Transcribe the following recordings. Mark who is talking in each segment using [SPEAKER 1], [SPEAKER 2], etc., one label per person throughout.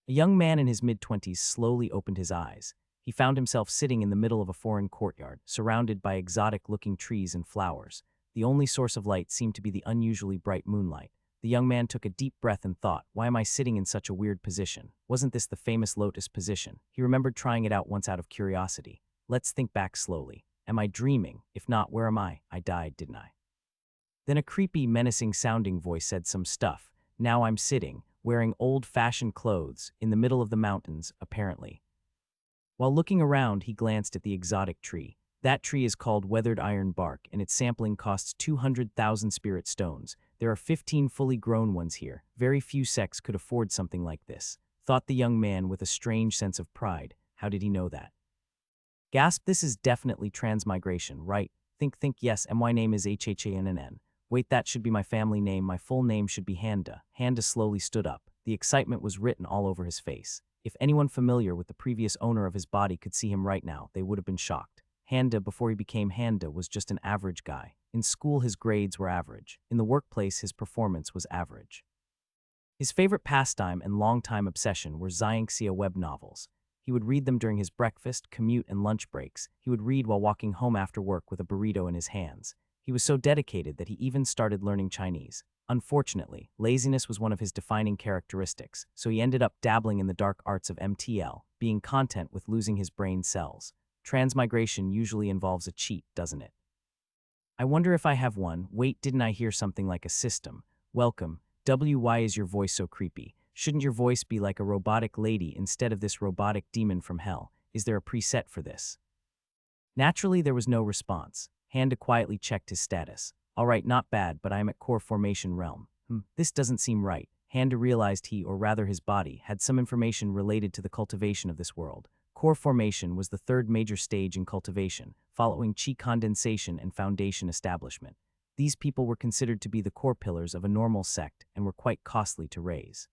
[SPEAKER 1] A young man in his mid-twenties slowly opened his eyes. He found himself sitting in the middle of a foreign courtyard, surrounded by exotic-looking trees and flowers. The only source of light seemed to be the unusually bright moonlight. The young man took a deep breath and thought, why am I sitting in such a weird position? Wasn't this the famous lotus position? He remembered trying it out once out of curiosity. Let's think back slowly. Am I dreaming? If not, where am I? I died, didn't I? Then a creepy, menacing-sounding voice said some stuff. Now I'm sitting, wearing old-fashioned clothes, in the middle of the mountains, apparently. While looking around, he glanced at the exotic tree. That tree is called weathered iron bark, and its sampling costs 200,000 spirit stones. There are 15 fully grown ones here. Very few sects could afford something like this, thought the young man with a strange sense of pride. How did he know that? Gasp, this is definitely transmigration, right? Think, yes, my name is HHANNN. Wait, that should be my family name. My full name should be Handa. Handa slowly stood up. The excitement was written all over his face. If anyone familiar with the previous owner of his body could see him right now, they would have been shocked. Handa, before he became Handa, was just an average guy. In school, his grades were average. In the workplace, his performance was average. His favorite pastime and longtime obsession were Xianxia web novels. He would read them during his breakfast, commute, and lunch breaks. He would read while walking home after work with a burrito in his hands. He was so dedicated that he even started learning Chinese. Unfortunately, laziness was one of his defining characteristics, so he ended up dabbling in the dark arts of MTL, being content with losing his brain cells. Transmigration usually involves a cheat, doesn't it? I wonder if I have one. Wait, didn't I hear something like a system? Welcome. Why is your voice so creepy? Shouldn't your voice be like a robotic lady instead of this robotic demon from hell? Is there a preset for this? Naturally, there was no response. Handa quietly checked his status. All right, not bad, but I am at core formation realm. This doesn't seem right. Handa realized he, or rather his body, had some information related to the cultivation of this world. Core formation was the third major stage in cultivation, following chi condensation and foundation establishment. These people were considered to be the core pillars of a normal sect and were quite costly to raise.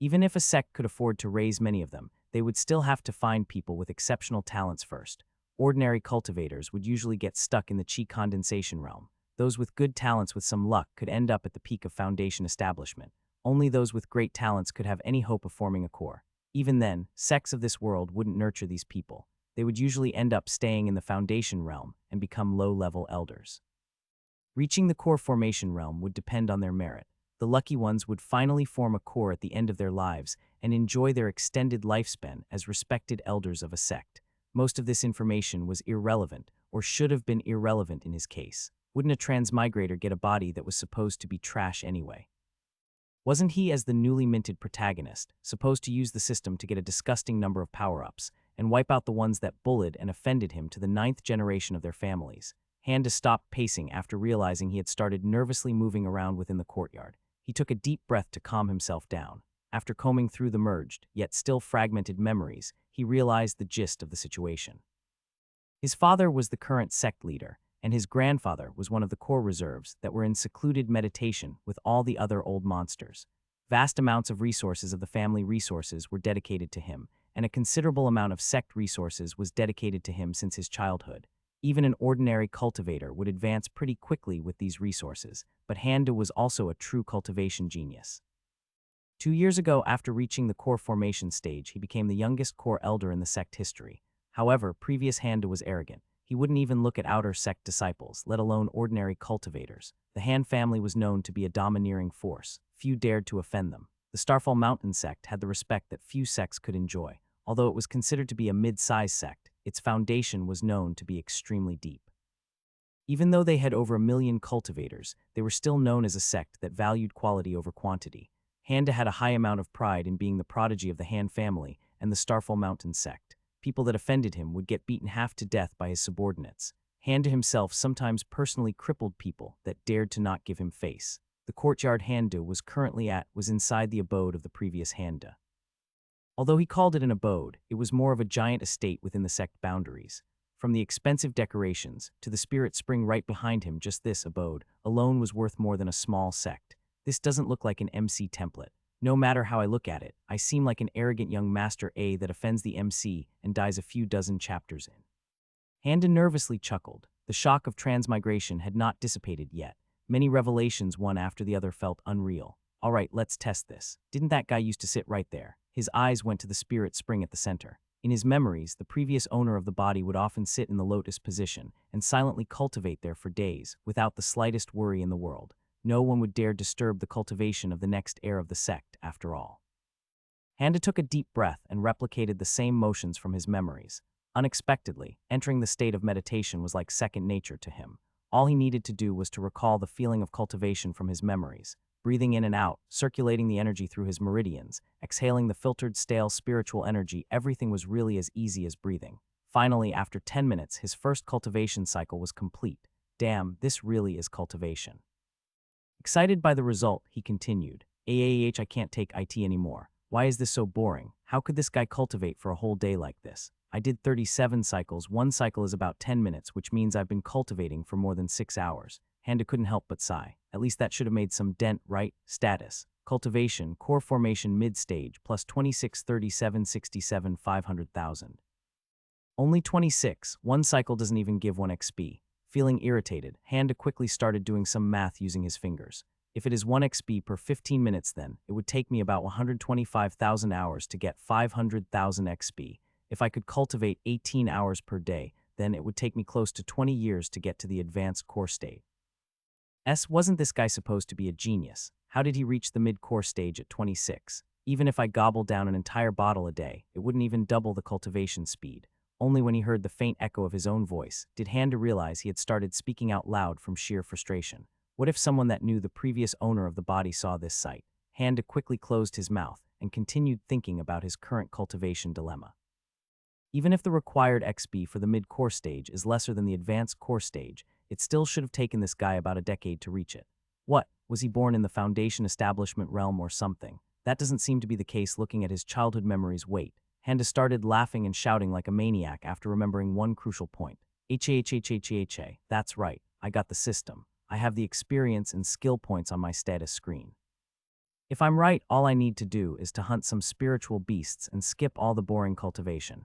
[SPEAKER 1] Even if a sect could afford to raise many of them, they would still have to find people with exceptional talents first. Ordinary cultivators would usually get stuck in the chi condensation realm. Those with good talents with some luck could end up at the peak of foundation establishment. Only those with great talents could have any hope of forming a core. Even then, sects of this world wouldn't nurture these people. They would usually end up staying in the foundation realm and become low-level elders. Reaching the core formation realm would depend on their merit. The lucky ones would finally form a core at the end of their lives and enjoy their extended lifespan as respected elders of a sect. Most of this information was irrelevant, or should have been irrelevant in his case. Wouldn't a transmigrator get a body that was supposed to be trash anyway? Wasn't he, as the newly minted protagonist, supposed to use the system to get a disgusting number of power-ups and wipe out the ones that bullied and offended him to the 9th generation of their families? Handa stopped pacing after realizing he had started nervously moving around within the courtyard. He took a deep breath to calm himself down. After combing through the merged, yet still fragmented memories, he realized the gist of the situation. His father was the current sect leader, and his grandfather was one of the core reserves that were in secluded meditation with all the other old monsters. Vast amounts of resources of the family resources were dedicated to him, and a considerable amount of sect resources was dedicated to him since his childhood. Even an ordinary cultivator would advance pretty quickly with these resources, but Handa was also a true cultivation genius. 2 years ago, after reaching the core formation stage, he became the youngest core elder in the sect history. However, previous Handa was arrogant. He wouldn't even look at outer sect disciples, let alone ordinary cultivators. The Han family was known to be a domineering force. Few dared to offend them. The Starfall Mountain sect had the respect that few sects could enjoy. Although it was considered to be a mid-size sect, its foundation was known to be extremely deep. Even though they had over 1 million cultivators, they were still known as a sect that valued quality over quantity. Handa had a high amount of pride in being the prodigy of the Han family and the Starfall Mountain sect. People that offended him would get beaten half to death by his subordinates. Handa himself sometimes personally crippled people that dared to not give him face. The courtyard Handa was currently at was inside the abode of the previous Handa. Although he called it an abode, it was more of a giant estate within the sect boundaries. From the expensive decorations to the spirit spring right behind him, just this abode alone was worth more than a small sect. This doesn't look like an MC template. No matter how I look at it, I seem like an arrogant young Master A that offends the MC and dies a few dozen chapters in. Handa nervously chuckled. The shock of transmigration had not dissipated yet. Many revelations, one after the other, felt unreal. All right, let's test this. Didn't that guy used to sit right there? His eyes went to the spirit spring at the center. In his memories, the previous owner of the body would often sit in the lotus position and silently cultivate there for days, without the slightest worry in the world. No one would dare disturb the cultivation of the next heir of the sect, after all. Handa took a deep breath and replicated the same motions from his memories. Unexpectedly, entering the state of meditation was like second nature to him. All he needed to do was to recall the feeling of cultivation from his memories, breathing in and out, circulating the energy through his meridians, exhaling the filtered, stale spiritual energy. Everything was really as easy as breathing. Finally, after 10 minutes, his first cultivation cycle was complete. Damn, this really is cultivation. Excited by the result, he continued, I can't take IT anymore. Why is this so boring? How could this guy cultivate for a whole day like this? I did 37 cycles. One cycle is about 10 minutes, which means I've been cultivating for more than 6 hours. Handa couldn't help but sigh. At least that should have made some dent, right? Status. Cultivation, core formation mid-stage, plus 26, 37, 67, 500,000. Only 26. One cycle doesn't even give 1 XP. Feeling irritated, Handa quickly started doing some math using his fingers. If it is 1 XP per 15 minutes then, it would take me about 125,000 hours to get 500,000 XP. If I could cultivate 18 hours per day, then it would take me close to 20 years to get to the advanced core state. Wasn't this guy supposed to be a genius? How did he reach the mid-core stage at 26? Even if I gobbled down an entire bottle a day, it wouldn't even double the cultivation speed. Only when he heard the faint echo of his own voice did Handa realize he had started speaking out loud from sheer frustration. What if someone that knew the previous owner of the body saw this sight? Handa quickly closed his mouth and continued thinking about his current cultivation dilemma. Even if the required XP for the mid-core stage is lesser than the advanced core stage, it still should have taken this guy about a decade to reach it. What, was he born in the Foundation establishment realm or something? That doesn't seem to be the case looking at his childhood memories. Wait. Handa started laughing and shouting like a maniac after remembering one crucial point. That's right, I got the system. I have the experience and skill points on my status screen. If I'm right, all I need to do is to hunt some spiritual beasts and skip all the boring cultivation.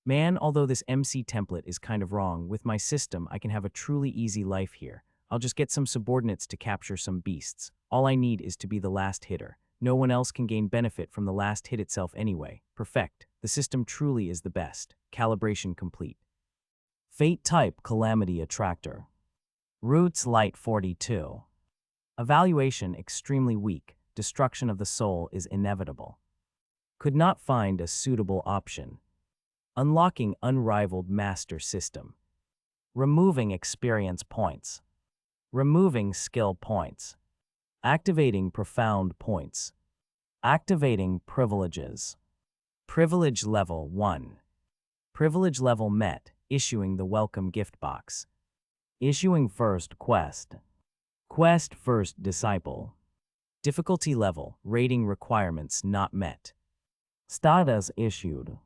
[SPEAKER 1] Man, although this MC template is kind of wrong, with my system I can have a truly easy life here. I'll just get some subordinates to capture some beasts. All I need is to be the last hitter. No one else can gain benefit from the last hit itself anyway. Perfect. The system truly is the best. Calibration complete. Fate type Calamity Attractor. Roots Light 42. Evaluation extremely weak. Destruction of the soul is inevitable. Could not find a suitable option. Unlocking unrivaled master system. Removing experience points. Removing skill points. Activating profound points. Activating privileges. Privilege level 1. Privilege level met. Issuing the welcome gift box. Issuing first quest. Quest first disciple. Difficulty level. Rating requirements not met. Status issued.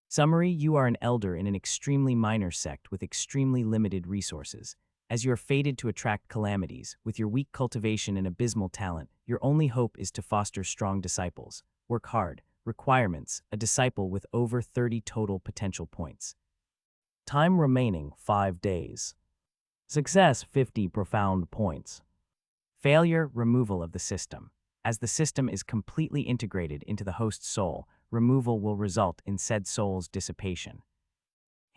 [SPEAKER 1] Summary: you are an elder in an extremely minor sect with extremely limited resources. As you are fated to attract calamities, with your weak cultivation and abysmal talent, your only hope is to foster strong disciples. Work hard. Requirements: a disciple with over 30 total potential points. Time remaining 5 days. Success 50 profound points. Failure: removal of the system. As the system is completely integrated into the host's soul, removal will result in said soul's dissipation.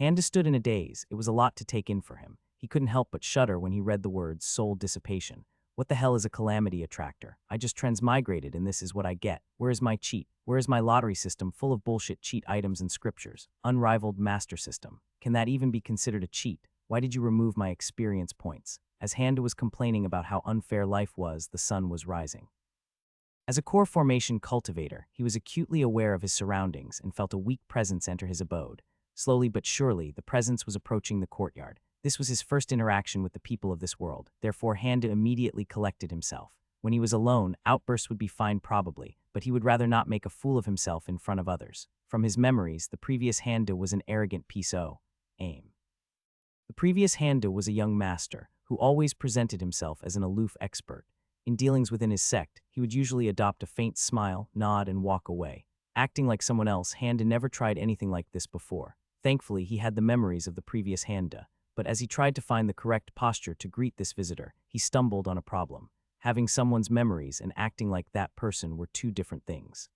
[SPEAKER 1] Handa stood in a daze. It was a lot to take in for him. He couldn't help but shudder when he read the words soul dissipation. What the hell is a calamity attractor? I just transmigrated and this is what I get. Where is my cheat? Where is my lottery system full of bullshit cheat items and scriptures? Unrivaled master system. Can that even be considered a cheat? Why did you remove my experience points? As Handa was complaining about how unfair life was, the sun was rising. As a core formation cultivator, he was acutely aware of his surroundings and felt a weak presence enter his abode. Slowly but surely, the presence was approaching the courtyard. This was his first interaction with the people of this world. Therefore, Handa immediately collected himself. When he was alone, outbursts would be fine probably, but he would rather not make a fool of himself in front of others. From his memories, the previous Handa was an arrogant piece-o. Aim. The previous Handa was a young master, who always presented himself as an aloof expert. In dealings within his sect, he would usually adopt a faint smile, nod, and walk away. Acting like someone else, Handa never tried anything like this before. Thankfully, he had the memories of the previous Handa, but as he tried to find the correct posture to greet this visitor, he stumbled on a problem. Having someone's memories and acting like that person were two different things.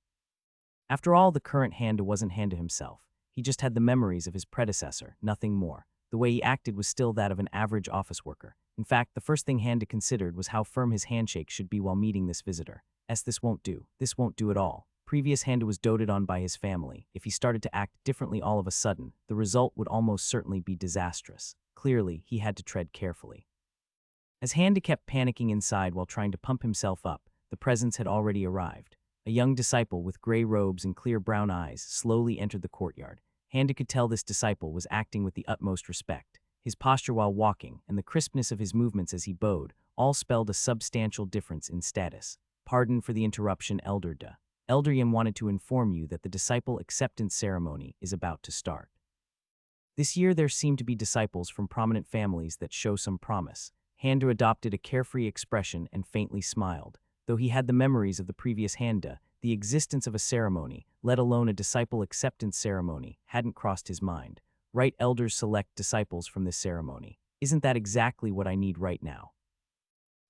[SPEAKER 1] After all, the current Handa wasn't Handa himself. He just had the memories of his predecessor, nothing more. The way he acted was still that of an average office worker. In fact, the first thing Handa considered was how firm his handshake should be while meeting this visitor. This won't do. This won't do at all. Previous Handa was doted on by his family. If he started to act differently all of a sudden, the result would almost certainly be disastrous. Clearly, he had to tread carefully. As Handa kept panicking inside while trying to pump himself up, the presents had already arrived. A young disciple with gray robes and clear brown eyes slowly entered the courtyard. Handa could tell this disciple was acting with the utmost respect. His posture while walking and the crispness of his movements as he bowed all spelled a substantial difference in status. Pardon for the interruption, Elder Da. Elder Yim wanted to inform you that the disciple acceptance ceremony is about to start. This year there seem to be disciples from prominent families that show some promise. Handa adopted a carefree expression and faintly smiled. Though he had the memories of the previous Handa, the existence of a ceremony, let alone a disciple acceptance ceremony, hadn't crossed his mind. Right, elders select disciples from this ceremony. Isn't that exactly what I need right now?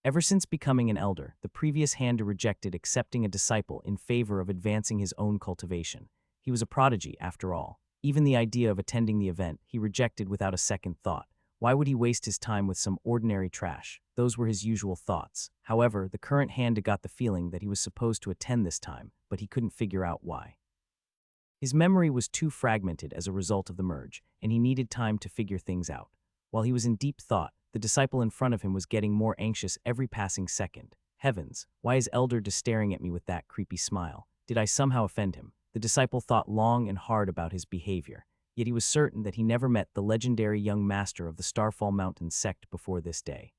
[SPEAKER 1] Ever since becoming an elder, the previous Handa rejected accepting a disciple in favor of advancing his own cultivation. He was a prodigy, after all. Even the idea of attending the event, he rejected without a second thought. Why would he waste his time with some ordinary trash? Those were his usual thoughts. However, the current Handa got the feeling that he was supposed to attend this time, but he couldn't figure out why. His memory was too fragmented as a result of the merge, and he needed time to figure things out. While he was in deep thought, the disciple in front of him was getting more anxious every passing second. Heavens, why is Elder just staring at me with that creepy smile? Did I somehow offend him? The disciple thought long and hard about his behavior. Yet he was certain that he never met the legendary young master of the Starfall Mountain sect before this day.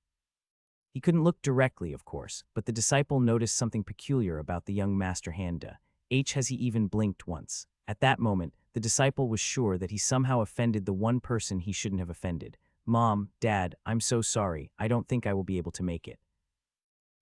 [SPEAKER 1] He couldn't look directly, of course, but the disciple noticed something peculiar about the young master Handa. Has he even blinked once? At that moment, the disciple was sure that he somehow offended the one person he shouldn't have offended. Mom, Dad, I'm so sorry, I don't think I will be able to make it.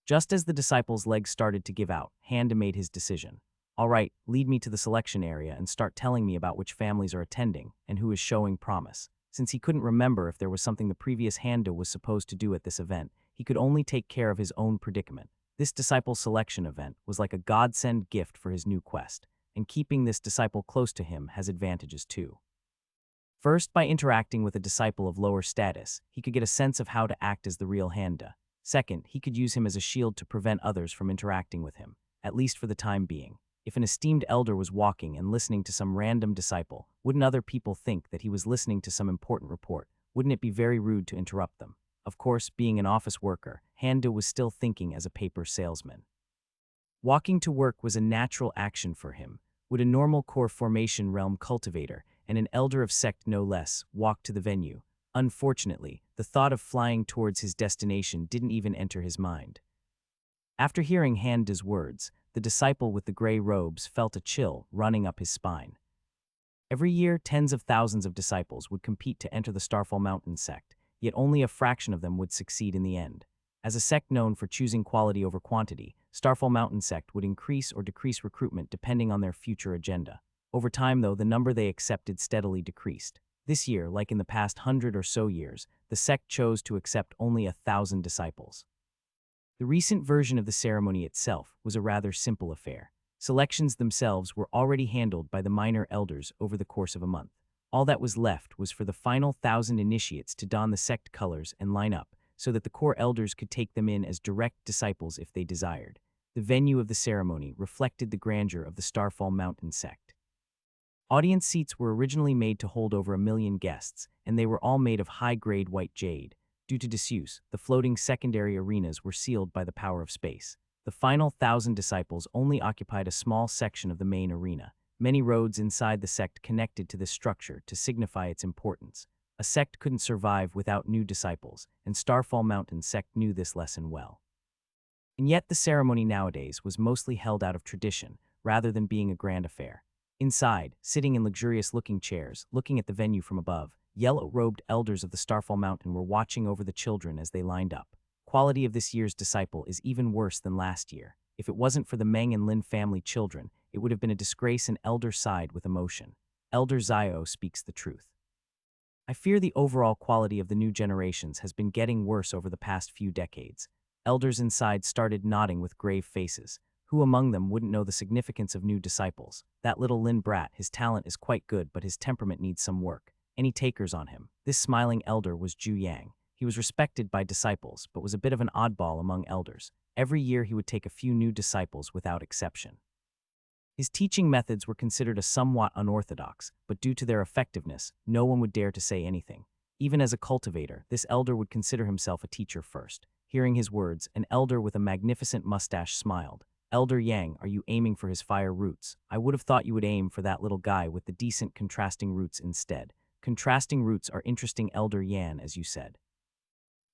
[SPEAKER 1] Just as the disciple's legs started to give out, Handa made his decision. All right, lead me to the selection area and start telling me about which families are attending and who is showing promise. Since he couldn't remember if there was something the previous Handa was supposed to do at this event, he could only take care of his own predicament. This disciple selection event was like a godsend gift for his new quest, and keeping this disciple close to him has advantages too. First, by interacting with a disciple of lower status, he could get a sense of how to act as the real Handa. Second, he could use him as a shield to prevent others from interacting with him, at least for the time being. If an esteemed elder was walking and listening to some random disciple, wouldn't other people think that he was listening to some important report? Wouldn't it be very rude to interrupt them? Of course, being an office worker, Handa was still thinking as a paper salesman. Walking to work was a natural action for him. Would a normal core formation realm cultivator, and an elder of sect no less, walk to the venue? Unfortunately, the thought of flying towards his destination didn't even enter his mind. After hearing Handa's words, the disciple with the gray robes felt a chill running up his spine. Every year, tens of thousands of disciples would compete to enter the Starfall Mountain sect, yet only a fraction of them would succeed in the end. As a sect known for choosing quality over quantity, Starfall Mountain sect would increase or decrease recruitment depending on their future agenda. Over time, though, the number they accepted steadily decreased. This year, like in the past 100 or so years, the sect chose to accept only 1,000 disciples. The recent version of the ceremony itself was a rather simple affair. Selections themselves were already handled by the minor elders over the course of a month. All that was left was for the final 1,000 initiates to don the sect colors and line up, so that the core elders could take them in as direct disciples if they desired. The venue of the ceremony reflected the grandeur of the Starfall Mountain sect. Audience seats were originally made to hold over 1 million guests, and they were all made of high-grade white jade. Due to disuse, the floating secondary arenas were sealed by the power of space. The final 1,000 disciples only occupied a small section of the main arena. Many roads inside the sect connected to this structure to signify its importance. A sect couldn't survive without new disciples, and Starfall Mountain sect knew this lesson well. And yet the ceremony nowadays was mostly held out of tradition, rather than being a grand affair. Inside, sitting in luxurious-looking chairs, looking at the venue from above, yellow-robed elders of the Starfall Mountain were watching over the children as they lined up. Quality of this year's disciple is even worse than last year. If it wasn't for the Meng and Lin family children, it would have been a disgrace, and Elder sighed with emotion. Elder Zio speaks the truth. I fear the overall quality of the new generations has been getting worse over the past few decades. Elders inside started nodding with grave faces. Who among them wouldn't know the significance of new disciples? That little Lin brat, his talent is quite good, but his temperament needs some work. Any takers on him? This smiling elder was Ju Yang. He was respected by disciples, but was a bit of an oddball among elders. Every year he would take a few new disciples without exception. His teaching methods were considered a somewhat unorthodox, but due to their effectiveness, no one would dare to say anything. Even as a cultivator, this elder would consider himself a teacher first. Hearing his words, an elder with a magnificent mustache smiled. Elder Yang, are you aiming for his fire roots? I would have thought you would aim for that little guy with the decent contrasting roots instead. Contrasting roots are interesting, Elder Yan, as you said.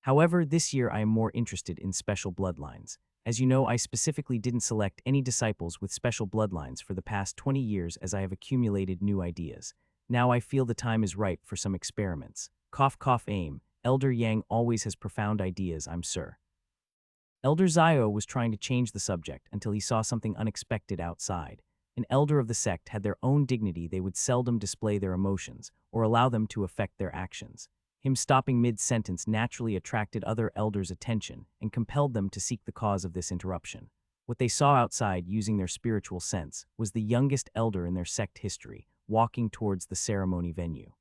[SPEAKER 1] However, this year I am more interested in special bloodlines. As you know, I specifically didn't select any disciples with special bloodlines for the past 20 years as I have accumulated new ideas. Now I feel the time is ripe for some experiments. Cough cough aim. Elder Yang always has profound ideas, I'm sure. Elder Zio was trying to change the subject until he saw something unexpected outside. An elder of the sect had their own dignity. They would seldom display their emotions or allow them to affect their actions. Him stopping mid-sentence naturally attracted other elders' attention and compelled them to seek the cause of this interruption. What they saw outside, using their spiritual sense, was the youngest elder in their sect history, walking towards the ceremony venue.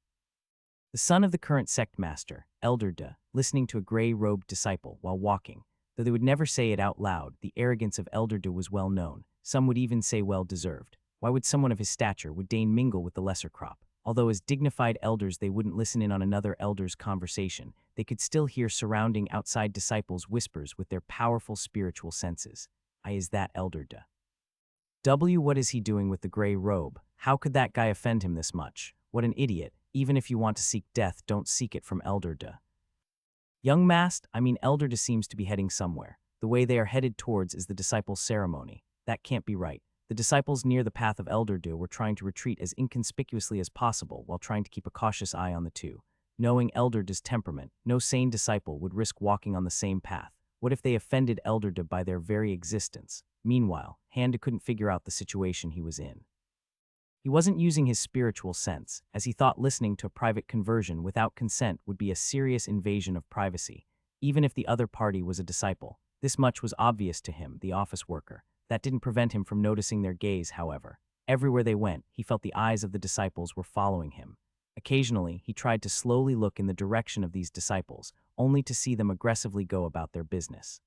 [SPEAKER 1] The son of the current sect master, Elder De, listening to a gray-robed disciple while walking. Though they would never say it out loud, the arrogance of Elder De was well known. Some would even say well-deserved. Why would someone of his stature would deign mingle with the lesser crop? Although as dignified elders they wouldn't listen in on another elder's conversation, they could still hear surrounding outside disciples' whispers with their powerful spiritual senses. Is that Elder De? What is he doing with the gray robe? How could that guy offend him this much? What an idiot. Even if you want to seek death, don't seek it from Elder De. Young Mast, Elder De seems to be heading somewhere. The way they are headed towards is the disciples' ceremony. That can't be right. The disciples near the path of Elder De were trying to retreat as inconspicuously as possible while trying to keep a cautious eye on the two. Knowing Elder De's temperament, no sane disciple would risk walking on the same path. What if they offended Elder De by their very existence? Meanwhile, Handa couldn't figure out the situation he was in. He wasn't using his spiritual sense, as he thought listening to a private conversion without consent would be a serious invasion of privacy, even if the other party was a disciple. This much was obvious to him, the office worker. That didn't prevent him from noticing their gaze, however. Everywhere they went, he felt the eyes of the disciples were following him. Occasionally, he tried to slowly look in the direction of these disciples, only to see them aggressively go about their business.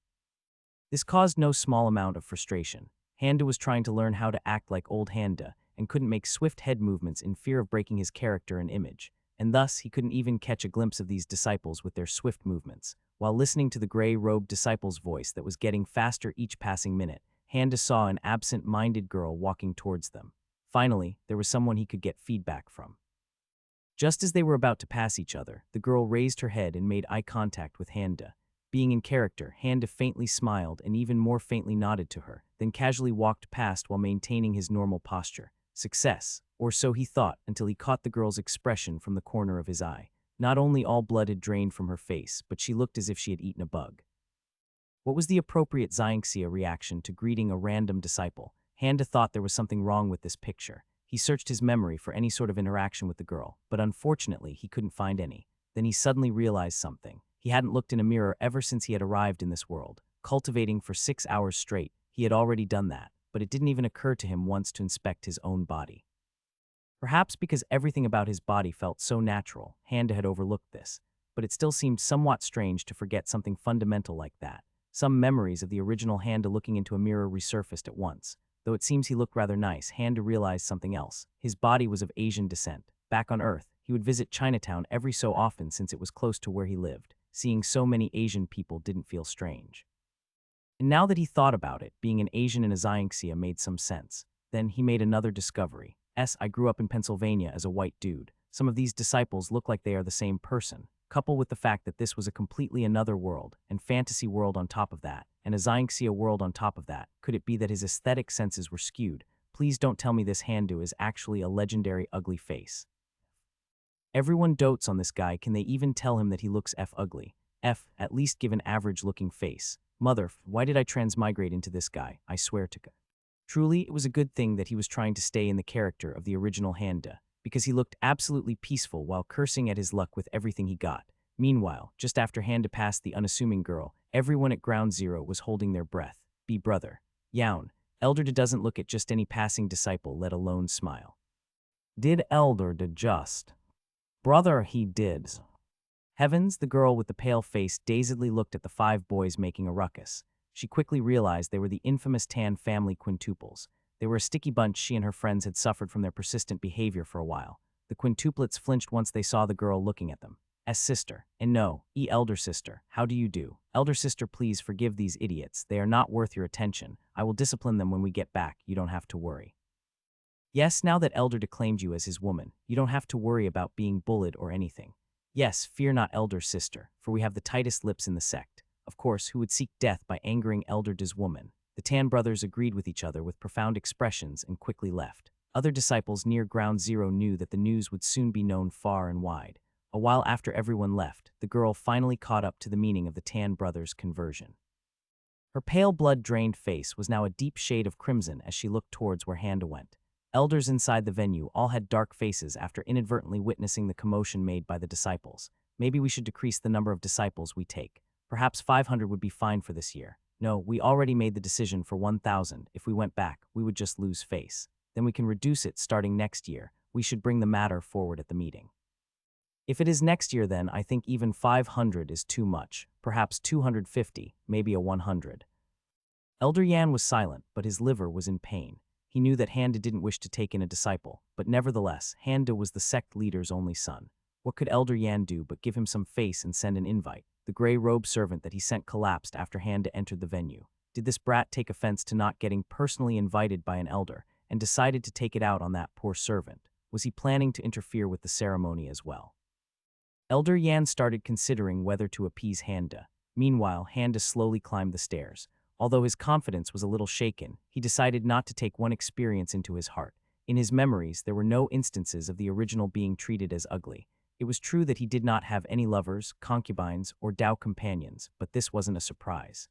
[SPEAKER 1] This caused no small amount of frustration. Handa was trying to learn how to act like old Handa, and couldn't make swift head movements in fear of breaking his character and image, and thus he couldn't even catch a glimpse of these disciples with their swift movements. While listening to the gray-robed disciple's voice that was getting faster each passing minute, Handa saw an absent-minded girl walking towards them. Finally, there was someone he could get feedback from. Just as they were about to pass each other, the girl raised her head and made eye contact with Handa. Being in character, Handa faintly smiled and even more faintly nodded to her, then casually walked past while maintaining his normal posture. Success, or so he thought until he caught the girl's expression from the corner of his eye. Not only all blood had drained from her face, but she looked as if she had eaten a bug. What was the appropriate Xianxia reaction to greeting a random disciple? Handa thought there was something wrong with this picture. He searched his memory for any sort of interaction with the girl, but unfortunately he couldn't find any. Then he suddenly realized something. He hadn't looked in a mirror ever since he had arrived in this world. Cultivating for 6 hours straight, he had already done that, but it didn't even occur to him once to inspect his own body. Perhaps because everything about his body felt so natural, Handa had overlooked this, but it still seemed somewhat strange to forget something fundamental like that. Some memories of the original Handa looking into a mirror resurfaced at once. Though it seems he looked rather nice, Handa realized something else. His body was of Asian descent. Back on Earth, he would visit Chinatown every so often since it was close to where he lived. Seeing so many Asian people didn't feel strange. And now that he thought about it, being an Asian in a Xianxia made some sense. Then he made another discovery. I grew up in Pennsylvania as a white dude. Some of these disciples look like they are the same person. Coupled with the fact that this was a completely another world, and fantasy world on top of that, and a Xianxia world on top of that, could it be that his aesthetic senses were skewed? Please don't tell me this Handu is actually a legendary ugly face. Everyone dotes on this guy. Can they even tell him that he looks ugly? At least give an average-looking face. Mother, why did I transmigrate into this guy? I swear to God. Truly, it was a good thing that he was trying to stay in the character of the original Handa, because he looked absolutely peaceful while cursing at his luck with everything he got. Meanwhile, just after Handa passed the unassuming girl, everyone at Ground Zero was holding their breath. Be brother. Yaun. Elder doesn't look at just any passing disciple, let alone smile. Did Elder just? Brother, he did. Heavens, the girl with the pale face dazedly looked at the five boys making a ruckus. She quickly realized they were the infamous Tan family quintuples. They were a sticky bunch she and her friends had suffered from their persistent behavior for a while. The quintuplets flinched once they saw the girl looking at them. S sister, and no, elder sister, how do you do? Elder sister, please forgive these idiots. They are not worth your attention. I will discipline them when we get back. You don't have to worry. Yes, now that Elder declaimed you as his woman, you don't have to worry about being bullied or anything. Yes, fear not, elder sister, for we have the tightest lips in the sect. Of course, who would seek death by angering Elder's woman? The Tan brothers agreed with each other with profound expressions and quickly left. Other disciples near Ground Zero knew that the news would soon be known far and wide. A while after everyone left, the girl finally caught up to the meaning of the Tan brothers' conversion. Her pale blood-drained face was now a deep shade of crimson as she looked towards where Handa went. Elders inside the venue all had dark faces after inadvertently witnessing the commotion made by the disciples. Maybe we should decrease the number of disciples we take. Perhaps 500 would be fine for this year. No, we already made the decision for 1,000. If we went back, we would just lose face. Then we can reduce it starting next year. We should bring the matter forward at the meeting. If it is next year, then I think even 500 is too much. Perhaps 250, maybe a 100. Elder Yan was silent, but his liver was in pain. He knew that Handa didn't wish to take in a disciple, but nevertheless, Handa was the sect leader's only son. What could Elder Yan do but give him some face and send an invite? The gray-robed servant that he sent collapsed after Handa entered the venue. Did this brat take offense to not getting personally invited by an elder, and decided to take it out on that poor servant? Was he planning to interfere with the ceremony as well? Elder Yan started considering whether to appease Handa. Meanwhile, Handa slowly climbed the stairs. Although his confidence was a little shaken, he decided not to take one experience into his heart. In his memories, there were no instances of the original being treated as ugly. It was true that he did not have any lovers, concubines, or Dao companions, but this wasn't a surprise.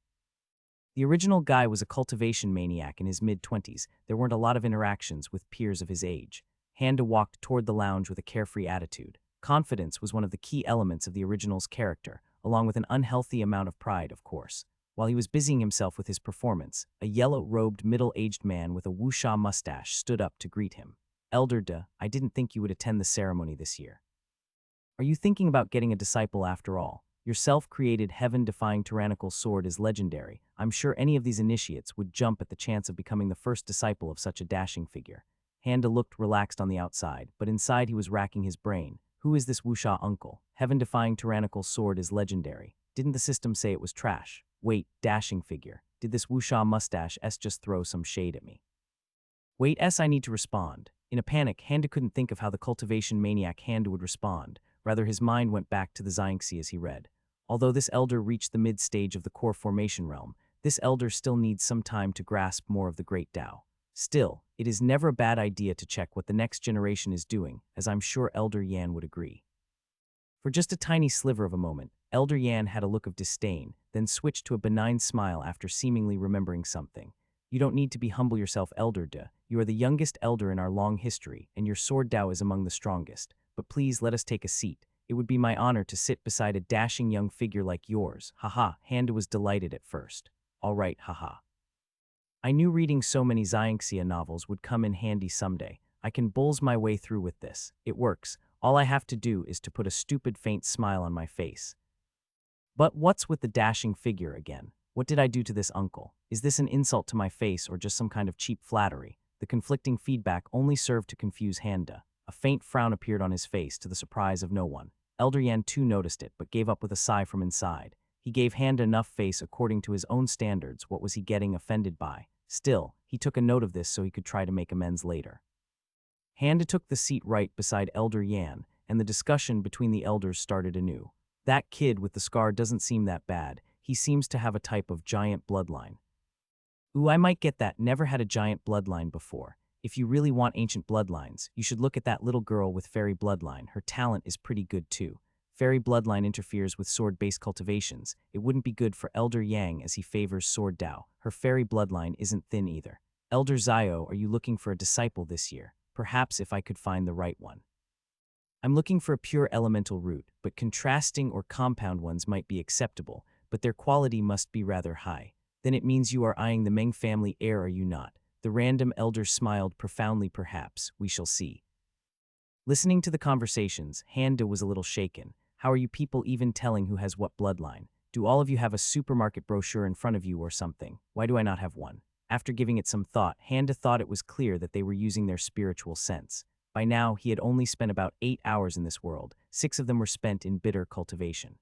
[SPEAKER 1] The original guy was a cultivation maniac in his mid-20s. There weren't a lot of interactions with peers of his age. Handa walked toward the lounge with a carefree attitude. Confidence was one of the key elements of the original's character, along with an unhealthy amount of pride, of course. While he was busying himself with his performance, a yellow-robed, middle-aged man with a wuxia mustache stood up to greet him. Elder De, I didn't think you would attend the ceremony this year. Are you thinking about getting a disciple after all? Your self-created, heaven-defying tyrannical sword is legendary. I'm sure any of these initiates would jump at the chance of becoming the first disciple of such a dashing figure. Handa looked relaxed on the outside, but inside he was racking his brain. Who is this wuxia uncle? Heaven-defying tyrannical sword is legendary. Didn't the system say it was trash? Wait, dashing figure. Did this wuxia mustache just throw some shade at me? Wait, I need to respond. In a panic, Handa couldn't think of how the cultivation maniac Handa would respond. Rather, his mind went back to the Xiangxi as he read. Although this elder reached the mid-stage of the core formation realm, this elder still needs some time to grasp more of the great Tao. Still, it is never a bad idea to check what the next generation is doing, as I'm sure Elder Yan would agree. For just a tiny sliver of a moment, Elder Yan had a look of disdain, then switched to a benign smile after seemingly remembering something. You don't need to be humble yourself, Elder De. You are the youngest elder in our long history, and your sword Tao is among the strongest. But please let us take a seat. It would be my honor to sit beside a dashing young figure like yours. Haha, Handa was delighted at first. All right, haha. I knew reading so many Xiangxia novels would come in handy someday. I can bulls my way through with this. It works. All I have to do is to put a stupid faint smile on my face. But what's with the dashing figure again? What did I do to this uncle? Is this an insult to my face or just some kind of cheap flattery? The conflicting feedback only served to confuse Handa. A faint frown appeared on his face to the surprise of no one. Elder Yan too noticed it, but gave up with a sigh from inside. He gave Handa enough face according to his own standards. What was he getting offended by? Still, he took a note of this so he could try to make amends later. Handa took the seat right beside Elder Yan, and the discussion between the elders started anew. That kid with the scar doesn't seem that bad. He seems to have a type of giant bloodline. Ooh, I might get that. Never had a giant bloodline before. If you really want ancient bloodlines, you should look at that little girl with fairy bloodline. Her talent is pretty good too. Fairy bloodline interferes with sword-based cultivations. It wouldn't be good for Elder Yang as he favors sword Dao. Her fairy bloodline isn't thin either. Elder Zio, are you looking for a disciple this year? Perhaps if I could find the right one. I'm looking for a pure elemental root, but contrasting or compound ones might be acceptable, but their quality must be rather high. Then it means you are eyeing the Meng family heir, are you not? The random elder smiled profoundly. Perhaps, we shall see. Listening to the conversations, Handa was a little shaken. How are you people even telling who has what bloodline? Do all of you have a supermarket brochure in front of you or something? Why do I not have one? After giving it some thought, Handa thought it was clear that they were using their spiritual sense. By now, he had only spent about 8 hours in this world. 6 of them were spent in bitter cultivation.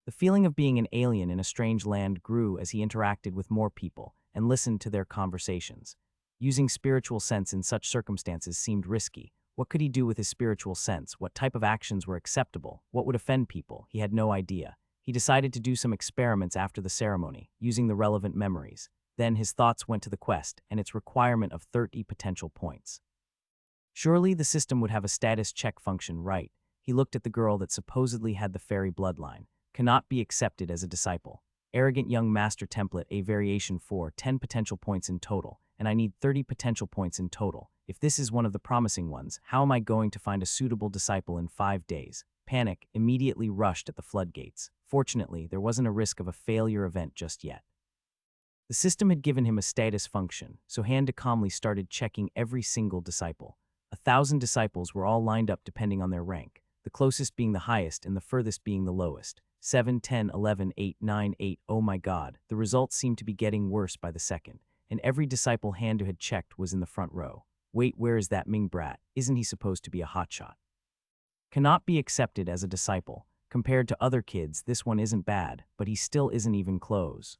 [SPEAKER 1] The feeling of being an alien in a strange land grew as he interacted with more people and listened to their conversations. Using spiritual sense in such circumstances seemed risky. What could he do with his spiritual sense? What type of actions were acceptable? What would offend people? He had no idea. He decided to do some experiments after the ceremony, using the relevant memories. Then his thoughts went to the quest and its requirement of 30 potential points. Surely the system would have a status check function, right? He looked at the girl that supposedly had the fairy bloodline. Cannot be accepted as a disciple. Arrogant young master template, a variation for 10 potential points in total, and I need 30 potential points in total. If this is one of the promising ones, how am I going to find a suitable disciple in 5 days? Panic immediately rushed at the floodgates. Fortunately, there wasn't a risk of a failure event just yet. The system had given him a status function, so Handa calmly started checking every single disciple. 1,000 disciples were all lined up depending on their rank, the closest being the highest and the furthest being the lowest. 7, 10, 11, 8, 9, 8. Oh my god, the results seemed to be getting worse by the second, and every disciple Handa had checked was in the front row. Wait, where is that Ming brat? Isn't he supposed to be a hotshot? Cannot be accepted as a disciple. Compared to other kids, this one isn't bad, but he still isn't even close.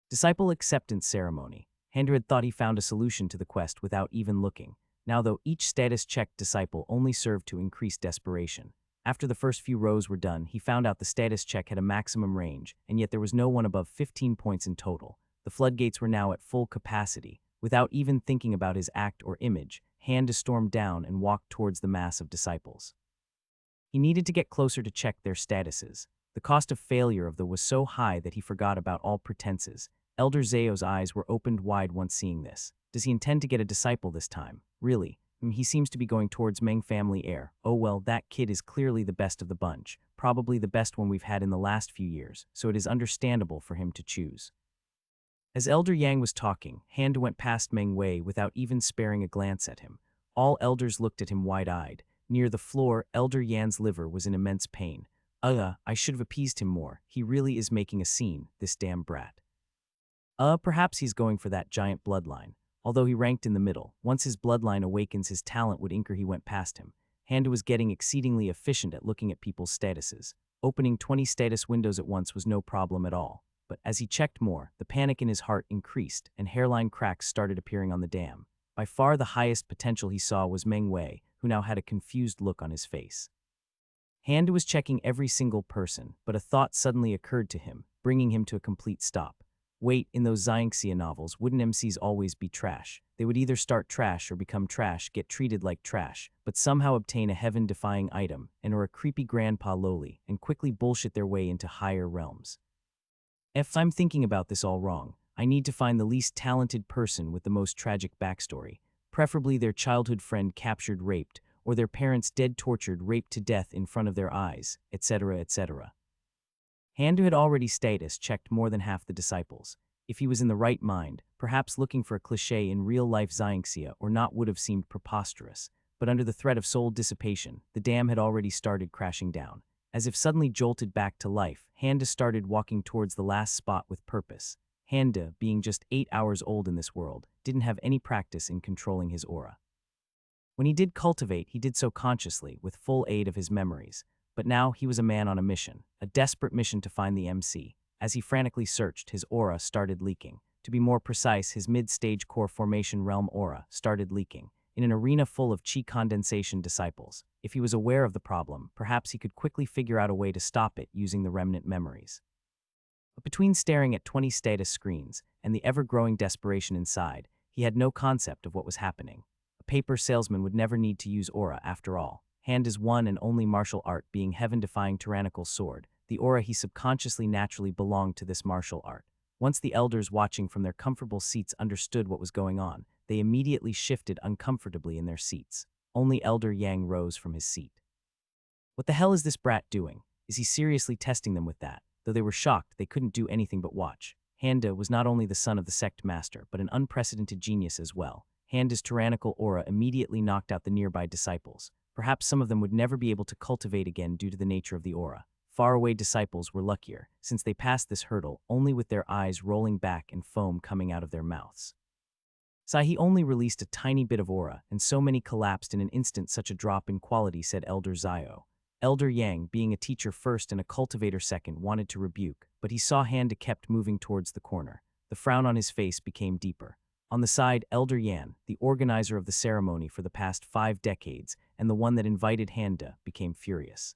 [SPEAKER 1] Disciple acceptance ceremony. Handa had thought he found a solution to the quest without even looking. Now though, each status-checked disciple only served to increase desperation. After the first few rows were done, he found out the status check had a maximum range, and yet there was no one above 15 points in total. The floodgates were now at full capacity. Without even thinking about his act or image, Handa stormed down and walked towards the mass of disciples. He needed to get closer to check their statuses. The cost of failure of the was so high that he forgot about all pretenses. Elder Zao's eyes were opened wide once seeing this. Does he intend to get a disciple this time? Really? He seems to be going towards Meng family heir. Oh well, that kid is clearly the best of the bunch, probably the best one we've had in the last few years, so it is understandable for him to choose. As Elder Yang was talking, Handa went past Meng Wei without even sparing a glance at him. All elders looked at him wide-eyed. Near the floor, Elder Yan's liver was in immense pain. I should have appeased him more. He really is making a scene, this damn brat. Perhaps he's going for that giant bloodline. Although he ranked in the middle, once his bloodline awakens his talent would incur. He went past him. Handa was getting exceedingly efficient at looking at people's statuses. Opening 20 status windows at once was no problem at all. But as he checked more, the panic in his heart increased, and hairline cracks started appearing on the dam. By far the highest potential he saw was Meng Wei, who now had a confused look on his face. Handa was checking every single person, but a thought suddenly occurred to him, bringing him to a complete stop. Wait, in those Xianxia novels, wouldn't MCs always be trash? They would either start trash or become trash, get treated like trash, but somehow obtain a heaven-defying item, and or a creepy grandpa lowly, and quickly bullshit their way into higher realms. If I'm thinking about this all wrong, I need to find the least talented person with the most tragic backstory, preferably their childhood friend captured raped, or their parents dead tortured raped to death in front of their eyes, etc., etc. Handa had already status-checked more than half the disciples. If he was in the right mind, perhaps looking for a cliché in real-life Xianxia or not would have seemed preposterous, but under the threat of soul dissipation, the dam had already started crashing down. As if suddenly jolted back to life, Handa started walking towards the last spot with purpose. Handa, being just 8 hours old in this world, didn't have any practice in controlling his aura. When he did cultivate, he did so consciously, with full aid of his memories. But now he was a man on a mission, a desperate mission to find the MC. As he frantically searched, his aura started leaking. To be more precise, his mid-stage core formation realm aura started leaking. In an arena full of chi condensation disciples, if he was aware of the problem, perhaps he could quickly figure out a way to stop it using the remnant memories. But between staring at 20 status screens and the ever-growing desperation inside, he had no concept of what was happening. A paper salesman would never need to use aura after all. Handa's one and only martial art being heaven-defying tyrannical sword, the aura he subconsciously naturally belonged to this martial art. Once the elders watching from their comfortable seats understood what was going on, they immediately shifted uncomfortably in their seats. Only Elder Yang rose from his seat. What the hell is this brat doing? Is he seriously testing them with that? Though they were shocked, they couldn't do anything but watch. Handa was not only the son of the sect master, but an unprecedented genius as well. Handa's tyrannical aura immediately knocked out the nearby disciples. Perhaps some of them would never be able to cultivate again due to the nature of the aura. Faraway disciples were luckier, since they passed this hurdle only with their eyes rolling back and foam coming out of their mouths. Sahi only released a tiny bit of aura, and so many collapsed in an instant. Such a drop in quality, said Elder Zio. Elder Yang, being a teacher first and a cultivator second, wanted to rebuke, but he saw Handa kept moving towards the corner. The frown on his face became deeper. On the side, Elder Yan, the organizer of the ceremony for the past 5 decades, and the one that invited Handa, became furious.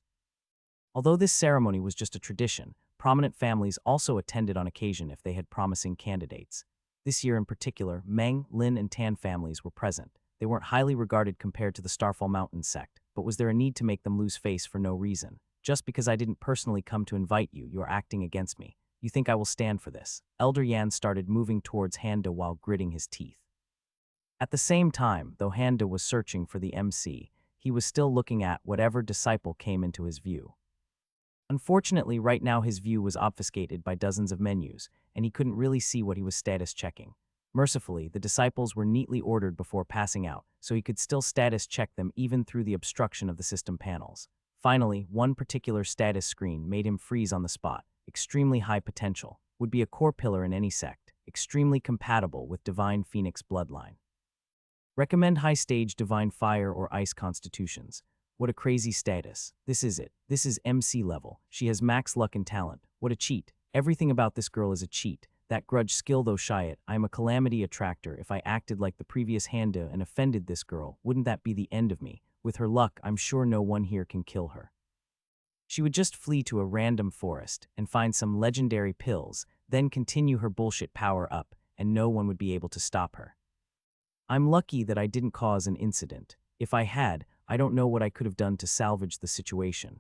[SPEAKER 1] Although this ceremony was just a tradition, prominent families also attended on occasion if they had promising candidates. This year in particular, Meng, Lin, and Tan families were present. They weren't highly regarded compared to the Starfall Mountain sect, but was there a need to make them lose face for no reason? Just because I didn't personally come to invite you, you are acting against me. You think I will stand for this? Elder Yan started moving towards Handa while gritting his teeth. At the same time, though Handa was searching for the MC, he was still looking at whatever disciple came into his view. Unfortunately, right now his view was obfuscated by dozens of menus, and he couldn't really see what he was status checking. Mercifully, the disciples were neatly ordered before passing out, so he could still status check them even through the obstruction of the system panels. Finally, one particular status screen made him freeze on the spot. Extremely high potential, would be a core pillar in any sect, extremely compatible with Divine Phoenix bloodline. Recommend high stage Divine Fire or Ice constitutions. What a crazy status. This is it. This is MC level. She has max luck and talent. What a cheat. Everything about this girl is a cheat. That grudge skill though, shy it. I am a calamity attractor. If I acted like the previous Handa and offended this girl, wouldn't that be the end of me? With her luck, I'm sure no one here can kill her. She would just flee to a random forest and find some legendary pills, then continue her bullshit power up, and no one would be able to stop her. I'm lucky that I didn't cause an incident. If I had, I don't know what I could have done to salvage the situation.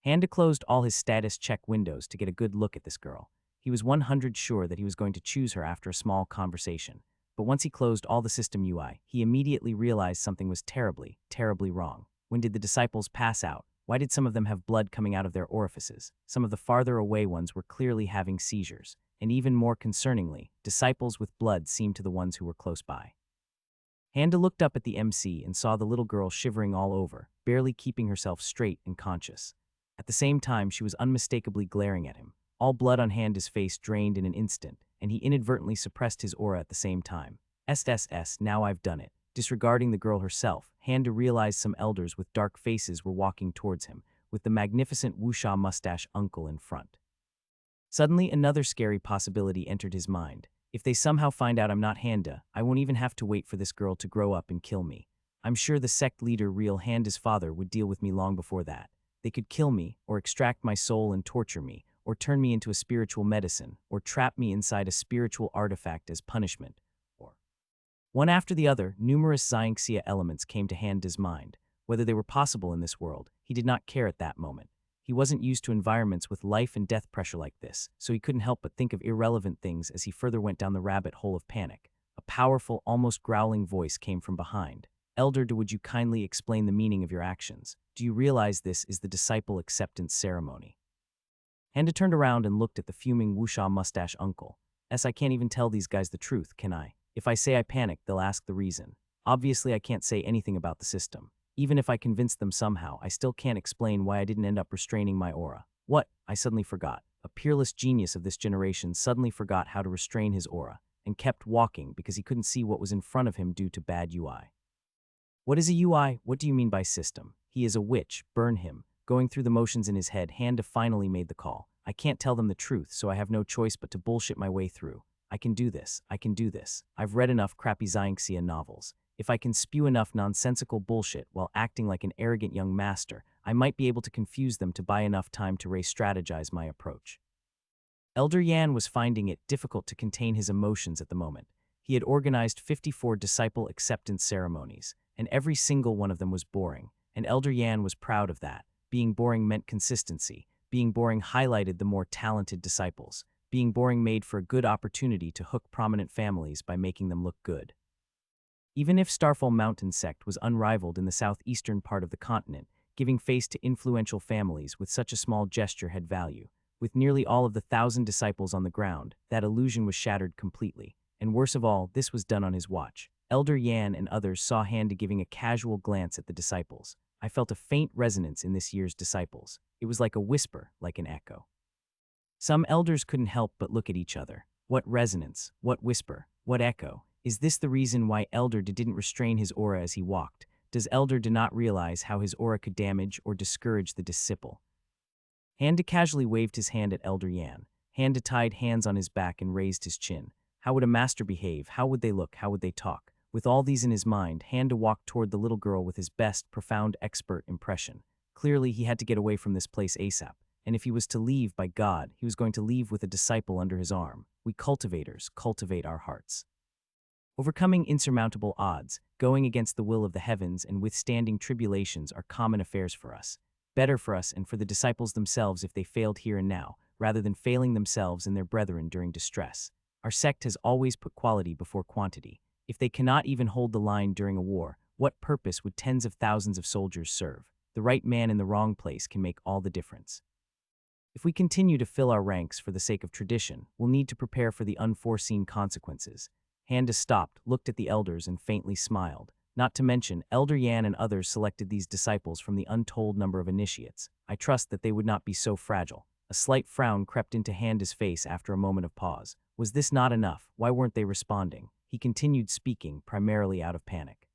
[SPEAKER 1] Handa closed all his status check windows to get a good look at this girl. He was 100% sure that he was going to choose her after a small conversation. But once he closed all the system UI, he immediately realized something was terribly, terribly wrong. When did the disciples pass out? Why did some of them have blood coming out of their orifices? Some of the farther away ones were clearly having seizures. And even more concerningly, disciples with blood seemed to the ones who were close by. Handa looked up at the MC and saw the little girl shivering all over, barely keeping herself straight and conscious. At the same time, she was unmistakably glaring at him. All blood on Handa's face drained in an instant, and he inadvertently suppressed his aura at the same time. SSS, now I've done it. Disregarding the girl herself, Handa realized some elders with dark faces were walking towards him, with the magnificent wuxia mustache uncle in front. Suddenly, another scary possibility entered his mind. If they somehow find out I'm not Handa, I won't even have to wait for this girl to grow up and kill me. I'm sure the sect leader, real Handa's father, would deal with me long before that. They could kill me, or extract my soul and torture me, or turn me into a spiritual medicine, or trap me inside a spiritual artifact as punishment, or... One after the other, numerous Xianxia elements came to Handa's mind. Whether they were possible in this world, he did not care at that moment. He wasn't used to environments with life and death pressure like this, so he couldn't help but think of irrelevant things as he further went down the rabbit hole of panic. A powerful, almost growling voice came from behind. Elder, would you kindly explain the meaning of your actions? Do you realize this is the disciple acceptance ceremony? Handa turned around and looked at the fuming wuxia mustache uncle. I can't even tell these guys the truth, can I? If I say I panicked, they'll ask the reason. Obviously, I can't say anything about the system. Even if I convinced them somehow, I still can't explain why I didn't end up restraining my aura. What? I suddenly forgot. A peerless genius of this generation suddenly forgot how to restrain his aura, and kept walking because he couldn't see what was in front of him due to bad UI. What is a UI? What do you mean by system? He is a witch. Burn him. Going through the motions in his head, Handa finally made the call. I can't tell them the truth, so I have no choice but to bullshit my way through. I can do this. I can do this. I've read enough crappy Xianxia novels. If I can spew enough nonsensical bullshit while acting like an arrogant young master, I might be able to confuse them to buy enough time to re-strategize my approach. Elder Yan was finding it difficult to contain his emotions at the moment. He had organized 54 disciple acceptance ceremonies, and every single one of them was boring, and Elder Yan was proud of that. Being boring meant consistency. Being boring highlighted the more talented disciples. Being boring made for a good opportunity to hook prominent families by making them look good. Even if Starfall Mountain sect was unrivaled in the southeastern part of the continent, giving face to influential families with such a small gesture had value. With nearly all of the 1,000 disciples on the ground, that illusion was shattered completely. And worse of all, this was done on his watch. Elder Yan and others saw Handa giving a casual glance at the disciples. I felt a faint resonance in this year's disciples. It was like a whisper, like an echo. Some elders couldn't help but look at each other. What resonance? What whisper? What echo? Is this the reason why Elder didn't restrain his aura as he walked? Does Elder not realize how his aura could damage or discourage the disciple? Handa casually waved his hand at Elder Yan. Handa tied hands on his back and raised his chin. How would a master behave? How would they look? How would they talk? With all these in his mind, Handa walked toward the little girl with his best, profound expert impression. Clearly, he had to get away from this place ASAP. And if he was to leave, by God, he was going to leave with a disciple under his arm. We cultivators cultivate our hearts. Overcoming insurmountable odds, going against the will of the heavens, and withstanding tribulations are common affairs for us. Better for us and for the disciples themselves if they failed here and now, rather than failing themselves and their brethren during distress. Our sect has always put quality before quantity. If they cannot even hold the line during a war, what purpose would tens of thousands of soldiers serve? The right man in the wrong place can make all the difference. If we continue to fill our ranks for the sake of tradition, we'll need to prepare for the unforeseen consequences. Handa stopped, looked at the elders, and faintly smiled. Not to mention, Elder Yan and others selected these disciples from the untold number of initiates. I trust that they would not be so fragile. A slight frown crept into Handa's face after a moment of pause. Was this not enough? Why weren't they responding? He continued speaking, primarily out of panic.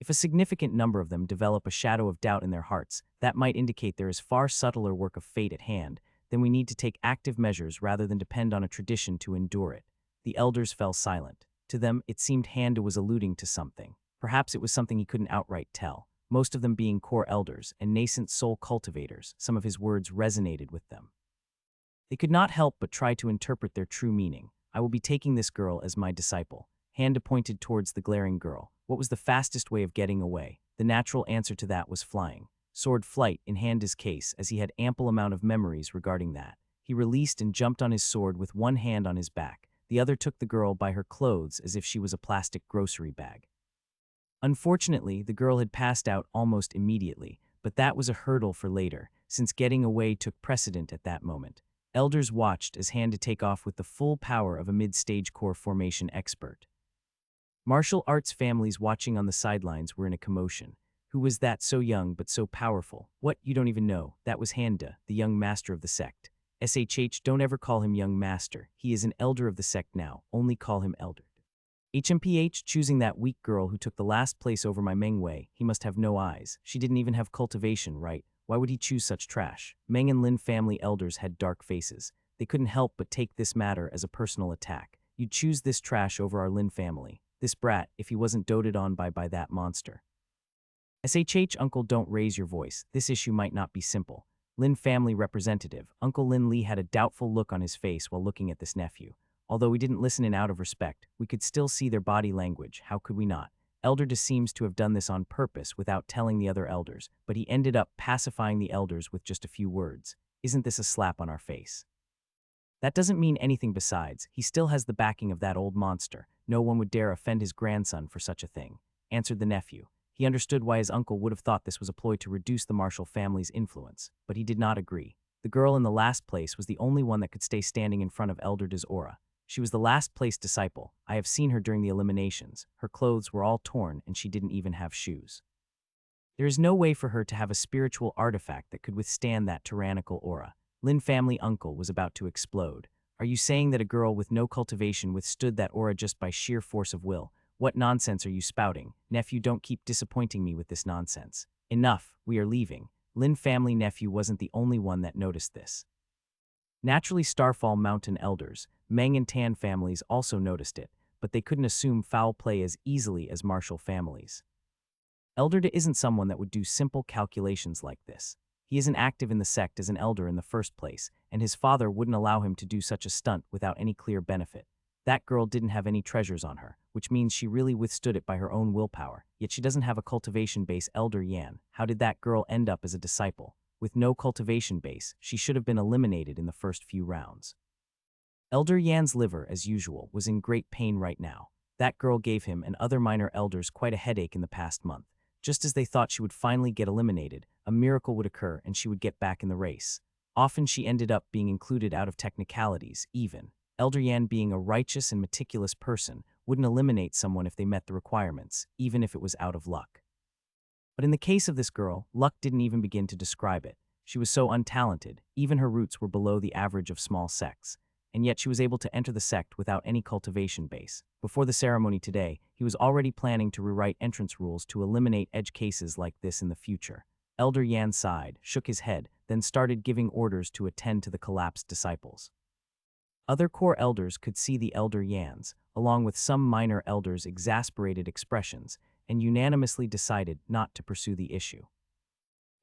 [SPEAKER 1] If a significant number of them develop a shadow of doubt in their hearts, that might indicate there is far subtler work of fate at hand. Then we need to take active measures rather than depend on a tradition to endure it. The elders fell silent. To them, it seemed Handa was alluding to something. Perhaps it was something he couldn't outright tell. Most of them being core elders and nascent soul cultivators, some of his words resonated with them. They could not help but try to interpret their true meaning. I will be taking this girl as my disciple. Handa pointed towards the glaring girl. What was the fastest way of getting away? The natural answer to that was flying. Sword flight in Handa's case, as he had ample amount of memories regarding that. He released and jumped on his sword with one hand on his back. The other took the girl by her clothes as if she was a plastic grocery bag. Unfortunately, the girl had passed out almost immediately, but that was a hurdle for later, since getting away took precedent at that moment. Elders watched as Handa take off with the full power of a mid-stage core formation expert. Martial arts families watching on the sidelines were in a commotion. Who was that so young but so powerful? What, you don't even know? That was Handa, the young master of the sect. SHH, don't ever call him young master. He is an elder of the sect now. Only call him elder. HMPH, choosing that weak girl who took the last place over my Mengwei. He must have no eyes. She didn't even have cultivation, right? Why would he choose such trash? Meng and Lin family elders had dark faces. They couldn't help but take this matter as a personal attack. You'd choose this trash over our Lin family. This brat, if he wasn't doted on by that monster. SHH, uncle, don't raise your voice. This issue might not be simple. Lin family representative, Uncle Lin Li had a doubtful look on his face while looking at this nephew. Although we didn't listen in out of respect, we could still see their body language. How could we not? Elder seems to have done this on purpose without telling the other elders, but he ended up pacifying the elders with just a few words. Isn't this a slap on our face? That doesn't mean anything besides. He still has the backing of that old monster. No one would dare offend his grandson for such a thing, answered the nephew. He understood why his uncle would have thought this was a ploy to reduce the Marshall family's influence, but he did not agree. The girl in the last place was the only one that could stay standing in front of Elder De's aura. She was the last-place disciple. I have seen her during the eliminations. Her clothes were all torn, and she didn't even have shoes. There is no way for her to have a spiritual artifact that could withstand that tyrannical aura. Lin family uncle was about to explode. Are you saying that a girl with no cultivation withstood that aura just by sheer force of will? What nonsense are you spouting? Nephew, don't keep disappointing me with this nonsense. Enough, we are leaving. Lin family nephew wasn't the only one that noticed this. Naturally, Starfall Mountain elders, Meng and Tan families also noticed it, but they couldn't assume foul play as easily as Marshall families. Elder De isn't someone that would do simple calculations like this. He isn't active in the sect as an elder in the first place, and his father wouldn't allow him to do such a stunt without any clear benefit. That girl didn't have any treasures on her, which means she really withstood it by her own willpower, yet she doesn't have a cultivation base. Elder Yan, how did that girl end up as a disciple? With no cultivation base, she should have been eliminated in the first few rounds. Elder Yan's liver, as usual, was in great pain right now. That girl gave him and other minor elders quite a headache in the past month. Just as they thought she would finally get eliminated, a miracle would occur and she would get back in the race. Often she ended up being included out of technicalities, even. Elder Yan, being a righteous and meticulous person, wouldn't eliminate someone if they met the requirements, even if it was out of luck. But in the case of this girl, luck didn't even begin to describe it. She was so untalented, even her roots were below the average of small sects. And yet she was able to enter the sect without any cultivation base. Before the ceremony today, he was already planning to rewrite entrance rules to eliminate edge cases like this in the future. Elder Yan sighed, shook his head, then started giving orders to attend to the collapsed disciples. Other core elders could see the Elder Yan's, along with some minor elders' exasperated expressions, and unanimously decided not to pursue the issue.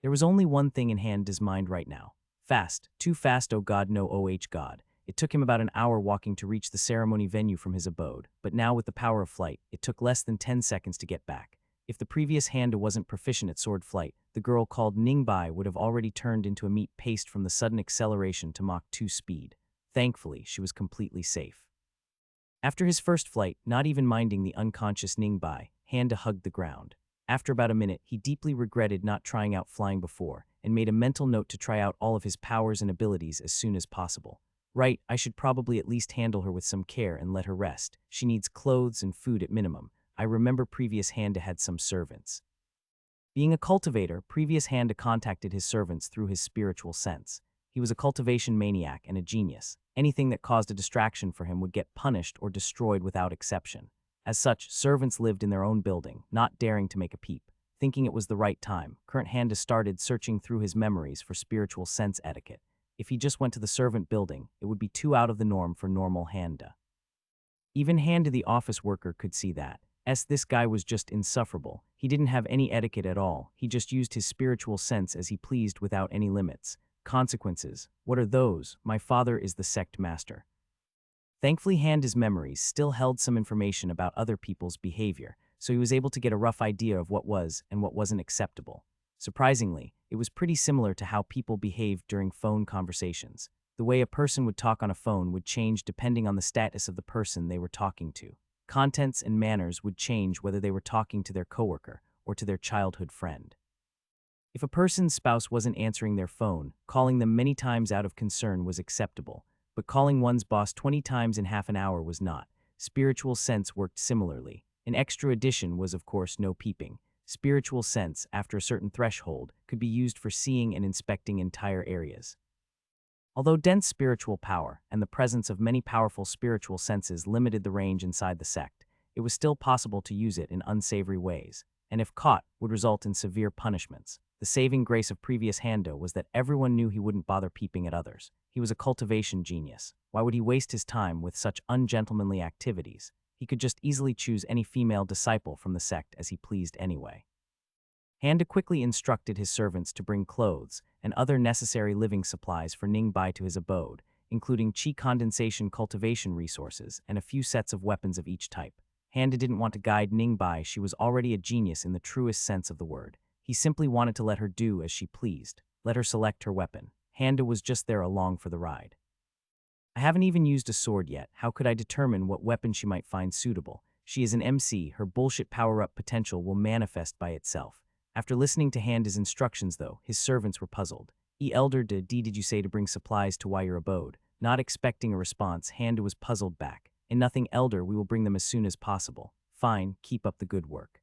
[SPEAKER 1] There was only one thing in Handa's mind right now. Fast, too fast, oh God, no, oh God. It took him about an hour walking to reach the ceremony venue from his abode, but now with the power of flight, it took less than 10 seconds to get back. If the previous Handa wasn't proficient at sword flight, the girl called Ningbai would have already turned into a meat paste from the sudden acceleration to Mach 2 speed. Thankfully, she was completely safe. After his first flight, not even minding the unconscious Ningbai, Handa hugged the ground. After about a minute, he deeply regretted not trying out flying before, and made a mental note to try out all of his powers and abilities as soon as possible. Right, I should probably at least handle her with some care and let her rest. She needs clothes and food at minimum. I remember previous Handa had some servants. Being a cultivator, previous Handa contacted his servants through his spiritual sense. He was a cultivation maniac and a genius. Anything that caused a distraction for him would get punished or destroyed without exception. As such, servants lived in their own building, not daring to make a peep. Thinking it was the right time, current Handa started searching through his memories for spiritual sense etiquette. If he just went to the servant building, it would be too out of the norm for normal Handa. Even Handa the office worker could see that. This guy was just insufferable. He didn't have any etiquette at all. He just used his spiritual sense as he pleased without any limits. Consequences. What are those? My father is the sect master. Thankfully, Handa's memories still held some information about other people's behavior, so he was able to get a rough idea of what was and what wasn't acceptable. Surprisingly, it was pretty similar to how people behaved during phone conversations. The way a person would talk on a phone would change depending on the status of the person they were talking to. Contents and manners would change whether they were talking to their coworker or to their childhood friend. If a person's spouse wasn't answering their phone, calling them many times out of concern was acceptable, but calling one's boss 20 times in half an hour was not. Spiritual sense worked similarly. An extra addition was, of course, no peeping. Spiritual sense, after a certain threshold, could be used for seeing and inspecting entire areas. Although dense spiritual power and the presence of many powerful spiritual senses limited the range inside the sect, it was still possible to use it in unsavory ways, and if caught, would result in severe punishments. The saving grace of previous Handa was that everyone knew he wouldn't bother peeping at others. He was a cultivation genius. Why would he waste his time with such ungentlemanly activities? He could just easily choose any female disciple from the sect as he pleased anyway. Handa quickly instructed his servants to bring clothes and other necessary living supplies for Ningbai to his abode, including chi condensation cultivation resources and a few sets of weapons of each type. Handa didn't want to guide Ningbai. She was already a genius in the truest sense of the word. He simply wanted to let her do as she pleased, let her select her weapon. Handa was just there along for the ride. I haven't even used a sword yet. How could I determine what weapon she might find suitable? She is an MC, her bullshit power-up potential will manifest by itself. After listening to Handa's instructions though, his servants were puzzled. Elder did you say to bring supplies to your abode? Not expecting a response, Handa was puzzled back. And nothing, Elder, we will bring them as soon as possible. Fine, keep up the good work.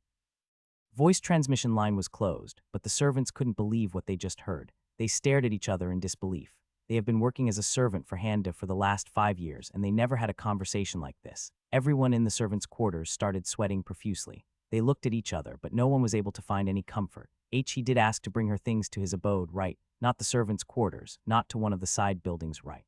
[SPEAKER 1] Voice transmission line was closed, but the servants couldn't believe what they just heard. They stared at each other in disbelief. They have been working as a servant for Handa for the last 5 years, and they never had a conversation like this. Everyone in the servants' quarters started sweating profusely. They looked at each other, but no one was able to find any comfort. He did ask to bring her things to his abode, right? Not the servants' quarters, not to one of the side buildings, right?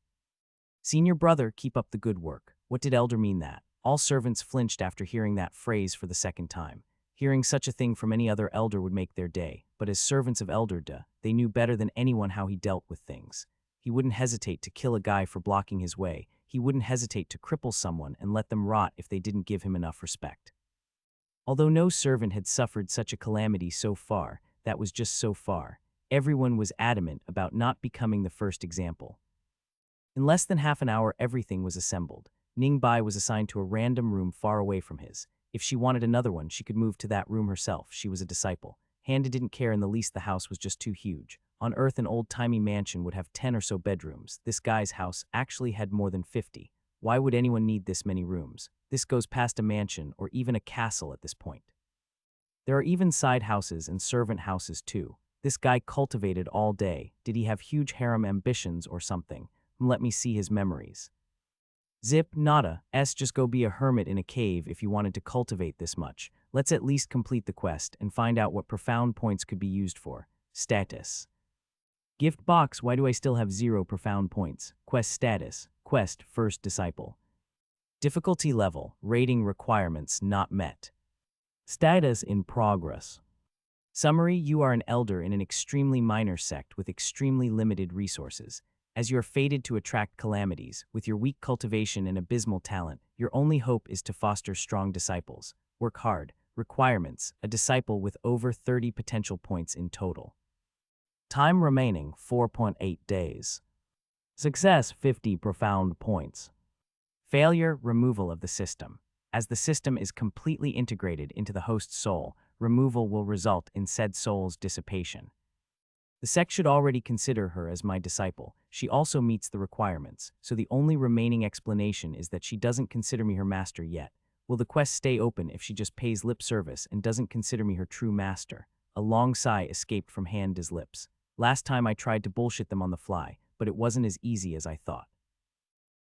[SPEAKER 1] Senior brother, keep up the good work. What did Elder mean that? All servants flinched after hearing that phrase for the second time. Hearing such a thing from any other elder would make their day, but as servants of Elder, they knew better than anyone how he dealt with things. He wouldn't hesitate to kill a guy for blocking his way. He wouldn't hesitate to cripple someone and let them rot if they didn't give him enough respect. Although no servant had suffered such a calamity so far, that was just so far, everyone was adamant about not becoming the first example. In less than half an hour, everything was assembled. Ningbai was assigned to a random room far away from his. If she wanted another one, she could move to that room herself. She was a disciple. Handa didn't care in the least, the house was just too huge. On Earth, an old-timey mansion would have 10 or so bedrooms. This guy's house actually had more than 50. Why would anyone need this many rooms? This goes past a mansion or even a castle at this point. There are even side houses and servant houses too. This guy cultivated all day. Did he have huge harem ambitions or something? Let me see his memories. Zip, nada. Just go be a hermit in a cave if you wanted to cultivate this much. Let's at least complete the quest and find out what profound points could be used for. Status. Gift box, why do I still have 0 profound points? Quest status. Quest, first disciple. Difficulty level, rating requirements not met. Status in progress. Summary, you are an elder in an extremely minor sect with extremely limited resources. As you are fated to attract calamities, with your weak cultivation and abysmal talent, your only hope is to foster strong disciples. Work hard. Requirements, a disciple with over 30 potential points in total. Time remaining, 4.8 days. Success, 50 profound points. Failure, removal of the system. As the system is completely integrated into the host's soul, removal will result in said soul's dissipation. The sect should already consider her as my disciple. She also meets the requirements, so the only remaining explanation is that she doesn't consider me her master yet. Will the quest stay open if she just pays lip service and doesn't consider me her true master? A long sigh escaped from Handa's lips. Last time I tried to bullshit them on the fly, but it wasn't as easy as I thought.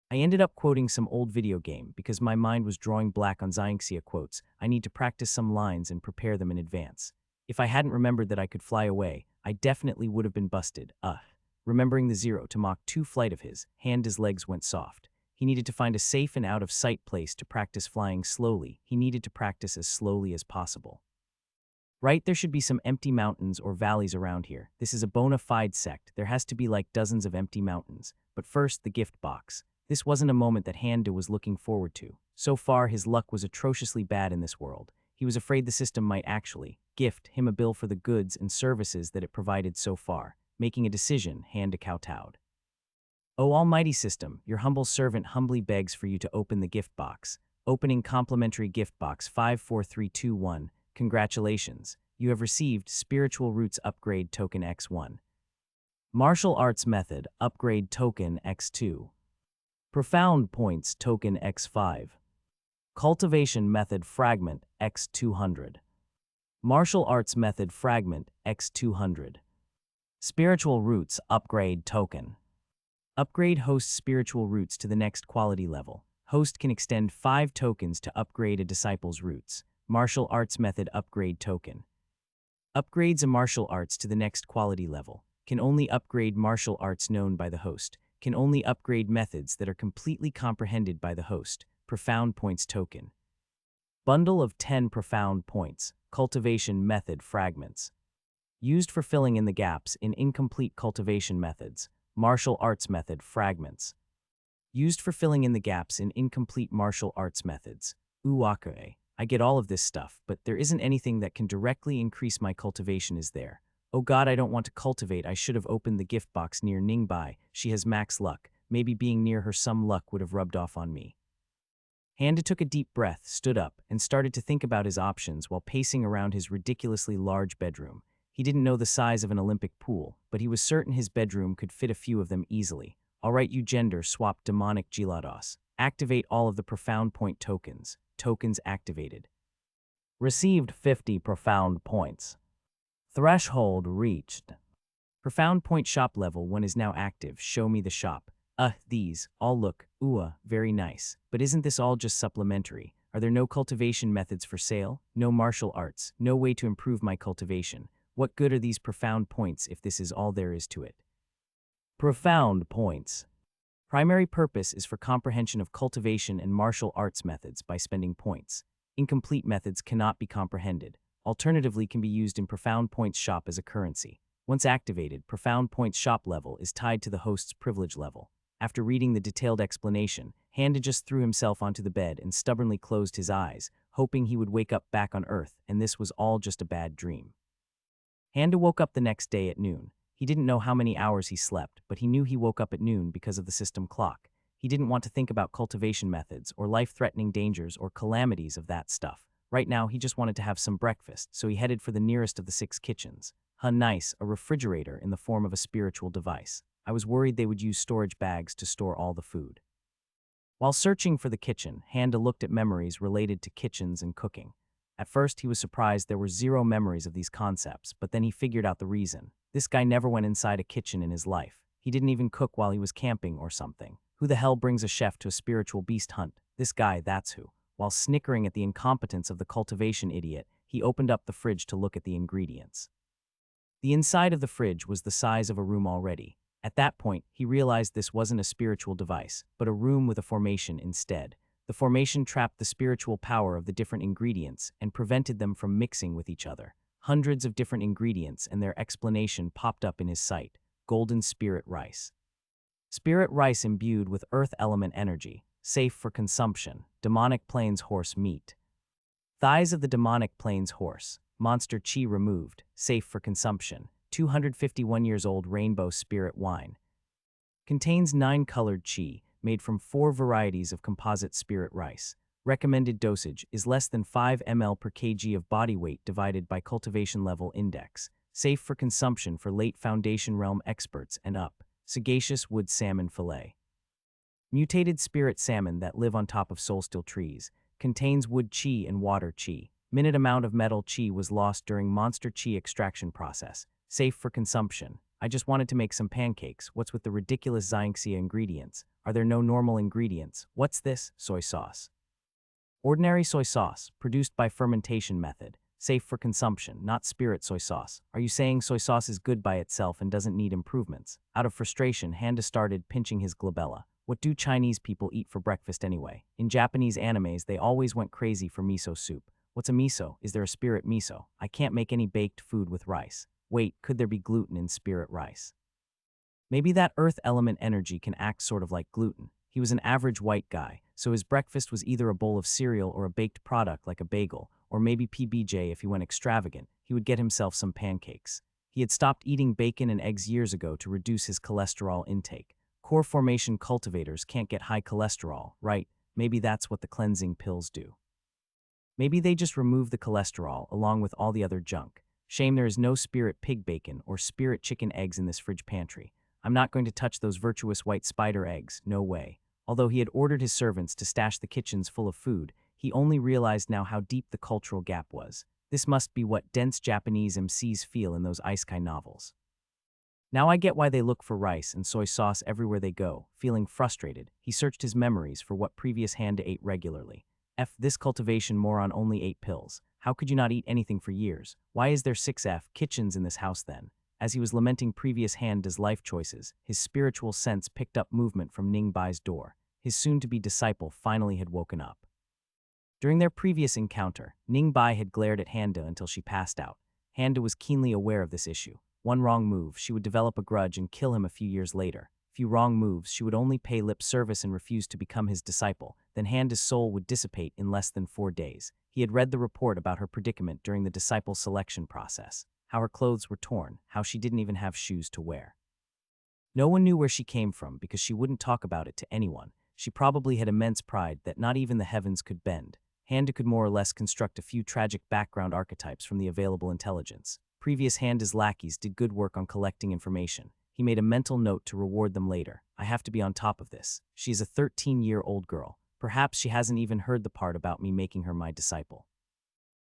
[SPEAKER 1] I ended up quoting some old video game because my mind was drawing black on Xianxia quotes. I need to practice some lines and prepare them in advance. If I hadn't remembered that I could fly away, I definitely would have been busted. Remembering the 0 to Mach 2 flight of his, Handa's legs went soft. He needed to find a safe and out-of-sight place to practice flying slowly. He needed to practice as slowly as possible. Right, there should be some empty mountains or valleys around here. This is a bona fide sect. There has to be like dozens of empty mountains. But first, the gift box. This wasn't a moment that Handa was looking forward to. So far, his luck was atrociously bad in this world. He was afraid the system might actually gift him a bill for the goods and services that it provided so far. Making a decision, Handa kowtowed. O almighty system, your humble servant humbly begs for you to open the gift box. Opening complimentary gift box 54321. Congratulations, you have received Spiritual Roots Upgrade Token X1. Martial Arts Method Upgrade Token X2. Profound Points Token X5. Cultivation Method Fragment X200. Martial Arts Method Fragment X200. Spiritual Roots Upgrade Token. Upgrade host's spiritual roots to the next quality level. Host can extend 5 tokens to upgrade a disciple's roots. Martial Arts Method Upgrade Token. Upgrades a martial arts to the next quality level. Can only upgrade martial arts known by the host. Can only upgrade methods that are completely comprehended by the host. Profound Points Token. Bundle of 10 Profound Points. Cultivation Method Fragments. Used for filling in the gaps in incomplete cultivation methods. Martial Arts Method Fragments. Used for filling in the gaps in incomplete martial arts methods. Uwakae. I get all of this stuff, but there isn't anything that can directly increase my cultivation, is there? Oh god, I don't want to cultivate. I should have opened the gift box near Ningbai. She has max luck. Maybe being near her some luck would have rubbed off on me. Handa took a deep breath, stood up, and started to think about his options while pacing around his ridiculously large bedroom. He didn't know the size of an Olympic pool, but he was certain his bedroom could fit a few of them easily. Alright, you gender swap demonic Gilados. Activate all of the profound point tokens. Tokens activated. Received 50 profound points. Threshold reached. Profound point shop level 1 is now active. Show me the shop. These all look, very nice. But isn't this all just supplementary? Are there no cultivation methods for sale? No martial arts? No way to improve my cultivation? What good are these profound points if this is all there is to it? Profound points. Primary purpose is for comprehension of cultivation and martial arts methods by spending points. Incomplete methods cannot be comprehended. Alternatively, can be used in Profound Points Shop as a currency. Once activated, Profound Points Shop level is tied to the host's privilege level. After reading the detailed explanation, Handa just threw himself onto the bed and stubbornly closed his eyes, hoping he would wake up back on Earth, and this was all just a bad dream. Handa woke up the next day at noon. He didn't know how many hours he slept, but he knew he woke up at noon because of the system clock. He didn't want to think about cultivation methods or life-threatening dangers or calamities of that stuff. Right now, he just wanted to have some breakfast, so he headed for the nearest of the 6 kitchens. Nice, a refrigerator in the form of a spiritual device. I was worried they would use storage bags to store all the food. While searching for the kitchen, Handa looked at memories related to kitchens and cooking. At first, he was surprised there were 0 memories of these concepts, but then he figured out the reason. This guy never went inside a kitchen in his life. He didn't even cook while he was camping or something. Who the hell brings a chef to a spiritual beast hunt? This guy, that's who. While snickering at the incompetence of the cultivation idiot, he opened up the fridge to look at the ingredients. The inside of the fridge was the size of a room already. At that point, he realized this wasn't a spiritual device, but a room with a formation instead. The formation trapped the spiritual power of the different ingredients and prevented them from mixing with each other. Hundreds of different ingredients and their explanation popped up in his sight. Golden spirit rice. Spirit rice imbued with earth element energy, safe for consumption. Demonic plains horse meat. Thighs of the demonic plains horse. Monster chi removed, safe for consumption. 251 years old rainbow spirit wine. Contains 9 colored chi, made from 4 varieties of composite spirit rice. Recommended dosage is less than 5 ml per kg of body weight divided by cultivation level index. Safe for consumption for late foundation realm experts and up. Sagacious wood salmon fillet. Mutated spirit salmon that live on top of soulstill trees. Contains wood chi and water chi. Minute amount of metal chi was lost during monster chi extraction process. Safe for consumption. I just wanted to make some pancakes. What's with the ridiculous Xianxia ingredients? Are there no normal ingredients? What's this? Soy sauce. Ordinary soy sauce, produced by fermentation method. Safe for consumption, not spirit soy sauce. Are you saying soy sauce is good by itself and doesn't need improvements? Out of frustration, Handa started pinching his glabella. What do Chinese people eat for breakfast anyway? In Japanese animes, they always went crazy for miso soup. What's a miso? Is there a spirit miso? I can't make any baked food with rice. Wait, could there be gluten in spirit rice? Maybe that earth element energy can act sort of like gluten. He was an average white guy, so his breakfast was either a bowl of cereal or a baked product like a bagel, or maybe PBJ if he went extravagant, he would get himself some pancakes. He had stopped eating bacon and eggs years ago to reduce his cholesterol intake. Core formation cultivators can't get high cholesterol, right? Maybe that's what the cleansing pills do. Maybe they just remove the cholesterol along with all the other junk. Shame there is no spirit pig bacon or spirit chicken eggs in this fridge pantry. I'm not going to touch those virtuous white spider eggs, no way. Although he had ordered his servants to stash the kitchens full of food, he only realized now how deep the cultural gap was. This must be what dense Japanese MCs feel in those isekai novels. Now I get why they look for rice and soy sauce everywhere they go. Feeling frustrated, he searched his memories for what previous Handa ate regularly. This cultivation moron only ate pills. How could you not eat anything for years? Why is there 6 kitchens in this house then? As he was lamenting previous Handa's life choices, his spiritual sense picked up movement from Ningbai's door. His soon-to-be disciple finally had woken up. During their previous encounter, Ningbai had glared at Handa until she passed out. Handa was keenly aware of this issue. One wrong move, she would develop a grudge and kill him a few years later. Few wrong moves, she would only pay lip service and refuse to become his disciple. Then Handa's soul would dissipate in less than 4 days. He had read the report about her predicament during the disciple selection process. How her clothes were torn, how she didn't even have shoes to wear. No one knew where she came from because she wouldn't talk about it to anyone. She probably had immense pride that not even the heavens could bend. Handa could more or less construct a few tragic background archetypes from the available intelligence. Previous Handa's lackeys did good work on collecting information. He made a mental note to reward them later. I have to be on top of this. She is a 13-year-old girl. Perhaps she hasn't even heard the part about me making her my disciple.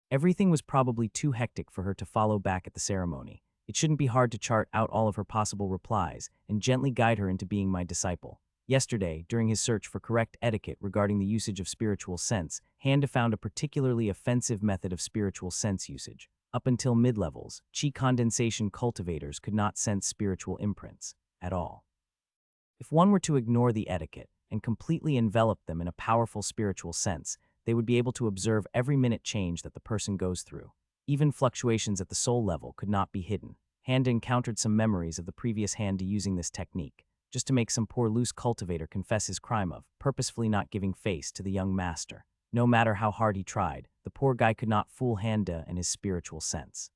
[SPEAKER 1] Everything was probably too hectic for her to follow back at the ceremony. It shouldn't be hard to chart out all of her possible replies and gently guide her into being my disciple. Yesterday, during his search for correct etiquette regarding the usage of spiritual sense, Handa found a particularly offensive method of spiritual sense usage. Up until mid-levels, chi condensation cultivators could not sense spiritual imprints at all. If one were to ignore the etiquette and completely envelop them in a powerful spiritual sense, they would be able to observe every minute change that the person goes through. Even fluctuations at the soul level could not be hidden. Handa encountered some memories of the previous Handa using this technique, just to make some poor loose cultivator confess his crime of purposefully not giving face to the young master. No matter how hard he tried, the poor guy could not fool Handa and his spiritual sense.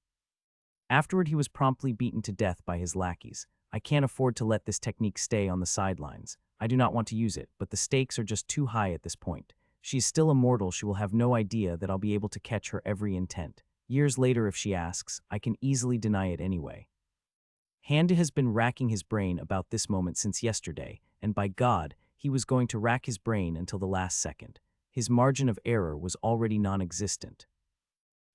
[SPEAKER 1] Afterward, he was promptly beaten to death by his lackeys. I can't afford to let this technique stay on the sidelines. I do not want to use it, but the stakes are just too high at this point. She is still immortal. She will have no idea that I'll be able to catch her every intent. Years later, if she asks, I can easily deny it anyway. Handa has been racking his brain about this moment since yesterday, and by God, he was going to rack his brain until the last second. His margin of error was already non-existent.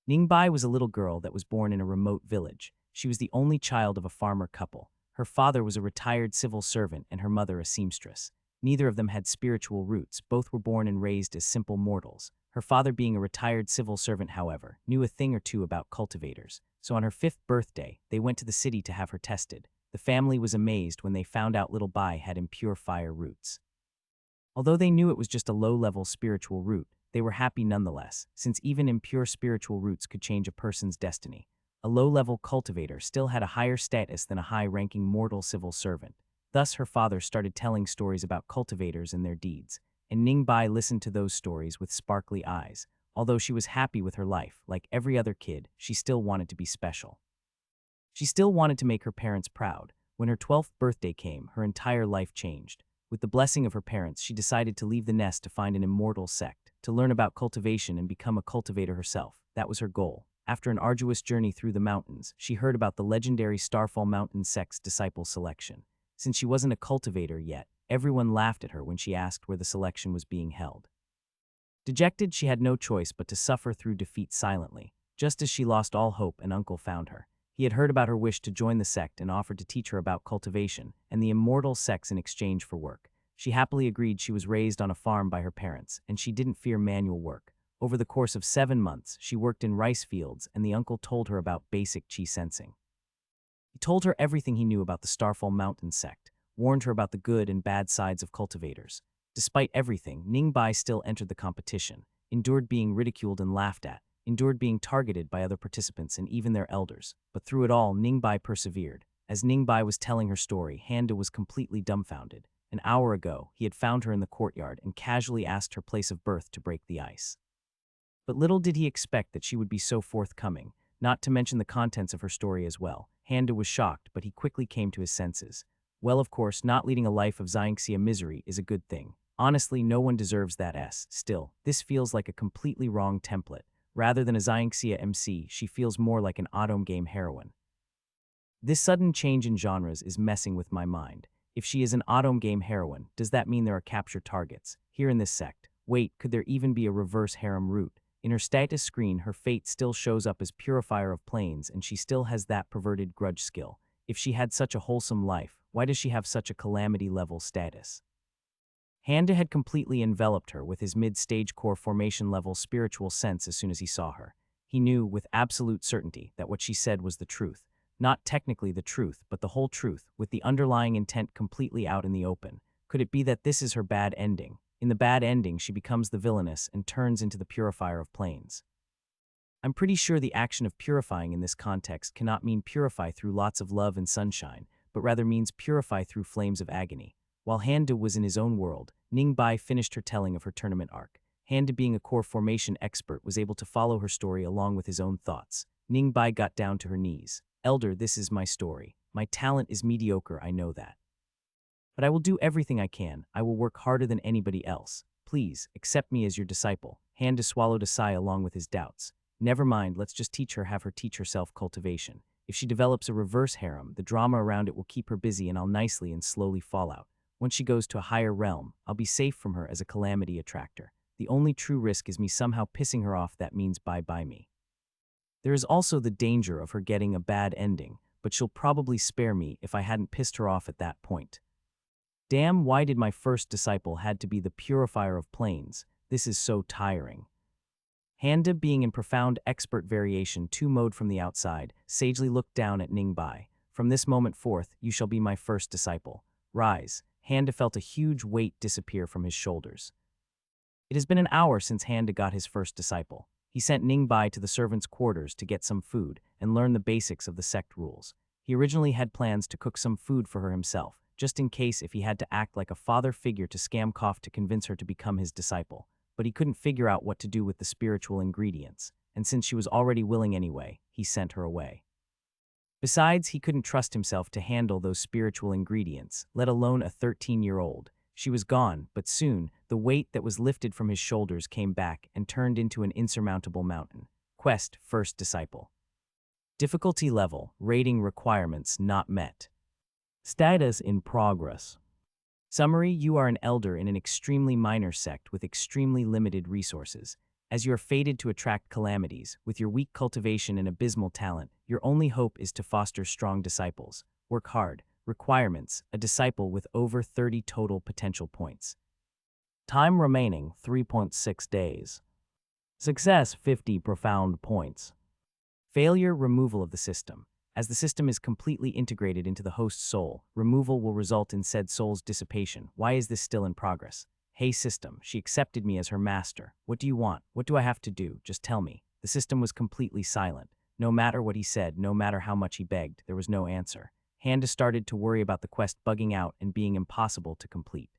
[SPEAKER 1] Ningbai was a little girl that was born in a remote village. She was the only child of a farmer couple. Her father was a retired civil servant and her mother a seamstress. Neither of them had spiritual roots. Both were born and raised as simple mortals. Her father, being a retired civil servant, however, knew a thing or two about cultivators. So on her 5th birthday, they went to the city to have her tested. The family was amazed when they found out little Bai had impure fire roots. Although they knew it was just a low-level spiritual root, they were happy nonetheless, since even impure spiritual roots could change a person's destiny. A low-level cultivator still had a higher status than a high-ranking mortal civil servant. Thus, her father started telling stories about cultivators and their deeds, and Ningbai listened to those stories with sparkly eyes. Although she was happy with her life, like every other kid, she still wanted to be special. She still wanted to make her parents proud. When her 12th birthday came, her entire life changed. With the blessing of her parents, she decided to leave the nest to find an immortal sect, to learn about cultivation and become a cultivator herself. That was her goal. After an arduous journey through the mountains, she heard about the legendary Starfall Mountain sect's disciple selection. Since she wasn't a cultivator yet, everyone laughed at her when she asked where the selection was being held. Dejected, she had no choice but to suffer through defeat silently. Just as she lost all hope, an uncle found her. He had heard about her wish to join the sect and offered to teach her about cultivation and the immortal sects in exchange for work. She happily agreed. She was raised on a farm by her parents, and she didn't fear manual work. Over the course of 7 months, she worked in rice fields, and the uncle told her about basic chi sensing. He told her everything he knew about the Starfall Mountain sect, warned her about the good and bad sides of cultivators. Despite everything, Ningbai still entered the competition, endured being ridiculed and laughed at, endured being targeted by other participants and even their elders. But through it all, Ningbai persevered. As Ningbai was telling her story, Handa was completely dumbfounded. An hour ago, he had found her in the courtyard and casually asked her place of birth to break the ice. But little did he expect that she would be so forthcoming, not to mention the contents of her story as well. Handa was shocked, but he quickly came to his senses. Well, of course, not leading a life of Xianxia misery is a good thing. Honestly, no one deserves that S. Still, this feels like a completely wrong template. Rather than a Xianxia MC, she feels more like an auto game heroine. This sudden change in genres is messing with my mind. If she is an auto game heroine, does that mean there are capture targets? Here in this sect, wait, could there even be a reverse harem route? In her status screen, her fate still shows up as Purifier of Plains, and she still has that perverted grudge skill. If she had such a wholesome life, why does she have such a calamity-level status? Handa had completely enveloped her with his mid-stage core formation-level spiritual sense as soon as he saw her. He knew with absolute certainty that what she said was the truth. Not technically the truth, but the whole truth, with the underlying intent completely out in the open. Could it be that this is her bad ending? In the bad ending, she becomes the villainess and turns into the Purifier of Plains. I'm pretty sure the action of purifying in this context cannot mean purify through lots of love and sunshine, but rather means purify through flames of agony. While Handa was in his own world, Ningbai finished her telling of her tournament arc. Handa, being a core formation expert, was able to follow her story along with his own thoughts. Ningbai got down to her knees. Elder, this is my story. My talent is mediocre, I know that. But I will do everything I can. I will work harder than anybody else. Please, accept me as your disciple. Handa swallowed a sigh along with his doubts. Never mind, let's just have her teach herself cultivation. If she develops a reverse harem, the drama around it will keep her busy and I'll nicely and slowly fall out. Once she goes to a higher realm, I'll be safe from her as a calamity attractor. The only true risk is me somehow pissing her off. That means bye-bye me. There is also the danger of her getting a bad ending, but she'll probably spare me if I hadn't pissed her off at that point. Damn, why did my first disciple had to be the Purifier of Plains? This is so tiring. Handa, being in profound expert variation 2 mode from the outside, sagely looked down at Ningbai. From this moment forth, you shall be my first disciple. Rise. Handa felt a huge weight disappear from his shoulders. It has been an hour since Handa got his first disciple. He sent Ningbai to the servants' quarters to get some food and learn the basics of the sect rules. He originally had plans to cook some food for her himself, just in case if he had to act like a father figure to scam Koff to convince her to become his disciple. But he couldn't figure out what to do with the spiritual ingredients, and since she was already willing anyway, he sent her away. Besides, he couldn't trust himself to handle those spiritual ingredients, let alone a 13-year-old. She was gone, but soon, the weight that was lifted from his shoulders came back and turned into an insurmountable mountain. Quest, First Disciple. Difficulty level, rating requirements not met. Status in progress. Summary: you are an elder in an extremely minor sect with extremely limited resources. As you are fated to attract calamities, with your weak cultivation and abysmal talent, your only hope is to foster strong disciples. Work hard. Requirements: a disciple with over 30 total potential points. Time remaining 3.6 days. Success 50 profound points. Failure: removal of the system. As the system is completely integrated into the host's soul, removal will result in said soul's dissipation. Why is this still in progress? Hey system, she accepted me as her master. What do you want? What do I have to do? Just tell me. The system was completely silent. No matter what he said, no matter how much he begged, there was no answer. Handa started to worry about the quest bugging out and being impossible to complete.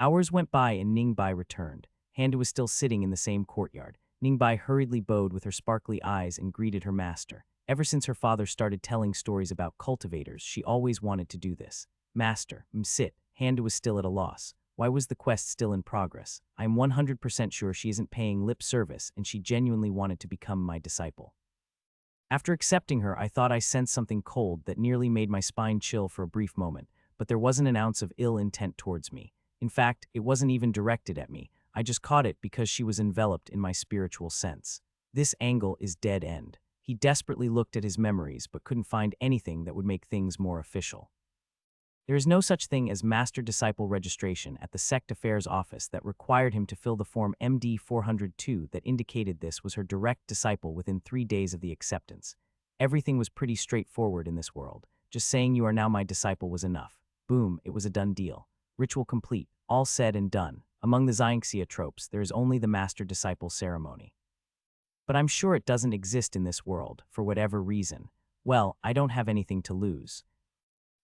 [SPEAKER 1] Hours went by and Ningbai returned. Handa was still sitting in the same courtyard. Ningbai hurriedly bowed with her sparkly eyes and greeted her master. Ever since her father started telling stories about cultivators, she always wanted to do this. Master, sit. Handa was still at a loss. Why was the quest still in progress? I am 100% sure she isn't paying lip service and she genuinely wanted to become my disciple. After accepting her, I thought I sensed something cold that nearly made my spine chill for a brief moment, but there wasn't an ounce of ill intent towards me. In fact, it wasn't even directed at me. I just caught it because she was enveloped in my spiritual sense. This angle is dead end. He desperately looked at his memories but couldn't find anything that would make things more official. There is no such thing as master-disciple registration at the sect affairs office that required him to fill the form MD 402 that indicated this was her direct disciple within 3 days of the acceptance. Everything was pretty straightforward in this world. Just saying you are now my disciple was enough. Boom, it was a done deal. Ritual complete, all said and done. Among the Xianxia tropes, there is only the master-disciple ceremony. But I'm sure it doesn't exist in this world, for whatever reason. Well, I don't have anything to lose.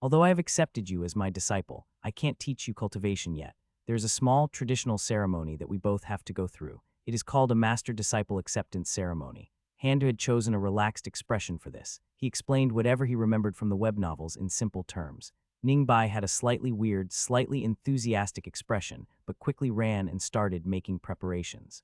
[SPEAKER 1] Although I have accepted you as my disciple, I can't teach you cultivation yet. There is a small traditional ceremony that we both have to go through. It is called a master-disciple acceptance ceremony. Handa had chosen a relaxed expression for this. He explained whatever he remembered from the web novels in simple terms. Ningbai had a slightly weird, slightly enthusiastic expression, but quickly ran and started making preparations.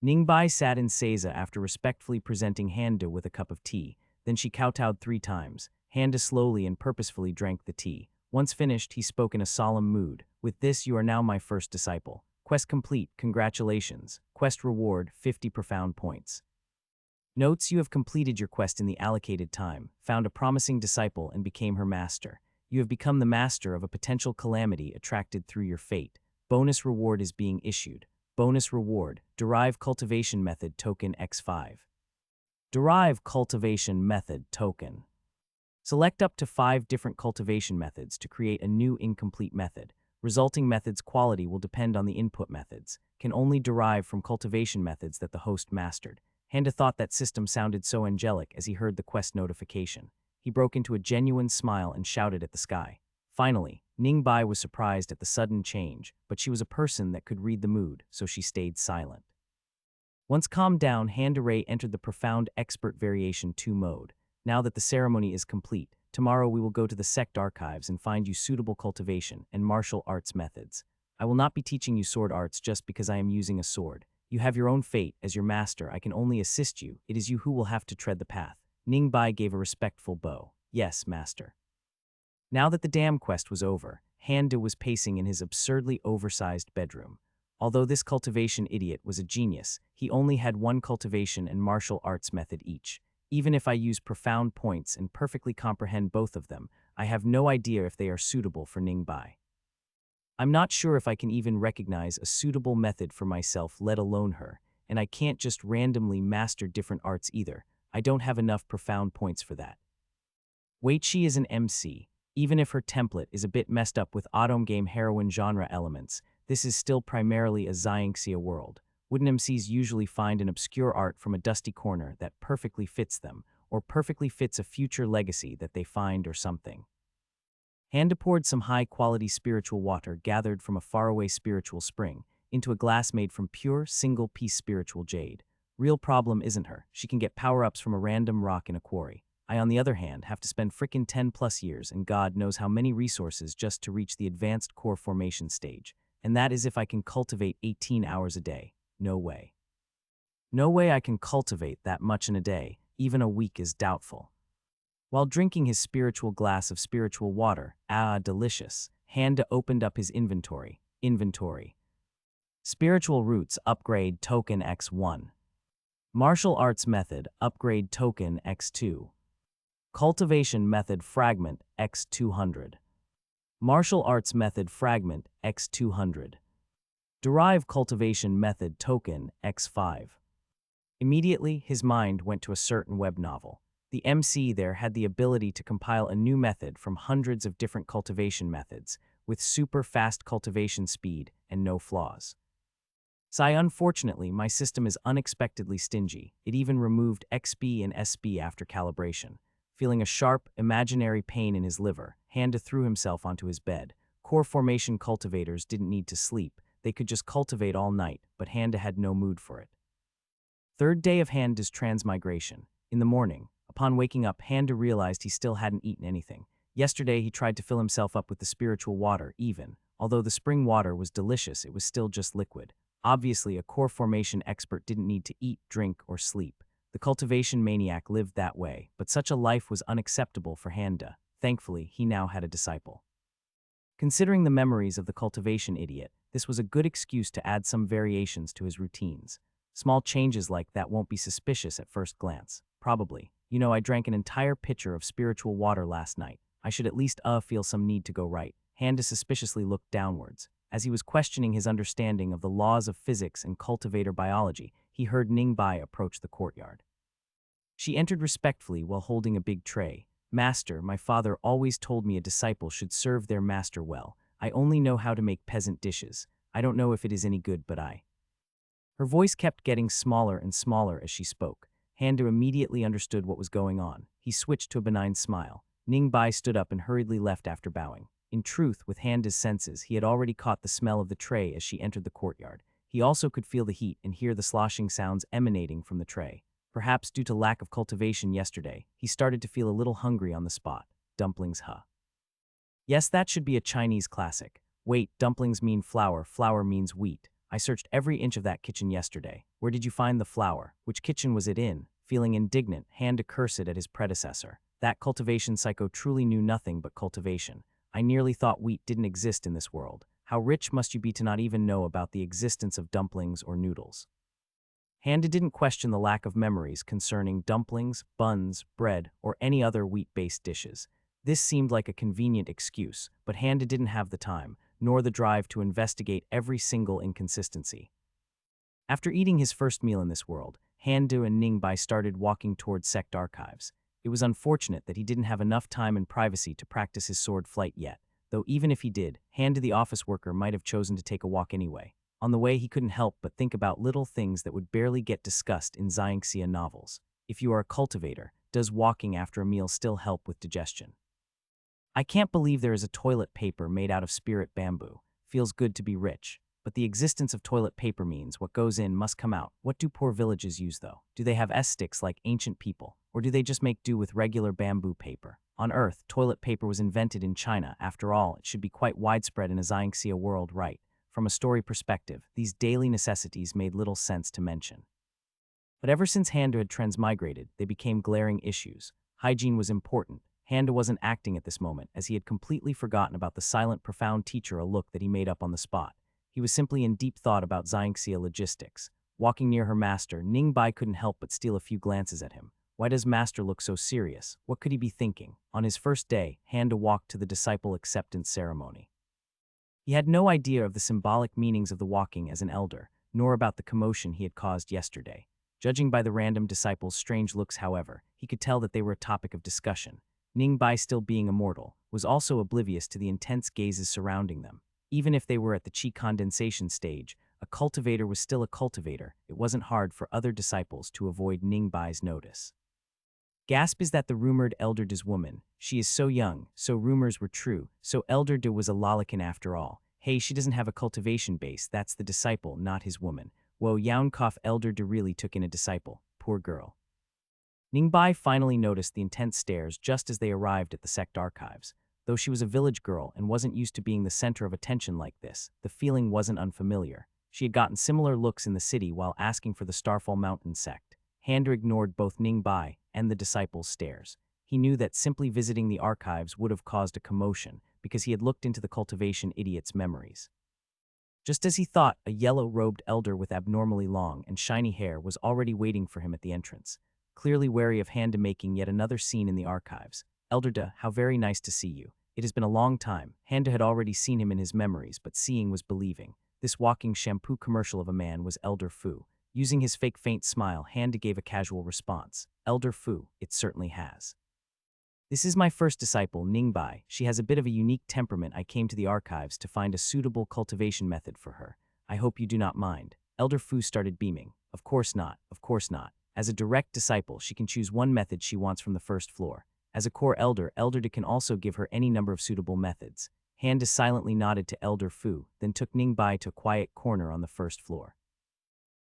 [SPEAKER 1] Ningbai sat in seiza after respectfully presenting Handa with a cup of tea. Then she kowtowed 3 times. Handa slowly and purposefully drank the tea. Once finished, he spoke in a solemn mood. With this, you are now my first disciple. Quest complete, congratulations. Quest reward, 50 profound points. Notes: you have completed your quest in the allocated time, found a promising disciple and became her master. You have become the master of a potential calamity attracted through your fate. Bonus reward is being issued. Bonus reward, derive cultivation method token X5. Derive cultivation method token. Select up to 5 different cultivation methods to create a new incomplete method. Resulting method's quality will depend on the input methods. Can only derive from cultivation methods that the host mastered. Handa thought that system sounded so angelic as he heard the quest notification. He broke into a genuine smile and shouted at the sky. Finally, Ningbai was surprised at the sudden change, but she was a person that could read the mood, so she stayed silent. Once calmed down, Handa Ray entered the profound expert variation 2 mode. Now that the ceremony is complete, tomorrow we will go to the sect archives and find you suitable cultivation and martial arts methods. I will not be teaching you sword arts just because I am using a sword. You have your own fate. As your master, I can only assist you. It is you who will have to tread the path. Ningbai gave a respectful bow. Yes, master. Now that the damn quest was over, Handa was pacing in his absurdly oversized bedroom. Although this cultivation idiot was a genius, he only had 1 cultivation and martial arts method each. Even if I use profound points and perfectly comprehend both of them, I have no idea if they are suitable for Ningbai. I'm not sure if I can even recognize a suitable method for myself, let alone her, and I can't just randomly master different arts either. I don't have enough profound points for that. Wait, she is an MC. Even if her template is a bit messed up with autumn game heroine genre elements, this is still primarily a Xianxia world. Wouldn't MCs usually find an obscure art from a dusty corner that perfectly fits them, or perfectly fits a future legacy that they find or something? Handa poured some high-quality spiritual water gathered from a faraway spiritual spring into a glass made from pure, single-piece spiritual jade. Real problem isn't her. She can get power-ups from a random rock in a quarry. I, on the other hand, have to spend frickin' 10 plus years and God knows how many resources just to reach the advanced core formation stage. And that is if I can cultivate 18 hours a day. No way. No way I can cultivate that much in a day. Even a week is doubtful. While drinking his spiritual glass of spiritual water, delicious, Handa opened up his inventory. Spiritual Roots Upgrade Token X1. Martial Arts Method Upgrade Token X2. Cultivation Method Fragment X200. Martial Arts Method Fragment X200. Derive Cultivation Method Token X5. Immediately, his mind went to a certain web novel. The MC there had the ability to compile a new method from hundreds of different cultivation methods, with super fast cultivation speed and no flaws. Unfortunately, my system is unexpectedly stingy. It even removed XP and SB after calibration. Feeling a sharp, imaginary pain in his liver, Handa threw himself onto his bed. Core formation cultivators didn't need to sleep. They could just cultivate all night, but Handa had no mood for it. Third day of Handa's transmigration. In the morning, upon waking up, Handa realized he still hadn't eaten anything. Yesterday, he tried to fill himself up with the spiritual water, even. Although the spring water was delicious, it was still just liquid. Obviously, a core formation expert didn't need to eat, drink, or sleep. The cultivation maniac lived that way, but such a life was unacceptable for Handa. Thankfully, he now had a disciple. Considering the memories of the cultivation idiot, this was a good excuse to add some variations to his routines. Small changes like that won't be suspicious at first glance. Probably. I drank an entire pitcher of spiritual water last night. I should at least feel some need to go right. Handa suspiciously looked downwards. As he was questioning his understanding of the laws of physics and cultivator biology, he heard Ningbai approach the courtyard. She entered respectfully while holding a big tray. Master, my father always told me a disciple should serve their master well. I only know how to make peasant dishes. I don't know if it is any good, but I. Her voice kept getting smaller and smaller as she spoke. Handa immediately understood what was going on. He switched to a benign smile. Ningbai stood up and hurriedly left after bowing. In truth, with Handa's senses, he had already caught the smell of the tray as she entered the courtyard. He also could feel the heat and hear the sloshing sounds emanating from the tray. Perhaps due to lack of cultivation yesterday, he started to feel a little hungry on the spot. Dumplings, huh? Yes, that should be a Chinese classic. Wait, dumplings mean flour, flour means wheat. I searched every inch of that kitchen yesterday. Where did you find the flour? Which kitchen was it in? Feeling indignant, Handa cursed at his predecessor. That cultivation psycho truly knew nothing but cultivation. I nearly thought wheat didn't exist in this world. How rich must you be to not even know about the existence of dumplings or noodles? Handa didn't question the lack of memories concerning dumplings, buns, bread, or any other wheat-based dishes. This seemed like a convenient excuse, but Handa didn't have the time, nor the drive to investigate every single inconsistency. After eating his first meal in this world, Handa and Ningbai started walking towards sect archives. It was unfortunate that he didn't have enough time and privacy to practice his sword flight yet, though even if he did, Handa the office worker might have chosen to take a walk anyway. On the way, he couldn't help but think about little things that would barely get discussed in Xiangxia novels. If you are a cultivator, does walking after a meal still help with digestion? I can't believe there is a toilet paper made out of spirit bamboo. Feels good to be rich. But the existence of toilet paper means what goes in must come out. What do poor villages use, though? Do they have S-sticks like ancient people? Or do they just make do with regular bamboo paper? On Earth, toilet paper was invented in China. After all, it should be quite widespread in a Xiangxia world, right? From a story perspective, these daily necessities made little sense to mention. But ever since Handa had transmigrated, they became glaring issues. Hygiene was important. Handa wasn't acting at this moment, as he had completely forgotten about the silent, profound teacher a look that he made up on the spot. He was simply in deep thought about Xiangxia logistics. Walking near her master, Ningbai couldn't help but steal a few glances at him. Why does master look so serious? What could he be thinking? On his first day, Handa walked to the disciple acceptance ceremony. He had no idea of the symbolic meanings of the walking as an elder, nor about the commotion he had caused yesterday. Judging by the random disciples' strange looks, however, he could tell that they were a topic of discussion. Ningbai, still being immortal, was also oblivious to the intense gazes surrounding them. Even if they were at the qi condensation stage, a cultivator was still a cultivator. It wasn't hard for other disciples to avoid Ningbai's notice. Gasp is that the rumored Elder De's woman. She is so young, so rumors were true, so Elder De was a lolican after all. Hey, she doesn't have a cultivation base, that's the disciple, not his woman. Whoa, Yaunkoff Elder De really took in a disciple. Poor girl. Ningbai finally noticed the intense stares just as they arrived at the sect archives. Though she was a village girl and wasn't used to being the center of attention like this, the feeling wasn't unfamiliar. She had gotten similar looks in the city while asking for the Starfall Mountain sect. Handa ignored both Ningbai and the disciples' stares. He knew that simply visiting the archives would have caused a commotion because he had looked into the cultivation idiot's memories. Just as he thought, a yellow-robed elder with abnormally long and shiny hair was already waiting for him at the entrance. Clearly wary of Handa making yet another scene in the archives. Elderda, how very nice to see you. It has been a long time. Handa had already seen him in his memories, but seeing was believing. This walking shampoo commercial of a man was Elder Fu. Using his fake faint smile, Handa gave a casual response. Elder Fu, it certainly has. This is my first disciple, Ningbai. She has a bit of a unique temperament. I came to the archives to find a suitable cultivation method for her. I hope you do not mind. Elder Fu started beaming. Of course not, of course not. As a direct disciple, she can choose one method she wants from the first floor. As a core elder, Elderda can also give her any number of suitable methods. Handa silently nodded to Elder Fu, then took Ningbai to a quiet corner on the first floor.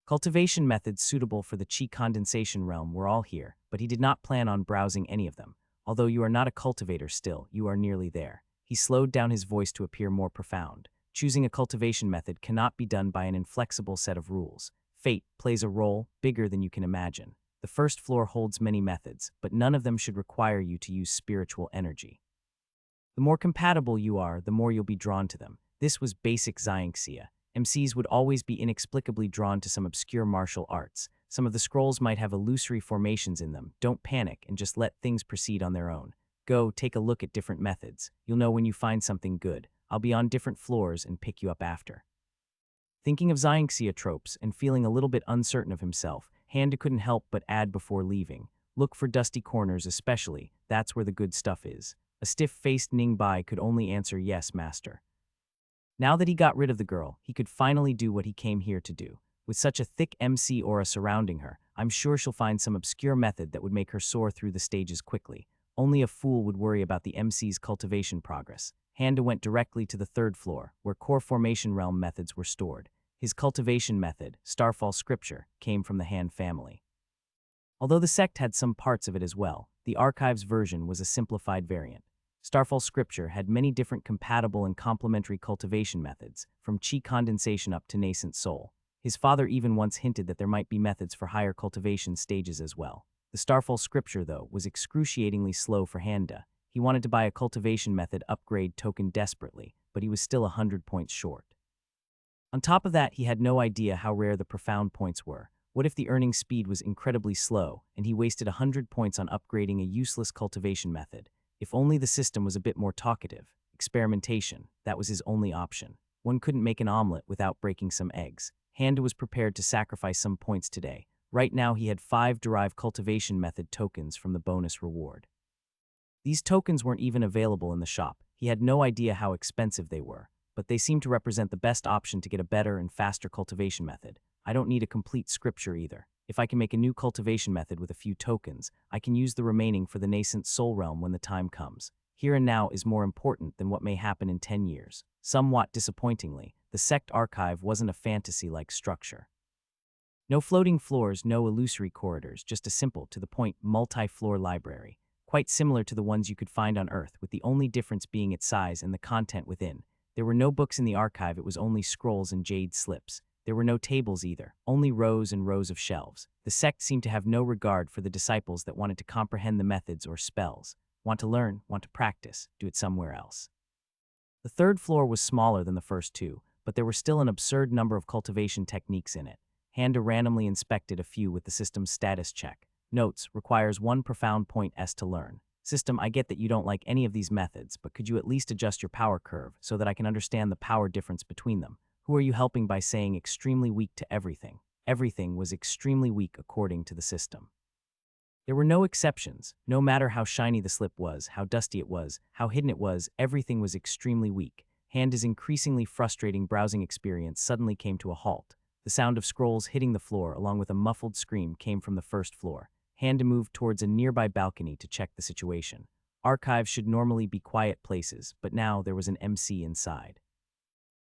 [SPEAKER 1] Cultivation methods suitable for the Qi condensation realm were all here, but he did not plan on browsing any of them. Although you are not a cultivator still, you are nearly there. He slowed down his voice to appear more profound. Choosing a cultivation method cannot be done by an inflexible set of rules. Fate plays a role bigger than you can imagine. The first floor holds many methods, but none of them should require you to use spiritual energy. The more compatible you are, the more you'll be drawn to them. This was basic Xianxia. MCs would always be inexplicably drawn to some obscure martial arts. Some of the scrolls might have illusory formations in them. Don't panic and just let things proceed on their own. Go, take a look at different methods. You'll know when you find something good. I'll be on different floors and pick you up after. Thinking of Xianxia tropes and feeling a little bit uncertain of himself, Handa couldn't help but add before leaving. Look for dusty corners especially, that's where the good stuff is. A stiff-faced Ningbai could only answer yes, master. Now that he got rid of the girl, he could finally do what he came here to do. With such a thick MC aura surrounding her, I'm sure she'll find some obscure method that would make her soar through the stages quickly. Only a fool would worry about the MC's cultivation progress. Handa went directly to the third floor, where core formation realm methods were stored. His cultivation method, Starfall Scripture, came from the Han family. Although the sect had some parts of it as well, the archives version was a simplified variant. Starfall Scripture had many different compatible and complementary cultivation methods, from Qi condensation up to nascent soul. His father even once hinted that there might be methods for higher cultivation stages as well. The Starfall Scripture, though, was excruciatingly slow for Handa. He wanted to buy a cultivation method upgrade token desperately, but he was still 100 points short. On top of that, he had no idea how rare the profound points were. What if the earning speed was incredibly slow, and he wasted 100 points on upgrading a useless cultivation method? If only the system was a bit more talkative. Experimentation, that was his only option. One couldn't make an omelet without breaking some eggs. Handa was prepared to sacrifice some points today. Right now he had 5 derived cultivation method tokens from the bonus reward. These tokens weren't even available in the shop. He had no idea how expensive they were, but they seemed to represent the best option to get a better and faster cultivation method. I don't need a complete scripture either. If I can make a new cultivation method with a few tokens, I can use the remaining for the nascent soul realm when the time comes. Here and now is more important than what may happen in 10 years. Somewhat disappointingly, the sect archive wasn't a fantasy-like structure. No floating floors, no illusory corridors, just a simple, to-the-point, multi-floor library, quite similar to the ones you could find on Earth, with the only difference being its size and the content within. There were no books in the archive, it was only scrolls and jade slips. There were no tables either, only rows and rows of shelves. The sect seemed to have no regard for the disciples that wanted to comprehend the methods or spells. Want to learn, want to practice, do it somewhere else. The third floor was smaller than the first two, but there were still an absurd number of cultivation techniques in it. Handa randomly inspected a few with the system's status check. Notes, requires 1 profound point S to learn. System, I get that you don't like any of these methods, but could you at least adjust your power curve so that I can understand the power difference between them? Who are you helping by saying extremely weak to everything? Everything was extremely weak according to the system. There were no exceptions. No matter how shiny the slip was, how dusty it was, how hidden it was, everything was extremely weak. Handa's increasingly frustrating browsing experience suddenly came to a halt. The sound of scrolls hitting the floor along with a muffled scream came from the first floor. Handa moved towards a nearby balcony to check the situation. Archives should normally be quiet places, but now there was an MC inside.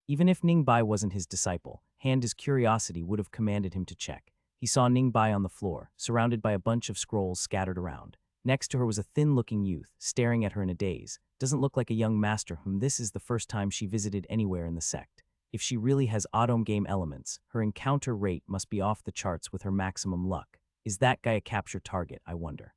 [SPEAKER 1] Even if Ningbai wasn't his disciple, Handa's curiosity would have commanded him to check. He He saw Ningbai on the floor, surrounded by a bunch of scrolls scattered around. Next to her was a thin-looking youth, staring at her in a daze. Doesn't look like a young master whom this is the first time she visited anywhere in the sect. If she really has autumn game elements, her encounter rate must be off the charts with her maximum luck. Is that guy a capture target, I wonder?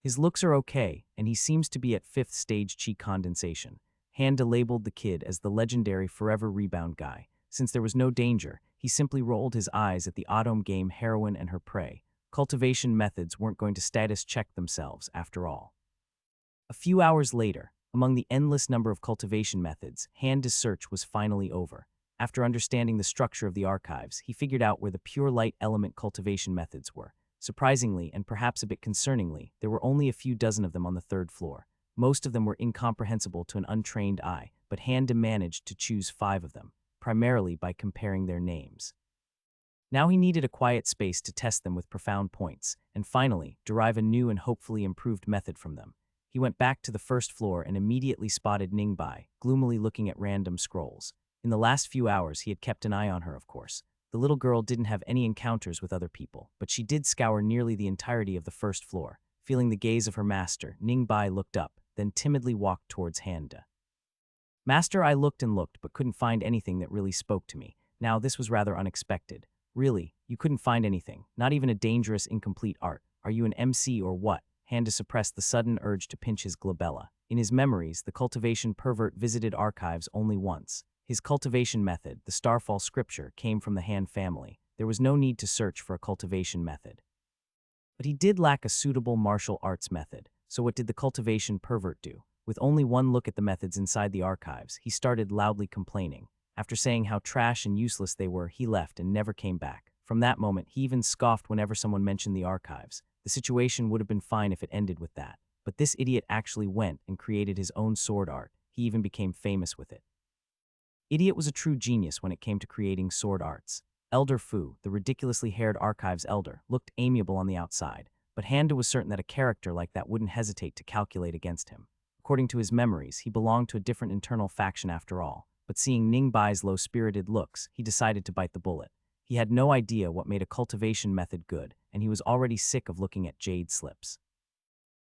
[SPEAKER 1] His looks are okay, and he seems to be at 5th stage chi condensation. Handa labeled the kid as the legendary forever rebound guy. Since there was no danger, he simply rolled his eyes at the autumn game heroine and her prey. Cultivation methods weren't going to status check themselves, after all. A few hours later, among the endless number of cultivation methods, Handa's search was finally over. After understanding the structure of the archives, he figured out where the pure light element cultivation methods were. Surprisingly, and perhaps a bit concerningly, there were only a few dozen of them on the 3rd floor. Most of them were incomprehensible to an untrained eye, but Handa managed to choose 5 of them, primarily by comparing their names. Now he needed a quiet space to test them with profound points, and finally, derive a new and hopefully improved method from them. He went back to the 1st floor and immediately spotted Ningbai, gloomily looking at random scrolls. In the last few hours, he had kept an eye on her, of course. The little girl didn't have any encounters with other people, but she did scour nearly the entirety of the 1st floor. Feeling the gaze of her master, Ningbai looked up, then timidly walked towards Handa. Master, I looked and looked, but couldn't find anything that really spoke to me. Now, this was rather unexpected. Really, you couldn't find anything, not even a dangerous, incomplete art. Are you an MC or what? Handa suppressed the sudden urge to pinch his glabella. In his memories, the cultivation pervert visited archives only once. His cultivation method, the Starfall scripture, came from the Han family. There was no need to search for a cultivation method. But he did lack a suitable martial arts method. So what did the cultivation pervert do? With only one look at the methods inside the archives, he started loudly complaining. After saying how trash and useless they were, he left and never came back. From that moment, he even scoffed whenever someone mentioned the archives. The situation would have been fine if it ended with that. But this idiot actually went and created his own sword art. He even became famous with it. Idiot was a true genius when it came to creating sword arts. Elder Fu, the ridiculously haired archives elder, looked amiable on the outside, but Handa was certain that a character like that wouldn't hesitate to calculate against him. According to his memories, he belonged to a different internal faction after all, but seeing Ningbai's low-spirited looks, he decided to bite the bullet. He had no idea what made a cultivation method good, and he was already sick of looking at jade slips.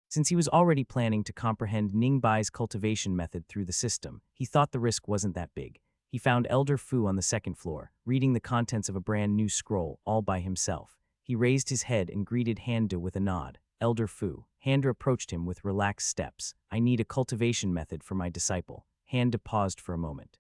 [SPEAKER 1] Since he was already planning to comprehend Ningbai's cultivation method through the system, he thought the risk wasn't that big. He found Elder Fu on the 2nd floor, reading the contents of a brand new scroll, all by himself. He raised his head and greeted Handa with a nod. Elder Fu. Handa approached him with relaxed steps. I need a cultivation method for my disciple. Handa paused for a moment.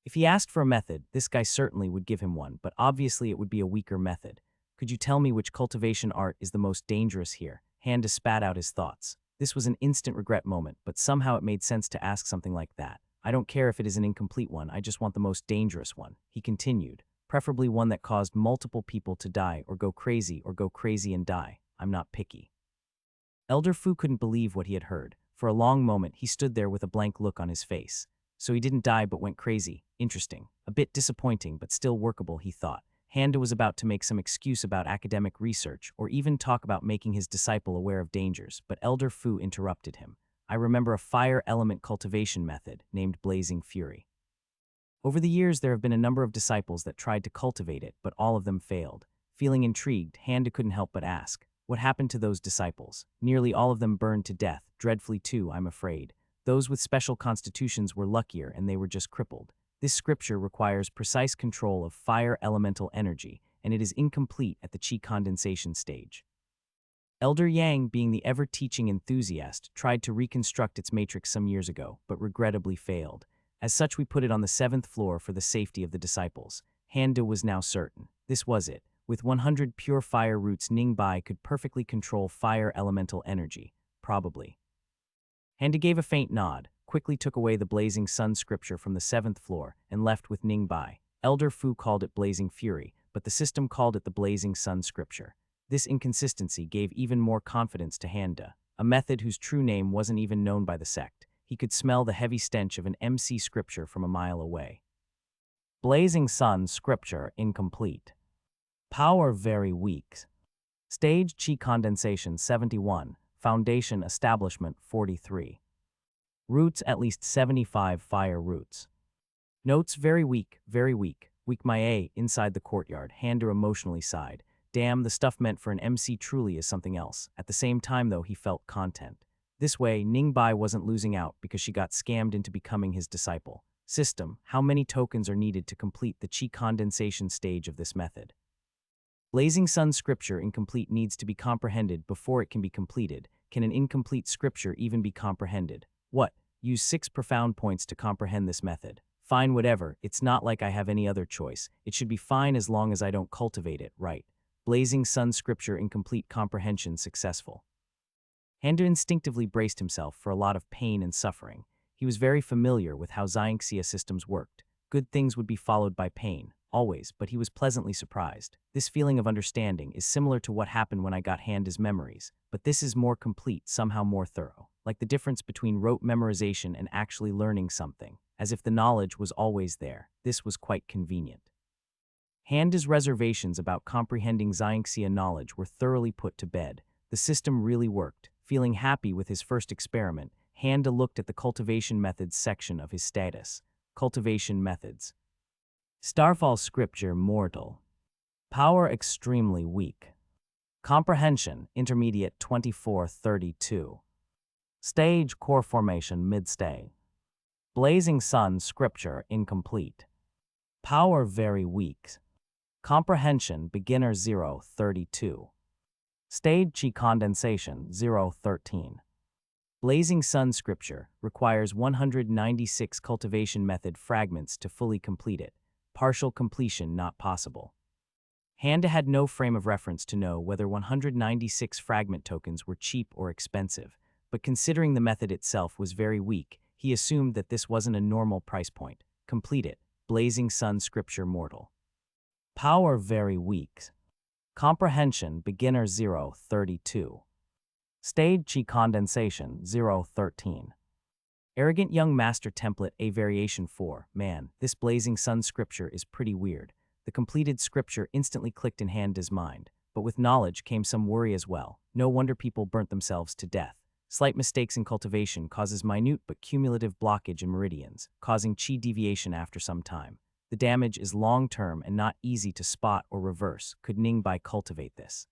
[SPEAKER 1] If he asked for a method, this guy certainly would give him one, but obviously it would be a weaker method. Could you tell me which cultivation art is the most dangerous here? Handa spat out his thoughts. This was an instant regret moment, but somehow it made sense to ask something like that. I don't care if it is an incomplete one, I just want the most dangerous one, he continued. Preferably one that caused multiple people to die or go crazy and die. I'm not picky. Elder Fu couldn't believe what he had heard. For a long moment, he stood there with a blank look on his face. So he didn't die but went crazy. Interesting. A bit disappointing, but still workable, he thought. Handa was about to make some excuse about academic research, or even talk about making his disciple aware of dangers, but Elder Fu interrupted him. I remember a fire element cultivation method named Blazing Fury. Over the years, there have been a number of disciples that tried to cultivate it, but all of them failed. Feeling intrigued, Handa couldn't help but ask, what happened to those disciples? Nearly all of them burned to death, dreadfully too, I'm afraid. Those with special constitutions were luckier and they were just crippled. This scripture requires precise control of fire elemental energy, and it is incomplete at the chi condensation stage. Elder Yang, being the ever-teaching enthusiast, tried to reconstruct its matrix some years ago, but regrettably failed. As such, we put it on the 7th floor for the safety of the disciples. Handa was now certain. This was it. With 100 pure fire roots, Ningbai could perfectly control fire elemental energy. Probably. Handa gave a faint nod, quickly took away the Blazing Sun scripture from the 7th floor, and left with Ningbai. Elder Fu called it Blazing Fury, but the system called it the Blazing Sun scripture. This inconsistency gave even more confidence to Handa, a method whose true name wasn't even known by the sect. He could smell the heavy stench of an MC scripture from a mile away. Blazing Sun scripture incomplete. Power very weak. Stage chi condensation 71. Foundation establishment 43. Roots at least 75 fire roots. Notes very weak, weak. Weak my A, inside the courtyard. Handa emotionally sighed. Damn, the stuff meant for an MC truly is something else. At the same time, though, he felt content. This way, Ningbai wasn't losing out because she got scammed into becoming his disciple. System: how many tokens are needed to complete the chi condensation stage of this method? Blazing Sun scripture incomplete needs to be comprehended before it can be completed. Can an incomplete scripture even be comprehended? What? Use 6 profound points to comprehend this method. Fine, whatever. It's not like I have any other choice. It should be fine as long as I don't cultivate it, right? Blazing Sun scripture incomplete comprehension successful. Handa instinctively braced himself for a lot of pain and suffering. He was very familiar with how Xianxia systems worked. Good things would be followed by pain, always, but he was pleasantly surprised. This feeling of understanding is similar to what happened when I got Handa's memories, but this is more complete, somehow more thorough. Like the difference between rote memorization and actually learning something, as if the knowledge was always there. This was quite convenient. Handa's reservations about comprehending Xianxia knowledge were thoroughly put to bed. The system really worked. Feeling happy with his first experiment, Handa looked at the cultivation methods section of his status. Cultivation methods. Starfall scripture mortal. Power extremely weak. Comprehension intermediate 2432. Stage core formation mid-stay. Blazing Sun scripture incomplete. Power very weak. Comprehension beginner 032. Stage chi condensation 013. Blazing Sun scripture requires 196 cultivation method fragments to fully complete it. Partial completion not possible. Handa had no frame of reference to know whether 196 fragment tokens were cheap or expensive, but considering the method itself was very weak, he assumed that this wasn't a normal price point. Complete it. Blazing Sun scripture mortal. Power very weak. Comprehension beginner 032. Stage chi condensation 013. Arrogant young master template A variation 4. Man, this Blazing Sun scripture is pretty weird. The completed scripture instantly clicked in Handa's mind, but with knowledge came some worry as well. No wonder people burnt themselves to death. Slight mistakes in cultivation causes minute but cumulative blockage in meridians, causing chi deviation after some time. The damage is long-term and not easy to spot or reverse. Could Ningbai cultivate this?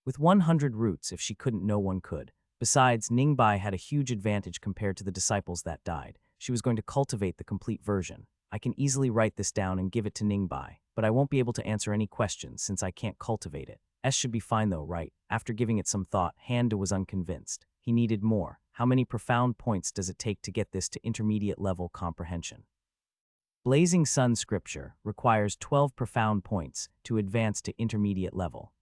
[SPEAKER 1] With 100 roots, if she couldn't, no one could. Besides, Ningbai had a huge advantage compared to the disciples that died. She was going to cultivate the complete version. I can easily write this down and give it to Ningbai, but I won't be able to answer any questions since I can't cultivate it. S should be fine though, right? After giving it some thought, Handa was unconvinced. He needed more. How many profound points does it take to get this to intermediate level comprehension? Blazing Sun scripture requires 12 profound points to advance to intermediate level.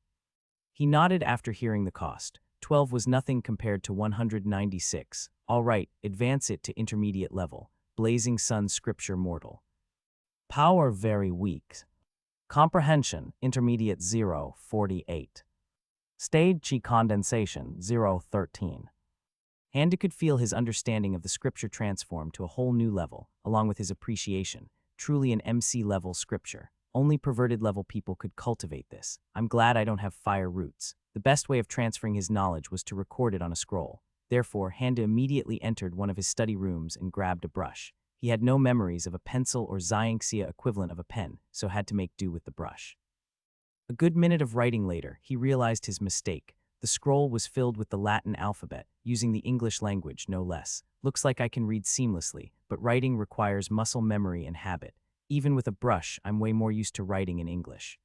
[SPEAKER 1] He nodded after hearing the cost. 12 was nothing compared to 196. All right, advance it to intermediate level. Blazing Sun scripture mortal. Power very weak. Comprehension intermediate 048. Stage chi condensation 013. Handa could feel his understanding of the scripture transform to a whole new level, along with his appreciation. Truly an MC level scripture. Only perverted level people could cultivate this. I'm glad I don't have fire roots. The best way of transferring his knowledge was to record it on a scroll. Therefore, Handa immediately entered one of his study rooms and grabbed a brush. He had no memories of a pencil or Xianxia equivalent of a pen, so had to make do with the brush. A good minute of writing later, he realized his mistake. The scroll was filled with the Latin alphabet, using the English language no less. Looks like I can read seamlessly, but writing requires muscle memory and habit. Even with a brush, I'm way more used to writing in English.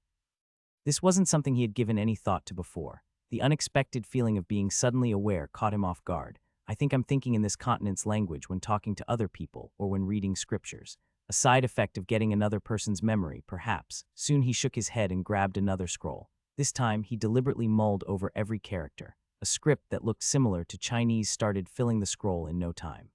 [SPEAKER 1] This wasn't something he had given any thought to before. The unexpected feeling of being suddenly aware caught him off guard. I think I'm thinking in this continent's language when talking to other people or when reading scriptures. A side effect of getting another person's memory, perhaps. Soon he shook his head and grabbed another scroll. This time, he deliberately mulled over every character. A script that looked similar to Chinese started filling the scroll in no time.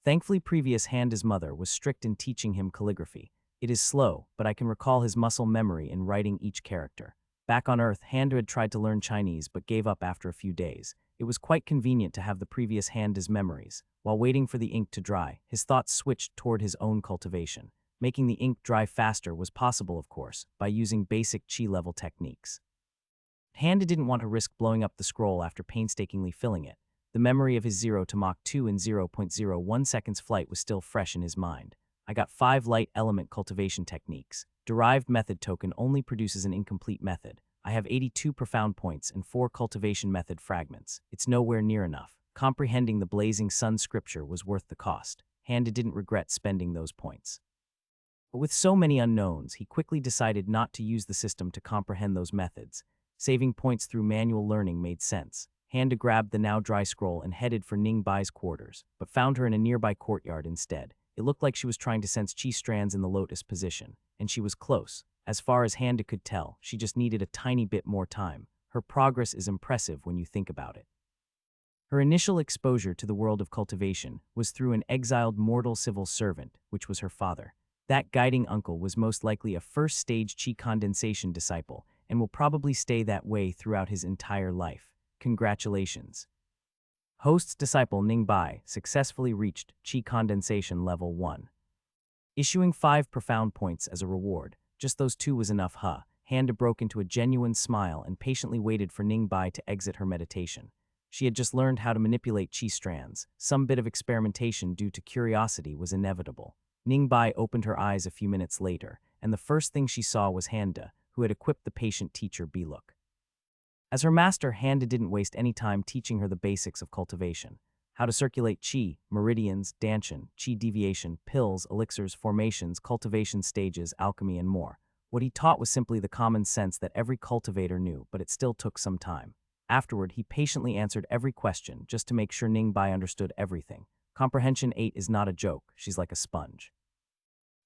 [SPEAKER 1] Thankfully, previous Handa's mother was strict in teaching him calligraphy. It is slow, but I can recall his muscle memory in writing each character. Back on Earth, Handa had tried to learn Chinese but gave up after a few days. It was quite convenient to have the previous Handa's memories. While waiting for the ink to dry, his thoughts switched toward his own cultivation. Making the ink dry faster was possible, of course, by using basic chi-level techniques. Handa didn't want to risk blowing up the scroll after painstakingly filling it. The memory of his 0 to Mach 2 in 0.01 seconds flight was still fresh in his mind. I got 5 light element cultivation techniques. Derived method token only produces an incomplete method. I have 82 profound points and 4 cultivation method fragments. It's nowhere near enough. Comprehending the blazing sun scripture was worth the cost. Handa didn't regret spending those points. But with so many unknowns, he quickly decided not to use the system to comprehend those methods. Saving points through manual learning made sense. Handa grabbed the now dry scroll and headed for Ningbai's quarters, but found her in a nearby courtyard instead. It looked like she was trying to sense chi strands in the lotus position, and she was close. As far as Handa could tell, she just needed a tiny bit more time. Her progress is impressive when you think about it. Her initial exposure to the world of cultivation was through an exiled mortal civil servant, which was her father. That guiding uncle was most likely a first-stage chi condensation disciple and will probably stay that way throughout his entire life. Congratulations. Host's disciple Ningbai successfully reached chi condensation level 1. Issuing 5 profound points as a reward. Just those 2 was enough, huh? Handa broke into a genuine smile and patiently waited for Ningbai to exit her meditation. She had just learned how to manipulate chi strands. Some bit of experimentation due to curiosity was inevitable. Ningbai opened her eyes a few minutes later, and the first thing she saw was Handa, who had equipped the patient teacher Look. As her master, Handa didn't waste any time teaching her the basics of cultivation. How to circulate chi, meridians, danshin, chi deviation, pills, elixirs, formations, cultivation stages, alchemy, and more. What he taught was simply the common sense that every cultivator knew, but it still took some time. Afterward, he patiently answered every question just to make sure Ningbai understood everything. Comprehension 8 is not a joke, she's like a sponge.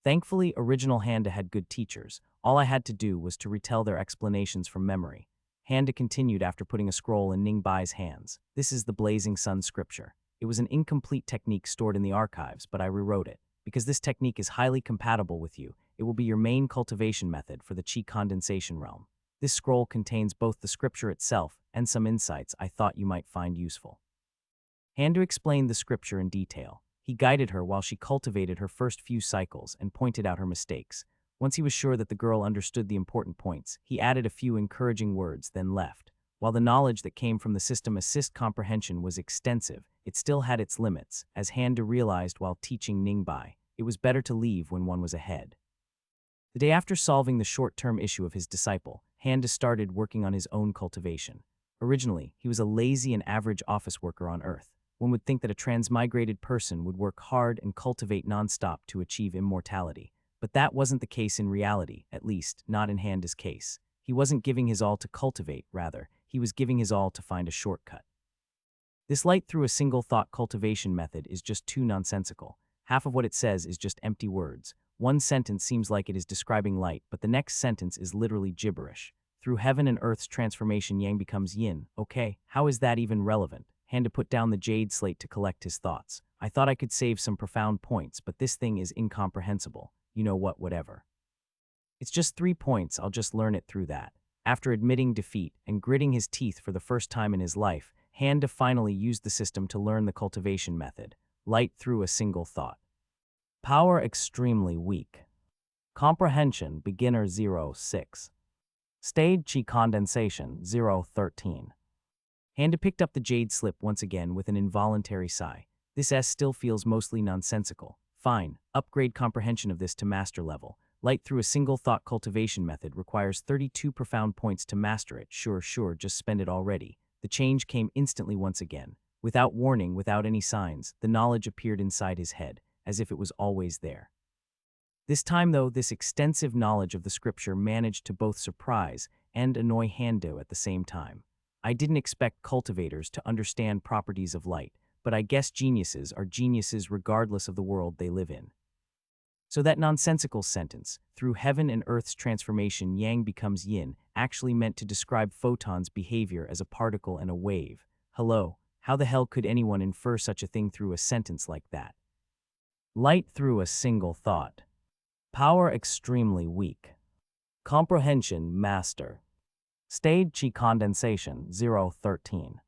[SPEAKER 1] Thankfully, original Handa had good teachers. All I had to do was to retell their explanations from memory. Handa continued after putting a scroll in Ningbai's hands. This is the blazing sun scripture. It was an incomplete technique stored in the archives, but I rewrote it. Because this technique is highly compatible with you, it will be your main cultivation method for the chi condensation realm. This scroll contains both the scripture itself and some insights I thought you might find useful. Handa explained the scripture in detail. He guided her while she cultivated her first few cycles and pointed out her mistakes. Once he was sure that the girl understood the important points, he added a few encouraging words, then left. While the knowledge that came from the system assist comprehension was extensive, it still had its limits, as Handa realized while teaching Ningbai. It was better to leave when one was ahead. The day after solving the short-term issue of his disciple, Handa started working on his own cultivation. Originally, he was a lazy and average office worker on Earth. One would think that a transmigrated person would work hard and cultivate non-stop to achieve immortality. But that wasn't the case in reality, at least, not in Handa's case. He wasn't giving his all to cultivate, rather, he was giving his all to find a shortcut. This light through a single thought cultivation method is just too nonsensical. Half of what it says is just empty words. One sentence seems like it is describing light, but the next sentence is literally gibberish. Through heaven and earth's transformation, yang becomes yin. Okay, how is that even relevant? Handa put down the jade slate to collect his thoughts. I thought I could save some profound points, but this thing is incomprehensible. You know what, whatever. It's just 3 points, I'll just learn it through that. After admitting defeat and gritting his teeth for the first time in his life, Handa finally used the system to learn the cultivation method. Light through a single thought. Power extremely weak. Comprehension beginner 06. Stage chi condensation 013. Handa picked up the jade slip once again with an involuntary sigh. This S still feels mostly nonsensical. Fine, upgrade comprehension of this to master level. Light through a single thought cultivation method requires 32 profound points to master it. Sure, just spend it already. The change came instantly once again. Without warning, without any signs, the knowledge appeared inside his head, as if it was always there. This time, though, this extensive knowledge of the scripture managed to both surprise and annoy Handa at the same time. I didn't expect cultivators to understand properties of light, but I guess geniuses are geniuses regardless of the world they live in. So that nonsensical sentence, through heaven and earth's transformation yang becomes yin, actually meant to describe photons' behavior as a particle and a wave. Hello, how the hell could anyone infer such a thing through a sentence like that? Light through a single thought. Power extremely weak. Comprehension master. Stage chi condensation 013.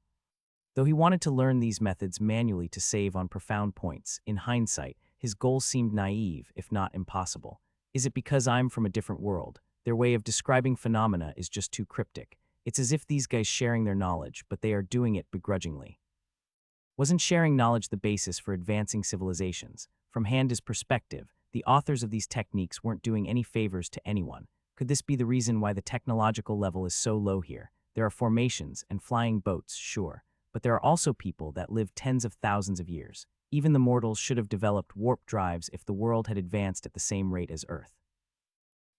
[SPEAKER 1] Though he wanted to learn these methods manually to save on profound points, in hindsight, his goal seemed naive, if not impossible. Is it because I'm from a different world? Their way of describing phenomena is just too cryptic. It's as if these guys sharing their knowledge, but they are doing it begrudgingly. Wasn't sharing knowledge the basis for advancing civilizations? From Handa's perspective, the authors of these techniques weren't doing any favors to anyone. Could this be the reason why the technological level is so low here? There are formations and flying boats, sure, but there are also people that live tens of thousands of years. Even the mortals should have developed warp drives if the world had advanced at the same rate as Earth.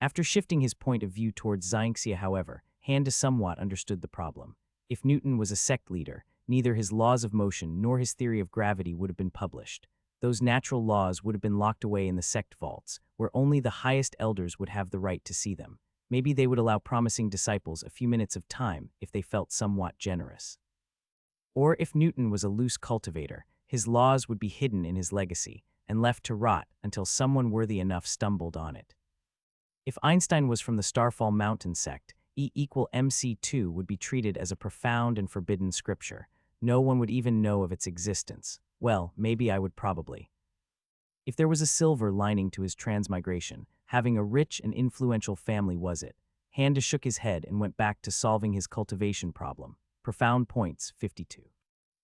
[SPEAKER 1] After shifting his point of view towards Xinxia, however, Handa somewhat understood the problem. If Newton was a sect leader, neither his laws of motion nor his theory of gravity would have been published. Those natural laws would have been locked away in the sect vaults, where only the highest elders would have the right to see them. Maybe they would allow promising disciples a few minutes of time if they felt somewhat generous. Or if Newton was a loose cultivator, his laws would be hidden in his legacy and left to rot until someone worthy enough stumbled on it. If Einstein was from the Starfall Mountain sect, E=mc2 would be treated as a profound and forbidden scripture. No one would even know of its existence. Well, maybe I would probably. If there was a silver lining to his transmigration, having a rich and influential family was it. Handa shook his head and went back to solving his cultivation problem. Profound points, 52.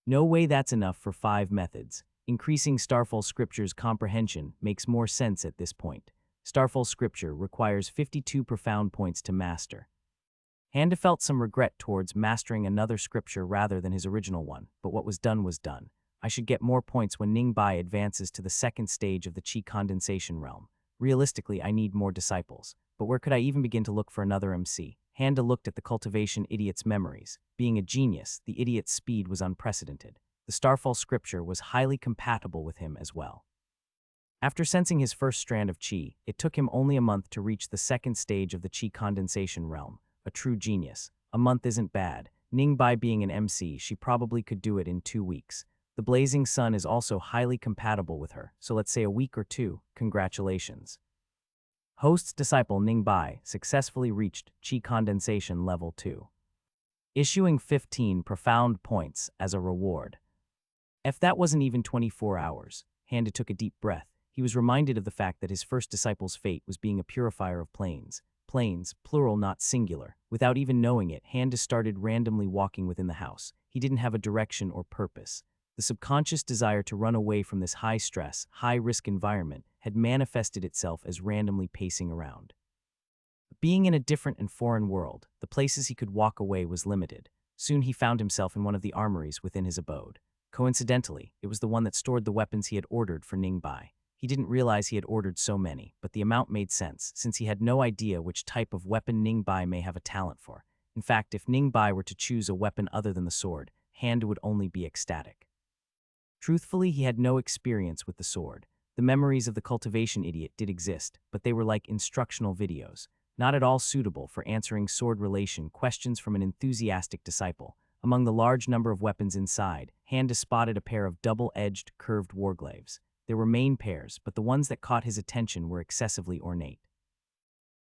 [SPEAKER 1] No way that's enough for 5 methods. Increasing Starfall Scripture's comprehension makes more sense at this point. Starfall Scripture requires 52 profound points to master. Handa felt some regret towards mastering another scripture rather than his original one, but what was done was done. I should get more points when Ningbai advances to the second stage of the Qi condensation realm. Realistically, I need more disciples. But where could I even begin to look for another MC? Handa looked at the cultivation idiot's memories. Being a genius, the idiot's speed was unprecedented. The Starfall scripture was highly compatible with him as well. After sensing his first strand of Qi, it took him only a month to reach the second stage of the Qi condensation realm. A true genius. A month isn't bad. Ningbai being an MC, she probably could do it in 2 weeks. The blazing sun is also highly compatible with her, so let's say a week or 2. Congratulations. Host's disciple Ningbai successfully reached Qi condensation level 2, issuing 15 profound points as a reward. If that wasn't even 24 hours, Handa took a deep breath. He was reminded of the fact that his first disciple's fate was being a purifier of planes. Planes, plural not singular. Without even knowing it, Handa started randomly walking within the house. He didn't have a direction or purpose. The subconscious desire to run away from this high-stress, high-risk environment had manifested itself as randomly pacing around. Being in a different and foreign world, the places he could walk away was limited. Soon he found himself in one of the armories within his abode. Coincidentally, it was the one that stored the weapons he had ordered for Ningbai. He didn't realize he had ordered so many, but the amount made sense, since he had no idea which type of weapon Ningbai may have a talent for. In fact, if Ningbai were to choose a weapon other than the sword, Handa would only be ecstatic. Truthfully, he had no experience with the sword. The memories of the cultivation idiot did exist, but they were like instructional videos, not at all suitable for answering sword-relation questions from an enthusiastic disciple. Among the large number of weapons inside, Handa spotted a pair of double-edged, curved warglaives. There were main pairs, but the ones that caught his attention were excessively ornate.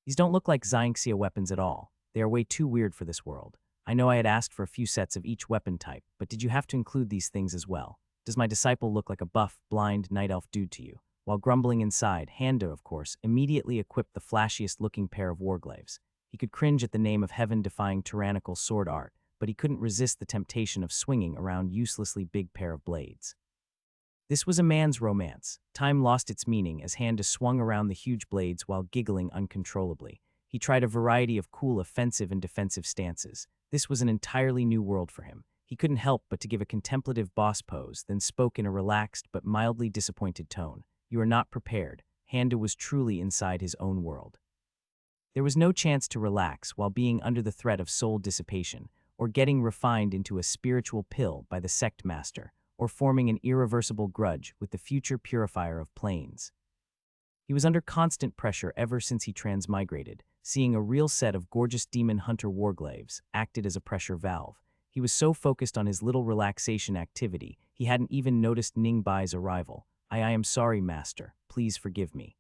[SPEAKER 1] These don't look like Xinxia weapons at all. They are way too weird for this world. I know I had asked for a few sets of each weapon type, but did you have to include these things as well? Does my disciple look like a buff, blind, night elf dude to you? While grumbling inside, Handa, of course, immediately equipped the flashiest-looking pair of warglaives. He could cringe at the name of heaven-defying tyrannical sword art, but he couldn't resist the temptation of swinging around uselessly big pair of blades. This was a man's romance. Time lost its meaning as Handa swung around the huge blades while giggling uncontrollably. He tried a variety of cool offensive and defensive stances. This was an entirely new world for him. He couldn't help but to give a contemplative boss pose, then spoke in a relaxed but mildly disappointed tone. You are not prepared. Handa was truly inside his own world. There was no chance to relax while being under the threat of soul dissipation, or getting refined into a spiritual pill by the sect master, or forming an irreversible grudge with the future purifier of planes. He was under constant pressure ever since he transmigrated. Seeing a real set of gorgeous demon hunter warglaives acted as a pressure valve. He was so focused on his little relaxation activity, he hadn't even noticed Ningbai's arrival. I am sorry, master. Please forgive me.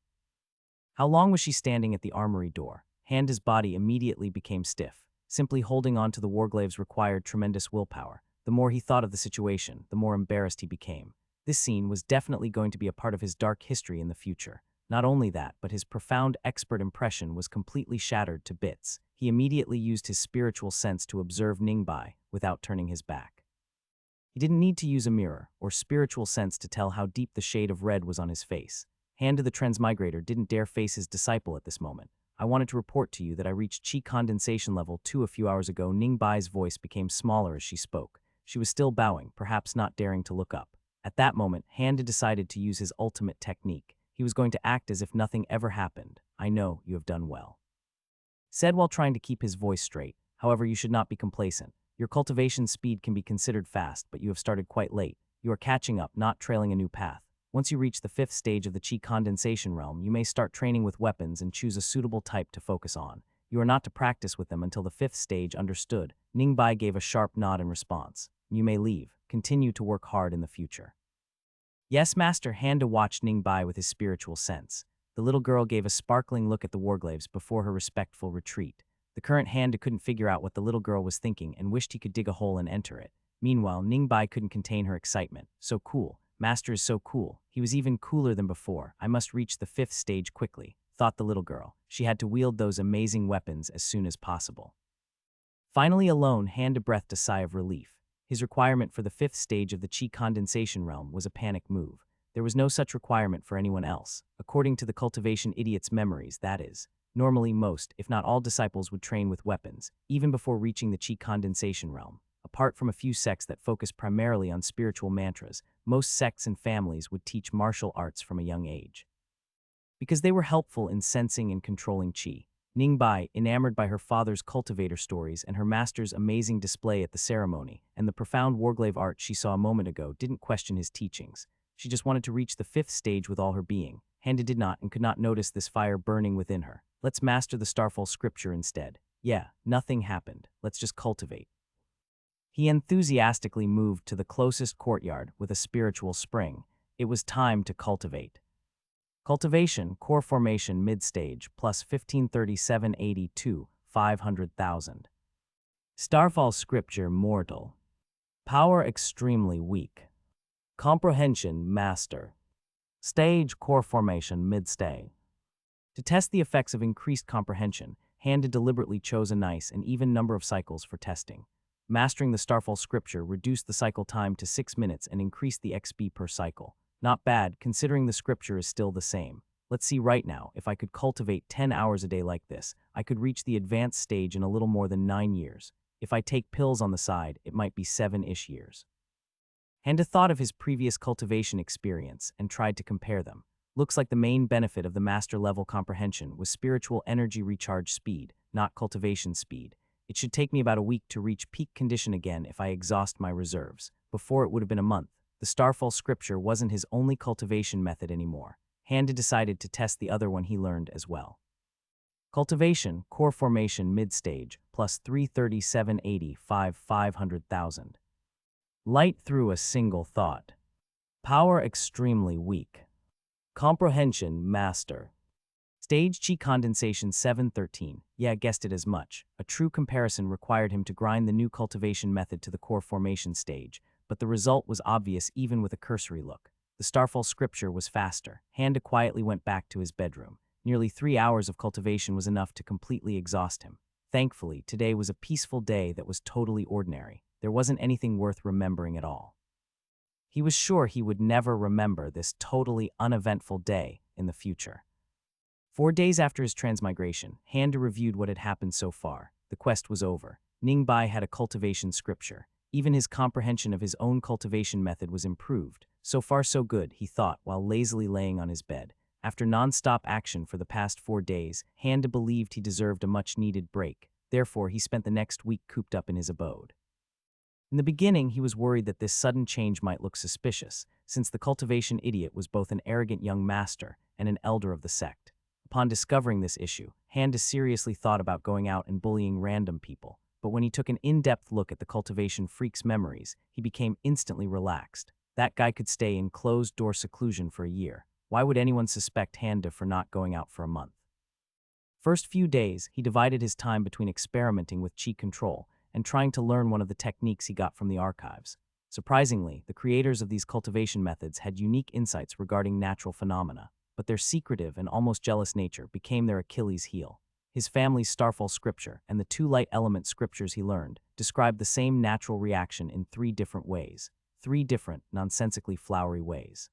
[SPEAKER 1] How long was she standing at the armory door? Handa's body immediately became stiff. Simply holding on to the warglaives required tremendous willpower. The more he thought of the situation, the more embarrassed he became. This scene was definitely going to be a part of his dark history in the future. Not only that, but his profound expert impression was completely shattered to bits. He immediately used his spiritual sense to observe Ningbai without turning his back. He didn't need to use a mirror or spiritual sense to tell how deep the shade of red was on his face. Handa the Transmigrator didn't dare face his disciple at this moment. I wanted to report to you that I reached chi condensation level 2 a few hours ago. Ningbai's voice became smaller as she spoke. She was still bowing, perhaps not daring to look up. At that moment, Handa decided to use his ultimate technique. He was going to act as if nothing ever happened. I know you have done well. Said while trying to keep his voice straight. However, you should not be complacent. Your cultivation speed can be considered fast, but you have started quite late. You are catching up, not trailing a new path. Once you reach the 5th stage of the chi condensation realm, you may start training with weapons and choose a suitable type to focus on. You are not to practice with them until the 5th stage. Understood? Ningbai gave a sharp nod in response. You may leave. Continue to work hard in the future. Yes, Master. Handa watched Ningbai with his spiritual sense. The little girl gave a sparkling look at the warglaves before her respectful retreat. The current Handa couldn't figure out what the little girl was thinking and wished he could dig a hole and enter it. Meanwhile, Ningbai couldn't contain her excitement. So cool. Master is so cool. He was even cooler than before. I must reach the 5th stage quickly, thought the little girl. She had to wield those amazing weapons as soon as possible. Finally alone, Handa breathed a sigh of relief. His requirement for the 5th stage of the chi condensation realm was a panic move. There was no such requirement for anyone else. According to the cultivation idiot's memories, that is. Normally most, if not all disciples would train with weapons, even before reaching the chi condensation realm. Apart from a few sects that focus primarily on spiritual mantras, most sects and families would teach martial arts from a young age. Because they were helpful in sensing and controlling chi. Ningbai, enamored by her father's cultivator stories and her master's amazing display at the ceremony, and the profound warglaive art she saw a moment ago, didn't question his teachings. She just wanted to reach the 5th stage with all her being. Handa did not and could not notice this fire burning within her. Let's master the Starfall scripture instead. Yeah, nothing happened. Let's just cultivate. He enthusiastically moved to the closest courtyard with a spiritual spring. It was time to cultivate. Cultivation, core formation, mid-stage, plus 153782, 500,000. Starfall scripture, mortal. Power extremely weak. Comprehension, master. Stage, core formation, mid-stage. To test the effects of increased comprehension, Handa deliberately chose a nice and even number of cycles for testing. Mastering the Starfall scripture reduced the cycle time to 6 minutes and increased the XP per cycle. Not bad, considering the scripture is still the same. Let's see right now, if I could cultivate 10 hours a day like this, I could reach the advanced stage in a little more than 9 years. If I take pills on the side, it might be 7-ish years. Handa thought of his previous cultivation experience and tried to compare them. Looks like the main benefit of the master level comprehension was spiritual energy recharge speed, not cultivation speed. It should take me about a week to reach peak condition again if I exhaust my reserves. Before it would have been a month. The Starfall scripture wasn't his only cultivation method anymore. Handa decided to test the other one he learned as well. Cultivation, core formation, mid-stage, plus 33785, 500,000. Light through a single thought. Power extremely weak. Comprehension, master. Stage chi condensation 713. Yeah, guessed it as much. A true comparison required him to grind the new cultivation method to the core formation stage, but the result was obvious even with a cursory look. The Starfall scripture was faster. Handa quietly went back to his bedroom. Nearly 3 hours of cultivation was enough to completely exhaust him. Thankfully, today was a peaceful day that was totally ordinary. There wasn't anything worth remembering at all. He was sure he would never remember this totally uneventful day in the future. 4 days after his transmigration, Handa reviewed what had happened so far. The quest was over. Ningbai had a cultivation scripture. Even his comprehension of his own cultivation method was improved. So far so good, he thought, while lazily laying on his bed. After non-stop action for the past 4 days, Handa believed he deserved a much-needed break. Therefore, he spent the next week cooped up in his abode. In the beginning, he was worried that this sudden change might look suspicious, since the cultivation idiot was both an arrogant young master and an elder of the sect. Upon discovering this issue, Handa seriously thought about going out and bullying random people, but when he took an in-depth look at the cultivation freak's memories, he became instantly relaxed. That guy could stay in closed-door seclusion for a year. Why would anyone suspect Handa for not going out for a month? First few days, he divided his time between experimenting with chi control and trying to learn one of the techniques he got from the archives. Surprisingly, the creators of these cultivation methods had unique insights regarding natural phenomena, but their secretive and almost jealous nature became their Achilles heel. His family's Starfall scripture and the 2 light element scriptures he learned described the same natural reaction in 3 different ways, 3 different, nonsensically flowery ways.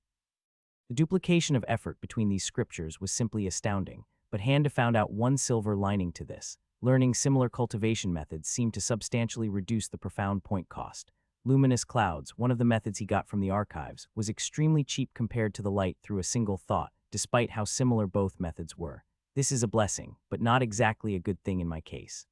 [SPEAKER 1] The duplication of effort between these scriptures was simply astounding. but Handa found out one silver lining to this. Learning similar cultivation methods seemed to substantially reduce the profound point cost. Luminous clouds, one of the methods he got from the archives, was extremely cheap compared to the light through a single thought, despite how similar both methods were. This is a blessing, but not exactly a good thing in my case.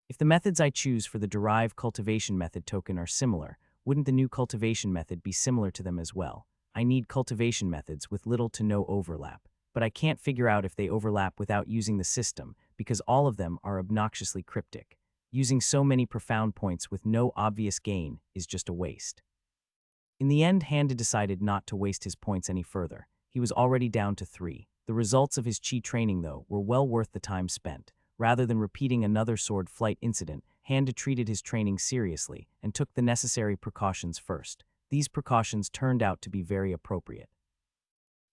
[SPEAKER 1] If the methods I choose for the derived cultivation method token are similar, wouldn't the new cultivation method be similar to them as well? I need cultivation methods with little to no overlap, but I can't figure out if they overlap without using the system because all of them are obnoxiously cryptic. Using so many profound points with no obvious gain is just a waste. In the end, Handa decided not to waste his points any further. He was already down to 3. The results of his chi training, though, were well worth the time spent. Rather than repeating another sword flight incident, Handa treated his training seriously and took the necessary precautions first. These precautions turned out to be very appropriate.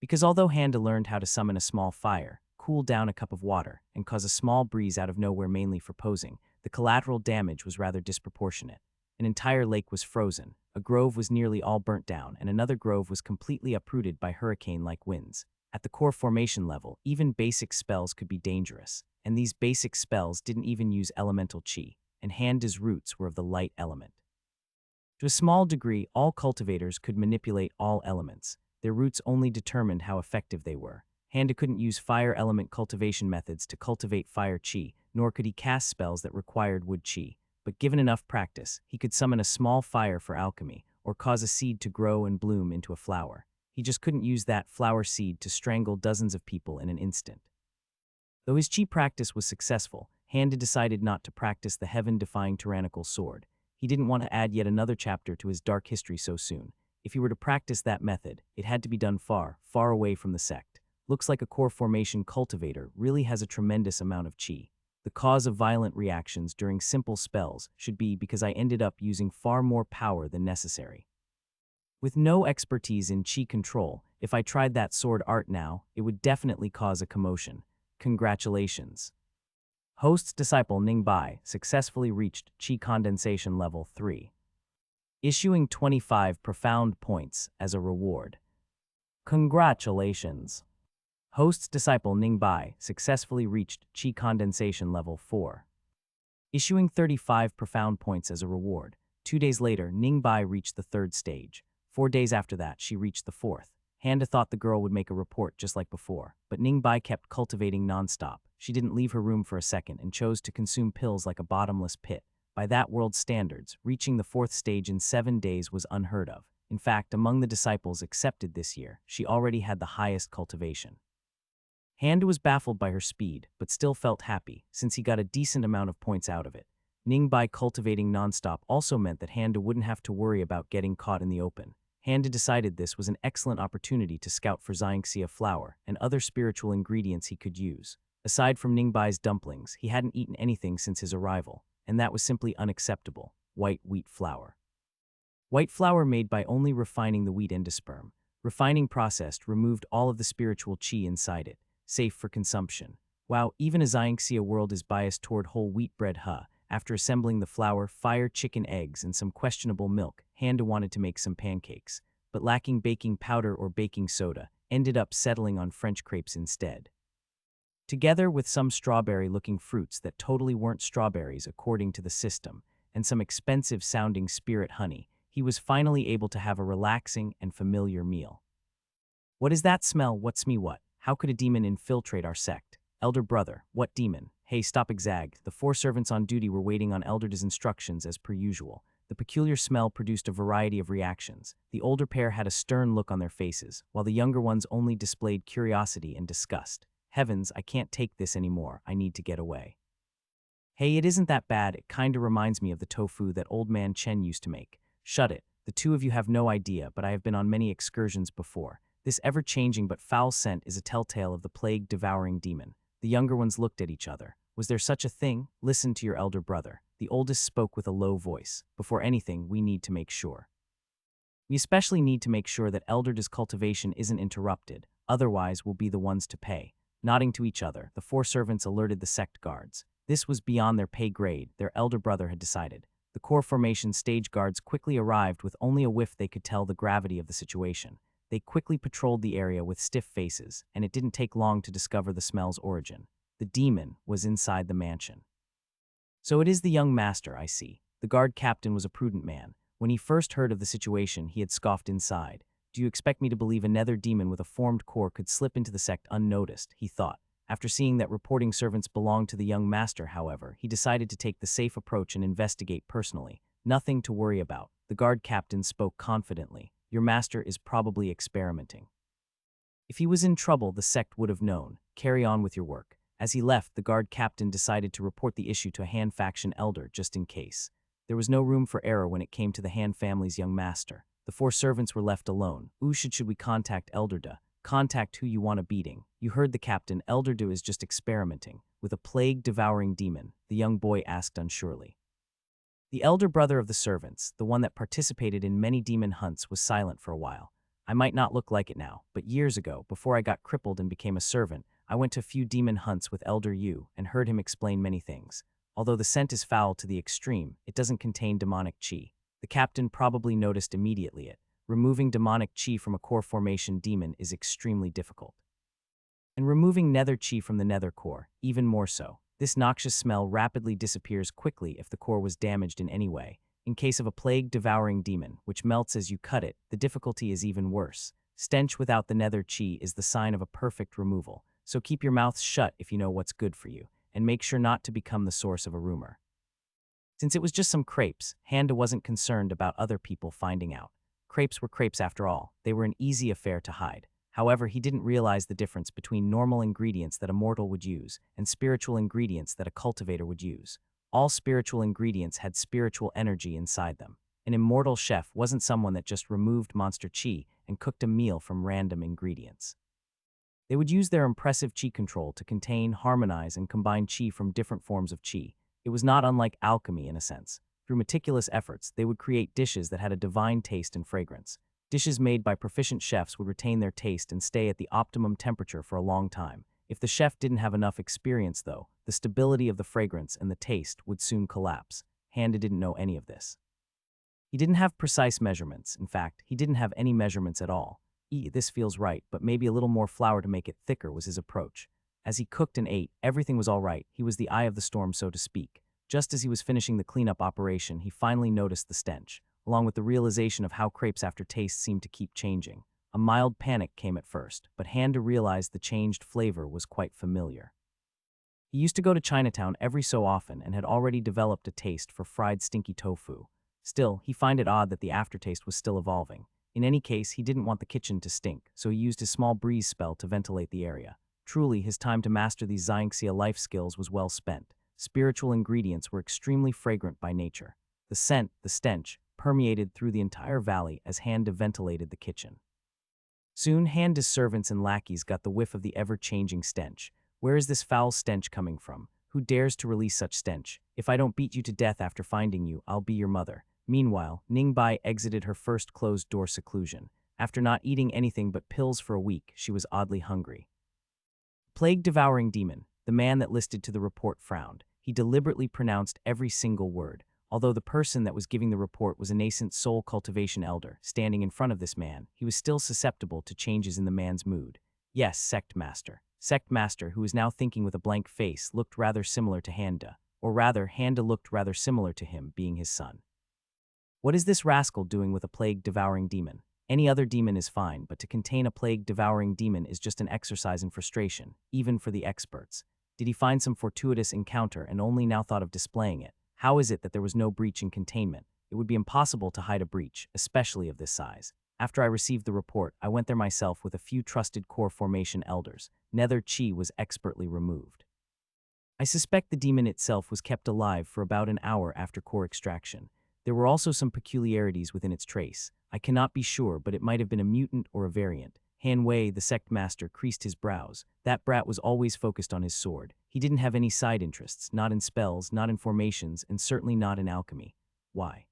[SPEAKER 1] Because although Handa learned how to summon a small fire, cool down a cup of water, and cause a small breeze out of nowhere mainly for posing, the collateral damage was rather disproportionate. An entire lake was frozen, a grove was nearly all burnt down, and another grove was completely uprooted by hurricane-like winds. At the core formation level, even basic spells could be dangerous, and these basic spells didn't even use elemental chi, and Handa's roots were of the light element. To a small degree, all cultivators could manipulate all elements. Their roots only determined how effective they were. Handa couldn't use fire element cultivation methods to cultivate fire chi, nor could he cast spells that required wood chi. But given enough practice, he could summon a small fire for alchemy, or cause a seed to grow and bloom into a flower. He just couldn't use that flower seed to strangle dozens of people in an instant. Though his chi practice was successful, Handa decided not to practice the heaven-defying tyrannical sword. He didn't want to add yet another chapter to his dark history so soon. If he were to practice that method, it had to be done far, far away from the sect. Looks like a core formation cultivator really has a tremendous amount of chi. The cause of violent reactions during simple spells should be because I ended up using far more power than necessary. With no expertise in chi control, if I tried that sword art now, it would definitely cause a commotion. Congratulations. Host's disciple Ningbai successfully reached chi condensation level 3, issuing 25 profound points as a reward. Congratulations. Host's disciple Ningbai successfully reached chi condensation level 4, issuing 35 profound points as a reward. 2 days later, Ningbai reached the 3rd stage. 4 days after that, she reached the 4th. Handa thought the girl would make a report just like before, but Ningbai kept cultivating nonstop. She didn't leave her room for a second and chose to consume pills like a bottomless pit. By that world's standards, reaching the 4th stage in 7 days was unheard of. In fact, among the disciples accepted this year, she already had the highest cultivation. Handa was baffled by her speed, but still felt happy, since he got a decent amount of points out of it. Ningbai cultivating nonstop also meant that Handa wouldn't have to worry about getting caught in the open. Handa decided this was an excellent opportunity to scout for Xianxia flour and other spiritual ingredients he could use. Aside from Ningbai's dumplings, he hadn't eaten anything since his arrival, and that was simply unacceptable: white wheat flour. White flour made by only refining the wheat endosperm. Refining process removed all of the spiritual chi inside it, safe for consumption. Wow, even a Xianxia world is biased toward whole wheat bread. After assembling the flour, fire, chicken eggs, and some questionable milk, Handa wanted to make some pancakes, but lacking baking powder or baking soda, ended up settling on French crepes instead. Together with some strawberry-looking fruits that totally weren't strawberries according to the system, and some expensive-sounding spirit honey, he was finally able to have a relaxing and familiar meal. What is that smell? What's me what? How could a demon infiltrate our sect? Elder brother, what demon? Hey, stop exag. The 4 servants on duty were waiting on Elder's instructions as per usual. The peculiar smell produced a variety of reactions. The older pair had a stern look on their faces, while the younger ones only displayed curiosity and disgust. Heavens, I can't take this anymore. I need to get away. Hey, it isn't that bad. It kinda reminds me of the tofu that old man Chen used to make. Shut it. The 2 of you have no idea, but I have been on many excursions before. This ever-changing but foul scent is a telltale of the plague-devouring demon. The younger ones looked at each other. Was there such a thing? Listen to your elder brother. The oldest spoke with a low voice. Before anything, we need to make sure. We especially need to make sure that Elder's cultivation isn't interrupted, otherwise we'll be the ones to pay. Nodding to each other, the 4 servants alerted the sect guards. This was beyond their pay grade, their elder brother had decided. The core formation stage guards quickly arrived with only a whiff they could tell the gravity of the situation. They quickly patrolled the area with stiff faces, and it didn't take long to discover the smell's origin. The demon was inside the mansion. So it is the young master, I see. The guard captain was a prudent man. When he first heard of the situation, he had scoffed inside. Do you expect me to believe a nether demon with a formed core could slip into the sect unnoticed, he thought. After seeing that reporting servants belonged to the young master, however, he decided to take the safe approach and investigate personally. Nothing to worry about. The guard captain spoke confidently. Your master is probably experimenting. If he was in trouble, the sect would have known. Carry on with your work. As he left, the guard captain decided to report the issue to a Han faction elder just in case. There was no room for error when it came to the Han family's young master. The 4 servants were left alone. Should we contact Elder Da? Contact who you want a beating. You heard the captain. Elder Da is just experimenting. With a plague-devouring demon, the young boy asked unsurely. The elder brother of the servants, the one that participated in many demon hunts, was silent for a while. I might not look like it now, but years ago, before I got crippled and became a servant, I went to a few demon hunts with Elder Yu and heard him explain many things. Although the scent is foul to the extreme, it doesn't contain demonic chi. The captain probably noticed immediately it. Removing demonic chi from a core formation demon is extremely difficult. And removing nether chi from the nether core, even more so. This noxious smell rapidly disappears quickly if the core was damaged in any way. In case of a plague-devouring demon, which melts as you cut it, the difficulty is even worse. Stench without the nether chi is the sign of a perfect removal, so keep your mouth shut if you know what's good for you, and make sure not to become the source of a rumor. Since it was just some crepes, Handa wasn't concerned about other people finding out. Crepes were crepes after all. They were an easy affair to hide. However, he didn't realize the difference between normal ingredients that a mortal would use and spiritual ingredients that a cultivator would use. All spiritual ingredients had spiritual energy inside them. An immortal chef wasn't someone that just removed monster chi and cooked a meal from random ingredients. They would use their impressive chi control to contain, harmonize, and combine chi from different forms of chi. It was not unlike alchemy in a sense. Through meticulous efforts, they would create dishes that had a divine taste and fragrance. Dishes made by proficient chefs would retain their taste and stay at the optimum temperature for a long time. If the chef didn't have enough experience, though, the stability of the fragrance and the taste would soon collapse. Handa didn't know any of this. He didn't have precise measurements. In fact, he didn't have any measurements at all. This feels right, but maybe a little more flour to make it thicker was his approach. As he cooked and ate, everything was all right. He was the eye of the storm, so to speak. Just as he was finishing the cleanup operation, he finally noticed the stench, along with the realization of how crepes after taste seemed to keep changing. A mild panic came at first, but Handa realized the changed flavor was quite familiar. He used to go to Chinatown every so often and had already developed a taste for fried stinky tofu. Still, he found it odd that the aftertaste was still evolving. In any case, he didn't want the kitchen to stink, so he used his small breeze spell to ventilate the area. Truly, his time to master these Xianxia life skills was well spent. Spiritual ingredients were extremely fragrant by nature. The scent, the stench, permeated through the entire valley as Handa ventilated the kitchen. Soon, Handa's servants and lackeys got the whiff of the ever-changing stench. Where is this foul stench coming from? Who dares to release such stench? If I don't beat you to death after finding you, I'll be your mother. Meanwhile, Ningbai exited her first closed-door seclusion. After not eating anything but pills for a week, she was oddly hungry. Plague-devouring demon, the man that listed to the report frowned. He deliberately pronounced every single word. Although the person that was giving the report was a nascent soul cultivation elder, standing in front of this man, he was still susceptible to changes in the man's mood. Yes, Sect Master. Sect Master, who was now thinking with a blank face, looked rather similar to Handa. Or rather, Handa looked rather similar to him, being his son. What is this rascal doing with a plague-devouring demon? Any other demon is fine, but to contain a plague-devouring demon is just an exercise in frustration, even for the experts. Did he find some fortuitous encounter and only now thought of displaying it? How is it that there was no breach in containment? It would be impossible to hide a breach, especially of this size. After I received the report, I went there myself with a few trusted core formation elders. Nether chi was expertly removed. I suspect the demon itself was kept alive for about an hour after core extraction. There were also some peculiarities within its trace. I cannot be sure, but it might have been a mutant or a variant. Han Wei, the sect master, creased his brows. That brat was always focused on his sword. He didn't have any side interests, not in spells, not in formations, and certainly not in alchemy. Why?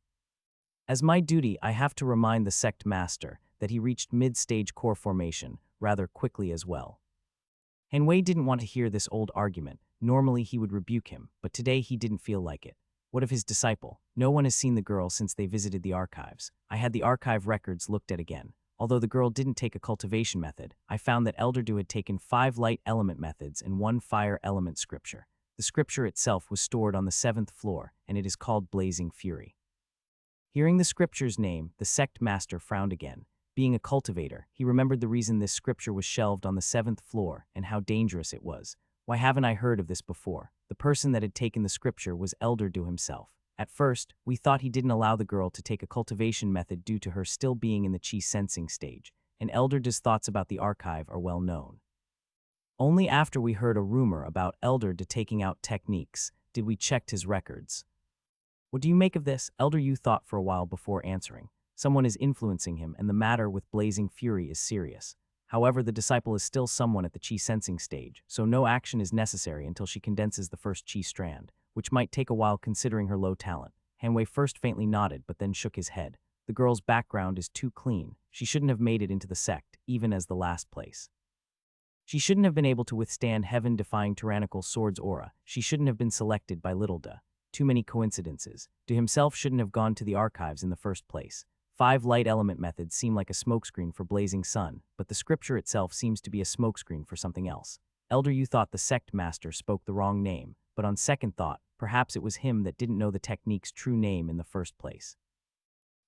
[SPEAKER 1] As my duty, I have to remind the sect master that he reached mid-stage core formation rather quickly as well. Han Wei didn't want to hear this old argument. Normally he would rebuke him, but today he didn't feel like it. What of his disciple? No one has seen the girl since they visited the archives. I had the archive records looked at again. Although the girl didn't take a cultivation method, I found that Elder Du had taken 5 light element methods and 1 fire element scripture. The scripture itself was stored on the 7th floor, and it is called Blazing Fury. Hearing the scripture's name, the sect master frowned again. Being a cultivator, he remembered the reason this scripture was shelved on the 7th floor and how dangerous it was. Why haven't I heard of this before? The person that had taken the scripture was Elder Du himself. At first, we thought he didn't allow the girl to take a cultivation method due to her still being in the chi sensing stage, and Elder Du's thoughts about the archive are well known. Only after we heard a rumor about Elder Du taking out techniques did we check his records. What do you make of this? Elder Yu thought for a while before answering. Someone is influencing him, and the matter with Blazing Fury is serious. However, the disciple is still someone at the chi sensing stage, so no action is necessary until she condenses the first chi strand, which might take a while considering her low talent. Hanwei first faintly nodded but then shook his head. The girl's background is too clean. She shouldn't have made it into the sect, even as the last place. She shouldn't have been able to withstand heaven-defying tyrannical sword's aura. She shouldn't have been selected by Little Da. Too many coincidences. Du himself shouldn't have gone to the archives in the first place. 5 light element methods seem like a smokescreen for Blazing Sun, but the scripture itself seems to be a smokescreen for something else. Elder Yu thought the sect master spoke the wrong name, but on second thought, perhaps it was him that didn't know the technique's true name in the first place.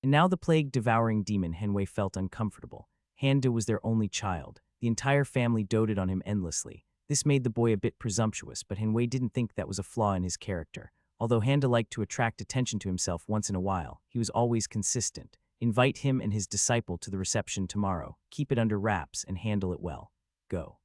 [SPEAKER 1] And now the plague-devouring demon Hanwei felt uncomfortable. Handa was their only child. The entire family doted on him endlessly. This made the boy a bit presumptuous, but Hanwei didn't think that was a flaw in his character. Although Handa liked to attract attention to himself once in a while, he was always consistent. Invite him and his disciple to the reception tomorrow. Keep it under wraps and handle it well. Go.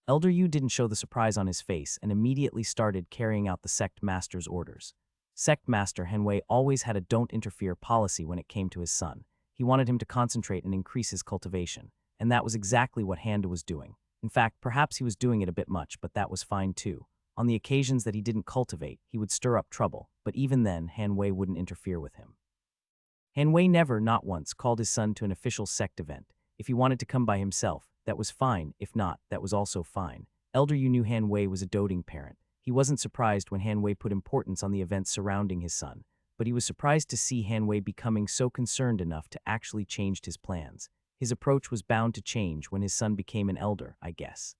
[SPEAKER 1] Elder Yu didn't show the surprise on his face and immediately started carrying out the sect master's orders. Sect master Hanwei always had a don't interfere policy when it came to his son. He wanted him to concentrate and increase his cultivation, and that was exactly what Handa was doing. In fact, perhaps he was doing it a bit much, but that was fine too. On the occasions that he didn't cultivate, he would stir up trouble, but even then, Hanwei wouldn't interfere with him. Hanwei never, not once, called his son to an official sect event. If he wanted to come by himself, that was fine. If not, that was also fine. Elder Yu knew Hanwei was a doting parent. He wasn't surprised when Hanwei put importance on the events surrounding his son, but he was surprised to see Hanwei becoming so concerned enough to actually change his plans. His approach was bound to change when his son became an elder, I guess.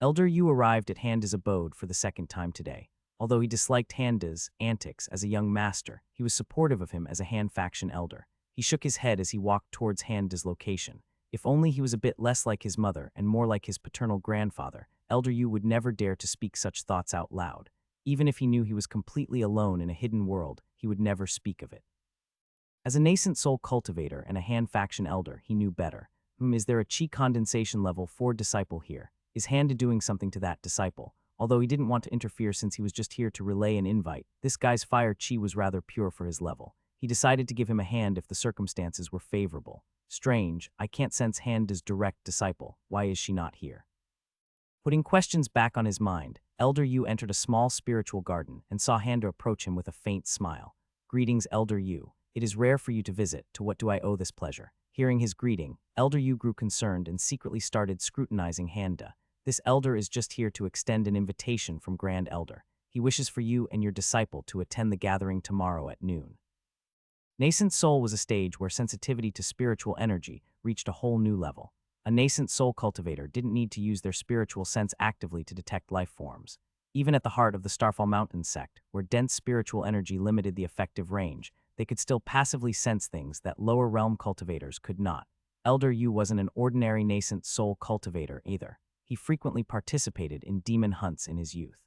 [SPEAKER 1] Elder Yu arrived at Handa's abode for the second time today. Although he disliked Handa's antics as a young master, he was supportive of him as a Han faction elder. He shook his head as he walked towards Handa's location. If only he was a bit less like his mother and more like his paternal grandfather, Elder Yu would never dare to speak such thoughts out loud. Even if he knew he was completely alone in a hidden world, he would never speak of it. As a nascent soul cultivator and a Han faction elder, he knew better. Is there a chi condensation level 4 disciple here? Is Handa doing something to that disciple? Although he didn't want to interfere since he was just here to relay an invite, this guy's fire chi was rather pure for his level. He decided to give him a hand if the circumstances were favorable. Strange, I can't sense Handa's direct disciple. Why is she not here? Putting questions back on his mind, Elder Yu entered a small spiritual garden and saw Handa approach him with a faint smile. Greetings, Elder Yu. It is rare for you to visit. To what do I owe this pleasure? Hearing his greeting, Elder Yu grew concerned and secretly started scrutinizing Handa. This elder is just here to extend an invitation from Grand Elder. He wishes for you and your disciple to attend the gathering tomorrow at noon. Nascent soul was a stage where sensitivity to spiritual energy reached a whole new level. A nascent soul cultivator didn't need to use their spiritual sense actively to detect life forms. Even at the heart of the Starfall Mountain sect, where dense spiritual energy limited the effective range, they could still passively sense things that lower realm cultivators could not. Elder Yu wasn't an ordinary nascent soul cultivator either. He frequently participated in demon hunts in his youth.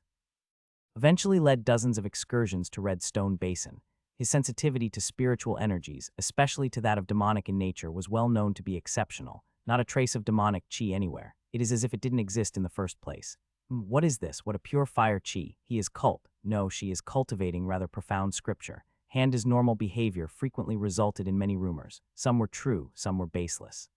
[SPEAKER 1] Eventually led dozens of excursions to Red Stone Basin. His sensitivity to spiritual energies, especially to that of demonic in nature, was well known to be exceptional. Not a trace of demonic chi anywhere. It is as if it didn't exist in the first place. What is this? What a pure fire chi. He is cult. No, she is cultivating rather profound scripture. Handa's normal behavior frequently resulted in many rumors. Some were true, some were baseless.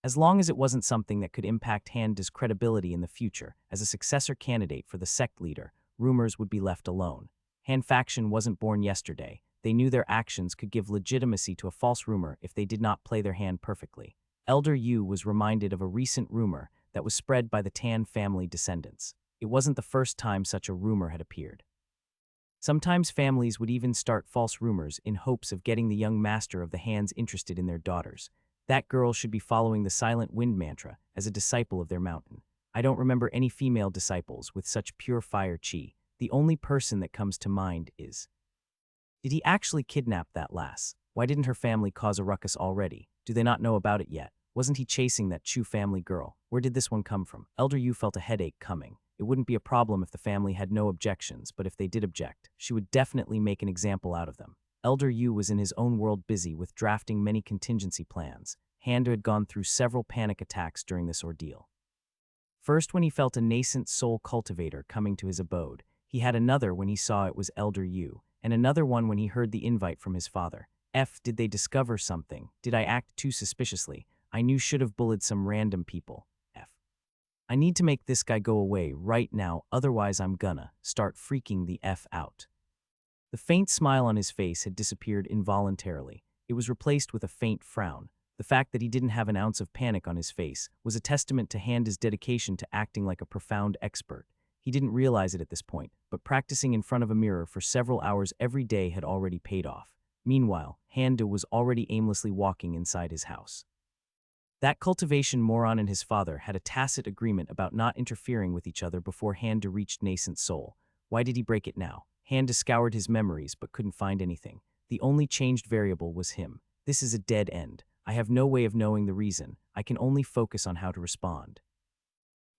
[SPEAKER 1] As long as it wasn't something that could impact Handa's credibility in the future as a successor candidate for the sect leader, rumors would be left alone. Han faction wasn't born yesterday. They knew their actions could give legitimacy to a false rumor if they did not play their hand perfectly. Elder Yu was reminded of a recent rumor that was spread by the Tan family descendants. It wasn't the first time such a rumor had appeared. Sometimes families would even start false rumors in hopes of getting the young master of the Hans interested in their daughters. That girl should be following the silent wind mantra as a disciple of their mountain. I don't remember any female disciples with such pure fire chi. The only person that comes to mind is... Did he actually kidnap that lass? Why didn't her family cause a ruckus already? Do they not know about it yet? Wasn't he chasing that Chu family girl? Where did this one come from? Elder Yu felt a headache coming. It wouldn't be a problem if the family had no objections, but if they did object, she would definitely make an example out of them. Elder Yu was in his own world busy with drafting many contingency plans. Handa had gone through several panic attacks during this ordeal. First, when he felt a nascent soul cultivator coming to his abode. He had another when he saw it was Elder Yu, and another one when he heard the invite from his father. Did they discover something? Did I act too suspiciously? I knew should have bullied some random people. I need to make this guy go away right now, otherwise I'm gonna start freaking the F out. The faint smile on his face had disappeared involuntarily. It was replaced with a faint frown. The fact that he didn't have an ounce of panic on his face was a testament to Handa's dedication to acting like a profound expert. He didn't realize it at this point, but practicing in front of a mirror for several hours every day had already paid off. Meanwhile, Handa was already aimlessly walking inside his house. That cultivation moron and his father had a tacit agreement about not interfering with each other before Handa reached nascent soul. Why did he break it now? Handa scoured his memories but couldn't find anything. The only changed variable was him. This is a dead end. I have no way of knowing the reason. I can only focus on how to respond.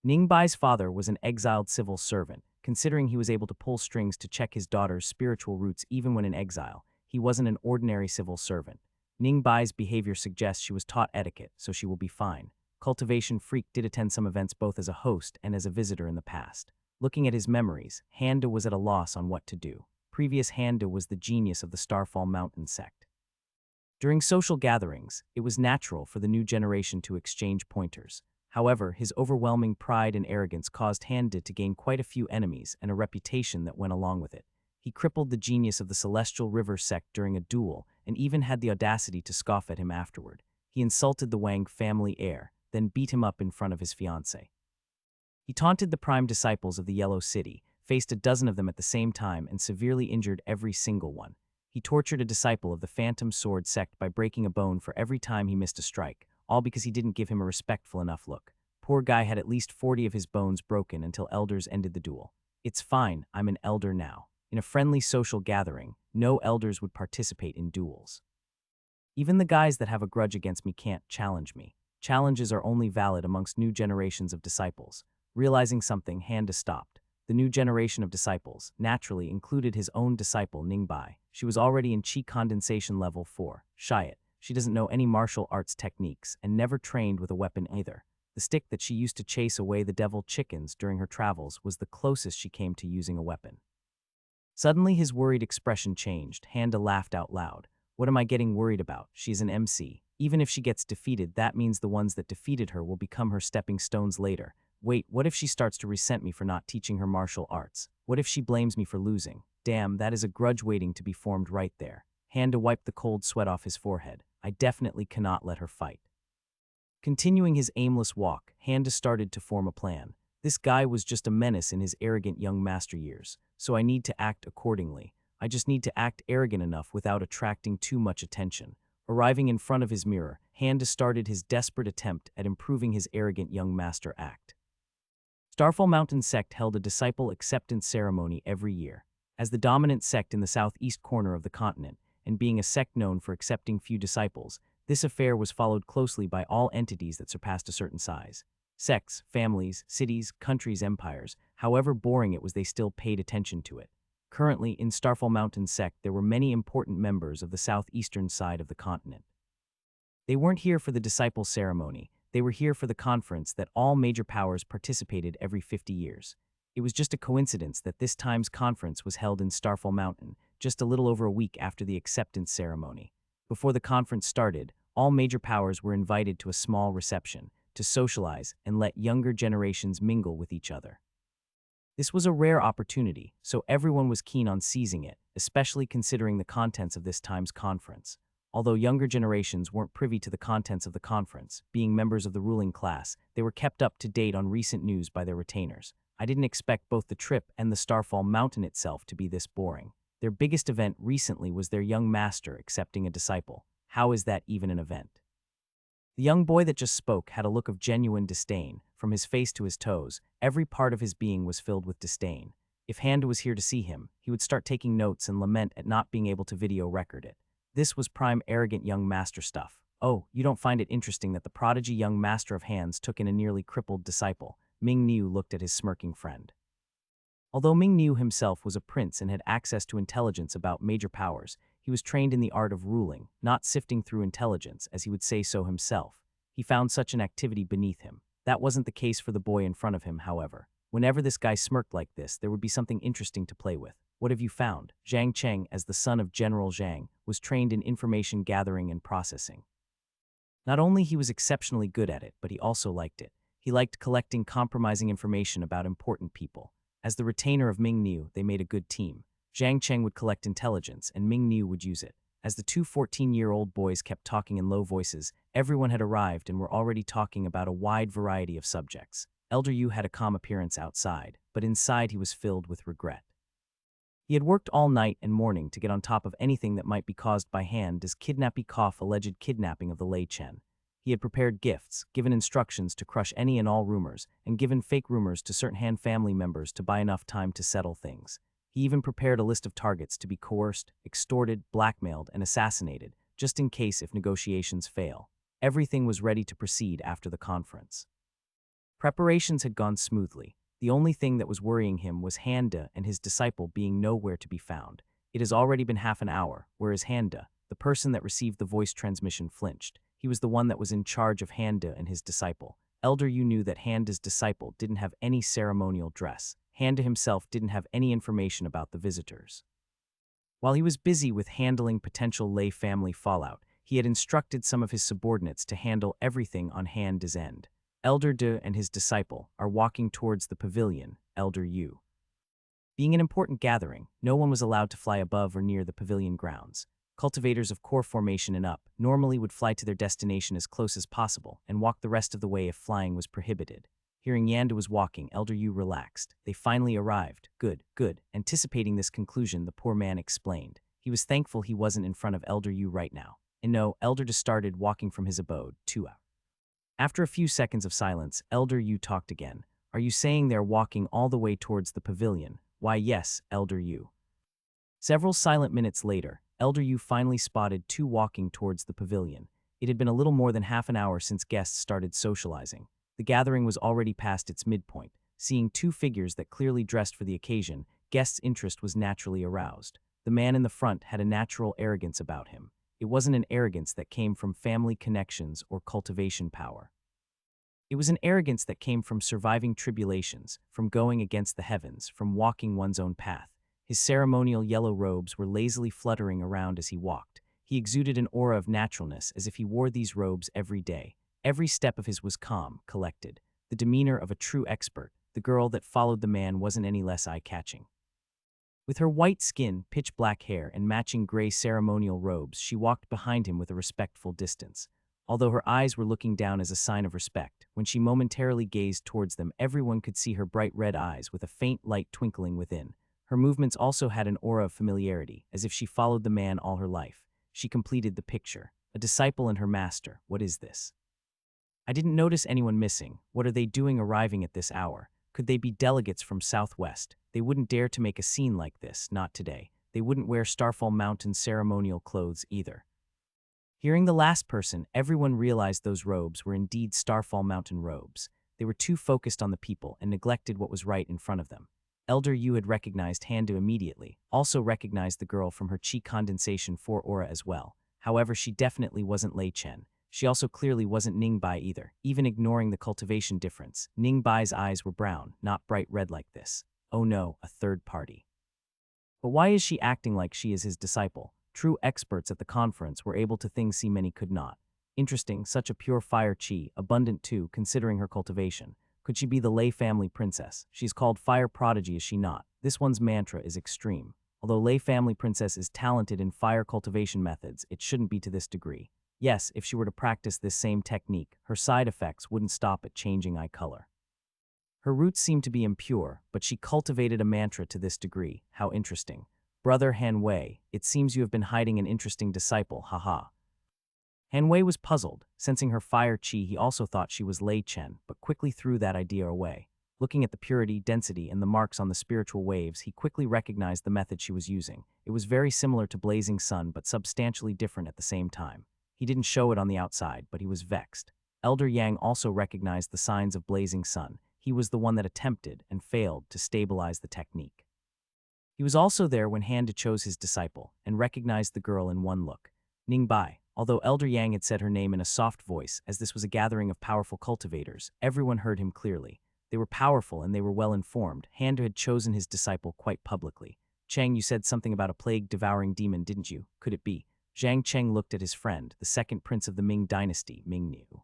[SPEAKER 1] Ningbai's father was an exiled civil servant. Considering he was able to pull strings to check his daughter's spiritual roots even when in exile, he wasn't an ordinary civil servant. Ningbai's behavior suggests she was taught etiquette, so she will be fine. Cultivation Freak did attend some events both as a host and as a visitor in the past. Looking at his memories, Handa was at a loss on what to do. Previous Handa was the genius of the Starfall Mountain sect. During social gatherings, it was natural for the new generation to exchange pointers. However, his overwhelming pride and arrogance caused Handa to gain quite a few enemies and a reputation that went along with it. He crippled the genius of the Celestial River sect during a duel and even had the audacity to scoff at him afterward. He insulted the Wang family heir, then beat him up in front of his fiancée. He taunted the prime disciples of the Yellow City, faced a dozen of them at the same time, and severely injured every single one. He tortured a disciple of the Phantom Sword sect by breaking a bone for every time he missed a strike, all because he didn't give him a respectful enough look. Poor guy had at least 40 of his bones broken until elders ended the duel. It's fine, I'm an elder now. In a friendly social gathering, no elders would participate in duels. Even the guys that have a grudge against me can't challenge me. Challenges are only valid amongst new generations of disciples. Realizing something, Handa stopped. The new generation of disciples, naturally, included his own disciple, Ningbai. She was already in Qi condensation level 4, Shiat. She doesn't know any martial arts techniques and never trained with a weapon either. The stick that she used to chase away the devil chickens during her travels was the closest she came to using a weapon. Suddenly, his worried expression changed. Handa laughed out loud. What am I getting worried about? She's an MC. Even if she gets defeated, that means the ones that defeated her will become her stepping stones later. Wait, what if she starts to resent me for not teaching her martial arts? What if she blames me for losing? Damn, that is a grudge waiting to be formed right there. Handa wiped the cold sweat off his forehead. I definitely cannot let her fight. Continuing his aimless walk, Handa started to form a plan. This guy was just a menace in his arrogant young master years, so I need to act accordingly. I just need to act arrogant enough without attracting too much attention. Arriving in front of his mirror, Handa started his desperate attempt at improving his arrogant young master act. Starfall Mountain sect held a disciple acceptance ceremony every year. As the dominant sect in the southeast corner of the continent, and being a sect known for accepting few disciples, this affair was followed closely by all entities that surpassed a certain size. Sects, families, cities, countries, empires, however boring it was, they still paid attention to it. Currently, in Starfall Mountain sect, there were many important members of the southeastern side of the continent. They weren't here for the disciple ceremony. They were here for the conference that all major powers participated every 50 years. It was just a coincidence that this time's conference was held in Starfall Mountain, just a little over a week after the acceptance ceremony. Before the conference started, all major powers were invited to a small reception to socialize and let younger generations mingle with each other. This was a rare opportunity, so everyone was keen on seizing it, especially considering the contents of this time's conference. Although younger generations weren't privy to the contents of the conference, being members of the ruling class, they were kept up to date on recent news by their retainers. I didn't expect both the trip and the Starfall Mountain itself to be this boring. Their biggest event recently was their young master accepting a disciple. How is that even an event? The young boy that just spoke had a look of genuine disdain. From his face to his toes, every part of his being was filled with disdain. If Handa was here to see him, he would start taking notes and lament at not being able to video record it. This was prime arrogant young master stuff. Oh, you don't find it interesting that the prodigy young master of hands took in a nearly crippled disciple? Ming Niu looked at his smirking friend. Although Ming Niu himself was a prince and had access to intelligence about major powers, he was trained in the art of ruling, not sifting through intelligence, as he would say so himself. He found such an activity beneath him. That wasn't the case for the boy in front of him, however. Whenever this guy smirked like this, there would be something interesting to play with. What have you found? Zhang Cheng, as the son of General Zhang, was trained in information gathering and processing. Not only he was exceptionally good at it, but he also liked it. He liked collecting compromising information about important people. As the retainer of Ming Niu, they made a good team. Zhang Cheng would collect intelligence, and Ming Niu would use it. As the two 14-year-old boys kept talking in low voices, everyone had arrived and were already talking about a wide variety of subjects. Elder Yu had a calm appearance outside, but inside he was filled with regret. He had worked all night and morning to get on top of anything that might be caused by Han's alleged kidnapping of the Lei Chen. He had prepared gifts, given instructions to crush any and all rumors, and given fake rumors to certain Han family members to buy enough time to settle things. He even prepared a list of targets to be coerced, extorted, blackmailed, and assassinated, just in case if negotiations fail. Everything was ready to proceed after the conference. Preparations had gone smoothly. The only thing that was worrying him was Handa and his disciple being nowhere to be found. It has already been half an hour, whereas Handa, the person that received the voice transmission, flinched. He was the one that was in charge of Handa and his disciple. Elder Yu knew that Handa's disciple didn't have any ceremonial dress. Handa himself didn't have any information about the visitors. While he was busy with handling potential Lei family fallout, he had instructed some of his subordinates to handle everything on Handa's end. Elder De and his disciple are walking towards the pavilion, Elder Yu. Being an important gathering, no one was allowed to fly above or near the pavilion grounds. Cultivators of core formation and up normally would fly to their destination as close as possible and walk the rest of the way if flying was prohibited. Hearing Yanda was walking, Elder Yu relaxed. They finally arrived. Good, good. Anticipating this conclusion, the poor man explained. He was thankful he wasn't in front of Elder Yu right now. And no, Elder De started walking from his abode, 2 hours. After a few seconds of silence, Elder Yu talked again. Are you saying they're walking all the way towards the pavilion? Why, yes, Elder Yu. Several silent minutes later, Elder Yu finally spotted 2 walking towards the pavilion. It had been a little more than half an hour since guests started socializing. The gathering was already past its midpoint. Seeing 2 figures that clearly dressed for the occasion, guests' interest was naturally aroused. The man in the front had a natural arrogance about him. It wasn't an arrogance that came from family connections or cultivation power. It was an arrogance that came from surviving tribulations, from going against the heavens, from walking one's own path. His ceremonial yellow robes were lazily fluttering around as he walked. He exuded an aura of naturalness as if he wore these robes every day. Every step of his was calm, collected. The demeanor of a true expert. The girl that followed the man wasn't any less eye-catching. With her white skin, pitch-black hair, and matching gray ceremonial robes, she walked behind him with a respectful distance. Although her eyes were looking down as a sign of respect, when she momentarily gazed towards them, everyone could see her bright red eyes with a faint light twinkling within. Her movements also had an aura of familiarity, as if she followed the man all her life. She completed the picture. A disciple and her master. What is this? I didn't notice anyone missing. What are they doing arriving at this hour? Could they be delegates from Southwest? They wouldn't dare to make a scene like this, not today. They wouldn't wear Starfall Mountain ceremonial clothes either. Hearing the last person, everyone realized those robes were indeed Starfall Mountain robes. They were too focused on the people and neglected what was right in front of them. Elder Yu had recognized Handu immediately, also recognized the girl from her chi condensation 4 aura as well. However, she definitely wasn't Lei Chen. She also clearly wasn't Ning Bai either, even ignoring the cultivation difference. Ning Bai's eyes were brown, not bright red like this. Oh no, a third party. But why is she acting like she is his disciple? True experts at the conference were able to things see many could not. Interesting, such a pure fire chi, abundant too, considering her cultivation. Could she be the Lei family princess? She's called fire prodigy, is she not? This one's mantra is extreme. Although Lei family princess is talented in fire cultivation methods, it shouldn't be to this degree. Yes, if she were to practice this same technique, her side effects wouldn't stop at changing eye color. Her roots seem to be impure, but she cultivated a mantra to this degree. How interesting. Brother Han Wei, it seems you have been hiding an interesting disciple, haha. Hanwei was puzzled. Sensing her fire chi, he also thought she was Lei Chen, but quickly threw that idea away. Looking at the purity, density, and the marks on the spiritual waves, he quickly recognized the method she was using. It was very similar to Blazing Sun, but substantially different at the same time. He didn't show it on the outside, but he was vexed. Elder Yang also recognized the signs of Blazing Sun. He was the one that attempted and failed to stabilize the technique. He was also there when Handa chose his disciple and recognized the girl in one look. Ningbai. Although Elder Yang had said her name in a soft voice, as this was a gathering of powerful cultivators, everyone heard him clearly. They were powerful and they were well informed. Handa had chosen his disciple quite publicly. Cheng, you said something about a plague-devouring demon, didn't you? Could it be? Zhang Cheng looked at his friend, the second prince of the Ming dynasty, Ming Niu.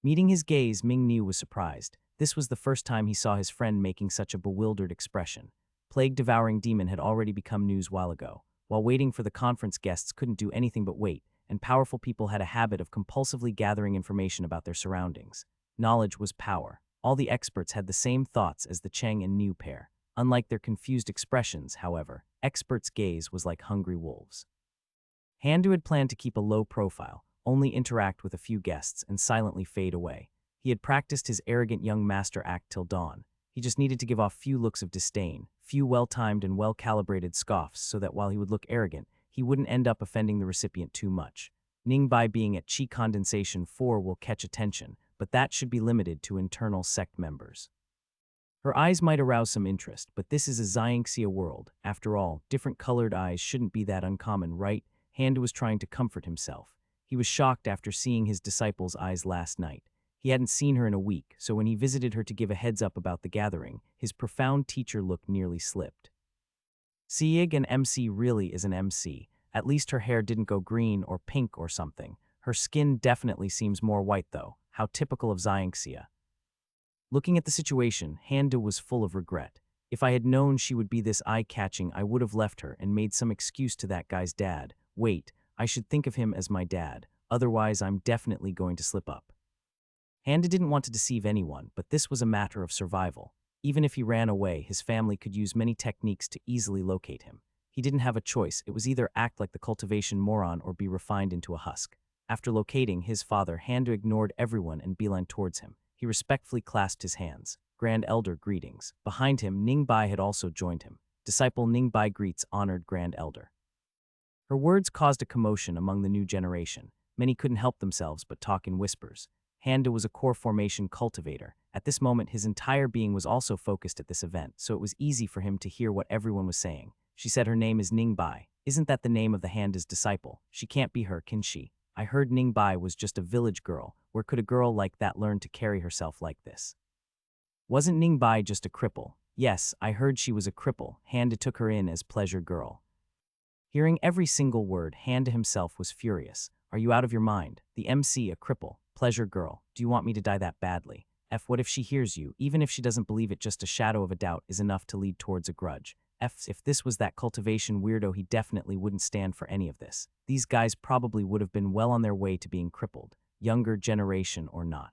[SPEAKER 1] Meeting his gaze, Ming Niu was surprised. This was the first time he saw his friend making such a bewildered expression. Plague-devouring demon had already become news while ago. While waiting for the conference, guests couldn't do anything but wait, and powerful people had a habit of compulsively gathering information about their surroundings. Knowledge was power. All the experts had the same thoughts as the Cheng and Niu pair. Unlike their confused expressions, however, experts' gaze was like hungry wolves. Handu had planned to keep a low profile, only interact with a few guests, and silently fade away. He had practiced his arrogant young master act till dawn. He just needed to give off few looks of disdain, few well-timed and well-calibrated scoffs, so that while he would look arrogant, he wouldn't end up offending the recipient too much. Ningbai being at Qi Condensation 4 will catch attention, but that should be limited to internal sect members. Her eyes might arouse some interest, but this is a Xianxia world. After all, different colored eyes shouldn't be that uncommon, right? Handa was trying to comfort himself. He was shocked after seeing his disciple's eyes last night. He hadn't seen her in a week, so when he visited her to give a heads up about the gathering, his profound teacher look nearly slipped. Sieg an MC really is an MC. At least her hair didn't go green or pink or something. Her skin definitely seems more white though. How typical of Xianxia. Looking at the situation, Handa was full of regret. If I had known she would be this eye-catching, I would have left her and made some excuse to that guy's dad. Wait, I should think of him as my dad. Otherwise, I'm definitely going to slip up. Handa didn't want to deceive anyone, but this was a matter of survival. Even if he ran away, his family could use many techniques to easily locate him. He didn't have a choice. It was either act like the cultivation moron or be refined into a husk. After locating his father, Handa ignored everyone and beeline towards him. He respectfully clasped his hands. Grand Elder, greetings. Behind him, Ningbai had also joined him. Disciple Ningbai greets honored Grand Elder. Her words caused a commotion among the new generation. Many couldn't help themselves but talk in whispers. Handa was a core formation cultivator. At this moment, his entire being was also focused at this event, so it was easy for him to hear what everyone was saying. She said her name is Ningbai. Isn't that the name of the Handa's disciple? She can't be her, can she? I heard Ningbai was just a village girl. Where could a girl like that learn to carry herself like this? Wasn't Ningbai just a cripple? Yes, I heard she was a cripple. Handa took her in as pleasure girl. Hearing every single word, Handa himself was furious. Are you out of your mind? The MC, a cripple. Pleasure girl. Do you want me to die that badly? What if she hears you? Even if she doesn't believe it, just a shadow of a doubt is enough to lead towards a grudge. If this was that cultivation weirdo, he definitely wouldn't stand for any of this. These guys probably would have been well on their way to being crippled, younger generation or not.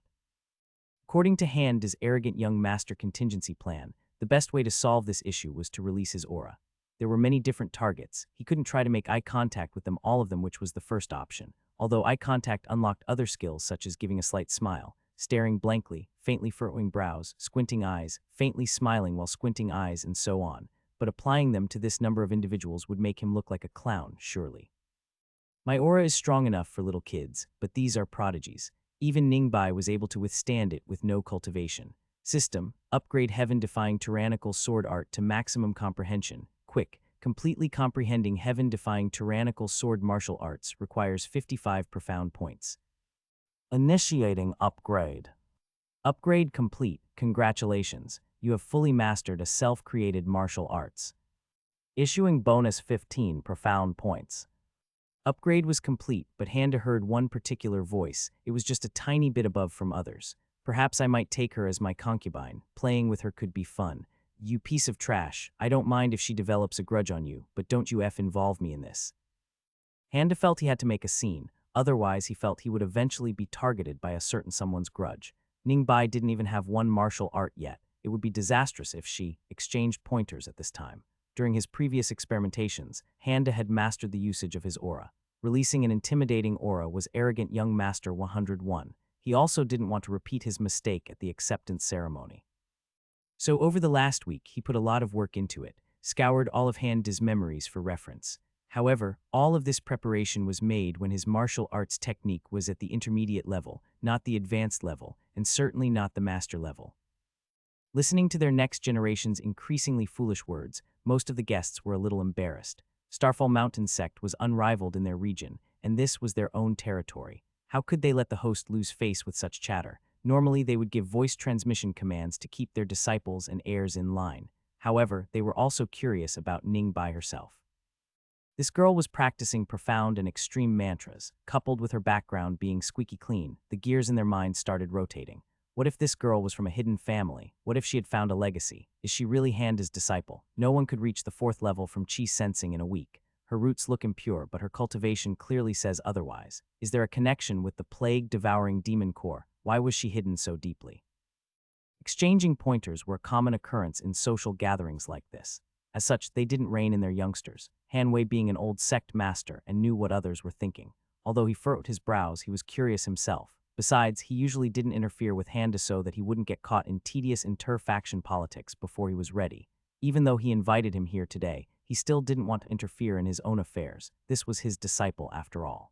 [SPEAKER 1] According to Handa's arrogant young master contingency plan, the best way to solve this issue was to release his aura. There were many different targets. He couldn't try to make eye contact with them all of them, which was the first option. Although eye contact unlocked other skills such as giving a slight smile, staring blankly, faintly furrowing brows, squinting eyes, faintly smiling while squinting eyes, and so on. But applying them to this number of individuals would make him look like a clown, surely. My aura is strong enough for little kids, but these are prodigies. Even Ningbai was able to withstand it with no cultivation. System, upgrade heaven-defying tyrannical sword art to maximum comprehension. Quick, completely comprehending heaven-defying tyrannical sword martial arts requires 55 profound points. Initiating upgrade. Upgrade complete. Congratulations. You have fully mastered a self-created martial arts. Issuing bonus 15 profound points. Upgrade was complete, but Handa heard one particular voice. It was just a tiny bit above from others. Perhaps I might take her as my concubine. Playing with her could be fun. You piece of trash. I don't mind if she develops a grudge on you, but don't you involve me in this. Handa felt he had to make a scene. Otherwise, he felt he would eventually be targeted by a certain someone's grudge. Ningbai didn't even have one martial art yet. It would be disastrous if she exchanged pointers at this time. During his previous experimentations, Handa had mastered the usage of his aura. releasing an intimidating aura, was arrogant young master 101. He also didn't want to repeat his mistake at the acceptance ceremony. So over the last week, he put a lot of work into it, scoured all of Handa's memories for reference. However, all of this preparation was made when his martial arts technique was at the intermediate level, not the advanced level, and certainly not the master level. Listening to their next generation's increasingly foolish words, most of the guests were a little embarrassed. Starfall Mountain sect was unrivaled in their region, and this was their own territory. How could they let the host lose face with such chatter? Normally, they would give voice transmission commands to keep their disciples and heirs in line. However, they were also curious about Ningbai herself. This girl was practicing profound and extreme mantras. Coupled with her background being squeaky clean, the gears in their minds started rotating. What if this girl was from a hidden family? What if she had found a legacy? Is she really Handa's disciple? No one could reach the 4th level from chi sensing in a week. Her roots look impure, but her cultivation clearly says otherwise. Is there a connection with the plague-devouring demon core? Why was she hidden so deeply? Exchanging pointers were a common occurrence in social gatherings like this. As such, they didn't rein in their youngsters. Hanwei, being an old sect master, and knew what others were thinking. Although he furrowed his brows, he was curious himself. Besides, he usually didn't interfere with Handa so that he wouldn't get caught in tedious inter-faction politics before he was ready. Even though he invited him here today, he still didn't want to interfere in his own affairs. This was his disciple after all.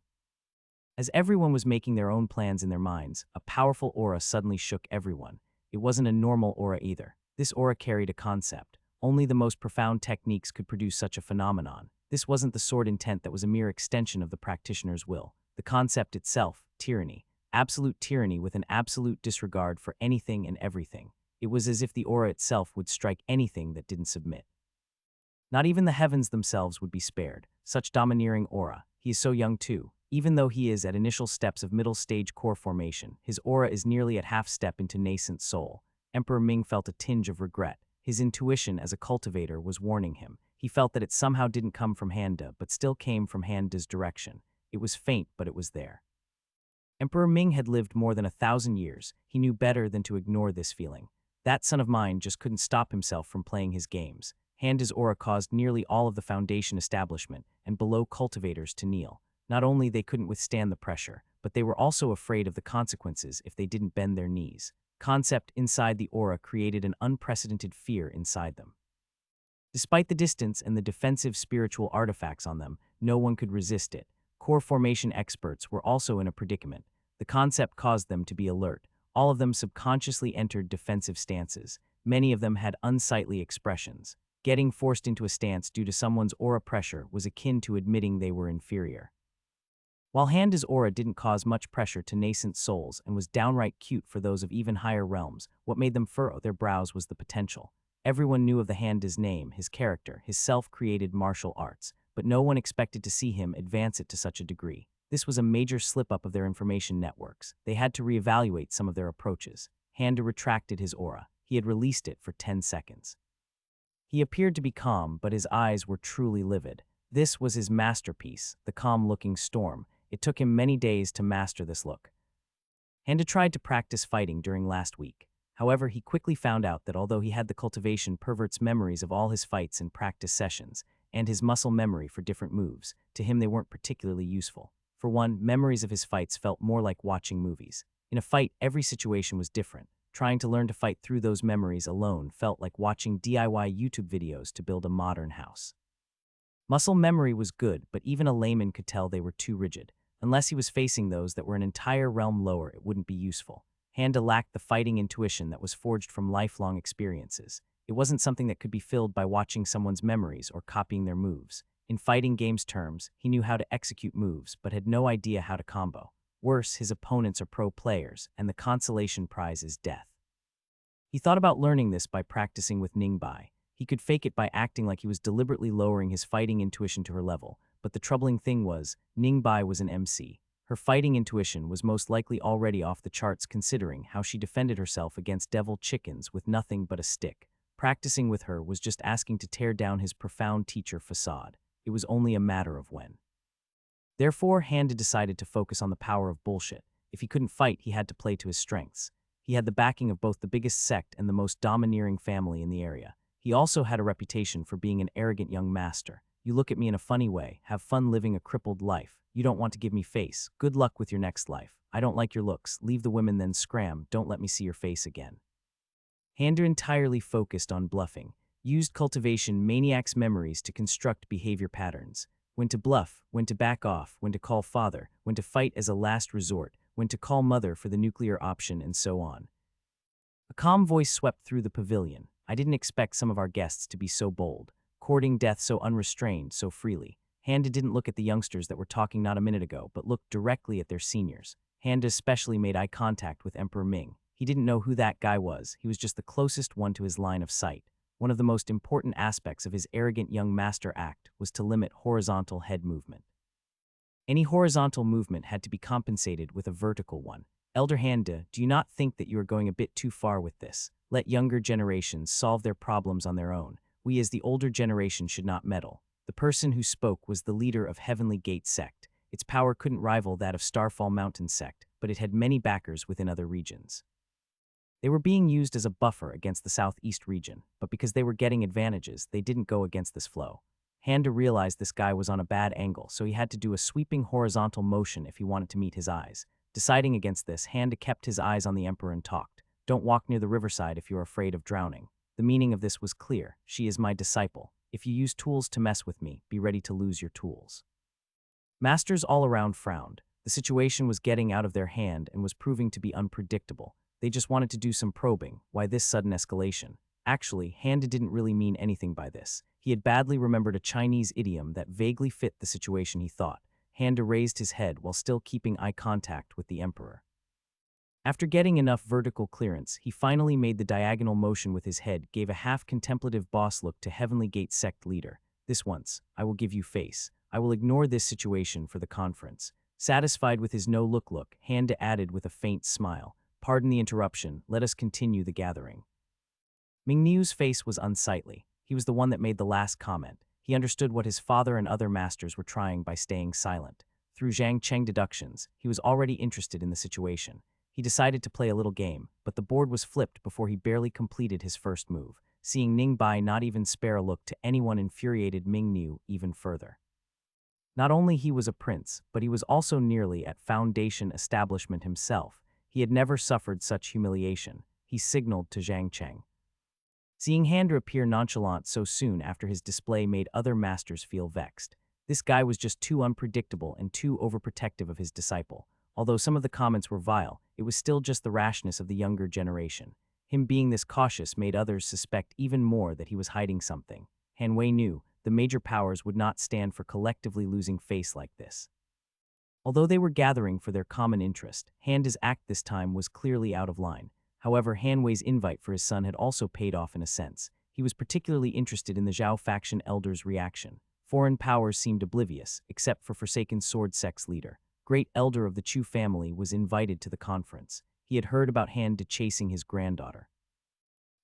[SPEAKER 1] As everyone was making their own plans in their minds, a powerful aura suddenly shook everyone. It wasn't a normal aura either. This aura carried a concept. Only the most profound techniques could produce such a phenomenon. This wasn't the sword intent that was a mere extension of the practitioner's will. The concept itself, tyranny. Absolute tyranny with an absolute disregard for anything and everything. It was as if the aura itself would strike anything that didn't submit. Not even the heavens themselves would be spared. Such domineering aura. He is so young too. Even though he is at initial steps of middle stage core formation, his aura is nearly at half step into nascent soul. Emperor Ming felt a tinge of regret. His intuition as a cultivator was warning him. He felt that it somehow didn't come from Handa, but still came from Handa's direction. It was faint, but it was there. Emperor Ming had lived more than 1,000 years. He knew better than to ignore this feeling. That son of mine just couldn't stop himself from playing his games. Handa's aura caused nearly all of the Foundation establishment and below cultivators to kneel. Not only they couldn't withstand the pressure, but they were also afraid of the consequences if they didn't bend their knees. Concept inside the aura created an unprecedented fear inside them. Despite the distance and the defensive spiritual artifacts on them, no one could resist it. Core formation experts were also in a predicament. The concept caused them to be alert. All of them subconsciously entered defensive stances. Many of them had unsightly expressions. Getting forced into a stance due to someone's aura pressure was akin to admitting they were inferior. While Handa's aura didn't cause much pressure to nascent souls and was downright cute for those of even higher realms, what made them furrow their brows was the potential. Everyone knew of the Handa's name, his character, his self-created martial arts, but no one expected to see him advance it to such a degree. This was a major slip-up of their information networks. They had to reevaluate some of their approaches. Handa retracted his aura. He had released it for 10 seconds. He appeared to be calm, but his eyes were truly livid. This was his masterpiece, the calm-looking storm. It took him many days to master this look. Handa tried to practice fighting during last week. However, he quickly found out that although he had the cultivation perverts memories of all his fights and practice sessions, and his muscle memory for different moves, to him they weren't particularly useful. For one, memories of his fights felt more like watching movies. In a fight, every situation was different. Trying to learn to fight through those memories alone felt like watching DIY YouTube videos to build a modern house. Muscle memory was good, but even a layman could tell they were too rigid. Unless he was facing those that were an entire realm lower, it wouldn't be useful. Handa lacked the fighting intuition that was forged from lifelong experiences. It wasn't something that could be filled by watching someone's memories or copying their moves. In fighting games terms, he knew how to execute moves, but had no idea how to combo. Worse, his opponents are pro players, and the consolation prize is death. He thought about learning this by practicing with Ningbai. He could fake it by acting like he was deliberately lowering his fighting intuition to her level, but the troubling thing was, Ningbai was an MC. Her fighting intuition was most likely already off the charts considering how she defended herself against devil chickens with nothing but a stick. Practicing with her was just asking to tear down his profound teacher facade. It was only a matter of when. Therefore, Handa decided to focus on the power of bullshit. If he couldn't fight, he had to play to his strengths. He had the backing of both the biggest sect and the most domineering family in the area. He also had a reputation for being an arrogant young master. You look at me in a funny way, have fun living a crippled life. You don't want to give me face. Good luck with your next life. I don't like your looks. Leave the women then scram. Don't let me see your face again. Handa entirely focused on bluffing, used cultivation maniac's memories to construct behavior patterns. When to bluff, when to back off, when to call father, when to fight as a last resort, when to call mother for the nuclear option, and so on. A calm voice swept through the pavilion. I didn't expect some of our guests to be so bold, courting death so unrestrained, so freely. Handa didn't look at the youngsters that were talking not a minute ago, but looked directly at their seniors. Handa especially made eye contact with Emperor Ming. He didn't know who that guy was. He was just the closest one to his line of sight. One of the most important aspects of his arrogant young master act was to limit horizontal head movement. Any horizontal movement had to be compensated with a vertical one. Elder Handa, do you not think that you are going a bit too far with this? Let younger generations solve their problems on their own. We as the older generation should not meddle. The person who spoke was the leader of Heavenly Gate sect. Its power couldn't rival that of Starfall Mountain sect, but it had many backers within other regions. They were being used as a buffer against the southeast region, but because they were getting advantages, they didn't go against this flow. Handa realized this guy was on a bad angle, so he had to do a sweeping horizontal motion if he wanted to meet his eyes. Deciding against this, Handa kept his eyes on the Emperor and talked. Don't walk near the riverside if you are afraid of drowning. The meaning of this was clear. She is my disciple. If you use tools to mess with me, be ready to lose your tools. Masters all around frowned. The situation was getting out of their hand and was proving to be unpredictable. They just wanted to do some probing. Why this sudden escalation? Actually, Handa didn't really mean anything by this. He had badly remembered a Chinese idiom that vaguely fit the situation, he thought. Handa raised his head while still keeping eye contact with the Emperor. After getting enough vertical clearance, he finally made the diagonal motion with his head, gave a half-contemplative boss look to Heavenly Gate sect leader. This once, I will give you face. I will ignore this situation for the conference. Satisfied with his no-look look, Handa added with a faint smile. Pardon the interruption, let us continue the gathering. Mingniu's face was unsightly. He was the one that made the last comment. He understood what his father and other masters were trying by staying silent. Through Zhang Cheng deductions, he was already interested in the situation. He decided to play a little game, but the board was flipped before he barely completed his first move. Seeing Ning Bai not even spare a look to anyone infuriated Mingniu even further. Not only he was a prince, but he was also nearly at Foundation establishment himself. He had never suffered such humiliation. He signaled to Zhang Cheng. Seeing Handa appear nonchalant so soon after his display made other masters feel vexed. This guy was just too unpredictable and too overprotective of his disciple. Although some of the comments were vile, it was still just the rashness of the younger generation. Him being this cautious made others suspect even more that he was hiding something. Han Wei knew the major powers would not stand for collectively losing face like this. Although they were gathering for their common interest, Handa's act this time was clearly out of line. However, Han Wei's invite for his son had also paid off in a sense. He was particularly interested in the Zhao faction elder's reaction. Foreign powers seemed oblivious, except for Forsaken Sword sect's leader. Great elder of the Chu family was invited to the conference. He had heard about Handa chasing his granddaughter.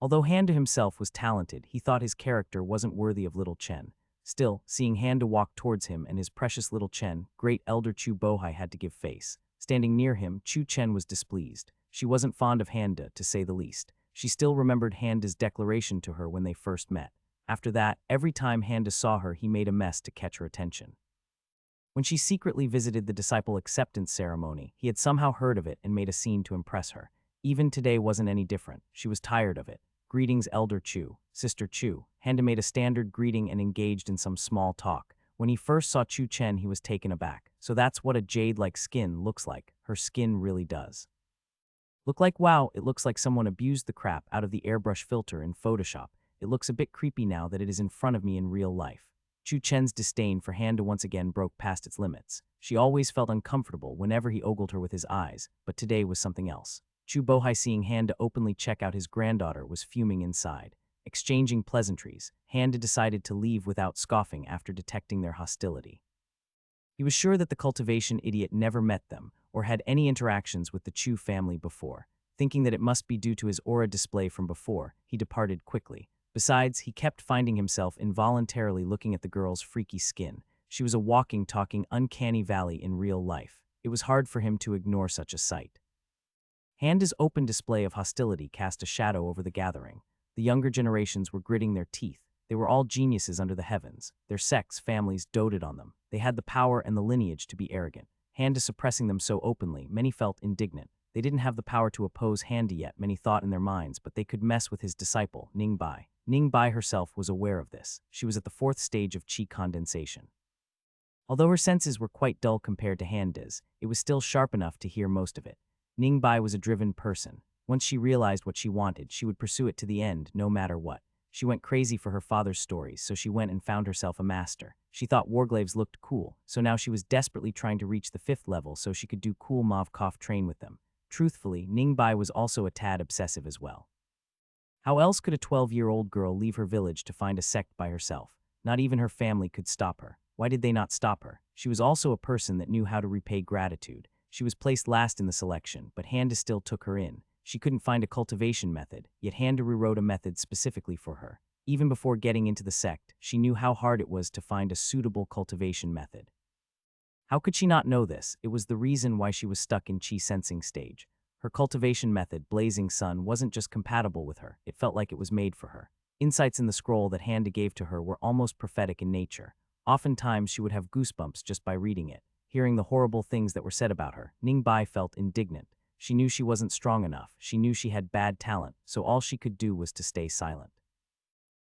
[SPEAKER 1] Although Handa himself was talented, he thought his character wasn't worthy of little Chen. Still, seeing Handa walk towards him and his precious little Chen, great elder Chu Bohai had to give face. Standing near him, Chu Chen was displeased. She wasn't fond of Handa, to say the least. She still remembered Handa's declaration to her when they first met. After that, every time Handa saw her, he made a mess to catch her attention. When she secretly visited the disciple acceptance ceremony, he had somehow heard of it and made a scene to impress her. Even today wasn't any different. She was tired of it. Greetings, Elder Chu, Sister Chu. Handa made a standard greeting and engaged in some small talk. When he first saw Chu Chen, he was taken aback. So that's what a jade-like skin looks like. Her skin really does look like, wow, it looks like someone abused the crap out of the airbrush filter in Photoshop. It looks a bit creepy now that it is in front of me in real life. Chu Chen's disdain for Handa once again broke past its limits. She always felt uncomfortable whenever he ogled her with his eyes, but today was something else. Chu Bohai, seeing Handa openly check out his granddaughter, was fuming inside. Exchanging pleasantries, Handa decided to leave without scoffing after detecting their hostility. He was sure that the cultivation idiot never met them or had any interactions with the Chu family before. Thinking that it must be due to his aura display from before, he departed quickly. Besides, he kept finding himself involuntarily looking at the girl's freaky skin. She was a walking, talking, uncanny valley in real life. It was hard for him to ignore such a sight. Handa's open display of hostility cast a shadow over the gathering. The younger generations were gritting their teeth. They were all geniuses under the heavens. Their sects, families doted on them. They had the power and the lineage to be arrogant. Handa suppressing them so openly, many felt indignant. They didn't have the power to oppose Handa yet, many thought in their minds, but they could mess with his disciple, Ningbai. Ningbai herself was aware of this. She was at the 4th stage of qi condensation. Although her senses were quite dull compared to Handa's, it was still sharp enough to hear most of it. Ningbai was a driven person. Once she realized what she wanted, she would pursue it to the end, no matter what. She went crazy for her father's stories, so she went and found herself a master. She thought warglaves looked cool, so now she was desperately trying to reach the 5th level so she could do cool Mavkov train with them. Truthfully, Ningbai was also a tad obsessive as well. How else could a 12-year-old girl leave her village to find a sect by herself? Not even her family could stop her. Why did they not stop her? She was also a person that knew how to repay gratitude. She was placed last in the selection, but Handa still took her in. She couldn't find a cultivation method, yet Handa rewrote a method specifically for her. Even before getting into the sect, she knew how hard it was to find a suitable cultivation method. How could she not know this? It was the reason why she was stuck in Qi sensing stage. Her cultivation method, Blazing Sun, wasn't just compatible with her, it felt like it was made for her. Insights in the scroll that Handa gave to her were almost prophetic in nature. Oftentimes she would have goosebumps just by reading it. Hearing the horrible things that were said about her, Ningbai felt indignant. She knew she wasn't strong enough, she knew she had bad talent, so all she could do was to stay silent.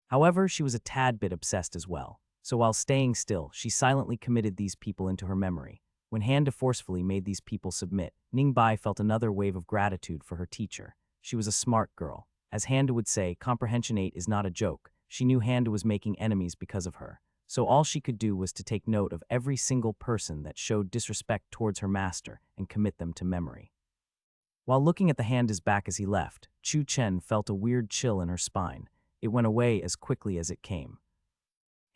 [SPEAKER 1] However, she was a tad bit obsessed as well, so while staying still, she silently committed these people into her memory. When Handa forcefully made these people submit, Ningbai felt another wave of gratitude for her teacher. She was a smart girl. As Handa would say, comprehension 8 is not a joke. She knew Handa was making enemies because of her. So all she could do was to take note of every single person that showed disrespect towards her master and commit them to memory. While looking at the Handa's back as he left, Chu Chen felt a weird chill in her spine. It went away as quickly as it came.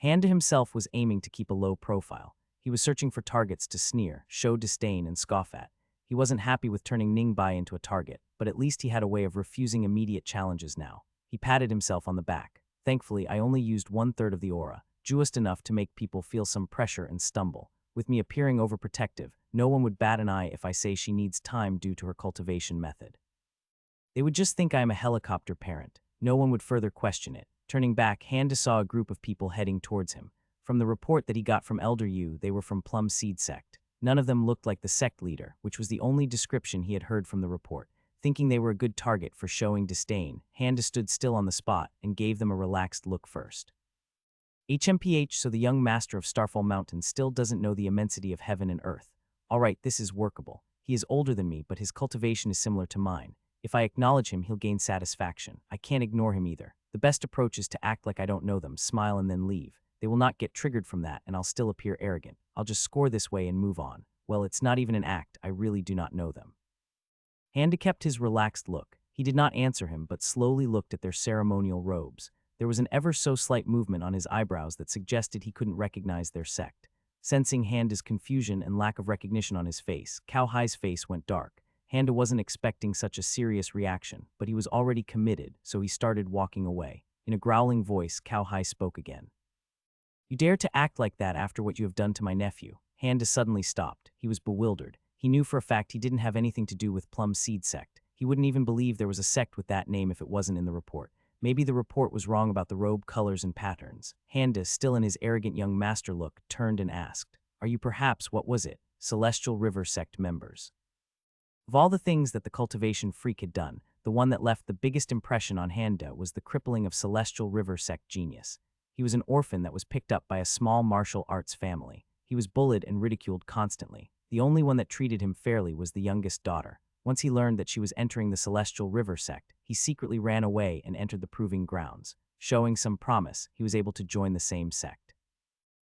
[SPEAKER 1] Handa himself was aiming to keep a low profile. He was searching for targets to sneer, show disdain, and scoff at. He wasn't happy with turning Ningbai into a target, but at least he had a way of refusing immediate challenges now. He patted himself on the back. Thankfully, I only used 1/3 of the aura, just enough to make people feel some pressure and stumble. With me appearing overprotective, no one would bat an eye if I say she needs time due to her cultivation method. They would just think I am a helicopter parent. No one would further question it. Turning back, Handa saw a group of people heading towards him. From the report that he got from Elder Yu, they were from Plum Seed Sect. None of them looked like the sect leader, which was the only description he had heard from the report. Thinking they were a good target for showing disdain, Handa stood still on the spot and gave them a relaxed look first. HMPH, so the young master of Starfall Mountain still doesn't know the immensity of heaven and earth. Alright, this is workable. He is older than me, but his cultivation is similar to mine. If I acknowledge him, he'll gain satisfaction. I can't ignore him either. The best approach is to act like I don't know them, smile and then leave. They will not get triggered from that, and I'll still appear arrogant. I'll just score this way and move on. Well, it's not even an act, I really do not know them. Handa kept his relaxed look. He did not answer him, but slowly looked at their ceremonial robes. There was an ever so slight movement on his eyebrows that suggested he couldn't recognize their sect. Sensing Handa's confusion and lack of recognition on his face, Cao Hai's face went dark. Handa wasn't expecting such a serious reaction, but he was already committed, so he started walking away. In a growling voice, Cao Hai spoke again. You dare to act like that after what you have done to my nephew? Handa suddenly stopped. He was bewildered. He knew for a fact he didn't have anything to do with Plum Seed Sect. He wouldn't even believe there was a sect with that name if it wasn't in the report. Maybe the report was wrong about the robe colors and patterns. Handa, still in his arrogant young master look, turned and asked, Are you perhaps, what was it, Celestial River Sect members? Of all the things that the cultivation freak had done, the one that left the biggest impression on Handa was the crippling of Celestial River Sect genius. He was an orphan that was picked up by a small martial arts family. He was bullied and ridiculed constantly. The only one that treated him fairly was the youngest daughter. Once he learned that she was entering the Celestial River Sect, he secretly ran away and entered the Proving Grounds. Showing some promise, he was able to join the same sect.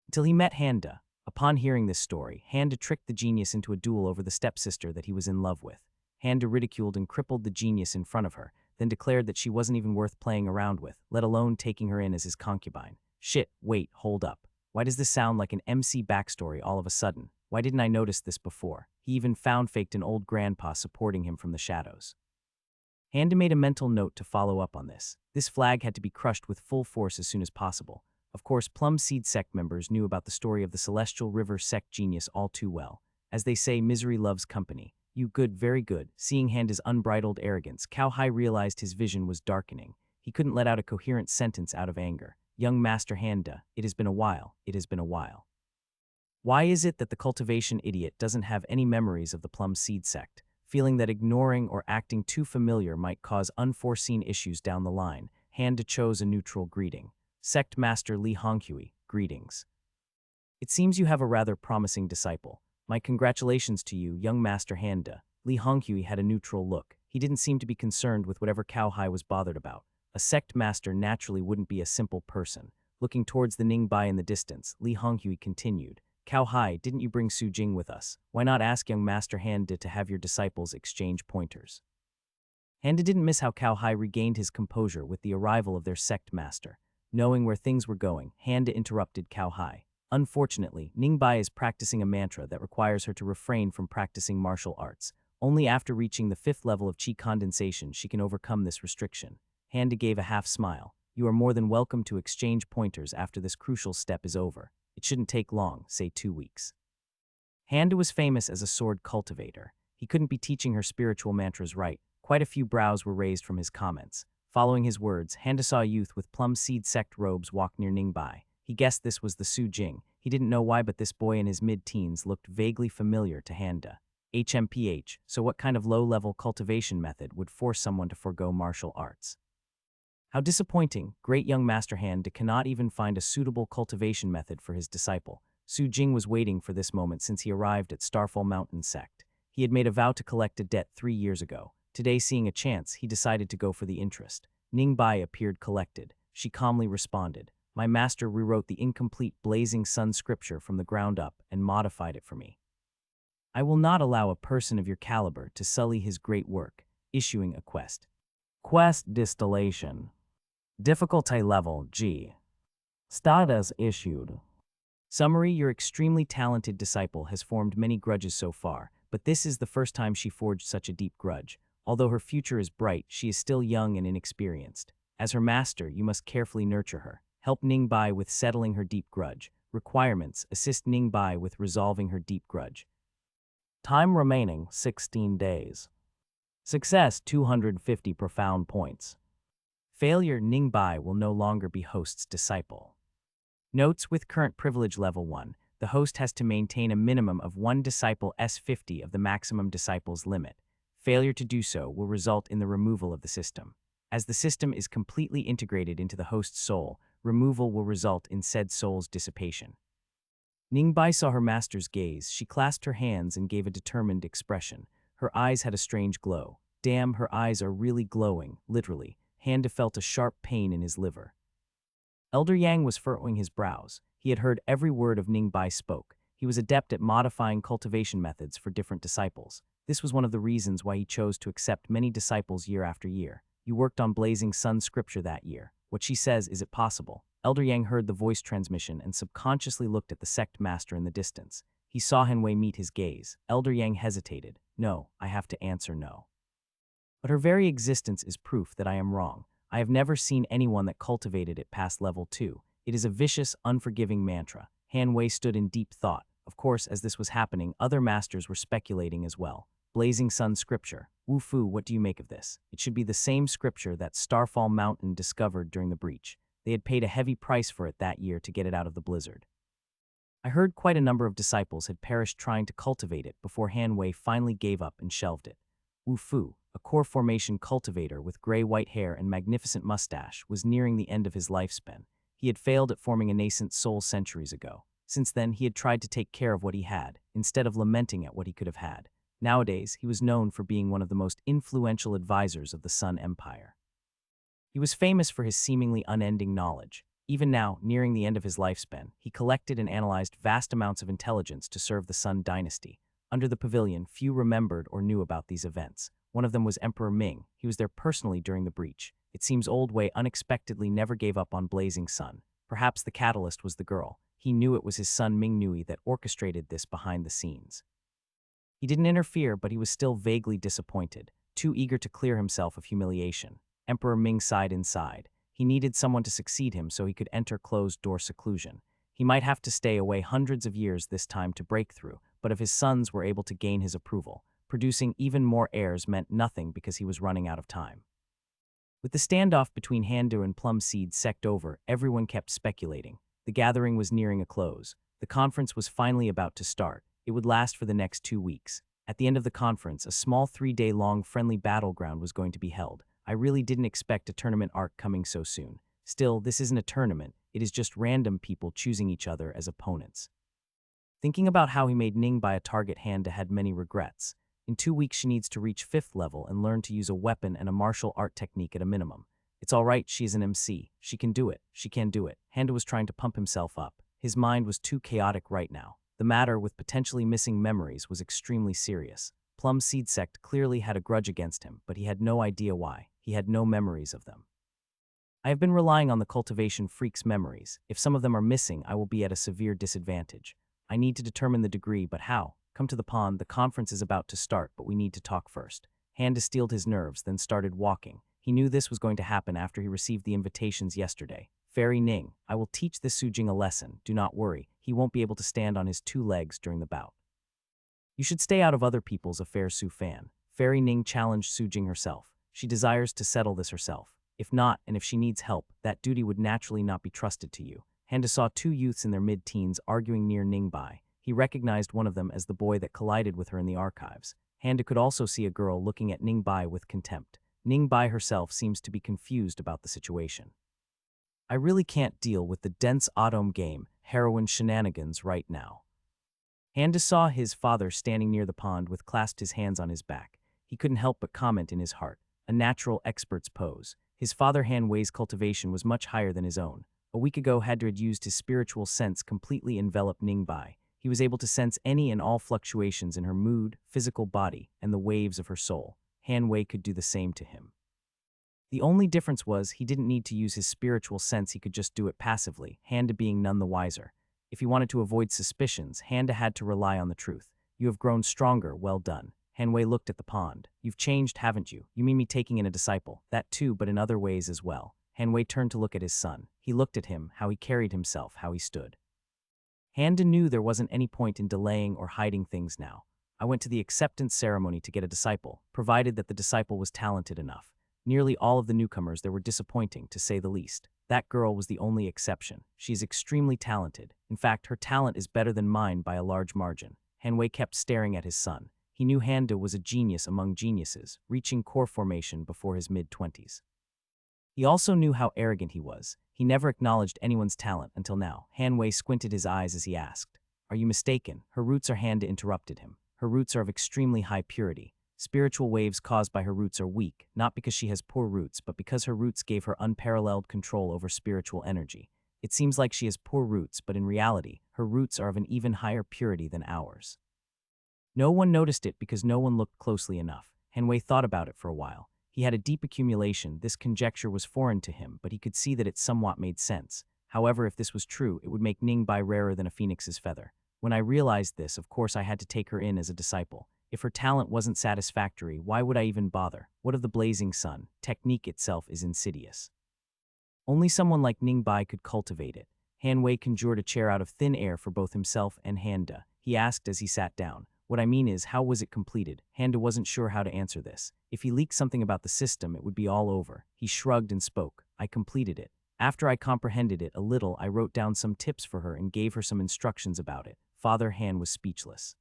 [SPEAKER 1] Until he met Handa. Upon hearing this story, Handa tricked the genius into a duel over the stepsister that he was in love with. Handa ridiculed and crippled the genius in front of her, then declared that she wasn't even worth playing around with, let alone taking her in as his concubine. Shit, wait, hold up. Why does this sound like an MC backstory all of a sudden? Why didn't I notice this before? He even found-faked an old grandpa supporting him from the shadows. Handa made a mental note to follow up on this. This flag had to be crushed with full force as soon as possible. Of course, Plum Seed Sect members knew about the story of the Celestial River Sect genius all too well. As they say, misery loves company. You good, very good. Seeing Handa's unbridled arrogance, Cao Hai realized his vision was darkening. He couldn't let out a coherent sentence out of anger. young Master Handa, it has been a while, it has been a while. Why is it that the cultivation idiot doesn't have any memories of the plum seed sect, feeling that ignoring or acting too familiar might cause unforeseen issues down the line? Handa chose a neutral greeting. Sect Master Li Honghui, greetings. It seems you have a rather promising disciple. My congratulations to you, young Master Handa. Li Honghui had a neutral look. He didn't seem to be concerned with whatever Cao Hai was bothered about. A sect master naturally wouldn't be a simple person. Looking towards the Ningbai in the distance, Li Honghui continued. Cao Hai, didn't you bring Su Jing with us? Why not ask young Master Handa to have your disciples exchange pointers? Handa didn't miss how Cao Hai regained his composure with the arrival of their sect master. Knowing where things were going, Handa interrupted Cao Hai. Unfortunately, Ningbai is practicing a mantra that requires her to refrain from practicing martial arts. Only after reaching the 5th level of qi condensation she can overcome this restriction. Handa gave a half smile. You are more than welcome to exchange pointers after this crucial step is over. It shouldn't take long, say 2 weeks. Handa was famous as a sword cultivator. He couldn't be teaching her spiritual mantras right. Quite a few brows were raised from his comments. Following his words, Handa saw a youth with plum seed sect robes walk near Ningbai. He guessed this was the Su Jing. He didn't know why, but this boy in his mid-teens looked vaguely familiar to Handa. HMPH, so what kind of low-level cultivation method would force someone to forego martial arts? How disappointing, great young Master Handa cannot even find a suitable cultivation method for his disciple. Su Jing was waiting for this moment since he arrived at Starfall Mountain sect. He had made a vow to collect a debt 3 years ago. Today, seeing a chance, he decided to go for the interest. Ningbai appeared collected. She calmly responded. My master rewrote the incomplete Blazing Sun scripture from the ground up and modified it for me. I will not allow a person of your caliber to sully his great work, issuing a quest. Quest distillation. Difficulty level G. Status issued. Summary: your extremely talented disciple has formed many grudges so far, but this is the first time she forged such a deep grudge. Although her future is bright, she is still young and inexperienced. As her master, you must carefully nurture her. Help Ningbai with settling her deep grudge. Requirements: assist Ningbai with resolving her deep grudge. Time remaining 16 days. Success 250 profound points. Failure: Ningbai will no longer be host's disciple. Notes: with current privilege level 1, the host has to maintain a minimum of 1 disciple S50 of the maximum disciples limit. Failure to do so will result in the removal of the system. As the system is completely integrated into the host's soul, removal will result in said soul's dissipation. Ningbai saw her master's gaze. She clasped her hands and gave a determined expression. Her eyes had a strange glow. Damn, her eyes are really glowing, literally. Handa felt a sharp pain in his liver. Elder Yang was furrowing his brows. He had heard every word of Ningbai spoke. He was adept at modifying cultivation methods for different disciples. This was one of the reasons why he chose to accept many disciples year after year. You worked on Blazing Sun scripture that year. What she says, is it possible? Elder Yang heard the voice transmission and subconsciously looked at the sect master in the distance. He saw Hanwei meet his gaze. Elder Yang hesitated. No, I have to answer no. But her very existence is proof that I am wrong. I have never seen anyone that cultivated it past level 2. It is a vicious, unforgiving mantra. Hanwei stood in deep thought. Of course, as this was happening, other masters were speculating as well. Blazing Sun scripture. Wu Fu, what do you make of this? It should be the same scripture that Starfall Mountain discovered during the breach. They had paid a heavy price for it that year to get it out of the blizzard. I heard quite a number of disciples had perished trying to cultivate it before Hanwei finally gave up and shelved it. Wu Fu, a core formation cultivator with gray-white hair and magnificent mustache, was nearing the end of his lifespan. He had failed at forming a nascent soul centuries ago. Since then, he had tried to take care of what he had, instead of lamenting at what he could have had. Nowadays, he was known for being one of the most influential advisors of the Sun Empire. He was famous for his seemingly unending knowledge. Even now, nearing the end of his lifespan, he collected and analyzed vast amounts of intelligence to serve the Sun dynasty. Under the pavilion, few remembered or knew about these events. One of them was Emperor Ming. He was there personally during the breach. It seems Old Wei unexpectedly never gave up on Blazing Sun. Perhaps the catalyst was the girl. He knew it was his son Ming Nui that orchestrated this behind the scenes. He didn't interfere, but he was still vaguely disappointed, too eager to clear himself of humiliation. Emperor Ming sighed inside. He needed someone to succeed him so he could enter closed-door seclusion. He might have to stay away hundreds of years this time to break through, but if his sons were able to gain his approval, producing even more heirs meant nothing because he was running out of time. With the standoff between Hando and Plumseed secked over, everyone kept speculating. The gathering was nearing a close. The conference was finally about to start. It would last for the next 2 weeks. At the end of the conference, a small 3-day-long friendly battleground was going to be held. I really didn't expect a tournament arc coming so soon. Still, this isn't a tournament. It is just random people choosing each other as opponents. Thinking about how he made Ningbai a target, Handa had many regrets. In 2 weeks, she needs to reach 5th level and learn to use a weapon and a martial art technique at a minimum. It's all right, she's an MC. She can do it. She can do it. Handa was trying to pump himself up. His mind was too chaotic right now. The matter with potentially missing memories was extremely serious. Plum Seed Sect clearly had a grudge against him, but he had no idea why. He had no memories of them. I have been relying on the cultivation freak's memories. If some of them are missing, I will be at a severe disadvantage. I need to determine the degree, but how? Come to the pond, the conference is about to start, but we need to talk first. Handa steeled his nerves, then started walking. He knew this was going to happen after he received the invitations yesterday. Fairy Ning, I will teach this Sujing a lesson. Do not worry, he won't be able to stand on his 2 legs during the bout. You should stay out of other people's affairs, Su Fan. Fairy Ning challenged Sujing herself. She desires to settle this herself. If not, and if she needs help, that duty would naturally not be trusted to you. Handa saw 2 youths in their mid-teens arguing near Ningbai. He recognized one of them as the boy that collided with her in the archives. Handa could also see a girl looking at Ningbai with contempt. Ningbai herself seems to be confused about the situation. I really can't deal with the dense autumn game, heroine shenanigans right now. Handa saw his father standing near the pond with clasped his hands on his back. He couldn't help but comment in his heart, a natural expert's pose. His father Hanwei's cultivation was much higher than his own. A week ago, Hadra had used his spiritual sense completely envelop Ningbai. He was able to sense any and all fluctuations in her mood, physical body, and the waves of her soul. Hanwei could do the same to him. The only difference was he didn't need to use his spiritual sense, he could just do it passively, Handa being none the wiser. If he wanted to avoid suspicions, Handa had to rely on the truth. You have grown stronger, well done. Hanwei looked at the pond. You've changed, haven't you? You mean me taking in a disciple? That too, but in other ways as well. Hanwei turned to look at his son. He looked at him, how he carried himself, how he stood. Handa knew there wasn't any point in delaying or hiding things now. I went to the acceptance ceremony to get a disciple, provided that the disciple was talented enough. Nearly all of the newcomers there were disappointing, to say the least. That girl was the only exception. She is extremely talented. In fact, her talent is better than mine by a large margin. Hanwei kept staring at his son. He knew Handa was a genius among geniuses, reaching core formation before his mid-20s. He also knew how arrogant he was. He never acknowledged anyone's talent until now. Hanwei squinted his eyes as he asked, "Are you mistaken?" Her roots are Handa interrupted him. Her roots are of extremely high purity. Spiritual waves caused by her roots are weak, not because she has poor roots, but because her roots gave her unparalleled control over spiritual energy. It seems like she has poor roots, but in reality, her roots are of an even higher purity than ours. No one noticed it because no one looked closely enough. Hanwei thought about it for a while. He had a deep accumulation. This conjecture was foreign to him, but he could see that it somewhat made sense. However, if this was true, it would make Ningbai rarer than a phoenix's feather. When I realized this, of course I had to take her in as a disciple. If her talent wasn't satisfactory, why would I even bother? What of the blazing sun? Technique itself is insidious. Only someone like Ningbai could cultivate it. Hanwei conjured a chair out of thin air for both himself and Handa. He asked as he sat down. What I mean is, how was it completed? Handa wasn't sure how to answer this. If he leaked something about the system, it would be all over. He shrugged and spoke. I completed it. After I comprehended it a little, I wrote down some tips for her and gave her some instructions about it. Father Han was speechless.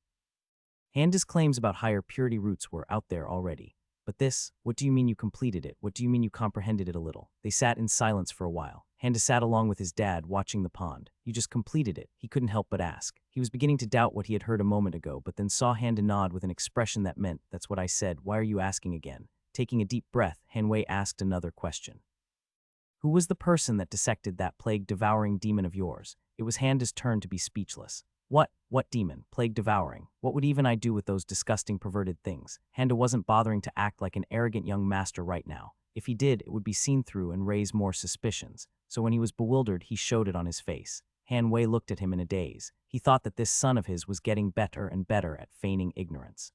[SPEAKER 1] Handa's claims about higher purity roots were out there already. But this, what do you mean you completed it? What do you mean you comprehended it a little? They sat in silence for a while. Handa sat along with his dad, watching the pond. You just completed it, he couldn't help but ask. He was beginning to doubt what he had heard a moment ago, but then saw Handa nod with an expression that meant, that's what I said, why are you asking again? Taking a deep breath, Hanwei asked another question. Who was the person that dissected that plague-devouring demon of yours? It was Handa's turn to be speechless. What demon? Plague-devouring. What would even I do with those disgusting perverted things? Handa wasn't bothering to act like an arrogant young master right now. If he did, it would be seen through and raise more suspicions. So when he was bewildered, he showed it on his face. Hanwei looked at him in a daze. He thought that this son of his was getting better and better at feigning ignorance.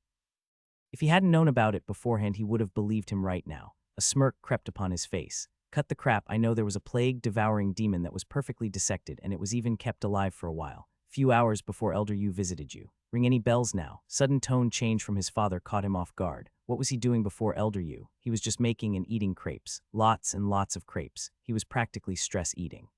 [SPEAKER 1] If he hadn't known about it beforehand, he would have believed him right now. A smirk crept upon his face. Cut the crap, I know there was a plague-devouring demon that was perfectly dissected, and it was even kept alive for a while. Few hours before Elder Yu visited you. Ring any bells now? Sudden tone change from his father caught him off guard. What was he doing before elder you? He was just making and eating crepes. Lots and lots of crepes. He was practically stress eating.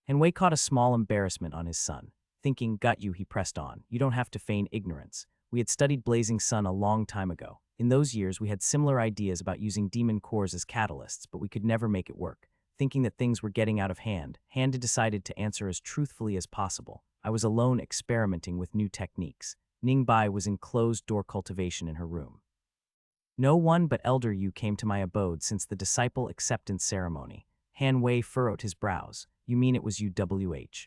[SPEAKER 1] Hanwei caught a small embarrassment on his son. Thinking, got you, he pressed on. You don't have to feign ignorance. We had studied Blazing Sun a long time ago. In those years, we had similar ideas about using demon cores as catalysts, but we could never make it work. Thinking that things were getting out of hand, Handa decided to answer as truthfully as possible. I was alone experimenting with new techniques. Ningbai was in closed-door cultivation in her room. No one but Elder Yu came to my abode since the disciple acceptance ceremony. Han Wei furrowed his brows. You mean it was UWH?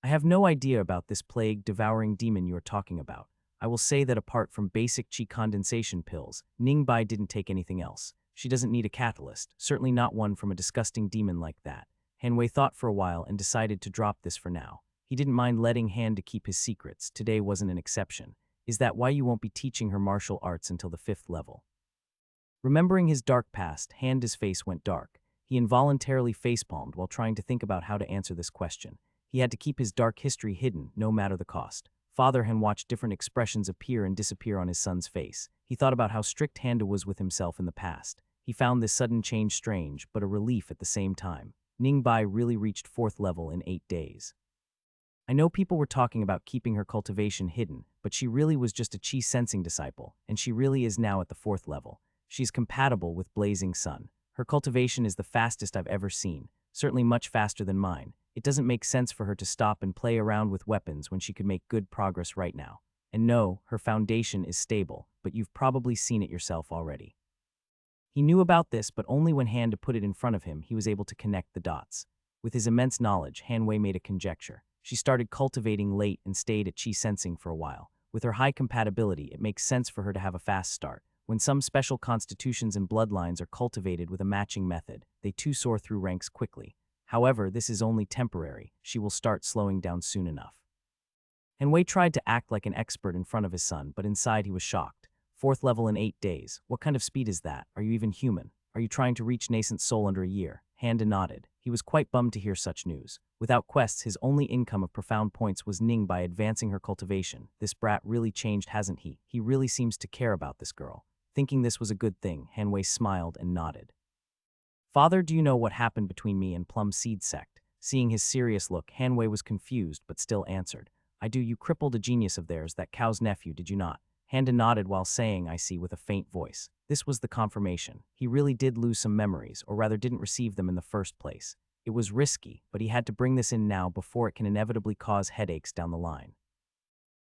[SPEAKER 1] I have no idea about this plague-devouring demon you are talking about. I will say that apart from basic qi condensation pills, Ningbai didn't take anything else. She doesn't need a catalyst, certainly not one from a disgusting demon like that. Han Wei thought for a while and decided to drop this for now. He didn't mind letting Han to keep his secrets. Today wasn't an exception. Is that why you won't be teaching her martial arts until the 5th level? Remembering his dark past, Handa's face went dark. He involuntarily facepalmed while trying to think about how to answer this question. He had to keep his dark history hidden, no matter the cost. Father Han watched different expressions appear and disappear on his son's face. He thought about how strict Handa was with himself in the past. He found this sudden change strange, but a relief at the same time. Ningbai really reached 4th level in 8 days. I know people were talking about keeping her cultivation hidden, but she really was just a qi sensing disciple, and she really is now at the 4th level. She's compatible with Blazing Sun. Her cultivation is the fastest I've ever seen, certainly much faster than mine. It doesn't make sense for her to stop and play around with weapons when she could make good progress right now. And no, her foundation is stable, but you've probably seen it yourself already. He knew about this, but only when Handa put it in front of him, he was able to connect the dots. With his immense knowledge, Hanwei made a conjecture. She started cultivating late and stayed at qi sensing for a while. With her high compatibility, it makes sense for her to have a fast start. When some special constitutions and bloodlines are cultivated with a matching method, they too soar through ranks quickly. However, this is only temporary. She will start slowing down soon enough. Hanwei tried to act like an expert in front of his son, but inside he was shocked. 4th level in 8 days. What kind of speed is that? Are you even human? Are you trying to reach nascent soul under a year? Handa nodded. He was quite bummed to hear such news. Without quests, his only income of profound points was Ning by advancing her cultivation. This brat really changed, hasn't he? He really seems to care about this girl. Thinking this was a good thing, Hanwei smiled and nodded. Father, do you know what happened between me and Plum Seed Sect? Seeing his serious look, Hanwei was confused but still answered. I do. You crippled a genius of theirs, that cow's nephew, did you not? Handa nodded while saying, I see, with a faint voice. This was the confirmation. He really did lose some memories, or rather didn't receive them in the first place. It was risky, but he had to bring this in now before it can inevitably cause headaches down the line.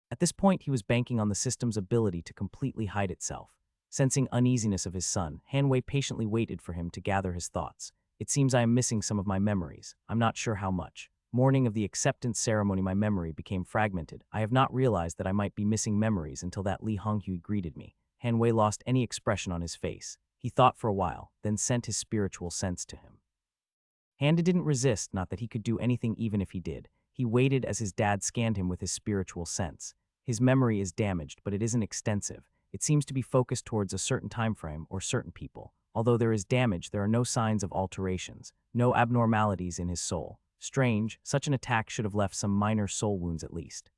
[SPEAKER 1] At this point, he was banking on the system's ability to completely hide itself. Sensing uneasiness of his son, Hanwei patiently waited for him to gather his thoughts. It seems I am missing some of my memories. I'm not sure how much. Morning of the acceptance ceremony, my memory became fragmented. I have not realized that I might be missing memories until that Li Honghui greeted me. Hanwei lost any expression on his face. He thought for a while, then sent his spiritual sense to him. Handa didn't resist, not that he could do anything even if he did. He waited as his dad scanned him with his spiritual sense. His memory is damaged, but it isn't extensive. It seems to be focused towards a certain time frame or certain people. Although there is damage, there are no signs of alterations, no abnormalities in his soul. Strange, such an attack should have left some minor soul wounds at least.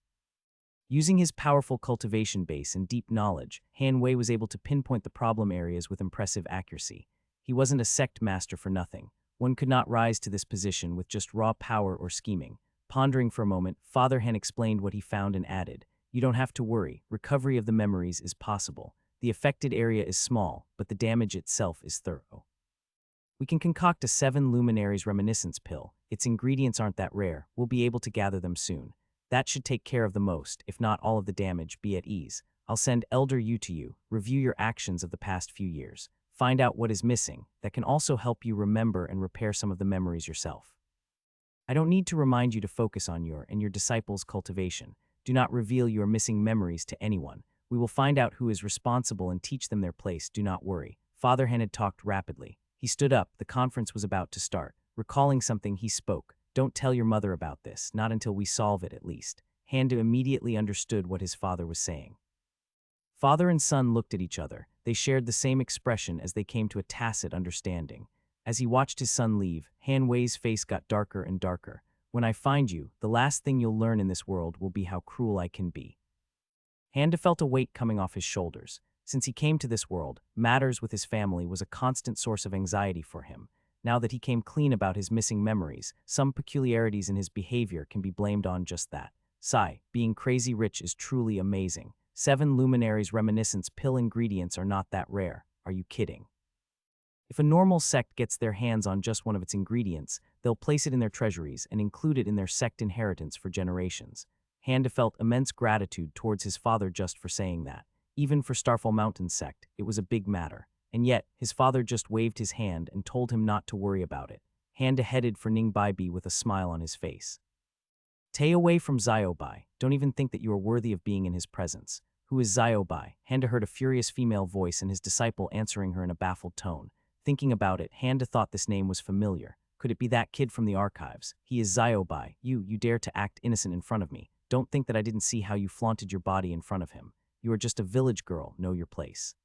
[SPEAKER 1] Using his powerful cultivation base and deep knowledge, Hanwei was able to pinpoint the problem areas with impressive accuracy. He wasn't a sect master for nothing. One could not rise to this position with just raw power or scheming. Pondering for a moment, Father Han explained what he found and added, You don't have to worry, recovery of the memories is possible. The affected area is small, but the damage itself is thorough. We can concoct a 7 luminaries reminiscence pill. Its ingredients aren't that rare. We'll be able to gather them soon. That should take care of the most, if not all of the damage. Be at ease. I'll send Elder Yu to you. Review your actions of the past few years. Find out what is missing. That can also help you remember and repair some of the memories yourself. I don't need to remind you to focus on your and your disciples' cultivation. Do not reveal your missing memories to anyone. We will find out who is responsible and teach them their place. Do not worry. Father Han had talked rapidly. He stood up. The conference was about to start. Recalling something, he spoke. Don't tell your mother about this, not until we solve it at least. Handa immediately understood what his father was saying. Father and son looked at each other. They shared the same expression as they came to a tacit understanding. As he watched his son leave, Hanwei's face got darker and darker. When I find you, the last thing you'll learn in this world will be how cruel I can be. Handa felt a weight coming off his shoulders. Since he came to this world, matters with his family was a constant source of anxiety for him. Now that he came clean about his missing memories, some peculiarities in his behavior can be blamed on just that. Sigh, being crazy rich is truly amazing. 7 Luminaries Reminiscence pill ingredients are not that rare. Are you kidding? If a normal sect gets their hands on just one of its ingredients, they'll place it in their treasuries and include it in their sect inheritance for generations. Handa felt immense gratitude towards his father just for saying that. Even for Starfall Mountain sect, it was a big matter. And yet, his father just waved his hand and told him not to worry about it. Handa headed for Ningbaibi with a smile on his face. Stay away from Ziobai. Don't even think that you are worthy of being in his presence. Who is Ziobai? Handa heard a furious female voice and his disciple answering her in a baffled tone. Thinking about it, Handa thought this name was familiar. Could it be that kid from the archives? He is Ziobai. You dare to act innocent in front of me. Don't think that I didn't see how you flaunted your body in front of him. You are just a village girl. Know your place.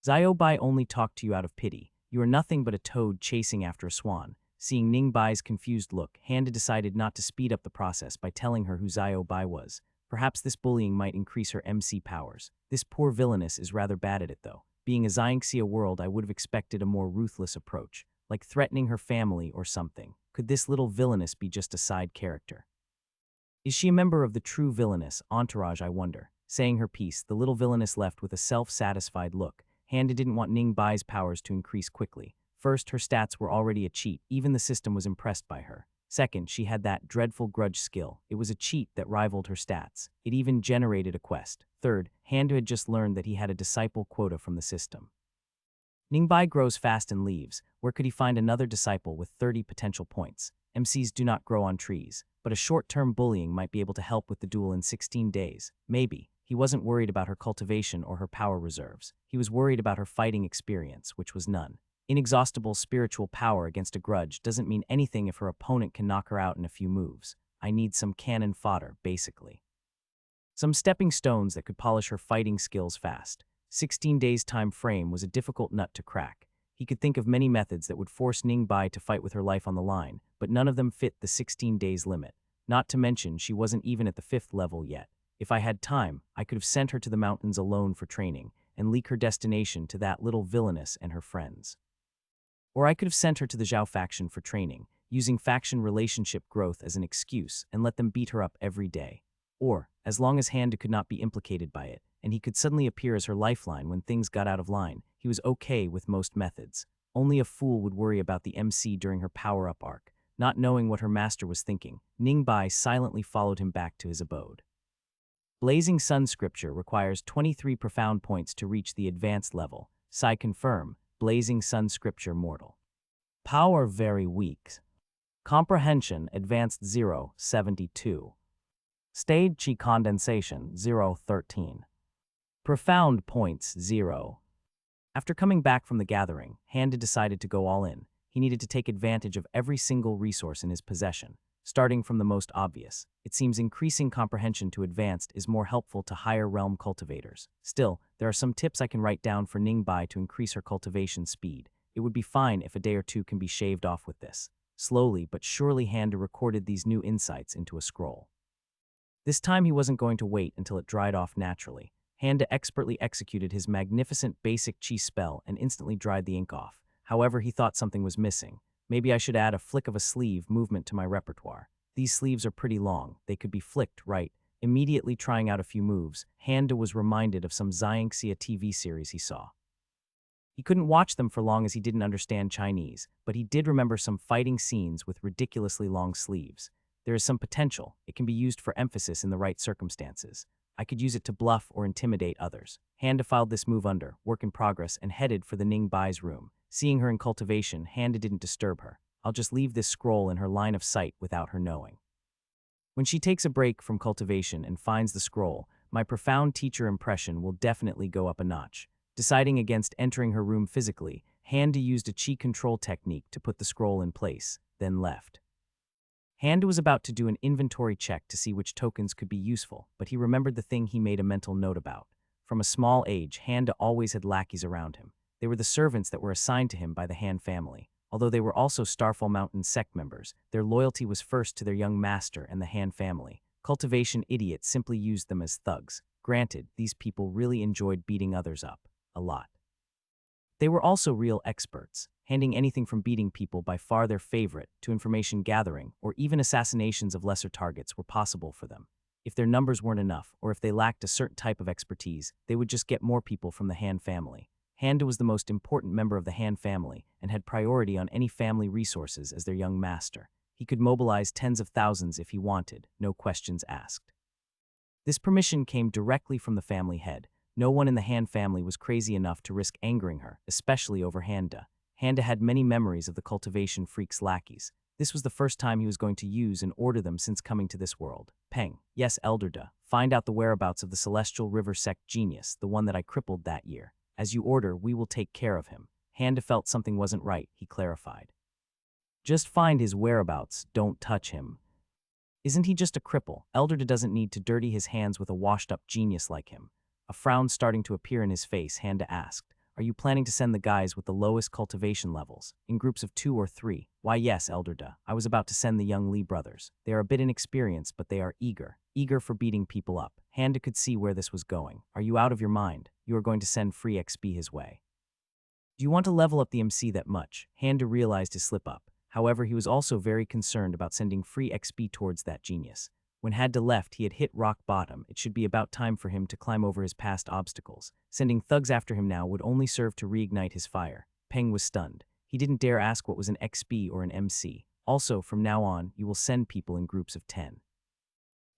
[SPEAKER 1] Ziobai only talked to you out of pity. You are nothing but a toad chasing after a swan. Seeing Ningbai's confused look, Handa decided not to speed up the process by telling her who Ziobai was. Perhaps this bullying might increase her MC powers. This poor villainess is rather bad at it though. Being a Xianxia world, I would have expected a more ruthless approach, like threatening her family or something. Could this little villainess be just a side character? Is she a member of the true villainous entourage, I wonder? Saying her piece, the little villainess left with a self-satisfied look. Handa didn't want Ningbai's powers to increase quickly. First, her stats were already a cheat. Even the system was impressed by her. Second, she had that dreadful grudge skill. It was a cheat that rivaled her stats. It even generated a quest. Third, Handa had just learned that he had a disciple quota from the system. Ningbai grows fast and leaves. Where could he find another disciple with 30 potential points? MCs do not grow on trees, but a short-term bullying might be able to help with the duel in 16 days. Maybe. He wasn't worried about her cultivation or her power reserves. He was worried about her fighting experience, which was none. Inexhaustible spiritual power against a grudge doesn't mean anything if her opponent can knock her out in a few moves. I need some cannon fodder, basically. Some stepping stones that could polish her fighting skills fast. 16 days time frame was a difficult nut to crack. He could think of many methods that would force Ningbai to fight with her life on the line, but none of them fit the 16 days limit. Not to mention, she wasn't even at the 5th level yet. If I had time, I could have sent her to the mountains alone for training and leak her destination to that little villainess and her friends. Or I could have sent her to the Zhao faction for training, using faction relationship growth as an excuse and let them beat her up every day. Or, as long as Handa could not be implicated by it, and he could suddenly appear as her lifeline when things got out of line, he was okay with most methods. Only a fool would worry about the MC during her power-up arc. Not knowing what her master was thinking, Ningbai silently followed him back to his abode. Blazing Sun Scripture requires 23 profound points to reach the advanced level. Sai confirm, Blazing Sun Scripture mortal. Power very weak. Comprehension advanced 0, 72. Stage Chi condensation 0, 13. Profound points 0. After coming back from the gathering, Handa decided to go all in. He needed to take advantage of every single resource in his possession. Starting from the most obvious, it seems increasing comprehension to advanced is more helpful to higher realm cultivators. Still, there are some tips I can write down for Ningbai to increase her cultivation speed. It would be fine if a day or two can be shaved off with this. Slowly but surely Handa recorded these new insights into a scroll. This time he wasn't going to wait until it dried off naturally. Handa expertly executed his magnificent basic chi spell and instantly dried the ink off. However, he thought something was missing. Maybe I should add a flick of a sleeve movement to my repertoire. These sleeves are pretty long. They could be flicked, right? Immediately trying out a few moves, Handa was reminded of some Xianxia TV series he saw. He couldn't watch them for long as he didn't understand Chinese, but he did remember some fighting scenes with ridiculously long sleeves. There is some potential. It can be used for emphasis in the right circumstances. I could use it to bluff or intimidate others. Handa filed this move under, work in progress, and headed for the Ningbai's room. Seeing her in cultivation, Handa didn't disturb her. I'll just leave this scroll in her line of sight without her knowing. When she takes a break from cultivation and finds the scroll, my profound teacher impression will definitely go up a notch. Deciding against entering her room physically, Handa used a chi control technique to put the scroll in place, then left. Handa was about to do an inventory check to see which tokens could be useful, but he remembered the thing he made a mental note about. From a small age, Handa always had lackeys around him. They were the servants that were assigned to him by the Han family. Although they were also Starfall Mountain sect members, their loyalty was first to their young master and the Han family. Cultivation idiots simply used them as thugs. Granted, these people really enjoyed beating others up. A lot. They were also real experts, handling anything from beating people by far their favorite to information gathering, or even assassinations of lesser targets were possible for them. If their numbers weren't enough, or if they lacked a certain type of expertise, they would just get more people from the Han family. Handa was the most important member of the Han family and had priority on any family resources as their young master. He could mobilize tens of thousands if he wanted, no questions asked. This permission came directly from the family head. No one in the Han family was crazy enough to risk angering her, especially over Handa. Handa had many memories of the cultivation freak's lackeys. This was the first time he was going to use and order them since coming to this world. Peng, yes, Elderda, find out the whereabouts of the celestial river sect genius, the one that I crippled that year. As you order, we will take care of him. Handa felt something wasn't right, he clarified. Just find his whereabouts, don't touch him. Isn't he just a cripple? Elderda doesn't need to dirty his hands with a washed-up genius like him. A frown starting to appear in his face, Handa asked, are you planning to send the guys with the lowest cultivation levels, in groups of 2 or 3? Why yes, Elderda, I was about to send the young Lee brothers. They are a bit inexperienced, but they are eager for beating people up. Handa could see where this was going. Are you out of your mind? You are going to send free XP his way. Do you want to level up the MC that much? Handa realized his slip-up. However, he was also very concerned about sending free XP towards that genius. When Handa left, he had hit rock bottom. It should be about time for him to climb over his past obstacles. Sending thugs after him now would only serve to reignite his fire. Peng was stunned. He didn't dare ask what was an XP or an MC. Also, from now on, you will send people in groups of 10.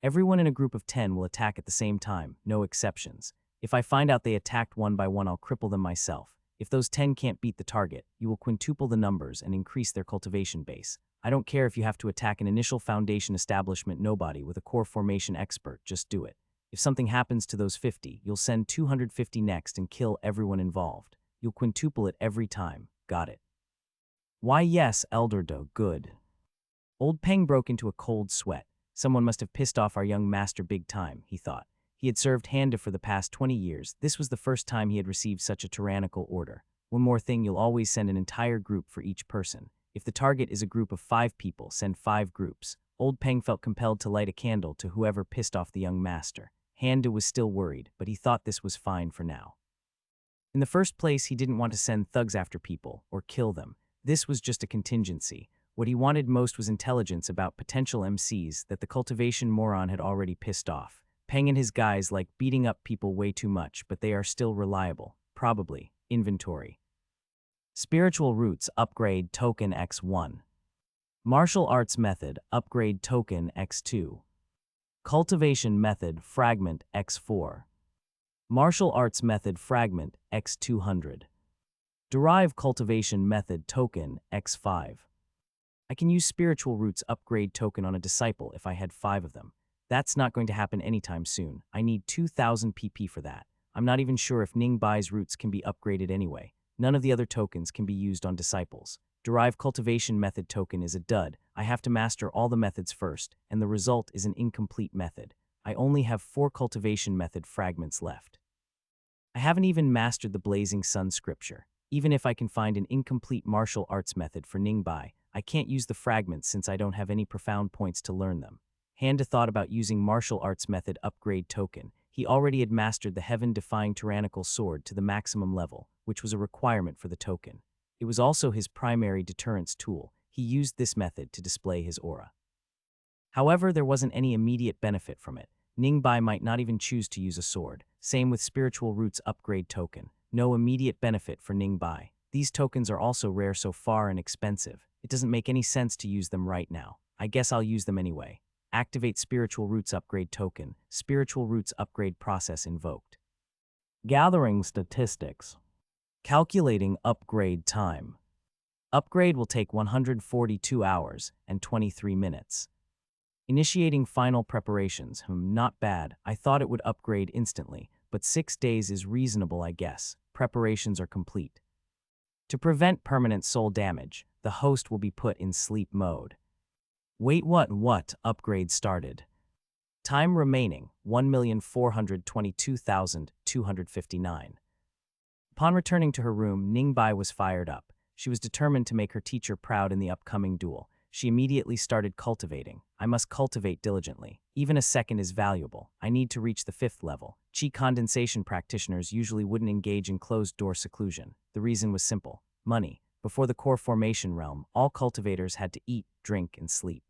[SPEAKER 1] Everyone in a group of 10 will attack at the same time, no exceptions. If I find out they attacked one by one, I'll cripple them myself. If those 10 can't beat the target, you will quintuple the numbers and increase their cultivation base. I don't care if you have to attack an initial foundation establishment nobody with a core formation expert, just do it. If something happens to those 50, you'll send 250 next and kill everyone involved. You'll quintuple it every time. Got it. Why yes, Elderdo, good. Old Peng broke into a cold sweat. Someone must have pissed off our young master big time, he thought. He had served Handa for the past 20 years. This was the first time he had received such a tyrannical order. One more thing, you'll always send an entire group for each person. If the target is a group of 5 people, send 5 groups. Old Peng felt compelled to light a candle to whoever pissed off the young master. Handa was still worried, but he thought this was fine for now. In the first place, he didn't want to send thugs after people, or kill them. This was just a contingency. What he wanted most was intelligence about potential MCs that the cultivation moron had already pissed off. Peng and his guys like beating up people way too much, but they are still reliable. Probably. Inventory. Spiritual Roots Upgrade Token X1. Martial Arts Method Upgrade Token X2. Cultivation Method Fragment X4. Martial Arts Method Fragment X200. Derive Cultivation Method Token X5. I can use Spiritual Roots Upgrade Token on a disciple if I had 5 of them. That's not going to happen anytime soon. I need 2,000 PP for that. I'm not even sure if Ningbai's roots can be upgraded anyway. None of the other tokens can be used on disciples. Derive Cultivation Method Token is a dud. I have to master all the methods first, and the result is an incomplete method. I only have 4 Cultivation Method fragments left. I haven't even mastered the Blazing Sun scripture. Even if I can find an incomplete martial arts method for Ningbai, I can't use the fragments since I don't have any profound points to learn them. Handa thought about using martial arts method upgrade token. He already had mastered the heaven-defying tyrannical sword to the maximum level, which was a requirement for the token. It was also his primary deterrence tool. He used this method to display his aura. However, there wasn't any immediate benefit from it. Ningbai might not even choose to use a sword. Same with Spiritual Roots Upgrade Token. No immediate benefit for Ningbai. These tokens are also rare so far and expensive. It doesn't make any sense to use them right now. I guess I'll use them anyway. Activate Spiritual Roots Upgrade Token. Spiritual Roots Upgrade Process invoked. Gathering Statistics. Calculating Upgrade Time. Upgrade will take 142 hours and 23 minutes. Initiating final preparations. Not bad. I thought it would upgrade instantly, but 6 days is reasonable, I guess. Preparations are complete. To prevent permanent soul damage, the host will be put in sleep mode. Wait, what? Upgrade started. Time remaining, 1,422,259. Upon returning to her room, Ningbai was fired up. She was determined to make her teacher proud in the upcoming duel. she immediately started cultivating. I must cultivate diligently. Even a second is valuable. I need to reach the 5th level. Chi condensation practitioners usually wouldn't engage in closed-door seclusion. The reason was simple: money. Before the core formation realm, all cultivators had to eat, drink, and sleep.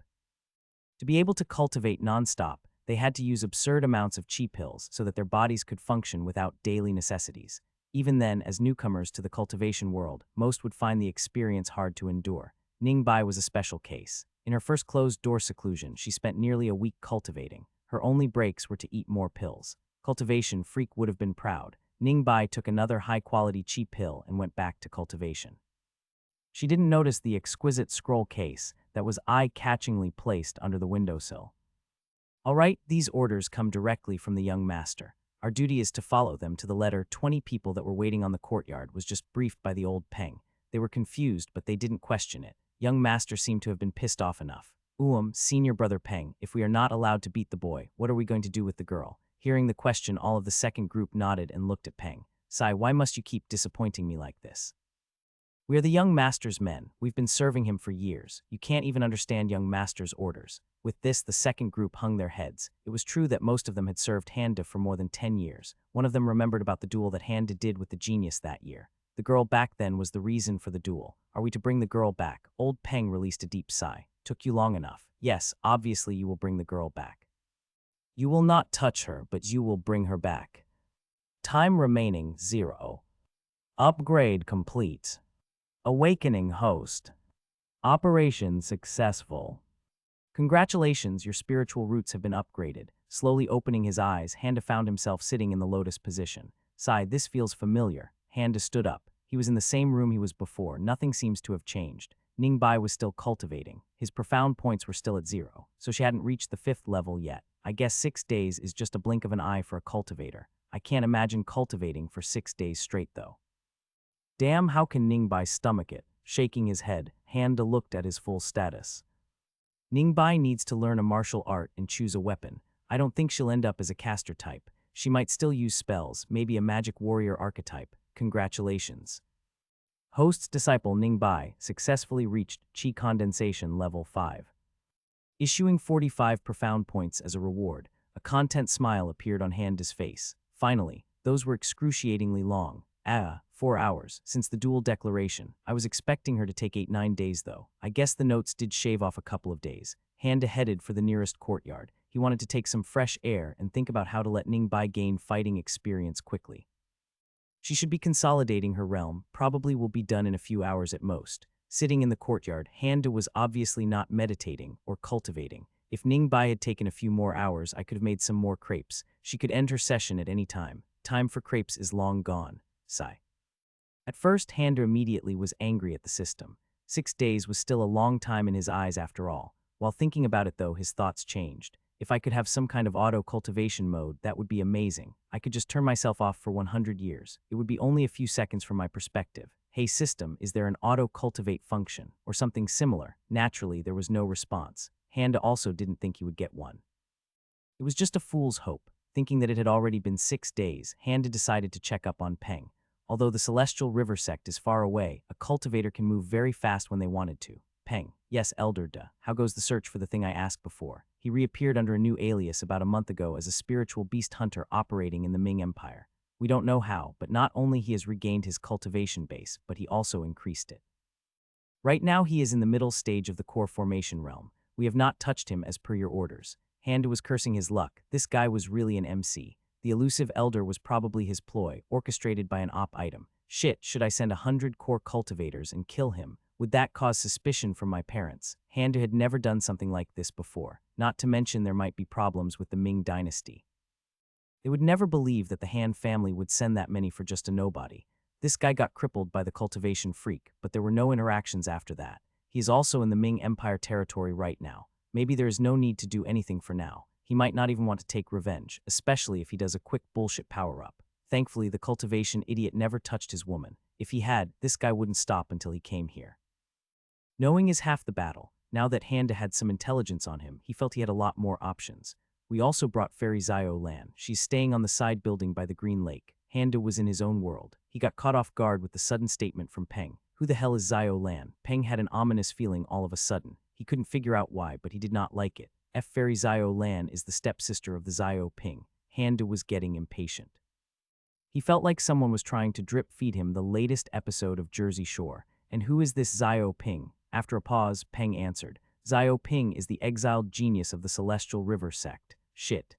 [SPEAKER 1] To be able to cultivate nonstop, they had to use absurd amounts of chi pills so that their bodies could function without daily necessities. Even then, as newcomers to the cultivation world, most would find the experience hard to endure. Ningbai was a special case. In her first closed-door seclusion, she spent nearly a week cultivating. Her only breaks were to eat more pills. Cultivation freak would have been proud. Ningbai took another high-quality chi pill and went back to cultivation. She didn't notice the exquisite scroll case that was eye-catchingly placed under the windowsill. All right, these orders come directly from the young master. Our duty is to follow them to the letter. 20 people that were waiting on the courtyard was just briefed by the old Peng. They were confused, but they didn't question it. Young master seemed to have been pissed off enough. Senior brother Peng, if we are not allowed to beat the boy, what are we going to do with the girl? Hearing the question, all of the second group nodded and looked at Peng. Sai, why must you keep disappointing me like this? We are the young master's men. We've been serving him for years. You can't even understand young master's orders. With this, the second group hung their heads. It was true that most of them had served Handa for more than 10 years. One of them remembered about the duel that Handa did with the genius that year. The girl back then was the reason for the duel. Are we to bring the girl back? Old Peng released a deep sigh. Took you long enough. Yes, obviously you will bring the girl back. You will not touch her, but you will bring her back. Time remaining 0. Upgrade complete. Awakening host. Operation successful. Congratulations, your spiritual roots have been upgraded. Slowly opening his eyes, Handa found himself sitting in the lotus position. Sigh, this feels familiar. Handa stood up. He was in the same room he was before. Nothing seems to have changed. Ningbai was still cultivating. His profound points were still at 0, so she hadn't reached the 5th level yet. I guess 6 days is just a blink of an eye for a cultivator. I can't imagine cultivating for 6 days straight, though. Damn, how can Ningbai stomach it? Shaking his head, Handa looked at his full status. Ningbai needs to learn a martial art and choose a weapon. I don't think she'll end up as a caster type. She might still use spells, maybe a magic warrior archetype. Congratulations. Host's disciple Ningbai successfully reached Chi Condensation level 5. Issuing 45 profound points as a reward, a content smile appeared on Handa's face. Finally, those were excruciatingly long. 4 hours, since the dual declaration. I was expecting her to take 8-9 days though. I guess the notes did shave off a couple of days. Handa headed for the nearest courtyard. He wanted to take some fresh air and think about how to let Ningbai gain fighting experience quickly. She should be consolidating her realm, probably will be done in a few hours at most. Sitting in the courtyard, Handa was obviously not meditating or cultivating. If Ningbai had taken a few more hours, I could have made some more crepes. She could end her session at any time. Time for crepes is long gone. Sigh. At first, Handa immediately was angry at the system. 6 days was still a long time in his eyes after all. While thinking about it though, his thoughts changed. If I could have some kind of auto-cultivation mode, that would be amazing. I could just turn myself off for 100 years. It would be only a few seconds from my perspective. Hey system, is there an auto-cultivate function, or something similar? Naturally, there was no response. Handa also didn't think he would get one. It was just a fool's hope. Thinking that it had already been 6 days, Handa decided to check up on Peng. Although the celestial river sect is far away, a cultivator can move very fast when they wanted to. Peng. Yes, Elder Duh. How goes the search for the thing I asked before? He reappeared under a new alias about a month ago as a spiritual beast hunter operating in the Ming Empire. We don't know how, but not only he has regained his cultivation base, but he also increased it. Right now he is in the middle stage of the core formation realm. We have not touched him as per your orders. Handa was cursing his luck. This guy was really an MC. The elusive elder was probably his ploy, orchestrated by an op item. Shit, should I send 100 core cultivators and kill him? Would that cause suspicion from my parents? Handa had never done something like this before, not to mention there might be problems with the Ming dynasty. They would never believe that the Han family would send that many for just a nobody. This guy got crippled by the cultivation freak, but there were no interactions after that. He is also in the Ming Empire territory right now. Maybe there is no need to do anything for now. He might not even want to take revenge, especially if he does a quick bullshit power-up. Thankfully, the cultivation idiot never touched his woman. If he had, this guy wouldn't stop until he came here. Knowing is half the battle. Now that Handa had some intelligence on him, he felt he had a lot more options. We also brought Fairy Zio Lan. She's staying on the side building by the Green Lake. Handa was in his own world. He got caught off guard with the sudden statement from Peng. Who the hell is Zio Lan? Peng had an ominous feeling all of a sudden. He couldn't figure out why, but he did not like it. Fairy Zio Lan is the stepsister of the Zio Ping. Handa was getting impatient. He felt like someone was trying to drip feed him the latest episode of Jersey Shore. And who is this Zio Ping? After a pause, Peng answered. Zio Ping is the exiled genius of the Celestial River sect. Shit.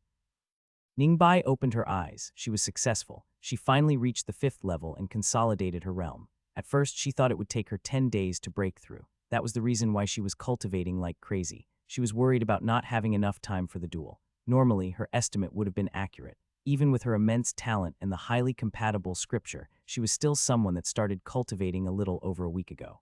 [SPEAKER 1] Ningbai opened her eyes. She was successful. She finally reached the 5th level and consolidated her realm. At first, she thought it would take her 10 days to break through. That was the reason why she was cultivating like crazy. She was worried about not having enough time for the duel. Normally, her estimate would have been accurate. Even with her immense talent and the highly compatible scripture, she was still someone that started cultivating a little over a week ago.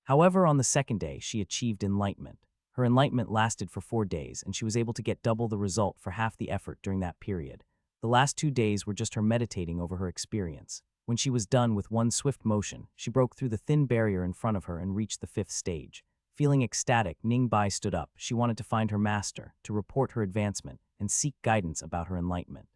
[SPEAKER 1] However, on the 2nd day, she achieved enlightenment. Her enlightenment lasted for 4 days, and she was able to get double the result for half the effort during that period. The last 2 days were just her meditating over her experience. When she was done with one swift motion, she broke through the thin barrier in front of her and reached the 5th stage. Feeling ecstatic, Ningbai stood up. She wanted to find her master, to report her advancement, and seek guidance about her enlightenment.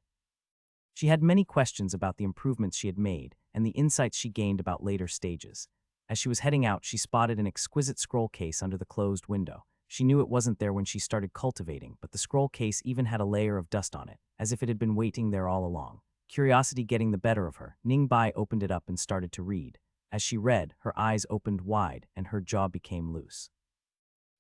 [SPEAKER 1] She had many questions about the improvements she had made and the insights she gained about later stages. As she was heading out, she spotted an exquisite scroll case under the closed window. She knew it wasn't there when she started cultivating, but the scroll case even had a layer of dust on it, as if it had been waiting there all along. Curiosity getting the better of her, Ningbai opened it up and started to read. As she read, her eyes opened wide and her jaw became loose.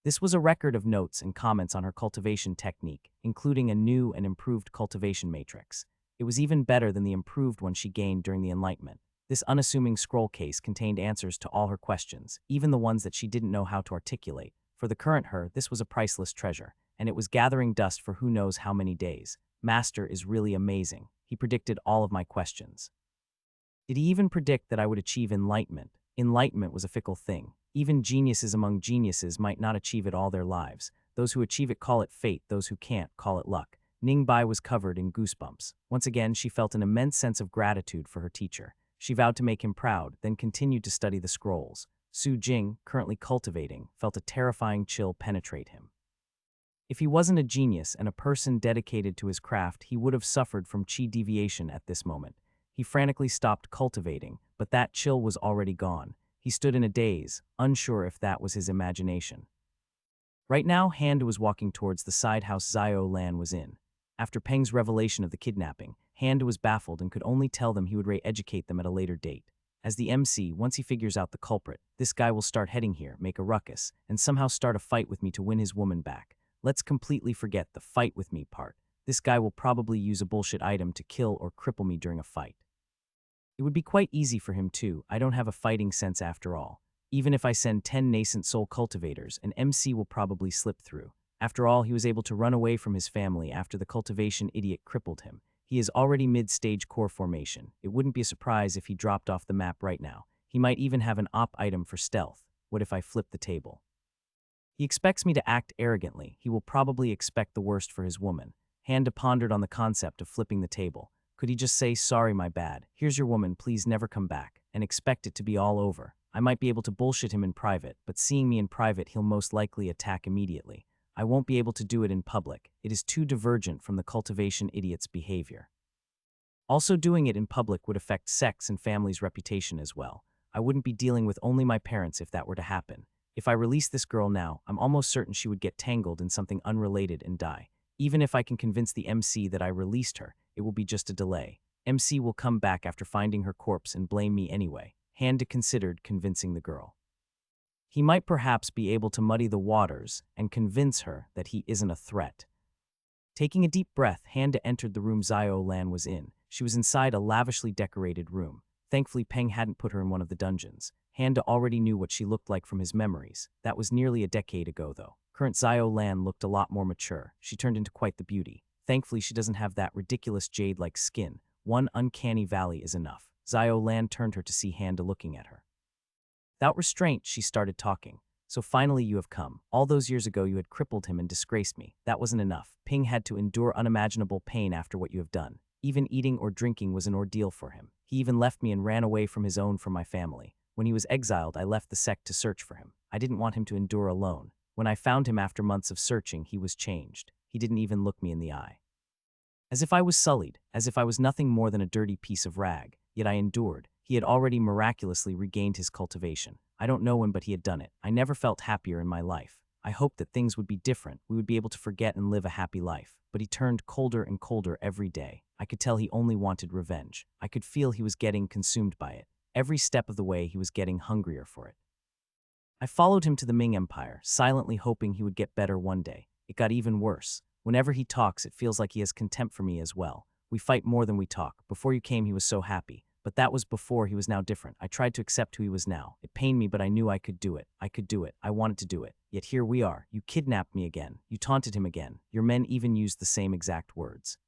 [SPEAKER 1] This was a record of notes and comments on her cultivation technique, including a new and improved cultivation matrix. It was even better than the improved one she gained during the enlightenment. This unassuming scroll case contained answers to all her questions, even the ones that she didn't know how to articulate. For the current her, this was a priceless treasure, and it was gathering dust for who knows how many days. Master is really amazing. He predicted all of my questions. Did he even predict that I would achieve enlightenment? Enlightenment was a fickle thing. Even geniuses among geniuses might not achieve it all their lives. Those who achieve it call it fate, those who can't call it luck. Ningbai was covered in goosebumps. Once again, she felt an immense sense of gratitude for her teacher. She vowed to make him proud, then continued to study the scrolls. Su Jing, currently cultivating, felt a terrifying chill penetrate him. If he wasn't a genius and a person dedicated to his craft, he would have suffered from chi deviation at this moment. He frantically stopped cultivating, but that chill was already gone. He stood in a daze, unsure if that was his imagination. Right now, Handa was walking towards the side house Zio Lan was in. After Peng's revelation of the kidnapping, Handa was baffled and could only tell them he would re-educate them at a later date. As the MC, once he figures out the culprit, this guy will start heading here, make a ruckus, and somehow start a fight with me to win his woman back. Let's completely forget the fight with me part. This guy will probably use a bullshit item to kill or cripple me during a fight. It would be quite easy for him too. I don't have a fighting sense after all. Even if I send 10 nascent soul cultivators, an MC will probably slip through. After all, he was able to run away from his family after the cultivation idiot crippled him. He is already mid-stage core formation. It wouldn't be a surprise if he dropped off the map right now. He might even have an op item for stealth. What if I flip the table? He expects me to act arrogantly. He will probably expect the worst for his woman. Handa pondered on the concept of flipping the table. Could he just say, sorry, my bad, here's your woman, please never come back, and expect it to be all over? I might be able to bullshit him in private, but seeing me in private, he'll most likely attack immediately. I won't be able to do it in public. It is too divergent from the cultivation idiot's behavior. Also, doing it in public would affect sex and family's reputation as well. I wouldn't be dealing with only my parents if that were to happen. If I release this girl now, I'm almost certain she would get tangled in something unrelated and die. Even if I can convince the MC that I released her, it will be just a delay. MC will come back after finding her corpse and blame me anyway. Handa considered convincing the girl. He might perhaps be able to muddy the waters and convince her that he isn't a threat. Taking a deep breath, Handa entered the room Zio Lan was in. She was inside a lavishly decorated room. Thankfully, Peng hadn't put her in one of the dungeons. Handa already knew what she looked like from his memories. That was nearly a decade ago, though. Current Zio Lan looked a lot more mature. She turned into quite the beauty. Thankfully, she doesn't have that ridiculous jade-like skin. One uncanny valley is enough. Zio Lan turned her to see Handa looking at her. Without restraint, she started talking. So finally you have come. All those years ago you had crippled him and disgraced me. That wasn't enough. Ping had to endure unimaginable pain after what you have done. Even eating or drinking was an ordeal for him. He even left me and ran away from his own for my family. When he was exiled, I left the sect to search for him. I didn't want him to endure alone. When I found him after months of searching, he was changed. He didn't even look me in the eye. As if I was sullied, as if I was nothing more than a dirty piece of rag, yet I endured. He had already miraculously regained his cultivation. I don't know when, but he had done it. I never felt happier in my life. I hoped that things would be different, we would be able to forget and live a happy life. But he turned colder and colder every day. I could tell he only wanted revenge. I could feel he was getting consumed by it. Every step of the way he was getting hungrier for it. I followed him to the Ming Empire, silently hoping he would get better one day. It got even worse. Whenever he talks, it feels like he has contempt for me as well. We fight more than we talk. Before you came, he was so happy. But that was before. He was now different. I tried to accept who he was now. It pained me, but I knew I could do it. I could do it. I wanted to do it. Yet here we are. You kidnapped me again. You taunted him again. Your men even used the same exact words.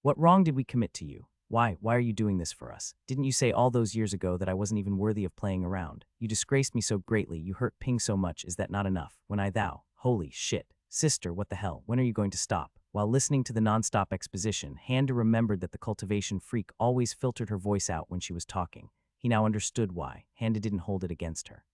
[SPEAKER 1] What wrong did we commit to you? Why are you doing this for us? Didn't you say all those years ago that I wasn't even worthy of playing around? You disgraced me so greatly, you hurt Ping so much, is that not enough? When thou, holy shit. Sister, what the hell, when are you going to stop? While listening to the non-stop exposition, Handa remembered that the cultivation freak always filtered her voice out when she was talking. He now understood why. Handa didn't hold it against her.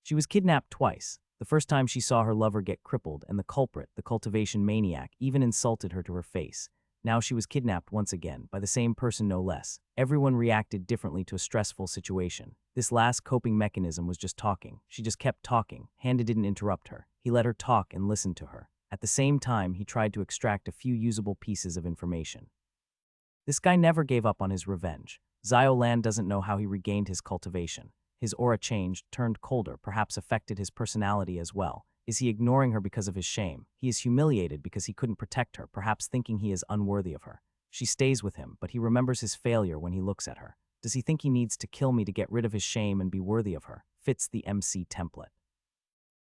[SPEAKER 1] She was kidnapped twice. The first time she saw her lover get crippled, and the culprit, the cultivation maniac, even insulted her to her face. Now she was kidnapped once again, by the same person no less. Everyone reacted differently to a stressful situation. This last coping mechanism was just talking. She just kept talking. Handa didn't interrupt her. He let her talk and listened to her. At the same time, he tried to extract a few usable pieces of information. This guy never gave up on his revenge. Zio Lan doesn't know how he regained his cultivation. His aura changed, turned colder, perhaps affected his personality as well. Is he ignoring her because of his shame? He is humiliated because he couldn't protect her, perhaps thinking he is unworthy of her. She stays with him, but he remembers his failure when he looks at her. Does he think he needs to kill me to get rid of his shame and be worthy of her? Fits the MC template.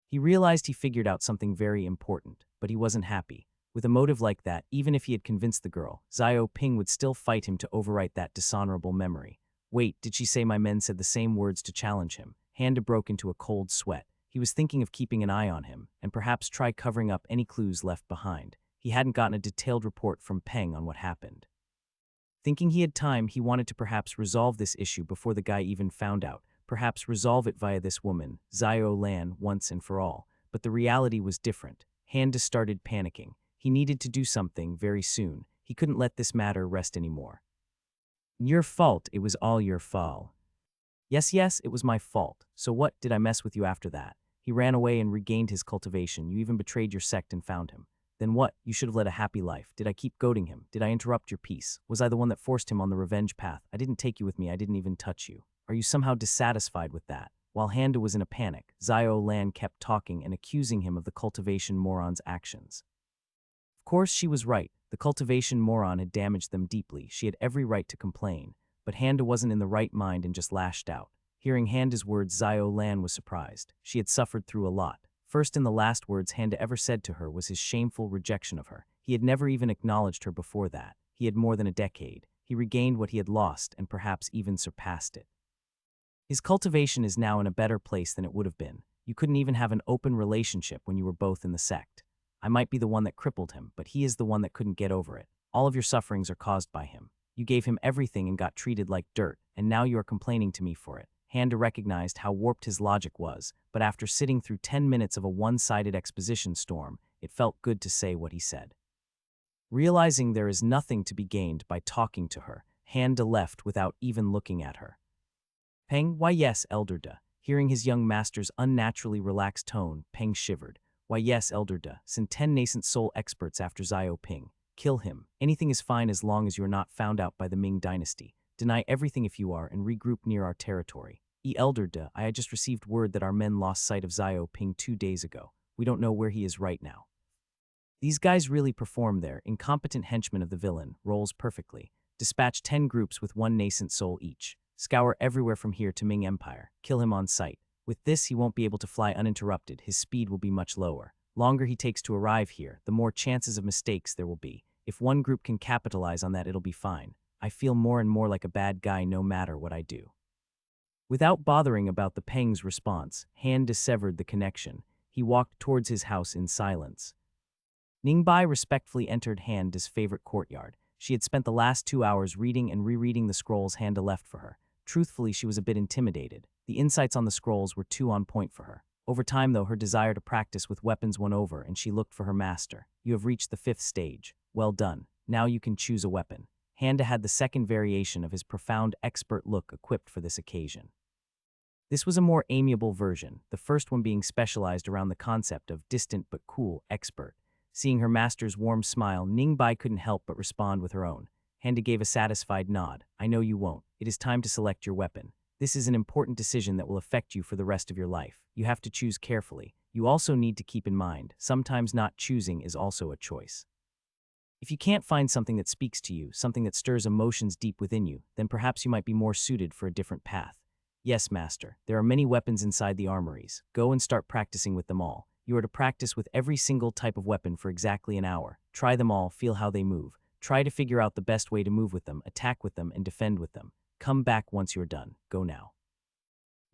[SPEAKER 1] He realized he figured out something very important, but he wasn't happy. With a motive like that, even if he had convinced the girl, Zio Ping would still fight him to overwrite that dishonorable memory. Wait, did she say my men said the same words to challenge him? Handa broke into a cold sweat. He was thinking of keeping an eye on him, and perhaps try covering up any clues left behind. He hadn't gotten a detailed report from Peng on what happened. Thinking he had time, he wanted to perhaps resolve this issue before the guy even found out, perhaps resolve it via this woman, Zio Lan, once and for all. But the reality was different. Handa started panicking. He needed to do something very soon. He couldn't let this matter rest anymore. Your fault, it was all your fault. Yes, it was my fault. So what, did I mess with you after that? He ran away and regained his cultivation. You even betrayed your sect and found him. Then what? You should have led a happy life. Did I keep goading him? Did I interrupt your peace? Was I the one that forced him on the revenge path? I didn't take you with me. I didn't even touch you. Are you somehow dissatisfied with that? While Handa was in a panic, Zio Lan kept talking and accusing him of the cultivation moron's actions. Of course, she was right. The cultivation moron had damaged them deeply. She had every right to complain. But Handa wasn't in the right mind and just lashed out. Hearing Handa's words, Zio Lan was surprised. She had suffered through a lot. First and the last words Handa ever said to her was his shameful rejection of her. He had never even acknowledged her before that. He had more than a decade. He regained what he had lost and perhaps even surpassed it. His cultivation is now in a better place than it would have been. You couldn't even have an open relationship when you were both in the sect. I might be the one that crippled him, but he is the one that couldn't get over it. All of your sufferings are caused by him. You gave him everything and got treated like dirt, and now you are complaining to me for it. Handa recognized how warped his logic was, but after sitting through 10 minutes of a one-sided exposition storm, it felt good to say what he said. Realizing there is nothing to be gained by talking to her, Handa left without even looking at her. Peng, why yes, Elder Da. Hearing his young master's unnaturally relaxed tone, Peng shivered. Why yes, Elder Da. Send 10 nascent soul experts after Zio Ping. Kill him. Anything is fine as long as you are not found out by the Ming dynasty. Deny everything if you are and regroup near our territory. Elder Da, I had just received word that our men lost sight of Zio Ping 2 days ago. We don't know where he is right now. These guys really perform their incompetent henchmen of the villain roles perfectly. Dispatch 10 groups with 1 nascent soul each. Scour everywhere from here to Ming Empire. Kill him on sight. With this, he won't be able to fly uninterrupted. His speed will be much lower. Longer he takes to arrive here, the more chances of mistakes there will be. If one group can capitalize on that, it'll be fine. I feel more and more like a bad guy no matter what I do. Without bothering about the Peng's response, Handa severed the connection. He walked towards his house in silence. Ningbai respectfully entered Handa's favorite courtyard. She had spent the last 2 hours reading and rereading the scrolls Handa left for her. Truthfully, she was a bit intimidated. The insights on the scrolls were too on point for her. Over time, though, her desire to practice with weapons won over, and she looked for her master. You have reached the 5th stage. Well done. Now you can choose a weapon. Handa had the second variation of his profound expert look equipped for this occasion. This was a more amiable version, the first one being specialized around the concept of distant but cool expert. Seeing her master's warm smile, Ningbai couldn't help but respond with her own. Handa gave a satisfied nod. I know you won't. It is time to select your weapon. This is an important decision that will affect you for the rest of your life. You have to choose carefully. You also need to keep in mind, sometimes not choosing is also a choice. If you can't find something that speaks to you, something that stirs emotions deep within you, then perhaps you might be more suited for a different path. Yes, master, there are many weapons inside the armories. Go and start practicing with them all. You are to practice with every single type of weapon for exactly an hour. Try them all, feel how they move. Try to figure out the best way to move with them, attack with them, and defend with them. Come back once you're done. Go now.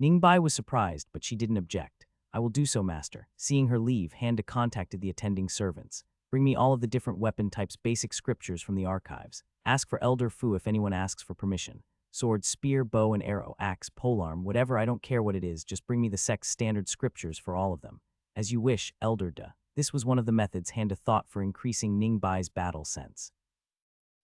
[SPEAKER 1] Ningbai was surprised, but she didn't object. I will do so, master. Seeing her leave, Handa contacted the attending servants. Bring me all of the different weapon types' basic scriptures from the archives. Ask for Elder Fu if anyone asks for permission. Sword, spear, bow and arrow, axe, polearm, whatever, I don't care what it is, just bring me the sect's standard scriptures for all of them. As you wish, Elder Da. This was one of the methods Handa thought for increasing Ningbai's battle sense.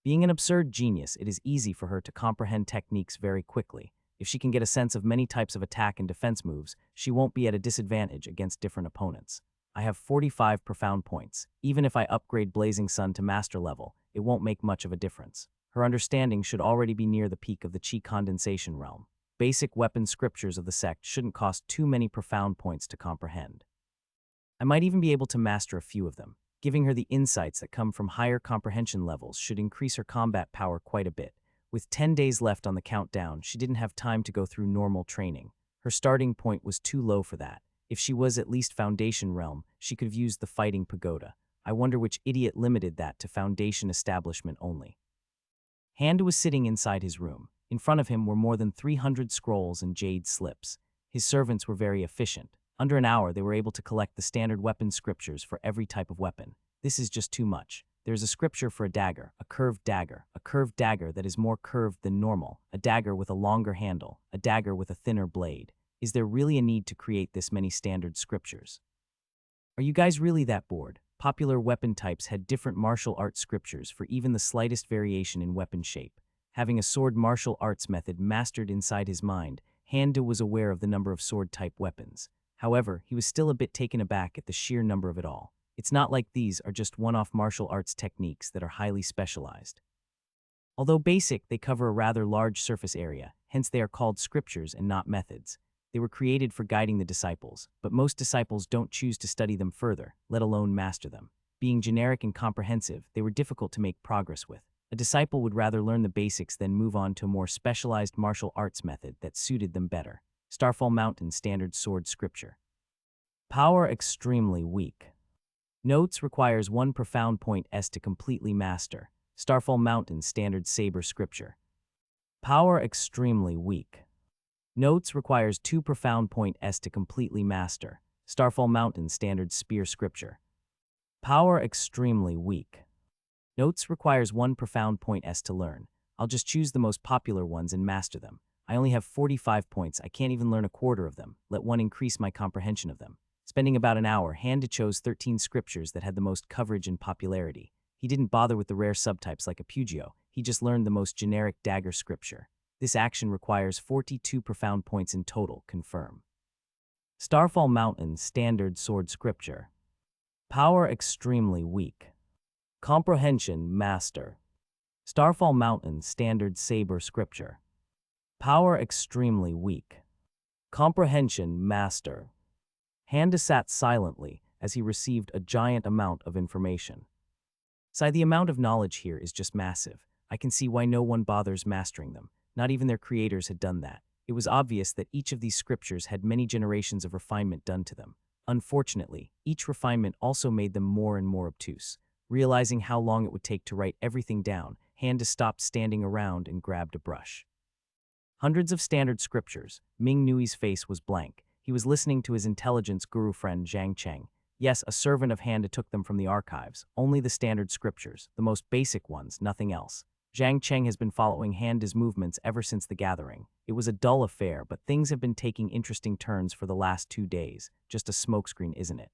[SPEAKER 1] Being an absurd genius, it is easy for her to comprehend techniques very quickly. If she can get a sense of many types of attack and defense moves, she won't be at a disadvantage against different opponents. I have 45 profound points. Even if I upgrade Blazing Sun to master level, it won't make much of a difference. Her understanding should already be near the peak of the Qi condensation realm. Basic weapon scriptures of the sect shouldn't cost too many profound points to comprehend. I might even be able to master a few of them. Giving her the insights that come from higher comprehension levels should increase her combat power quite a bit. With 10 days left on the countdown, she didn't have time to go through normal training. Her starting point was too low for that. If she was at least Foundation Realm, she could have used the Fighting Pagoda. I wonder which idiot limited that to Foundation Establishment only. Handa was sitting inside his room. In front of him were more than 300 scrolls and jade slips. His servants were very efficient. Under an hour, they were able to collect the standard weapon scriptures for every type of weapon. This is just too much. There's a scripture for a dagger curved dagger that is more curved than normal, a dagger with a longer handle, a dagger with a thinner blade. Is there really a need to create this many standard scriptures? Are you guys really that bored? Popular weapon types had different martial arts scriptures for even the slightest variation in weapon shape. Having a sword martial arts method mastered inside his mind, Handa was aware of the number of sword-type weapons. However, he was still a bit taken aback at the sheer number of it all. It's not like these are just one-off martial arts techniques that are highly specialized. Although basic, they cover a rather large surface area, hence they are called scriptures and not methods. They were created for guiding the disciples, but most disciples don't choose to study them further, let alone master them. Being generic and comprehensive, they were difficult to make progress with. A disciple would rather learn the basics than move on to a more specialized martial arts method that suited them better. Starfall Mountain Standard Sword Scripture. Power extremely weak. Notes requires 1 profound point S to completely master. Starfall Mountain Standard Saber Scripture. Power extremely weak. Notes requires 2 profound point S to completely master. Starfall Mountain Standard Spear Scripture. Power extremely weak. Notes requires 1 profound point S to learn. I'll just choose the most popular ones and master them. I only have 45 points, I can't even learn a quarter of them. Let one increase my comprehension of them. Spending about an hour, Handa chose 13 scriptures that had the most coverage and popularity. He didn't bother with the rare subtypes like a Pugio, he just learned the most generic dagger scripture. This action requires 42 profound points in total, confirm. Starfall Mountain Standard Sword Scripture. Power extremely weak. Comprehension Master. Starfall Mountain Standard Saber Scripture. Power extremely weak. Comprehension Master. Handa sat silently as he received a giant amount of information. The amount of knowledge here is just massive. I can see why no one bothers mastering them. Not even their creators had done that. It was obvious that each of these scriptures had many generations of refinement done to them. Unfortunately, each refinement also made them more and more obtuse. Realizing how long it would take to write everything down, Handa stopped standing around and grabbed a brush. Hundreds of standard scriptures. Ming Nui's face was blank. He was listening to his intelligence guru friend Zhang Cheng. Yes, a servant of Handa took them from the archives. Only the standard scriptures, the most basic ones, nothing else. Zhang Cheng has been following Handa's movements ever since the gathering. It was a dull affair, but things have been taking interesting turns for the last 2 days. Just a smokescreen, isn't it?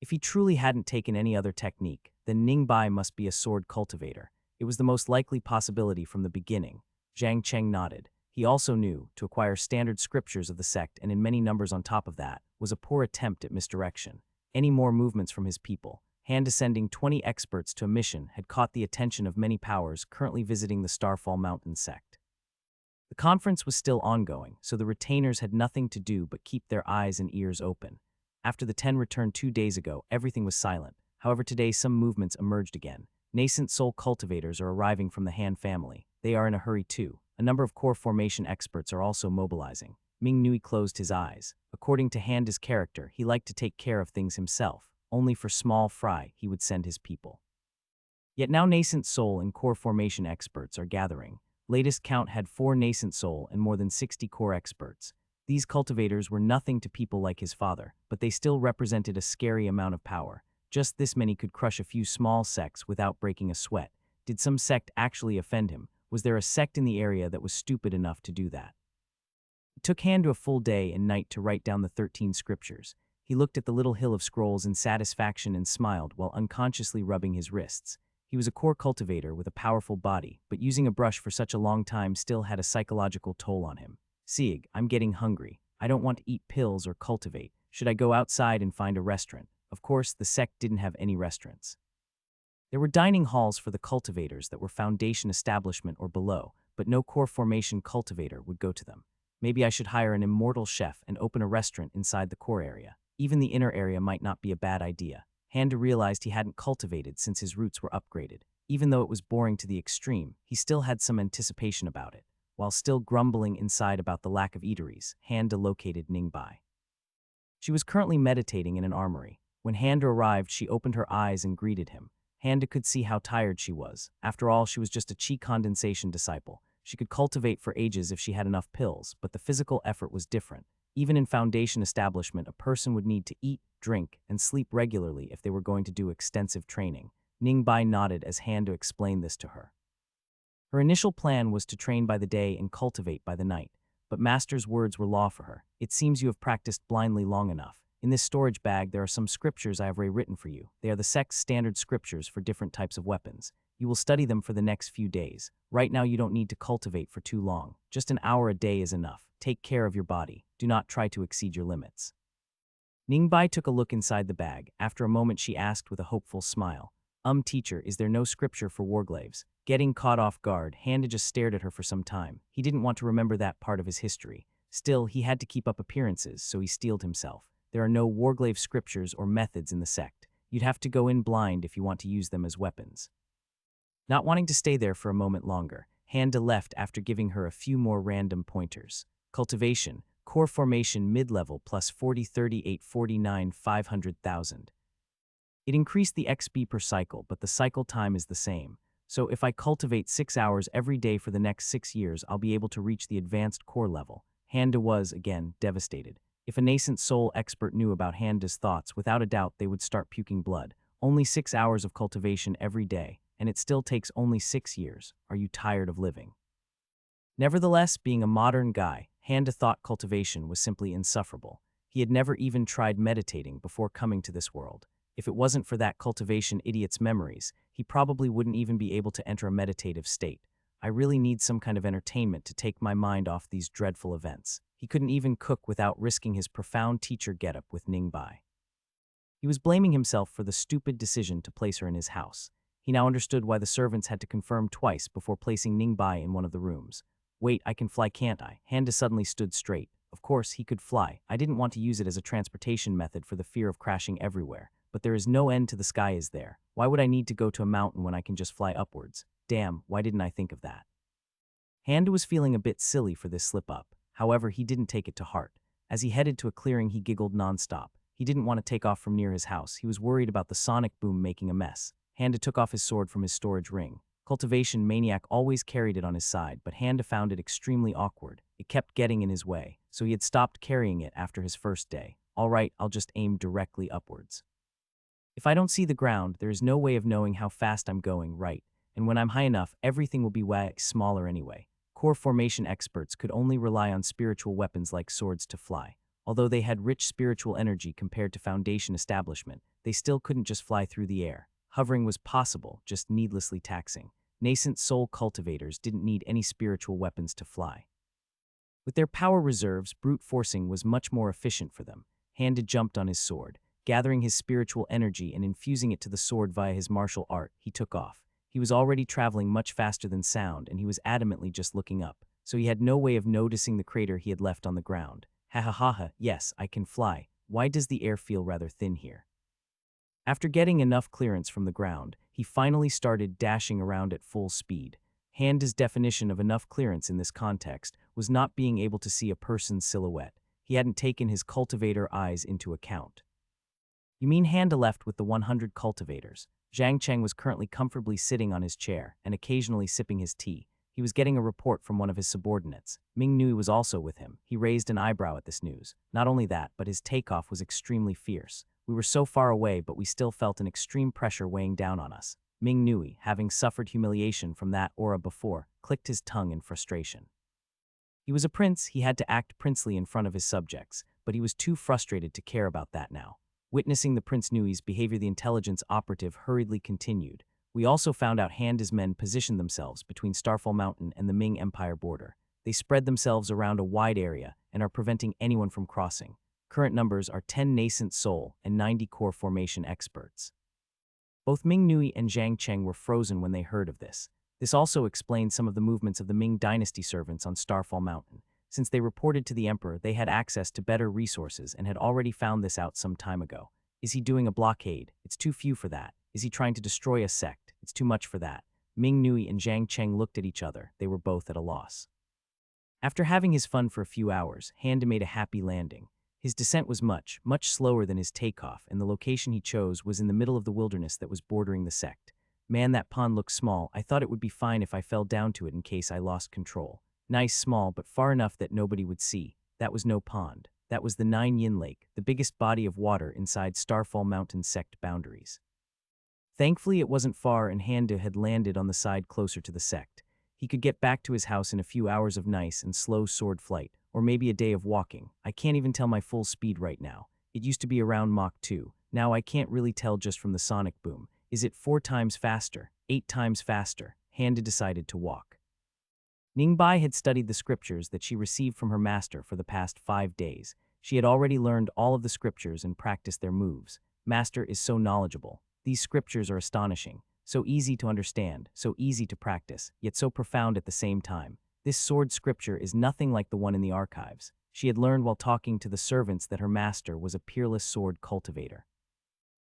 [SPEAKER 1] If he truly hadn't taken any other technique, then Ningbai must be a sword cultivator. It was the most likely possibility from the beginning. Zhang Cheng nodded. He also knew, to acquire standard scriptures of the sect and in many numbers on top of that, was a poor attempt at misdirection. Any more movements from his people, hand-descending 20 experts to a mission, had caught the attention of many powers currently visiting the Starfall Mountain sect. The conference was still ongoing, so the retainers had nothing to do but keep their eyes and ears open. After the 10 returned 2 days ago, everything was silent. However, today some movements emerged again. Nascent soul cultivators are arriving from the Han family. They are in a hurry too. A number of core formation experts are also mobilizing. Ming Nui closed his eyes. According to Handa's character, he liked to take care of things himself. Only for small fry he would send his people. Yet now nascent soul and core formation experts are gathering. Latest count had 4 nascent soul and more than 60 core experts. These cultivators were nothing to people like his father, but they still represented a scary amount of power. Just this many could crush a few small sects without breaking a sweat. Did some sect actually offend him? Was there a sect in the area that was stupid enough to do that? It took Handa a full day and night to write down the 13 scriptures. He looked at the little hill of scrolls in satisfaction and smiled while unconsciously rubbing his wrists. He was a core cultivator with a powerful body, but using a brush for such a long time still had a psychological toll on him. Sieg, I'm getting hungry. I don't want to eat pills or cultivate. Should I go outside and find a restaurant? Of course, the sect didn't have any restaurants. There were dining halls for the cultivators that were foundation establishment or below, but no core formation cultivator would go to them. Maybe I should hire an immortal chef and open a restaurant inside the core area. Even the inner area might not be a bad idea. Handa realized he hadn't cultivated since his roots were upgraded. Even though it was boring to the extreme, he still had some anticipation about it. While still grumbling inside about the lack of eateries, Handa located Ningbai. She was currently meditating in an armory. When Handa arrived, she opened her eyes and greeted him. Handa could see how tired she was. After all, she was just a chi condensation disciple. She could cultivate for ages if she had enough pills, but the physical effort was different. Even in foundation establishment, a person would need to eat, drink, and sleep regularly if they were going to do extensive training. Ningbai nodded as Handa explained this to her. Her initial plan was to train by the day and cultivate by the night, but Master's words were law for her. It seems you have practiced blindly long enough. In this storage bag, there are some scriptures I have rewritten for you. They are the sect's standard scriptures for different types of weapons. You will study them for the next few days. Right now, you don't need to cultivate for too long. Just an hour a day is enough. Take care of your body. Do not try to exceed your limits. Ningbai took a look inside the bag. After a moment, she asked with a hopeful smile, Teacher, is there no scripture for warglaves? Getting caught off guard, Handa just stared at her for some time. He didn't want to remember that part of his history. Still, he had to keep up appearances, so he steeled himself. There are no warglaive scriptures or methods in the sect. You'd have to go in blind if you want to use them as weapons. Not wanting to stay there for a moment longer, Handa left after giving her a few more random pointers. Cultivation, core formation mid-level plus 40, 38, 49, 500,000. It increased the XP per cycle, but the cycle time is the same. So if I cultivate 6 hours every day for the next 6 years, I'll be able to reach the advanced core level. Handa was, again, devastated. If a nascent soul expert knew about Handa's thoughts, without a doubt they would start puking blood. Only 6 hours of cultivation every day, and it still takes only 6 years. Are you tired of living? Nevertheless, being a modern guy, Handa thought cultivation was simply insufferable. He had never even tried meditating before coming to this world. If it wasn't for that cultivation idiot's memories, he probably wouldn't even be able to enter a meditative state. I really need some kind of entertainment to take my mind off these dreadful events. He couldn't even cook without risking his profound teacher getup with Ningbai. He was blaming himself for the stupid decision to place her in his house. He now understood why the servants had to confirm twice before placing Ningbai in one of the rooms. Wait, I can fly, can't I? Handa suddenly stood straight. Of course, he could fly. I didn't want to use it as a transportation method for the fear of crashing everywhere. But there is no end to the sky, is there? Why would I need to go to a mountain when I can just fly upwards? Damn, why didn't I think of that? Handa was feeling a bit silly for this slip-up. However, he didn't take it to heart. As he headed to a clearing, he giggled nonstop. He didn't want to take off from near his house. He was worried about the sonic boom making a mess. Handa took off his sword from his storage ring. Cultivation Maniac always carried it on his side, but Handa found it extremely awkward. It kept getting in his way, so he had stopped carrying it after his first day. All right, I'll just aim directly upwards. If I don't see the ground, there is no way of knowing how fast I'm going, right? And when I'm high enough, everything will be way smaller anyway. Core formation experts could only rely on spiritual weapons like swords to fly. Although they had rich spiritual energy compared to foundation establishment, they still couldn't just fly through the air. Hovering was possible, just needlessly taxing. Nascent soul cultivators didn't need any spiritual weapons to fly. With their power reserves, brute forcing was much more efficient for them. Handa jumped on his sword. Gathering his spiritual energy and infusing it to the sword via his martial art, he took off. He was already traveling much faster than sound, and he was adamantly just looking up, so he had no way of noticing the crater he had left on the ground. Ha ha ha ha, yes, I can fly. Why does the air feel rather thin here? After getting enough clearance from the ground, he finally started dashing around at full speed. Handa's definition of enough clearance in this context was not being able to see a person's silhouette. He hadn't taken his cultivator eyes into account. You mean Handa left with the 100 cultivators? Zhang Cheng was currently comfortably sitting on his chair and occasionally sipping his tea. He was getting a report from one of his subordinates. Ming Nui was also with him. He raised an eyebrow at this news. Not only that, but his takeoff was extremely fierce. We were so far away, but we still felt an extreme pressure weighing down on us. Ming Nui, having suffered humiliation from that aura before, clicked his tongue in frustration. He was a prince, he had to act princely in front of his subjects, but he was too frustrated to care about that now. Witnessing the Prince Nui's behavior, the intelligence operative hurriedly continued. We also found out Handa's men positioned themselves between Starfall Mountain and the Ming Empire border. They spread themselves around a wide area and are preventing anyone from crossing. Current numbers are 10 nascent soul and 90 core formation experts. Both Ming Nui and Zhang Cheng were frozen when they heard of this. This also explains some of the movements of the Ming dynasty servants on Starfall Mountain. Since they reported to the Emperor, they had access to better resources and had already found this out some time ago. Is he doing a blockade? It's too few for that. Is he trying to destroy a sect? It's too much for that. Ming Nui and Zhang Cheng looked at each other. They were both at a loss. After having his fun for a few hours, Handa made a happy landing. His descent was much slower than his takeoff, and the location he chose was in the middle of the wilderness that was bordering the sect. Man, that pond looked small. I thought it would be fine if I fell down to it in case I lost control. Nice, small, but far enough that nobody would see. That was no pond. That was the Nine Yin Lake, the biggest body of water inside Starfall Mountain sect boundaries. Thankfully, it wasn't far, and Handa had landed on the side closer to the sect. He could get back to his house in a few hours of nice and slow sword flight, or maybe a day of walking. I can't even tell my full speed right now. It used to be around Mach 2. Now I can't really tell just from the sonic boom. Is it 4 times faster? 8 times faster? Handa decided to walk. Ningbai had studied the scriptures that she received from her master for the past 5 days. She had already learned all of the scriptures and practiced their moves. Master is so knowledgeable. These scriptures are astonishing. So easy to understand, so easy to practice, yet so profound at the same time. This sword scripture is nothing like the one in the archives. She had learned while talking to the servants that her master was a peerless sword cultivator.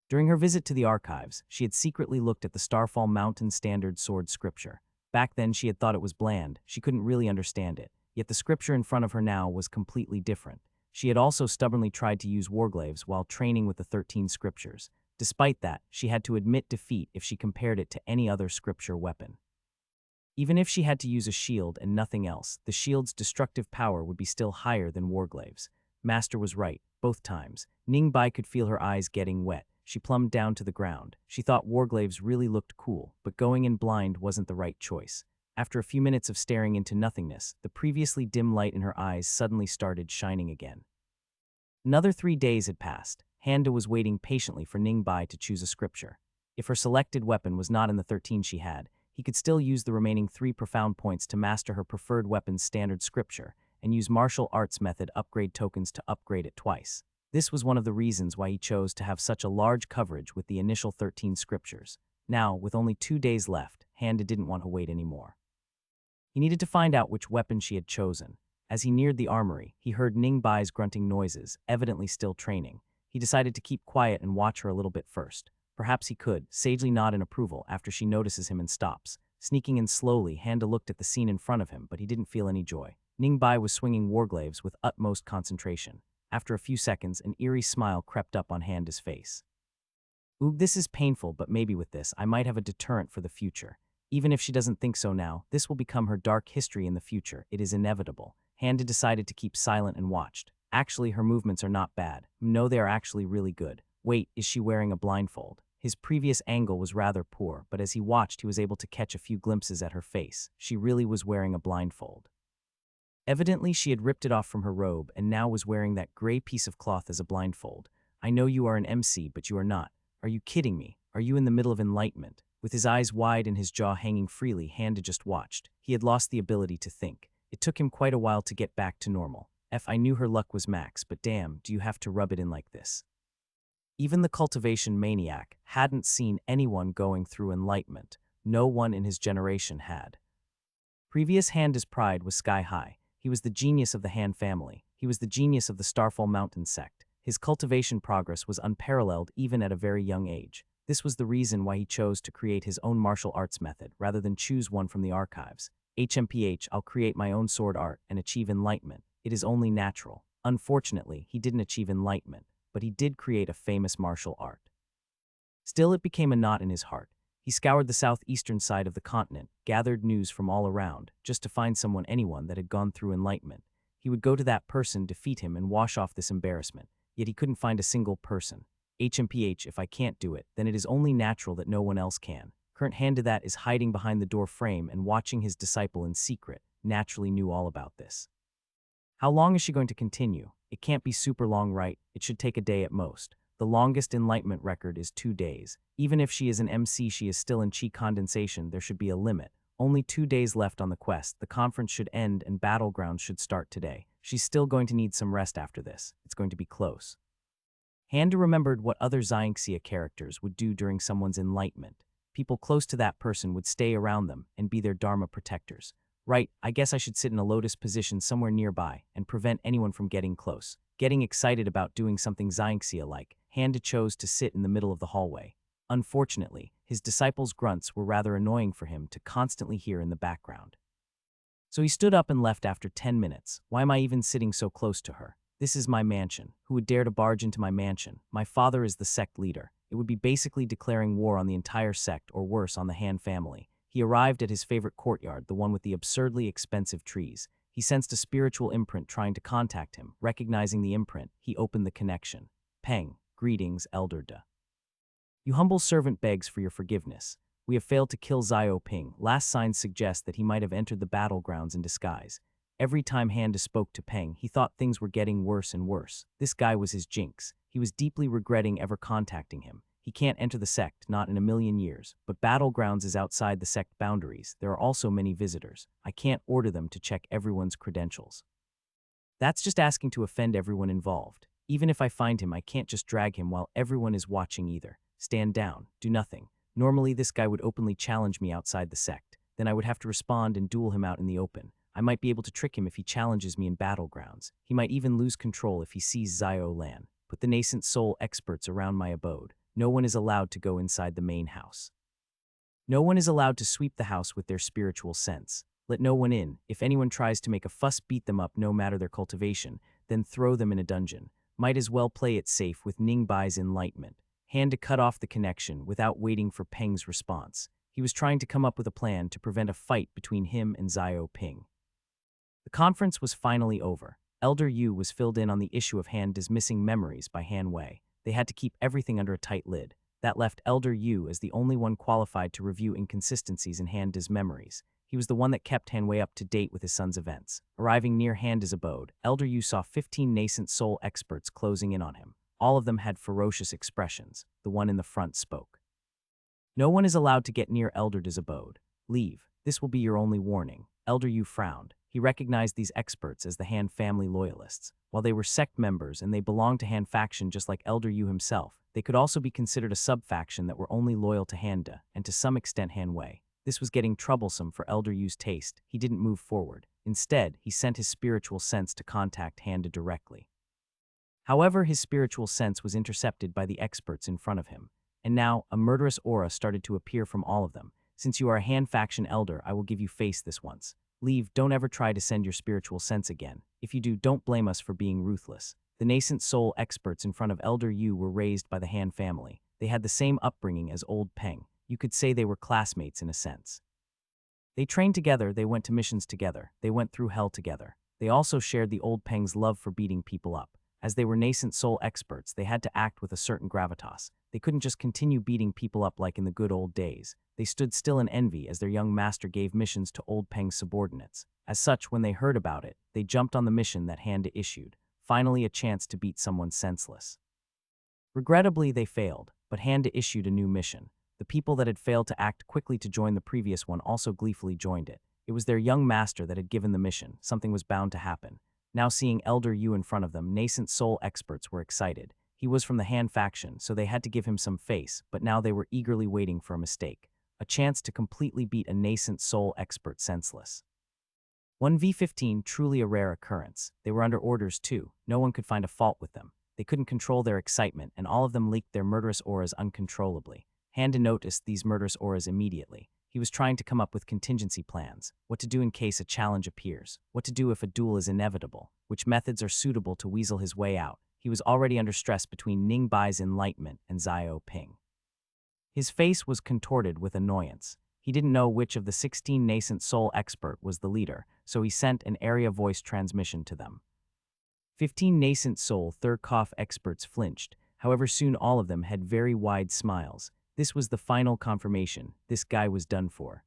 [SPEAKER 1] During her visit to the archives, she had secretly looked at the Starfall Mountain Standard Sword Scripture. Back then, she had thought it was bland. She couldn't really understand it. Yet the scripture in front of her now was completely different. She had also stubbornly tried to use warglaives while training with the 13 scriptures. Despite that, she had to admit defeat if she compared it to any other scripture weapon. Even if she had to use a shield and nothing else, the shield's destructive power would be still higher than warglaives. Master was right, both times. Ningbai could feel her eyes getting wet. She plumbed down to the ground. She thought warglaives really looked cool, but going in blind wasn't the right choice. After a few minutes of staring into nothingness, the previously dim light in her eyes suddenly started shining again. Another 3 days had passed. Handa was waiting patiently for Ningbai to choose a scripture. If her selected weapon was not in the 13 she had, he could still use the remaining 3 profound points to master her preferred weapon's standard scripture and use martial arts method upgrade tokens to upgrade it twice. This was one of the reasons why he chose to have such a large coverage with the initial 13 scriptures. Now, with only 2 days left, Handa didn't want to wait anymore. He needed to find out which weapon she had chosen. As he neared the armory, he heard Ningbai's grunting noises, evidently still training. He decided to keep quiet and watch her a little bit first. Perhaps he could, sagely nod in approval after she notices him and stops. Sneaking in slowly, Handa looked at the scene in front of him, but he didn't feel any joy. Ningbai was swinging warglaives with utmost concentration. After a few seconds, an eerie smile crept up on Handa's face. Ooh, this is painful, but maybe with this, I might have a deterrent for the future. Even if she doesn't think so now, this will become her dark history in the future. It is inevitable. Handa decided to keep silent and watched. Actually, her movements are not bad. No, they are actually really good. Wait, is she wearing a blindfold? His previous angle was rather poor, but as he watched, he was able to catch a few glimpses at her face. She really was wearing a blindfold. Evidently, she had ripped it off from her robe and now was wearing that gray piece of cloth as a blindfold. I know you are an MC, but you are not. Are you kidding me? Are you in the middle of enlightenment? With his eyes wide and his jaw hanging freely, Handa just watched. He had lost the ability to think. It took him quite a while to get back to normal. I knew her luck was max, but damn, do you have to rub it in like this? Even the cultivation maniac hadn't seen anyone going through enlightenment. No one in his generation had. Previous Handa's pride was sky high. He was the genius of the Han family. He was the genius of the Starfall Mountain sect. His cultivation progress was unparalleled even at a very young age. This was the reason why he chose to create his own martial arts method rather than choose one from the archives. HMPH, I'll create my own sword art and achieve enlightenment. It is only natural. Unfortunately, he didn't achieve enlightenment, but he did create a famous martial art. Still, it became a knot in his heart. He scoured the southeastern side of the continent, gathered news from all around, just to find anyone that had gone through enlightenment. He would go to that person, defeat him, and wash off this embarrassment. Yet he couldn't find a single person. HMPH, if I can't do it, then it is only natural that no one else can. Current hand to that is hiding behind the door frame and watching his disciple in secret, naturally knew all about this. How long is she going to continue? It can't be super long, right? It should take a day at most. The longest enlightenment record is 2 days. Even if she is an MC, she is still in chi condensation. There should be a limit. Only 2 days left on the quest. The conference should end and battlegrounds should start today. She's still going to need some rest after this. It's going to be close. Handa remembered what other Xianxia characters would do during someone's enlightenment. People close to that person would stay around them and be their dharma protectors. Right, I guess I should sit in a lotus position somewhere nearby and prevent anyone from getting close. Getting excited about doing something Xianxia-like, Handa chose to sit in the middle of the hallway. Unfortunately, his disciples' grunts were rather annoying for him to constantly hear in the background. So he stood up and left after 10 minutes. Why am I even sitting so close to her? This is my mansion. Who would dare to barge into my mansion? My father is the sect leader. It would be basically declaring war on the entire sect, or worse, on the Han family. He arrived at his favorite courtyard, the one with the absurdly expensive trees. He sensed a spiritual imprint trying to contact him. Recognizing the imprint, he opened the connection. Peng, greetings, Elder De. You humble servant begs for your forgiveness. We have failed to kill Xiao Ping. Last signs suggest that he might have entered the battlegrounds in disguise. Every time Handa spoke to Peng, he thought things were getting worse and worse. This guy was his jinx. He was deeply regretting ever contacting him. He can't enter the sect, not in a million years. But Battlegrounds is outside the sect boundaries. There are also many visitors. I can't order them to check everyone's credentials. That's just asking to offend everyone involved. Even if I find him, I can't just drag him while everyone is watching either. Stand down. Do nothing. Normally, this guy would openly challenge me outside the sect. Then I would have to respond and duel him out in the open. I might be able to trick him if he challenges me in Battlegrounds. He might even lose control if he sees Xiao Lan. Put the nascent soul experts around my abode. No one is allowed to go inside the main house. No one is allowed to sweep the house with their spiritual sense. Let no one in. If anyone tries to make a fuss, beat them up no matter their cultivation, then throw them in a dungeon. Might as well play it safe with Ningbai's enlightenment. Handa cut off the connection without waiting for Peng's response. He was trying to come up with a plan to prevent a fight between him and Xiao Ping. The conference was finally over. Elder Yu was filled in on the issue of Handa's missing memories by Han Wei. They had to keep everything under a tight lid. That left Elder Yu as the only one qualified to review inconsistencies in Handa's memories. He was the one that kept Han Wei up to date with his son's events. Arriving near Handa's abode, Elder Yu saw 15 nascent soul experts closing in on him. All of them had ferocious expressions. The one in the front spoke. No one is allowed to get near Elder De's abode. Leave. This will be your only warning. Elder Yu frowned. He recognized these experts as the Han family loyalists. While they were sect members and they belonged to Han faction just like Elder Yu himself, they could also be considered a sub-faction that were only loyal to Handa and to some extent Han Wei. This was getting troublesome for Elder Yu's taste. He didn't move forward. Instead, he sent his spiritual sense to contact Handa directly. However, his spiritual sense was intercepted by the experts in front of him, and now a murderous aura started to appear from all of them. Since you are a Han faction elder, I will give you face this once. Leave, don't ever try to send your spiritual sense again. If you do, don't blame us for being ruthless. The nascent soul experts in front of Elder Yu were raised by the Han family. They had the same upbringing as old Peng. You could say they were classmates in a sense. They trained together, they went to missions together, they went through hell together. They also shared the old Peng's love for beating people up. As they were nascent soul experts, they had to act with a certain gravitas. They couldn't just continue beating people up like in the good old days. They stood still in envy as their young master gave missions to old Peng's subordinates. As such, when they heard about it, they jumped on the mission that Handa issued. Finally, a chance to beat someone senseless. Regrettably, they failed, but Handa issued a new mission. The people that had failed to act quickly to join the previous one also gleefully joined it. It was their young master that had given the mission. Something was bound to happen. Now seeing Elder Yu in front of them, nascent soul experts were excited. He was from the Han faction, so they had to give him some face, but now they were eagerly waiting for a mistake. A chance to completely beat a nascent soul expert senseless. 1v15, truly a rare occurrence. They were under orders too. No one could find a fault with them. They couldn't control their excitement, and all of them leaked their murderous auras uncontrollably. Handa noticed these murderous auras immediately. He was trying to come up with contingency plans, what to do in case a challenge appears, what to do if a duel is inevitable, which methods are suitable to weasel his way out. He was already under stress between Ning Bai's enlightenment and Zio Ping. His face was contorted with annoyance. He didn't know which of the 16 nascent soul expert was the leader, so he sent an area voice transmission to them. 15 nascent soul third cough experts flinched, however soon all of them had very wide smiles. This was the final confirmation. This guy was done for.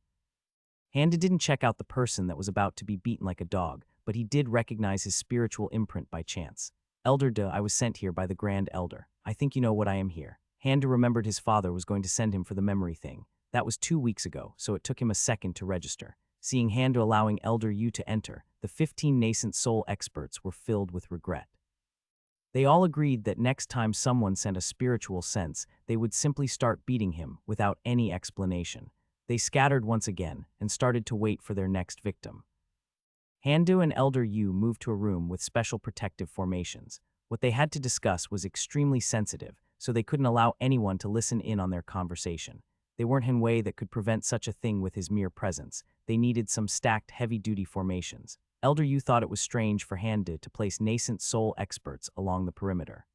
[SPEAKER 1] Handa didn't check out the person that was about to be beaten like a dog, but he did recognize his spiritual imprint by chance. Elder De, I was sent here by the Grand Elder. I think you know what I am here. Handa remembered his father was going to send him for the memory thing. That was 2 weeks ago, so it took him a second to register. Seeing Handa allowing Elder Yu to enter, the 15 nascent soul experts were filled with regret. They all agreed that next time someone sent a spiritual sense, they would simply start beating him without any explanation. They scattered once again and started to wait for their next victim. Handu and Elder Yu moved to a room with special protective formations. What they had to discuss was extremely sensitive, so they couldn't allow anyone to listen in on their conversation. They weren't Hanwei that could prevent such a thing with his mere presence. They needed some stacked heavy-duty formations. Elder Yu thought it was strange for Handa to place nascent soul experts along the perimeter.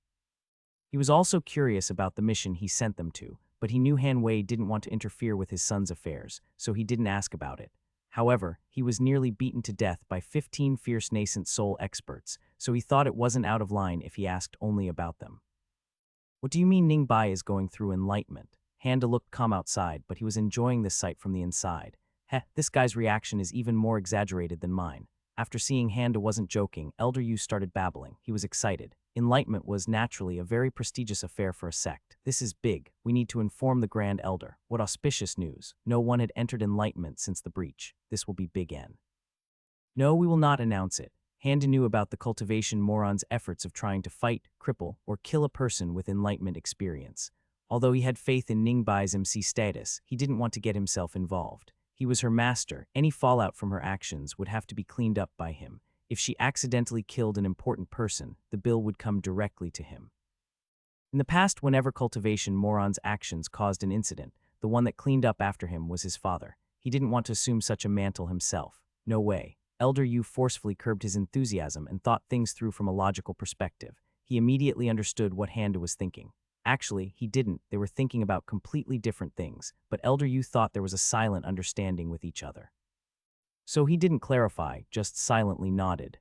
[SPEAKER 1] He was also curious about the mission he sent them to, but he knew Hanwei didn't want to interfere with his son's affairs, so he didn't ask about it. However, he was nearly beaten to death by 15 fierce nascent soul experts, so he thought it wasn't out of line if he asked only about them. What do you mean Ning Bai is going through enlightenment? Handa looked calm outside, but he was enjoying this sight from the inside. This guy's reaction is even more exaggerated than mine. After seeing Handa wasn't joking, Elder Yu started babbling. He was excited. Enlightenment was naturally a very prestigious affair for a sect. This is big. We need to inform the Grand Elder. What auspicious news. No one had entered enlightenment since the breach. This will be big N. No, we will not announce it. Handa knew about the cultivation moron's efforts of trying to fight, cripple, or kill a person with enlightenment experience. Although he had faith in Ning Bai's MC status, he didn't want to get himself involved. He was her master. Any fallout from her actions would have to be cleaned up by him. If she accidentally killed an important person, the bill would come directly to him. In the past, whenever cultivation moron's actions caused an incident, the one that cleaned up after him was his father. He didn't want to assume such a mantle himself. No way. Elder Yu forcefully curbed his enthusiasm and thought things through from a logical perspective. He immediately understood what Handa was thinking. Actually, he didn't. They were thinking about completely different things, but Elder Yu thought there was a silent understanding with each other. So he didn't clarify, just silently nodded.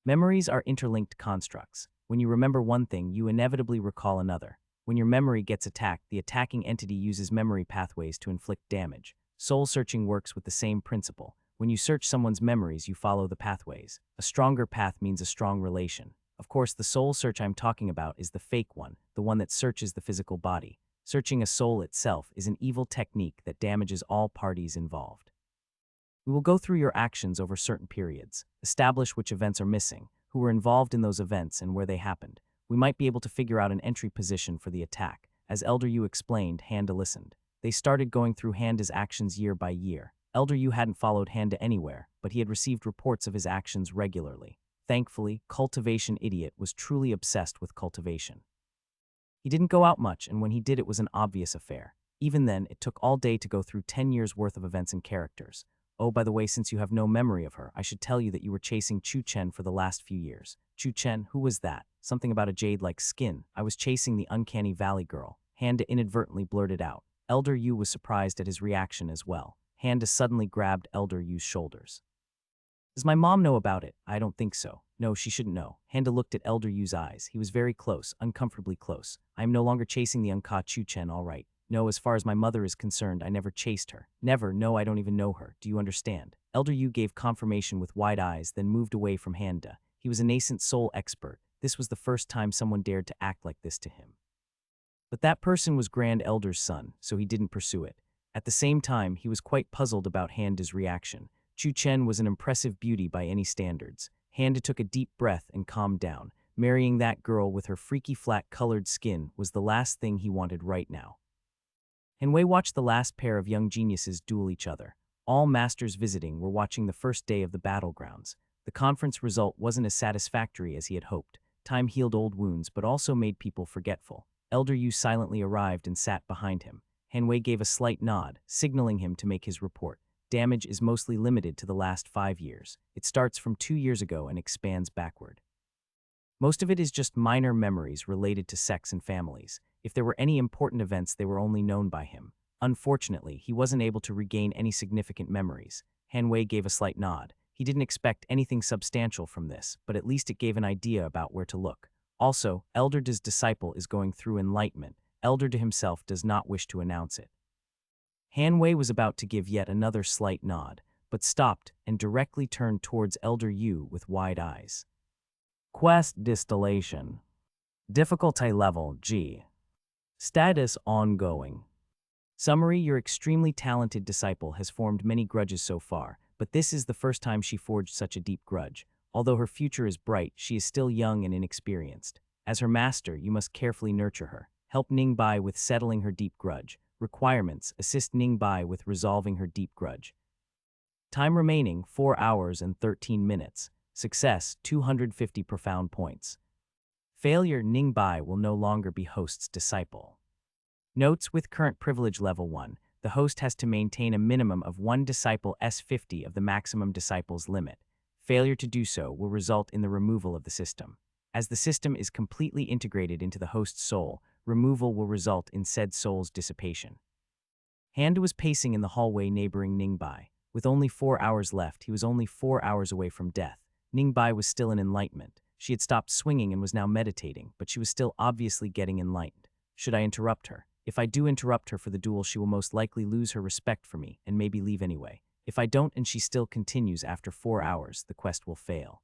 [SPEAKER 1] Memories are interlinked constructs. When you remember one thing, you inevitably recall another. When your memory gets attacked, the attacking entity uses memory pathways to inflict damage. Soul searching works with the same principle. When you search someone's memories, you follow the pathways. A stronger path means a strong relation. Of course, the soul search I'm talking about is the fake one, the one that searches the physical body. Searching a soul itself is an evil technique that damages all parties involved. We will go through your actions over certain periods, establish which events are missing, who were involved in those events and where they happened. We might be able to figure out an entry position for the attack. As Elder Yu explained, Handa listened. They started going through Handa's actions year by year. Elder Yu hadn't followed Handa anywhere, but he had received reports of his actions regularly. Thankfully, Cultivation Idiot was truly obsessed with cultivation. He didn't go out much, and when he did, it was an obvious affair. Even then, it took all day to go through 10 years' worth of events and characters. Oh, by the way, since you have no memory of her, I should tell you that you were chasing Chu Chen for the last few years. Chu Chen, who was that? Something about a jade-like skin. I was chasing the Uncanny Valley girl. Handa inadvertently blurted out. Elder Yu was surprised at his reaction as well. Handa suddenly grabbed Elder Yu's shoulders. Does my mom know about it? I don't think so. No, she shouldn't know. Handa looked at Elder Yu's eyes. He was very close, uncomfortably close. I am no longer chasing the Unka Chu Chen, all right. No, as far as my mother is concerned, I never chased her. Never, no, I don't even know her. Do you understand? Elder Yu gave confirmation with wide eyes, then moved away from Handa. He was a nascent soul expert. This was the first time someone dared to act like this to him. But that person was Grand Elder's son, so he didn't pursue it. At the same time, he was quite puzzled about Handa's reaction. Chu Chen was an impressive beauty by any standards. Handa took a deep breath and calmed down. Marrying that girl with her freaky flat-colored skin was the last thing he wanted right now. Hanwei watched the last pair of young geniuses duel each other. All masters visiting were watching the first day of the battlegrounds. The conference result wasn't as satisfactory as he had hoped. Time healed old wounds, but also made people forgetful. Elder Yu silently arrived and sat behind him. Hanwei gave a slight nod, signaling him to make his report. Damage is mostly limited to the last 5 years. It starts from 2 years ago and expands backward. Most of it is just minor memories related to sex and families. If there were any important events, they were only known by him. Unfortunately, he wasn't able to regain any significant memories. Hanwei gave a slight nod. He didn't expect anything substantial from this, but at least it gave an idea about where to look. Also, Elder De's disciple is going through enlightenment. Elder De himself does not wish to announce it. Hanwei was about to give yet another slight nod, but stopped and directly turned towards Elder Yu with wide eyes. Quest distillation. Difficulty level G. Status ongoing. Summary: your extremely talented disciple has formed many grudges so far, but this is the first time she forged such a deep grudge. Although her future is bright, she is still young and inexperienced. As her master, you must carefully nurture her. Help Ningbai with settling her deep grudge. Requirements: assist Ningbai with resolving her deep grudge. Time remaining 4 hours and 13 minutes. Success 250 profound points. Failure: Ningbai will no longer be host's disciple. Notes: with current privilege level 1, the host has to maintain a minimum of 1 disciple s50 of the maximum disciples limit. Failure to do so will result in the removal of the system. As the system is completely integrated into the host's soul, removal will result in said soul's dissipation. Handa was pacing in the hallway neighboring Ningbai. With only 4 hours left, he was only 4 hours away from death. Ningbai was still in enlightenment. She had stopped swinging and was now meditating, but she was still obviously getting enlightened. Should I interrupt her? If I do interrupt her for the duel, she will most likely lose her respect for me and maybe leave anyway. If I don't and she still continues after 4 hours, the quest will fail.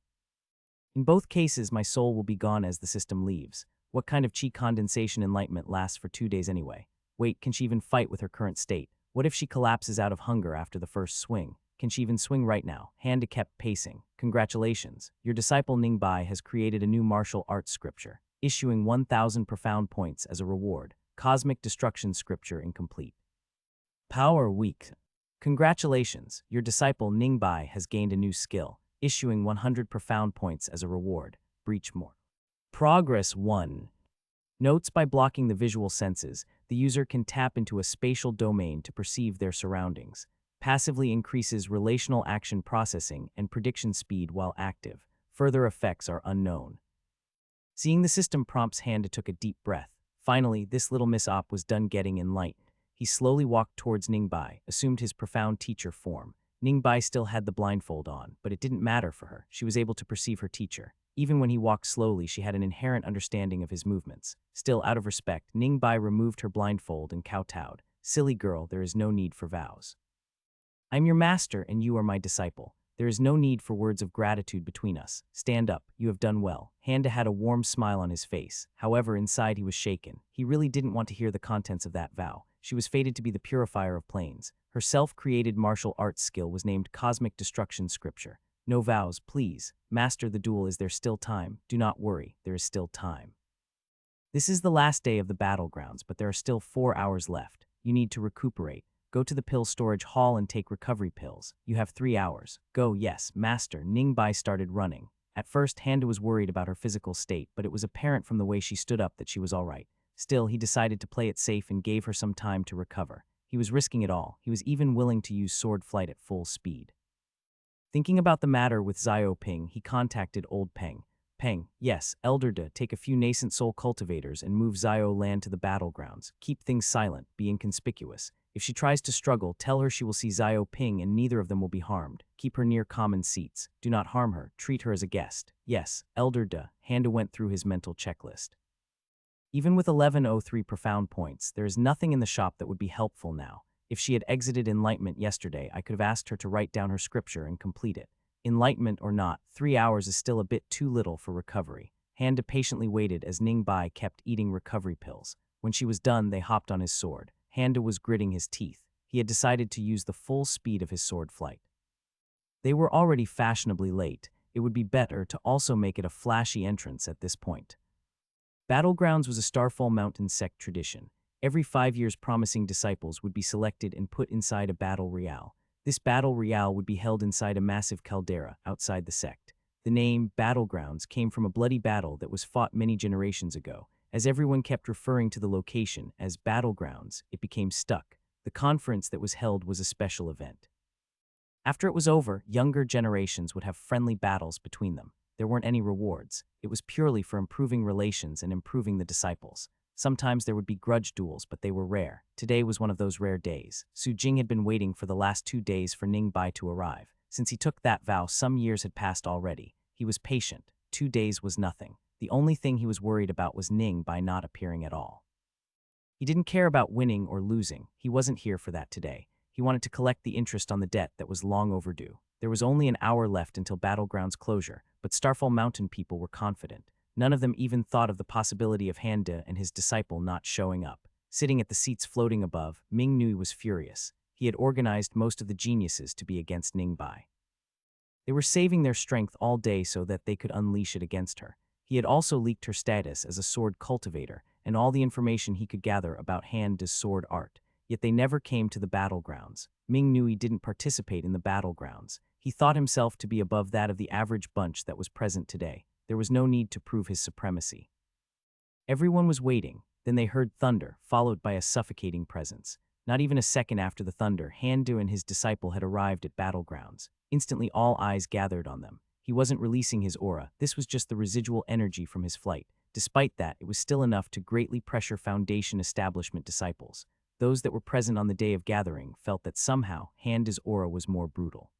[SPEAKER 1] In both cases, my soul will be gone as the system leaves. What kind of chi condensation enlightenment lasts for 2 days anyway? Wait, can she even fight with her current state? What if she collapses out of hunger after the first swing? Can she even swing right now? Handa kept pacing. Congratulations. Your disciple Ningbai has created a new martial arts scripture, issuing 1,000 profound points as a reward. Cosmic Destruction Scripture incomplete. Power weak. Congratulations. Your disciple Ningbai has gained a new skill, issuing 100 profound points as a reward. Breach more. Progress 1. Notes: by blocking the visual senses, the user can tap into a spatial domain to perceive their surroundings. Passively increases relational action processing and prediction speed while active. Further effects are unknown. Seeing the system prompts, Handa took a deep breath. Finally, this little mishap was done getting enlightened. He slowly walked towards Ningbai, assumed his profound teacher form. Ningbai still had the blindfold on, but it didn't matter for her. She was able to perceive her teacher. Even when he walked slowly, she had an inherent understanding of his movements. Still, out of respect, Ningbai removed her blindfold and kowtowed. Silly girl, there is no need for vows. I am your master and you are my disciple. There is no need for words of gratitude between us. Stand up, you have done well. Handa had a warm smile on his face. However, inside he was shaken. He really didn't want to hear the contents of that vow. She was fated to be the purifier of planes. Her self-created martial arts skill was named Cosmic Destruction Scripture. No vows, please. Master the duel. Is there still time? Do not worry, there is still time. This is the last day of the battlegrounds, but there are still 4 hours left. You need to recuperate. Go to the pill storage hall and take recovery pills. You have 3 hours. Go. Yes, master. Ningbai started running. At first, Handa was worried about her physical state, but it was apparent from the way she stood up that she was all right. Still, he decided to play it safe and gave her some time to recover. He was risking it all. He was even willing to use sword flight at full speed. Thinking about the matter with Xiao Ping, he contacted old Peng. Peng, yes, Elder De, take a few nascent soul cultivators and move Xiao Lan to the battlegrounds. Keep things silent, be inconspicuous. If she tries to struggle, tell her she will see Xiao Ping and neither of them will be harmed. Keep her near common seats. Do not harm her. Treat her as a guest. Yes, Elder De. Handa went through his mental checklist. Even with 1103 profound points, there is nothing in the shop that would be helpful now. If she had exited enlightenment yesterday, I could have asked her to write down her scripture and complete it. Enlightenment or not, 3 hours is still a bit too little for recovery. Handa patiently waited as Ningbai kept eating recovery pills. When she was done, they hopped on his sword. Handa was gritting his teeth. He had decided to use the full speed of his sword flight. They were already fashionably late. It would be better to also make it a flashy entrance at this point. Battlegrounds was a Starfall Mountain sect tradition. Every 5 years, promising disciples would be selected and put inside a battle royale. This battle royale would be held inside a massive caldera outside the sect. The name Battlegrounds came from a bloody battle that was fought many generations ago. As everyone kept referring to the location as Battlegrounds, it became stuck. The conference that was held was a special event. After it was over, younger generations would have friendly battles between them. There weren't any rewards. It was purely for improving relations and improving the disciples. Sometimes there would be grudge duels, but they were rare. Today was one of those rare days. Su Jing had been waiting for the last 2 days for Ning Bai to arrive. Since he took that vow, some years had passed already. He was patient. 2 days was nothing. The only thing he was worried about was Ning Bai not appearing at all. He didn't care about winning or losing. He wasn't here for that today. He wanted to collect the interest on the debt that was long overdue. There was only an hour left until Battleground's closure, but Starfall Mountain people were confident. None of them even thought of the possibility of Handa and his disciple not showing up. Sitting at the seats floating above, Ming Nui was furious. He had organized most of the geniuses to be against Ning Bai. They were saving their strength all day so that they could unleash it against her. He had also leaked her status as a sword cultivator and all the information he could gather about Handa's sword art. Yet they never came to the battlegrounds. Ming Nui didn't participate in the battlegrounds. He thought himself to be above that of the average bunch that was present today. There was no need to prove his supremacy. Everyone was waiting. Then they heard thunder, followed by a suffocating presence. Not even a second after the thunder, Handu and his disciple had arrived at battlegrounds. Instantly, all eyes gathered on them. He wasn't releasing his aura. This was just the residual energy from his flight. Despite that, it was still enough to greatly pressure Foundation establishment disciples. Those that were present on the day of gathering felt that somehow Handa's aura was more brutal.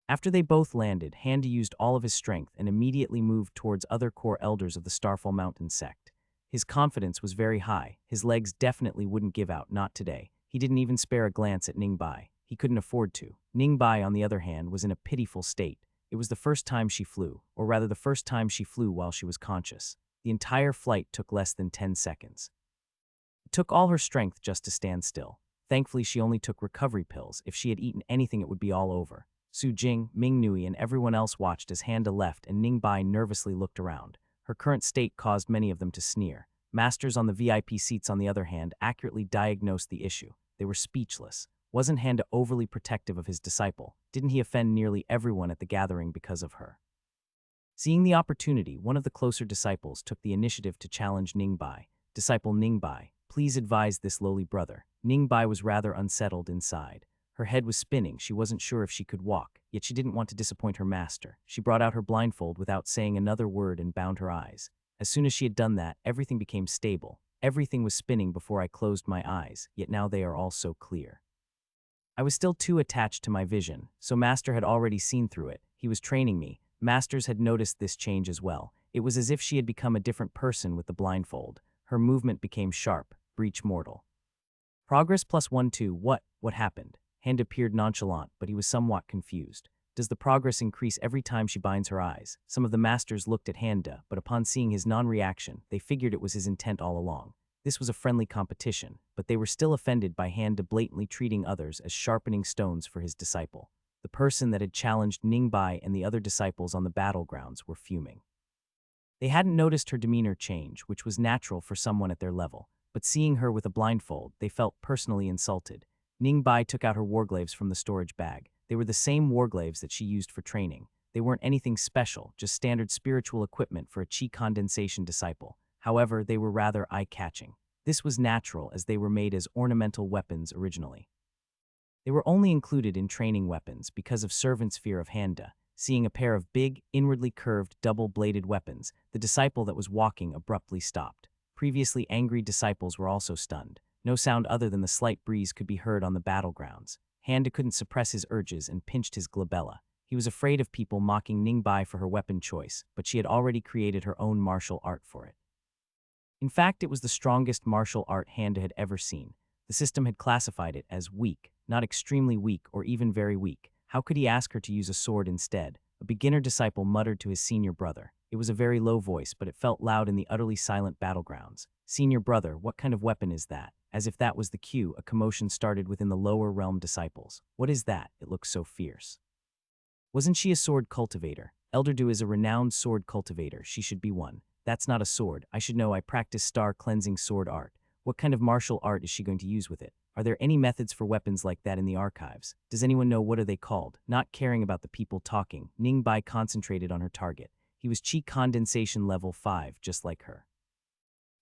[SPEAKER 1] After they both landed, Handa used all of his strength and immediately moved towards other core elders of the Starfall Mountain sect. His confidence was very high. His legs definitely wouldn't give out, not today. He didn't even spare a glance at Ning Bai. He couldn't afford to. Ning Bai, on the other hand, was in a pitiful state. It was the first time she flew, or rather the first time she flew while she was conscious. The entire flight took less than 10 seconds. It took all her strength just to stand still. Thankfully, she only took recovery pills. If she had eaten anything, it would be all over. Su Jing, Ming Nui, and everyone else watched as Handa left and Ning Bai nervously looked around. Her current state caused many of them to sneer. Masters on the VIP seats, on the other hand, accurately diagnosed the issue. They were speechless. Wasn't Handa overly protective of his disciple? Didn't he offend nearly everyone at the gathering because of her? Seeing the opportunity, one of the closer disciples took the initiative to challenge Ning Bai. Disciple Ning Bai, please advise this lowly brother. Ning Bai was rather unsettled inside. Her head was spinning. She wasn't sure if she could walk, yet she didn't want to disappoint her master. She brought out her blindfold without saying another word and bound her eyes. As soon as she had done that, everything became stable. Everything was spinning before I closed my eyes, yet now they are all so clear. I was still too attached to my vision, so Master had already seen through it. He was training me. Masters had noticed this change as well. It was as if she had become a different person with the blindfold. Her movement became sharp, breach mortal. Progress plus 1-2. What happened? Hand appeared nonchalant, but he was somewhat confused. Does the progress increase every time she binds her eyes? Some of the masters looked at Handa, but upon seeing his non-reaction, they figured it was his intent all along. This was a friendly competition, but they were still offended by Handa blatantly treating others as sharpening stones for his disciple. The person that had challenged Ning Bai and the other disciples on the battlegrounds were fuming. They hadn't noticed her demeanor change, which was natural for someone at their level, but seeing her with a blindfold, they felt personally insulted. Ning Bai took out her warglaves from the storage bag. They were the same warglaves that she used for training. They weren't anything special, just standard spiritual equipment for a chi condensation disciple. However, they were rather eye-catching. This was natural as they were made as ornamental weapons originally. They were only included in training weapons because of servants' fear of Handa. Seeing a pair of big, inwardly curved, double-bladed weapons, the disciple that was walking abruptly stopped. Previously angry disciples were also stunned. No sound other than the slight breeze could be heard on the battlegrounds. Handa couldn't suppress his urges and pinched his glabella. He was afraid of people mocking Ning Bai for her weapon choice, but she had already created her own martial art for it. In fact, it was the strongest martial art Handa had ever seen. The system had classified it as weak, not extremely weak or even very weak. How could he ask her to use a sword instead? A beginner disciple muttered to his senior brother. It was a very low voice, but it felt loud in the utterly silent battlegrounds. "Senior brother, what kind of weapon is that?" As if that was the cue, a commotion started within the lower realm disciples. "What is that? It looks so fierce." Wasn't she a sword cultivator? Elderdu is a renowned sword cultivator. She should be one. That's not a sword. I should know. I practice star cleansing sword art. What kind of martial art is she going to use with it? Are there any methods for weapons like that in the archives? Does anyone know what are they called? Not caring about the people talking, Ningbai concentrated on her target. He was chi condensation level 5, just like her.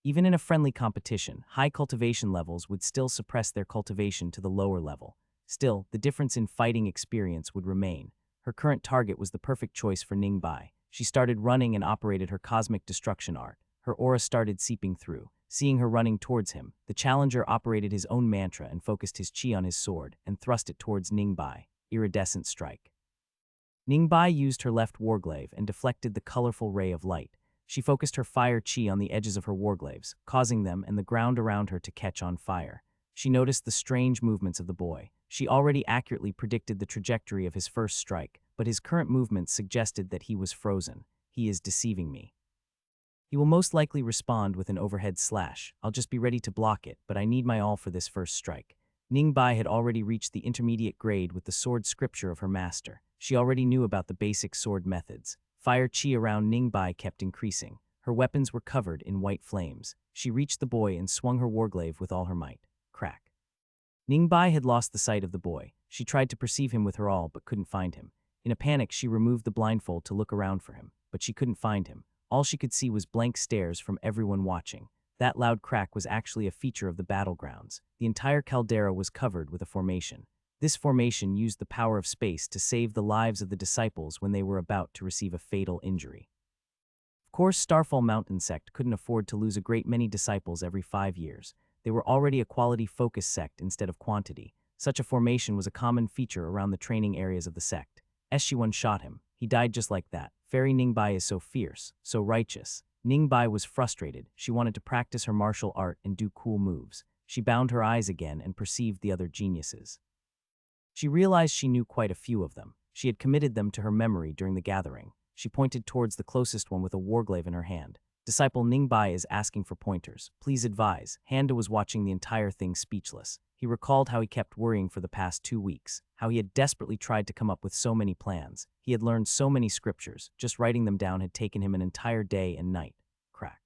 [SPEAKER 1] Even in a friendly competition, high cultivation levels would still suppress their cultivation to the lower level. Still, the difference in fighting experience would remain. Her current target was the perfect choice for Ningbai. She started running and operated her cosmic destruction art. Her aura started seeping through. Seeing her running towards him, the challenger operated his own mantra and focused his chi on his sword and thrust it towards Ningbai. Iridescent strike. Ningbai used her left warglaive and deflected the colorful ray of light. She focused her fire chi on the edges of her warglaives, causing them and the ground around her to catch on fire. She noticed the strange movements of the boy. She already accurately predicted the trajectory of his first strike, but his current movements suggested that he was frozen. He is deceiving me. He will most likely respond with an overhead slash. I'll just be ready to block it, but I need my all for this first strike. Ningbai had already reached the intermediate grade with the sword scripture of her master. She already knew about the basic sword methods. Fire chi around Ningbai kept increasing. Her weapons were covered in white flames. She reached the boy and swung her warglaive with all her might. Crack. Ningbai had lost the sight of the boy. She tried to perceive him with her all but couldn't find him. In a panic, she removed the blindfold to look around for him, but she couldn't find him. All she could see was blank stares from everyone watching. That loud crack was actually a feature of the battlegrounds. The entire caldera was covered with a formation. This formation used the power of space to save the lives of the disciples when they were about to receive a fatal injury. Of course, Starfall Mountain sect couldn't afford to lose a great many disciples every 5 years. They were already a quality-focused sect instead of quantity. Such a formation was a common feature around the training areas of the sect. Shi-1 shot him. He died just like that. Fairy Ningbai is so fierce, so righteous. Ningbai was frustrated. She wanted to practice her martial art and do cool moves. She bound her eyes again and perceived the other geniuses. She realized she knew quite a few of them. She had committed them to her memory during the gathering. She pointed towards the closest one with a warglaive in her hand. Disciple Ningbai is asking for pointers. Please advise. Handa was watching the entire thing speechless. He recalled how he kept worrying for the past 2 weeks, how he had desperately tried to come up with so many plans. He had learned so many scriptures. Just writing them down had taken him an entire day and night. Crack.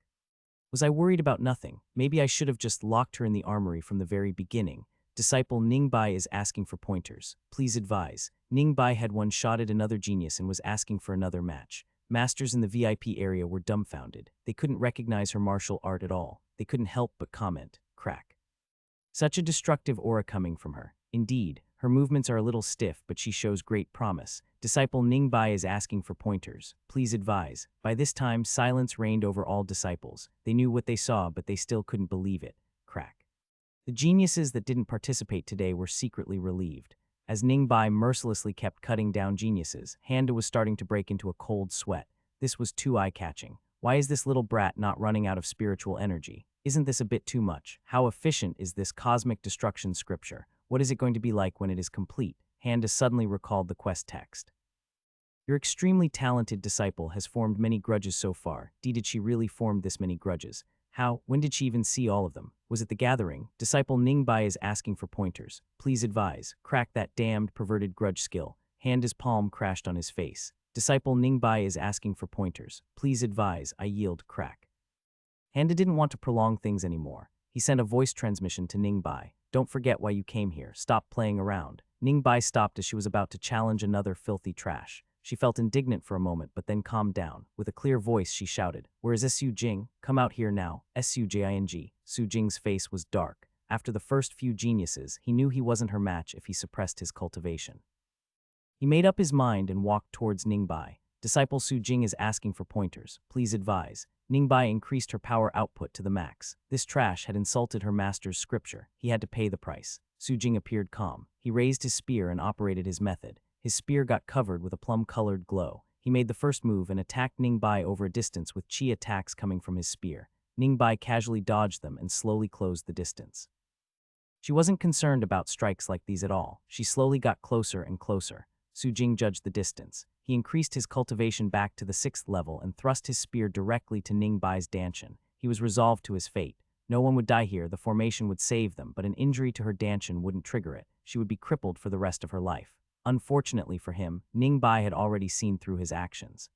[SPEAKER 1] Was I worried about nothing? Maybe I should have just locked her in the armory from the very beginning. Disciple Ningbai is asking for pointers. Please advise. Ningbai had one-shotted another genius and was asking for another match. Masters in the VIP area were dumbfounded. They couldn't recognize her martial art at all. They couldn't help but comment. Crack. Such a destructive aura coming from her. Indeed, her movements are a little stiff, but she shows great promise. Disciple Ningbai is asking for pointers. Please advise. By this time, silence reigned over all disciples. They knew what they saw, but they still couldn't believe it. Crack. The geniuses that didn't participate today were secretly relieved. As Ningbai mercilessly kept cutting down geniuses, Handa was starting to break into a cold sweat. This was too eye-catching. Why is this little brat not running out of spiritual energy? Isn't this a bit too much? How efficient is this cosmic destruction scripture? What is it going to be like when it is complete? Handa suddenly recalled the quest text. Your extremely talented disciple has formed many grudges so far. Did she really form this many grudges? How? When did she even see all of them? Was it the gathering? Disciple Ningbai is asking for pointers. Please advise. Crack that damned perverted grudge skill. Handa's palm crashed on his face. Disciple Ningbai is asking for pointers. Please advise. I yield. Crack. Handa didn't want to prolong things anymore. He sent a voice transmission to Ningbai. Don't forget why you came here. Stop playing around. Ningbai stopped as she was about to challenge another filthy trash. She felt indignant for a moment, but then calmed down. With a clear voice, she shouted, "Where is Su Jing? Come out here now." Sujing. Su Jing's face was dark. After the first few geniuses, he knew he wasn't her match if he suppressed his cultivation. He made up his mind and walked towards Ningbai. Disciple Su Jing is asking for pointers. Please advise. Ningbai increased her power output to the max. This trash had insulted her master's scripture. He had to pay the price. Su Jing appeared calm. He raised his spear and operated his method. His spear got covered with a plum-colored glow. He made the first move and attacked Ningbai over a distance with chi attacks coming from his spear. Ningbai casually dodged them and slowly closed the distance. She wasn't concerned about strikes like these at all. She slowly got closer and closer. Su Jing judged the distance. He increased his cultivation back to the 6th level and thrust his spear directly to Ning Bai's dantian. He was resolved to his fate. No one would die here, the formation would save them, but an injury to her dantian wouldn't trigger it. She would be crippled for the rest of her life. Unfortunately for him, Ning Bai had already seen through his actions.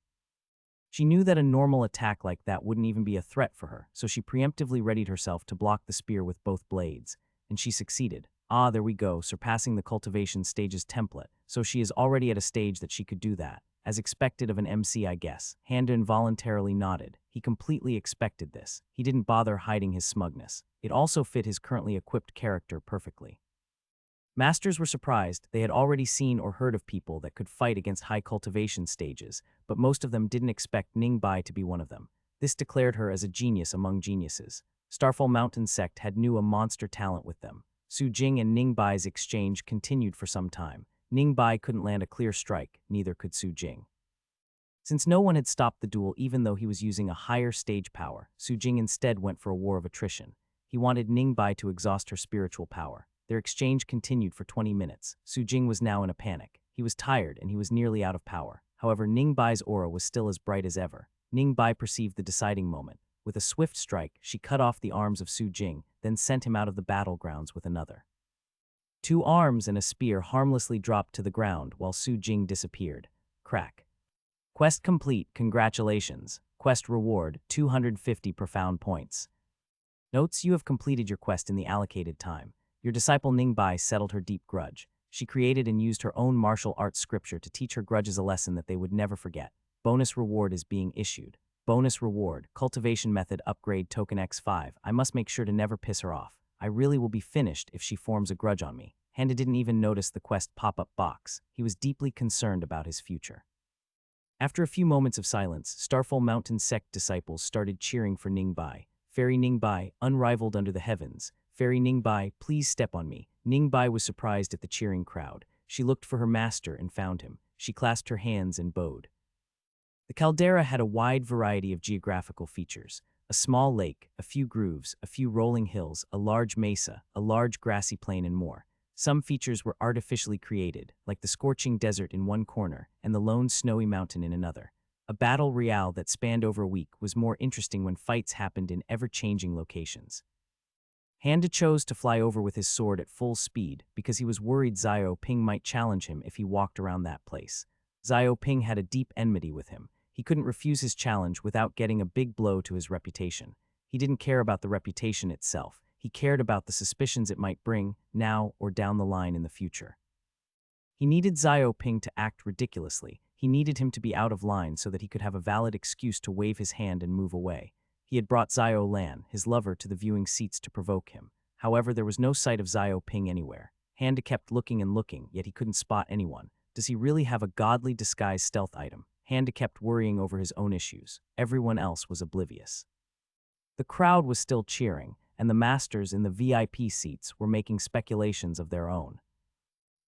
[SPEAKER 1] She knew that a normal attack like that wouldn't even be a threat for her, so she preemptively readied herself to block the spear with both blades. And she succeeded. Ah, there we go, surpassing the cultivation stage's template, so she is already at a stage that she could do that. As expected of an MC, I guess. Handa involuntarily nodded. He completely expected this. He didn't bother hiding his smugness. It also fit his currently equipped character perfectly. Masters were surprised. They had already seen or heard of people that could fight against high cultivation stages, but most of them didn't expect Ning Bai to be one of them. This declared her as a genius among geniuses. Starfall Mountain Sect had knew a monster talent with them. Su Jing and Ning Bai's exchange continued for some time. Ning Bai couldn't land a clear strike, neither could Su Jing. Since no one had stopped the duel even though he was using a higher stage power, Su Jing instead went for a war of attrition. He wanted Ning Bai to exhaust her spiritual power. Their exchange continued for 20 minutes. Su Jing was now in a panic. He was tired and he was nearly out of power. However, Ning Bai's aura was still as bright as ever. Ning Bai perceived the deciding moment. With a swift strike, she cut off the arms of Su Jing, then sent him out of the battlegrounds with another. 2 arms and a spear harmlessly dropped to the ground while Su Jing disappeared. Crack. Quest complete, congratulations. Quest reward, 250 profound points. Notes: you have completed your quest in the allocated time. Your disciple Ning Bai settled her deep grudge. She created and used her own martial arts scripture to teach her grudges a lesson that they would never forget. Bonus reward is being issued. Bonus reward, cultivation method upgrade token X5. I must make sure to never piss her off. I really will be finished if she forms a grudge on me. Handa didn't even notice the quest pop-up box. He was deeply concerned about his future. After a few moments of silence, Starfall Mountain Sect disciples started cheering for Ning Bai. Fairy Ning Bai, unrivaled under the heavens. Fairy Ning Bai, please step on me. Ning Bai was surprised at the cheering crowd. She looked for her master and found him. She clasped her hands and bowed. The caldera had a wide variety of geographical features. A small lake, a few grooves, a few rolling hills, a large mesa, a large grassy plain, and more. Some features were artificially created, like the scorching desert in one corner and the lone snowy mountain in another. A battle royale that spanned over a week was more interesting when fights happened in ever-changing locations. Handa chose to fly over with his sword at full speed because he was worried Xiao Ping might challenge him if he walked around that place. Xiao Ping had a deep enmity with him. He couldn't refuse his challenge without getting a big blow to his reputation. He didn't care about the reputation itself. He cared about the suspicions it might bring, now or down the line in the future. He needed Xiao Ping to act ridiculously. He needed him to be out of line so that he could have a valid excuse to wave his hand and move away. He had brought Xiao Lan, his lover, to the viewing seats to provoke him. However, there was no sight of Xiao Ping anywhere. Handa kept looking and looking, yet he couldn't spot anyone. Does he really have a godly disguised stealth item? Handa kept worrying over his own issues. Everyone else was oblivious. The crowd was still cheering, and the masters in the VIP seats were making speculations of their own.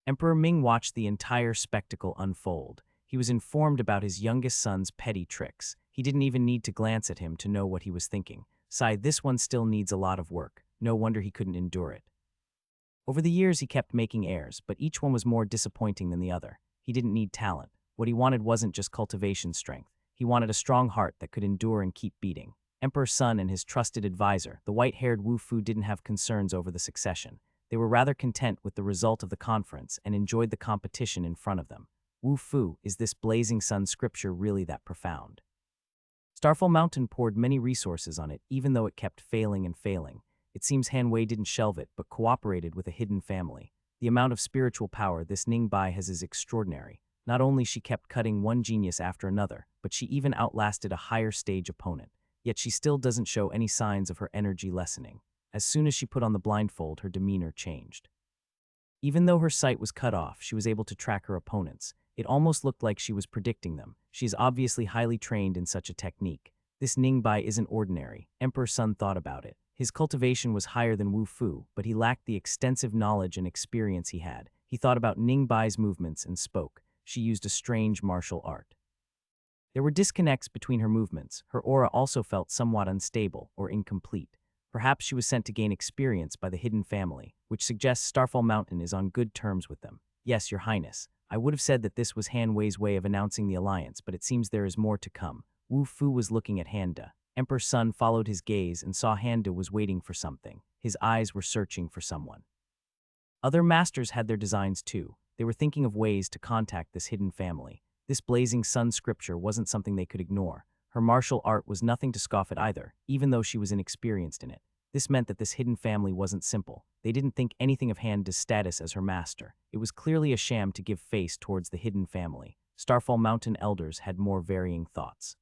[SPEAKER 1] Emperor Ming watched the entire spectacle unfold. He was informed about his youngest son's petty tricks. He didn't even need to glance at him to know what he was thinking. Sigh, this one still needs a lot of work. No wonder he couldn't endure it. Over the years he kept making heirs, but each one was more disappointing than the other. He didn't need talent. What he wanted wasn't just cultivation strength. He wanted a strong heart that could endure and keep beating. Emperor Sun and his trusted advisor, the white-haired Wu Fu, didn't have concerns over the succession. They were rather content with the result of the conference and enjoyed the competition in front of them. Wu Fu, is this blazing sun scripture really that profound? Starfall Mountain poured many resources on it, even though it kept failing and failing. It seems Hanwei didn't shelve it, but cooperated with a hidden family. The amount of spiritual power this Ning Bai has is extraordinary. Not only she kept cutting one genius after another, but she even outlasted a higher stage opponent. Yet she still doesn't show any signs of her energy lessening. As soon as she put on the blindfold, her demeanor changed. Even though her sight was cut off, she was able to track her opponents. It almost looked like she was predicting them. She is obviously highly trained in such a technique. This Ning Bai isn't ordinary. Emperor Sun thought about it. His cultivation was higher than Wu Fu, but he lacked the extensive knowledge and experience he had. He thought about Ning Bai's movements and spoke. She used a strange martial art. There were disconnects between her movements. Her aura also felt somewhat unstable or incomplete. Perhaps she was sent to gain experience by the hidden family, which suggests Starfall Mountain is on good terms with them. Yes, Your Highness. I would have said that this was Han Wei's way of announcing the alliance, but it seems there is more to come. Wu Fu was looking at Handa. Emperor Sun followed his gaze and saw Handa was waiting for something. His eyes were searching for someone. Other masters had their designs too. They were thinking of ways to contact this hidden family. This blazing sun scripture wasn't something they could ignore. Her martial art was nothing to scoff at either, even though she was inexperienced in it. This meant that this hidden family wasn't simple. They didn't think anything of Handa's status as her master. It was clearly a sham to give face towards the hidden family. Starfall Mountain elders had more varying thoughts.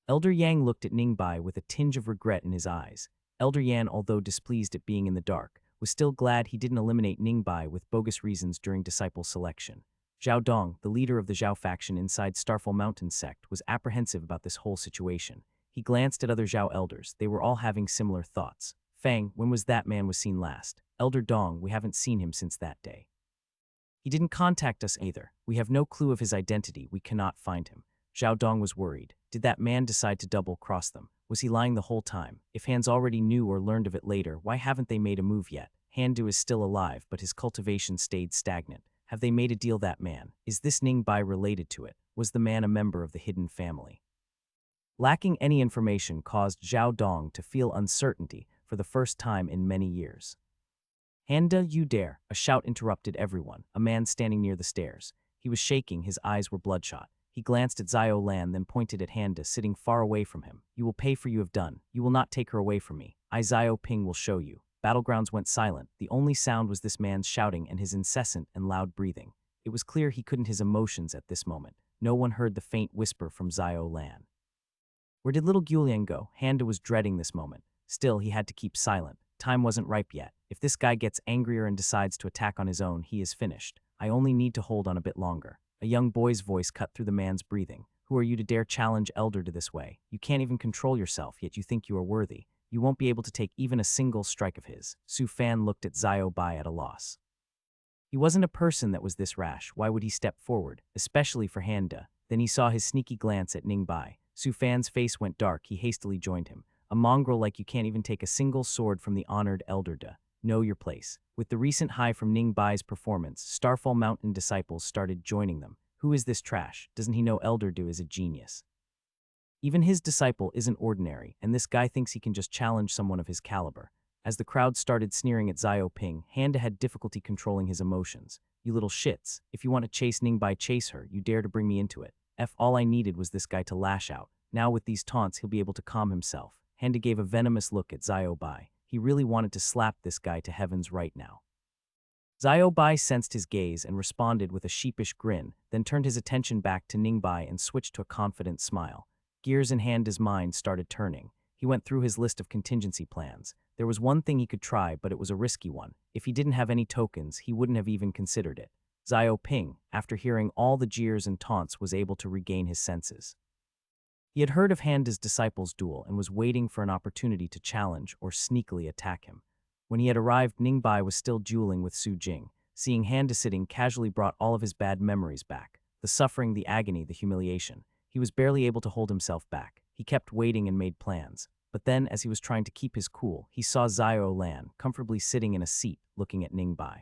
[SPEAKER 1] Elder Yang looked at Ningbai with a tinge of regret in his eyes. Elder Yan, although displeased at being in the dark, was still glad he didn't eliminate Ningbai with bogus reasons during disciple selection. Zhao Dong, the leader of the Zhao faction inside Starfall Mountain sect, was apprehensive about this whole situation. He glanced at other Zhao elders. They were all having similar thoughts. Fang, when was that man was seen last? Elder Dong, we haven't seen him since that day. He didn't contact us either. We have no clue of his identity. We cannot find him. Zhao Dong was worried. Did that man decide to double-cross them? Was he lying the whole time? If Hans already knew or learned of it later, why haven't they made a move yet? Handu is still alive, but his cultivation stayed stagnant. Have they made a deal that man? Is this Ningbai related to it? Was the man a member of the hidden family? Lacking any information caused Zhao Dong to feel uncertainty for the first time in many years. Handa, you dare! A shout interrupted everyone, a man standing near the stairs. He was shaking, his eyes were bloodshot. He glanced at Zio Lan, then pointed at Handa, sitting far away from him. You will pay for you have done. You will not take her away from me. I Zio Ping will show you. Battlegrounds went silent. The only sound was this man's shouting and his incessant and loud breathing. It was clear he couldn't his emotions at this moment. No one heard the faint whisper from Zio Lan. Where did little Gulian go? Handa was dreading this moment. Still, he had to keep silent. Time wasn't ripe yet. If this guy gets angrier and decides to attack on his own, he is finished. I only need to hold on a bit longer. A young boy's voice cut through the man's breathing. Who are you to dare challenge Elder to this way? You can't even control yourself, yet you think you are worthy. You won't be able to take even a single strike of his. Su Fan looked at Zio Bai at a loss. He wasn't a person that was this rash. Why would he step forward, especially for Handa? Then he saw his sneaky glance at Ning Bai. Su Fan's face went dark. He hastily joined him. A mongrel like you can't even take a single sword from the honored Elder Da. Know your place. With the recent high from Ning Bai's performance, Starfall Mountain disciples started joining them. Who is this trash? Doesn't he know Elder Du is a genius? Even his disciple isn't ordinary, and this guy thinks he can just challenge someone of his caliber. As the crowd started sneering at Zio Ping, Handa had difficulty controlling his emotions. You little shits. If you want to chase Ningbai, chase her. You dare to bring me into it. All I needed was this guy to lash out. Now with these taunts, he'll be able to calm himself. Handa gave a venomous look at Zio Bai. He really wanted to slap this guy to heavens right now. Zio Bai sensed his gaze and responded with a sheepish grin, then turned his attention back to Ningbai and switched to a confident smile. Gears in Handa's mind started turning. He went through his list of contingency plans. There was one thing he could try, but it was a risky one. If he didn't have any tokens, he wouldn't have even considered it. Zio Ping, after hearing all the jeers and taunts, was able to regain his senses. He had heard of Handa's disciples' duel and was waiting for an opportunity to challenge or sneakily attack him. When he had arrived, Ningbai was still dueling with Su Jing. Seeing Handa sitting casually brought all of his bad memories back. The suffering, the agony, the humiliation. He was barely able to hold himself back. He kept waiting and made plans. But then, as he was trying to keep his cool, he saw Zio Lan comfortably sitting in a seat, looking at Ningbai.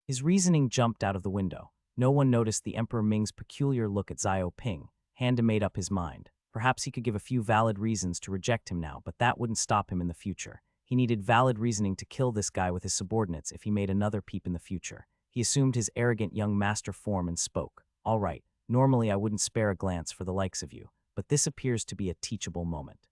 [SPEAKER 1] His reasoning jumped out of the window. No one noticed the Emperor Ming's peculiar look at Zio Ping. Handa made up his mind. Perhaps he could give a few valid reasons to reject him now, but that wouldn't stop him in the future. He needed valid reasoning to kill this guy with his subordinates if he made another peep in the future. He assumed his arrogant young master form and spoke. All right, normally I wouldn't spare a glance for the likes of you, but this appears to be a teachable moment.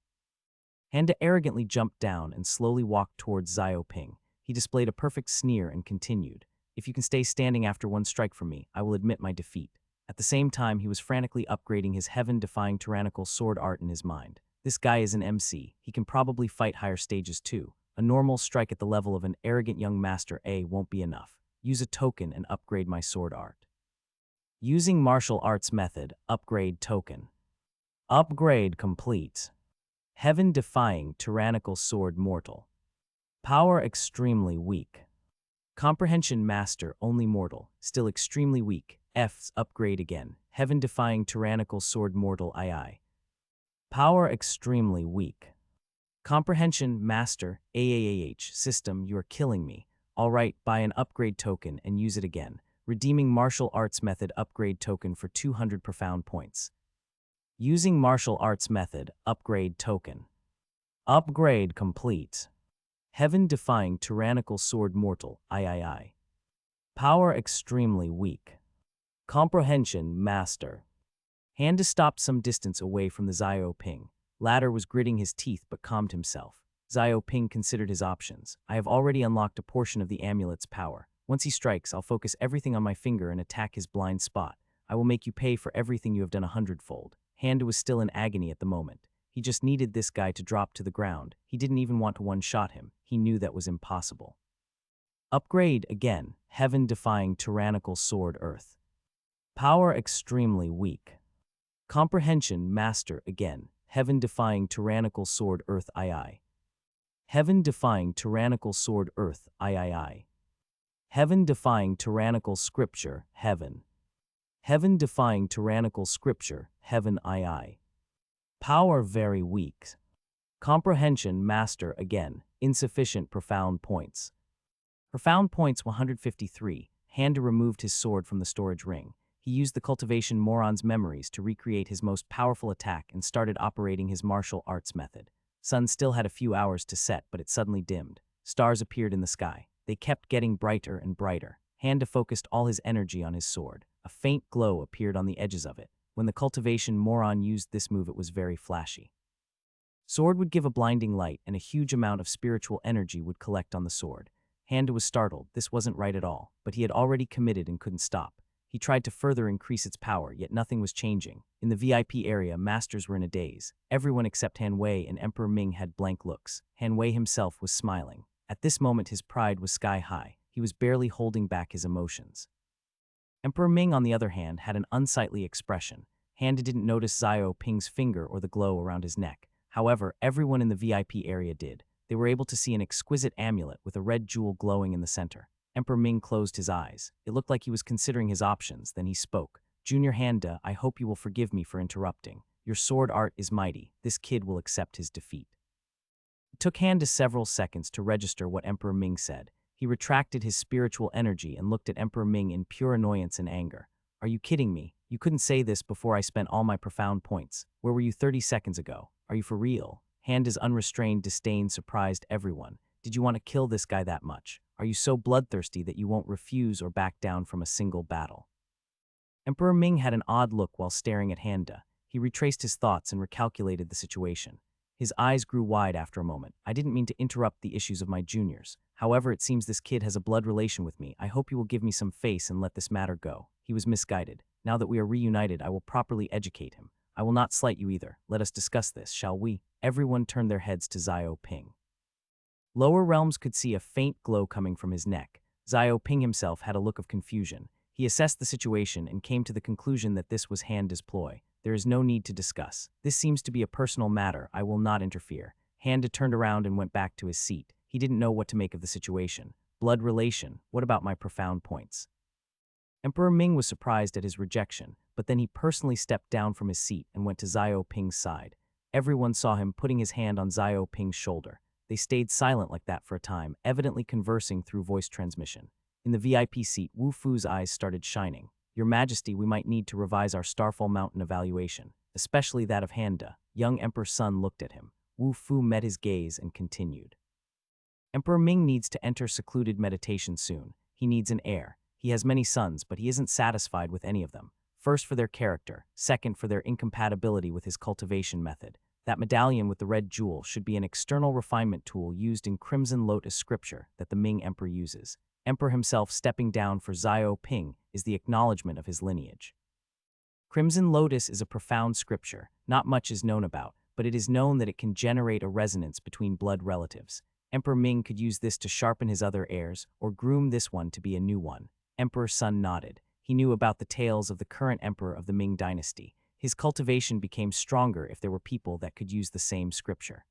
[SPEAKER 1] Handa arrogantly jumped down and slowly walked towards Zio Ping. He displayed a perfect sneer and continued. If you can stay standing after one strike from me, I will admit my defeat. At the same time, he was frantically upgrading his heaven-defying tyrannical sword art in his mind. This guy is an MC. He can probably fight higher stages too. A normal strike at the level of an arrogant young master A won't be enough. Use a token and upgrade my sword art. Using martial arts method, upgrade token. Upgrade complete. Heaven-defying tyrannical sword mortal. Power extremely weak. Comprehension master only mortal, still extremely weak. F's upgrade again. Heaven-defying tyrannical sword mortal II. Power extremely weak. Comprehension master AAAH system, you are killing me. Alright, buy an upgrade token and use it again. redeeming martial arts method upgrade token for 200 profound points. Using martial arts method upgrade token. Upgrade complete. Heaven-defying tyrannical sword mortal, III. Power extremely weak. Comprehension master. Handa stopped some distance away from the Xiaoping. Latter was gritting his teeth but calmed himself. Xiaoping considered his options. I have already unlocked a portion of the amulet's power. Once he strikes, I'll focus everything on my finger and attack his blind spot. I will make you pay for everything you have done 100-fold. Handa was still in agony at the moment. He just needed this guy to drop to the ground. He didn't even want to one-shot him. He knew that was impossible. Upgrade again. Heaven-defying tyrannical sword earth. Power extremely weak. Comprehension master again. Heaven-defying tyrannical sword earth II. Heaven-defying tyrannical sword earth III. Heaven-defying tyrannical scripture heaven. Heaven-defying tyrannical scripture heaven II. Power very weak. Comprehension master again. Insufficient profound points. Profound points 153. Handa removed his sword from the storage ring. He used the cultivation moron's memories to recreate his most powerful attack and started operating his martial arts method. Sun still had a few hours to set, but it suddenly dimmed. Stars appeared in the sky. They kept getting brighter and brighter. Handa focused all his energy on his sword. A faint glow appeared on the edges of it. When the cultivation moron used this move, it was very flashy. Sword would give a blinding light, and a huge amount of spiritual energy would collect on the sword. Handa was startled. This wasn't right at all, but he had already committed and couldn't stop. He tried to further increase its power, yet nothing was changing. In the VIP area, masters were in a daze. Everyone except Han Wei and Emperor Ming had blank looks. Han Wei himself was smiling. At this moment, his pride was sky high. He was barely holding back his emotions. Emperor Ming, on the other hand, had an unsightly expression. Handa didn't notice Xiaoping's finger or the glow around his neck. However, everyone in the VIP area did. They were able to see an exquisite amulet with a red jewel glowing in the center. Emperor Ming closed his eyes. It looked like he was considering his options. Then he spoke. Junior Handa, I hope you will forgive me for interrupting. Your sword art is mighty. This kid will accept his defeat. It took Handa several seconds to register what Emperor Ming said. He retracted his spiritual energy and looked at Emperor Ming in pure annoyance and anger. Are you kidding me? You couldn't say this before I spent all my profound points. Where were you 30 seconds ago? Are you for real? Handa's unrestrained disdain surprised everyone. Did you want to kill this guy that much? Are you so bloodthirsty that you won't refuse or back down from a single battle? Emperor Ming had an odd look while staring at Handa. He retraced his thoughts and recalculated the situation. His eyes grew wide after a moment. I didn't mean to interrupt the issues of my juniors. However, it seems this kid has a blood relation with me. I hope you will give me some face and let this matter go. He was misguided. Now that we are reunited, I will properly educate him. I will not slight you either. Let us discuss this, shall we? Everyone turned their heads to Xiaoping. Lower realms could see a faint glow coming from his neck. Xiaoping himself had a look of confusion. He assessed the situation and came to the conclusion that this was Handa's ploy. There is no need to discuss. This seems to be a personal matter. I will not interfere. Handa turned around and went back to his seat. He didn't know what to make of the situation. Blood relation. What about my profound points? Emperor Ming was surprised at his rejection, but then he personally stepped down from his seat and went to Xiaoping's side. Everyone saw him putting his hand on Xiaoping's shoulder. They stayed silent like that for a time, evidently conversing through voice transmission. In the VIP seat, Wu Fu's eyes started shining. Your Majesty, we might need to revise our Starfall Mountain evaluation, especially that of Handa. Young Emperor Sun looked at him. Wu Fu met his gaze and continued. Emperor Ming needs to enter secluded meditation soon. He needs an heir. He has many sons, but he isn't satisfied with any of them. First for their character, second for their incompatibility with his cultivation method. That medallion with the red jewel should be an external refinement tool used in Crimson Lotus scripture that the Ming Emperor uses. Emperor himself stepping down for Xiaoping is the acknowledgement of his lineage. Crimson Lotus is a profound scripture. Not much is known about, but it is known that it can generate a resonance between blood relatives. Emperor Ming could use this to sharpen his other heirs, or groom this one to be a new one. Emperor Sun nodded. He knew about the tales of the current emperor of the Ming dynasty. His cultivation became stronger if there were people that could use the same scripture.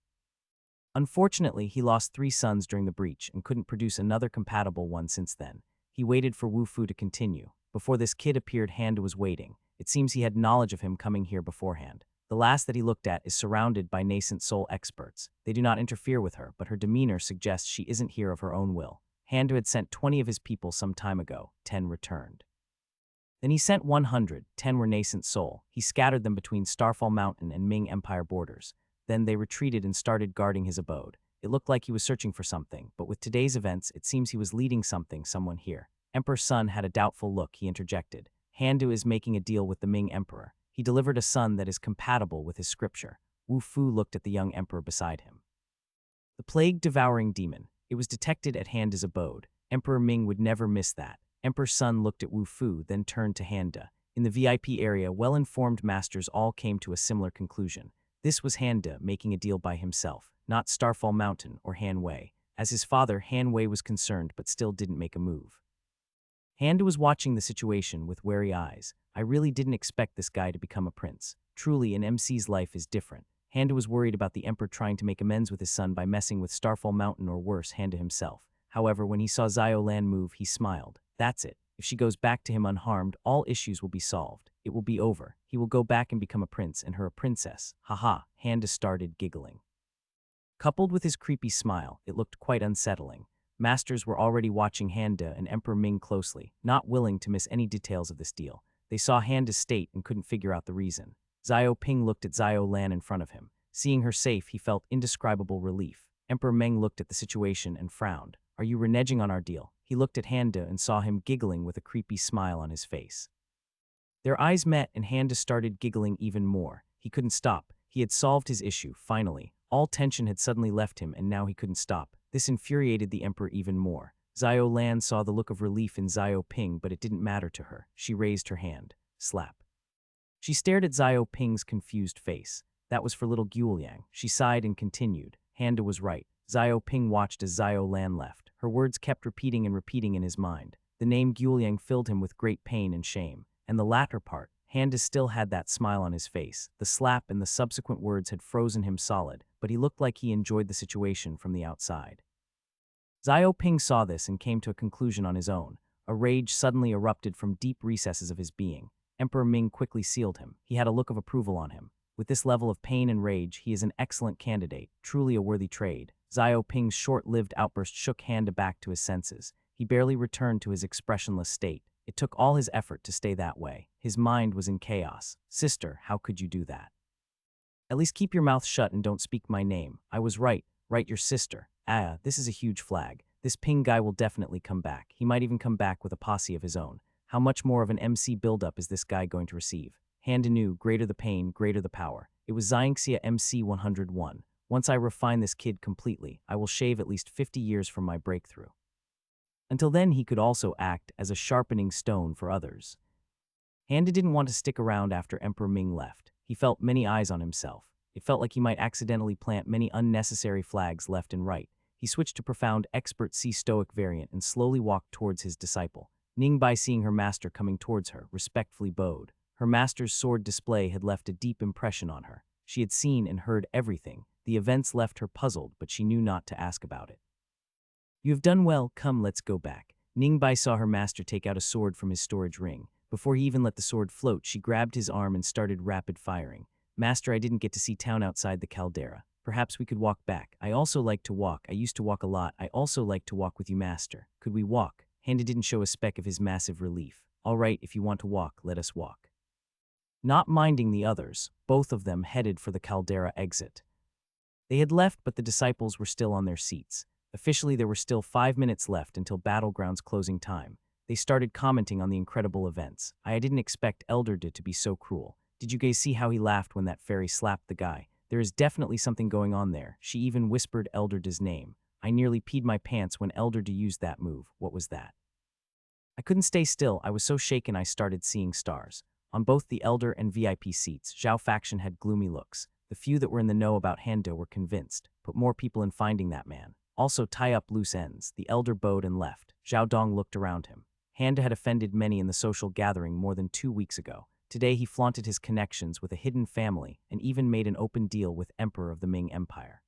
[SPEAKER 1] Unfortunately, he lost 3 sons during the breach and couldn't produce another compatible one since then. He waited for Wu Fu to continue. Before this kid appeared, Handa was waiting. It seems he had knowledge of him coming here beforehand. The last that he looked at is surrounded by nascent soul experts. They do not interfere with her, but her demeanor suggests she isn't here of her own will. Handa had sent 20 of his people some time ago. 10 returned. Then he sent 100. 10 were nascent soul. He scattered them between Starfall Mountain and Ming Empire borders. Then they retreated and started guarding his abode. It looked like he was searching for something, but with today's events, it seems he was leading someone here. Emperor Sun had a doubtful look. He interjected. Handu is making a deal with the Ming Emperor. He delivered a son that is compatible with his scripture. Wu Fu looked at the young emperor beside him. The plague-devouring demon. It was detected at Handa's abode. Emperor Ming would never miss that. Emperor Sun looked at Wu Fu, then turned to Handa. In the VIP area, well-informed masters all came to a similar conclusion. This was Handa making a deal by himself, not Starfall Mountain or Han Wei. As his father, Han Wei was concerned but still didn't make a move. Handa was watching the situation with wary eyes. I really didn't expect this guy to become a prince. Truly, an MC's life is different. Handa was worried about the emperor trying to make amends with his son by messing with Starfall Mountain or worse, Handa himself. However, when he saw Zio Lan move, he smiled. That's it. If she goes back to him unharmed, all issues will be solved. It will be over. He will go back and become a prince and her a princess. Haha, Handa started giggling. Coupled with his creepy smile, it looked quite unsettling. Masters were already watching Handa and Emperor Ming closely, not willing to miss any details of this deal. They saw Handa's state and couldn't figure out the reason. Zio Ping looked at Zio Lan in front of him. Seeing her safe, he felt indescribable relief. Emperor Meng looked at the situation and frowned. Are you reneging on our deal? He looked at Handa and saw him giggling with a creepy smile on his face. Their eyes met and Handa started giggling even more. He couldn't stop. He had solved his issue, finally. All tension had suddenly left him and now he couldn't stop. This infuriated the emperor even more. Zio Lan saw the look of relief in Zio Ping, but it didn't matter to her. She raised her hand. Slap. She stared at Zio Ping's confused face. That was for little Guliang. She sighed and continued. Handa was right. Zio Ping watched as Zio Lan left. Her words kept repeating and repeating in his mind. The name Guliang filled him with great pain and shame. And the latter part, Handa still had that smile on his face. The slap and the subsequent words had frozen him solid, but he looked like he enjoyed the situation from the outside. Zio Ping saw this and came to a conclusion on his own. A rage suddenly erupted from deep recesses of his being. Emperor Ming quickly sealed him. He had a look of approval on him. With this level of pain and rage, he is an excellent candidate, truly a worthy trade. Zio Ping's short-lived outburst shook Handa back to his senses. He barely returned to his expressionless state. It took all his effort to stay that way. His mind was in chaos. Sister, how could you do that? At least keep your mouth shut and don't speak my name. I was right. Right, your sister. This is a huge flag. This Ping guy will definitely come back. He might even come back with a posse of his own. How much more of an MC buildup is this guy going to receive? Handa knew, greater the pain, greater the power. It was Xianxia MC 101. Once I refine this kid completely, I will shave at least 50 years from my breakthrough. Until then, he could also act as a sharpening stone for others. Handa didn't want to stick around after Emperor Ming left. He felt many eyes on himself. It felt like he might accidentally plant many unnecessary flags left and right. He switched to profound expert C stoic variant and slowly walked towards his disciple. Ningbai, seeing her master coming towards her, respectfully bowed. Her master's sword display had left a deep impression on her. She had seen and heard everything. The events left her puzzled, but she knew not to ask about it. You have done well, come let's go back. Ningbai saw her master take out a sword from his storage ring. Before he even let the sword float, she grabbed his arm and started rapid firing. Master, I didn't get to see town outside the caldera. Perhaps we could walk back. I also like to walk. I used to walk a lot. I also like to walk with you, master. Could we walk? Handa didn't show a speck of his massive relief. All right, if you want to walk, let us walk. Not minding the others, both of them headed for the caldera exit. They had left, but the disciples were still on their seats. Officially, there were still 5 minutes left until Battleground's closing time. They started commenting on the incredible events. I didn't expect Elderda to be so cruel. Did you guys see how he laughed when that fairy slapped the guy? There is definitely something going on there. She even whispered Elderda's name. I nearly peed my pants when Elderda used that move. What was that? I couldn't stay still. I was so shaken I started seeing stars. On both the Elder and VIP seats, Zhao faction had gloomy looks. The few that were in the know about Handa were convinced. Put more people in finding that man. Also tie up loose ends. The Elder bowed and left. Zhao Dong looked around him. Handa had offended many in the social gathering more than 2 weeks ago. Today he flaunted his connections with a hidden family and even made an open deal with Emperor of the Ming Empire.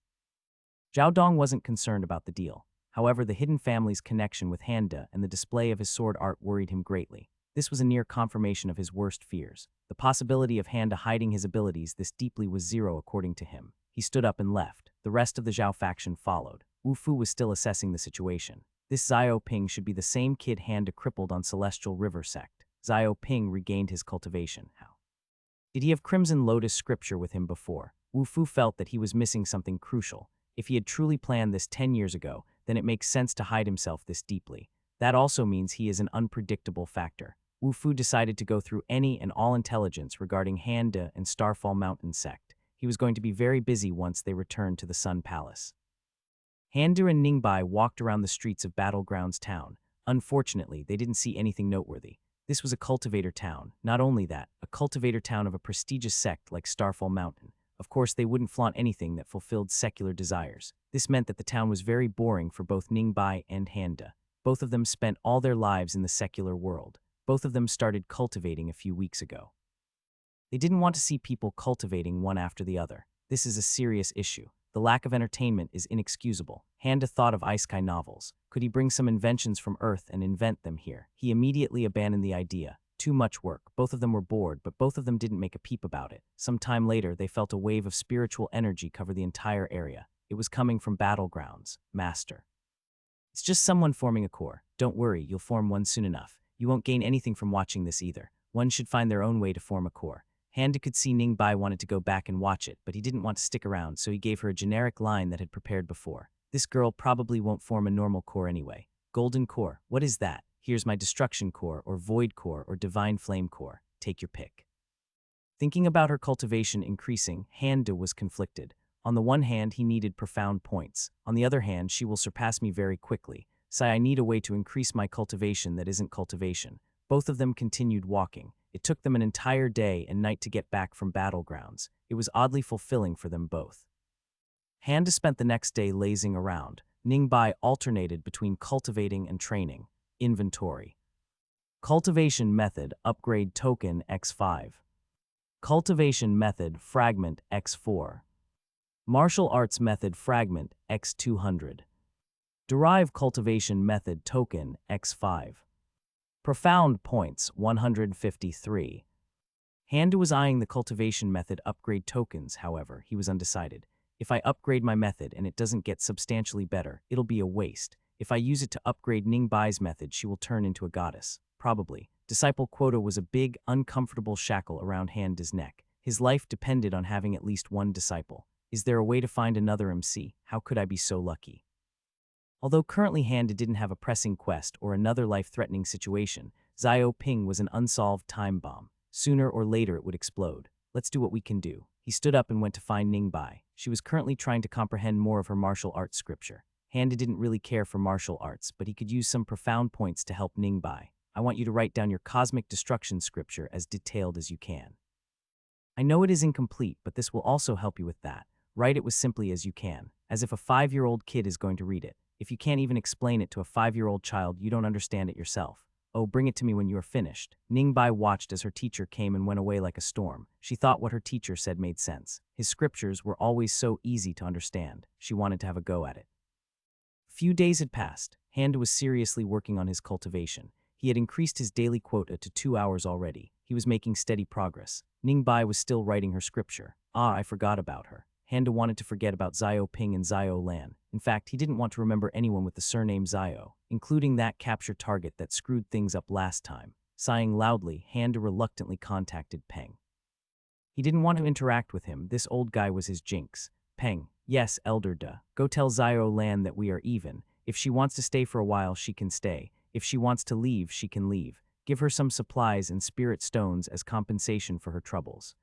[SPEAKER 1] Zhao Dong wasn't concerned about the deal. However, the hidden family's connection with Handa and the display of his sword art worried him greatly. This was a near confirmation of his worst fears. The possibility of Handa hiding his abilities this deeply was zero according to him. He stood up and left. The rest of the Zhao faction followed. Wu Fu was still assessing the situation. This Xiao Ping should be the same kid Handa crippled on Celestial River sect. Xiao Ping regained his cultivation. How? Did he have Crimson Lotus scripture with him before? Wu Fu felt that he was missing something crucial. If he had truly planned this 10 years ago, then it makes sense to hide himself this deeply. That also means he is an unpredictable factor. Wu Fu decided to go through any and all intelligence regarding Handa and Starfall Mountain sect. He was going to be very busy once they returned to the Sun Palace. Handa and Ningbai walked around the streets of Battlegrounds town. Unfortunately, they didn't see anything noteworthy. This was a cultivator town. Not only that, a cultivator town of a prestigious sect like Starfall Mountain. Of course, they wouldn't flaunt anything that fulfilled secular desires. This meant that the town was very boring for both Ningbai and Handa. Both of them spent all their lives in the secular world. Both of them started cultivating a few weeks ago. They didn't want to see people cultivating one after the other. This is a serious issue. The lack of entertainment is inexcusable. Handa thought of isekai novels. Could he bring some inventions from Earth and invent them here? He immediately abandoned the idea. Too much work. Both of them were bored, but both of them didn't make a peep about it. Some time later, they felt a wave of spiritual energy cover the entire area. It was coming from Battlegrounds. Master. It's just someone forming a core. Don't worry, you'll form one soon enough. You won't gain anything from watching this either. One should find their own way to form a core. Handa could see Ningbai wanted to go back and watch it, but he didn't want to stick around, so he gave her a generic line that had prepared before. This girl probably won't form a normal core anyway. Golden core, what is that? Here's my destruction core, or void core, or divine flame core. Take your pick. Thinking about her cultivation increasing, Handa was conflicted. On the one hand, he needed profound points. On the other hand, she will surpass me very quickly. So I need a way to increase my cultivation that isn't cultivation. Both of them continued walking. It took them an entire day and night to get back from Battlegrounds. It was oddly fulfilling for them both. Handa spent the next day lazing around. Ningbai alternated between cultivating and training. Inventory. Cultivation method, upgrade token X5. Cultivation method, fragment X4. Martial arts method, fragment X200. Derive cultivation method, token X5. Profound points, 153. Handa was eyeing the cultivation method upgrade tokens, however, he was undecided. If I upgrade my method and it doesn't get substantially better, it'll be a waste. If I use it to upgrade Ningbai's method, she will turn into a goddess. Probably. Disciple quota was a big, uncomfortable shackle around Handa's neck. His life depended on having at least one disciple. Is there a way to find another MC? How could I be so lucky? Although currently Handa didn't have a pressing quest or another life-threatening situation, Xiao Ping was an unsolved time bomb. Sooner or later it would explode. Let's do what we can do. He stood up and went to find Ningbai. She was currently trying to comprehend more of her martial arts scripture. Handa didn't really care for martial arts, but he could use some profound points to help Ningbai. I want you to write down your cosmic destruction scripture as detailed as you can. I know it is incomplete, but this will also help you with that. Write it as simply as you can, as if a 5-year-old kid is going to read it. If you can't even explain it to a 5-year-old child, you don't understand it yourself. Oh, bring it to me when you are finished. Ningbai watched as her teacher came and went away like a storm. She thought what her teacher said made sense. His scriptures were always so easy to understand. She wanted to have a go at it. Few days had passed. Handa was seriously working on his cultivation. He had increased his daily quota to 2 hours already. He was making steady progress. Ningbai was still writing her scripture. Ah, I forgot about her. Handa wanted to forget about Xiao Ping and Xiao Lan. In fact, he didn't want to remember anyone with the surname Xiao, including that capture target that screwed things up last time. Sighing loudly, Handa reluctantly contacted Peng. He didn't want to interact with him. This old guy was his jinx. Peng, yes, Elder Da. Go tell Xiao Lan that we are even. If she wants to stay for a while, she can stay. If she wants to leave, she can leave. Give her some supplies and spirit stones as compensation for her troubles.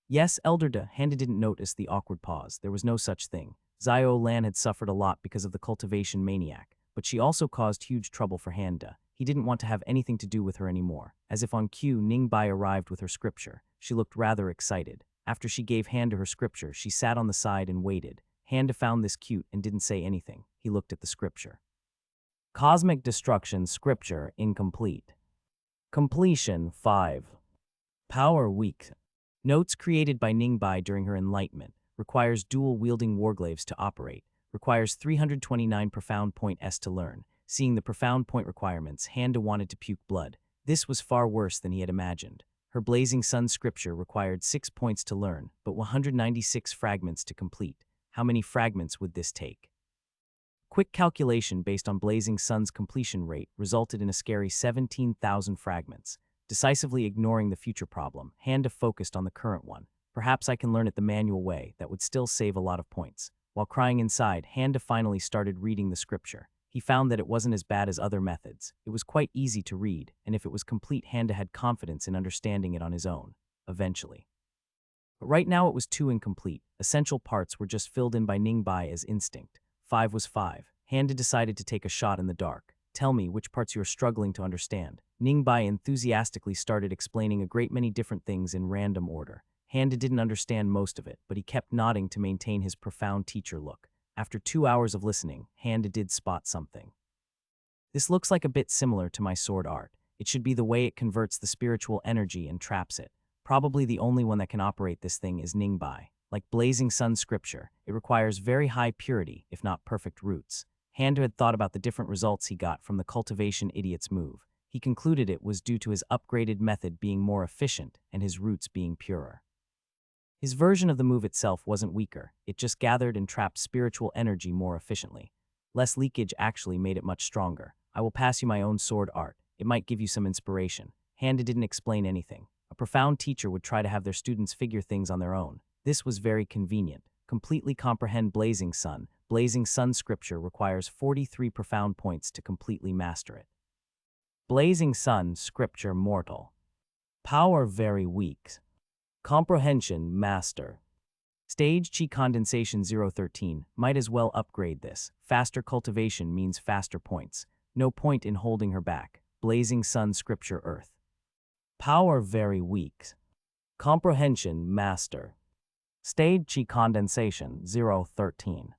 [SPEAKER 1] Yes, Elder Da. Handa didn't notice the awkward pause. There was no such thing. Xiao Lan had suffered a lot because of the cultivation maniac, but she also caused huge trouble for Handa. He didn't want to have anything to do with her anymore. As if on cue, Ningbai arrived with her scripture. She looked rather excited. After she gave Handa her scripture, she sat on the side and waited. Handa found this cute and didn't say anything. He looked at the scripture. Cosmic Destruction Scripture incomplete. Completion 5. Power weak. Notes created by Ningbai during her enlightenment. Requires dual-wielding warglaives to operate. Requires 329 profound point S to learn. Seeing the profound point requirements, Handa wanted to puke blood. This was far worse than he had imagined. Her Blazing Sun scripture required 6 points to learn, but 196 fragments to complete. How many fragments would this take? Quick calculation based on Blazing Sun's completion rate resulted in a scary 17,000 fragments. Decisively ignoring the future problem, Handa focused on the current one. Perhaps I can learn it the manual way that would still save a lot of points. While crying inside, Handa finally started reading the scripture. He found that it wasn't as bad as other methods. It was quite easy to read, and if it was complete, Handa had confidence in understanding it on his own, eventually. But right now it was too incomplete. Essential parts were just filled in by Ningbai as instinct. 5 was 5. Handa decided to take a shot in the dark. Tell me which parts you are struggling to understand. Ningbai enthusiastically started explaining a great many different things in random order. Handa didn't understand most of it, but he kept nodding to maintain his profound teacher look. After 2 hours of listening, Handa did spot something. This looks like a bit similar to my sword art. It should be the way it converts the spiritual energy and traps it. Probably the only one that can operate this thing is Ningbai. Like Blazing Sun scripture, it requires very high purity, if not perfect roots. Handa had thought about the different results he got from the cultivation idiot's move. He concluded it was due to his upgraded method being more efficient and his roots being purer. His version of the move itself wasn't weaker, it just gathered and trapped spiritual energy more efficiently. Less leakage actually made it much stronger. I will pass you my own sword art. It might give you some inspiration. Handa didn't explain anything. A profound teacher would try to have their students figure things on their own. This was very convenient. Completely comprehend Blazing Sun. Blazing Sun scripture requires 43 profound points to completely master it. Blazing Sun scripture mortal. Power very weak. Comprehension master. Stage Chi condensation 013. Might as well upgrade this. Faster cultivation means faster points. No point in holding her back. Blazing Sun scripture earth. Power very weak. Comprehension master. Stage Chi condensation 013.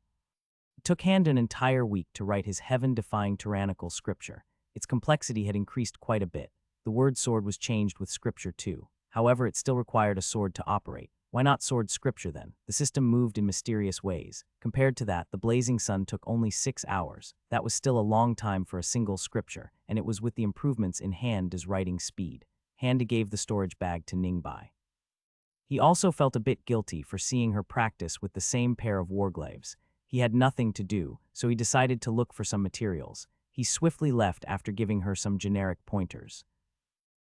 [SPEAKER 1] It took Handa an entire week to write his heaven-defying tyrannical scripture. Its complexity had increased quite a bit. The word sword was changed with scripture too. However, it still required a sword to operate. Why not sword scripture then? The system moved in mysterious ways. Compared to that, the Blazing Sun took only 6 hours. That was still a long time for a single scripture, and it was with the improvements in Handa's writing speed. Handa gave the storage bag to Ningbai. He also felt a bit guilty for seeing her practice with the same pair of warglaves. He had nothing to do, so he decided to look for some materials. He swiftly left after giving her some generic pointers.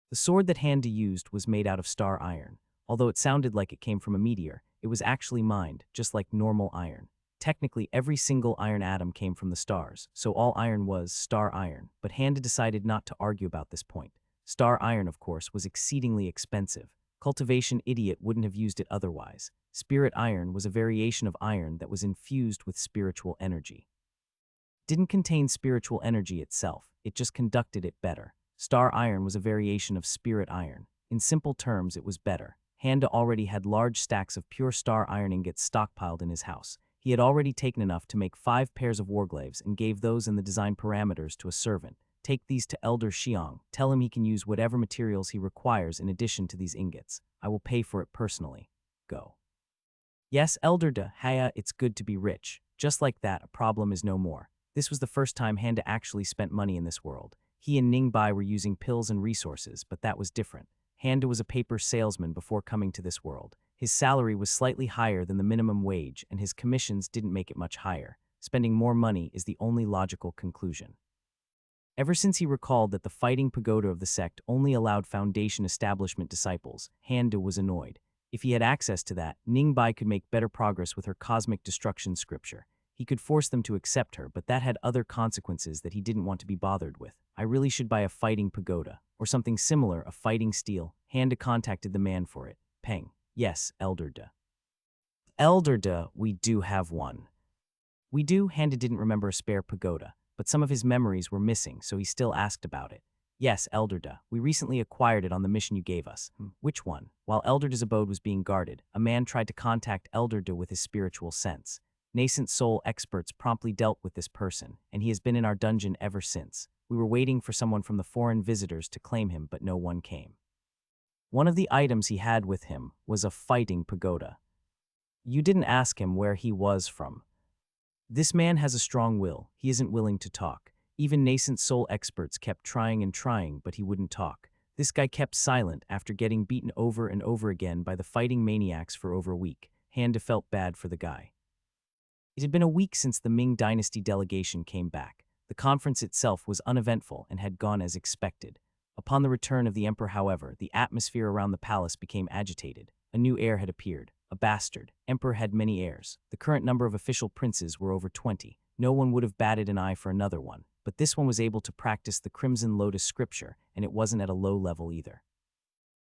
[SPEAKER 1] The sword that Handa used was made out of star iron. Although it sounded like it came from a meteor, it was actually mined, just like normal iron. Technically, every single iron atom came from the stars, so all iron was star iron, but Handa decided not to argue about this point. Star iron, of course, was exceedingly expensive. Cultivation idiot wouldn't have used it otherwise. Spirit iron was a variation of iron that was infused with spiritual energy. It didn't contain spiritual energy itself, it just conducted it better. Star iron was a variation of spirit iron. In simple terms, it was better. Handa already had large stacks of pure star iron ingots stockpiled in his house. He had already taken enough to make 5 pairs of warglaves and gave those in the design parameters to a servant. Take these to Elder Xiong. Tell him he can use whatever materials he requires in addition to these ingots. I will pay for it personally. Go. Yes, Elder De Haya, it's good to be rich. Just like that, a problem is no more. This was the first time Handa actually spent money in this world. He and Ningbai were using pills and resources, but that was different. Handa was a paper salesman before coming to this world. His salary was slightly higher than the minimum wage, and his commissions didn't make it much higher. Spending more money is the only logical conclusion. Ever since he recalled that the fighting pagoda of the sect only allowed Foundation establishment disciples, Handa was annoyed. If he had access to that, Ningbai could make better progress with her cosmic destruction scripture. He could force them to accept her, but that had other consequences that he didn't want to be bothered with. I really should buy a fighting pagoda, or something similar, a fighting steel. Handa contacted the man for it. Peng. Yes, Elder De. Elder De, we do have one. We do. Handa didn't remember a spare pagoda, but some of his memories were missing, so he still asked about it. Yes, Elder De, we recently acquired it on the mission you gave us. Which one? While Elder De's abode was being guarded, a man tried to contact Elder De with his spiritual sense. Nascent soul experts promptly dealt with this person, and he has been in our dungeon ever since. We were waiting for someone from the foreign visitors to claim him, but no one came. One of the items he had with him was a fighting pagoda. You didn't ask him where he was from. This man has a strong will. He isn't willing to talk. Even nascent soul experts kept trying and trying, but he wouldn't talk. This guy kept silent after getting beaten over and over again by the fighting maniacs for over a week. Handa felt bad for the guy. It had been a week since the Ming Dynasty delegation came back. The conference itself was uneventful and had gone as expected. Upon the return of the emperor, however, the atmosphere around the palace became agitated. A new heir had appeared, a bastard. Emperor had many heirs. The current number of official princes were over 20. No one would have batted an eye for another one, but this one was able to practice the Crimson Lotus scripture, and it wasn't at a low level either.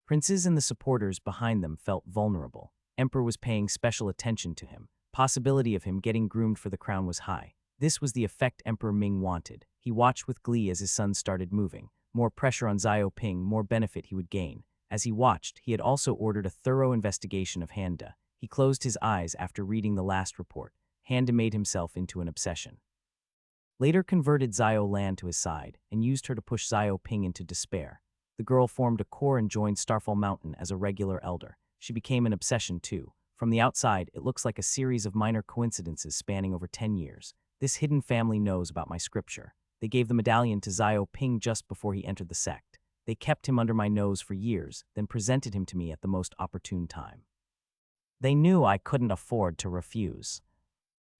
[SPEAKER 1] Princes and the supporters behind them felt vulnerable. Emperor was paying special attention to him. Possibility of him getting groomed for the crown was high. This was the effect Emperor Ming wanted. He watched with glee as his son started moving. More pressure on Xiaoping, more benefit he would gain. As he watched, he had also ordered a thorough investigation of Handa. He closed his eyes after reading the last report. Handa made himself into an obsession. Later converted Xiao Lan to his side and used her to push Xiaoping into despair. The girl formed a core and joined Starfall Mountain as a regular elder. She became an obsession too. From the outside, it looks like a series of minor coincidences spanning over 10 years. This hidden family knows about my scripture. They gave the medallion to Xiaoping just before he entered the sect. They kept him under my nose for years, then presented him to me at the most opportune time. They knew I couldn't afford to refuse.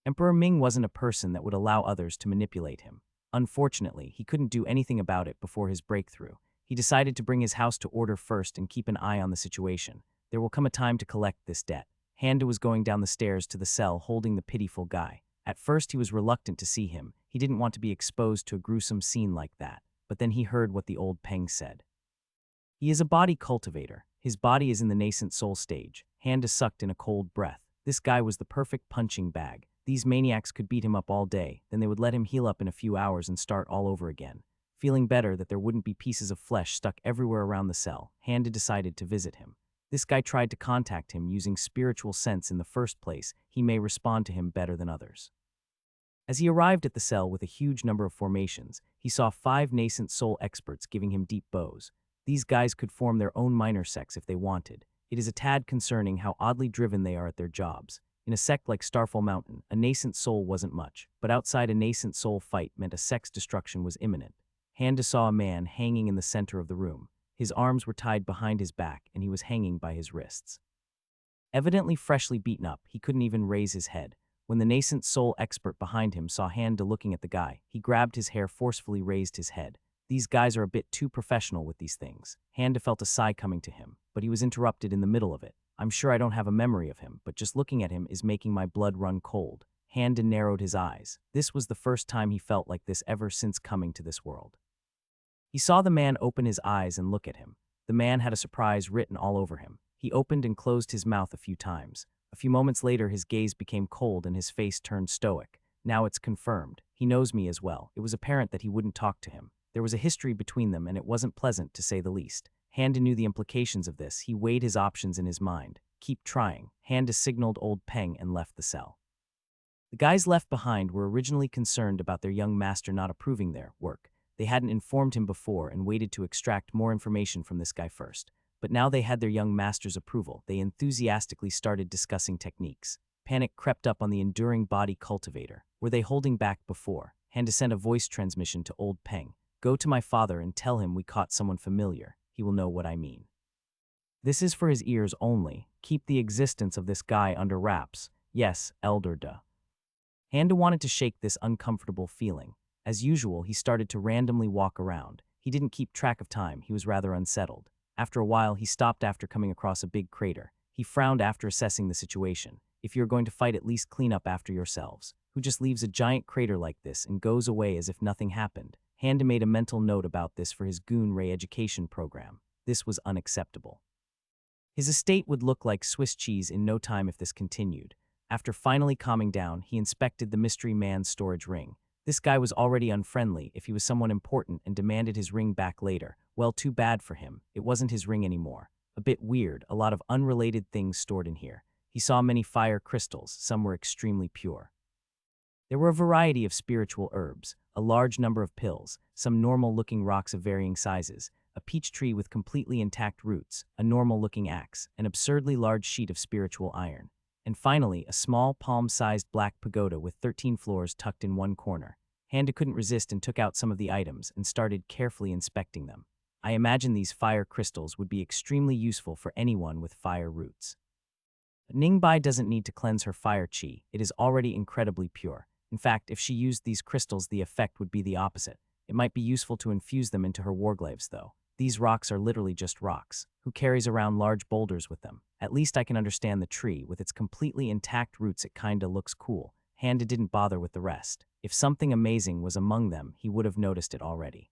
[SPEAKER 1] Emperor Ming wasn't a person that would allow others to manipulate him. Unfortunately, he couldn't do anything about it before his breakthrough. He decided to bring his house to order first and keep an eye on the situation. There will come a time to collect this debt. Handa was going down the stairs to the cell holding the pitiful guy. At first he was reluctant to see him. He didn't want to be exposed to a gruesome scene like that. But then he heard what the old Peng said. He is a body cultivator. His body is in the nascent soul stage. Handa sucked in a cold breath. This guy was the perfect punching bag. These maniacs could beat him up all day, then they would let him heal up in a few hours and start all over again. Feeling better that there wouldn't be pieces of flesh stuck everywhere around the cell, Handa decided to visit him. This guy tried to contact him using spiritual sense in the first place. He may respond to him better than others. As he arrived at the cell with a huge number of formations, he saw 5 nascent soul experts giving him deep bows. These guys could form their own minor sects if they wanted. It is a tad concerning how oddly driven they are at their jobs. In a sect like Starfall Mountain, a nascent soul wasn't much, but outside a nascent soul fight meant a sect's destruction was imminent. Handa saw a man hanging in the center of the room. His arms were tied behind his back, and he was hanging by his wrists. Evidently freshly beaten up, he couldn't even raise his head. When the nascent soul expert behind him saw Handa looking at the guy, he grabbed his hair, forcefully raised his head. These guys are a bit too professional with these things. Handa felt a sigh coming to him, but he was interrupted in the middle of it. I'm sure I don't have a memory of him, but just looking at him is making my blood run cold. Handa narrowed his eyes. This was the first time he felt like this ever since coming to this world. He saw the man open his eyes and look at him. The man had a surprise written all over him. He opened and closed his mouth a few times. A few moments later, his gaze became cold and his face turned stoic. Now it's confirmed. He knows me as well. It was apparent that he wouldn't talk to him. There was a history between them, and it wasn't pleasant, to say the least. Handa knew the implications of this. He weighed his options in his mind. Keep trying. Handa signaled old Peng and left the cell. The guys left behind were originally concerned about their young master not approving their work. They hadn't informed him before and waited to extract more information from this guy first. But now they had their young master's approval. They enthusiastically started discussing techniques. Panic crept up on the enduring body cultivator. Were they holding back before? Handa sent a voice transmission to old Peng. Go to my father and tell him we caught someone familiar. He will know what I mean. This is for his ears only. Keep the existence of this guy under wraps. Yes, Elder Duh. Handa wanted to shake this uncomfortable feeling. As usual, he started to randomly walk around. He didn't keep track of time. He was rather unsettled. After a while, he stopped after coming across a big crater. He frowned after assessing the situation. If you're going to fight, at least clean up after yourselves. Who just leaves a giant crater like this and goes away as if nothing happened? Handa made a mental note about this for his Goon Ray education program. This was unacceptable. His estate would look like Swiss cheese in no time if this continued. After finally calming down, he inspected the mystery man's storage ring. This guy was already unfriendly if he was someone important and demanded his ring back later. Well, too bad for him. It wasn't his ring anymore. A bit weird, a lot of unrelated things stored in here. He saw many fire crystals, some were extremely pure. There were a variety of spiritual herbs, a large number of pills, some normal-looking rocks of varying sizes, a peach tree with completely intact roots, a normal-looking axe, an absurdly large sheet of spiritual iron, and finally a small palm-sized black pagoda with 13 floors tucked in one corner. Handa couldn't resist and took out some of the items and started carefully inspecting them. I imagine these fire crystals would be extremely useful for anyone with fire roots. But Ningbai doesn't need to cleanse her fire chi, it is already incredibly pure. In fact, if she used these crystals, the effect would be the opposite. It might be useful to infuse them into her warglaves, though. These rocks are literally just rocks. Who carries around large boulders with them? At least I can understand the tree. With its completely intact roots, it kinda looks cool. Handa didn't bother with the rest. If something amazing was among them, he would have noticed it already.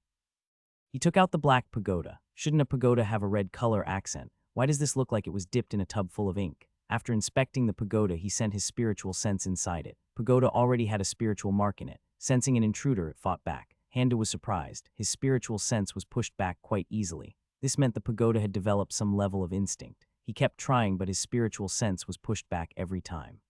[SPEAKER 1] He took out the black pagoda. Shouldn't a pagoda have a red color accent? Why does this look like it was dipped in a tub full of ink? After inspecting the pagoda, he sent his spiritual sense inside it. Pagoda already had a spiritual mark in it. Sensing an intruder, it fought back. Handa was surprised. His spiritual sense was pushed back quite easily. This meant the pagoda had developed some level of instinct. He kept trying, but his spiritual sense was pushed back every time.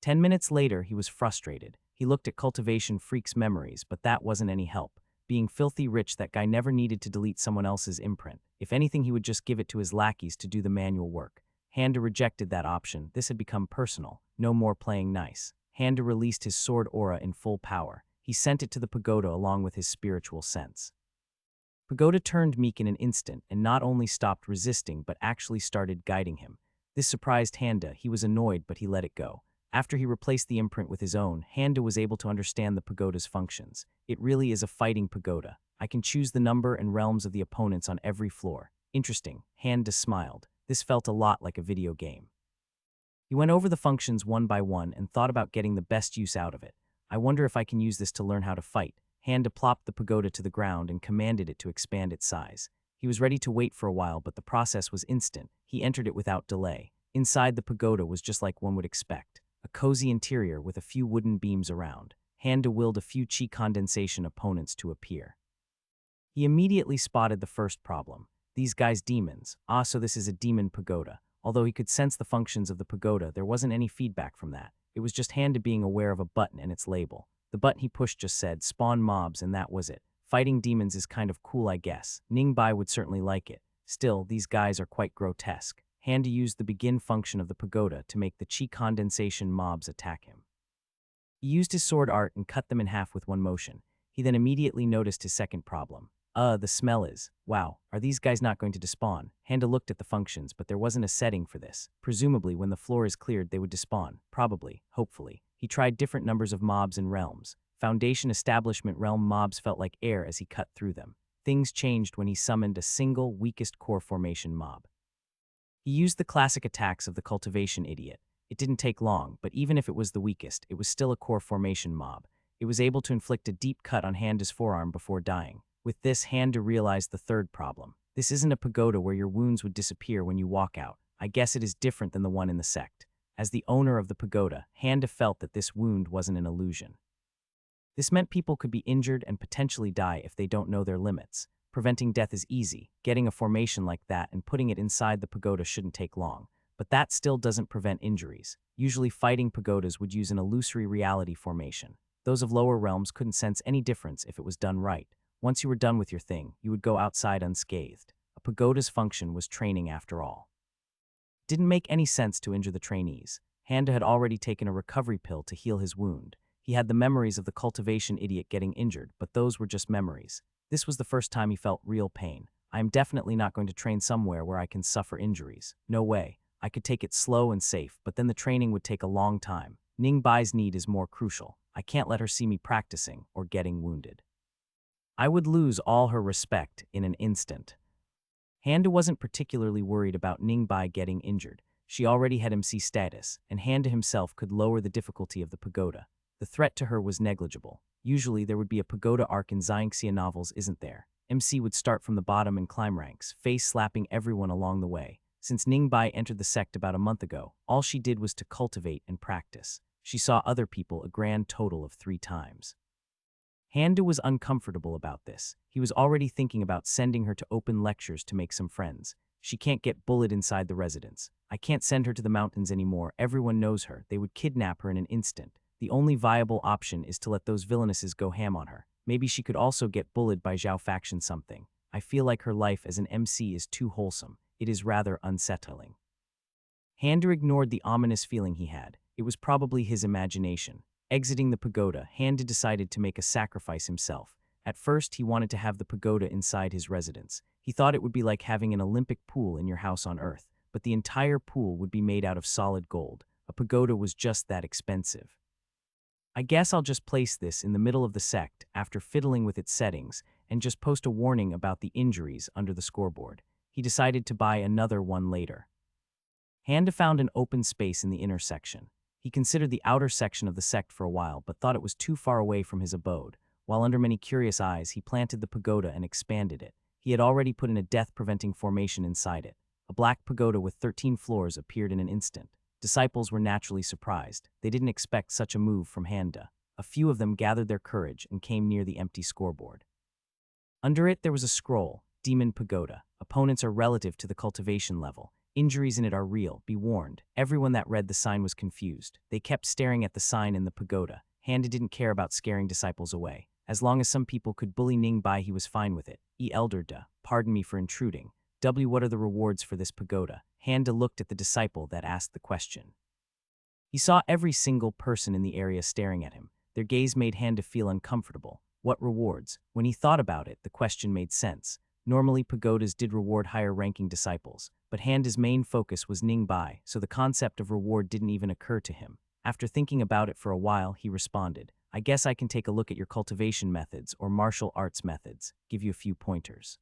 [SPEAKER 1] 10 minutes later, he was frustrated. He looked at Cultivation Freak's memories, but that wasn't any help. Being filthy rich, that guy never needed to delete someone else's imprint. If anything, he would just give it to his lackeys to do the manual work. Handa rejected that option. This had become personal. No more playing nice. Handa released his sword aura in full power. He sent it to the pagoda along with his spiritual sense. Pagoda turned meek in an instant and not only stopped resisting but actually started guiding him. This surprised Handa. He was annoyed, but he let it go. After he replaced the imprint with his own, Handa was able to understand the pagoda's functions. It really is a fighting pagoda. I can choose the number and realms of the opponents on every floor. Interesting. Handa smiled. This felt a lot like a video game. He went over the functions one by one and thought about getting the best use out of it. I wonder if I can use this to learn how to fight. Handa plopped the pagoda to the ground and commanded it to expand its size. He was ready to wait for a while, but the process was instant. He entered it without delay. Inside, the pagoda was just like one would expect. A cozy interior with a few wooden beams around. Handa willed a few chi condensation opponents to appear. He immediately spotted the first problem. These guys demons. So this is a demon pagoda. Although he could sense the functions of the pagoda, there wasn't any feedback from that. It was just Handa being aware of a button and its label. The button he pushed just said, spawn mobs, and that was it. Fighting demons is kind of cool, I guess. Ningbai would certainly like it. Still, these guys are quite grotesque. Handa used the begin function of the pagoda to make the chi condensation mobs attack him. He used his sword art and cut them in half with one motion. He then immediately noticed his second problem. The smell is. Wow, are these guys not going to despawn? Handa looked at the functions, but there wasn't a setting for this. Presumably, when the floor is cleared, they would despawn. Probably, hopefully. He tried different numbers of mobs and realms. Foundation Establishment realm mobs felt like air as he cut through them. Things changed when he summoned a single, weakest core formation mob. He used the classic attacks of the Cultivation Idiot. It didn't take long, but even if it was the weakest, it was still a core formation mob. It was able to inflict a deep cut on Handa's forearm before dying. With this, Handa realized the third problem. This isn't a pagoda where your wounds would disappear when you walk out. I guess it is different than the one in the sect. As the owner of the pagoda, Handa felt that this wound wasn't an illusion. This meant people could be injured and potentially die if they don't know their limits. Preventing death is easy. Getting a formation like that and putting it inside the pagoda shouldn't take long. But that still doesn't prevent injuries. Usually fighting pagodas would use an illusory reality formation. Those of lower realms couldn't sense any difference if it was done right. Once you were done with your thing, you would go outside unscathed. A pagoda's function was training after all. It didn't make any sense to injure the trainees. Handa had already taken a recovery pill to heal his wound. He had the memories of the Cultivation Idiot getting injured, but those were just memories. This was the first time he felt real pain. I am definitely not going to train somewhere where I can suffer injuries. No way. I could take it slow and safe, but then the training would take a long time. Ningbai's need is more crucial. I can't let her see me practicing or getting wounded. I would lose all her respect in an instant. Handa wasn't particularly worried about Ningbai getting injured. She already had MC status, and Handa himself could lower the difficulty of the pagoda. The threat to her was negligible. Usually there would be a pagoda arc in Xianxia novels, isn't there? MC would start from the bottom and climb ranks, face-slapping everyone along the way. Since Ningbai entered the sect about a month ago, all she did was to cultivate and practice. She saw other people a grand total of 3 times. Handa was uncomfortable about this. He was already thinking about sending her to open lectures to make some friends. She can't get bullied inside the residence. I can't send her to the mountains anymore. Everyone knows her. They would kidnap her in an instant. The only viable option is to let those villainesses go ham on her. Maybe she could also get bullied by Zhao faction something. I feel like her life as an MC is too wholesome. It is rather unsettling. Handa ignored the ominous feeling he had. It was probably his imagination. Exiting the pagoda, Handa decided to make a sacrifice himself. At first, he wanted to have the pagoda inside his residence. He thought it would be like having an Olympic pool in your house on Earth. but the entire pool would be made out of solid gold. A pagoda was just that expensive. I guess I'll just place this in the middle of the sect after fiddling with its settings and just post a warning about the injuries under the scoreboard. He decided to buy another one later. Handa found an open space in the inner section. He considered the outer section of the sect for a while, but thought it was too far away from his abode. While under many curious eyes, he planted the pagoda and expanded it. He had already put in a death-preventing formation inside it. A black pagoda with 13 floors appeared in an instant. Disciples were naturally surprised. They didn't expect such a move from Handa. A few of them gathered their courage and came near the empty scoreboard. Under it there was a scroll, Demon Pagoda. Opponents are relative to the cultivation level. Injuries in it are real, be warned. Everyone that read the sign was confused. They kept staring at the sign in the pagoda. Handa didn't care about scaring disciples away. As long as some people could bully Ningbai, he was fine with it. Elder Da, pardon me for intruding. W, what are the rewards for this pagoda? Handa looked at the disciple that asked the question. He saw every single person in the area staring at him. Their gaze made Handa feel uncomfortable. What rewards? When he thought about it, the question made sense. Normally, pagodas did reward higher-ranking disciples, but Handa's main focus was Ningbai, so the concept of reward didn't even occur to him. After thinking about it for a while, he responded, I guess I can take a look at your cultivation methods or martial arts methods, give you a few pointers.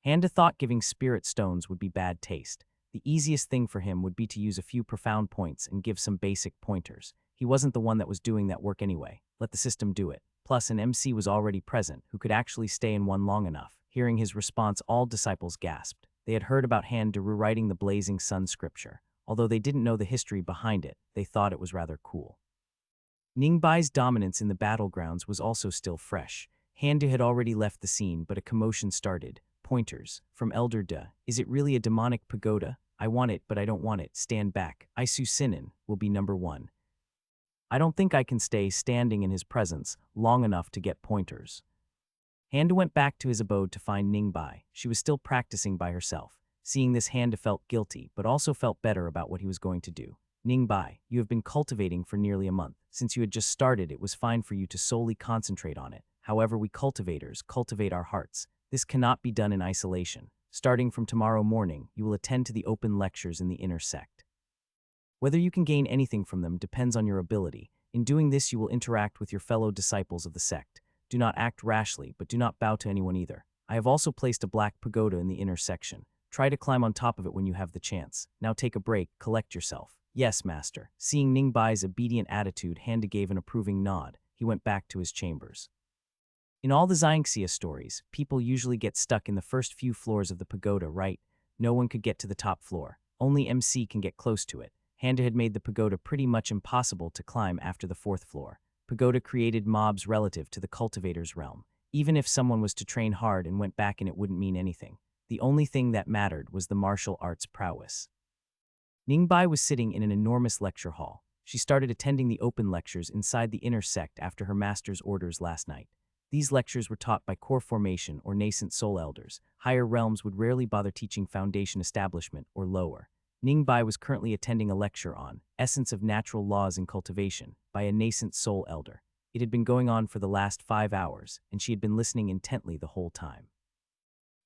[SPEAKER 1] Handa thought giving spirit stones would be bad taste. The easiest thing for him would be to use a few profound points and give some basic pointers. He wasn't the one that was doing that work anyway. Let the system do it. Plus, an MC was already present who could actually stay in one long enough. Hearing his response, all disciples gasped. They had heard about Handa rewriting the Blazing Sun scripture. Although they didn't know the history behind it, they thought it was rather cool. Ningbai's dominance in the battlegrounds was also still fresh. Handa had already left the scene, but a commotion started. Pointers. From Elder Da. Is it really a demonic pagoda? I want it, but I don't want it. Stand back. Isu Sinin will be number 1. I don't think I can stay standing in his presence long enough to get pointers. Handa went back to his abode to find Ningbai. She was still practicing by herself. Seeing this, Handa felt guilty, but also felt better about what he was going to do. Ningbai, you have been cultivating for nearly a month. Since you had just started, it was fine for you to solely concentrate on it. However, we cultivators cultivate our hearts. This cannot be done in isolation. Starting from tomorrow morning, you will attend to the open lectures in the inner sect. Whether you can gain anything from them depends on your ability. In doing this, you will interact with your fellow disciples of the sect. Do not act rashly, but do not bow to anyone either. I have also placed a black pagoda in the inner section. Try to climb on top of it when you have the chance. Now take a break, collect yourself. Yes, master. Seeing Ningbai's obedient attitude, Handa gave an approving nod. He went back to his chambers. In all the Xianxia stories, people usually get stuck in the first few floors of the pagoda, right? No one could get to the top floor. Only MC can get close to it. Handa had made the pagoda pretty much impossible to climb after the 4th floor. Pagoda created mobs relative to the cultivator's realm. Even if someone was to train hard and went back, and it wouldn't mean anything. The only thing that mattered was the martial arts prowess. Ningbai was sitting in an enormous lecture hall. She started attending the open lectures inside the inner sect after her master's orders last night. These lectures were taught by core formation or nascent soul elders. Higher realms would rarely bother teaching foundation establishment or lower. Ningbai was currently attending a lecture on Essence of Natural Laws in Cultivation by a nascent soul elder. It had been going on for the last 5 hours, and she had been listening intently the whole time.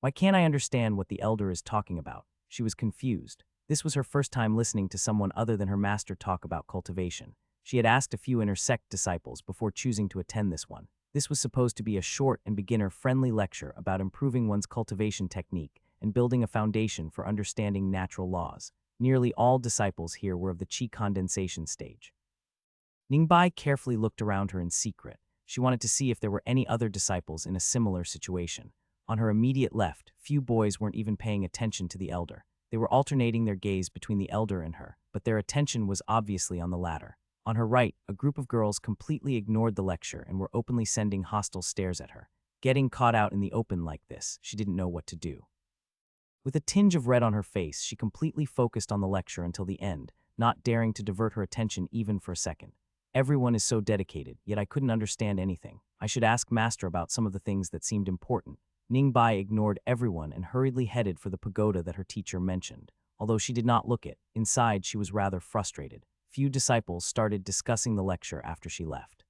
[SPEAKER 1] Why can't I understand what the elder is talking about? She was confused. This was her first time listening to someone other than her master talk about cultivation. She had asked a few inner sect disciples before choosing to attend this one. This was supposed to be a short and beginner-friendly lecture about improving one's cultivation technique and building a foundation for understanding natural laws. Nearly all disciples here were of the qi condensation stage. Ningbai carefully looked around her in secret. She wanted to see if there were any other disciples in a similar situation. On her immediate left, few boys weren't even paying attention to the elder. They were alternating their gaze between the elder and her, but their attention was obviously on the latter. On her right, a group of girls completely ignored the lecture and were openly sending hostile stares at her. Getting caught out in the open like this, she didn't know what to do. With a tinge of red on her face, she completely focused on the lecture until the end, not daring to divert her attention even for a second. Everyone is so dedicated, yet I couldn't understand anything. I should ask Master about some of the things that seemed important. Ningbai ignored everyone and hurriedly headed for the pagoda that her teacher mentioned. Although she did not look it, inside she was rather frustrated. Few disciples started discussing the lecture after she left.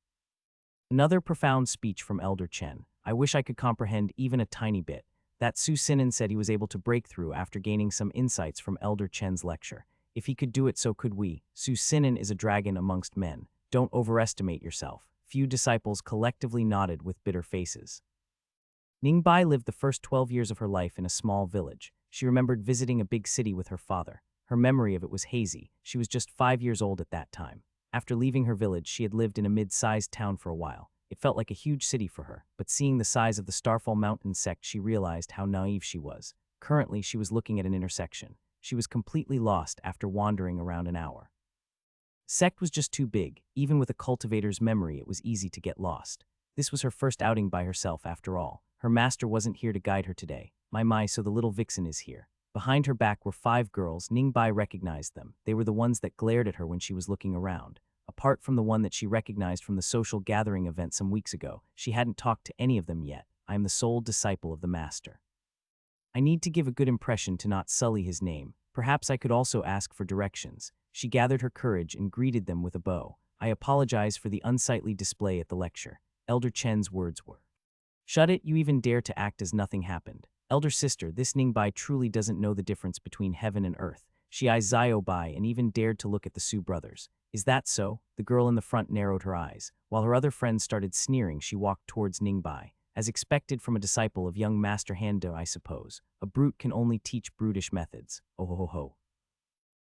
[SPEAKER 1] Another profound speech from Elder Chen. I wish I could comprehend even a tiny bit. That Su Sinan said he was able to break through after gaining some insights from Elder Chen's lecture. If he could do it, so could we. Su Sinan is a dragon amongst men. Don't overestimate yourself. Few disciples collectively nodded with bitter faces. Ningbai lived the first 12 years of her life in a small village. She remembered visiting a big city with her father. Her memory of it was hazy. She was just 5 years old at that time. After leaving her village, she had lived in a mid-sized town for a while. It felt like a huge city for her, but seeing the size of the Starfall Mountain sect, she realized how naive she was. Currently, she was looking at an intersection. She was completely lost after wandering around an hour. Sect was just too big. Even with a cultivator's memory, it was easy to get lost. This was her first outing by herself after all. Her master wasn't here to guide her today. My, so the little vixen is here. Behind her back were 5 girls. Ningbai recognized them. They were the ones that glared at her when she was looking around. Apart from the one that she recognized from the social gathering event some weeks ago, she hadn't talked to any of them yet. I am the sole disciple of the master. I need to give a good impression to not sully his name. Perhaps I could also ask for directions. She gathered her courage and greeted them with a bow. I apologize for the unsightly display at the lecture. Elder Chen's words were, "Shut it, you even dare to act as nothing happened. Elder sister, this Ningbai truly doesn't know the difference between heaven and earth." She eyed Ziobai and even dared to look at the Su brothers. "Is that so?" The girl in the front narrowed her eyes. While her other friends started sneering, she walked towards Ningbai. As expected from a disciple of young Master Hando, I suppose. A brute can only teach brutish methods. Oh ho ho ho.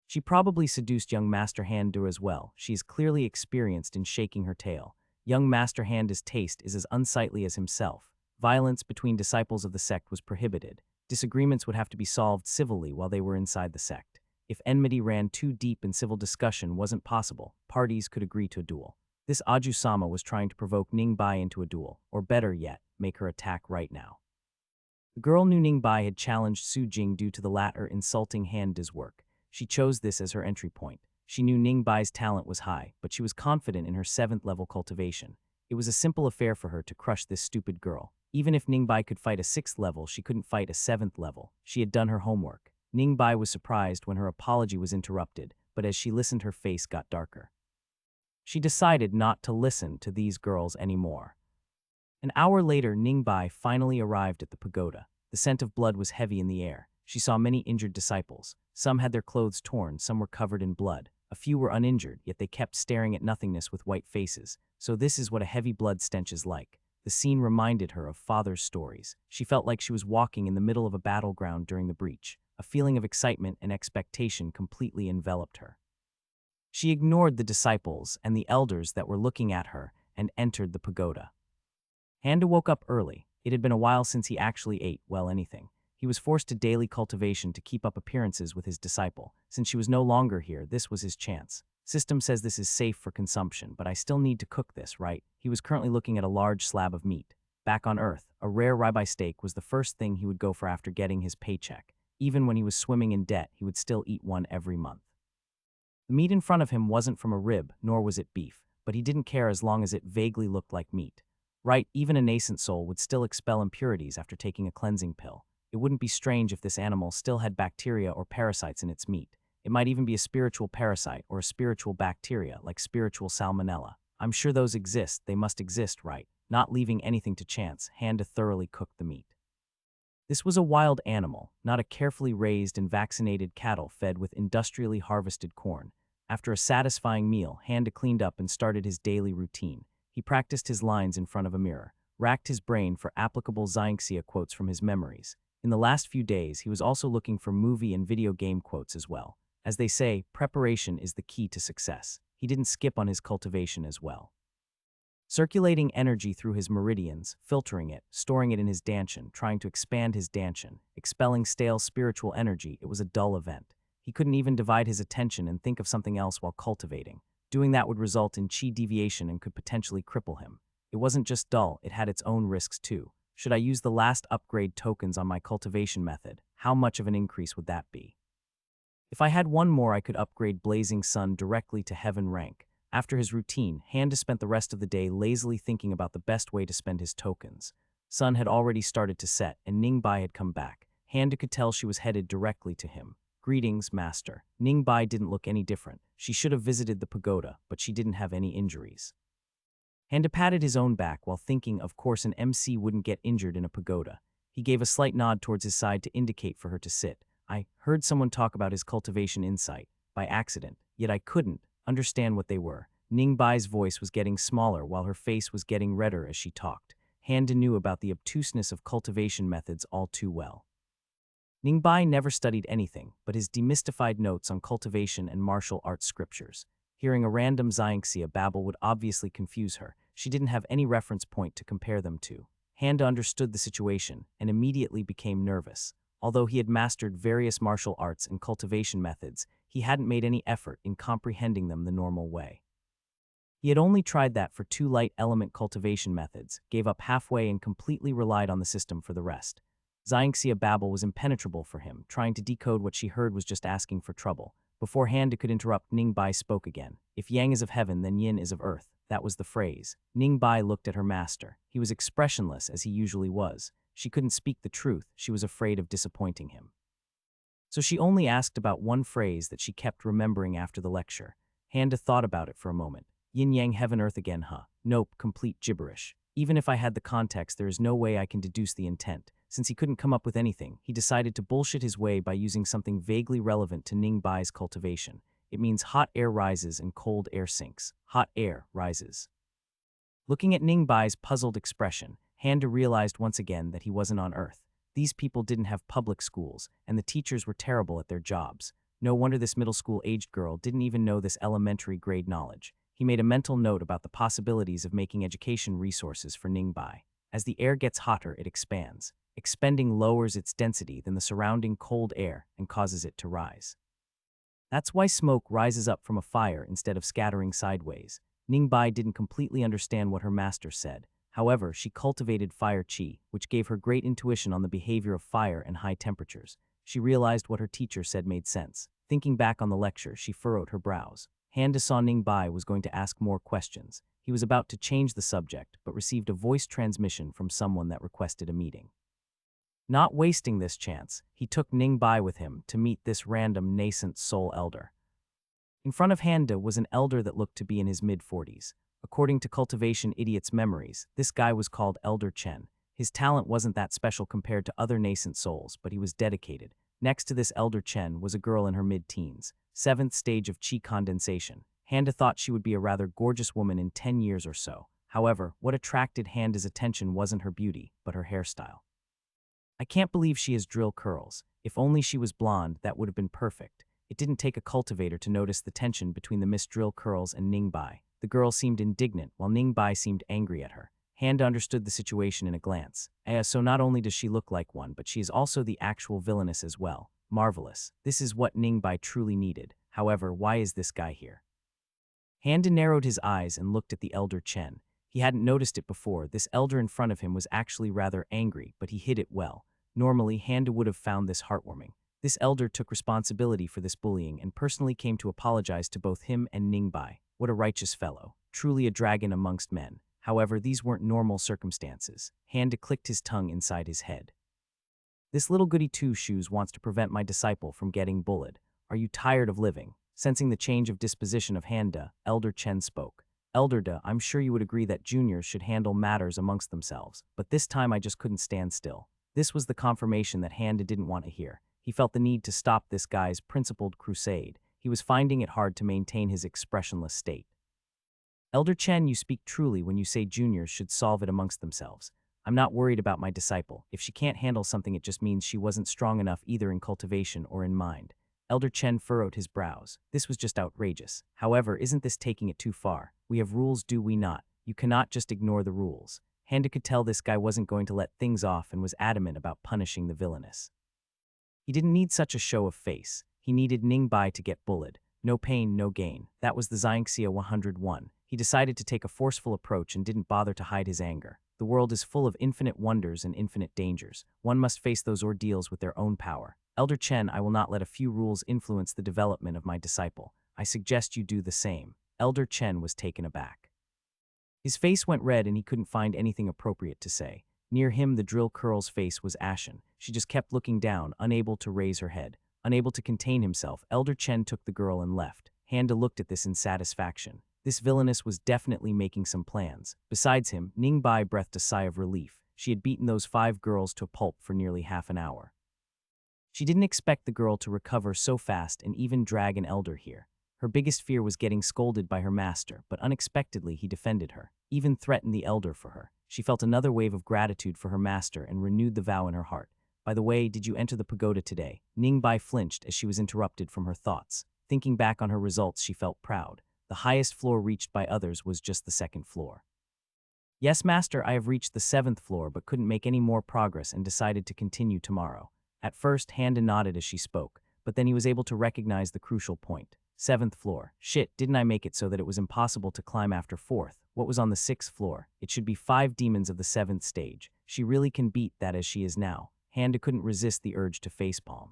[SPEAKER 1] She probably seduced young Master Hando as well. She is clearly experienced in shaking her tail. Young Master Handa's taste is as unsightly as himself. Violence between disciples of the sect was prohibited. Disagreements would have to be solved civilly while they were inside the sect. If enmity ran too deep and civil discussion wasn't possible, parties could agree to a duel. This Aju-sama was trying to provoke Ningbai into a duel, or better yet, make her attack right now. The girl knew Ningbai had challenged Su Jing due to the latter insulting Handa's work. She chose this as her entry point. She knew Ningbai's talent was high, but she was confident in her 7th level cultivation. It was a simple affair for her to crush this stupid girl. Even if Ningbai could fight a 6th level, she couldn't fight a 7th level. She had done her homework. Ningbai was surprised when her apology was interrupted, but as she listened, her face got darker. She decided not to listen to these girls anymore. An hour later, Ningbai finally arrived at the pagoda. The scent of blood was heavy in the air. She saw many injured disciples. Some had their clothes torn, some were covered in blood. A few were uninjured, yet they kept staring at nothingness with white faces. So this is what a heavy blood stench is like. The scene reminded her of father's stories. She felt like she was walking in the middle of a battleground during the breach. A feeling of excitement and expectation completely enveloped her. She ignored the disciples and the elders that were looking at her and entered the pagoda. Handa woke up early. It had been a while since he actually ate, well, anything. He was forced to daily cultivation to keep up appearances with his disciple. Since she was no longer here, this was his chance. System says this is safe for consumption, but I still need to cook this, right? He was currently looking at a large slab of meat. Back on Earth, a rare ribeye steak was the first thing he would go for after getting his paycheck. Even when he was swimming in debt, he would still eat one every month. The meat in front of him wasn't from a rib, nor was it beef, but he didn't care as long as it vaguely looked like meat. Right, even a nascent soul would still expel impurities after taking a cleansing pill. It wouldn't be strange if this animal still had bacteria or parasites in its meat. It might even be a spiritual parasite or a spiritual bacteria, like spiritual salmonella. I'm sure those exist, they must exist, right? Not leaving anything to chance, Handa thoroughly cooked the meat. This was a wild animal, not a carefully raised and vaccinated cattle fed with industrially harvested corn. After a satisfying meal, Handa cleaned up and started his daily routine. He practiced his lines in front of a mirror, racked his brain for applicable Xinxia quotes from his memories. In the last few days, he was also looking for movie and video game quotes as well. As they say, preparation is the key to success. He didn't skip on his cultivation as well. Circulating energy through his meridians, filtering it, storing it in his danshin, trying to expand his danshin, expelling stale spiritual energy, it was a dull event. He couldn't even divide his attention and think of something else while cultivating. Doing that would result in chi deviation and could potentially cripple him. It wasn't just dull, it had its own risks too. Should I use the last upgrade tokens on my cultivation method? How much of an increase would that be? If I had one more, I could upgrade Blazing Sun directly to Heaven rank. After his routine, Handa spent the rest of the day lazily thinking about the best way to spend his tokens. Sun had already started to set, and Ningbai had come back. Handa could tell she was headed directly to him. "Greetings, master." Ningbai didn't look any different. She should have visited the pagoda, but she didn't have any injuries. Handa patted his own back while thinking, of course an MC wouldn't get injured in a pagoda. He gave a slight nod towards his side to indicate for her to sit. I heard someone talk about his cultivation insight, by accident, yet I couldn't understand what they were. Ningbai's voice was getting smaller while her face was getting redder as she talked. Handa knew about the obtuseness of cultivation methods all too well. Ningbai never studied anything but his demystified notes on cultivation and martial arts scriptures. Hearing a random Xianxia babble would obviously confuse her. She didn't have any reference point to compare them to. Handa understood the situation and immediately became nervous. Although he had mastered various martial arts and cultivation methods, he hadn't made any effort in comprehending them the normal way. He had only tried that for 2 light element cultivation methods, gave up halfway and completely relied on the system for the rest. Xianxia babble was impenetrable for him. Trying to decode what she heard was just asking for trouble. Before Handa could interrupt, Ningbai spoke again. If Yang is of heaven, then Yin is of earth. That was the phrase. Ningbai looked at her master. He was expressionless, as he usually was. She couldn't speak the truth. She was afraid of disappointing him. So she only asked about one phrase that she kept remembering after the lecture. Handa thought about it for a moment. Yin-yang, heaven, earth again, huh? Nope, complete gibberish. Even if I had the context, there is no way I can deduce the intent. Since he couldn't come up with anything, he decided to bullshit his way by using something vaguely relevant to Ningbai's cultivation. It means hot air rises and cold air sinks. Hot air rises. Looking at Ningbai's puzzled expression, Handa realized once again that he wasn't on Earth. These people didn't have public schools, and the teachers were terrible at their jobs. No wonder this middle school-aged girl didn't even know this elementary grade knowledge. He made a mental note about the possibilities of making education resources for Ningbai. As the air gets hotter, it expands. Expanding lowers its density than the surrounding cold air and causes it to rise. That's why smoke rises up from a fire instead of scattering sideways. Ningbai didn't completely understand what her master said. However, she cultivated fire chi, which gave her great intuition on the behavior of fire and high temperatures. She realized what her teacher said made sense. Thinking back on the lecture, she furrowed her brows. Handa saw Ningbai was going to ask more questions. He was about to change the subject, but received a voice transmission from someone that requested a meeting. Not wasting this chance, he took Ningbai with him to meet this random nascent soul elder. In front of Handa was an elder that looked to be in his mid-40s. According to Cultivation Idiot's memories, this guy was called Elder Chen. His talent wasn't that special compared to other nascent souls, but he was dedicated. Next to this Elder Chen was a girl in her mid-teens, 7th stage of chi condensation. Handa thought she would be a rather gorgeous woman in 10 years or so. However, what attracted Handa's attention wasn't her beauty, but her hairstyle. I can't believe she has drill curls. If only she was blonde, that would have been perfect. It didn't take a cultivator to notice the tension between the Miss Drill Curls and Ningbai. The girl seemed indignant, while Ningbai seemed angry at her. Handa understood the situation in a glance. So not only does she look like one, but she is also the actual villainess as well. Marvelous. This is what Ningbai truly needed. However, why is this guy here? Handa narrowed his eyes and looked at the Elder Chen. He hadn't noticed it before. This elder in front of him was actually rather angry, but he hid it well. Normally, Handa would have found this heartwarming. This elder took responsibility for this bullying and personally came to apologize to both him and Ningbai. What a righteous fellow. Truly a dragon amongst men. However, these weren't normal circumstances. Handa clicked his tongue inside his head. This little goody two-shoes wants to prevent my disciple from getting bullied. Are you tired of living? Sensing the change of disposition of Handa, Elder Chen spoke. Elder Da, I'm sure you would agree that juniors should handle matters amongst themselves, but this time I just couldn't stand still. This was the confirmation that Handa didn't want to hear. He felt the need to stop this guy's principled crusade. He was finding it hard to maintain his expressionless state. Elder Chen, you speak truly when you say juniors should solve it amongst themselves. I'm not worried about my disciple. If she can't handle something, it just means she wasn't strong enough either in cultivation or in mind. Elder Chen furrowed his brows. This was just outrageous. However, isn't this taking it too far? We have rules, do we not? You cannot just ignore the rules. Handa could tell this guy wasn't going to let things off and was adamant about punishing the villainous. He didn't need such a show of face. He needed Ningbai to get bullied. No pain, no gain. That was the Xianxia 101. He decided to take a forceful approach and didn't bother to hide his anger. The world is full of infinite wonders and infinite dangers. One must face those ordeals with their own power. Elder Chen, I will not let a few rules influence the development of my disciple. I suggest you do the same. Elder Chen was taken aback. His face went red and he couldn't find anything appropriate to say. Near him, the Drill Curl's face was ashen. She just kept looking down, unable to raise her head. Unable to contain himself, Elder Chen took the girl and left. Handa looked at this in satisfaction. This villainess was definitely making some plans. Besides him, Ningbai breathed a sigh of relief. She had beaten those 5 girls to a pulp for nearly half an hour. She didn't expect the girl to recover so fast and even drag an elder here. Her biggest fear was getting scolded by her master, but unexpectedly he defended her, even threatened the elder for her. She felt another wave of gratitude for her master and renewed the vow in her heart. By the way, did you enter the pagoda today? Ningbai flinched as she was interrupted from her thoughts. Thinking back on her results, she felt proud. The highest floor reached by others was just the 2nd floor. Yes, master, I have reached the 7th floor but couldn't make any more progress and decided to continue tomorrow. At first, Handa nodded as she spoke, but then he was able to recognize the crucial point. 7th floor. Shit, didn't I make it so that it was impossible to climb after 4th? What was on the 6th floor? It should be 5 demons of the 7th stage. She really can beat that as she is now. Handa couldn't resist the urge to facepalm.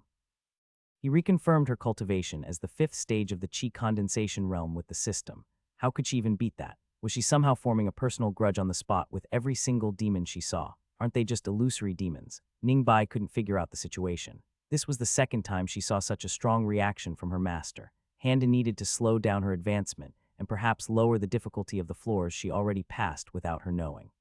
[SPEAKER 1] He reconfirmed her cultivation as the 5th stage of the chi condensation realm with the system. How could she even beat that? Was she somehow forming a personal grudge on the spot with every single demon she saw? Aren't they just illusory demons? Ningbai couldn't figure out the situation. This was the 2nd time she saw such a strong reaction from her master. Handa needed to slow down her advancement and perhaps lower the difficulty of the floors she already passed without her knowing.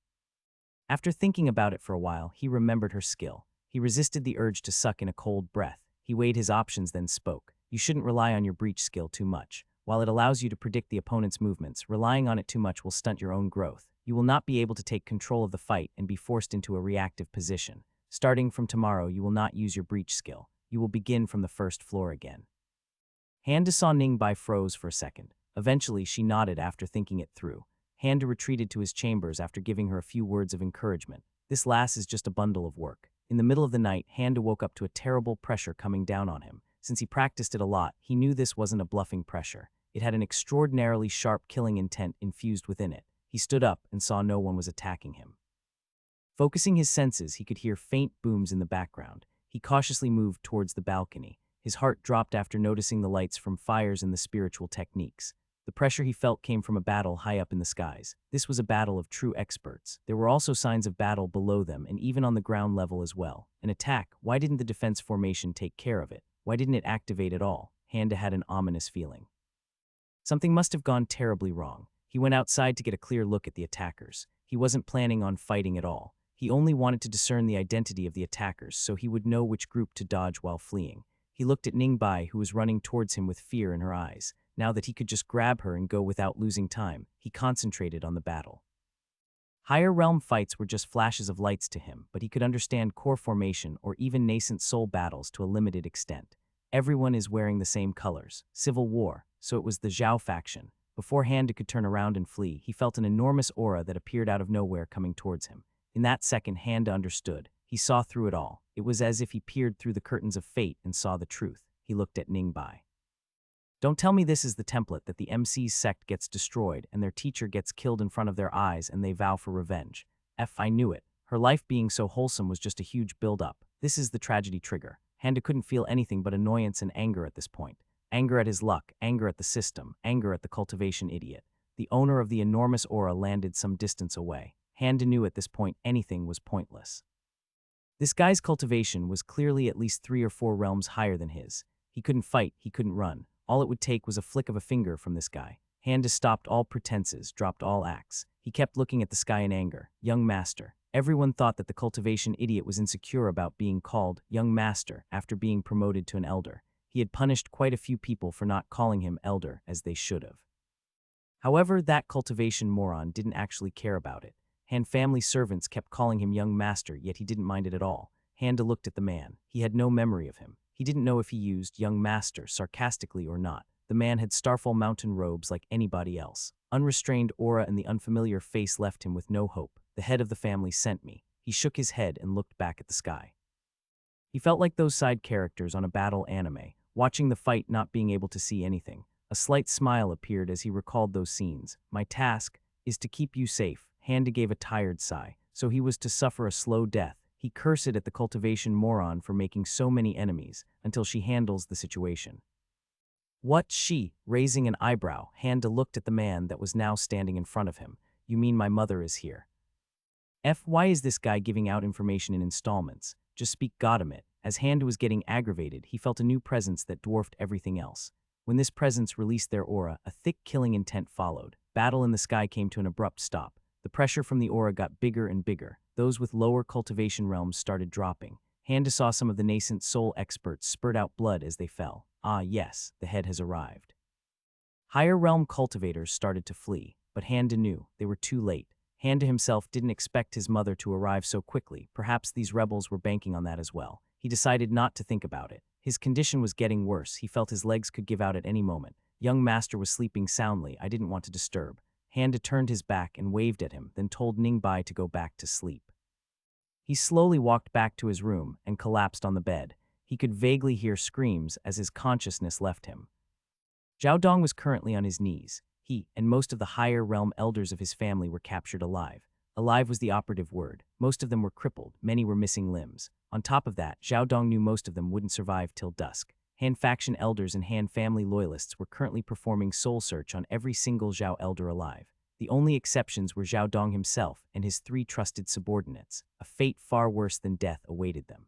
[SPEAKER 1] After thinking about it for a while, he remembered her skill. He resisted the urge to suck in a cold breath. He weighed his options, then spoke. You shouldn't rely on your breach skill too much. While it allows you to predict the opponent's movements, relying on it too much will stunt your own growth. You will not be able to take control of the fight and be forced into a reactive position. Starting from tomorrow, you will not use your breach skill. You will begin from the 1st floor again. Handa saw Ningbai froze for a second. Eventually, she nodded after thinking it through. Handa retreated to his chambers after giving her a few words of encouragement. This lass is just a bundle of work. In the middle of the night, Handa woke up to a terrible pressure coming down on him. Since he practiced it a lot, he knew this wasn't a bluffing pressure. It had an extraordinarily sharp killing intent infused within it. He stood up and saw no one was attacking him. Focusing his senses, he could hear faint booms in the background. He cautiously moved towards the balcony. His heart dropped after noticing the lights from fires and the spiritual techniques. The pressure he felt came from a battle high up in the skies. This was a battle of true experts. There were also signs of battle below them and even on the ground level as well. An attack. Why didn't the defense formation take care of it? Why didn't it activate at all? Handa had an ominous feeling. Something must have gone terribly wrong. He went outside to get a clear look at the attackers. He wasn't planning on fighting at all. He only wanted to discern the identity of the attackers so he would know which group to dodge while fleeing. He looked at Ningbai, who was running towards him with fear in her eyes. Now that he could just grab her and go without losing time, he concentrated on the battle. Higher realm fights were just flashes of lights to him, but he could understand core formation or even nascent soul battles to a limited extent. Everyone is wearing the same colors. Civil war, so it was the Zhao faction. Before Handa could turn around and flee, he felt an enormous aura that appeared out of nowhere coming towards him. In that second, Handa understood. He saw through it all. It was as if he peered through the curtains of fate and saw the truth. He looked at Ningbai. Don't tell me this is the template that the MC's sect gets destroyed and their teacher gets killed in front of their eyes and they vow for revenge. I knew it. Her life being so wholesome was just a huge build-up. This is the tragedy trigger. Handa couldn't feel anything but annoyance and anger at this point. Anger at his luck, anger at the system, anger at the cultivation idiot. The owner of the enormous aura landed some distance away. Handa knew at this point anything was pointless. This guy's cultivation was clearly at least 3 or 4 realms higher than his. He couldn't fight, he couldn't run. All it would take was a flick of a finger from this guy. Handa stopped all pretenses, dropped all acts. He kept looking at the sky in anger. Young master. Everyone thought that the cultivation idiot was insecure about being called young master after being promoted to an elder. He had punished quite a few people for not calling him elder as they should have. However, that cultivation moron didn't actually care about it. Han family servants kept calling him young master, yet he didn't mind it at all. Handa looked at the man. He had no memory of him. He didn't know if he used young master sarcastically or not. The man had Starfall Mountain robes like anybody else. Unrestrained aura and the unfamiliar face left him with no hope. The head of the family sent me. He shook his head and looked back at the sky. He felt like those side characters on a battle anime, watching the fight not being able to see anything. A slight smile appeared as he recalled those scenes. My task is to keep you safe. Handa gave a tired sigh. So he was to suffer a slow death. He cursed at the cultivation moron for making so many enemies until she handles the situation. What? She, raising an eyebrow, Handa looked at the man that was now standing in front of him. You mean my mother is here? Why is this guy giving out information in installments? Just speak, goddammit. As Handa was getting aggravated, he felt a new presence that dwarfed everything else. When this presence released their aura, a thick killing intent followed. Battle in the sky came to an abrupt stop. The pressure from the aura got bigger and bigger. Those with lower cultivation realms started dropping. Handa saw some of the nascent soul experts spurt out blood as they fell. Ah yes, the head has arrived. Higher realm cultivators started to flee, but Handa knew they were too late. Handa himself didn't expect his mother to arrive so quickly. Perhaps these rebels were banking on that as well. He decided not to think about it. His condition was getting worse. He felt his legs could give out at any moment. Young master was sleeping soundly. I didn't want to disturb. Handa turned his back and waved at him, then told Ningbai to go back to sleep. He slowly walked back to his room and collapsed on the bed. He could vaguely hear screams as his consciousness left him. Zhao Dong was currently on his knees. He and most of the higher realm elders of his family were captured alive. Alive was the operative word. Most of them were crippled, many were missing limbs. On top of that, Zhao Dong knew most of them wouldn't survive till dusk. Han faction elders and Han family loyalists were currently performing soul search on every single Zhao elder alive. The only exceptions were Zhao Dong himself and his 3 trusted subordinates. A fate far worse than death awaited them.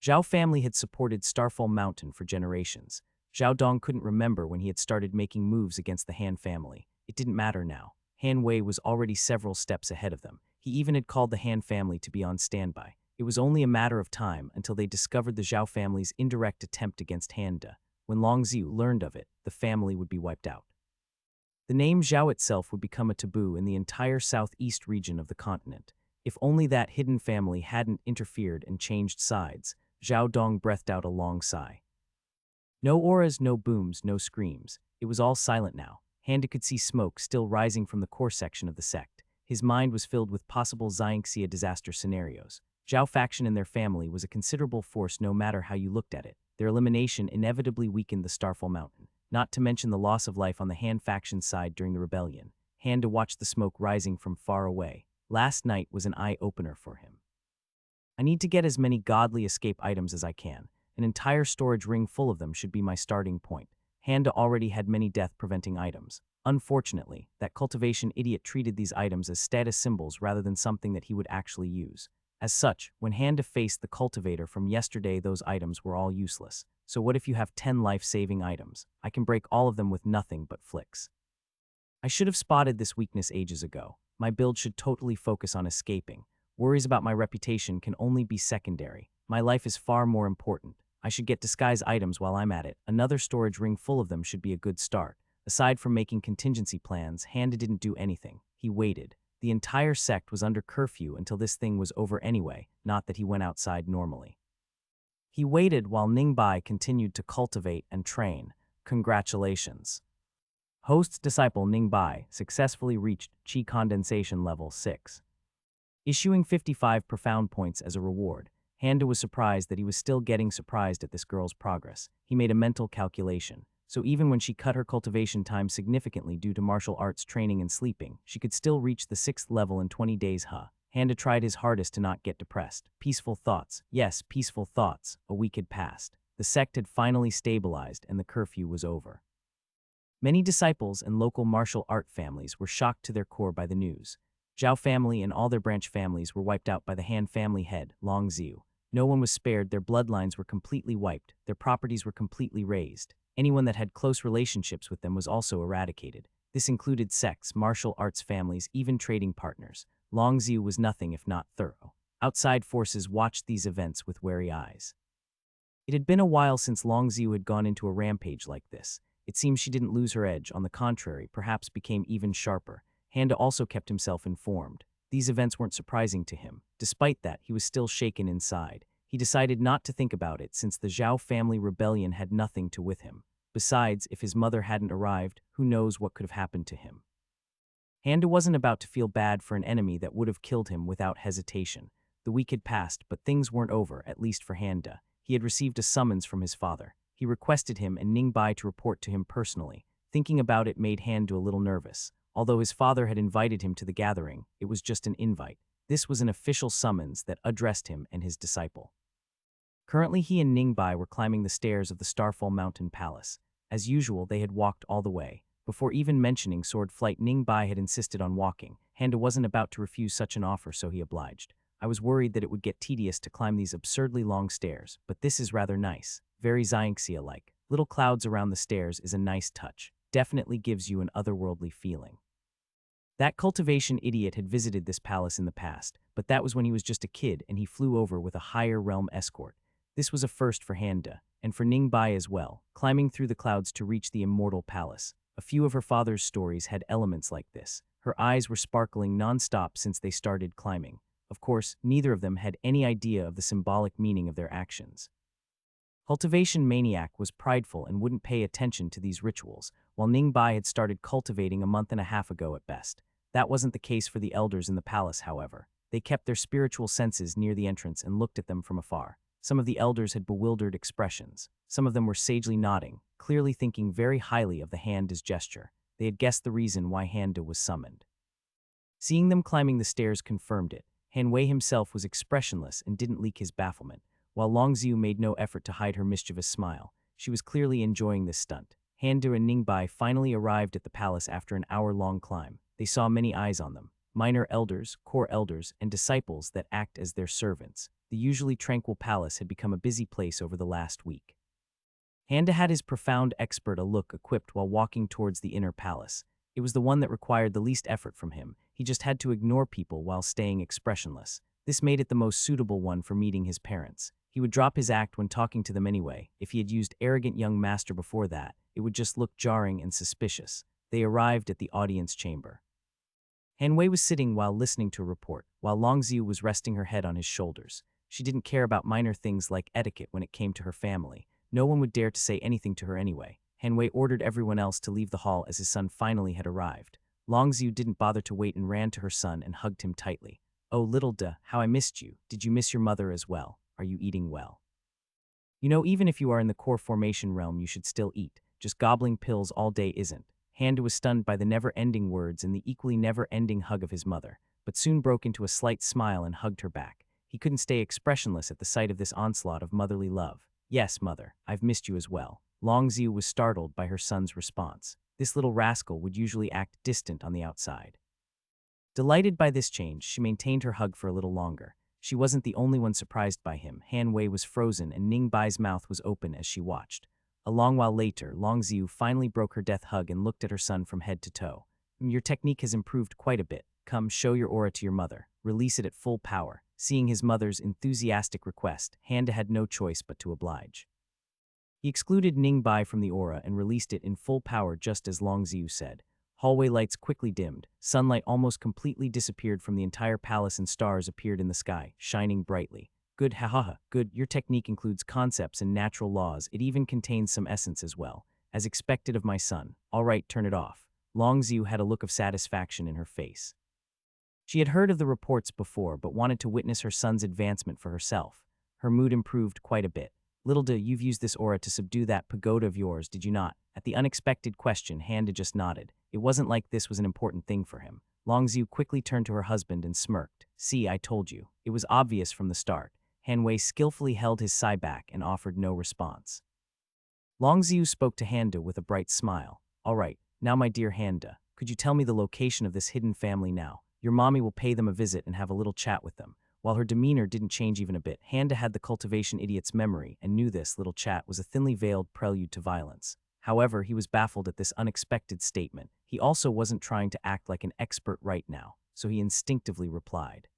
[SPEAKER 1] Zhao family had supported Starfall Mountain for generations. Zhao Dong couldn't remember when he had started making moves against the Han family. It didn't matter now. Han Wei was already several steps ahead of them. He even had called the Han family to be on standby. It was only a matter of time until they discovered the Zhao family's indirect attempt against Handa. When Long Ziu learned of it, the family would be wiped out. The name Zhao itself would become a taboo in the entire southeast region of the continent. If only that hidden family hadn't interfered and changed sides. Zhao Dong breathed out a long sigh. No auras, no booms, no screams. It was all silent now. Handa could see smoke still rising from the core section of the sect. His mind was filled with possible Xianxia disaster scenarios. Zhao faction and their family was a considerable force no matter how you looked at it. Their elimination inevitably weakened the Starfall Mountain, not to mention the loss of life on the Han faction side during the rebellion. Handa watched the smoke rising from far away. Last night was an eye-opener for him. I need to get as many godly escape items as I can. An entire storage ring full of them should be my starting point. Handa already had many death-preventing items. Unfortunately, that cultivation idiot treated these items as status symbols rather than something that he would actually use. As such, when Handa faced the cultivator from yesterday, those items were all useless. So what if you have 10 life-saving items? I can break all of them with nothing but flicks. I should have spotted this weakness ages ago. My build should totally focus on escaping. Worries about my reputation can only be secondary. My life is far more important. I should get disguise items while I'm at it. Another storage ring full of them should be a good start. Aside from making contingency plans, Handa didn't do anything. He waited. The entire sect was under curfew until this thing was over anyway, not that he went outside normally. He waited while Ningbai continued to cultivate and train. Congratulations. Host's disciple Ningbai successfully reached Qi condensation level 6. Issuing 55 profound points as a reward, Handa was surprised that he was still getting surprised at this girl's progress. He made a mental calculation. So even when she cut her cultivation time significantly due to martial arts training and sleeping, she could still reach the 6th level in 20 days. Handa tried his hardest to not get depressed. Peaceful thoughts. Yes, peaceful thoughts. A week had passed. The sect had finally stabilized and the curfew was over. Many disciples and local martial art families were shocked to their core by the news. Zhao family and all their branch families were wiped out by the Han family head, Long Ziu. No one was spared. Their bloodlines were completely wiped. Their properties were completely razed. Anyone that had close relationships with them was also eradicated. This included sects, martial arts families, even trading partners. Long Ziu was nothing if not thorough. Outside forces watched these events with wary eyes. It had been a while since Long Ziu had gone into a rampage like this. It seems she didn't lose her edge, on the contrary, perhaps became even sharper. Handa also kept himself informed. These events weren't surprising to him. Despite that, he was still shaken inside. He decided not to think about it since the Zhao family rebellion had nothing to with him. Besides, if his mother hadn't arrived, who knows what could have happened to him. Handa wasn't about to feel bad for an enemy that would have killed him without hesitation. The week had passed, but things weren't over, at least for Handa. He had received a summons from his father. He requested him and Ningbai to report to him personally. Thinking about it made Handa a little nervous. Although his father had invited him to the gathering, it was just an invite. This was an official summons that addressed him and his disciple. Currently, he and Ningbai were climbing the stairs of the Starfall Mountain Palace. As usual, they had walked all the way. Before even mentioning sword flight, Ningbai had insisted on walking. Handa wasn't about to refuse such an offer, so he obliged. I was worried that it would get tedious to climb these absurdly long stairs, but this is rather nice. Very Xianxia-like. Little clouds around the stairs is a nice touch. Definitely gives you an otherworldly feeling. That cultivation idiot had visited this palace in the past, but that was when he was just a kid and he flew over with a higher realm escort. This was a first for Handa, and for Ningbai as well, climbing through the clouds to reach the immortal palace. A few of her father's stories had elements like this. Her eyes were sparkling non-stop since they started climbing. Of course, neither of them had any idea of the symbolic meaning of their actions. Cultivation Maniac was prideful and wouldn't pay attention to these rituals, while Ningbai had started cultivating a month and a half ago at best. That wasn't the case for the elders in the palace, however. They kept their spiritual senses near the entrance and looked at them from afar. Some of the elders had bewildered expressions. Some of them were sagely nodding, clearly thinking very highly of the Handa's gesture. They had guessed the reason why Handa was summoned. Seeing them climbing the stairs confirmed it. Hanwei himself was expressionless and didn't leak his bafflement, while Longziu made no effort to hide her mischievous smile. She was clearly enjoying this stunt. Handa and Ningbai finally arrived at the palace after an hour-long climb. They saw many eyes on them, minor elders, core elders, and disciples that act as their servants. The usually tranquil palace had become a busy place over the last week. Handa had his profound expert a look equipped while walking towards the inner palace. It was the one that required the least effort from him. He just had to ignore people while staying expressionless. This made it the most suitable one for meeting his parents. He would drop his act when talking to them anyway. If he had used arrogant young master before that, it would just look jarring and suspicious. They arrived at the audience chamber. Hanwei was sitting while listening to a report, while Longziu was resting her head on his shoulders. She didn't care about minor things like etiquette when it came to her family. No one would dare to say anything to her anyway. Hanwei ordered everyone else to leave the hall as his son finally had arrived. Longziu didn't bother to wait and ran to her son and hugged him tightly. "Oh, little duh, how I missed you. Did you miss your mother as well? Are you eating well?" You know, even if you are in the core formation realm, you should still eat. Just gobbling pills all day isn't. Handa was stunned by the never-ending words and the equally never-ending hug of his mother, but soon broke into a slight smile and hugged her back. He couldn't stay expressionless at the sight of this onslaught of motherly love. "Yes, mother, I've missed you as well." Longziu was startled by her son's response. This little rascal would usually act distant on the outside. Delighted by this change, she maintained her hug for a little longer. She wasn't the only one surprised by him. Hanwei was frozen and Ningbai's mouth was open as she watched. A long while later, Longziu finally broke her death hug and looked at her son from head to toe. "Your technique has improved quite a bit. Come, show your aura to your mother. Release it at full power." Seeing his mother's enthusiastic request, Handa had no choice but to oblige. He excluded Ningbai from the aura and released it in full power just as Longziu said. Hallway lights quickly dimmed. Sunlight almost completely disappeared from the entire palace and stars appeared in the sky, shining brightly. "Good, hahaha, good. Your technique includes concepts and natural laws. It even contains some essence as well. As expected of my son. All right, turn it off." Longziu had a look of satisfaction in her face. She had heard of the reports before but wanted to witness her son's advancement for herself. Her mood improved quite a bit. "Little duh, you've used this aura to subdue that pagoda of yours, did you not?" At the unexpected question, Handa just nodded. It wasn't like this was an important thing for him. Longziu quickly turned to her husband and smirked. "See, I told you. It was obvious from the start." Hanwei skillfully held his sigh back and offered no response. Longziu spoke to Handa with a bright smile. "All right, now my dear Handa, could you tell me the location of this hidden family now? Your mommy will pay them a visit and have a little chat with them." While her demeanor didn't change even a bit, Handa had the cultivation idiot's memory and knew this little chat was a thinly veiled prelude to violence. However, he was baffled at this unexpected statement. He also wasn't trying to act like an expert right now, so he instinctively replied.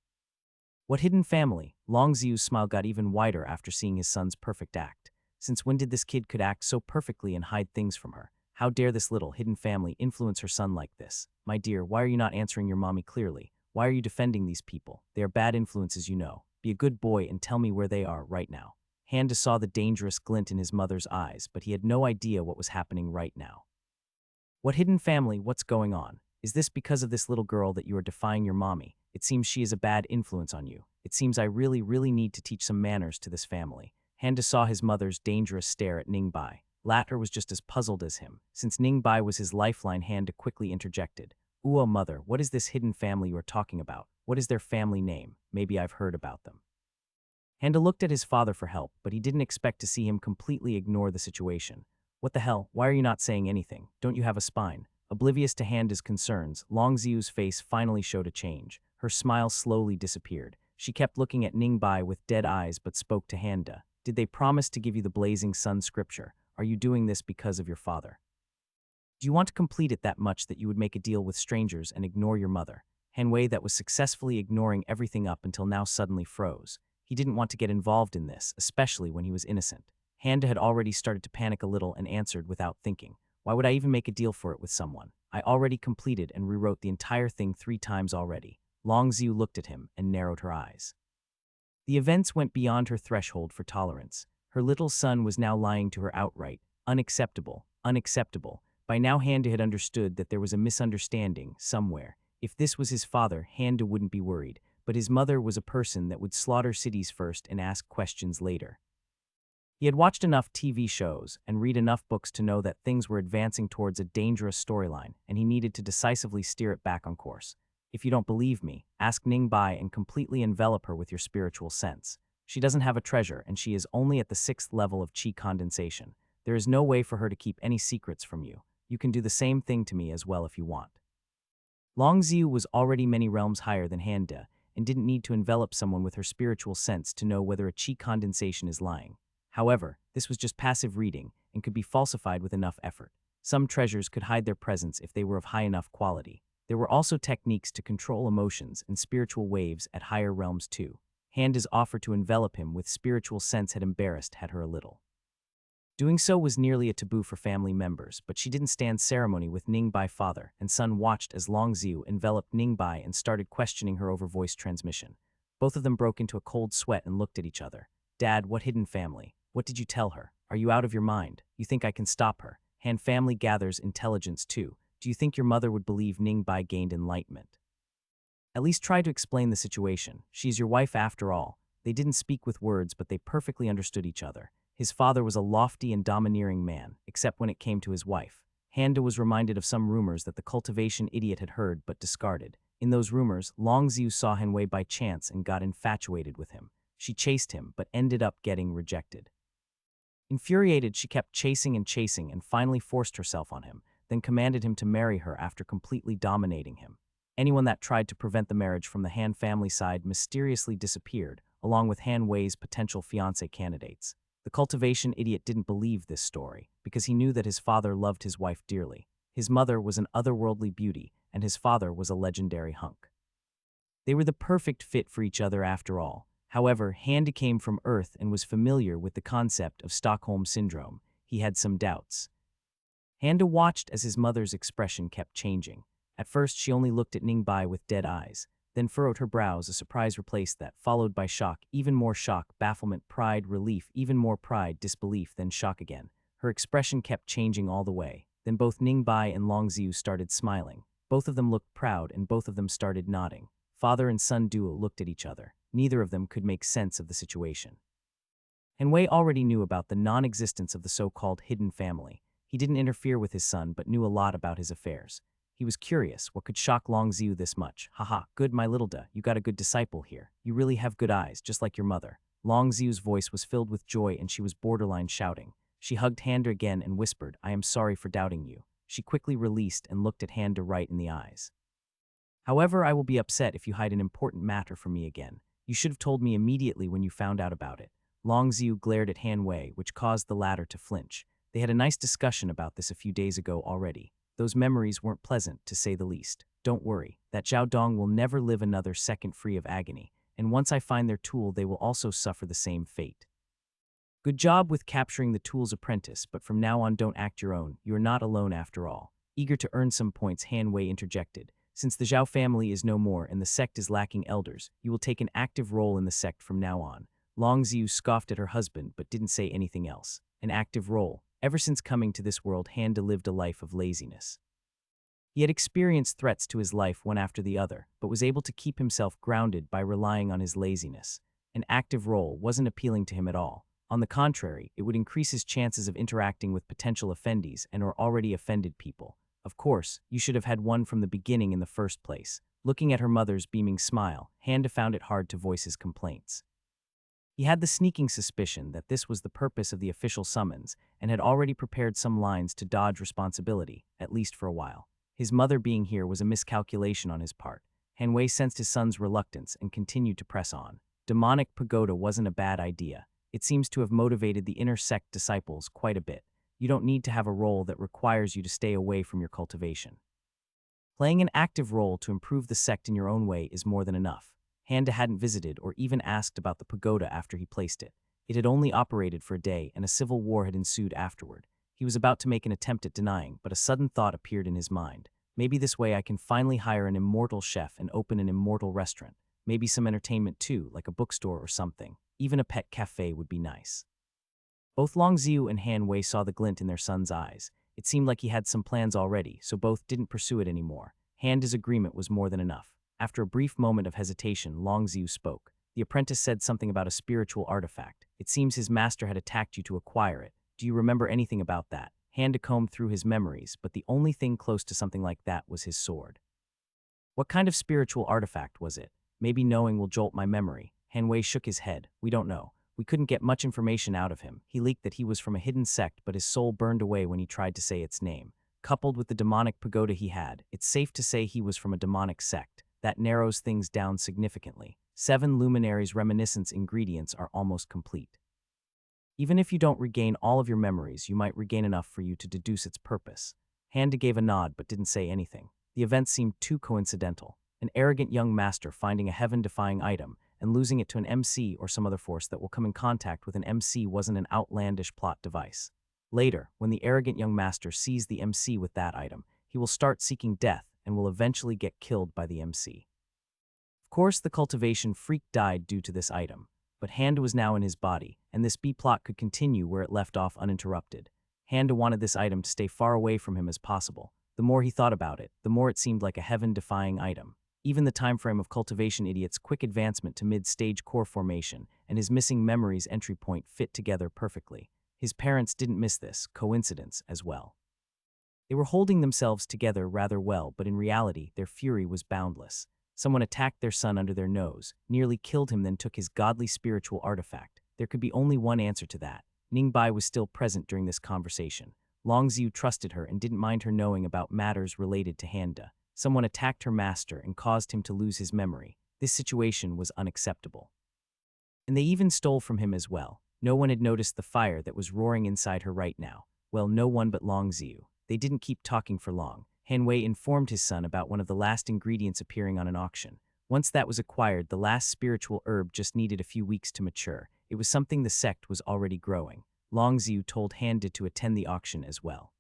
[SPEAKER 1] "What hidden family?" Longziu's smile got even wider after seeing his son's perfect act. Since when did this kid could act so perfectly and hide things from her? How dare this little hidden family influence her son like this? "My dear, why are you not answering your mommy clearly? Why are you defending these people? They are bad influences, you know. Be a good boy and tell me where they are right now." Handa saw the dangerous glint in his mother's eyes, but he had no idea what was happening right now. "What hidden family? What's going on? Is this because of this little girl that you are defying your mommy? It seems she is a bad influence on you. It seems I really need to teach some manners to this family." Handa saw his mother's dangerous stare at Ningbai. Latter was just as puzzled as him. Since Ningbai was his lifeline, Handa quickly interjected. "Ooh, mother, what is this hidden family you are talking about? What is their family name? Maybe I've heard about them." Handa looked at his father for help, but he didn't expect to see him completely ignore the situation. "What the hell? Why are you not saying anything? Don't you have a spine?" Oblivious to Handa's concerns, Longziu's face finally showed a change. Her smile slowly disappeared. She kept looking at Ningbai with dead eyes but spoke to Handa. "Did they promise to give you the blazing sun scripture? Are you doing this because of your father?" Do you want to complete it that much that you would make a deal with strangers and ignore your mother? Hanwei, that was successfully ignoring everything up until now, suddenly froze. He didn't want to get involved in this, especially when he was innocent. Handa had already started to panic a little and answered without thinking. Why would I even make a deal for it with someone? I already completed and rewrote the entire thing 3 times already. Long Xiu looked at him and narrowed her eyes. The events went beyond her threshold for tolerance. Her little son was now lying to her outright. Unacceptable, unacceptable. By now Handa had understood that there was a misunderstanding somewhere. If this was his father, Handa wouldn't be worried, but his mother was a person that would slaughter cities first and ask questions later. He had watched enough TV shows and read enough books to know that things were advancing towards a dangerous storyline, and he needed to decisively steer it back on course. If you don't believe me, ask Ningbai and completely envelop her with your spiritual sense. She doesn't have a treasure, and she is only at the 6th level of qi condensation. There is no way for her to keep any secrets from you. You can do the same thing to me as well if you want. Long Xiu was already many realms higher than Handa, and didn't need to envelop someone with her spiritual sense to know whether a qi condensation is lying. However, this was just passive reading and could be falsified with enough effort. Some treasures could hide their presence if they were of high enough quality. There were also techniques to control emotions and spiritual waves at higher realms too. Handa's offer to envelop him with spiritual sense had embarrassed her a little. Doing so was nearly a taboo for family members, but she didn't stand ceremony with Ningbai. Father and son watched as Long Xiu enveloped Ningbai and started questioning her over voice transmission. Both of them broke into a cold sweat and looked at each other. Dad, what hidden family? What did you tell her? Are you out of your mind? You think I can stop her? Han family gathers intelligence too. Do you think your mother would believe Ningbai gained enlightenment? At least try to explain the situation. She's your wife after all. They didn't speak with words, but they perfectly understood each other. His father was a lofty and domineering man, except when it came to his wife. Handa was reminded of some rumors that the cultivation idiot had heard but discarded. In those rumors, Long Xiu saw Hanwei by chance and got infatuated with him. She chased him, but ended up getting rejected. Infuriated, she kept chasing and finally forced herself on him, then commanded him to marry her after completely dominating him. Anyone that tried to prevent the marriage from the Han family side mysteriously disappeared, along with Han Wei's potential fiancé candidates. The cultivation idiot didn't believe this story, because he knew that his father loved his wife dearly. His mother was an otherworldly beauty, and his father was a legendary hunk. They were the perfect fit for each other after all. However, Handa came from Earth and was familiar with the concept of Stockholm Syndrome. He had some doubts. Handa watched as his mother's expression kept changing. At first, she only looked at Ningbai with dead eyes, then furrowed her brows. A surprise replaced that, followed by shock, even more shock, bafflement, pride, relief, even more pride, disbelief, then shock again. Her expression kept changing all the way. Then both Ningbai and Long Xiu started smiling. Both of them looked proud, and both of them started nodding. Father and son duo looked at each other. Neither of them could make sense of the situation. Hanwei already knew about the non-existence of the so-called hidden family. He didn't interfere with his son, but knew a lot about his affairs. He was curious what could shock Long Xiu this much. Haha, good my little da, you got a good disciple here. You really have good eyes, just like your mother. Long Xiu's voice was filled with joy and she was borderline shouting. She hugged Handa again and whispered, I am sorry for doubting you. She quickly released and looked at Handa right in the eyes. However, I will be upset if you hide an important matter from me again. You should have told me immediately when you found out about it. Long Xiu glared at Hanwei, which caused the latter to flinch. They had a nice discussion about this a few days ago already. Those memories weren't pleasant, to say the least. Don't worry, that Zhao Dong will never live another second free of agony, and once I find their tool they will also suffer the same fate. Good job with capturing the tool's apprentice, but from now on don't act your own. You are not alone after all. Eager to earn some points, Hanwei interjected. Since the Zhao family is no more and the sect is lacking elders, you will take an active role in the sect from now on. Long Xiu scoffed at her husband but didn't say anything else. An active role. Ever since coming to this world, Handa lived a life of laziness. He had experienced threats to his life one after the other, but was able to keep himself grounded by relying on his laziness. An active role wasn't appealing to him at all. On the contrary, it would increase his chances of interacting with potential offendees and or already offended people. Of course, you should have had one from the beginning in the first place. Looking at her mother's beaming smile, Handa found it hard to voice his complaints. He had the sneaking suspicion that this was the purpose of the official summons and had already prepared some lines to dodge responsibility, at least for a while. His mother being here was a miscalculation on his part. Hanwei sensed his son's reluctance and continued to press on. Demonic pagoda wasn't a bad idea. It seems to have motivated the inner sect disciples quite a bit. You don't need to have a role that requires you to stay away from your cultivation. Playing an active role to improve the sect in your own way is more than enough. Handa hadn't visited or even asked about the pagoda after he placed it. It had only operated for a day, and a civil war had ensued afterward. He was about to make an attempt at denying, but a sudden thought appeared in his mind. Maybe this way I can finally hire an immortal chef and open an immortal restaurant. Maybe some entertainment too, like a bookstore or something. Even a pet cafe would be nice. Both Longziu and Han Wei saw the glint in their son's eyes. It seemed like he had some plans already, so both didn't pursue it anymore. Han's agreement was more than enough. After a brief moment of hesitation, Longziu spoke. The apprentice said something about a spiritual artifact. It seems his master had attacked you to acquire it. Do you remember anything about that? Han combed through his memories, but the only thing close to something like that was his sword. What kind of spiritual artifact was it? Maybe knowing will jolt my memory. Han Wei shook his head. We don't know. We couldn't get much information out of him. He leaked that he was from a hidden sect, but his soul burned away when he tried to say its name. Coupled with the demonic pagoda he had, it's safe to say he was from a demonic sect. That narrows things down significantly. 7 luminaries' reminiscence ingredients are almost complete. Even if you don't regain all of your memories, you might regain enough for you to deduce its purpose. Handa gave a nod but didn't say anything. The event seemed too coincidental. An arrogant young master finding a heaven-defying item and losing it to an MC or some other force that will come in contact with an MC wasn't an outlandish plot device. Later, when the arrogant young master sees the MC with that item, he will start seeking death and will eventually get killed by the MC. Of course, the cultivation freak died due to this item, but Handa was now in his body, and this B-plot could continue where it left off uninterrupted. Handa wanted this item to stay far away from him as possible. The more he thought about it, the more it seemed like a heaven-defying item. Even the time frame of Cultivation Idiot's quick advancement to mid-stage core formation and his missing memories entry point fit together perfectly. His parents didn't miss this coincidence as well. They were holding themselves together rather well, but in reality, their fury was boundless. Someone attacked their son under their nose, nearly killed him, then took his godly spiritual artifact. There could be only one answer to that. Ningbai was still present during this conversation. Longziu trusted her and didn't mind her knowing about matters related to Handa. Someone attacked her master and caused him to lose his memory. This situation was unacceptable. And they even stole from him as well. No one had noticed the fire that was roaring inside her right now. Well, no one but Longziu. They didn't keep talking for long. Han Wei informed his son about one of the last ingredients appearing on an auction. Once that was acquired, the last spiritual herb just needed a few weeks to mature. It was something the sect was already growing. Longziu told Handa to attend the auction as well.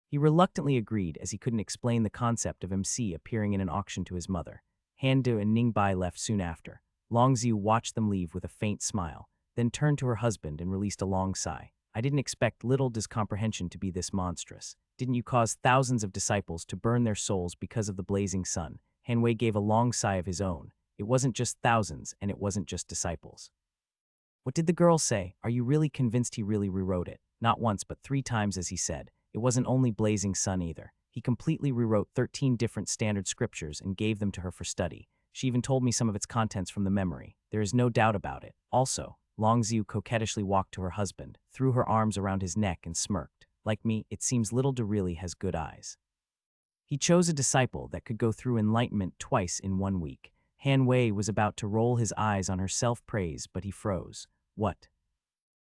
[SPEAKER 1] He reluctantly agreed as he couldn't explain the concept of MC appearing in an auction to his mother. Handa and Ningbai left soon after. Longziu watched them leave with a faint smile, then turned to her husband and released a long sigh. I didn't expect little discomprehension to be this monstrous. Didn't you cause thousands of disciples to burn their souls because of the blazing sun? Han Wei gave a long sigh of his own. It wasn't just thousands, and it wasn't just disciples. What did the girl say? Are you really convinced he really rewrote it? Not once, but 3 times, as he said. It wasn't only blazing sun either. He completely rewrote 13 different standard scriptures and gave them to her for study. She even told me some of its contents from the memory. There is no doubt about it. Also, Longziu coquettishly walked to her husband, threw her arms around his neck and smirked. Like me, it seems little De really has good eyes. He chose a disciple that could go through enlightenment twice in 1 week. Han Wei was about to roll his eyes on her self-praise, but he froze. What?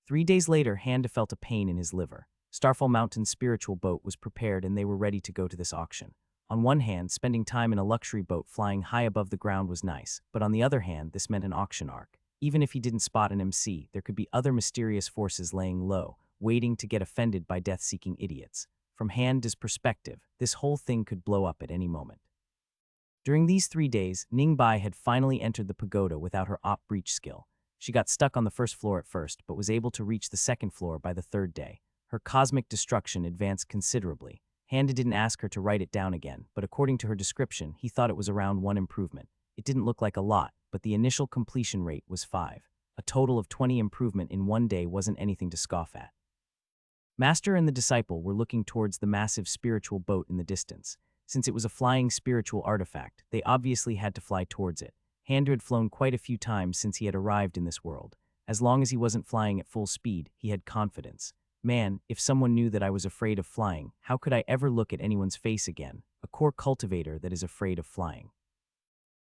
[SPEAKER 1] 3 days later, Handa felt a pain in his liver. Starfall Mountain's spiritual boat was prepared and they were ready to go to this auction. On one hand, spending time in a luxury boat flying high above the ground was nice, but on the other hand, this meant an auction arc. Even if he didn't spot an MC, there could be other mysterious forces laying low, waiting to get offended by death-seeking idiots. From Handa's perspective, this whole thing could blow up at any moment. During these 3 days, Ningbai had finally entered the pagoda without her op breach skill. She got stuck on the first floor at first, but was able to reach the second floor by the 3rd day. Her cosmic destruction advanced considerably. Handa didn't ask her to write it down again, but according to her description, he thought it was around 1 improvement. It didn't look like a lot, but the initial completion rate was 5. A total of 20 improvement in 1 day wasn't anything to scoff at. Master and the disciple were looking towards the massive spiritual boat in the distance. Since it was a flying spiritual artifact, they obviously had to fly towards it. Handa had flown quite a few times since he had arrived in this world. As long as he wasn't flying at full speed, he had confidence. Man, if someone knew that I was afraid of flying, how could I ever look at anyone's face again? A core cultivator that is afraid of flying.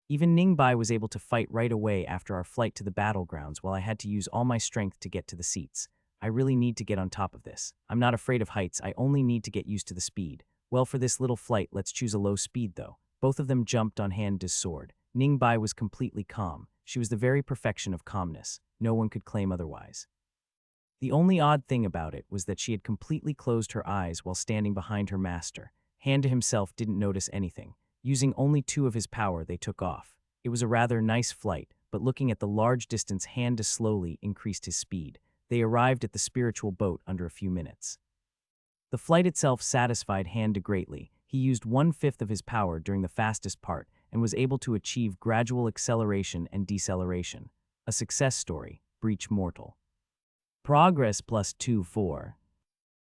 [SPEAKER 1] Even Ningbai was able to fight right away after our flight to the battlegrounds while I had to use all my strength to get to the seats. I really need to get on top of this. I'm not afraid of heights, I only need to get used to the speed. Well, for this little flight, let's choose a low speed though. Both of them jumped on Handa's sword. Ningbai was completely calm. She was the very perfection of calmness. No one could claim otherwise. The only odd thing about it was that she had completely closed her eyes while standing behind her master. Handa himself didn't notice anything. Using only 2 of his power, they took off. It was a rather nice flight, but looking at the large distance, Handa slowly increased his speed. They arrived at the spiritual boat under a few minutes. The flight itself satisfied Handa greatly. He used 1/5 of his power during the fastest part and was able to achieve gradual acceleration and deceleration. A success story, Breach Mortal. Progress +2 4.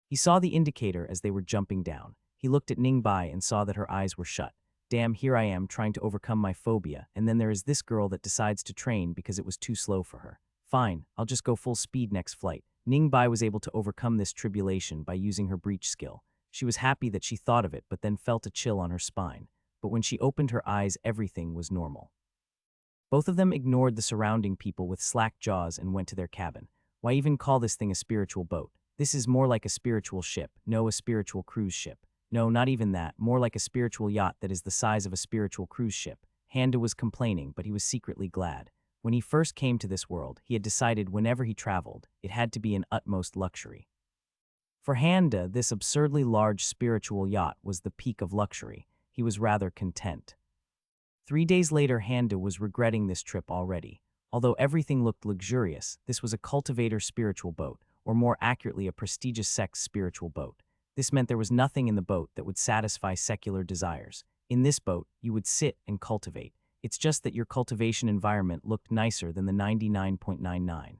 [SPEAKER 1] He saw the indicator as they were jumping down. He looked at Ningbai and saw that her eyes were shut. Damn, here I am trying to overcome my phobia, and then there is this girl that decides to train because it was too slow for her. Fine, I'll just go full speed next flight. Ningbai was able to overcome this tribulation by using her breach skill. She was happy that she thought of it, but then felt a chill on her spine. But when she opened her eyes, everything was normal. Both of them ignored the surrounding people with slack jaws and went to their cabin. Why even call this thing a spiritual boat? This is more like a spiritual ship, no a spiritual cruise ship. No, not even that, more like a spiritual yacht that is the size of a spiritual cruise ship. Handa was complaining, but he was secretly glad. When he first came to this world, he had decided whenever he traveled, it had to be an utmost luxury. For Handa, this absurdly large spiritual yacht was the peak of luxury. He was rather content. 3 days later, Handa was regretting this trip already. Although everything looked luxurious, this was a cultivator spiritual boat, or more accurately a prestigious sex spiritual boat. This meant there was nothing in the boat that would satisfy secular desires. In this boat, you would sit and cultivate. It's just that your cultivation environment looked nicer than the 99.99.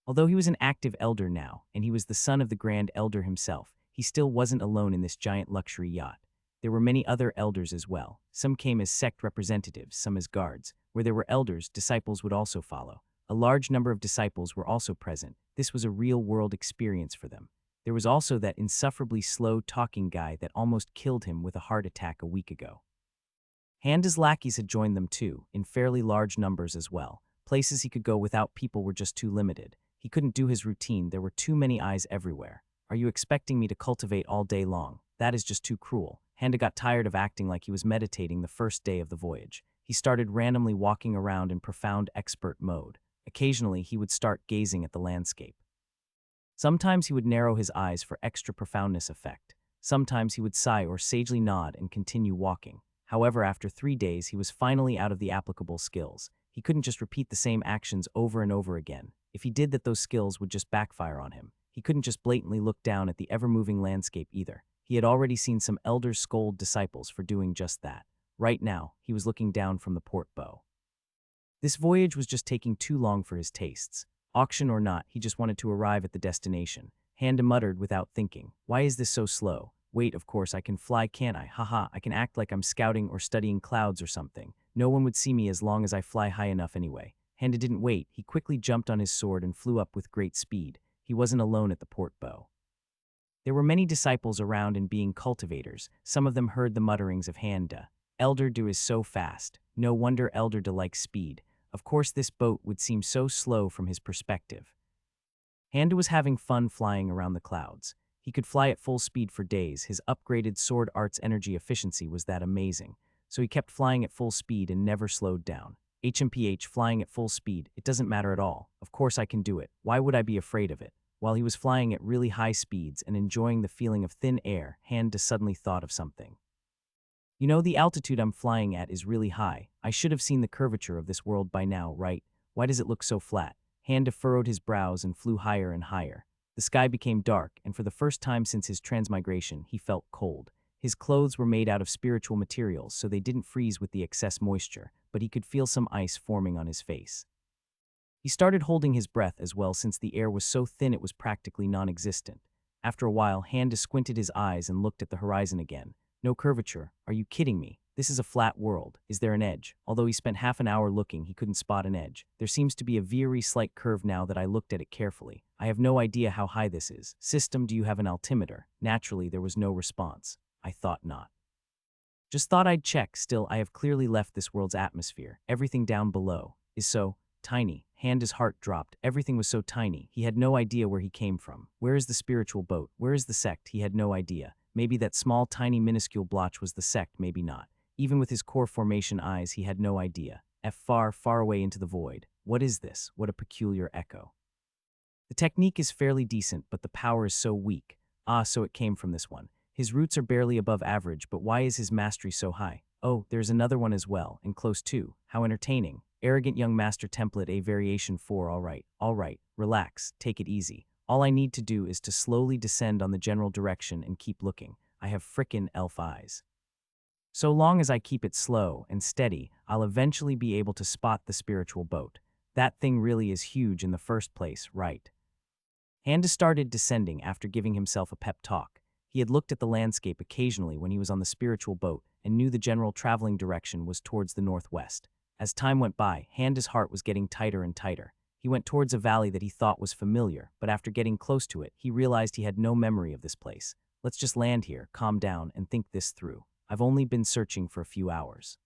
[SPEAKER 1] Although he was an active elder now, and he was the son of the Grand Elder himself, he still wasn't alone in this giant luxury yacht. There were many other elders as well. Some came as sect representatives, some as guards. Where there were elders, disciples would also follow. A large number of disciples were also present. This was a real-world experience for them. There was also that insufferably slow-talking guy that almost killed him with a heart attack a week ago. Handa's lackeys had joined them too, in fairly large numbers as well. Places he could go without people were just too limited. He couldn't do his routine, there were too many eyes everywhere. Are you expecting me to cultivate all day long? That is just too cruel. Handa got tired of acting like he was meditating the first day of the voyage. He started randomly walking around in profound expert mode. Occasionally, he would start gazing at the landscape. Sometimes he would narrow his eyes for extra profoundness effect. Sometimes he would sigh or sagely nod and continue walking. However, after 3 days, he was finally out of the applicable skills. He couldn't just repeat the same actions over and over again. If he did that, those skills would just backfire on him. He couldn't just blatantly look down at the ever-moving landscape either. He had already seen some elders scold disciples for doing just that. Right now, he was looking down from the port bow. This voyage was just taking too long for his tastes. Auction or not, he just wanted to arrive at the destination. Handa muttered without thinking, "Why is this so slow? Wait, of course I can fly, can't I? Haha, I can act like I'm scouting or studying clouds or something. No one would see me as long as I fly high enough anyway." Handa didn't wait. He quickly jumped on his sword and flew up with great speed. He wasn't alone at the port bow. There were many disciples around and being cultivators. Some of them heard the mutterings of Handa. Elder Do is so fast. No wonder Elder Do likes speed. Of course this boat would seem so slow from his perspective. Handa was having fun flying around the clouds. He could fly at full speed for days. His upgraded sword art's energy efficiency was that amazing. So he kept flying at full speed and never slowed down. HMPH, flying at full speed, it doesn't matter at all. Of course I can do it. Why would I be afraid of it? While he was flying at really high speeds and enjoying the feeling of thin air, Handa suddenly thought of something. You know, the altitude I'm flying at is really high. I should have seen the curvature of this world by now, right? Why does it look so flat? Handa furrowed his brows and flew higher and higher. The sky became dark, and for the first time since his transmigration, he felt cold. His clothes were made out of spiritual materials, so they didn't freeze with the excess moisture, but he could feel some ice forming on his face. He started holding his breath as well since the air was so thin it was practically non-existent. After a while, Handa squinted his eyes and looked at the horizon again. No curvature. Are you kidding me? This is a flat world. Is there an edge? Although he spent half an hour looking, he couldn't spot an edge. There seems to be a very slight curve now that I looked at it carefully. I have no idea how high this is. System, do you have an altimeter? Naturally, there was no response. I thought not. Just thought I'd check. Still, I have clearly left this world's atmosphere. Everything down below is so tiny. Handa's heart dropped. Everything was so tiny. He had no idea where he came from. Where is the spiritual boat? Where is the sect? He had no idea. Maybe that small, tiny, minuscule blotch was the sect, maybe not. Even with his core formation eyes, he had no idea. Far, far away into the void. What is this? What a peculiar echo. The technique is fairly decent, but the power is so weak. So it came from this one. His roots are barely above average, but why is his mastery so high? Oh, there's another one as well, and close too. How entertaining. Arrogant young master template A variation 4. All right, relax, take it easy. All I need to do is to slowly descend on the general direction and keep looking. I have frickin' elf eyes. So long as I keep it slow and steady, I'll eventually be able to spot the spiritual boat. That thing really is huge in the first place, right? Handa started descending after giving himself a pep talk. He had looked at the landscape occasionally when he was on the spiritual boat and knew the general traveling direction was towards the northwest. As time went by, Handa's heart was getting tighter and tighter. He went towards a valley that he thought was familiar, but after getting close to it, he realized he had no memory of this place. Let's just land here, calm down, and think this through. I've only been searching for a few hours.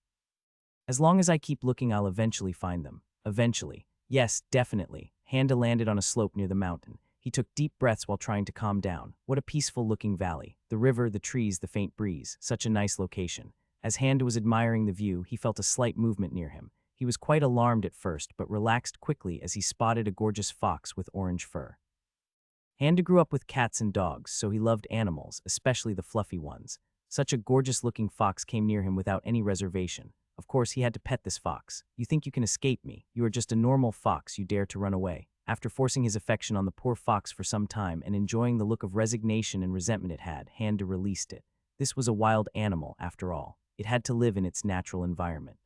[SPEAKER 1] As long as I keep looking, I'll eventually find them. Eventually. Yes, definitely. Handa landed on a slope near the mountain. He took deep breaths while trying to calm down. What a peaceful-looking valley. The river, the trees, the faint breeze. Such a nice location. As Handa was admiring the view, he felt a slight movement near him. He was quite alarmed at first, but relaxed quickly as he spotted a gorgeous fox with orange fur. Handa grew up with cats and dogs, so he loved animals, especially the fluffy ones. Such a gorgeous-looking fox came near him without any reservation. Of course, he had to pet this fox. You think you can escape me? You are just a normal fox, you dare to run away. After forcing his affection on the poor fox for some time and enjoying the look of resignation and resentment it had, Handa released it. This was a wild animal, after all. It had to live in its natural environment.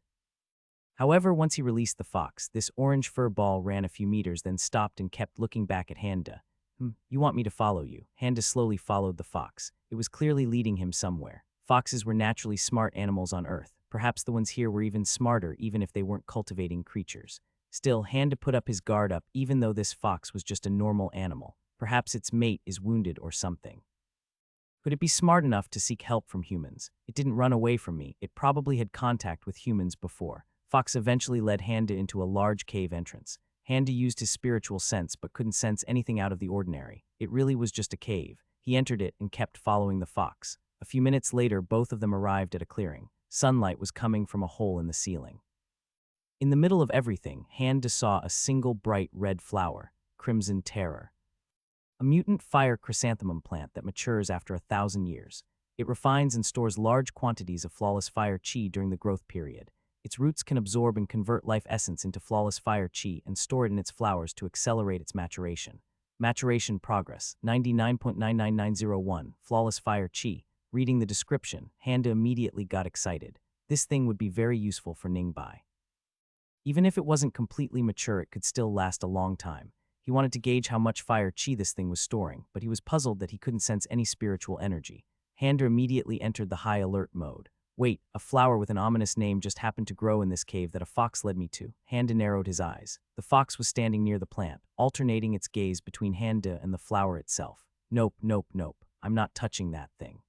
[SPEAKER 1] However, once he released the fox, this orange fur ball ran a few meters, then stopped and kept looking back at Handa. You want me to follow you? Handa slowly followed the fox. It was clearly leading him somewhere. Foxes were naturally smart animals on Earth. Perhaps the ones here were even smarter, even if they weren't cultivating creatures. Still, Handa put up his guard up, even though this fox was just a normal animal. Perhaps its mate is wounded or something. Could it be smart enough to seek help from humans? It didn't run away from me. It probably had contact with humans before. Fox eventually led Handa into a large cave entrance. Handa used his spiritual sense but couldn't sense anything out of the ordinary. It really was just a cave. He entered it and kept following the fox. A few minutes later, both of them arrived at a clearing. Sunlight was coming from a hole in the ceiling. In the middle of everything, Handa saw a single bright red flower, Crimson Terror. A mutant fire chrysanthemum plant that matures after 1,000 years. It refines and stores large quantities of flawless fire chi during the growth period. Its roots can absorb and convert life essence into flawless fire chi and store it in its flowers to accelerate its maturation. Maturation progress, 99.99901, flawless fire chi. Reading the description, Handa immediately got excited. This thing would be very useful for Ningbai. Even if it wasn't completely mature, it could still last a long time. He wanted to gauge how much fire chi this thing was storing, but he was puzzled that he couldn't sense any spiritual energy. Handa immediately entered the high alert mode. Wait, a flower with an ominous name just happened to grow in this cave that a fox led me to. Handa narrowed his eyes. The fox was standing near the plant, alternating its gaze between Handa and the flower itself. Nope. I'm not touching that thing.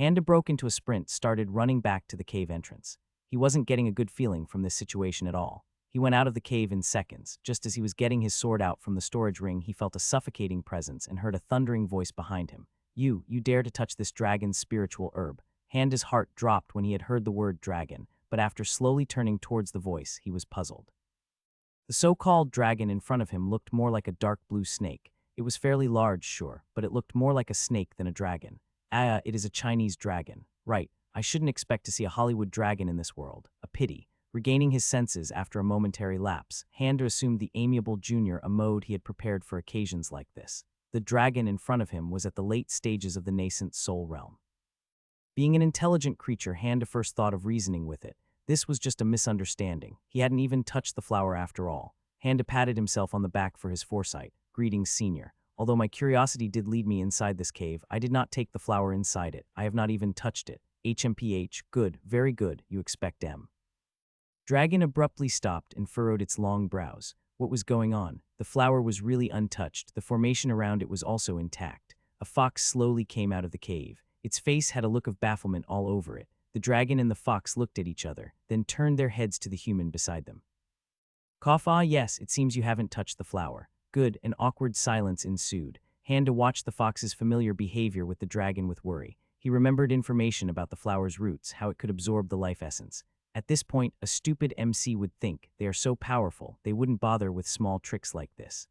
[SPEAKER 1] Handa broke into a sprint, started running back to the cave entrance. He wasn't getting a good feeling from this situation at all. He went out of the cave in seconds. Just as he was getting his sword out from the storage ring, he felt a suffocating presence and heard a thundering voice behind him. You dare to touch this dragon's spiritual herb. Handa's heart dropped when he had heard the word dragon, but after slowly turning towards the voice, he was puzzled. The so-called dragon in front of him looked more like a dark blue snake. It was fairly large, sure, but it looked more like a snake than a dragon. It is a Chinese dragon. Right, I shouldn't expect to see a Hollywood dragon in this world. A pity. Regaining his senses after a momentary lapse, Handa assumed the amiable junior a mode he had prepared for occasions like this. The dragon in front of him was at the late stages of the nascent soul realm. Being an intelligent creature, Handa first thought of reasoning with it. This was just a misunderstanding. He hadn't even touched the flower after all. Handa patted himself on the back for his foresight. Greetings, senior. Although my curiosity did lead me inside this cave, I did not take the flower inside it. I have not even touched it. HMPH, good, very good, you expect M. Dragon abruptly stopped and furrowed its long brows. What was going on? The flower was really untouched. The formation around it was also intact. A fox slowly came out of the cave. Its face had a look of bafflement all over it. The dragon and the fox looked at each other, then turned their heads to the human beside them. Cough, ah, yes, it seems you haven't touched the flower. Good, an awkward silence ensued. Handa watched the fox's familiar behavior with the dragon with worry. He remembered information about the flower's roots, how it could absorb the life essence. At this point, a stupid MC would think, they are so powerful, they wouldn't bother with small tricks like this.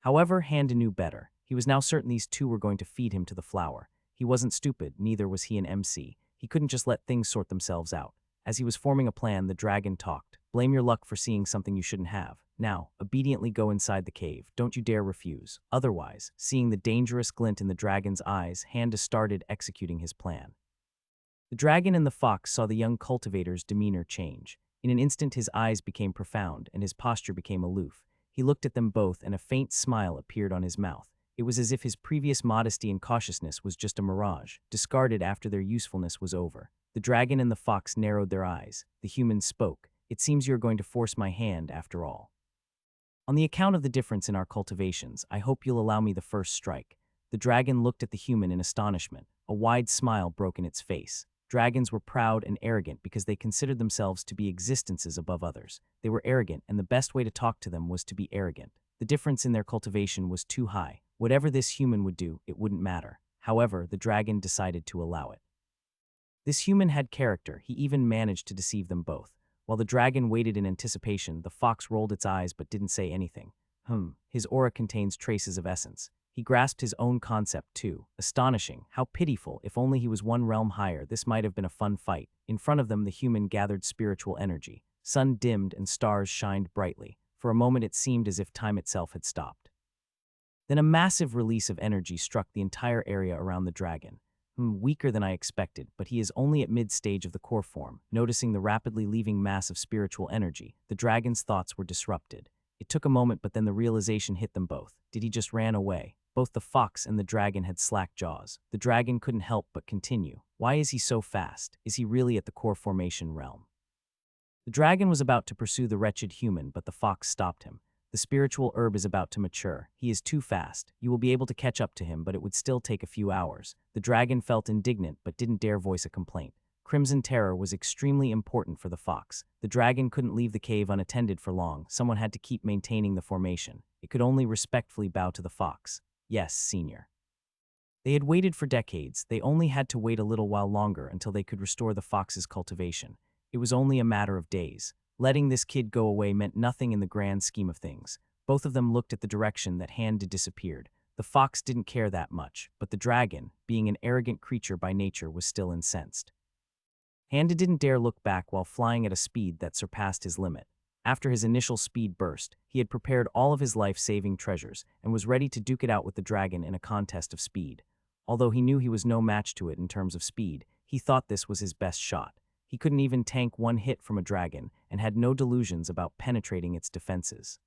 [SPEAKER 1] However, Handa knew better. He was now certain these two were going to feed him to the flower. He wasn't stupid, neither was he an MC. He couldn't just let things sort themselves out. As he was forming a plan, the dragon talked. Blame your luck for seeing something you shouldn't have. Now, obediently go inside the cave. Don't you dare refuse. Otherwise, seeing the dangerous glint in the dragon's eyes, Handa started executing his plan. The dragon and the fox saw the young cultivator's demeanor change. In an instant, his eyes became profound, and his posture became aloof. He looked at them both, and a faint smile appeared on his mouth. It was as if his previous modesty and cautiousness was just a mirage, discarded after their usefulness was over. The dragon and the fox narrowed their eyes. The human spoke. It seems you're going to force my hand, after all. On the account of the difference in our cultivations, I hope you'll allow me the first strike. The dragon looked at the human in astonishment. A wide smile broke in its face. Dragons were proud and arrogant because they considered themselves to be existences above others. They were arrogant, and the best way to talk to them was to be arrogant. The difference in their cultivation was too high. Whatever this human would do, it wouldn't matter. However, the dragon decided to allow it. This human had character. He even managed to deceive them both. While the dragon waited in anticipation, the fox rolled its eyes but didn't say anything. His aura contains traces of essence. He grasped his own concept too. Astonishing. How pitiful. If only he was one realm higher, this might have been a fun fight. In front of them, the human gathered spiritual energy. Sun dimmed and stars shined brightly. For a moment, it seemed as if time itself had stopped. Then a massive release of energy struck the entire area around the dragon. Weaker than I expected, but he is only at mid-stage of the core form. Noticing the rapidly leaving mass of spiritual energy, the dragon's thoughts were disrupted. It took a moment, but then the realization hit them both. Did he just ran away? Both the fox and the dragon had slack jaws. The dragon couldn't help but continue. Why is he so fast? Is he really at the core formation realm? The dragon was about to pursue the wretched human, but the fox stopped him. The spiritual herb is about to mature. He is too fast. You will be able to catch up to him, but it would still take a few hours. The dragon felt indignant, but didn't dare voice a complaint. Crimson terror was extremely important for the fox. The dragon couldn't leave the cave unattended for long. Someone had to keep maintaining the formation. It could only respectfully bow to the fox. Yes, senior. They had waited for decades. They only had to wait a little while longer until they could restore the fox's cultivation. It was only a matter of days. Letting this kid go away meant nothing in the grand scheme of things. Both of them looked at the direction that Hand had disappeared. The fox didn't care that much, but the dragon, being an arrogant creature by nature, was still incensed. Handa didn't dare look back while flying at a speed that surpassed his limit. After his initial speed burst, he had prepared all of his life-saving treasures and was ready to duke it out with the dragon in a contest of speed. Although he knew he was no match to it in terms of speed, he thought this was his best shot. He couldn't even tank one hit from a dragon and had no delusions about penetrating its defenses.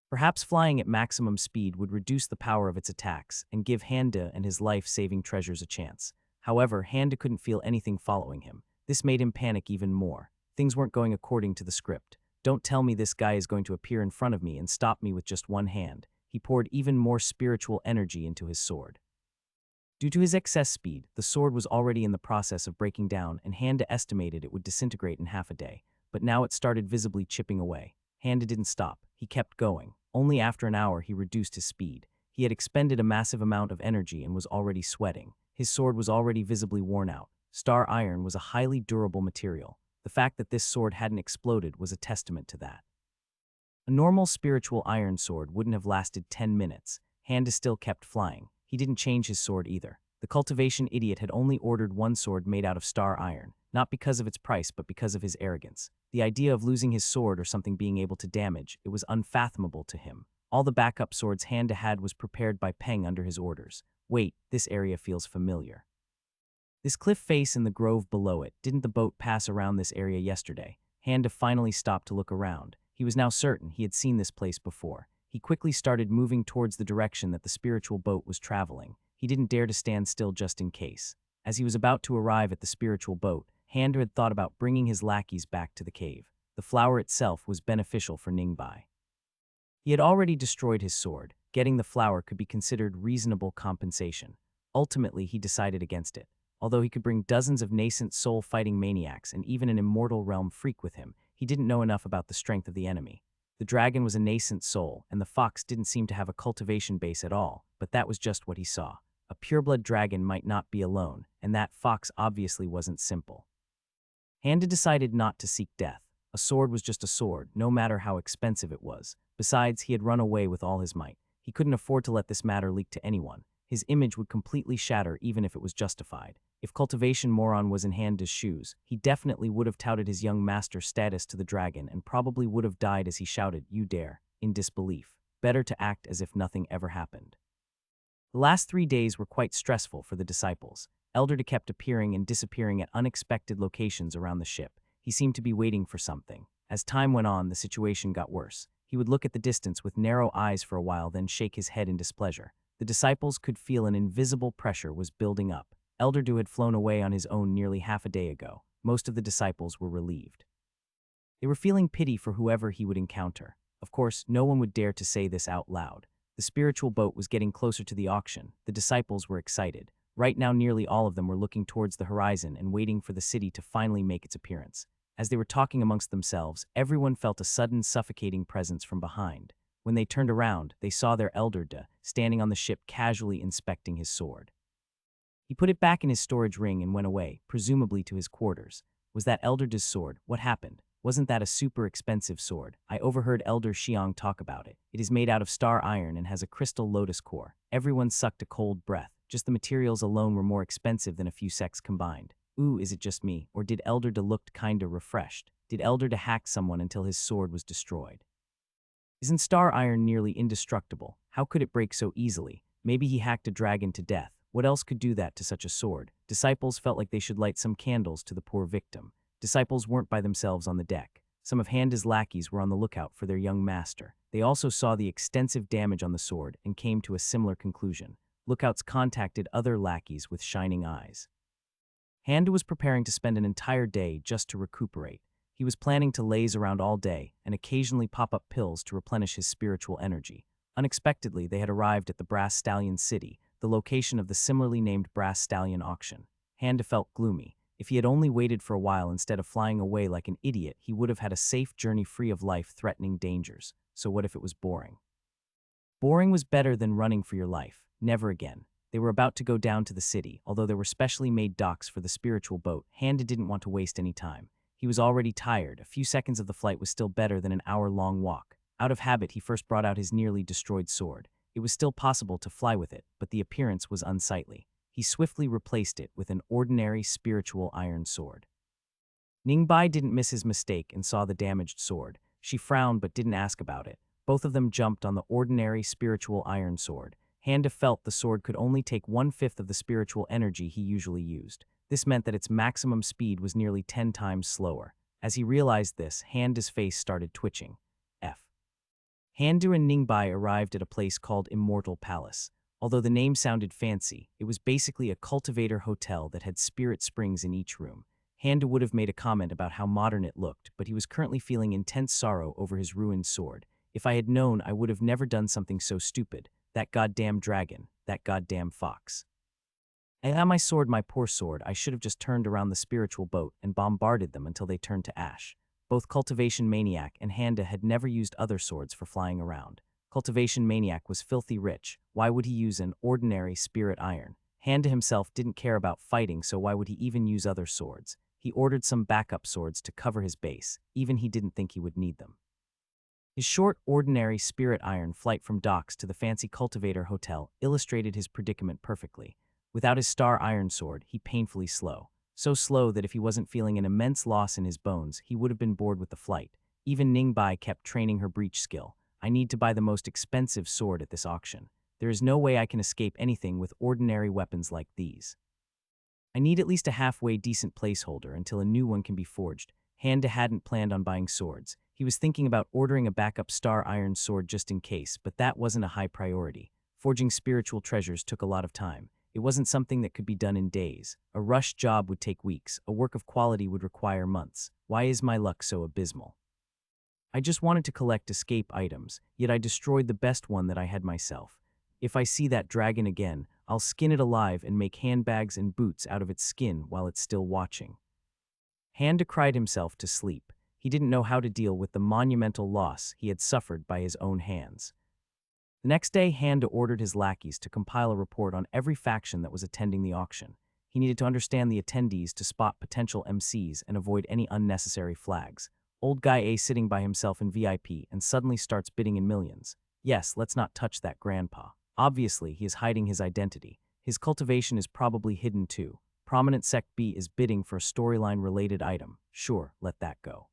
[SPEAKER 1] Perhaps flying at maximum speed would reduce the power of its attacks and give Handa and his life-saving treasures a chance. However, Handa couldn't feel anything following him. This made him panic even more. Things weren't going according to the script. Don't tell me this guy is going to appear in front of me and stop me with just one hand. He poured even more spiritual energy into his sword. Due to his excess speed, the sword was already in the process of breaking down, and Handa estimated it would disintegrate in half a day. But now it started visibly chipping away. Handa didn't stop. He kept going. Only after an hour he reduced his speed. He had expended a massive amount of energy and was already sweating. His sword was already visibly worn out. Star iron was a highly durable material. The fact that this sword hadn't exploded was a testament to that. A normal spiritual iron sword wouldn't have lasted 10 minutes. Handa still kept flying. He didn't change his sword either. The cultivation idiot had only ordered one sword made out of star iron, not because of its price but because of his arrogance. The idea of losing his sword or something being able to damage, it was unfathomable to him. All the backup swords Handa had was prepared by Peng under his orders. Wait, this area feels familiar. This cliff face and the grove below it, didn't the boat pass around this area yesterday? Handa finally stopped to look around. He was now certain he had seen this place before. He quickly started moving towards the direction that the spiritual boat was traveling. He didn't dare to stand still just in case. As he was about to arrive at the spiritual boat, Handa had thought about bringing his lackeys back to the cave. The flower itself was beneficial for Ningbai. He had already destroyed his sword. Getting the flower could be considered reasonable compensation. Ultimately, he decided against it. Although he could bring dozens of nascent soul-fighting maniacs and even an immortal realm freak with him, He didn't know enough about the strength of the enemy. The dragon was a nascent soul, and the fox didn't seem to have a cultivation base at all, but that was just what he saw. A pureblood dragon might not be alone, and that fox obviously wasn't simple. Handa decided not to seek death. A sword was just a sword, no matter how expensive it was. Besides, he had run away with all his might. He couldn't afford to let this matter leak to anyone. His image would completely shatter even if it was justified. If cultivation moron was in Handa's shoes, he definitely would have touted his young master's status to the dragon and probably would have died as he shouted, "You dare," in disbelief. Better to act as if nothing ever happened. The last 3 days were quite stressful for the disciples. Elder kept appearing and disappearing at unexpected locations around the ship. He seemed to be waiting for something. As time went on, the situation got worse. He would look at the distance with narrow eyes for a while, then shake his head in displeasure. The disciples could feel an invisible pressure was building up. Elder had flown away on his own nearly half a day ago. Most of the disciples were relieved. They were feeling pity for whoever he would encounter. Of course, no one would dare to say this out loud. The spiritual boat was getting closer to the auction. The disciples were excited. Right now, nearly all of them were looking towards the horizon and waiting for the city to finally make its appearance. As they were talking amongst themselves, everyone felt a sudden suffocating presence from behind. When they turned around, they saw their elder standing on the ship casually inspecting his sword. He put it back in his storage ring and went away, presumably to his quarters. Was that Elder's sword? What happened? Wasn't that a super expensive sword? I overheard Elder Xiang talk about it. It is made out of star iron and has a crystal lotus core. Everyone sucked a cold breath. Just the materials alone were more expensive than a few sects combined. Ooh, is it just me? Or did Elder looked kinda refreshed? Did Elder hack someone until his sword was destroyed? Isn't star iron nearly indestructible? How could it break so easily? Maybe he hacked a dragon to death. What else could do that to such a sword? Disciples felt like they should light some candles to the poor victim. Disciples weren't by themselves on the deck. Some of Handa's lackeys were on the lookout for their young master. They also saw the extensive damage on the sword and came to a similar conclusion. Lookouts contacted other lackeys with shining eyes. Handa was preparing to spend an entire day just to recuperate. He was planning to laze around all day and occasionally pop up pills to replenish his spiritual energy. Unexpectedly, they had arrived at the Brass Stallion City, the location of the similarly named Brass Stallion auction. Handa felt gloomy. If he had only waited for a while instead of flying away like an idiot, he would have had a safe journey free of life-threatening dangers. So what if it was boring? Boring was better than running for your life. Never again. They were about to go down to the city. Although there were specially made docks for the spiritual boat, Handa didn't want to waste any time. He was already tired. A few seconds of the flight was still better than an hour-long walk. Out of habit, he first brought out his nearly destroyed sword. It was still possible to fly with it, but the appearance was unsightly. He swiftly replaced it with an ordinary spiritual iron sword. Ningbai didn't miss his mistake and saw the damaged sword. She frowned but didn't ask about it. Both of them jumped on the ordinary spiritual iron sword. Handa felt the sword could only take 1/5 of the spiritual energy he usually used. This meant that its maximum speed was nearly 10 times slower. As he realized this, Handa's face started twitching. Handu and Ningbai arrived at a place called Immortal Palace. Although the name sounded fancy, it was basically a cultivator hotel that had spirit springs in each room. Handu would have made a comment about how modern it looked, but he was currently feeling intense sorrow over his ruined sword. If I had known, I would have never done something so stupid. That goddamn dragon, that goddamn fox. I had my sword, my poor sword. I should have just turned around the spiritual boat and bombarded them until they turned to ash. Both Cultivation Maniac and Handa had never used other swords for flying around. Cultivation Maniac was filthy rich. Why would he use an ordinary spirit iron? Handa himself didn't care about fighting, so why would he even use other swords? He ordered some backup swords to cover his base. Even he didn't think he would need them. His short, ordinary spirit iron flight from docks to the fancy cultivator hotel illustrated his predicament perfectly. Without his star iron sword, he painfully slow. So slow that if he wasn't feeling an immense loss in his bones, he would have been bored with the flight. Even Ningbai kept training her breach skill. I need to buy the most expensive sword at this auction. There is no way I can escape anything with ordinary weapons like these. I need at least a halfway decent placeholder until a new one can be forged. Handa hadn't planned on buying swords. He was thinking about ordering a backup star iron sword just in case, but that wasn't a high priority. Forging spiritual treasures took a lot of time. It wasn't something that could be done in days. A rushed job would take weeks. A work of quality would require months. Why is my luck so abysmal? I just wanted to collect escape items, yet I destroyed the best one that I had myself. If I see that dragon again, I'll skin it alive and make handbags and boots out of its skin while it's still watching. Handa cried himself to sleep. He didn't know how to deal with the monumental loss he had suffered by his own hands. The next day, Handa ordered his lackeys to compile a report on every faction that was attending the auction. He needed to understand the attendees to spot potential MCs and avoid any unnecessary flags. Old guy A sitting by himself in VIP and suddenly starts bidding in millions. Yes, let's not touch that grandpa. Obviously, he is hiding his identity. His cultivation is probably hidden too. Prominent Sect B is bidding for a storyline-related item. Sure, let that go.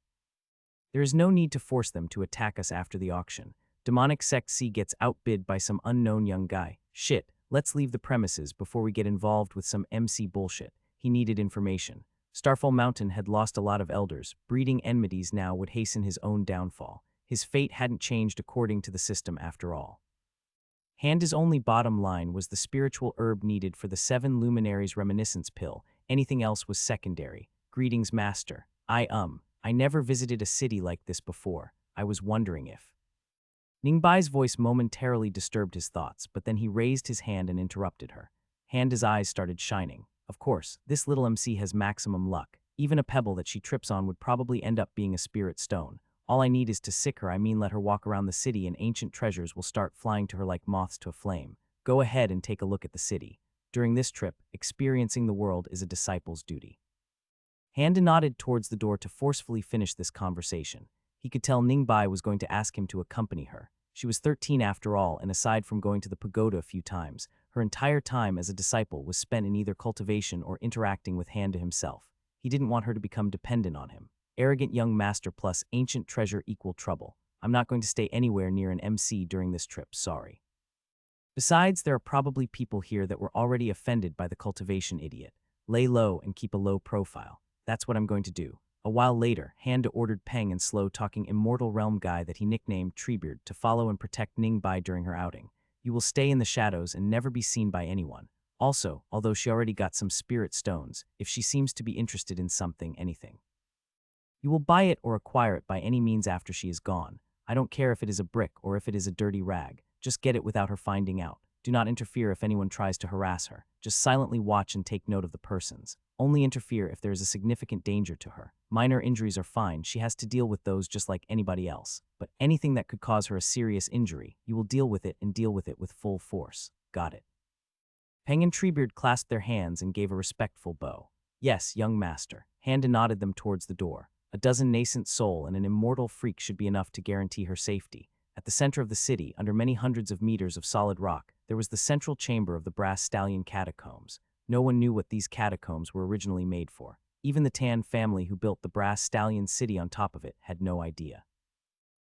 [SPEAKER 1] There is no need to force them to attack us after the auction. Demonic Sect C gets outbid by some unknown young guy. Shit, let's leave the premises before we get involved with some MC bullshit. He needed information. Starfall Mountain had lost a lot of elders. Breeding enmities now would hasten his own downfall. His fate hadn't changed according to the system after all. Handa's only bottom line was the spiritual herb needed for the 7 luminaries reminiscence pill. Anything else was secondary. Greetings, master. I never visited a city like this before. I was wondering if... Ningbai's voice momentarily disturbed his thoughts, but then he raised his hand and interrupted her. Handa's eyes started shining. Of course, this little MC has maximum luck. Even a pebble that she trips on would probably end up being a spirit stone. All I need is to sick her, let her walk around the city and ancient treasures will start flying to her like moths to a flame. Go ahead and take a look at the city. During this trip, experiencing the world is a disciple's duty. Handa nodded towards the door to forcefully finish this conversation. He could tell Ningbai was going to ask him to accompany her. She was 13 after all, and aside from going to the pagoda a few times, her entire time as a disciple was spent in either cultivation or interacting with Handa himself. He didn't want her to become dependent on him. Arrogant young master plus ancient treasure equal trouble. I'm not going to stay anywhere near an MC during this trip, sorry. Besides, there are probably people here that were already offended by the cultivation idiot. Lay low and keep a low profile. That's what I'm going to do. A while later, Handa ordered Peng and slow-talking Immortal Realm guy that he nicknamed Treebeard to follow and protect Ningbai during her outing. You will stay in the shadows and never be seen by anyone. Also, although she already got some spirit stones, if she seems to be interested in anything. You will buy it or acquire it by any means after she is gone. I don't care if it is a brick or if it is a dirty rag. Just get it without her finding out. Do not interfere if anyone tries to harass her. Just silently watch and take note of the persons. Only interfere if there is a significant danger to her. Minor injuries are fine, she has to deal with those just like anybody else. But anything that could cause her a serious injury, you will deal with it and deal with it with full force. Got it. Peng and Treebeard clasped their hands and gave a respectful bow. Yes, young master. Handa nodded them towards the door. A dozen nascent soul and an immortal freak should be enough to guarantee her safety. At the center of the city, under many hundreds of meters of solid rock, there was the central chamber of the Brass Stallion catacombs. No one knew what these catacombs were originally made for. Even the Tan family who built the Brass Stallion city on top of it had no idea.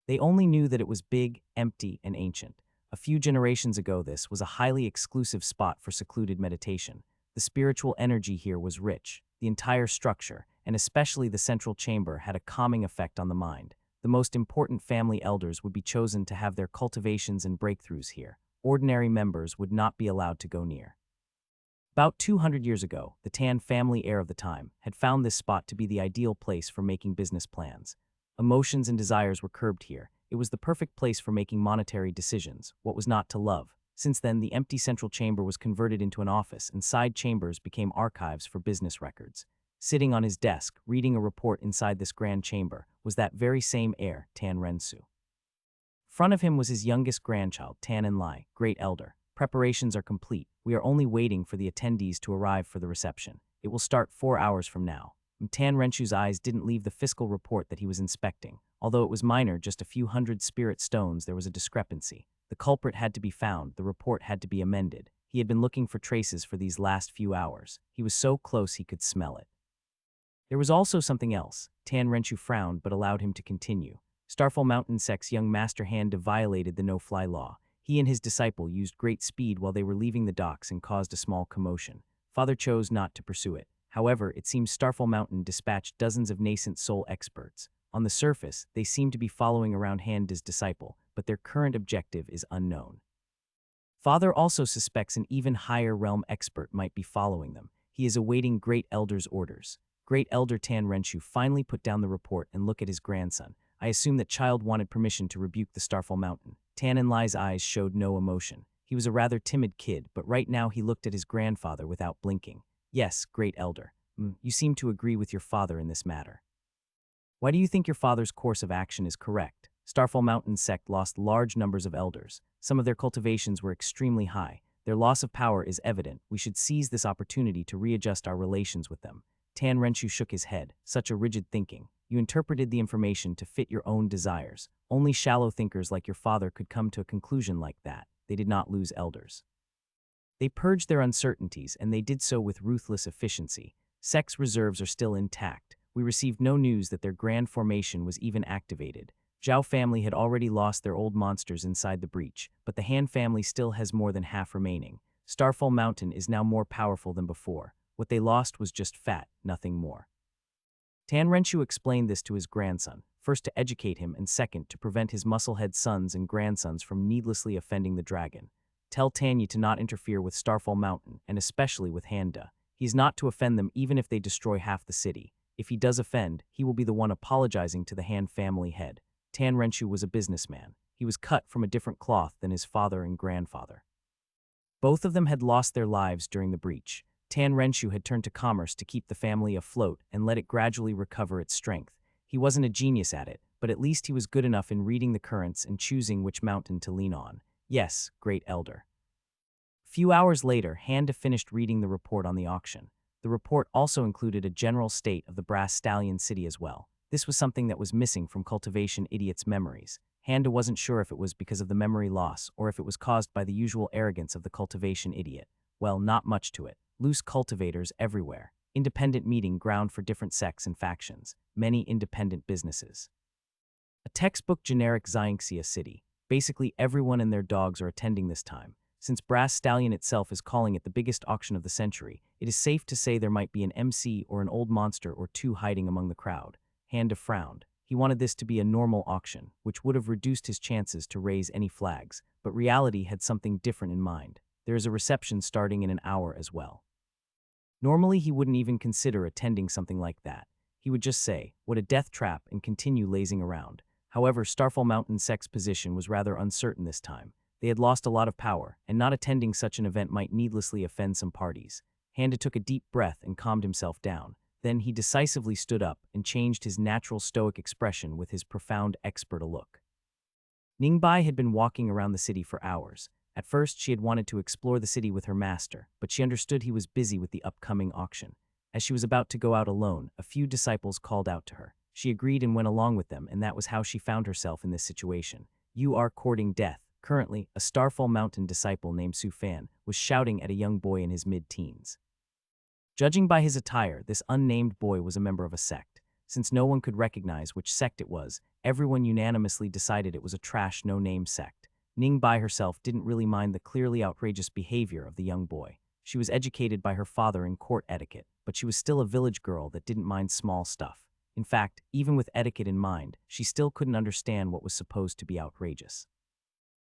[SPEAKER 1] They only knew that it was big, empty, and ancient. A few generations ago, this was a highly exclusive spot for secluded meditation. The spiritual energy here was rich. The entire structure, and especially the central chamber, had a calming effect on the mind. The most important family elders would be chosen to have their cultivations and breakthroughs here. Ordinary members would not be allowed to go near. About 200 years ago, the Tan family heir of the time had found this spot to be the ideal place for making business plans. Emotions and desires were curbed here. It was the perfect place for making monetary decisions. What was not to love? Since then, the empty central chamber was converted into an office, and side chambers became archives for business records. Sitting on his desk, reading a report inside this grand chamber, was that very same heir, Tan Rensu. Front of him was his youngest grandchild, Tan Enlai, great elder. Preparations are complete. We are only waiting for the attendees to arrive for the reception. It will start 4 hours from now. Tan Rensu's eyes didn't leave the fiscal report that he was inspecting. Although it was minor, just a few hundred spirit stones, there was a discrepancy. The culprit had to be found, the report had to be amended. He had been looking for traces for these last few hours. He was so close he could smell it. There was also something else. Tan Rensu frowned but allowed him to continue. Starfall Mountain Sect's young master Handa violated the no-fly law. He and his disciple used great speed while they were leaving the docks and caused a small commotion. Father chose not to pursue it. However, it seems Starfall Mountain dispatched dozens of nascent soul experts. On the surface, they seem to be following around Handa's disciple, but their current objective is unknown. Father also suspects an even higher realm expert might be following them. He is awaiting Great Elder's orders. Great Elder Tan Rensu finally put down the report and looked at his grandson. I assume that child wanted permission to rebuke the Starfall Mountain. Tan Enlai's eyes showed no emotion. He was a rather timid kid, but right now he looked at his grandfather without blinking. Yes, Great Elder. You seem to agree with your father in this matter. Why do you think your father's course of action is correct? Starfall Mountain sect lost large numbers of elders. Some of their cultivations were extremely high. Their loss of power is evident. We should seize this opportunity to readjust our relations with them. Tan Renshu shook his head. Such a rigid thinking. You interpreted the information to fit your own desires. Only shallow thinkers like your father could come to a conclusion like that. They did not lose elders. They purged their uncertainties, and they did so with ruthless efficiency. Sect's reserves are still intact. We received no news that their grand formation was even activated. Zhao family had already lost their old monsters inside the breach, but the Han family still has more than half remaining. Starfall Mountain is now more powerful than before. What they lost was just fat, nothing more. Tan Renshu explained this to his grandson, first to educate him and second to prevent his musclehead sons and grandsons from needlessly offending the dragon. Tell Tanya to not interfere with Starfall Mountain, and especially with Handa. He is not to offend them even if they destroy half the city. If he does offend, he will be the one apologizing to the Han family head. Tan Renshu was a businessman. He was cut from a different cloth than his father and grandfather. Both of them had lost their lives during the breach. Tan Renshu had turned to commerce to keep the family afloat and let it gradually recover its strength. He wasn't a genius at it, but at least he was good enough in reading the currents and choosing which mountain to lean on. Yes, great elder. Few hours later, Handa finished reading the report on the auction. The report also included a general state of the Brass Stallion city as well. This was something that was missing from Cultivation Idiot's memories. Handa wasn't sure if it was because of the memory loss or if it was caused by the usual arrogance of the Cultivation Idiot. Well, not much to it. Loose cultivators everywhere. Independent meeting ground for different sects and factions. Many independent businesses. A textbook generic Xianxia city. Basically everyone and their dogs are attending this time. Since Brass Stallion itself is calling it the biggest auction of the century, it is safe to say there might be an MC or an old monster or two hiding among the crowd. Handa frowned. He wanted this to be a normal auction, which would have reduced his chances to raise any flags, but reality had something different in mind. There is a reception starting in an hour as well. Normally he wouldn't even consider attending something like that. He would just say, "What a death trap," and continue lazing around. However, Starfall Mountain Sect's position was rather uncertain this time. They had lost a lot of power, and not attending such an event might needlessly offend some parties. Handa took a deep breath and calmed himself down. Then he decisively stood up and changed his natural stoic expression with his profound expert look. Ningbai had been walking around the city for hours. At first, she had wanted to explore the city with her master, but she understood he was busy with the upcoming auction. As she was about to go out alone, a few disciples called out to her. She agreed and went along with them, and that was how she found herself in this situation. "You are courting death." Currently, a Starfall Mountain disciple named Su Fan was shouting at a young boy in his mid-teens. Judging by his attire, this unnamed boy was a member of a sect. Since no one could recognize which sect it was, everyone unanimously decided it was a trash no-name sect. Ningbai herself didn't really mind the clearly outrageous behavior of the young boy. She was educated by her father in court etiquette, but she was still a village girl that didn't mind small stuff. In fact, even with etiquette in mind, she still couldn't understand what was supposed to be outrageous.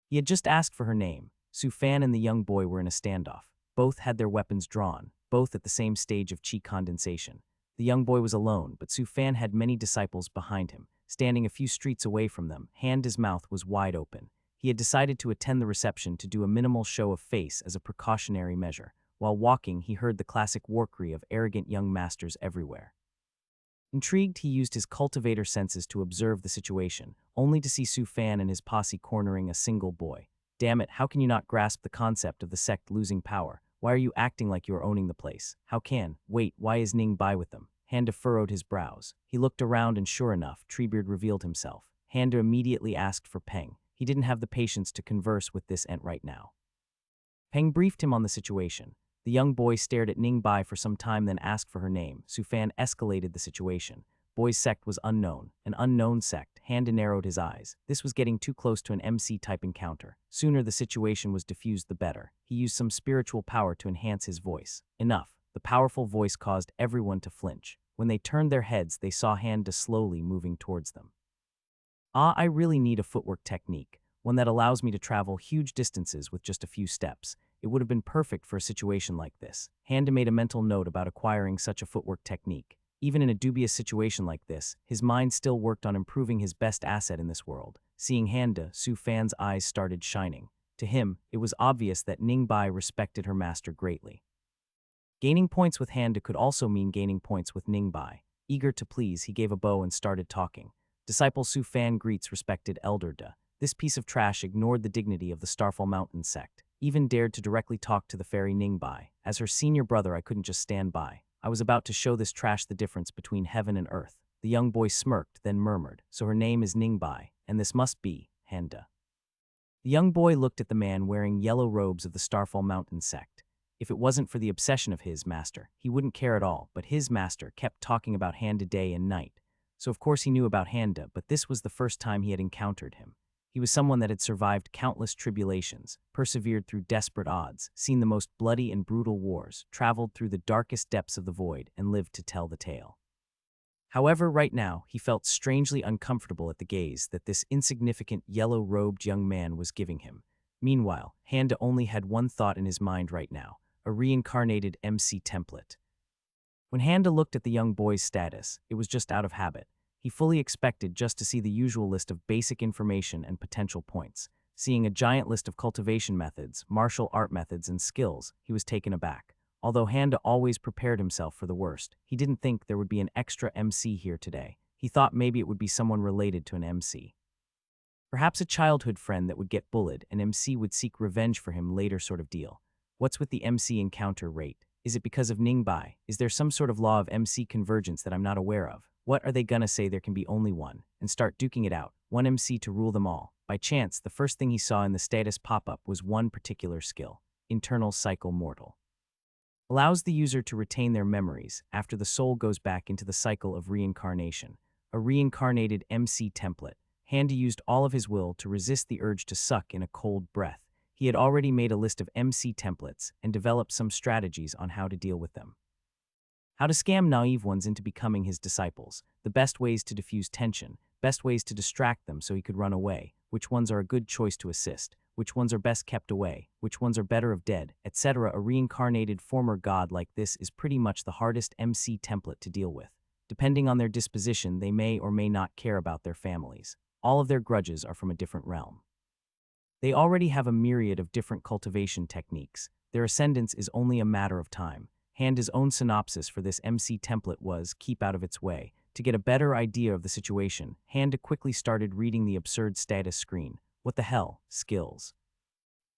[SPEAKER 1] He had just asked for her name. Su Fan and the young boy were in a standoff. Both had their weapons drawn, both at the same stage of qi condensation. The young boy was alone, but Su Fan had many disciples behind him. Standing a few streets away from them, Handa's mouth was wide open. He had decided to attend the reception to do a minimal show of face as a precautionary measure. While walking, he heard the classic warcry of arrogant young masters everywhere. Intrigued, he used his cultivator senses to observe the situation, only to see Su Fan and his posse cornering a single boy. "Damn it, how can you not grasp the concept of the sect losing power? Why are you acting like you are owning the place? Why is Ning Bai with them?" Handa furrowed his brows. He looked around and sure enough, Treebeard revealed himself. Handa immediately asked for Peng. He didn't have the patience to converse with this ent right now. Peng briefed him on the situation. The young boy stared at Ning Bai for some time, then asked for her name. Su Fan escalated the situation. Boy's sect was unknown. An unknown sect. Handa narrowed his eyes. This was getting too close to an MC-type encounter. Sooner the situation was diffused, the better. He used some spiritual power to enhance his voice. Enough. The powerful voice caused everyone to flinch. When they turned their heads, they saw Handa slowly moving towards them. I really need a footwork technique, one that allows me to travel huge distances with just a few steps. It would have been perfect for a situation like this. Handa made a mental note about acquiring such a footwork technique. Even in a dubious situation like this, his mind still worked on improving his best asset in this world. Seeing Handa, Su Fan's eyes started shining. To him, it was obvious that Ning Bai respected her master greatly. Gaining points with Handa could also mean gaining points with Ning Bai. Eager to please, he gave a bow and started talking. Disciple Su Fan greets respected elder Da. This piece of trash ignored the dignity of the Starfall Mountain sect, even dared to directly talk to the fairy Ningbai. As her senior brother, I couldn't just stand by. I was about to show this trash the difference between heaven and earth. The young boy smirked, then murmured, so her name is Ningbai, and this must be Handa. The young boy looked at the man wearing yellow robes of the Starfall Mountain sect. If it wasn't for the obsession of his master, he wouldn't care at all, but his master kept talking about Handa day and night. So of course he knew about Handa, but this was the first time he had encountered him. He was someone that had survived countless tribulations, persevered through desperate odds, seen the most bloody and brutal wars, traveled through the darkest depths of the void, and lived to tell the tale. However, right now, he felt strangely uncomfortable at the gaze that this insignificant, yellow-robed young man was giving him. Meanwhile, Handa only had one thought in his mind right now, a reincarnated MC template. When Handa looked at the young boy's status, it was just out of habit. He fully expected just to see the usual list of basic information and potential points. Seeing a giant list of cultivation methods, martial art methods, and skills, he was taken aback. Although Handa always prepared himself for the worst, he didn't think there would be an extra MC here today. He thought maybe it would be someone related to an MC. Perhaps a childhood friend that would get bullied, and MC would seek revenge for him later sort of deal. What's with the MC encounter rate? Is it because of Ningbai? Is there some sort of law of MC convergence that I'm not aware of? What are they gonna say there can be only one, and start duking it out, one MC to rule them all? By chance, the first thing he saw in the status pop-up was one particular skill, Internal Cycle Mortal. Allows the user to retain their memories after the soul goes back into the cycle of reincarnation. A reincarnated MC template. Handa used all of his will to resist the urge to suck in a cold breath. He had already made a list of MC templates and developed some strategies on how to deal with them. How to scam naive ones into becoming his disciples, the best ways to diffuse tension, best ways to distract them so he could run away, which ones are a good choice to assist, which ones are best kept away, which ones are better of dead, etc. A reincarnated former god like this is pretty much the hardest MC template to deal with. Depending on their disposition, they may or may not care about their families. All of their grudges are from a different realm. They already have a myriad of different cultivation techniques. Their ascendance is only a matter of time. Handa's own synopsis for this MC template was, keep out of its way. To get a better idea of the situation, Handa quickly started reading the absurd status screen. What the hell? Skills.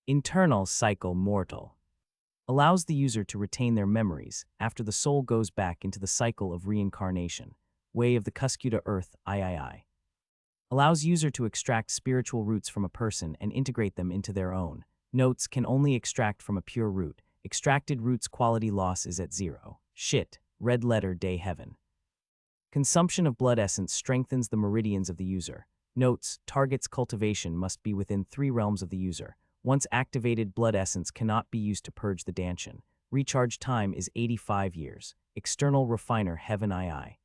[SPEAKER 1] Internal Cycle Mortal. Allows the user to retain their memories after the soul goes back into the cycle of reincarnation. Way of the Cuscuta Earth, III. Allows user to extract spiritual roots from a person and integrate them into their own. Notes can only extract from a pure root. Extracted roots quality loss is at 0. Shit. Red letter day heaven. Consumption of blood essence strengthens the meridians of the user. Notes, target's cultivation must be within 3 realms of the user. Once activated, blood essence cannot be used to purge the Danshan. Recharge time is 85 years. External refiner heaven II.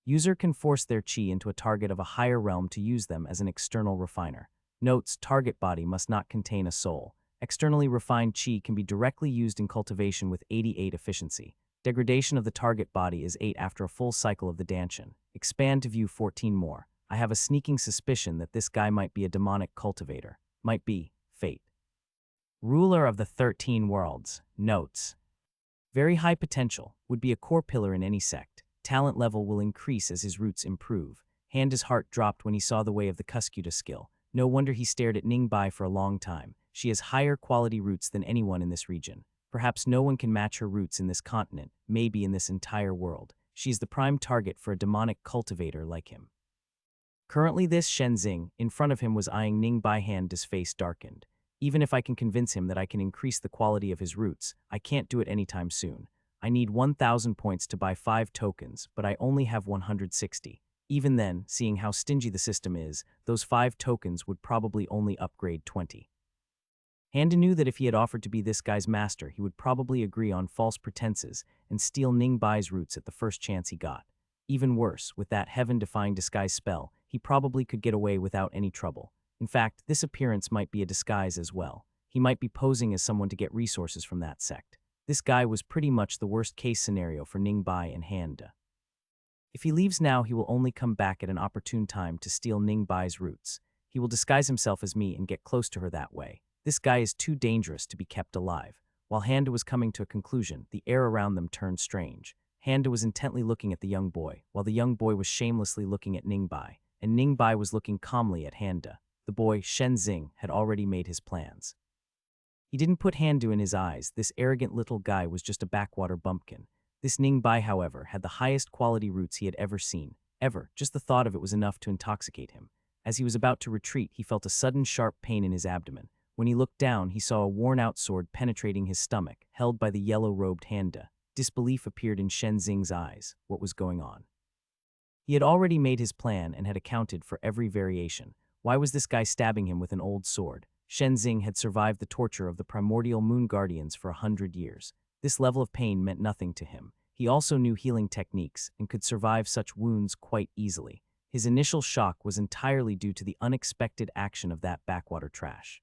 [SPEAKER 1] User can force their chi into a target of a higher realm to use them as an external refiner. Notes, target body must not contain a soul. Externally refined chi can be directly used in cultivation with 88 efficiency. Degradation of the target body is 8 after a full cycle of the Danshan. Expand to view 14 more. I have a sneaking suspicion that this guy might be a demonic cultivator. Might be fate. Ruler of the 13 worlds. Notes. Very high potential. Would be a core pillar in any sect. Talent level will increase as his roots improve. Handa's heart dropped when he saw the way of the Cuscuta skill. No wonder he stared at Ningbai for a long time. She has higher quality roots than anyone in this region. Perhaps no one can match her roots in this continent, maybe in this entire world. She is the prime target for a demonic cultivator like him. Currently this Shenzing, in front of him, was eyeing Ningbai. Handa's face darkened. Even if I can convince him that I can increase the quality of his roots, I can't do it anytime soon. I need 1,000 points to buy 5 tokens, but I only have 160. Even then, seeing how stingy the system is, those 5 tokens would probably only upgrade 20. Handa knew that if he had offered to be this guy's master, he would probably agree on false pretenses and steal Ningbai's roots at the first chance he got. Even worse, with that heaven-defying disguise spell, he probably could get away without any trouble. In fact, this appearance might be a disguise as well. He might be posing as someone to get resources from that sect. This guy was pretty much the worst-case scenario for Ningbai and Handa. If he leaves now, he will only come back at an opportune time to steal Ningbai's roots. He will disguise himself as me and get close to her that way. This guy is too dangerous to be kept alive. While Handa was coming to a conclusion, the air around them turned strange. Handa was intently looking at the young boy, while the young boy was shamelessly looking at Ningbai, and Ningbai was looking calmly at Handa. The boy, Shenzing, had already made his plans. He didn't put Handu in his eyes. This arrogant little guy was just a backwater bumpkin. This Ningbai, however, had the highest quality roots he had ever seen. Ever. Just the thought of it was enough to intoxicate him. As he was about to retreat, he felt a sudden sharp pain in his abdomen. When he looked down, he saw a worn-out sword penetrating his stomach, held by the yellow-robed Handa. Disbelief appeared in Shenzing's eyes. What was going on? He had already made his plan and had accounted for every variation. Why was this guy stabbing him with an old sword? Shenzing had survived the torture of the primordial moon guardians for 100 years. This level of pain meant nothing to him. He also knew healing techniques and could survive such wounds quite easily. His initial shock was entirely due to the unexpected action of that backwater trash.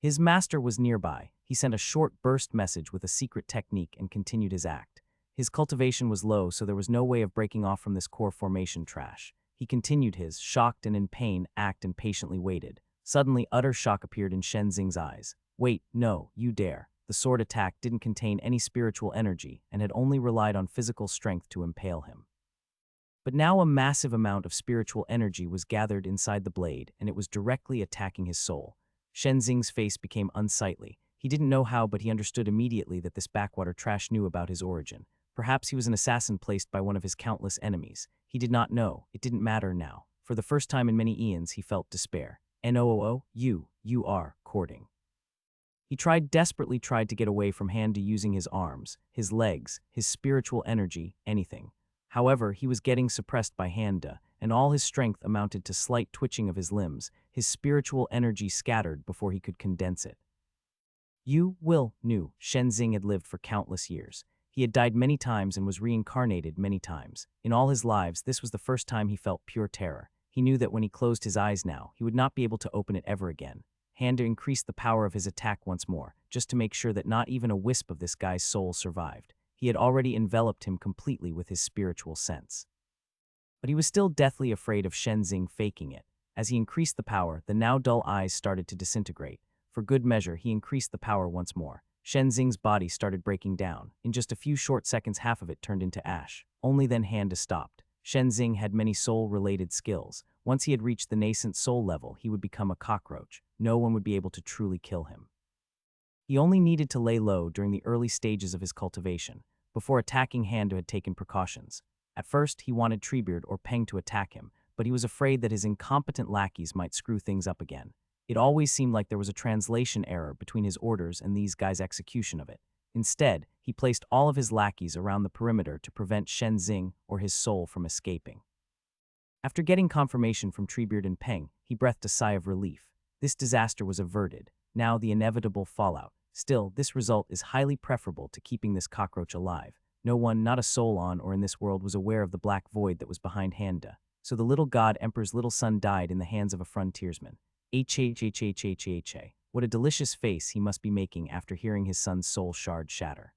[SPEAKER 1] His master was nearby. He sent a short burst message with a secret technique and continued his act. His cultivation was low, so there was no way of breaking off from this core formation trash. He continued his, shocked and in pain, act and patiently waited. Suddenly, utter shock appeared in Shenzing's eyes. Wait, no, you dare. The sword attack didn't contain any spiritual energy and had only relied on physical strength to impale him. But now a massive amount of spiritual energy was gathered inside the blade, and it was directly attacking his soul. Shenzing's face became unsightly. He didn't know how, but he understood immediately that this backwater trash knew about his origin. Perhaps he was an assassin placed by one of his countless enemies. He did not know. It didn't matter now. For the first time in many eons, he felt despair. "No, you are courting." He desperately tried to get away from Handa using his arms, his legs, his spiritual energy, anything. However, he was getting suppressed by Handa, and all his strength amounted to slight twitching of his limbs. His spiritual energy scattered before he could condense it. Knew Shenzing had lived for countless years. He had died many times and was reincarnated many times. In all his lives, this was the first time he felt pure terror. He knew that when he closed his eyes now, he would not be able to open it ever again. Handa increased the power of his attack once more, just to make sure that not even a wisp of this guy's soul survived. He had already enveloped him completely with his spiritual sense. But he was still deathly afraid of Shenzing faking it. As he increased the power, the now dull eyes started to disintegrate. For good measure, he increased the power once more. Shenzing's body started breaking down. In just a few short seconds, half of it turned into ash. Only then Handa stopped. Shenzing had many soul-related skills. Once he had reached the nascent soul level, he would become a cockroach. No one would be able to truly kill him. He only needed to lay low during the early stages of his cultivation. Before attacking, Handa had taken precautions. At first, he wanted Treebeard or Peng to attack him, but he was afraid that his incompetent lackeys might screw things up again. It always seemed like there was a translation error between his orders and these guys' execution of it. Instead, he placed all of his lackeys around the perimeter to prevent Shenzing or his soul from escaping. After getting confirmation from Treebeard and Peng, he breathed a sigh of relief. This disaster was averted. Now the inevitable fallout. Still, this result is highly preferable to keeping this cockroach alive. No one, not a soul on or in this world, was aware of the black void that was behind Handa. So the little god emperor's little son died in the hands of a frontiersman. What a delicious face he must be making after hearing his son's soul shard shatter.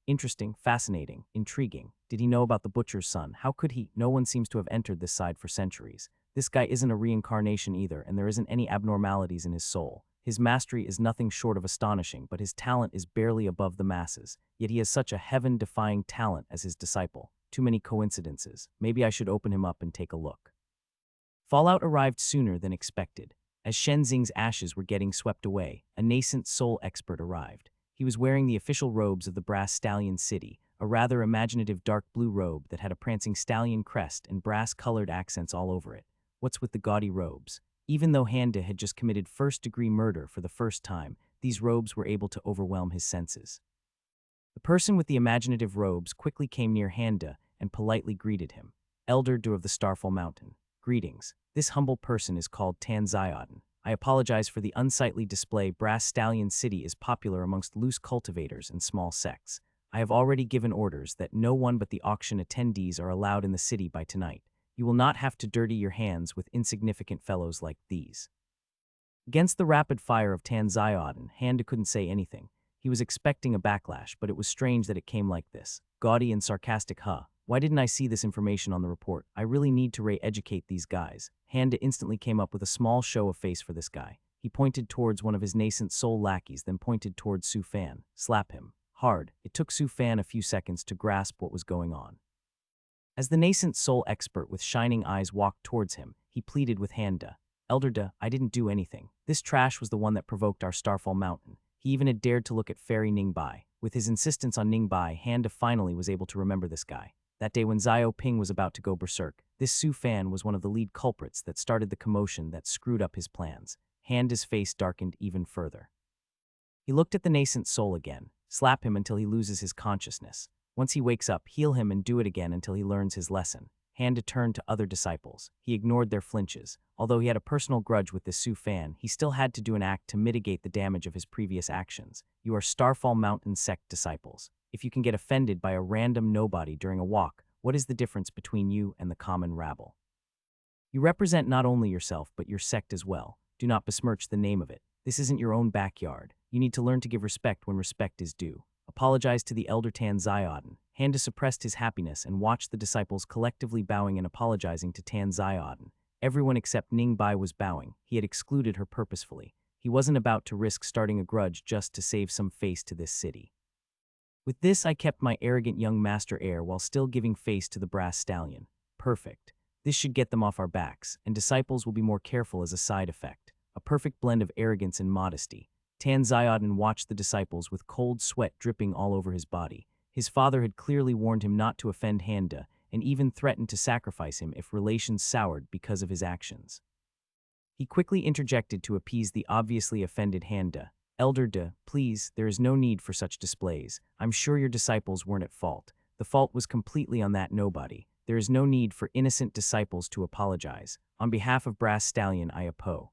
[SPEAKER 1] Interesting, fascinating, intriguing. Did he know about the butcher's son? How could he? No one seems to have entered this side for centuries. This guy isn't a reincarnation either, and there isn't any abnormalities in his soul. His mastery is nothing short of astonishing, but his talent is barely above the masses. Yet he has such a heaven-defying talent as his disciple. Too many coincidences. Maybe I should open him up and take a look. Fallout arrived sooner than expected. As Shenzing's ashes were getting swept away, a nascent soul expert arrived. He was wearing the official robes of the Brass Stallion City, a rather imaginative dark blue robe that had a prancing stallion crest and brass-colored accents all over it. What's with the gaudy robes? Even though Handa had just committed first-degree murder for the first time, these robes were able to overwhelm his senses. The person with the imaginative robes quickly came near Handa and politely greeted him. Elder Du of the Starfall Mountain. Greetings. This humble person is called Tanziotin. I apologize for the unsightly display. Brass Stallion City is popular amongst loose cultivators and small sects. I have already given orders that no one but the auction attendees are allowed in the city by tonight. You will not have to dirty your hands with insignificant fellows like these. Against the rapid fire of Tanziotin, Handa couldn't say anything. He was expecting a backlash, but it was strange that it came like this. Gaudy and sarcastic, huh? Why didn't I see this information on the report? I really need to re-educate these guys. Handa instantly came up with a small show of face for this guy. He pointed towards one of his nascent soul lackeys, then pointed towards Su Fan. Slap him. Hard. It took Su Fan a few seconds to grasp what was going on. As the nascent soul expert with shining eyes walked towards him, he pleaded with Handa. Elder Da, I didn't do anything. This trash was the one that provoked our Starfall Mountain. He even had dared to look at Fairy Ningbai. With his insistence on Ningbai, Handa finally was able to remember this guy. That day when Zio Ping was about to go berserk, this Su Fan was one of the lead culprits that started the commotion that screwed up his plans. Handa's face darkened even further. He looked at the nascent soul again. Slap him until he loses his consciousness. Once he wakes up, heal him and do it again until he learns his lesson. Handa turned to other disciples. He ignored their flinches. Although he had a personal grudge with this Su Fan, he still had to do an act to mitigate the damage of his previous actions. You are Starfall Mountain sect disciples. If you can get offended by a random nobody during a walk, what is the difference between you and the common rabble? You represent not only yourself, but your sect as well. Do not besmirch the name of it. This isn't your own backyard. You need to learn to give respect when respect is due. Apologize to the elder Tan Zioden. Handa suppressed his happiness and watched the disciples collectively bowing and apologizing to Tan Zioden. Everyone except Ningbai was bowing. He had excluded her purposefully. He wasn't about to risk starting a grudge just to save some face to this city. With this, I kept my arrogant young master air while still giving face to the brass stallion. Perfect. This should get them off our backs, and disciples will be more careful as a side effect. A perfect blend of arrogance and modesty. Tan Zioden watched the disciples with cold sweat dripping all over his body. His father had clearly warned him not to offend Handa, and even threatened to sacrifice him if relations soured because of his actions. He quickly interjected to appease the obviously offended Handa. Elder Da, please, there is no need for such displays. I'm sure your disciples weren't at fault. The fault was completely on that nobody. There is no need for innocent disciples to apologize. On behalf of Brass Stallion, I oppose.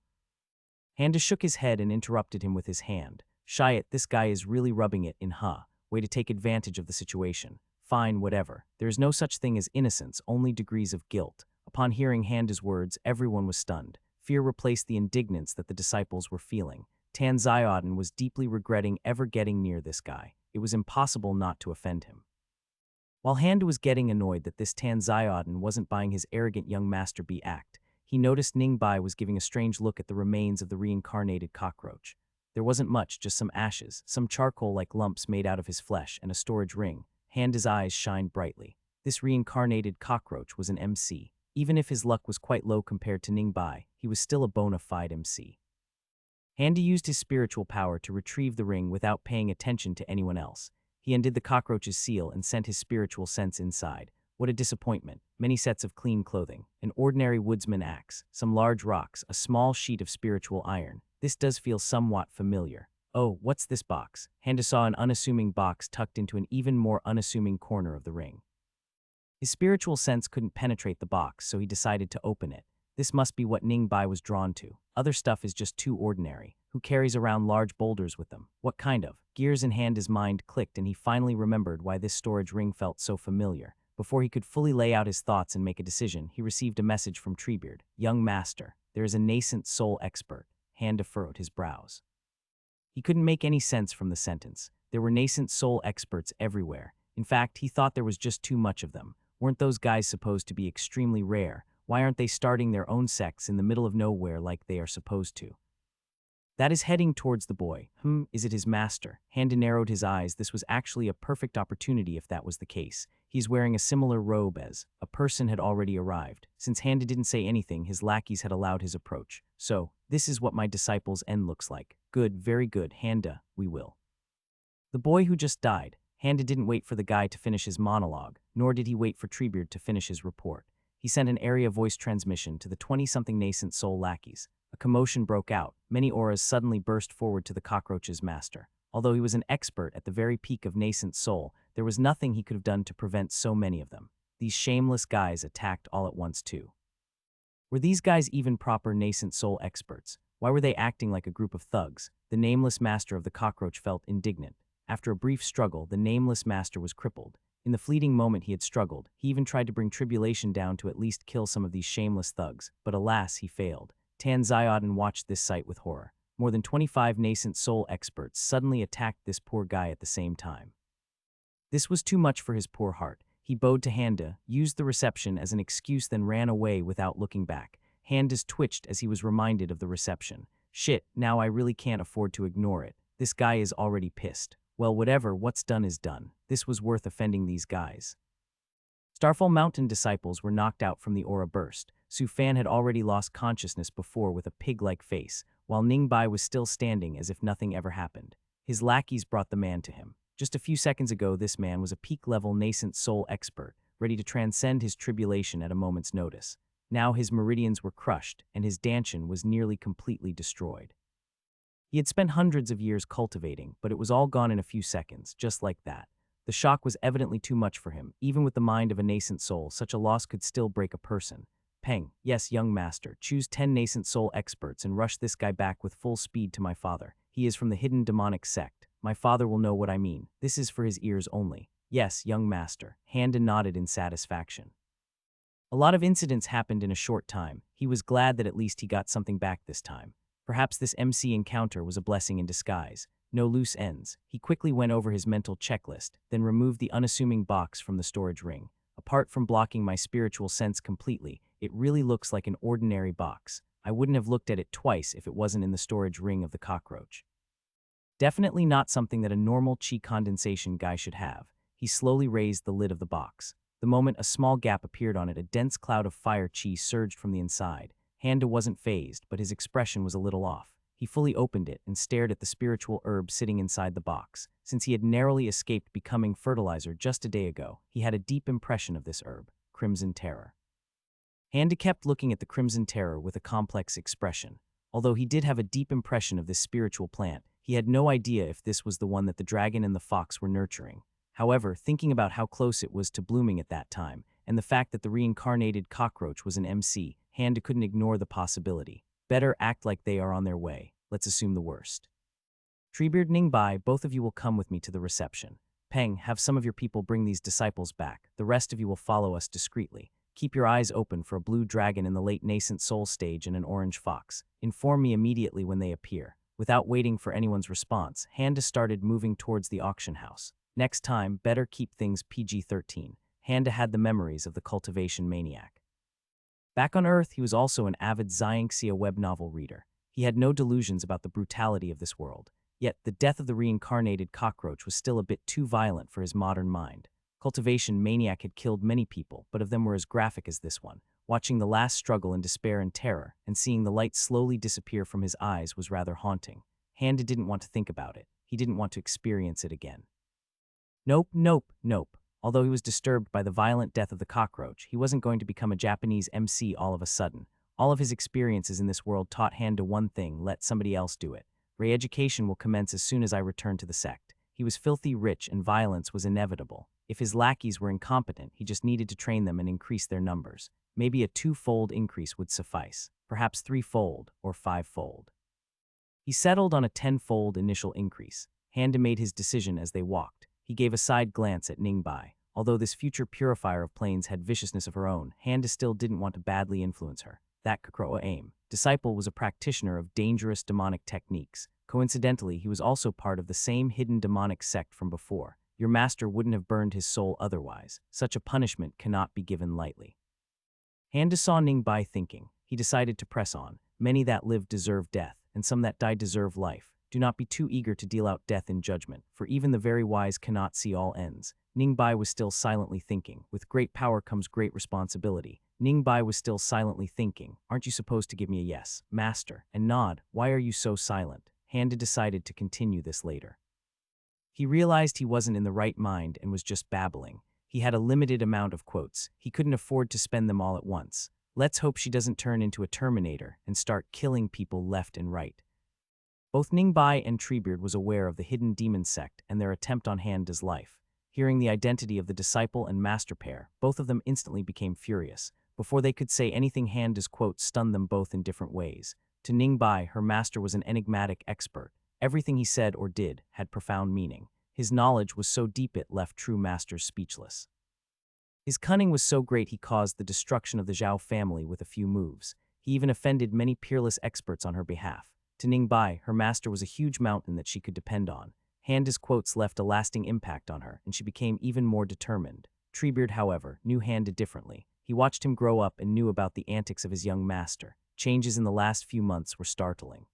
[SPEAKER 1] Handa shook his head and interrupted him with his hand. Shiat, this guy is really rubbing it in, huh? Way to take advantage of the situation. Fine, whatever. There is no such thing as innocence, only degrees of guilt. Upon hearing Handa's words, everyone was stunned. Fear replaced the indignance that the disciples were feeling. Tan Zioden was deeply regretting ever getting near this guy. It was impossible not to offend him. While Handa was getting annoyed that this Tan Zioden wasn't buying his arrogant young master B act, he noticed Ningbai was giving a strange look at the remains of the reincarnated cockroach. There wasn't much, just some ashes, some charcoal-like lumps made out of his flesh, and a storage ring. Handa's eyes shined brightly. This reincarnated cockroach was an MC. Even if his luck was quite low compared to Ningbai, he was still a bona fide MC. Handa used his spiritual power to retrieve the ring without paying attention to anyone else. He undid the cockroach's seal and sent his spiritual sense inside. What a disappointment. Many sets of clean clothing, an ordinary woodsman axe, some large rocks, a small sheet of spiritual iron. This does feel somewhat familiar. Oh, what's this box? Handa saw an unassuming box tucked into an even more unassuming corner of the ring. His spiritual sense couldn't penetrate the box, so he decided to open it. This must be what Ningbai was drawn to. Other stuff is just too ordinary. Who carries around large boulders with them? What kind of? Gears in Handa's mind clicked and he finally remembered why this storage ring felt so familiar. Before he could fully lay out his thoughts and make a decision, he received a message from Treebeard. Young master, there is a nascent soul expert. Handa furrowed his brows. He couldn't make any sense from the sentence. There were nascent soul experts everywhere. In fact, he thought there was just too much of them. Weren't those guys supposed to be extremely rare? Why aren't they starting their own sects in the middle of nowhere like they are supposed to? That is heading towards the boy. Is it his master? Handa narrowed his eyes. This was actually a perfect opportunity if that was the case. He's wearing a similar robe as a person had already arrived. Since Handa didn't say anything, his lackeys had allowed his approach. So, this is what my disciple's end looks like. Good, very good, Handa, we will. The boy who just died. Handa didn't wait for the guy to finish his monologue, nor did he wait for Treebeard to finish his report. He sent an area voice transmission to the 20-something nascent soul lackeys. A commotion broke out. Many auras suddenly burst forward to the cockroach's master. Although he was an expert at the very peak of nascent soul, there was nothing he could have done to prevent so many of them. These shameless guys attacked all at once too. Were these guys even proper nascent soul experts? Why were they acting like a group of thugs? The nameless master of the cockroach felt indignant. After a brief struggle, the nameless master was crippled. In the fleeting moment he had struggled, he even tried to bring tribulation down to at least kill some of these shameless thugs, but alas, he failed. Tan Zioden watched this sight with horror. More than 25 nascent soul experts suddenly attacked this poor guy at the same time. This was too much for his poor heart. He bowed to Handa, used the reception as an excuse, then ran away without looking back. Handa's twitched as he was reminded of the reception. Shit, now I really can't afford to ignore it. This guy is already pissed. Well, whatever, what's done is done. This was worth offending these guys. Starfall Mountain disciples were knocked out from the aura burst. Su Fan had already lost consciousness before with a pig-like face, while Ningbai was still standing as if nothing ever happened. His lackeys brought the man to him. Just a few seconds ago, this man was a peak-level nascent soul expert, ready to transcend his tribulation at a moment's notice. Now his meridians were crushed, and his dantian was nearly completely destroyed. He had spent hundreds of years cultivating, but it was all gone in a few seconds, just like that. The shock was evidently too much for him. Even with the mind of a nascent soul, such a loss could still break a person. Peng, yes, young master, choose 10 nascent soul experts and rush this guy back with full speed to my father. He is from the hidden demonic sect. My father will know what I mean. This is for his ears only. Yes, young master. Handa nodded in satisfaction. A lot of incidents happened in a short time. He was glad that at least he got something back this time. Perhaps this MC encounter was a blessing in disguise. No loose ends. He quickly went over his mental checklist, then removed the unassuming box from the storage ring. Apart from blocking my spiritual sense completely, it really looks like an ordinary box. I wouldn't have looked at it twice if it wasn't in the storage ring of the cockroach. Definitely not something that a normal chi condensation guy should have. He slowly raised the lid of the box. The moment a small gap appeared on it, a dense cloud of fire chi surged from the inside. Handa wasn't fazed, but his expression was a little off. He fully opened it and stared at the spiritual herb sitting inside the box. Since he had narrowly escaped becoming fertilizer just a day ago, he had a deep impression of this herb, Crimson Terror. Handa kept looking at the Crimson Terror with a complex expression. Although he did have a deep impression of this spiritual plant, he had no idea if this was the one that the dragon and the fox were nurturing. However, thinking about how close it was to blooming at that time, and the fact that the reincarnated cockroach was an MC, Handa couldn't ignore the possibility. Better act like they are on their way. Let's assume the worst. Treebeard, Ningbai, both of you will come with me to the reception. Peng, have some of your people bring these disciples back. The rest of you will follow us discreetly. Keep your eyes open for a blue dragon in the late nascent soul stage and an orange fox. Inform me immediately when they appear. Without waiting for anyone's response, Handa started moving towards the auction house. Next time, better keep things PG-13. Handa had the memories of the cultivation maniac. Back on Earth, he was also an avid Xianxia web novel reader. He had no delusions about the brutality of this world. Yet, the death of the reincarnated cockroach was still a bit too violent for his modern mind. Cultivation maniac had killed many people, but of them were as graphic as this one. Watching the last struggle in despair and terror, and seeing the light slowly disappear from his eyes was rather haunting. Handa didn't want to think about it. He didn't want to experience it again. Nope, nope, nope. Although he was disturbed by the violent death of the cockroach, he wasn't going to become a Japanese MC all of a sudden. All of his experiences in this world taught Handa one thing: let somebody else do it. Re-education will commence as soon as I return to the sect. He was filthy rich and violence was inevitable. If his lackeys were incompetent, he just needed to train them and increase their numbers. Maybe a 2-fold increase would suffice, perhaps 3-fold or 5-fold. He settled on a 10-fold initial increase. Handa made his decision as they walked. He gave a side glance at Ningbai. Although this future purifier of plains had viciousness of her own, Handa still didn't want to badly influence her. That Kakroa aim. Disciple was a practitioner of dangerous demonic techniques. Coincidentally, he was also part of the same hidden demonic sect from before. Your master wouldn't have burned his soul otherwise. Such a punishment cannot be given lightly. Handa saw Ningbai thinking. He decided to press on. Many that live deserve death, and some that die deserve life. Do not be too eager to deal out death in judgment, for even the very wise cannot see all ends. Ningbai was still silently thinking. With great power comes great responsibility. Ningbai was still silently thinking. Aren't you supposed to give me a yes, master, and nod? Why are you so silent? Handa decided to continue this later. He realized he wasn't in the right mind and was just babbling. He had a limited amount of quotes. He couldn't afford to spend them all at once. Let's hope she doesn't turn into a Terminator and start killing people left and right. Both Ningbai and Treebeard was aware of the hidden demon sect and their attempt on Handa's life. Hearing the identity of the disciple and master pair, both of them instantly became furious. Before they could say anything, Handa's quote stunned them both in different ways. To Ningbai, her master was an enigmatic expert. Everything he said or did had profound meaning. His knowledge was so deep it left true masters speechless. His cunning was so great he caused the destruction of the Zhao family with a few moves. He even offended many peerless experts on her behalf. To Ningbai, her master was a huge mountain that she could depend on. Handa's quotes left a lasting impact on her, and she became even more determined. Treebeard, however, knew Handa differently. He watched him grow up and knew about the antics of his young master. Changes in the last few months were startling.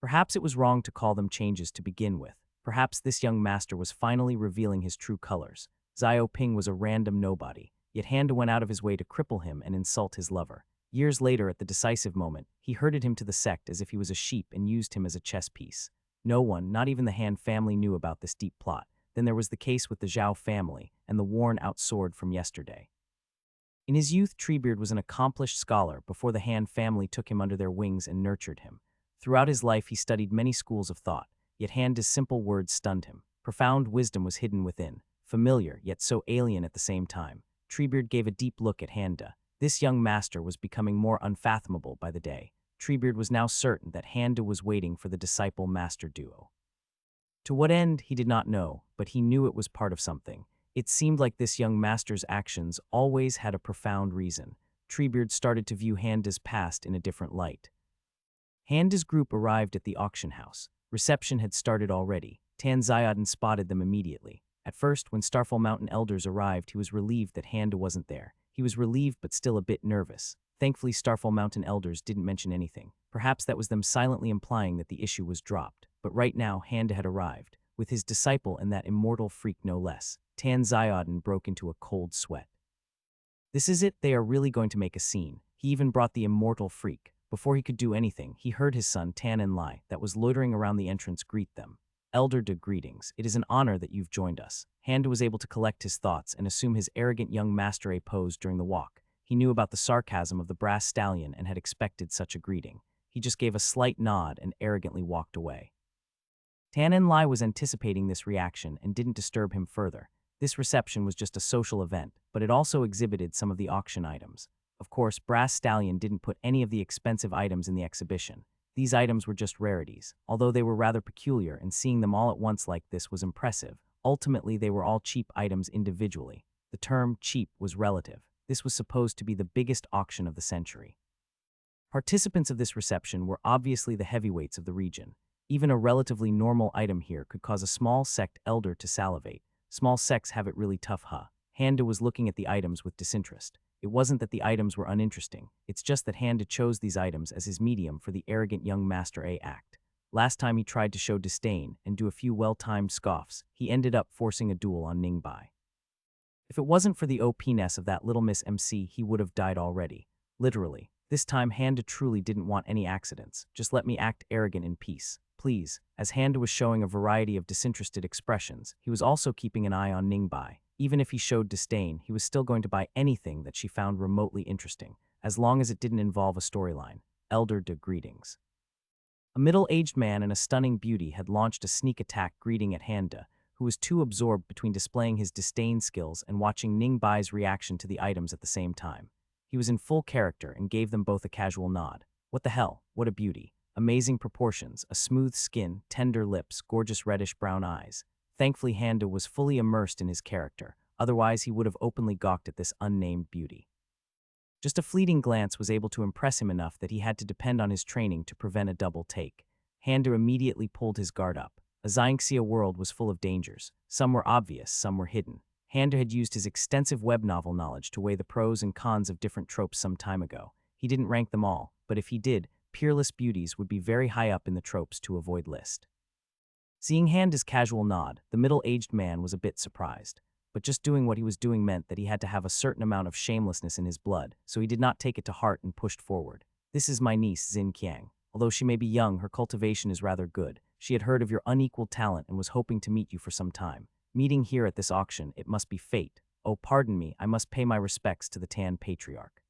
[SPEAKER 1] Perhaps it was wrong to call them changes to begin with. Perhaps this young master was finally revealing his true colors. Xiao Ping was a random nobody, yet Handa went out of his way to cripple him and insult his lover. Years later, at the decisive moment, he herded him to the sect as if he was a sheep and used him as a chess piece. No one, not even the Han family, knew about this deep plot. Then there was the case with the Zhao family and the worn-out sword from yesterday. In his youth, Treebeard was an accomplished scholar before the Han family took him under their wings and nurtured him. Throughout his life, he studied many schools of thought, yet Handa's simple words stunned him. Profound wisdom was hidden within, familiar yet so alien at the same time. Treebeard gave a deep look at Handa. This young master was becoming more unfathomable by the day. Treebeard was now certain that Handa was waiting for the disciple-master duo. To what end, he did not know, but he knew it was part of something. It seemed like this young master's actions always had a profound reason. Treebeard started to view Handa's past in a different light. Handa's group arrived at the auction house. Reception had started already. Tan Xiaodan spotted them immediately. At first, when Starfall Mountain elders arrived, he was relieved that Handa wasn't there. He was relieved but still a bit nervous. Thankfully, Starfall Mountain elders didn't mention anything. Perhaps that was them silently implying that the issue was dropped. But right now, Handa had arrived, with his disciple and that immortal freak no less. Tan Xiaodan broke into a cold sweat. This is it, they are really going to make a scene. He even brought the immortal freak. Before he could do anything, he heard his son Tan Enlai, that was loitering around the entrance, greet them. Elder De, greetings. It is an honor that you've joined us. Handa was able to collect his thoughts and assume his arrogant young master a pose during the walk. He knew about the sarcasm of the brass stallion and had expected such a greeting. He just gave a slight nod and arrogantly walked away. Tan Enlai was anticipating this reaction and didn't disturb him further. This reception was just a social event, but it also exhibited some of the auction items. Of course, Brass Stallion didn't put any of the expensive items in the exhibition. These items were just rarities, although they were rather peculiar, and seeing them all at once like this was impressive. Ultimately, they were all cheap items individually. The term cheap was relative. This was supposed to be the biggest auction of the century. Participants of this reception were obviously the heavyweights of the region. Even a relatively normal item here could cause a small sect elder to salivate. Small sects have it really tough, huh? Handa was looking at the items with disinterest. It wasn't that the items were uninteresting. It's just that Handa chose these items as his medium for the arrogant young Master A act. Last time he tried to show disdain and do a few well-timed scoffs, he ended up forcing a duel on Ningbai. If it wasn't for the OP-ness of that little Miss MC, he would have died already. Literally. This time Handa truly didn't want any accidents. Just let me act arrogant in peace. Please. As Handa was showing a variety of disinterested expressions, he was also keeping an eye on Ningbai. Even if he showed disdain, he was still going to buy anything that she found remotely interesting, as long as it didn't involve a storyline. Elder De, greetings. A middle-aged man and a stunning beauty had launched a sneak attack greeting at Handa, who was too absorbed between displaying his disdain skills and watching Ningbai's reaction to the items at the same time. He was in full character and gave them both a casual nod. What the hell? What a beauty. Amazing proportions, a smooth skin, tender lips, gorgeous reddish-brown eyes. Thankfully, Handa was fully immersed in his character, otherwise he would have openly gawked at this unnamed beauty. Just a fleeting glance was able to impress him enough that he had to depend on his training to prevent a double take. Handa immediately pulled his guard up. A Xianxia world was full of dangers. Some were obvious, some were hidden. Handa had used his extensive web novel knowledge to weigh the pros and cons of different tropes some time ago. He didn't rank them all, but if he did, peerless beauties would be very high up in the tropes to avoid list. Seeing Handa's casual nod, the middle-aged man was a bit surprised. But just doing what he was doing meant that he had to have a certain amount of shamelessness in his blood, so he did not take it to heart and pushed forward. This is my niece, Xin Qiang. Although she may be young, her cultivation is rather good. She had heard of your unequaled talent and was hoping to meet you for some time. Meeting here at this auction, it must be fate. Oh, pardon me, I must pay my respects to the Tan Patriarch.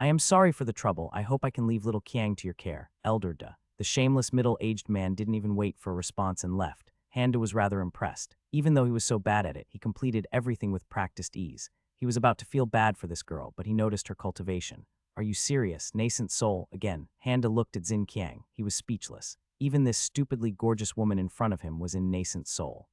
[SPEAKER 1] I am sorry for the trouble. I hope I can leave little Qiang to your care, Elder De. The shameless middle-aged man didn't even wait for a response and left. Handa was rather impressed. Even though he was so bad at it, he completed everything with practiced ease. He was about to feel bad for this girl, but he noticed her cultivation. Are you serious? Nascent soul. Again, Handa looked at Xin Qiang. He was speechless. Even this stupidly gorgeous woman in front of him was in nascent soul.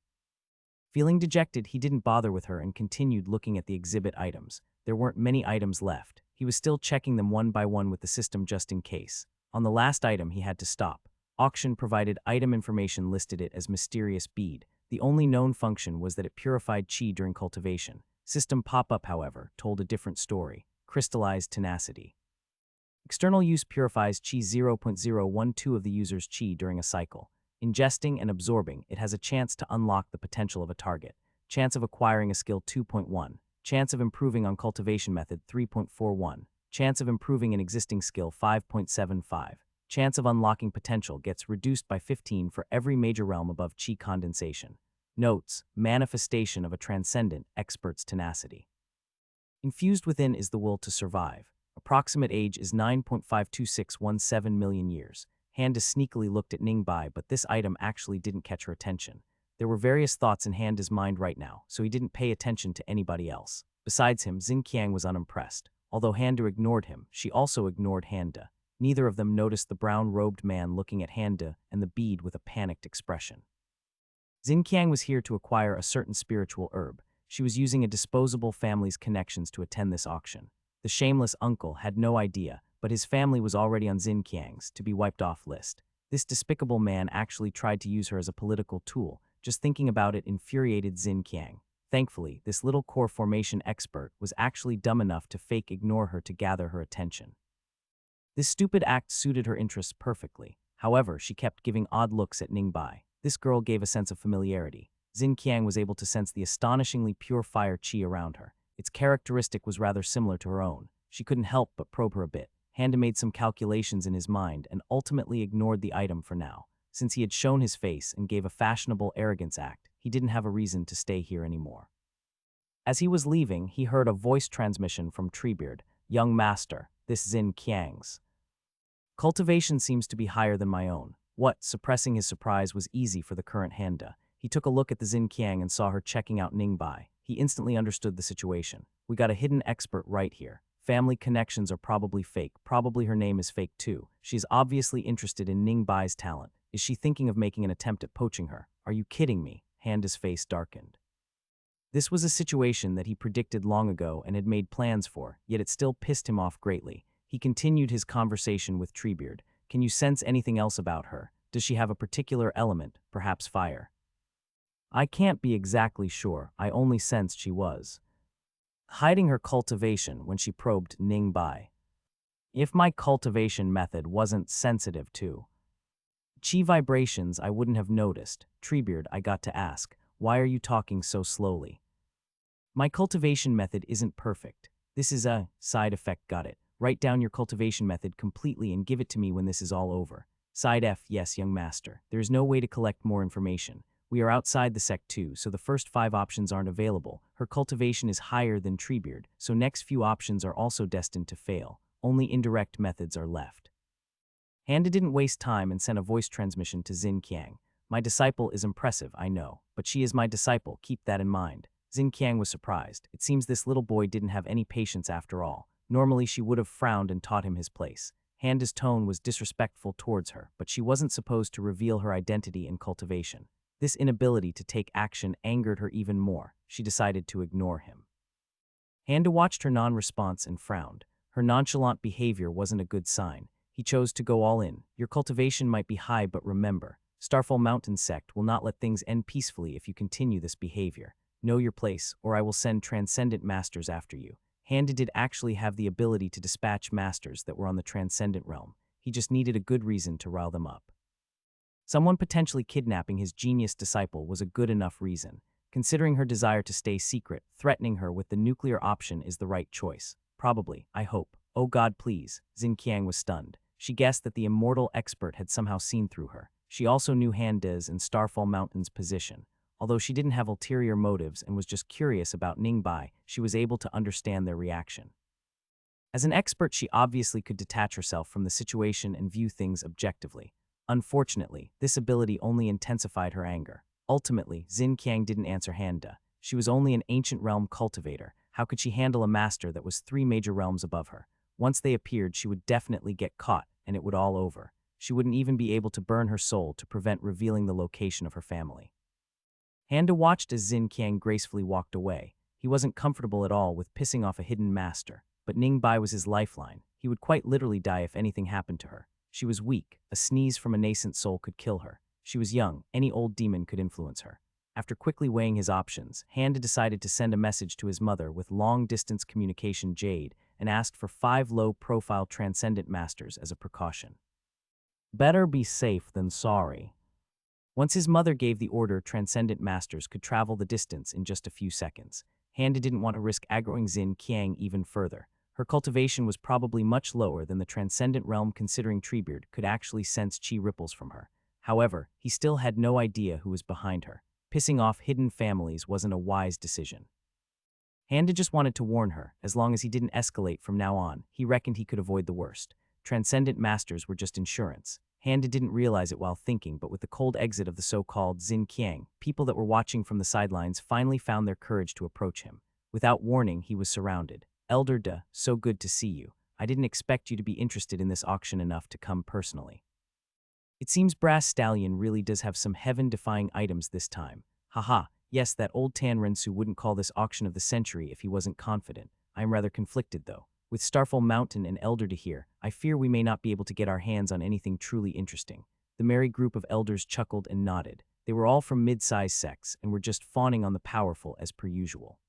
[SPEAKER 1] Feeling dejected, he didn't bother with her and continued looking at the exhibit items. There weren't many items left. He was still checking them one by one with the system just in case. On the last item, he had to stop. Auction provided item information listed it as mysterious bead. The only known function was that it purified qi during cultivation. System pop-up, however, told a different story: crystallized tenacity. External use purifies Qi 0.012 of the user's Qi during a cycle. Ingesting and absorbing, it has a chance to unlock the potential of a target. Chance of acquiring a skill 2.1. Chance of improving on cultivation method 3.41. Chance of improving an existing skill 5.75. Chance of unlocking potential gets reduced by 15 for every major realm above Qi condensation. Notes: manifestation of a transcendent expert's tenacity. Infused within is the will to survive. Approximate age is 9.52617 million years. Handa sneakily looked at Ningbai, but this item actually didn't catch her attention. There were various thoughts in Handa's mind right now, so he didn't pay attention to anybody else. Besides him, Xinqiang was unimpressed. Although Handa ignored him, she also ignored Handa. Neither of them noticed the brown-robed man looking at Handa and the bead with a panicked expression. Xinqiang was here to acquire a certain spiritual herb. She was using a disposable family's connections to attend this auction. The shameless uncle had no idea, but his family was already on Xinqiang's to-be-wiped-off list. This despicable man actually tried to use her as a political tool. Just thinking about it infuriated Xinqiang. Thankfully, this little core formation expert was actually dumb enough to fake ignore her to gather her attention. This stupid act suited her interests perfectly. However, she kept giving odd looks at Ningbai. This girl gave a sense of familiarity. Xinqiang was able to sense the astonishingly pure fire qi around her. Its characteristic was rather similar to her own. She couldn't help but probe her a bit. Handa made some calculations in his mind and ultimately ignored the item for now. Since he had shown his face and gave a fashionable arrogance act, he didn't have a reason to stay here anymore. As he was leaving, he heard a voice transmission from Treebeard. "Young master, this Xinqiang's cultivation seems to be higher than my own." What, suppressing his surprise, was easy for the current Handa. He took a look at the Xinqiang and saw her checking out Ningbai. He instantly understood the situation. We got a hidden expert right here. Family connections are probably fake. Probably her name is fake too. She's obviously interested in Ningbai's talent. Is she thinking of making an attempt at poaching her? Are you kidding me? Handa's face darkened. This was a situation that he predicted long ago and had made plans for, yet it still pissed him off greatly. He continued his conversation with Treebeard. "Can you sense anything else about her? Does she have a particular element, perhaps fire?" "I can't be exactly sure. I only sensed she was hiding her cultivation when she probed Ningbai. If my cultivation method wasn't sensitive to Qi vibrations, I wouldn't have noticed." "Treebeard, I got to ask, why are you talking so slowly?" "My cultivation method isn't perfect. This is a side effect, got it. Write down your cultivation method completely and give it to me when this is all over." Side F, "Yes, young master. There is no way to collect more information. We are outside the Sect 2, so the first 5 options aren't available. Her cultivation is higher than Treebeard, so next few options are also destined to fail. Only indirect methods are left." Handa didn't waste time and sent a voice transmission to Xinqiang. "My disciple is impressive, I know, but she is my disciple, keep that in mind." Xinqiang was surprised. It seems this little boy didn't have any patience after all. Normally she would have frowned and taught him his place. Handa's tone was disrespectful towards her, but she wasn't supposed to reveal her identity in cultivation. This inability to take action angered her even more. She decided to ignore him. Handa watched her non-response and frowned. Her nonchalant behavior wasn't a good sign. He chose to go all in. "Your cultivation might be high, but remember, Starfall Mountain Sect will not let things end peacefully if you continue this behavior. Know your place, or I will send transcendent masters after you." Handa did actually have the ability to dispatch masters that were on the transcendent realm. He just needed a good reason to rile them up. Someone potentially kidnapping his genius disciple was a good enough reason. Considering her desire to stay secret, threatening her with the nuclear option is the right choice. Probably, I hope. "Oh God, please." Xinqiang was stunned. She guessed that the immortal expert had somehow seen through her. She also knew Handa's and Starfall Mountain's position. Although she didn't have ulterior motives and was just curious about Ningbai, she was able to understand their reaction. As an expert, she obviously could detach herself from the situation and view things objectively. Unfortunately, this ability only intensified her anger. Ultimately, Xinqiang didn't answer Handa. She was only an ancient realm cultivator. How could she handle a master that was 3 major realms above her? Once they appeared, she would definitely get caught, and it would all over. She wouldn't even be able to burn her soul to prevent revealing the location of her family. Handa watched as Xinqiang gracefully walked away. He wasn't comfortable at all with pissing off a hidden master, but Ningbai was his lifeline. He would quite literally die if anything happened to her. She was weak. A sneeze from a nascent soul could kill her. She was young. Any old demon could influence her. After quickly weighing his options, Handa decided to send a message to his mother with long-distance communication Jade and asked for 5 low-profile Transcendent Masters as a precaution. Better be safe than sorry. Once his mother gave the order, Transcendent Masters could travel the distance in just a few seconds. Handa didn't want to risk aggroing Xin Qiang even further. Her cultivation was probably much lower than the Transcendent Realm, considering Treebeard could actually sense chi ripples from her. However, he still had no idea who was behind her. Pissing off hidden families wasn't a wise decision. Handa just wanted to warn her. As long as he didn't escalate from now on, he reckoned he could avoid the worst. Transcendent Masters were just insurance. Handa didn't realize it while thinking, but with the cold exit of the so-called Xin Qiang, people that were watching from the sidelines finally found their courage to approach him. Without warning, he was surrounded. Elder De, so good to see you. I didn't expect you to be interested in this auction enough to come personally. It seems Brass Stallion really does have some heaven-defying items this time. Haha, yes, that old Tan Rensu wouldn't call this auction of the century if he wasn't confident. I am rather conflicted though. With Starfall Mountain and Elder De here, I fear we may not be able to get our hands on anything truly interesting. The merry group of elders chuckled and nodded. They were all from mid-sized sects and were just fawning on the powerful as per usual.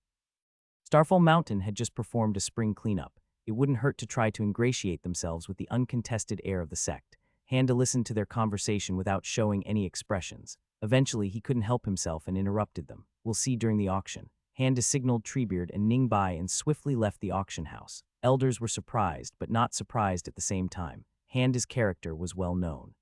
[SPEAKER 1] Starfall Mountain had just performed a spring cleanup. It wouldn't hurt to try to ingratiate themselves with the uncontested heir of the sect. Handa listened to their conversation without showing any expressions. Eventually, he couldn't help himself and interrupted them. We'll see during the auction. Handa signaled Treebeard and Ningbai and swiftly left the auction house. Elders were surprised, but not surprised at the same time. Handa's character was well known.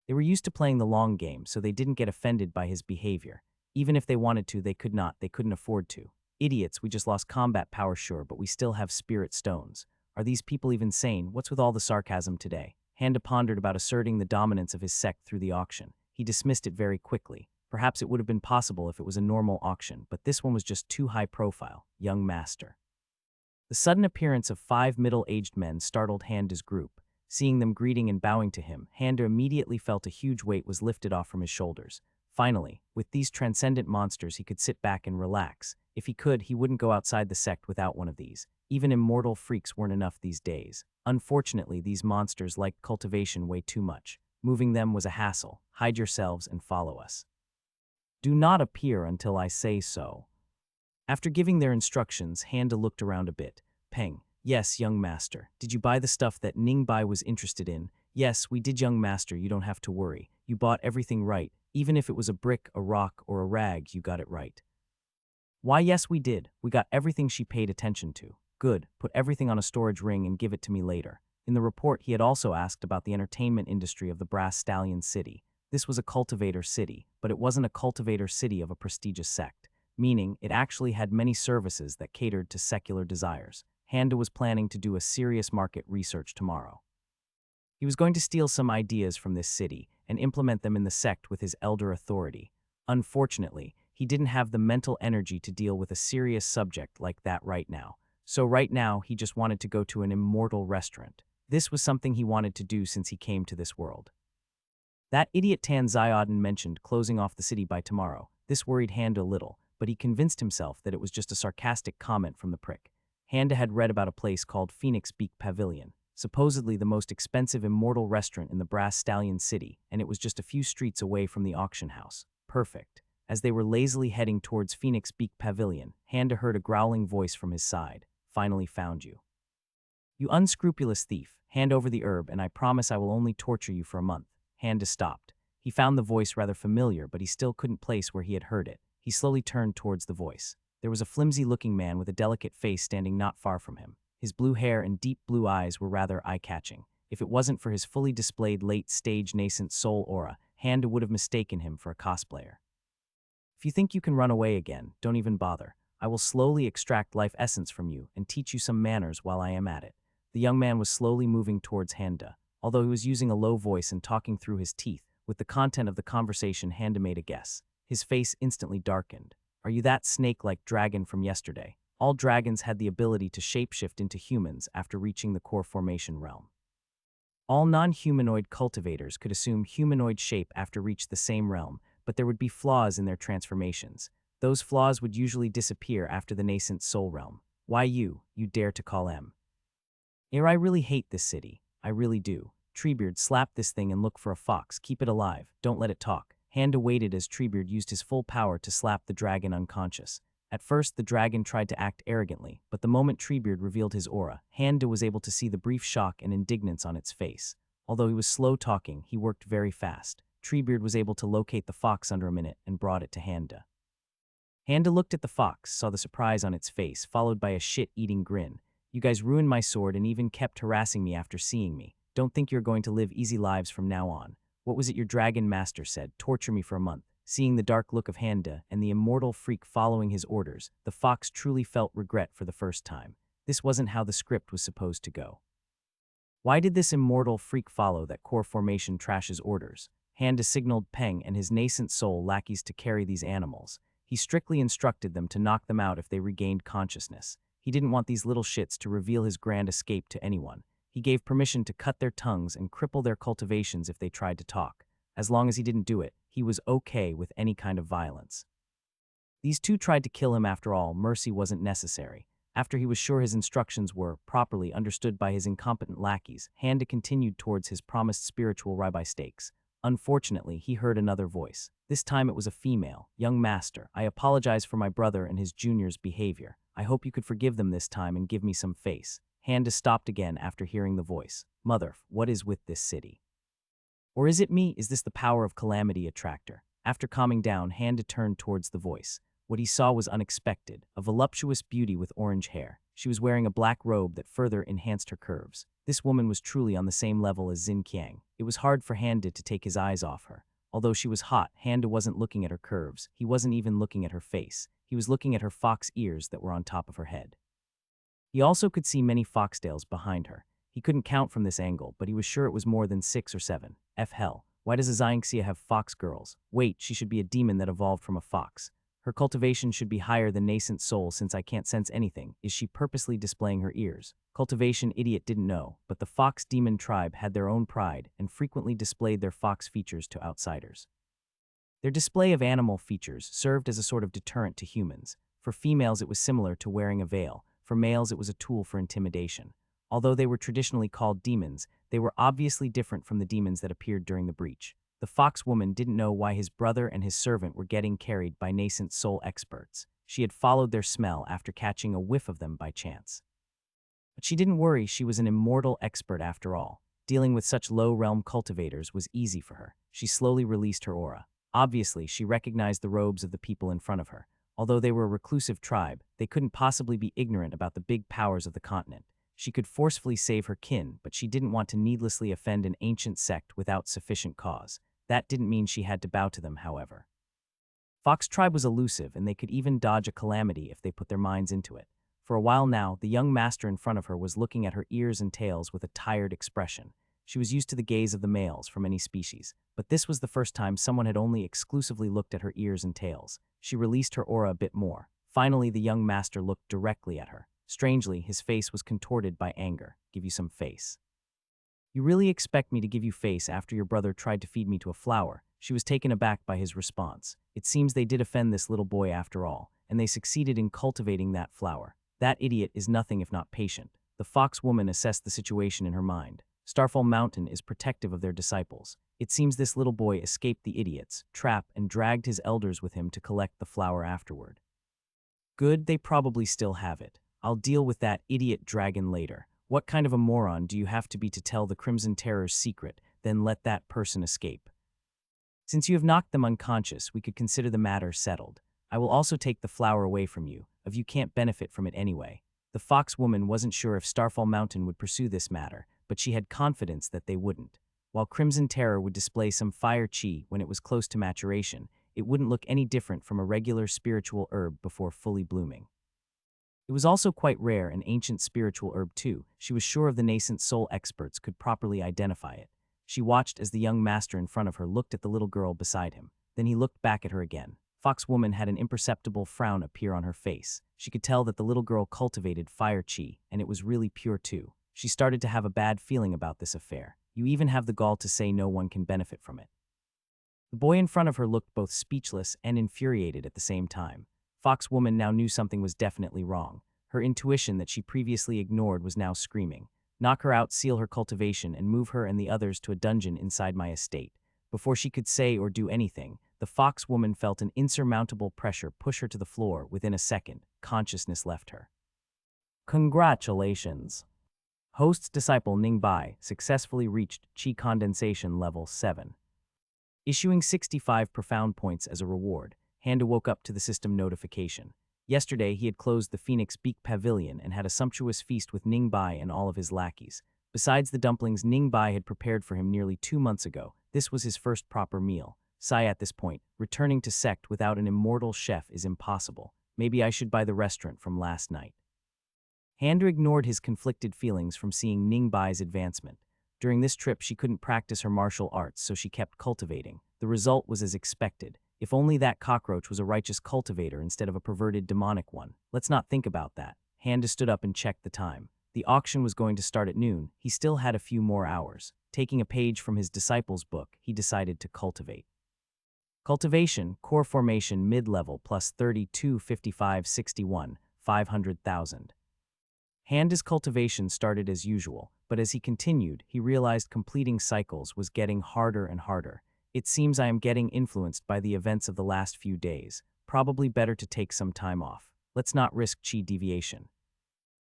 [SPEAKER 1] They were used to playing the long game, so they didn't get offended by his behavior. Even if they wanted to, they could not. They couldn't afford to. Idiots, we just lost combat power, sure, but we still have spirit stones. Are these people even sane? What's with all the sarcasm today? Handa pondered about asserting the dominance of his sect through the auction. He dismissed it very quickly. Perhaps it would have been possible if it was a normal auction, but this one was just too high profile. Young master. The sudden appearance of 5 middle-aged men startled Handa's group. Seeing them greeting and bowing to him, Handa immediately felt a huge weight was lifted off from his shoulders. Finally, with these transcendent monsters, he could sit back and relax. If he could, he wouldn't go outside the sect without one of these. Even immortal freaks weren't enough these days. Unfortunately, these monsters liked cultivation way too much. Moving them was a hassle. Hide yourselves and follow us. Do not appear until I say so. After giving their instructions, Handa looked around a bit. Peng. Yes, young master. Did you buy the stuff that Ningbai was interested in? Yes, we did, young master. You don't have to worry. You bought everything right. Even if it was a brick, a rock, or a rag, you got it right. Why, yes, we did. We got everything she paid attention to. Good. Put everything on a storage ring and give it to me later. In the report, he had also asked about the entertainment industry of the Brass Stallion City. This was a cultivator city, but it wasn't a cultivator city of a prestigious sect, meaning it actually had many services that catered to secular desires. Handa was planning to do a serious market research tomorrow. He was going to steal some ideas from this city and implement them in the sect with his elder authority. Unfortunately, he didn't have the mental energy to deal with a serious subject like that right now. So right now, he just wanted to go to an immortal restaurant. This was something he wanted to do since he came to this world. That idiot Tan Xiaodin mentioned closing off the city by tomorrow. This worried Handa a little, but he convinced himself that it was just a sarcastic comment from the prick. Handa had read about a place called Phoenix Beak Pavilion, supposedly the most expensive immortal restaurant in the Brass Stallion City, and it was just a few streets away from the auction house. Perfect. As they were lazily heading towards Phoenix Beak Pavilion, Handa heard a growling voice from his side. Finally found you. You unscrupulous thief, hand over the herb and I promise I will only torture you for a month. Handa stopped. He found the voice rather familiar, but he still couldn't place where he had heard it. He slowly turned towards the voice. There was a flimsy-looking man with a delicate face standing not far from him. His blue hair and deep blue eyes were rather eye-catching. If it wasn't for his fully displayed late-stage nascent soul aura, Handa would have mistaken him for a cosplayer. If you think you can run away again, don't even bother. I will slowly extract life essence from you and teach you some manners while I am at it. The young man was slowly moving towards Handa. Although he was using a low voice and talking through his teeth, with the content of the conversation, Handa made a guess. His face instantly darkened. Are you that snake-like dragon from yesterday? All dragons had the ability to shapeshift into humans after reaching the core formation realm. All non-humanoid cultivators could assume humanoid shape after reach the same realm, but there would be flaws in their transformations. Those flaws would usually disappear after the nascent soul realm. Why you dare to call M? I really hate this city. I really do. Treebeard, slap this thing and look for a fox. Keep it alive. Don't let it talk. Handa waited as Treebeard used his full power to slap the dragon unconscious. At first, the dragon tried to act arrogantly, but the moment Treebeard revealed his aura, Handa was able to see the brief shock and indignance on its face. Although he was slow talking, he worked very fast. Treebeard was able to locate the fox under a minute and brought it to Handa. Handa looked at the fox, saw the surprise on its face, followed by a shit-eating grin. "You guys ruined my sword and even kept harassing me after seeing me. Don't think you're going to live easy lives from now on. What was it your dragon master said? Torture me for a month." Seeing the dark look of Handa and the immortal freak following his orders, the fox truly felt regret for the first time. This wasn't how the script was supposed to go. Why did this immortal freak follow that core formation trash's orders? Handa signaled Peng and his nascent soul lackeys to carry these animals. He strictly instructed them to knock them out if they regained consciousness. He didn't want these little shits to reveal his grand escape to anyone. He gave permission to cut their tongues and cripple their cultivations if they tried to talk. As long as he didn't do it, he was okay with any kind of violence. These two tried to kill him after all. Mercy wasn't necessary. After he was sure his instructions were properly understood by his incompetent lackeys, Handa continued towards his promised spiritual ribeye steaks. Unfortunately, he heard another voice. This time it was a female. "Young master, I apologize for my brother and his junior's behavior. I hope you could forgive them this time and give me some face." Handa stopped again after hearing the voice. "Mother, what is with this city? Or is it me? Is this the power of calamity attractor?" After calming down, Handa turned towards the voice. What he saw was unexpected, a voluptuous beauty with orange hair. She was wearing a black robe that further enhanced her curves. This woman was truly on the same level as Xin Qiang. It was hard for Handa to take his eyes off her. Although she was hot, Handa wasn't looking at her curves. He wasn't even looking at her face. He was looking at her fox ears that were on top of her head. He also could see many foxtails behind her. He couldn't count from this angle, but he was sure it was more than 6 or 7. Hell, why does a Xianxia have fox girls? Wait, she should be a demon that evolved from a fox. Her cultivation should be higher than nascent soul since I can't sense anything. Is she purposely displaying her ears? Cultivation idiot didn't know, but the fox demon tribe had their own pride and frequently displayed their fox features to outsiders. Their display of animal features served as a sort of deterrent to humans. For females, it was similar to wearing a veil. For males, it was a tool for intimidation. Although they were traditionally called demons, they were obviously different from the demons that appeared during the breach. The fox woman didn't know why his brother and his servant were getting carried by nascent soul experts. She had followed their smell after catching a whiff of them by chance. But she didn't worry, she was an immortal expert after all. Dealing with such low-realm cultivators was easy for her. She slowly released her aura. Obviously, she recognized the robes of the people in front of her. Although they were a reclusive tribe, they couldn't possibly be ignorant about the big powers of the continent. She could forcefully save her kin, but she didn't want to needlessly offend an ancient sect without sufficient cause. That didn't mean she had to bow to them, however. Fox tribe was elusive, and they could even dodge a calamity if they put their minds into it. For a while now, the young master in front of her was looking at her ears and tails with a tired expression. She was used to the gaze of the males from any species, but this was the first time someone had only exclusively looked at her ears and tails. She released her aura a bit more. Finally, the young master looked directly at her. Strangely, his face was contorted by anger. "Give you some face. You really expect me to give you face after your brother tried to feed me to a flower?" She was taken aback by his response. It seems they did offend this little boy after all, and they succeeded in cultivating that flower. That idiot is nothing if not patient. The fox woman assessed the situation in her mind. Starfall Mountain is protective of their disciples. It seems this little boy escaped the idiot's trap and dragged his elders with him to collect the flower afterward. Good, they probably still have it. I'll deal with that idiot dragon later. What kind of a moron do you have to be to tell the Crimson Terror's secret, then let that person escape? Since you have knocked them unconscious, we could consider the matter settled. I will also take the flower away from you, if you can't benefit from it anyway. The fox woman wasn't sure if Starfall Mountain would pursue this matter, but she had confidence that they wouldn't. While Crimson Terror would display some fire chi when it was close to maturation, it wouldn't look any different from a regular spiritual herb before fully blooming. It was also quite rare, an ancient spiritual herb too. She was sure of the nascent soul experts could properly identify it. She watched as the young master in front of her looked at the little girl beside him. Then he looked back at her again. Fox woman had an imperceptible frown appear on her face. She could tell that the little girl cultivated fire chi, and it was really pure too. She started to have a bad feeling about this affair. You even have the gall to say no one can benefit from it. The boy in front of her looked both speechless and infuriated at the same time. Fox woman now knew something was definitely wrong. Her intuition that she previously ignored was now screaming. Knock her out, seal her cultivation, and move her and the others to a dungeon inside my estate. Before she could say or do anything, the fox woman felt an insurmountable pressure push her to the floor. Within a second, consciousness left her. Congratulations! Host's disciple Ningbai successfully reached Qi condensation level 7. Issuing 65 profound points as a reward, Handa woke up to the system notification. Yesterday, he had closed the Phoenix Beak Pavilion and had a sumptuous feast with Ningbai and all of his lackeys. Besides the dumplings Ningbai had prepared for him nearly 2 months ago, this was his first proper meal. Sigh at this point, returning to sect without an immortal chef is impossible. Maybe I should buy the restaurant from last night. Handa ignored his conflicted feelings from seeing Ningbai's advancement. During this trip, she couldn't practice her martial arts, so she kept cultivating. The result was as expected. If only that cockroach was a righteous cultivator instead of a perverted demonic one. Let's not think about that. Handa stood up and checked the time. The auction was going to start at noon. He still had a few more hours. Taking a page from his disciple's book, he decided to cultivate. Cultivation, core formation mid-level plus 32, 55, 61, 500,000. Handa's cultivation started as usual, but as he continued, he realized completing cycles was getting harder and harder. It seems I am getting influenced by the events of the last few days. Probably better to take some time off. Let's not risk Qi deviation.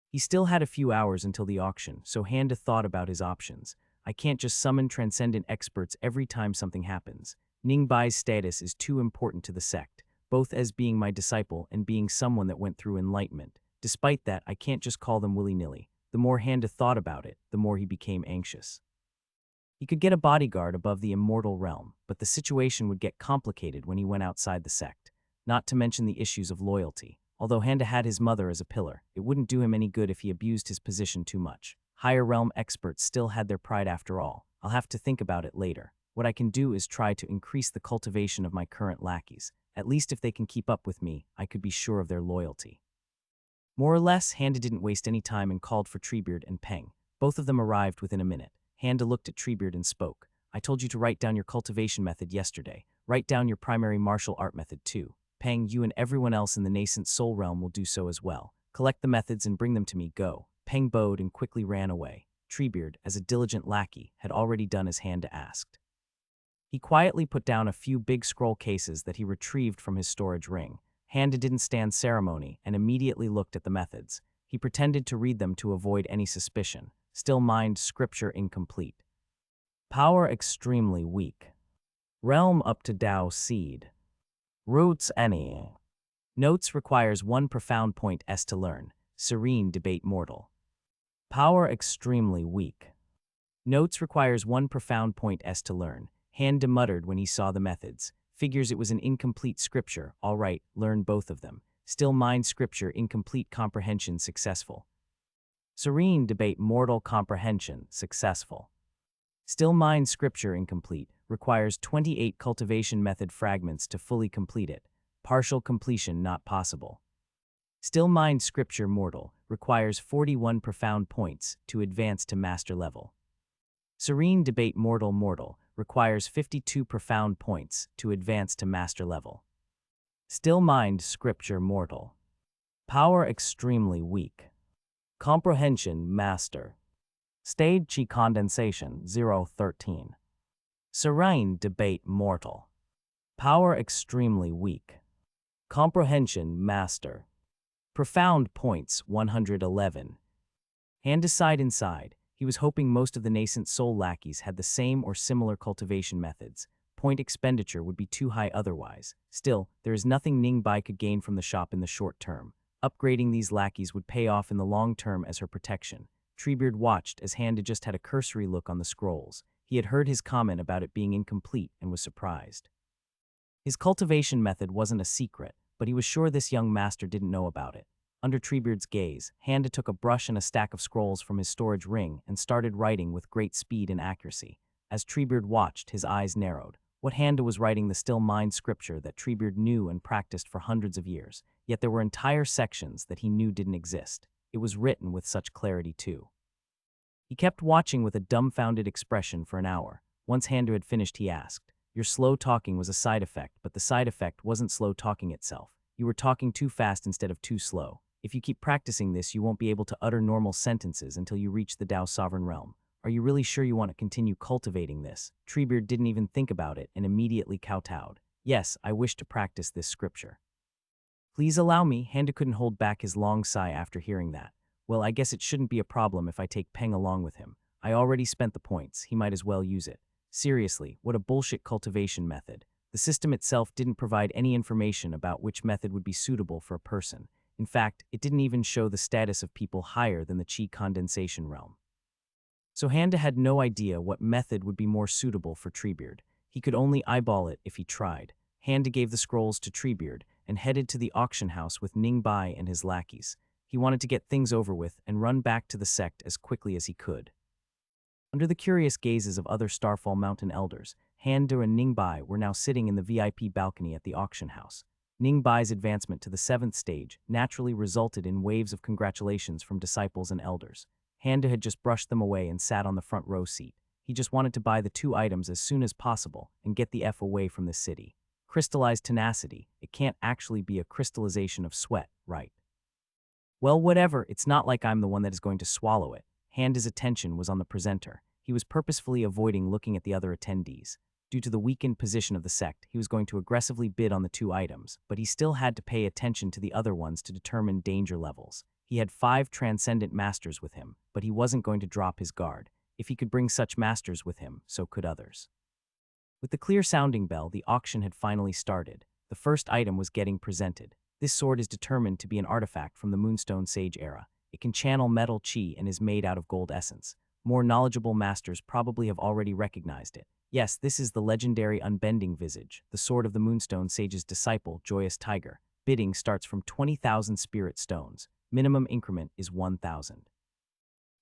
[SPEAKER 1] He still had a few hours until the auction, so Handa thought about his options. I can't just summon transcendent experts every time something happens. Ningbai's status is too important to the sect, both as being my disciple and being someone that went through enlightenment. Despite that, I can't just call them willy-nilly. The more Handa thought about it, the more he became anxious. He could get a bodyguard above the immortal realm, but the situation would get complicated when he went outside the sect, not to mention the issues of loyalty. Although Handa had his mother as a pillar, it wouldn't do him any good if he abused his position too much. Higher realm experts still had their pride after all. I'll have to think about it later. What I can do is try to increase the cultivation of my current lackeys. At least if they can keep up with me, I could be sure of their loyalty. More or less, Handa didn't waste any time and called for Treebeard and Peng. Both of them arrived within a minute. Handa looked at Treebeard and spoke. I told you to write down your cultivation method yesterday. Write down your primary martial art method too. Peng, you and everyone else in the nascent soul realm will do so as well. Collect the methods and bring them to me, go. Peng bowed and quickly ran away. Treebeard, as a diligent lackey, had already done as Handa asked. He quietly put down a few big scroll cases that he retrieved from his storage ring. Handa didn't stand ceremony and immediately looked at the methods. He pretended to read them to avoid any suspicion. Still mind scripture incomplete. Power extremely weak. Realm up to Tao seed. Roots any. Notes requires 1 profound point S to learn. Serene debate mortal. Power extremely weak. Notes requires 1 profound point S to learn. Handa muttered when he saw the methods. Figures it was an incomplete scripture. All right, learn both of them. Still mind scripture incomplete comprehension successful. Serene debate mortal comprehension successful. Still mind scripture incomplete. Requires 28 cultivation method fragments to fully complete it. Partial completion not possible. Still mind scripture mortal. Requires 41 profound points to advance to master level. Serene debate mortal requires 52 profound points to advance to master level. Still mind scripture mortal. Power extremely weak. Comprehension master. Stage Qi condensation 013. Serene debate mortal. Power extremely weak. Comprehension master. Profound points 111. Handa sighed inside. He was hoping most of the nascent soul lackeys had the same or similar cultivation methods. Point expenditure would be too high otherwise. Still, there is nothing Ningbai could gain from the shop in the short term. Upgrading these lackeys would pay off in the long term as her protection. Treebeard watched as Handa just had a cursory look on the scrolls. He had heard his comment about it being incomplete and was surprised. His cultivation method wasn't a secret, but he was sure this young master didn't know about it. Under Treebeard's gaze, Handa took a brush and a stack of scrolls from his storage ring and started writing with great speed and accuracy. As Treebeard watched, his eyes narrowed. What Handa was writing the still mind scripture that Treebeard knew and practiced for hundreds of years, yet there were entire sections that he knew didn't exist. It was written with such clarity too. He kept watching with a dumbfounded expression for an hour. Once Handa had finished, he asked, "Your slow talking was a side effect, but the side effect wasn't slow talking itself. You were talking too fast instead of too slow. If you keep practicing this, you won't be able to utter normal sentences until you reach the Tao sovereign realm. Are you really sure you want to continue cultivating this? Treebeard didn't even think about it and immediately kowtowed. Yes, I wish to practice this scripture. Please allow me. Handa couldn't hold back his long sigh after hearing that. Well, I guess it shouldn't be a problem if I take Peng along with him. I already spent the points, he might as well use it. Seriously, what a bullshit cultivation method. The system itself didn't provide any information about which method would be suitable for a person. In fact, it didn't even show the status of people higher than the chi condensation realm. So Handa had no idea what method would be more suitable for Treebeard. He could only eyeball it if he tried. Handa gave the scrolls to Treebeard and headed to the auction house with Ningbai and his lackeys. He wanted to get things over with and run back to the sect as quickly as he could. Under the curious gazes of other Starfall Mountain elders, Handa and Ningbai were now sitting in the VIP balcony at the auction house. Ningbai's advancement to the 7th stage naturally resulted in waves of congratulations from disciples and elders. Handa had just brushed them away and sat on the front row seat. He just wanted to buy the 2 items as soon as possible and get the F away from the city. Crystallized tenacity, it can't actually be a crystallization of sweat, right? Well, whatever, it's not like I'm the one that is going to swallow it. Handa's attention was on the presenter. He was purposefully avoiding looking at the other attendees. Due to the weakened position of the sect, he was going to aggressively bid on the 2 items, but he still had to pay attention to the other ones to determine danger levels. He had 5 transcendent masters with him, but he wasn't going to drop his guard. If he could bring such masters with him, so could others. With the clear sounding bell, the auction had finally started. The first item was getting presented. This sword is determined to be an artifact from the Moonstone Sage era. It can channel metal chi and is made out of gold essence. More knowledgeable masters probably have already recognized it. Yes, this is the legendary Unbending Visage, the sword of the Moonstone Sage's disciple, Joyous Tiger. Bidding starts from 20,000 spirit stones. Minimum increment is 1,000.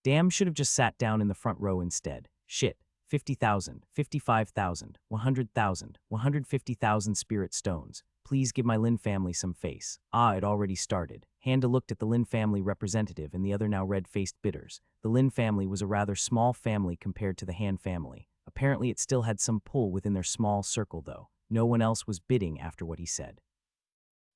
[SPEAKER 1] Damn, should have just sat down in the front row instead. Shit. 50,000, 55,000, 100,000, 150,000 spirit stones. Please give my Lin family some face. Ah, it already started. Handa looked at the Lin family representative and the other now red-faced bidders. The Lin family was a rather small family compared to the Han family. Apparently it still had some pull within their small circle though. No one else was bidding after what he said.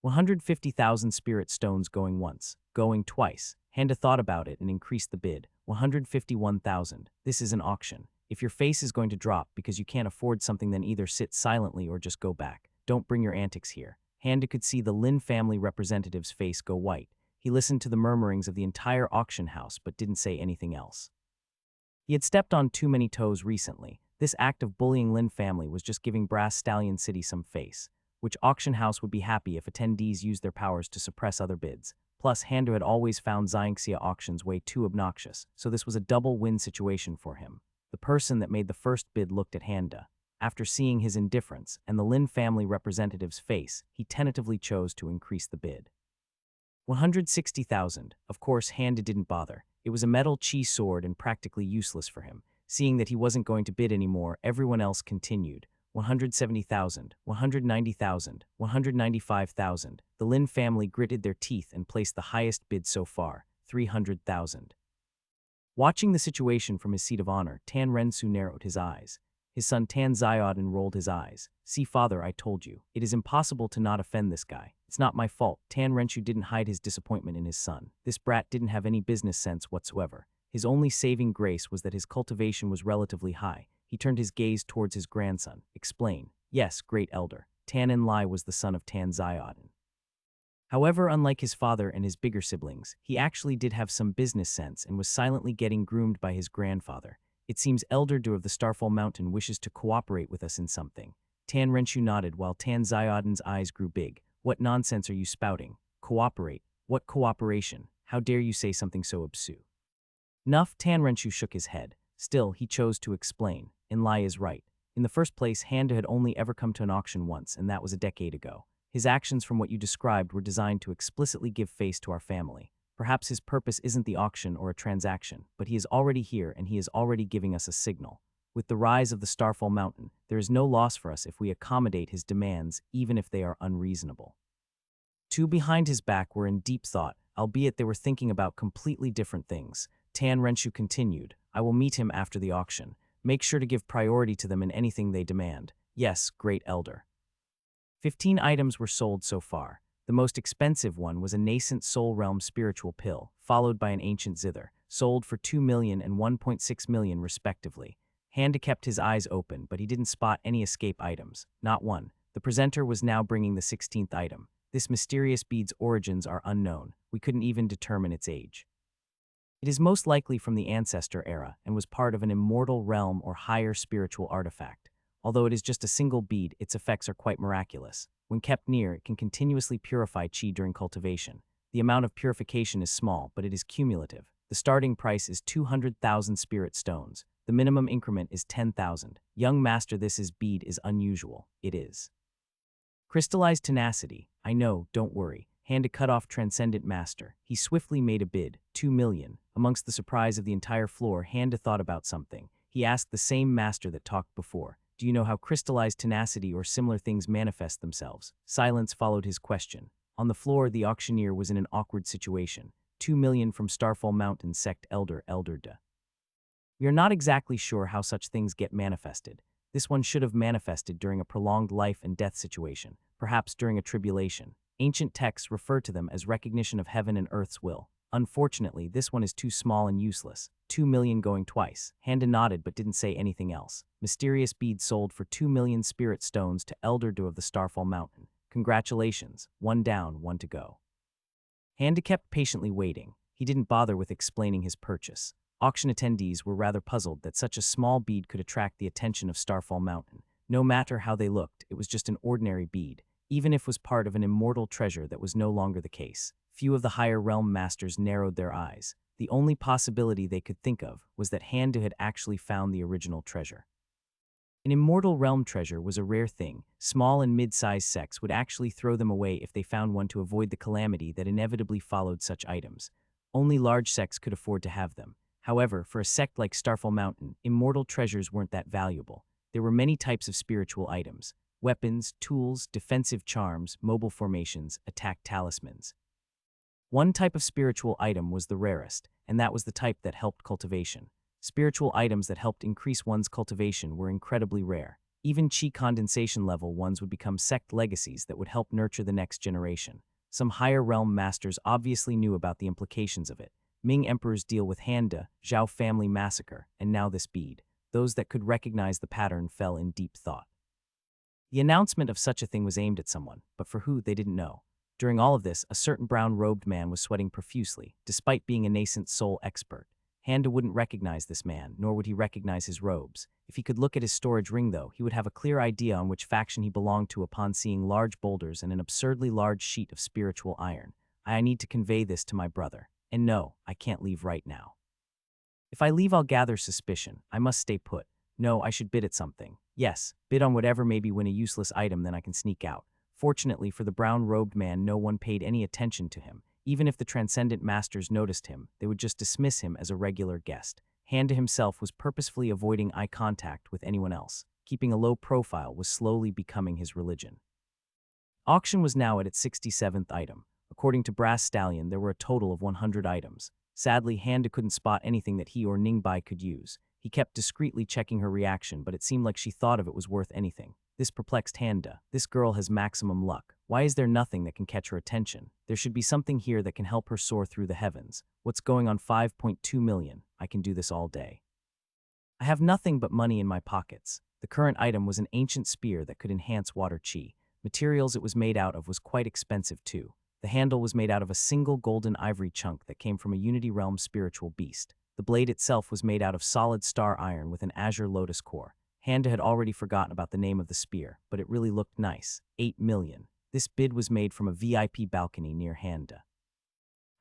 [SPEAKER 1] 150,000 spirit stones going once, going twice. Handa thought about it and increased the bid. 151,000. This is an auction. If your face is going to drop because you can't afford something, then either sit silently or just go back. Don't bring your antics here. Handa could see the Lin family representative's face go white. He listened to the murmurings of the entire auction house but didn't say anything else. He had stepped on too many toes recently. This act of bullying Lin family was just giving Brass Stallion City some face. Which auction house would be happy if attendees used their powers to suppress other bids? Plus, Handa had always found Xianxia auctions way too obnoxious, so this was a double-win situation for him. The person that made the first bid looked at Handa. After seeing his indifference and the Lin family representative's face, he tentatively chose to increase the bid. 160,000. Of course, Handa didn't bother. It was a metal chi sword and practically useless for him. Seeing that he wasn't going to bid anymore, everyone else continued. 170,000, 190,000, 195,000. The Lin family gritted their teeth and placed the highest bid so far, 300,000. Watching the situation from his seat of honor, Tan Rensu narrowed his eyes. His son Tan Xiaodin rolled his eyes. See, father, I told you. It is impossible to not offend this guy. It's not my fault. Tan Rensu didn't hide his disappointment in his son. This brat didn't have any business sense whatsoever. His only saving grace was that his cultivation was relatively high. He turned his gaze towards his grandson. Explain. Yes, great elder. Tan Enlai was the son of Tan Xiaodin. However, unlike his father and his bigger siblings, he actually did have some business sense and was silently getting groomed by his grandfather. It seems Elder Du of the Starfall Mountain wishes to cooperate with us in something. Tan Renshu nodded while Tan Xiaodin's eyes grew big. What nonsense are you spouting? Cooperate? What cooperation? How dare you say something so obscene? Nuff, Tan Renshu shook his head. Still, he chose to explain. Enlai is right. In the first place, Handa had only ever come to an auction once, and that was a decade ago. His actions from what you described were designed to explicitly give face to our family. Perhaps his purpose isn't the auction or a transaction, but he is already here and he is already giving us a signal. With the rise of the Starfall Mountain, there is no loss for us if we accommodate his demands, even if they are unreasonable. Two behind his back were in deep thought, albeit they were thinking about completely different things. Tan Renshu continued, I will meet him after the auction. Make sure to give priority to them in anything they demand. Yes, great elder. 15 items were sold so far. The most expensive one was a nascent soul realm spiritual pill, followed by an ancient zither. sold for 2 million and 1.6 million respectively. Handa kept his eyes open, but he didn't spot any escape items. Not one. The presenter was now bringing the 16th item. This mysterious bead's origins are unknown. We couldn't even determine its age. It is most likely from the ancestor era and was part of an immortal realm or higher spiritual artifact. Although it is just a single bead, its effects are quite miraculous. When kept near, it can continuously purify chi during cultivation. The amount of purification is small, but it is cumulative. The starting price is 200,000 spirit stones. The minimum increment is 10,000. Young master, this bead is unusual. It is. Crystallized tenacity. I know, don't worry. Handa cut off transcendent master. He swiftly made a bid, 2 million. Amongst the surprise of the entire floor, Handa thought about something. He asked the same master that talked before, "Do you know how crystallized tenacity or similar things manifest themselves?" Silence followed his question. On the floor, the auctioneer was in an awkward situation. 2 million from Starfall Mountain sect Elder De. We are not exactly sure how such things get manifested. This one should have manifested during a prolonged life and death situation, perhaps during a tribulation. Ancient texts refer to them as recognition of heaven and earth's will. Unfortunately, this one is too small and useless. 2 million going twice. Handa nodded but didn't say anything else. Mysterious bead sold for 2 million spirit stones to Elder De of the Starfall Mountain. Congratulations. One down, one to go. Handa kept patiently waiting. He didn't bother with explaining his purchase. Auction attendees were rather puzzled that such a small bead could attract the attention of Starfall Mountain. No matter how they looked, it was just an ordinary bead, even if it was part of an immortal treasure that was no longer the case. Few of the higher realm masters narrowed their eyes. The only possibility they could think of was that Handa had actually found the original treasure. An immortal realm treasure was a rare thing. Small and mid-sized sects would actually throw them away if they found one to avoid the calamity that inevitably followed such items. Only large sects could afford to have them. However, for a sect like Starfall Mountain, immortal treasures weren't that valuable. There were many types of spiritual items: weapons, tools, defensive charms, mobile formations, attack talismans. One type of spiritual item was the rarest, and that was the type that helped cultivation. Spiritual items that helped increase one's cultivation were incredibly rare. Even chi condensation level ones would become sect legacies that would help nurture the next generation. Some higher realm masters obviously knew about the implications of it. Ming emperor's deal with Handa, Zhao family massacre, and now this bead. Those that could recognize the pattern fell in deep thought. The announcement of such a thing was aimed at someone, but for who they didn't know. During all of this, a certain brown-robed man was sweating profusely, despite being a nascent soul expert. Handa wouldn't recognize this man, nor would he recognize his robes. If he could look at his storage ring, though, he would have a clear idea on which faction he belonged to upon seeing large boulders and an absurdly large sheet of spiritual iron. I need to convey this to my brother. And no, I can't leave right now. If I leave, I'll gather suspicion. I must stay put. No, I should bid at something. Yes, bid on whatever, maybe win a useless item, then I can sneak out. Fortunately for the brown-robed man, no one paid any attention to him. Even if the transcendent masters noticed him, they would just dismiss him as a regular guest. Handa himself was purposefully avoiding eye contact with anyone else. Keeping a low profile was slowly becoming his religion. Auction was now at its 67th item. According to Brass Stallion, there were a total of 100 items. Sadly, Handa couldn't spot anything that he or Ningbai could use. He kept discreetly checking her reaction, but it seemed like she thought of it was worth anything. This perplexed Handa. This girl has maximum luck. Why is there nothing that can catch her attention? There should be something here that can help her soar through the heavens. What's going on? 5.2 million. I can do this all day. I have nothing but money in my pockets. The current item was an ancient spear that could enhance water chi. Materials it was made out of was quite expensive too. The handle was made out of a single golden ivory chunk that came from a Unity Realm spiritual beast. The blade itself was made out of solid star iron with an azure lotus core. Handa had already forgotten about the name of the spear, but it really looked nice. 8 million. This bid was made from a VIP balcony near Handa.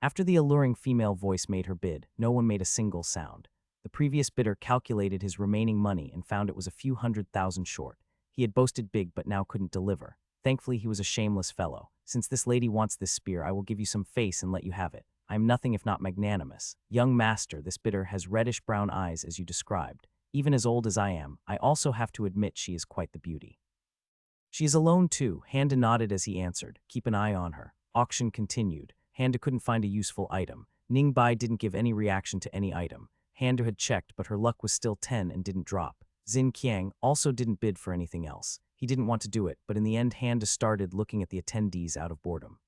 [SPEAKER 1] After the alluring female voice made her bid, no one made a single sound. The previous bidder calculated his remaining money and found it was a few 100,000 short. He had boasted big but now couldn't deliver. Thankfully, he was a shameless fellow. Since this lady wants this spear, I will give you some face and let you have it. I am nothing if not magnanimous. Young master, this bidder has reddish-brown eyes as you described. Even as old as I am, I also have to admit she is quite the beauty. She is alone too. Handa nodded as he answered. Keep an eye on her. Auction continued. Handa couldn't find a useful item. Ningbai didn't give any reaction to any item. Handa had checked, but her luck was still 10 and didn't drop. Xin Qiang also didn't bid for anything else. He didn't want to do it, but in the end Handa started looking at the attendees out of boredom.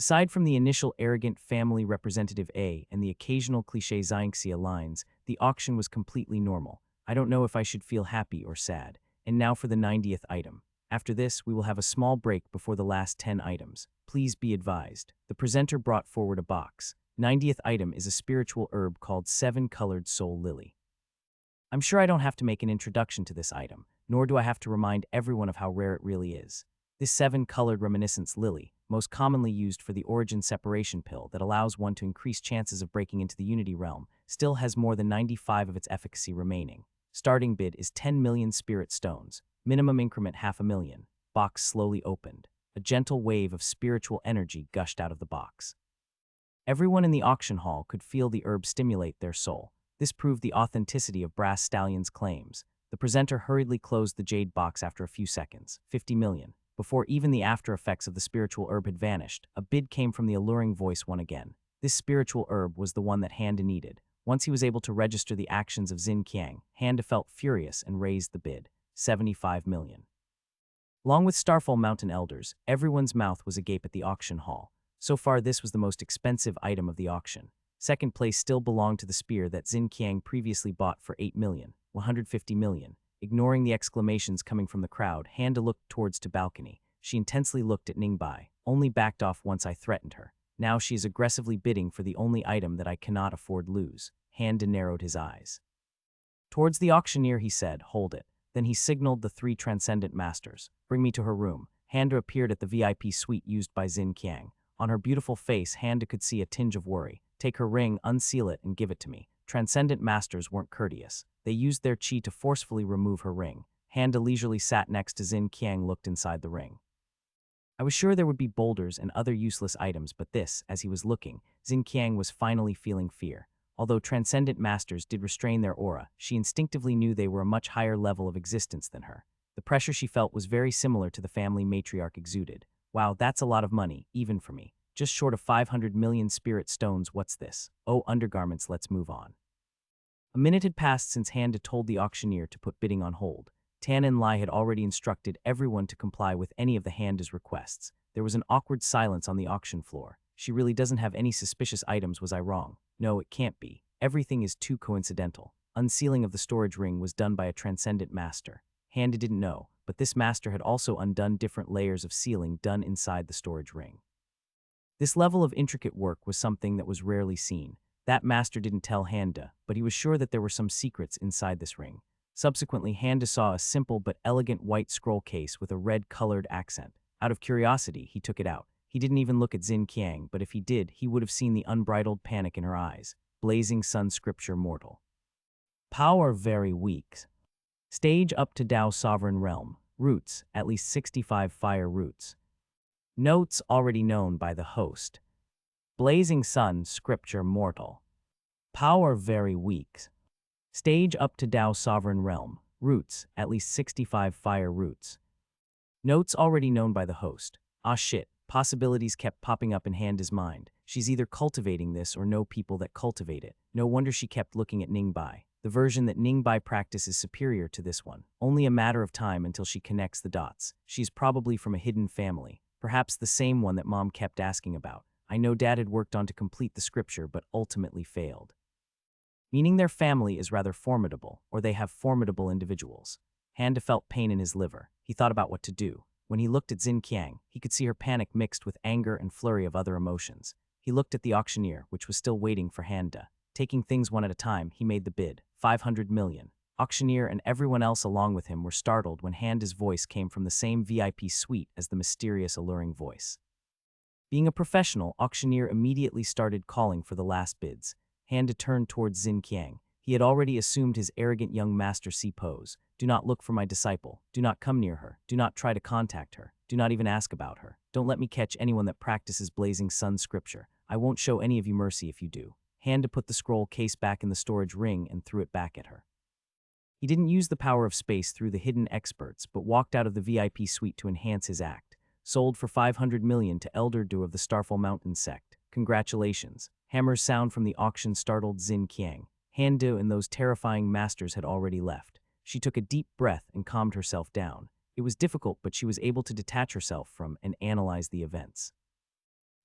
[SPEAKER 1] Aside from the initial arrogant family representative A and the occasional cliché Xinxia lines, the auction was completely normal. I don't know if I should feel happy or sad. And now for the 90th item. After this, we will have a small break before the last 10 items. Please be advised. The presenter brought forward a box. 90th item is a spiritual herb called Seven-Colored Soul Lily. I'm sure I don't have to make an introduction to this item, nor do I have to remind everyone of how rare it really is. This seven-colored reminiscence lily, most commonly used for the origin separation pill that allows one to increase chances of breaking into the Unity realm, still has more than 95 of its efficacy remaining. Starting bid is 10 million spirit stones, minimum increment 500,000. Box slowly opened. A gentle wave of spiritual energy gushed out of the box. Everyone in the auction hall could feel the herb stimulate their soul. This proved the authenticity of Brass Stallion's claims. The presenter hurriedly closed the jade box after a few seconds. 50 million. Before even the after effects of the spiritual herb had vanished, a bid came from the alluring voice once again. This spiritual herb was the one that Handa needed. Once he was able to register the actions of Xin Qiang, Handa felt furious and raised the bid. 75 million. Along with Starfall Mountain Elders, everyone's mouth was agape at the auction hall. So far, this was the most expensive item of the auction. Second place still belonged to the spear that Xin Qiang previously bought for 8 million, 150 million. Ignoring the exclamations coming from the crowd, Handa looked towards the balcony. She intensely looked at Ningbai, only backed off once I threatened her. Now she is aggressively bidding for the only item that I cannot afford lose. Handa narrowed his eyes. Towards the auctioneer he said, "Hold it." Then he signaled the three transcendent masters. "Bring me to her room." Handa appeared at the VIP suite used by Xin Qiang. On her beautiful face, Handa could see a tinge of worry. "Take her ring, unseal it, and give it to me." Transcendent masters weren't courteous. They used their chi to forcefully remove her ring. Handa leisurely sat next to Xin Qiang, looked inside the ring. I was sure there would be boulders and other useless items, but this, as he was looking, Xin Qiang was finally feeling fear. Although transcendent masters did restrain their aura, she instinctively knew they were a much higher level of existence than her. The pressure she felt was very similar to the family matriarch exuded. Wow, that's a lot of money, even for me. Just short of 500 million spirit stones. What's this? Oh, undergarments, let's move on. A minute had passed since Handa told the auctioneer to put bidding on hold. Tan and Lai had already instructed everyone to comply with any of the Handa's requests. There was an awkward silence on the auction floor. She really doesn't have any suspicious items, was I wrong? No, it can't be. Everything is too coincidental. Unsealing of the storage ring was done by a transcendent master. Handa didn't know, but this master had also undone different layers of sealing done inside the storage ring. This level of intricate work was something that was rarely seen. That master didn't tell Handa, but he was sure that there were some secrets inside this ring. Subsequently, Handa saw a simple but elegant white scroll case with a red-colored accent. Out of curiosity, he took it out. He didn't even look at Xin Qiang, but if he did, he would have seen the unbridled panic in her eyes. Blazing Sun Scripture Mortal. Power very weak. Stage up to Tao Sovereign Realm. Roots, at least 65 fire roots. Notes already known by the host. Blazing Sun Scripture Mortal. Power very weak. Stage up to Tao Sovereign Realm. Roots, at least 65 fire roots. Notes already known by the host. Ah shit, possibilities kept popping up in Handa's mind. She's either cultivating this or know people that cultivate it. No wonder she kept looking at Ningbai. The version that Ningbai practices is superior to this one. Only a matter of time until she connects the dots. She's probably from a hidden family. Perhaps the same one that Mom kept asking about. I know Dad had worked on to complete the scripture but ultimately failed. Meaning their family is rather formidable, or they have formidable individuals. Handa felt pain in his liver. He thought about what to do. When he looked at Xin Qiang, he could see her panic mixed with anger and flurry of other emotions. He looked at the auctioneer, which was still waiting for Handa. Taking things one at a time, he made the bid. 500 million. Auctioneer and everyone else along with him were startled when Handa's voice came from the same VIP suite as the mysterious, alluring voice. Being a professional, auctioneer immediately started calling for the last bids. Handa turned towards Xin Qiang. He had already assumed his arrogant young master C pose. "Do not look for my disciple. Do not come near her. Do not try to contact her. Do not even ask about her. Don't let me catch anyone that practices Blazing Sun Scripture. I won't show any of you mercy if you do." Handa put the scroll case back in the storage ring and threw it back at her. He didn't use the power of space through the hidden experts, but walked out of the VIP suite to enhance his act. Sold for 500 million to Elder Du of the Starfall Mountain sect. Congratulations. Hammer's sound from the auction startled Xin Qiang. Handa and those terrifying masters had already left. She took a deep breath and calmed herself down. It was difficult, but she was able to detach herself from and analyze the events.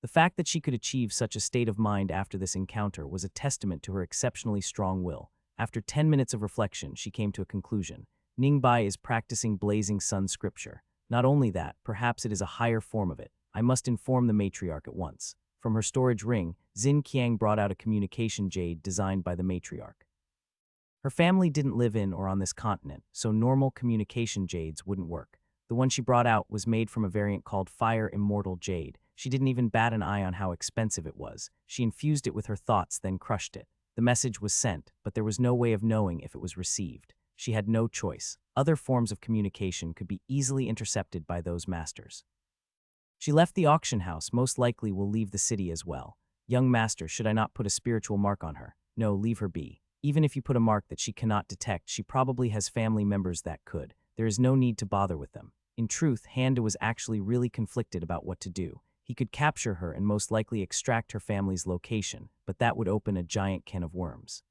[SPEAKER 1] The fact that she could achieve such a state of mind after this encounter was a testament to her exceptionally strong will. After 10 minutes of reflection, she came to a conclusion. Ningbai is practicing Blazing Sun scripture. Not only that, perhaps it is a higher form of it. I must inform the matriarch at once. From her storage ring, Xin Qiang brought out a communication jade designed by the matriarch. Her family didn't live in or on this continent, so normal communication jades wouldn't work. The one she brought out was made from a variant called Fire Immortal Jade. She didn't even bat an eye on how expensive it was. She infused it with her thoughts, then crushed it. The message was sent, but there was no way of knowing if it was received. She had no choice. Other forms of communication could be easily intercepted by those masters. She left the auction house, most likely will leave the city as well. Young master, should I not put a spiritual mark on her? No, leave her be. Even if you put a mark that she cannot detect, she probably has family members that could. There is no need to bother with them. In truth, Handa was actually really conflicted about what to do. He could capture her and most likely extract her family's location, but that would open a giant can of worms.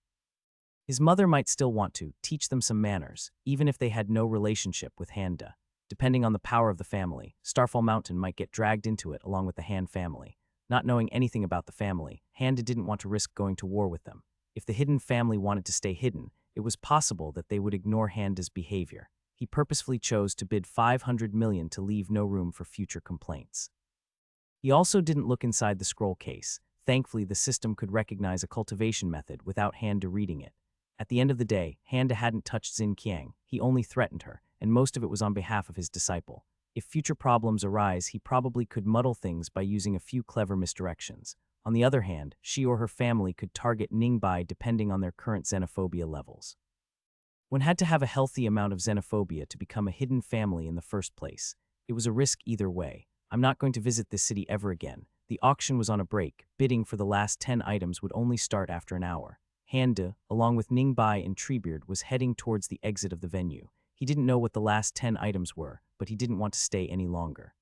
[SPEAKER 1] His mother might still want to teach them some manners, even if they had no relationship with Handa. Depending on the power of the family, Starfall Mountain might get dragged into it along with the Han family. Not knowing anything about the family, Handa didn't want to risk going to war with them. If the hidden family wanted to stay hidden, it was possible that they would ignore Handa's behavior. He purposefully chose to bid 500 million to leave no room for future complaints. He also didn't look inside the scroll case. Thankfully, the system could recognize a cultivation method without Handa reading it. At the end of the day, Handa hadn't touched Xin Qiang, he only threatened her, and most of it was on behalf of his disciple. If future problems arise, he probably could muddle things by using a few clever misdirections. On the other hand, she or her family could target Ningbai depending on their current xenophobia levels. One had to have a healthy amount of xenophobia to become a hidden family in the first place. It was a risk either way. I'm not going to visit this city ever again. The auction was on a break. Bidding for the last 10 items would only start after an hour. Handa, along with Ningbai and Treebeard, was heading towards the exit of the venue. He didn't know what the last 10 items were, but he didn't want to stay any longer.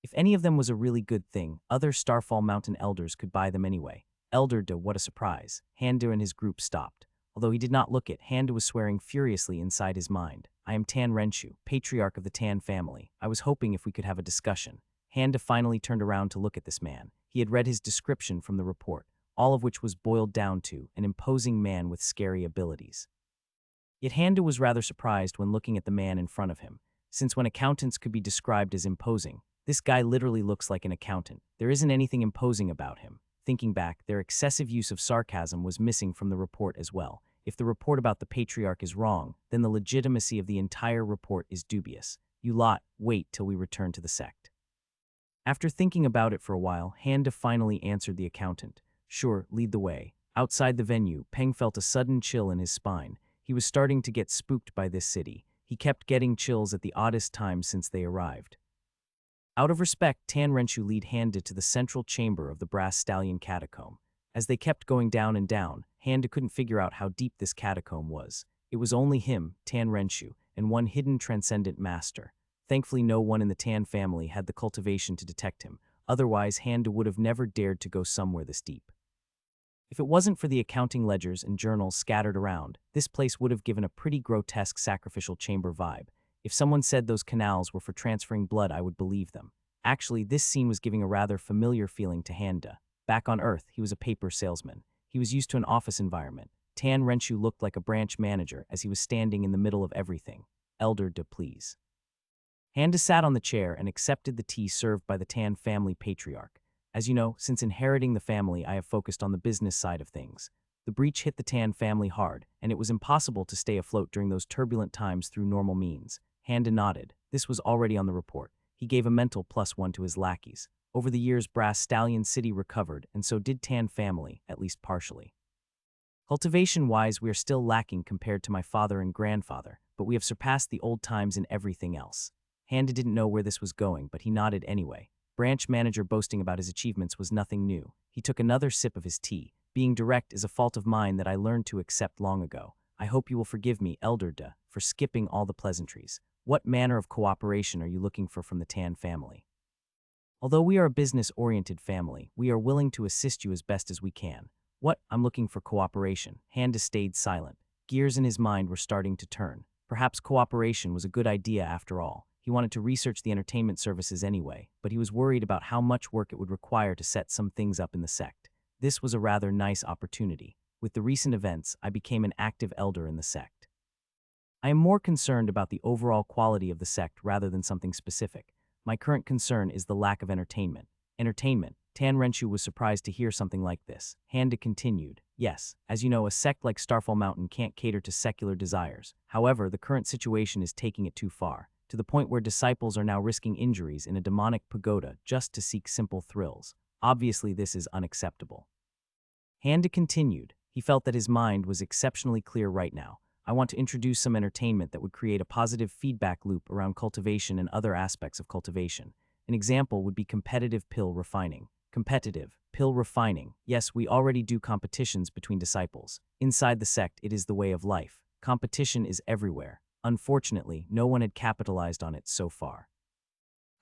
[SPEAKER 1] If any of them was a really good thing, other Starfall Mountain elders could buy them anyway. Elder De, what a surprise. Handa and his group stopped. Although he did not look it, Handa was swearing furiously inside his mind. I am Tan Renshu, patriarch of the Tan family. I was hoping if we could have a discussion. Handa finally turned around to look at this man. He had read his description from the report, all of which was boiled down to an imposing man with scary abilities. Yet Handa was rather surprised when looking at the man in front of him, since when accountants could be described as imposing, this guy literally looks like an accountant. There isn't anything imposing about him. Thinking back, their excessive use of sarcasm was missing from the report as well. If the report about the patriarch is wrong, then the legitimacy of the entire report is dubious. You lot, wait till we return to the sect. After thinking about it for a while, Handa finally answered the accountant. Sure, lead the way. Outside the venue, Peng felt a sudden chill in his spine. He was starting to get spooked by this city. He kept getting chills at the oddest times since they arrived. Out of respect, Tan Renshu lead Handa to the central chamber of the Brass Stallion catacomb. As they kept going down and down, Handa couldn't figure out how deep this catacomb was. It was only him, Tan Renshu, and one hidden transcendent master. Thankfully, no one in the Tan family had the cultivation to detect him. Otherwise, Handa would have never dared to go somewhere this deep. If it wasn't for the accounting ledgers and journals scattered around, this place would have given a pretty grotesque sacrificial chamber vibe. If someone said those canals were for transferring blood, I would believe them. Actually, this scene was giving a rather familiar feeling to Handa. Back on Earth, he was a paper salesman. He was used to an office environment. Tan Renshu looked like a branch manager as he was standing in the middle of everything. Elder De, please. Handa sat on the chair and accepted the tea served by the Tan family patriarch. As you know, since inheriting the family, I have focused on the business side of things. The breach hit the Tan family hard, and it was impossible to stay afloat during those turbulent times through normal means. Handa nodded. This was already on the report. He gave a mental +1 to his lackeys. Over the years, Brass Stallion City recovered, and so did Tan family, at least partially. Cultivation-wise, we are still lacking compared to my father and grandfather, but we have surpassed the old times in everything else. Handa didn't know where this was going, but he nodded anyway. Branch manager boasting about his achievements was nothing new. He took another sip of his tea. Being direct is a fault of mine that I learned to accept long ago. I hope you will forgive me, Elder De, for skipping all the pleasantries. What manner of cooperation are you looking for from the Tan family? Although we are a business-oriented family, we are willing to assist you as best as we can. What? I'm looking for cooperation. Handa stayed silent. Gears in his mind were starting to turn. Perhaps cooperation was a good idea after all. He wanted to research the entertainment services anyway, but he was worried about how much work it would require to set some things up in the sect. This was a rather nice opportunity. With the recent events, I became an active elder in the sect. I am more concerned about the overall quality of the sect rather than something specific. My current concern is the lack of entertainment. Entertainment. Tan Renshu was surprised to hear something like this. Handa continued, yes, as you know, a sect like Starfall Mountain can't cater to secular desires. However, the current situation is taking it too far, to the point where disciples are now risking injuries in a demonic pagoda just to seek simple thrills. Obviously, this is unacceptable. Handa continued. He felt that his mind was exceptionally clear right now. I want to introduce some entertainment that would create a positive feedback loop around cultivation and other aspects of cultivation. An example would be competitive pill refining. Competitive pill refining. Yes, we already do competitions between disciples. Inside the sect, it is the way of life. Competition is everywhere. Unfortunately, no one had capitalized on it so far.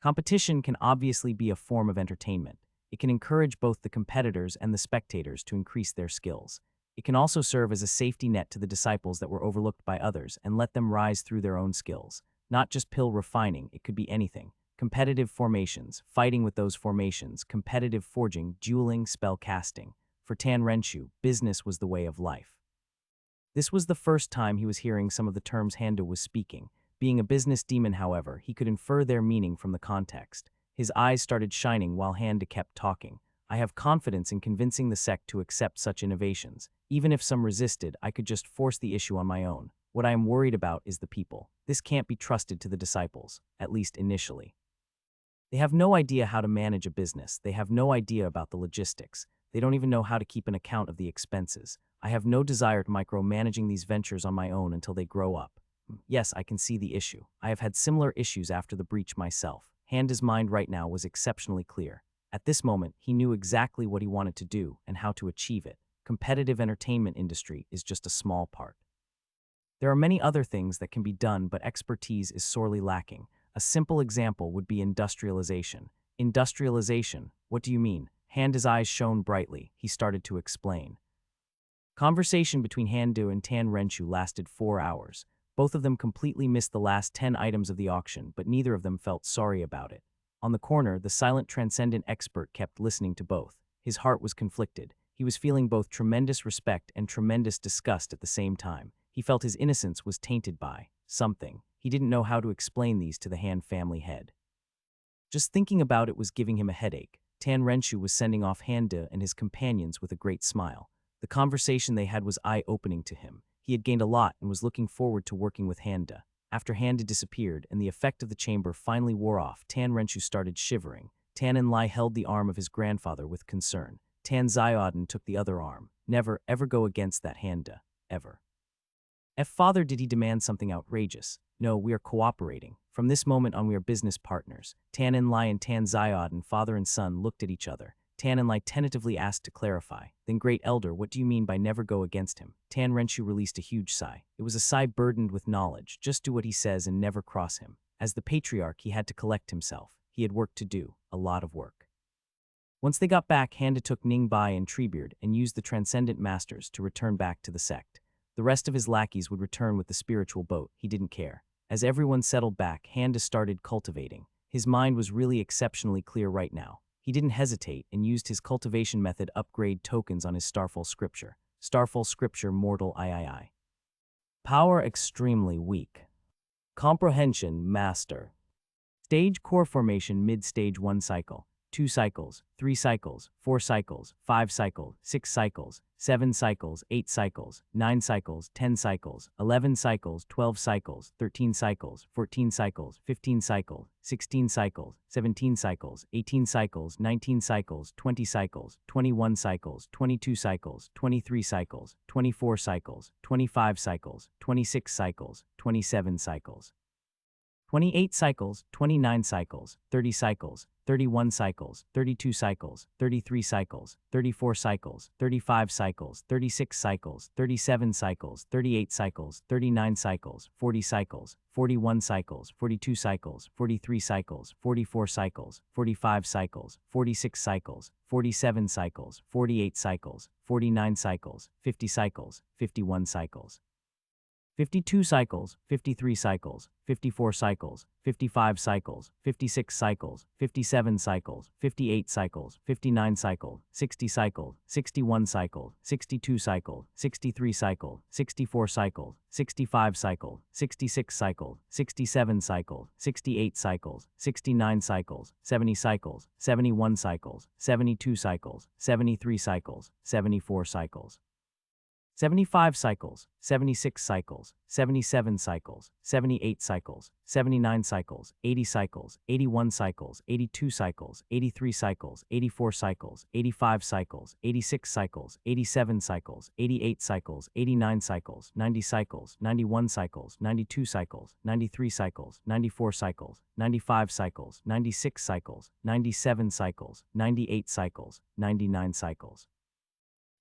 [SPEAKER 1] Competition can obviously be a form of entertainment. It can encourage both the competitors and the spectators to increase their skills. It can also serve as a safety net to the disciples that were overlooked by others and let them rise through their own skills. Not just pill refining, it could be anything. Competitive formations, fighting with those formations, competitive forging, dueling, spell casting. For Tan Renshu, business was the way of life. This was the first time he was hearing some of the terms Handa was speaking. Being a business demon, however, he could infer their meaning from the context. His eyes started shining while Handa kept talking. I have confidence in convincing the sect to accept such innovations. Even if some resisted, I could just force the issue on my own. What I am worried about is the people. This can't be trusted to the disciples, at least initially. They have no idea how to manage a business. They have no idea about the logistics. They don't even know how to keep an account of the expenses. I have no desire to micromanaging these ventures on my own until they grow up. Yes, I can see the issue. I have had similar issues after the breach myself. Handa's mind right now was exceptionally clear. At this moment, he knew exactly what he wanted to do and how to achieve it. Competitive entertainment industry is just a small part. There are many other things that can be done, but expertise is sorely lacking. A simple example would be industrialization. Industrialization? What do you mean? Handa's eyes shone brightly. He started to explain. Conversation between Handu and Tan Renshu lasted 4 hours. Both of them completely missed the last 10 items of the auction, but neither of them felt sorry about it. On the corner, the silent transcendent expert kept listening to both. His heart was conflicted. He was feeling both tremendous respect and tremendous disgust at the same time. He felt his innocence was tainted by something. He didn't know how to explain these to the Han family head. Just thinking about it was giving him a headache. Tan Renshu was sending off Handa and his companions with a great smile. The conversation they had was eye-opening to him. He had gained a lot and was looking forward to working with Handa. After Handa disappeared and the effect of the chamber finally wore off, Tan Renshu started shivering. Tan Enlai held the arm of his grandfather with concern. Tan Xiaodan took the other arm. Never, ever go against that Handa. Ever. Father, did he demand something outrageous? No, we are cooperating. From this moment on, we are business partners. Tan Enlai and Tan Xiaodan, father and son, looked at each other. Tan Enlai tentatively asked to clarify. Then, Great Elder, what do you mean by never go against him? Tan Renshu released a huge sigh. It was a sigh burdened with knowledge. Just do what he says and never cross him. As the patriarch, he had to collect himself. He had work to do, a lot of work. Once they got back, Handa took Ningbai and Treebeard and used the Transcendent Masters to return back to the sect. The rest of his lackeys would return with the spiritual boat. He didn't care. As everyone settled back, Handa started cultivating. His mind was really exceptionally clear right now. He didn't hesitate and used his cultivation method upgrade tokens on his Starfall Scripture. Starfall Scripture Mortal III. Power extremely weak. Comprehension Master. Stage Core Formation Mid-Stage 1 cycle. 2 cycles, 3 cycles, 4 cycles, 5 cycles, 6 cycles, 7 cycles, 8 cycles, 9 cycles, 10 cycles, 11 cycles, 12 cycles, 13 cycles, 14 cycles, 15 cycles, 16 cycles, 17 cycles, 18 cycles, 19 cycles, 20 cycles, 21 cycles, 22 cycles, 23 cycles, 24 cycles, 25 cycles, 26 cycles, 27 cycles. 28 cycles, 29 cycles, 30 cycles, 31 cycles, 32 cycles, 33 cycles, 34 cycles, 35 cycles, 36 cycles, 37 cycles, 38 cycles, 39 cycles, 40 cycles, 41 cycles, 42 cycles, 43 cycles, 44 cycles, 45 cycles, 46 cycles, 47 cycles, 48 cycles, 49 cycles, 50 cycles, 51 cycles. 52 cycles, 53 cycles, 54 cycles, 55 cycles, 56 cycles, 57 cycles, 58 cycles, 59 cycles, 60 cycles, 61 cycles, 62 cycles, 63 cycles, 64 cycles, 65 cycles, 66 cycles, 67 cycles, 68 cycles, 69 cycles, 70 cycles, 71 cycles, 72 cycles, 73 cycles, 74 cycles. 75 cycles, 76 cycles, 77 cycles, 78 cycles, 79 cycles, 80 cycles, 81 cycles, 82 cycles, 83 cycles, 84 cycles, 85 cycles, 86 cycles, 87 cycles, 88 cycles, 89 cycles, 90 cycles, 91 cycles, 92 cycles, 93 cycles, 94 cycles, 95 cycles, 96 cycles, 97 cycles, 98 cycles, 99 cycles.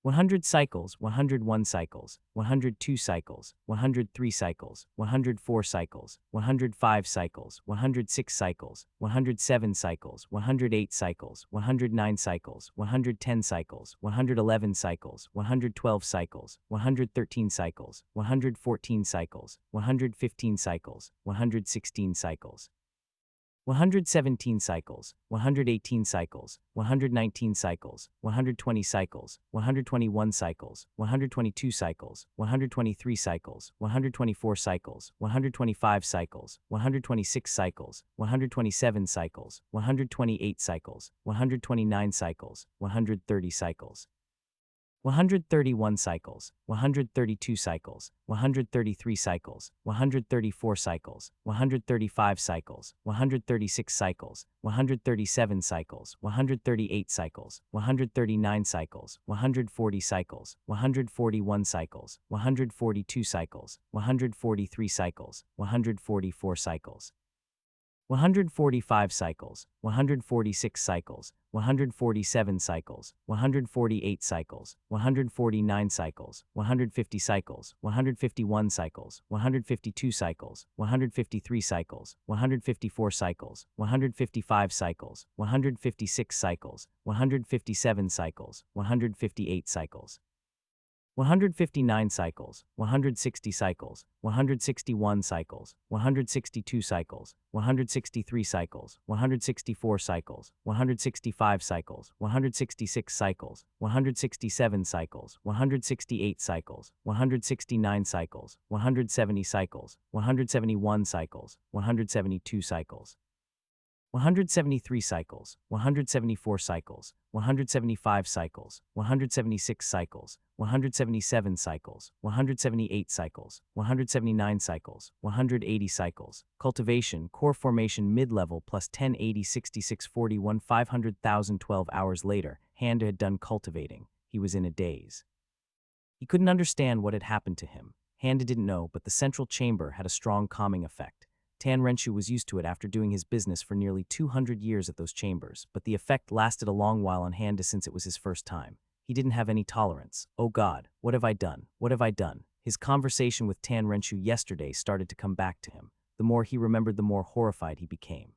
[SPEAKER 1] 100 cycles, 101 cycles, 102 cycles, 103 cycles, 104 cycles, 105 cycles, 106 cycles, 107 cycles, 108 cycles, 109 cycles, 110 cycles, 111 cycles, 112 cycles, 113 cycles, 114 cycles, 115 cycles, 116 cycles. 117 cycles, 118 cycles, 119 cycles, 120 cycles, 121 cycles, 122 cycles, 123 cycles, 124 cycles, 125 cycles, 126 cycles, 127 cycles, 128 cycles, 129 cycles, 130 cycles. 131 cycles, 132 cycles, 133 cycles, 134 cycles, 135 cycles, 136 cycles, 137 cycles, 138 cycles, 139 cycles, 140 cycles, 141 cycles, 142 cycles, 143 cycles, 144 cycles. 145 cycles, 146 cycles, 147 cycles, 148 cycles, 149 cycles, 150 cycles, 151 cycles, 152 cycles, 153 cycles, 154 cycles, 155 cycles, 156 cycles, 157 cycles, 158 cycles. 159 cycles, 160 cycles, 161 cycles, 162 cycles, 163 cycles, 164 cycles, 165 cycles, 166 cycles, 167 cycles, 168 cycles, 169 cycles, 170 cycles, 171 cycles, 172 cycles. 173 cycles, 174 cycles, 175 cycles, 176 cycles, 177 cycles, 178 cycles, 179 cycles, 180 cycles. Cultivation, core formation mid-level plus 1080 66 41 500,000 12 hours later, Hand had done cultivating. He was in a daze. He couldn't understand what had happened to him. Hand didn't know, but the central chamber had a strong calming effect. Tan Renshu was used to it after doing his business for nearly 200 years at those chambers, but the effect lasted a long while on Handa since it was his first time. He didn't have any tolerance. Oh God, what have I done? What have I done? His conversation with Tan Renshu yesterday started to come back to him. The more he remembered, the more horrified he became.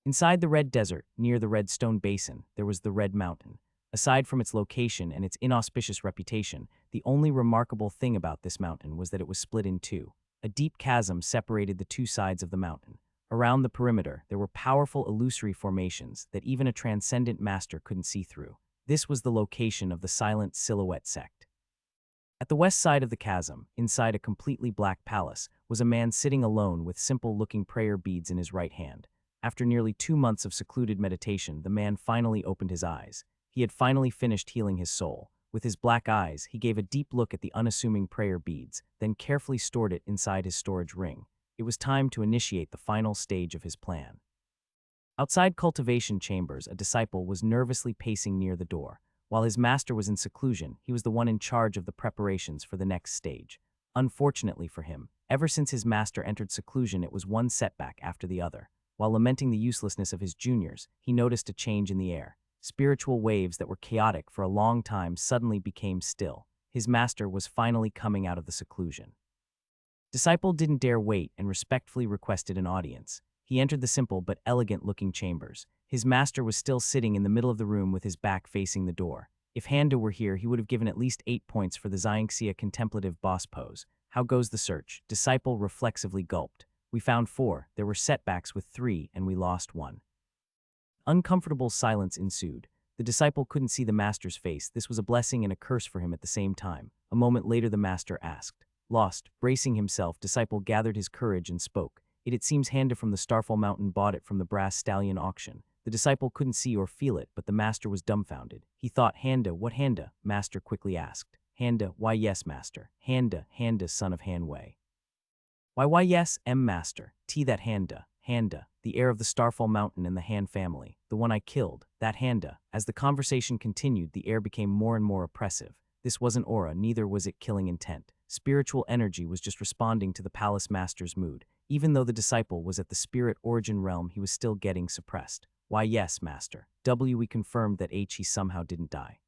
[SPEAKER 1] Inside the Red Desert, near the Red Stone Basin, there was the Red Mountain. Aside from its location and its inauspicious reputation, the only remarkable thing about this mountain was that it was split in two. A deep chasm separated the two sides of the mountain. Around the perimeter, there were powerful illusory formations that even a transcendent master couldn't see through. This was the location of the Silent Silhouette sect. At the west side of the chasm, inside a completely black palace, was a man sitting alone with simple-looking prayer beads in his right hand. After nearly 2 months of secluded meditation, the man finally opened his eyes. He had finally finished healing his soul. With his black eyes, he gave a deep look at the unassuming prayer beads, then carefully stored it inside his storage ring. It was time to initiate the final stage of his plan. Outside cultivation chambers, a disciple was nervously pacing near the door. While his master was in seclusion, he was the one in charge of the preparations for the next stage. Unfortunately for him, ever since his master entered seclusion, it was one setback after the other. While lamenting the uselessness of his juniors, he noticed a change in the air. Spiritual waves that were chaotic for a long time suddenly became still. His master was finally coming out of the seclusion. Disciple didn't dare wait and respectfully requested an audience. He entered the simple but elegant-looking chambers. His master was still sitting in the middle of the room with his back facing the door. If Handa were here, he would have given at least 8 points for the Xianxia contemplative boss pose. How goes the search? Disciple reflexively gulped. We found 4, there were setbacks with 3, and we lost 1. Uncomfortable silence ensued. The disciple couldn't see the master's face. This was a blessing and a curse for him at the same time. A moment later the master asked. Lost, bracing himself, disciple gathered his courage and spoke. It seems Handa from the Starfall Mountain bought it from the brass stallion auction. The disciple couldn't see or feel it, but the master was dumbfounded. He thought, Handa, what Handa? Master quickly asked. Handa, why yes, master. Handa, son of Hanwei. Why yes, master. That Handa, the heir of the Starfall Mountain and the Han family, the one I killed, that Handa. As the conversation continued, the air became more and more oppressive. This wasn't aura, neither was it killing intent. Spiritual energy was just responding to the palace master's mood. Even though the disciple was at the spirit origin realm, he was still getting suppressed. Why yes, master. We confirmed that He somehow didn't die.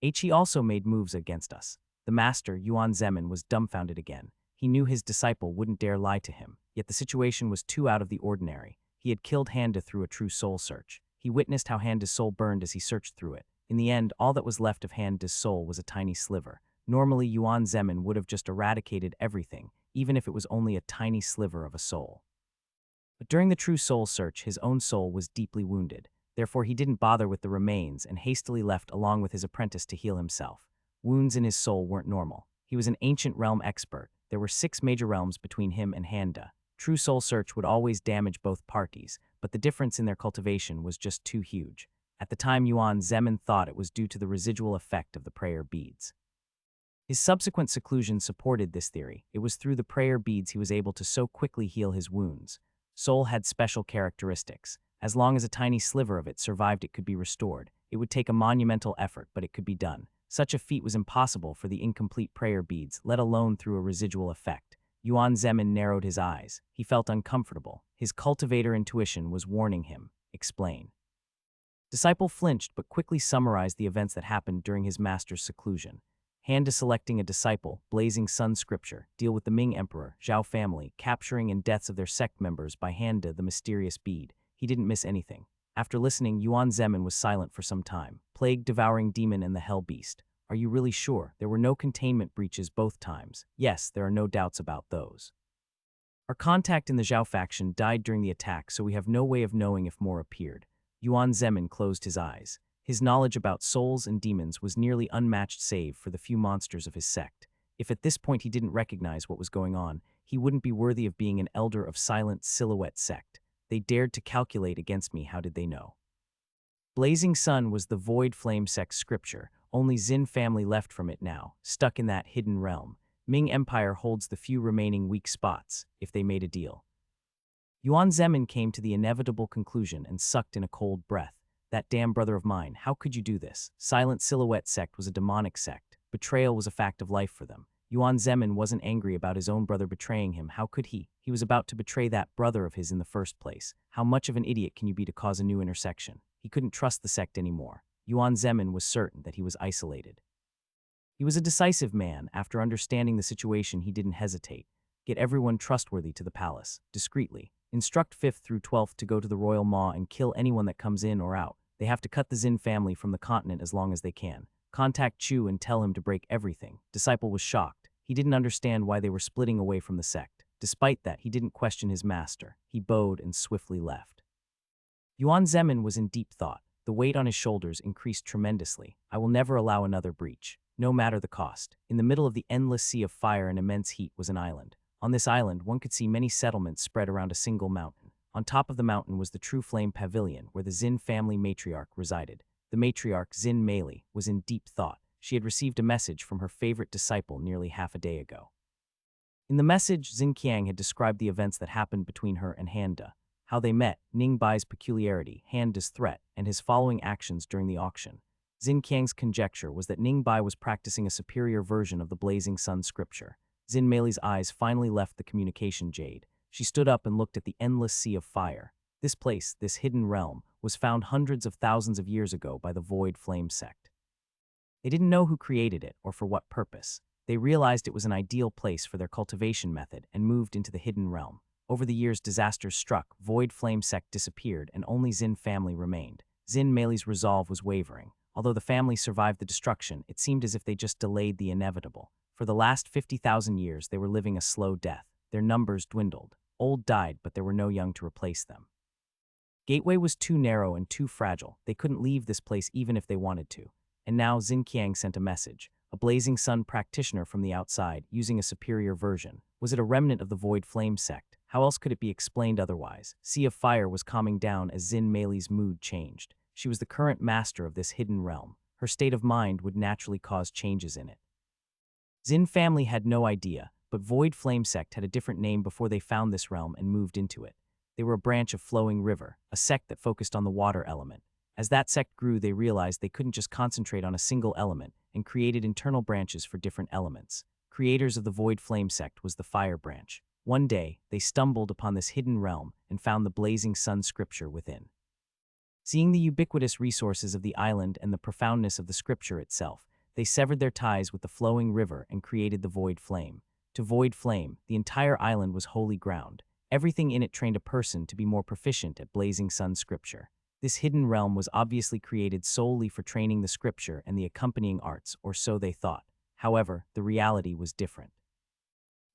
[SPEAKER 1] He also made moves against us. The master, Yuan Zemin, was dumbfounded again. He knew his disciple wouldn't dare lie to him, yet the situation was too out of the ordinary. He had killed Handa through a true soul search. He witnessed how Handa's soul burned as he searched through it. In the end, all that was left of Handa's soul was a tiny sliver. Normally, Yuan Zemin would have just eradicated everything, even if it was only a tiny sliver of a soul. But during the true soul search, his own soul was deeply wounded. Therefore, he didn't bother with the remains and hastily left along with his apprentice to heal himself. Wounds in his soul weren't normal. He was an ancient realm expert. There were 6 major realms between him and Handa. True soul search would always damage both parties, but the difference in their cultivation was just too huge. At the time, Yuan Zemin thought it was due to the residual effect of the prayer beads. His subsequent seclusion supported this theory. It was through the prayer beads he was able to so quickly heal his wounds. Soul had special characteristics. As long as a tiny sliver of it survived, it could be restored. It would take a monumental effort, but it could be done. Such a feat was impossible for the incomplete prayer beads, let alone through a residual effect. Yuan Zemin narrowed his eyes. He felt uncomfortable. His cultivator intuition was warning him. Explain. Disciple flinched but quickly summarized the events that happened during his master's seclusion. Handa selecting a disciple, Blazing Sun Scripture, deal with the Ming Emperor, Zhao family, capturing and deaths of their sect members by Handa the mysterious bead. He didn't miss anything. After listening, Yuan Zemin was silent for some time. Plague devouring demon and the hell beast. Are you really sure? There were no containment breaches both times. Yes, there are no doubts about those. Our contact in the Zhao faction died during the attack, so we have no way of knowing if more appeared. Yuan Zemin closed his eyes. His knowledge about souls and demons was nearly unmatched save for the few monsters of his sect. If at this point he didn't recognize what was going on, he wouldn't be worthy of being an elder of silent silhouette sect. They dared to calculate against me, how did they know? Blazing Sun was the Void Flame sect scripture. Only Xin family left from it now, stuck in that hidden realm. Ming Empire holds the few remaining weak spots, if they made a deal. Yuan Zemin came to the inevitable conclusion and sucked in a cold breath. That damn brother of mine, how could you do this? Silent Silhouette sect was a demonic sect. Betrayal was a fact of life for them. Yuan Zemin wasn't angry about his own brother betraying him. How could he? He was about to betray that brother of his in the first place. How much of an idiot can you be to cause a new intersection? He couldn't trust the sect anymore. Yuan Zemin was certain that he was isolated. He was a decisive man. After understanding the situation, he didn't hesitate. Get everyone trustworthy to the palace, discreetly. Instruct 5th through 12th to go to the Royal Maw and kill anyone that comes in or out. They have to cut the Xin family from the continent as long as they can. Contact Chu and tell him to break everything. Disciple was shocked. He didn't understand why they were splitting away from the sect. Despite that, he didn't question his master. He bowed and swiftly left. Yuan Zemin was in deep thought. The weight on his shoulders increased tremendously. I will never allow another breach, no matter the cost. In the middle of the endless sea of fire and immense heat was an island. On this island, one could see many settlements spread around a single mountain. On top of the mountain was the True Flame Pavilion, where the Xin family matriarch resided. The matriarch, Xin Meili, was in deep thought. She had received a message from her favorite disciple nearly half a day ago. In the message, Xin Qiang had described the events that happened between her and Handa, how they met, Ning Bai's peculiarity, Handa's threat, and his following actions during the auction. Xin Qiang's conjecture was that Ning Bai was practicing a superior version of the Blazing Sun scripture. Xin Meili's eyes finally left the communication jade. She stood up and looked at the endless sea of fire. This place, this hidden realm, was found hundreds of thousands of years ago by the Void Flame sect. They didn't know who created it or for what purpose. They realized it was an ideal place for their cultivation method and moved into the hidden realm. Over the years, disasters struck, Void Flame sect disappeared, and only Xin family remained. Xin Meili's resolve was wavering. Although the family survived the destruction, it seemed as if they just delayed the inevitable. For the last 50,000 years, they were living a slow death. Their numbers dwindled. Old died, but there were no young to replace them. Gateway was too narrow and too fragile. They couldn't leave this place even if they wanted to. And now Xinqiang sent a message. A blazing sun practitioner from the outside, using a superior version. Was it a remnant of the Void Flame sect? How else could it be explained otherwise? Sea of Fire was calming down as Xin Meili's mood changed. She was the current master of this hidden realm. Her state of mind would naturally cause changes in it. Xin family had no idea, but Void Flame sect had a different name before they found this realm and moved into it. They were a branch of Flowing River, a sect that focused on the water element. As that sect grew, they realized they couldn't just concentrate on a single element and created internal branches for different elements. Creators of the Void Flame sect was the Fire branch. One day, they stumbled upon this hidden realm and found the blazing sun scripture within. Seeing the ubiquitous resources of the island and the profoundness of the scripture itself, they severed their ties with the Flowing River and created the Void Flame. To Void Flame, the entire island was holy ground. Everything in it trained a person to be more proficient at blazing sun scripture. This hidden realm was obviously created solely for training the scripture and the accompanying arts, or so they thought. However, the reality was different.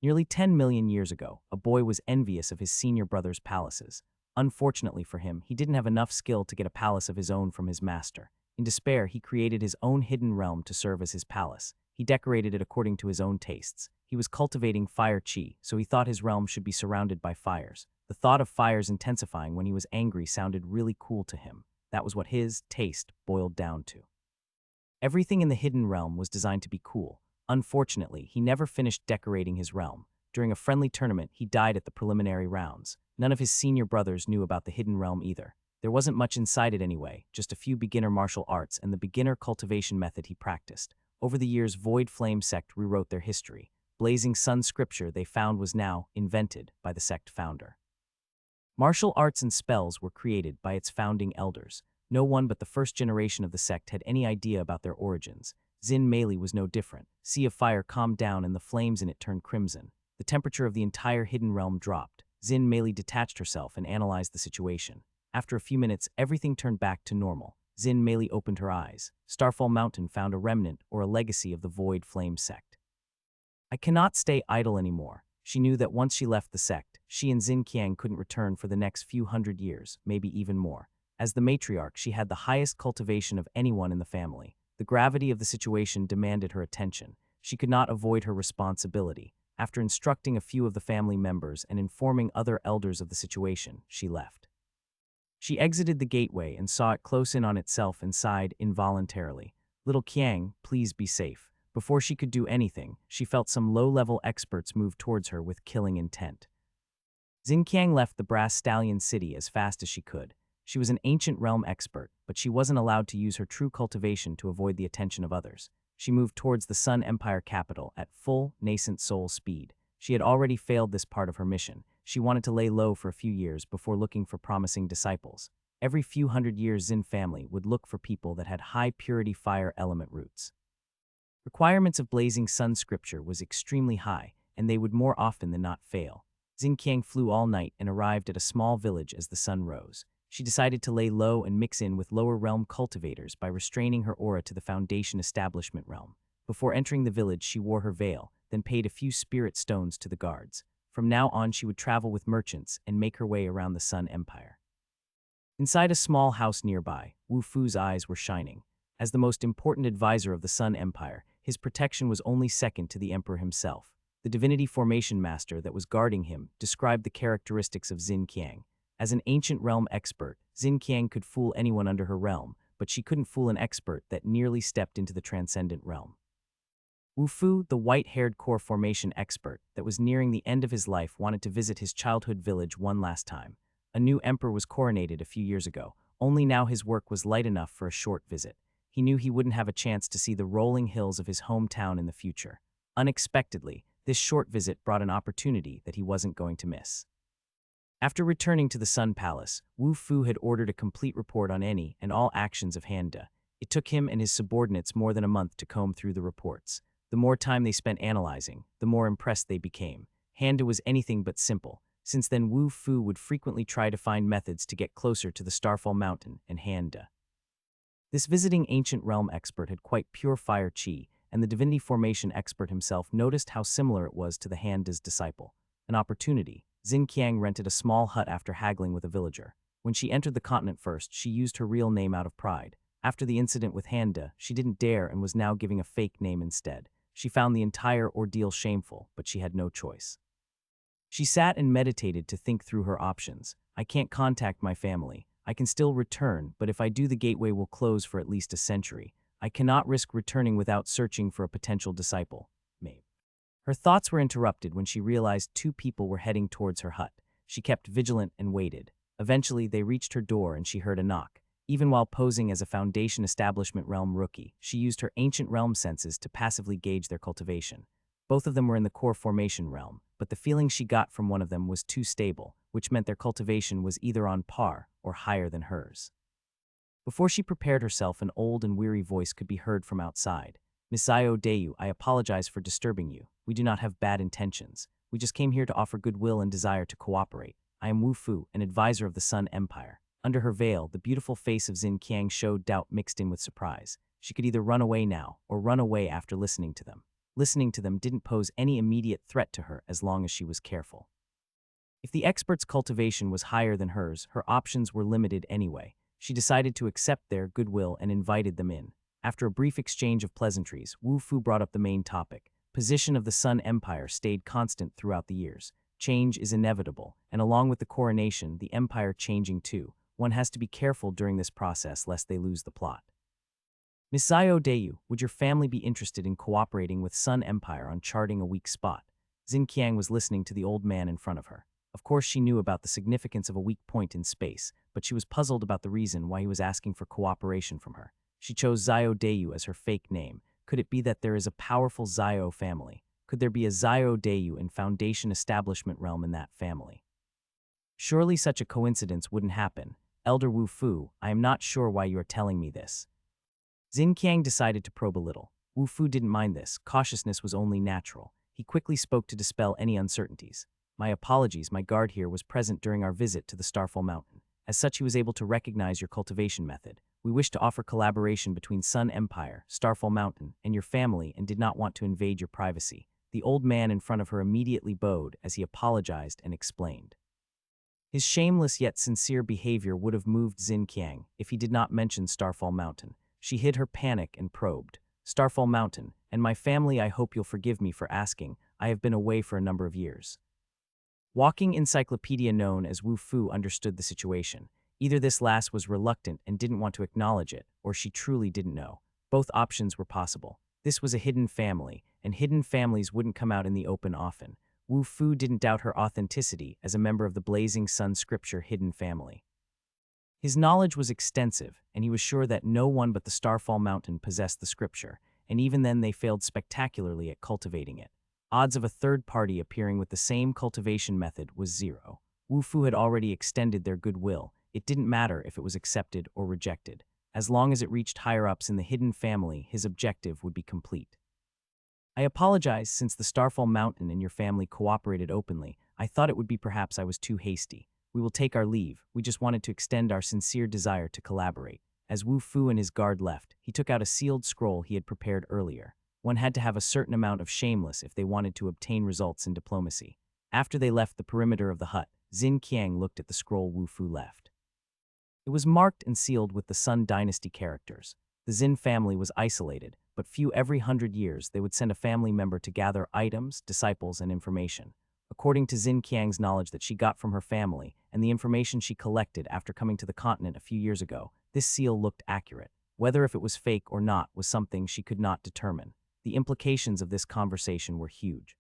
[SPEAKER 1] Nearly 10 million years ago, a boy was envious of his senior brother's palaces. Unfortunately for him, he didn't have enough skill to get a palace of his own from his master. In despair, he created his own hidden realm to serve as his palace. He decorated it according to his own tastes. He was cultivating fire chi, so he thought his realm should be surrounded by fires. The thought of fires intensifying when he was angry sounded really cool to him. That was what his taste boiled down to. Everything in the hidden realm was designed to be cool. Unfortunately, he never finished decorating his realm. During a friendly tournament, he died at the preliminary rounds. None of his senior brothers knew about the hidden realm either. There wasn't much inside it anyway, just a few beginner martial arts and the beginner cultivation method he practiced. Over the years, Void Flame sect rewrote their history. Blazing sun scripture they found was now invented by the sect founder. Martial arts and spells were created by its founding elders. No one but the first generation of the sect had any idea about their origins. Xin Meili was no different. Sea of Fire calmed down and the flames in it turned crimson. The temperature of the entire hidden realm dropped. Xin Meili detached herself and analyzed the situation. After a few minutes, everything turned back to normal. Xin Meili opened her eyes. Starfall Mountain found a remnant or a legacy of the Void Flame sect. I cannot stay idle anymore. She knew that once she left the sect, she and Xinqiang couldn't return for the next few hundred years, maybe even more. As the matriarch, she had the highest cultivation of anyone in the family. The gravity of the situation demanded her attention. She could not avoid her responsibility. After instructing a few of the family members and informing other elders of the situation, she left. She exited the gateway and saw it close in on itself and sighed involuntarily. Little Qiang, please be safe. Before she could do anything, she felt some low-level experts move towards her with killing intent. Xinqiang left the Brass Stallion City as fast as she could. She was an ancient realm expert, but she wasn't allowed to use her true cultivation to avoid the attention of others. She moved towards the Sun Empire capital at full, nascent soul speed. She had already failed this part of her mission. She wanted to lay low for a few years before looking for promising disciples. Every few hundred years, Xin family would look for people that had high-purity fire element roots. Requirements of blazing sun scripture was extremely high, and they would more often than not fail. Xinqiang flew all night and arrived at a small village as the sun rose. She decided to lay low and mix in with lower realm cultivators by restraining her aura to the Foundation Establishment realm. Before entering the village, she wore her veil, then paid a few spirit stones to the guards. From now on, she would travel with merchants and make her way around the Sun Empire. Inside a small house nearby, Wu Fu's eyes were shining. As the most important advisor of the Sun Empire, his protection was only second to the Emperor himself. The Divinity Formation Master that was guarding him described the characteristics of Xinqiang. As an ancient realm expert, Xinqiang could fool anyone under her realm, but she couldn't fool an expert that nearly stepped into the transcendent realm. Wu Fu, the white-haired core formation expert that was nearing the end of his life, wanted to visit his childhood village one last time. A new emperor was coronated a few years ago, only now his work was light enough for a short visit. He knew he wouldn't have a chance to see the rolling hills of his hometown in the future. Unexpectedly, this short visit brought an opportunity that he wasn't going to miss. After returning to the Sun Palace, Wu Fu had ordered a complete report on any and all actions of Handa. It took him and his subordinates more than a month to comb through the reports. The more time they spent analyzing, the more impressed they became. Handa was anything but simple. Since then, Wu Fu would frequently try to find methods to get closer to the Starfall Mountain and Handa. This visiting ancient realm expert had quite pure fire chi, and the divinity formation expert himself noticed how similar it was to the Handa's disciple. An opportunity. Xin Qiang rented a small hut after haggling with a villager. When she entered the continent first, she used her real name out of pride. After the incident with Handa, she didn't dare and was now giving a fake name instead. She found the entire ordeal shameful, but she had no choice. She sat and meditated to think through her options. I can't contact my family. I can still return, but if I do, the gateway will close for at least a century. I cannot risk returning without searching for a potential disciple. Maybe. Her thoughts were interrupted when she realized two people were heading towards her hut. She kept vigilant and waited. Eventually, they reached her door and she heard a knock. Even while posing as a Foundation Establishment Realm rookie, she used her ancient realm senses to passively gauge their cultivation. Both of them were in the core formation realm, but the feeling she got from one of them was too stable, which meant their cultivation was either on par or higher than hers. Before she prepared herself, an old and weary voice could be heard from outside. Miss Zio Dayu, I apologize for disturbing you. We do not have bad intentions. We just came here to offer goodwill and desire to cooperate. I am Wu Fu, an advisor of the Sun Empire. Under her veil, the beautiful face of Xin Qiang showed doubt mixed in with surprise. She could either run away now or run away after listening to them. Listening to them didn't pose any immediate threat to her as long as she was careful. If the expert's cultivation was higher than hers, her options were limited anyway. She decided to accept their goodwill and invited them in. After a brief exchange of pleasantries, Wu Fu brought up the main topic. Position of the Sun Empire stayed constant throughout the years. Change is inevitable, and along with the coronation, the empire changing too. One has to be careful during this process lest they lose the plot. Miss Zio Dayu, would your family be interested in cooperating with Sun Empire on charting a weak spot? Xin Qiang was listening to the old man in front of her. Of course she knew about the significance of a weak point in space, but she was puzzled about the reason why he was asking for cooperation from her. She chose Zio Dayu as her fake name. Could it be that there is a powerful Zio family? Could there be a Zio Dayu in Foundation Establishment Realm in that family? Surely such a coincidence wouldn't happen. Elder Wu Fu, I am not sure why you are telling me this. Xin Qiang decided to probe a little. Wu Fu didn't mind this. Cautiousness was only natural. He quickly spoke to dispel any uncertainties. My apologies, my guard here was present during our visit to the Starfall Mountain. As such, he was able to recognize your cultivation method. We wish to offer collaboration between Sun Empire, Starfall Mountain, and your family and did not want to invade your privacy. The old man in front of her immediately bowed as he apologized and explained. His shameless yet sincere behavior would have moved Xin Qiang if he did not mention Starfall Mountain. She hid her panic and probed. Starfall Mountain, and my family, I hope you'll forgive me for asking. I have been away for a number of years. Walking encyclopedia known as Wu Fu understood the situation. Either this lass was reluctant and didn't want to acknowledge it, or she truly didn't know. Both options were possible. This was a hidden family, and hidden families wouldn't come out in the open often. Wu Fu didn't doubt her authenticity as a member of the Blazing Sun Scripture hidden family. His knowledge was extensive, and he was sure that no one but the Starfall Mountain possessed the scripture, and even then they failed spectacularly at cultivating it. Odds of a third party appearing with the same cultivation method was 0. Wu Fu had already extended their goodwill. It didn't matter if it was accepted or rejected. As long as it reached higher-ups in the hidden family, his objective would be complete. I apologize since the Starfall Mountain and your family cooperated openly. I thought it would be perhaps I was too hasty. We will take our leave. We just wanted to extend our sincere desire to collaborate. As Wu Fu and his guard left, he took out a sealed scroll he had prepared earlier. One had to have a certain amount of shameless if they wanted to obtain results in diplomacy. After they left the perimeter of the hut, Xin Qiang looked at the scroll Wu Fu left. It was marked and sealed with the Sun Dynasty characters. The Xin family was isolated, but every 100 years they would send a family member to gather items, disciples, and information. According to Xin Qiang's knowledge that she got from her family and the information she collected after coming to the continent a few years ago, this seal looked accurate. Whether if it was fake or not was something she could not determine. The implications of this conversation were huge.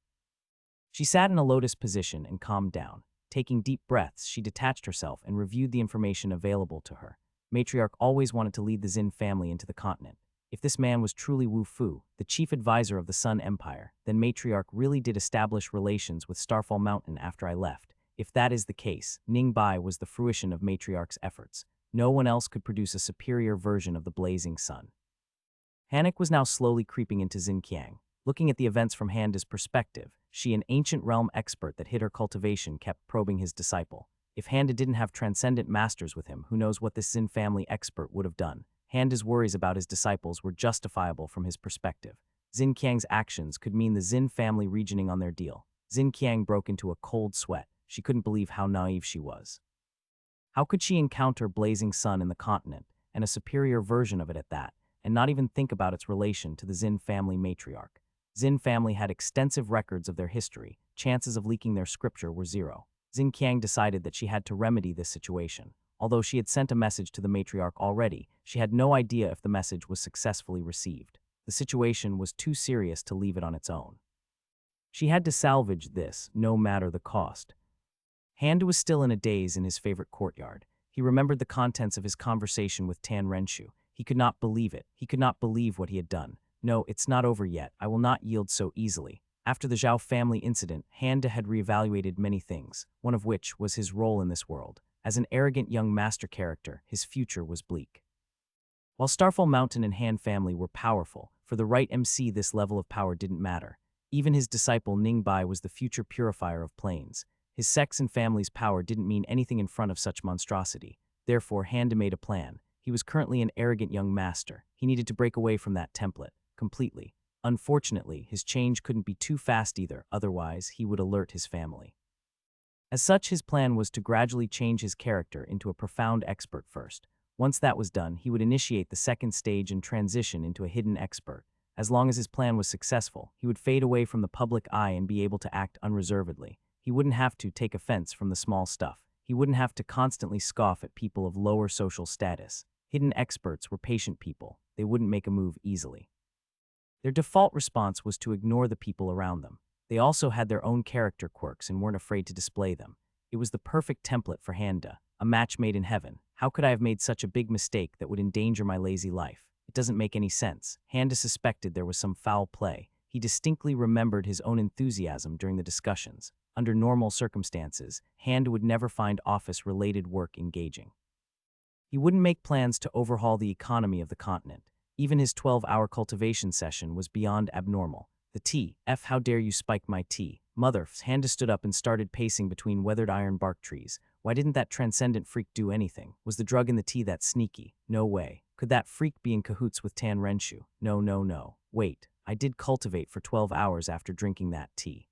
[SPEAKER 1] She sat in a lotus position and calmed down. Taking deep breaths, she detached herself and reviewed the information available to her. Matriarch always wanted to lead the Xin family into the continent. If this man was truly Wu Fu, the chief advisor of the Sun Empire, then Matriarch really did establish relations with Starfall Mountain after I left. If that is the case, Ning Bai was the fruition of Matriarch's efforts. No one else could produce a superior version of the blazing sun. Hanok was now slowly creeping into Xin Qiang. Looking at the events from Handa's perspective, she, an ancient realm expert that hid her cultivation, kept probing his disciple. If Handa didn't have transcendent masters with him, who knows what this Xin family expert would have done. Handa's worries about his disciples were justifiable from his perspective. Xin Qiang's actions could mean the Xin family regioning on their deal. Xin Qiang broke into a cold sweat. She couldn't believe how naive she was. How could she encounter blazing sun in the continent, and a superior version of it at that, and not even think about its relation to the Xin family matriarch? Xin family had extensive records of their history. Chances of leaking their scripture were zero. Xin Qiang decided that she had to remedy this situation. Although she had sent a message to the matriarch already, she had no idea if the message was successfully received. The situation was too serious to leave it on its own. She had to salvage this, no matter the cost. Hand was still in a daze in his favorite courtyard. He remembered the contents of his conversation with Tan Renshu. He could not believe it. He could not believe what he had done. No, it's not over yet. I will not yield so easily. After the Zhao family incident, Handa had reevaluated many things, one of which was his role in this world. As an arrogant young master character, his future was bleak. While Starfall Mountain and Han family were powerful, for the right MC this level of power didn't matter. Even his disciple Ningbai was the future purifier of plains. His sex and family's power didn't mean anything in front of such monstrosity. Therefore, Handa made a plan. He was currently an arrogant young master. He needed to break away from that template, completely. Unfortunately, his change couldn't be too fast either, otherwise he would alert his family. As such, his plan was to gradually change his character into a profound expert first. Once that was done, he would initiate the second stage and transition into a hidden expert. As long as his plan was successful, he would fade away from the public eye and be able to act unreservedly. He wouldn't have to take offense from the small stuff. He wouldn't have to constantly scoff at people of lower social status. Hidden experts were patient people. They wouldn't make a move easily. Their default response was to ignore the people around them. They also had their own character quirks and weren't afraid to display them. It was the perfect template for Handa, a match made in heaven. How could I have made such a big mistake that would endanger my lazy life? It doesn't make any sense. Handa suspected there was some foul play. He distinctly remembered his own enthusiasm during the discussions. Under normal circumstances, Handa would never find office-related work engaging. He wouldn't make plans to overhaul the economy of the continent. Even his 12-hour cultivation session was beyond abnormal. The tea. How dare you spike my tea? Mother. Handa stood up and started pacing between weathered iron bark trees. Why didn't that transcendent freak do anything? Was the drug in the tea that sneaky? No way. Could that freak be in cahoots with Tan Renshu? No. Wait, I did cultivate for 12 hours after drinking that tea.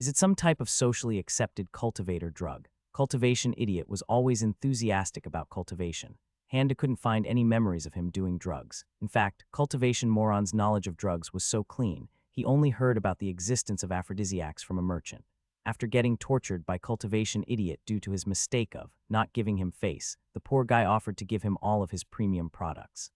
[SPEAKER 1] Is it some type of socially accepted cultivator drug? Cultivation idiot was always enthusiastic about cultivation. Handa couldn't find any memories of him doing drugs. In fact, cultivation moron's knowledge of drugs was so clean, he only heard about the existence of aphrodisiacs from a merchant. After getting tortured by cultivation idiot due to his mistake of not giving him face, the poor guy offered to give him all of his premium products.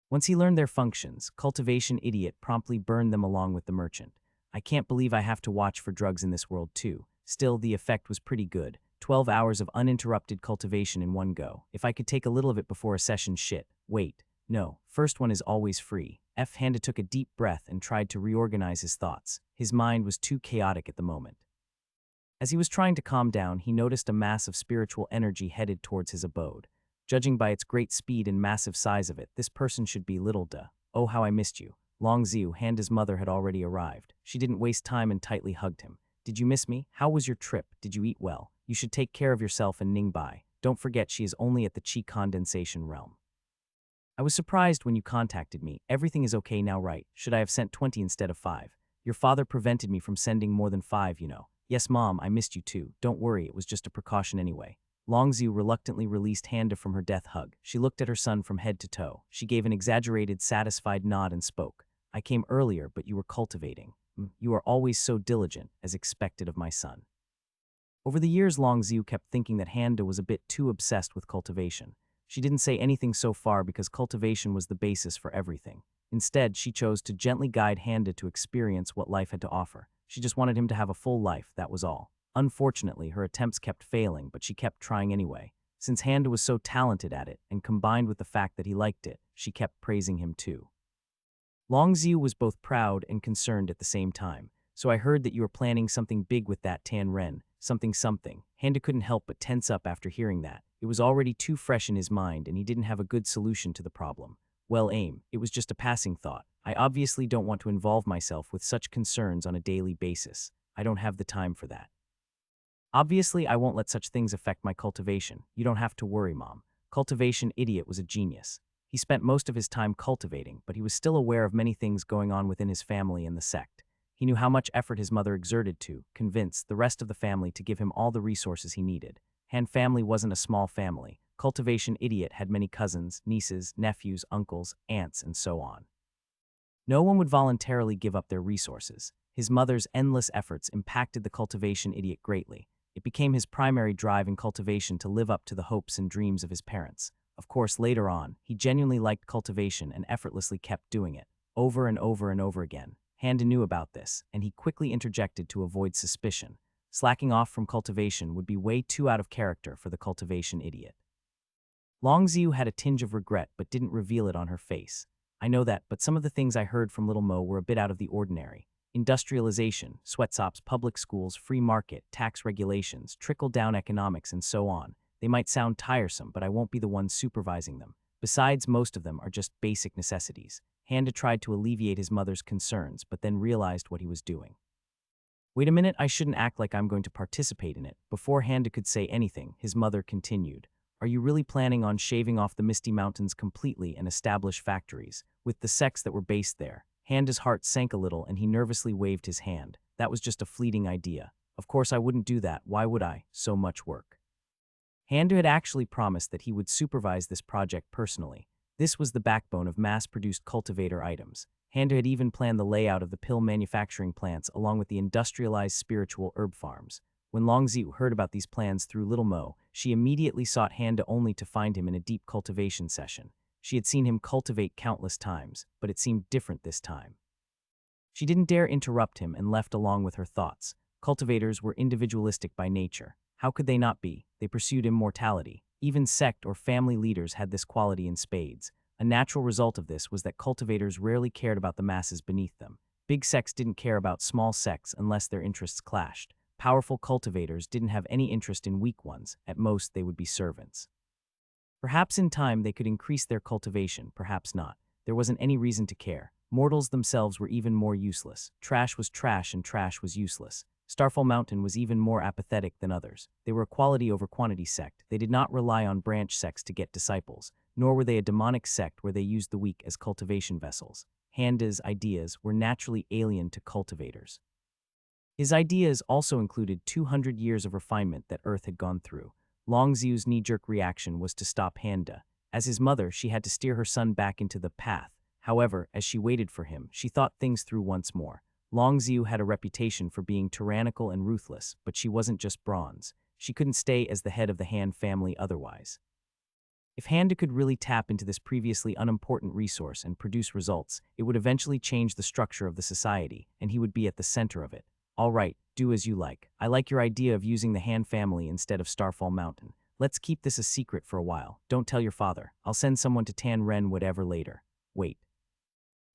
[SPEAKER 1] Once he learned their functions, cultivation idiot promptly burned them along with the merchant. I can't believe I have to watch for drugs in this world too. Still, the effect was pretty good. 12 hours of uninterrupted cultivation in one go. If I could take a little of it before a session shit. Wait. No, first one is always free. Handa took a deep breath and tried to reorganize his thoughts. His mind was too chaotic at the moment. As he was trying to calm down, he noticed a mass of spiritual energy headed towards his abode. Judging by its great speed and massive size of it, this person should be Little Da. Oh, how I missed you. Long Xiu, Handa's mother, had already arrived. She didn't waste time and tightly hugged him. Did you miss me? How was your trip? Did you eat well? You should take care of yourself and Ningbai. Don't forget she is only at the Qi condensation realm. I was surprised when you contacted me. Everything is okay now, right? Should I have sent 20 instead of 5? Your father prevented me from sending more than 5, you know. Yes, Mom, I missed you too. Don't worry, it was just a precaution anyway. Long Xiu reluctantly released Handa from her death hug. She looked at her son from head to toe. She gave an exaggerated, satisfied nod and spoke. I came earlier, but you were cultivating. You are always so diligent, as expected of my son. Over the years, Long Xiu kept thinking that Handa was a bit too obsessed with cultivation. She didn't say anything so far because cultivation was the basis for everything. Instead, she chose to gently guide Handa to experience what life had to offer. She just wanted him to have a full life, that was all. Unfortunately, her attempts kept failing, but she kept trying anyway. Since Handa was so talented at it, and combined with the fact that he liked it, she kept praising him too. Long Xiu was both proud and concerned at the same time. So I heard that you were planning something big with that Tan Ren, something. Handa couldn't help but tense up after hearing that. It was already too fresh in his mind and he didn't have a good solution to the problem. Well, aim, it was just a passing thought. I obviously don't want to involve myself with such concerns on a daily basis. I don't have the time for that. Obviously, I won't let such things affect my cultivation. You don't have to worry, Mom. Cultivation idiot was a genius. He spent most of his time cultivating, but he was still aware of many things going on within his family and the sect. He knew how much effort his mother exerted to convince the rest of the family to give him all the resources he needed. Han family wasn't a small family. Cultivation Idiot had many cousins, nieces, nephews, uncles, aunts, and so on. No one would voluntarily give up their resources. His mother's endless efforts impacted the Cultivation Idiot greatly. It became his primary drive in cultivation to live up to the hopes and dreams of his parents. Of course, later on, he genuinely liked cultivation and effortlessly kept doing it, over and over and over again. Handa knew about this, and he quickly interjected to avoid suspicion. Slacking off from cultivation would be way too out of character for the Cultivation Idiot. Longziu had a tinge of regret but didn't reveal it on her face. I know that, but some of the things I heard from Little Mo were a bit out of the ordinary. Industrialization, sweatshops, public schools, free market, tax regulations, trickle-down economics, and so on. They might sound tiresome, but I won't be the one supervising them. Besides, most of them are just basic necessities. Handa tried to alleviate his mother's concerns, but then realized what he was doing. Wait a minute, I shouldn't act like I'm going to participate in it. Before Handa could say anything, his mother continued. Are you really planning on shaving off the Misty Mountains completely and establish factories, with the sects that were based there? Handa's heart sank a little and he nervously waved his hand. That was just a fleeting idea. Of course I wouldn't do that, why would I? So much work. Handa had actually promised that he would supervise this project personally. This was the backbone of mass-produced cultivator items. Handa had even planned the layout of the pill manufacturing plants along with the industrialized spiritual herb farms. When Longziu heard about these plans through Little Mo, she immediately sought Handa only to find him in a deep cultivation session. She had seen him cultivate countless times, but it seemed different this time. She didn't dare interrupt him and left along with her thoughts. Cultivators were individualistic by nature. How could they not be? They pursued immortality. Even sect or family leaders had this quality in spades. A natural result of this was that cultivators rarely cared about the masses beneath them. Big sects didn't care about small sects unless their interests clashed. Powerful cultivators didn't have any interest in weak ones. At most, they would be servants. Perhaps in time they could increase their cultivation, perhaps not. There wasn't any reason to care. Mortals themselves were even more useless. Trash was trash and trash was useless. Starfall Mountain was even more apathetic than others. They were a quality over quantity sect. They did not rely on branch sects to get disciples, nor were they a demonic sect where they used the weak as cultivation vessels. Handa's ideas were naturally alien to cultivators. His ideas also included 200 years of refinement that Earth had gone through. Longziu's knee-jerk reaction was to stop Handa. As his mother, she had to steer her son back into the path. However, as she waited for him, she thought things through once more. Longziu had a reputation for being tyrannical and ruthless, but she wasn't just bronze. She couldn't stay as the head of the Han family otherwise. If Handa could really tap into this previously unimportant resource and produce results, it would eventually change the structure of the society, and he would be at the center of it. All right, do as you like. I like your idea of using the Han family instead of Starfall Mountain. Let's keep this a secret for a while. Don't tell your father. I'll send someone to Tan Ren whatever later. Wait.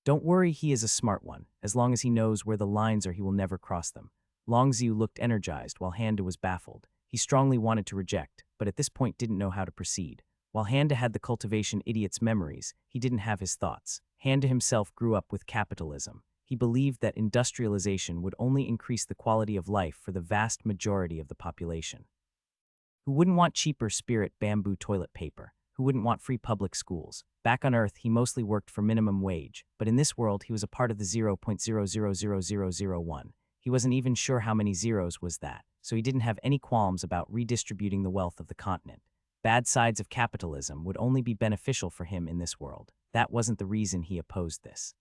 [SPEAKER 1] Don't worry, he is a smart one. As long as he knows where the lines are, he will never cross them. Longziu looked energized while Handa was baffled. He strongly wanted to reject, but at this point didn't know how to proceed. While Handa had the cultivation idiot's memories, he didn't have his thoughts. Handa himself grew up with capitalism. He believed that industrialization would only increase the quality of life for the vast majority of the population. Who wouldn't want cheaper spirit bamboo toilet paper? Who wouldn't want free public schools? Back on Earth, he mostly worked for minimum wage, but in this world, he was a part of the 0.000001. He wasn't even sure how many zeros was that, so he didn't have any qualms about redistributing the wealth of the continent. Bad sides of capitalism would only be beneficial for him in this world. That wasn't the reason he opposed this.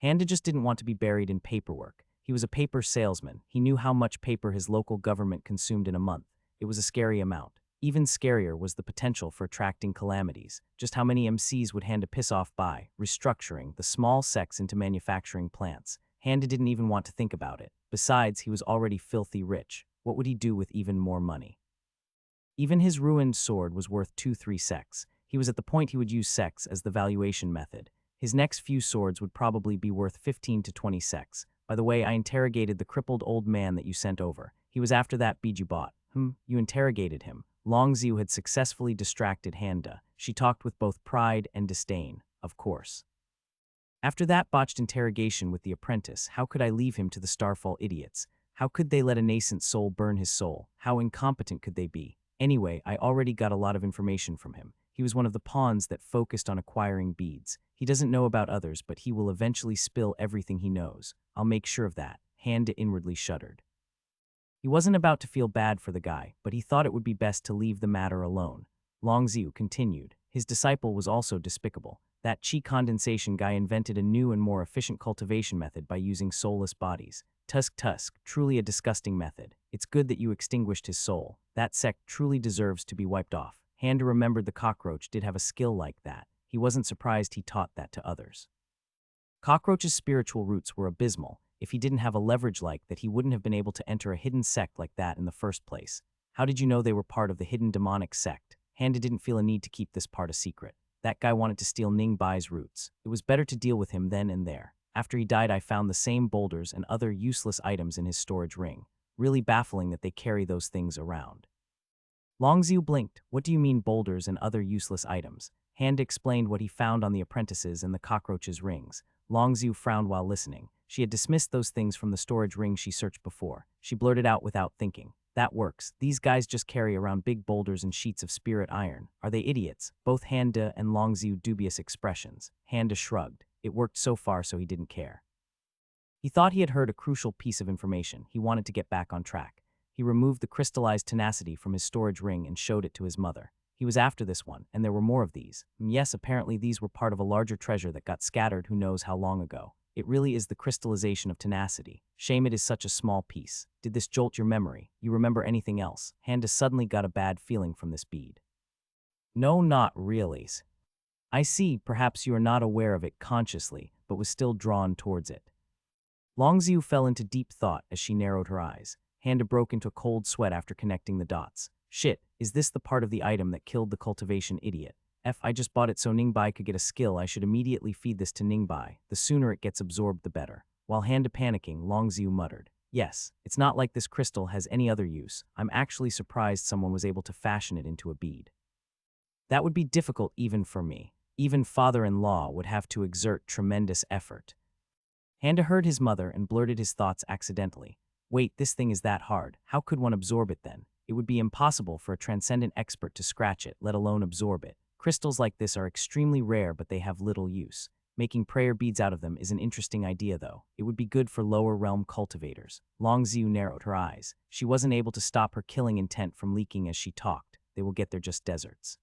[SPEAKER 1] Handa just didn't want to be buried in paperwork. He was a paper salesman. He knew how much paper his local government consumed in a month. It was a scary amount. Even scarier was the potential for attracting calamities. Just how many MCs would Handa piss off by restructuring the small sects into manufacturing plants? Handa didn't even want to think about it. Besides, he was already filthy rich. What would he do with even more money? Even his ruined sword was worth 2-3 secs. He was at the point he would use secs as the valuation method. His next few swords would probably be worth 15 to 20 secs. By the way, I interrogated the crippled old man that you sent over. He was after that bead you bought. You interrogated him. Longziu had successfully distracted Handa. She talked with both pride and disdain, of course. After that botched interrogation with the apprentice, how could I leave him to the Starfall idiots? How could they let a nascent soul burn his soul? How incompetent could they be? Anyway, I already got a lot of information from him. He was one of the pawns that focused on acquiring beads. He doesn't know about others, but he will eventually spill everything he knows. I'll make sure of that. Handa inwardly shuddered. He wasn't about to feel bad for the guy, but he thought it would be best to leave the matter alone. Longziu continued. His disciple was also despicable. That chi condensation guy invented a new and more efficient cultivation method by using soulless bodies. Tusk, truly a disgusting method. It's good that you extinguished his soul. That sect truly deserves to be wiped off. Handa remembered the cockroach did have a skill like that. He wasn't surprised he taught that to others. Cockroach's spiritual roots were abysmal. If he didn't have a leverage like that, he wouldn't have been able to enter a hidden sect like that in the first place. How did you know they were part of the hidden demonic sect? Handa didn't feel a need to keep this part a secret. That guy wanted to steal Ningbai's roots. It was better to deal with him then and there. After he died, I found the same boulders and other useless items in his storage ring. Really baffling that they carry those things around. Longziu blinked. What do you mean boulders and other useless items? Handa explained what he found on the apprentices and the cockroach's rings. Longziu frowned while listening. She had dismissed those things from the storage ring she searched before. She blurted out without thinking. That works. These guys just carry around big boulders and sheets of spirit iron. Are they idiots? Both Handa and Longziu dubious expressions. Handa shrugged. It worked so far, so he didn't care. He thought he had heard a crucial piece of information. He wanted to get back on track. He removed the crystallized tenacity from his storage ring and showed it to his mother. He was after this one, and there were more of these. Yes, apparently these were part of a larger treasure that got scattered who knows how long ago. It really is the crystallization of tenacity. Shame it is such a small piece. Did this jolt your memory? You remember anything else? Handa suddenly got a bad feeling from this bead. No, not really. I see, perhaps you are not aware of it consciously, but was still drawn towards it. Longziu fell into deep thought as she narrowed her eyes. Handa broke into a cold sweat after connecting the dots. Shit, is this the part of the item that killed the cultivation idiot? I just bought it so Ningbai could get a skill. I should immediately feed this to Ningbai. The sooner it gets absorbed, the better. While Handa panicking, Longziu muttered. Yes, it's not like this crystal has any other use. I'm actually surprised someone was able to fashion it into a bead. That would be difficult even for me. Even father-in-law would have to exert tremendous effort. Handa heard his mother and blurted his thoughts accidentally. Wait, this thing is that hard. How could one absorb it then? It would be impossible for a transcendent expert to scratch it, let alone absorb it. Crystals like this are extremely rare, but they have little use. Making prayer beads out of them is an interesting idea, though. It would be good for lower realm cultivators. Longziu narrowed her eyes. She wasn't able to stop her killing intent from leaking as she talked. They will get there just deserts.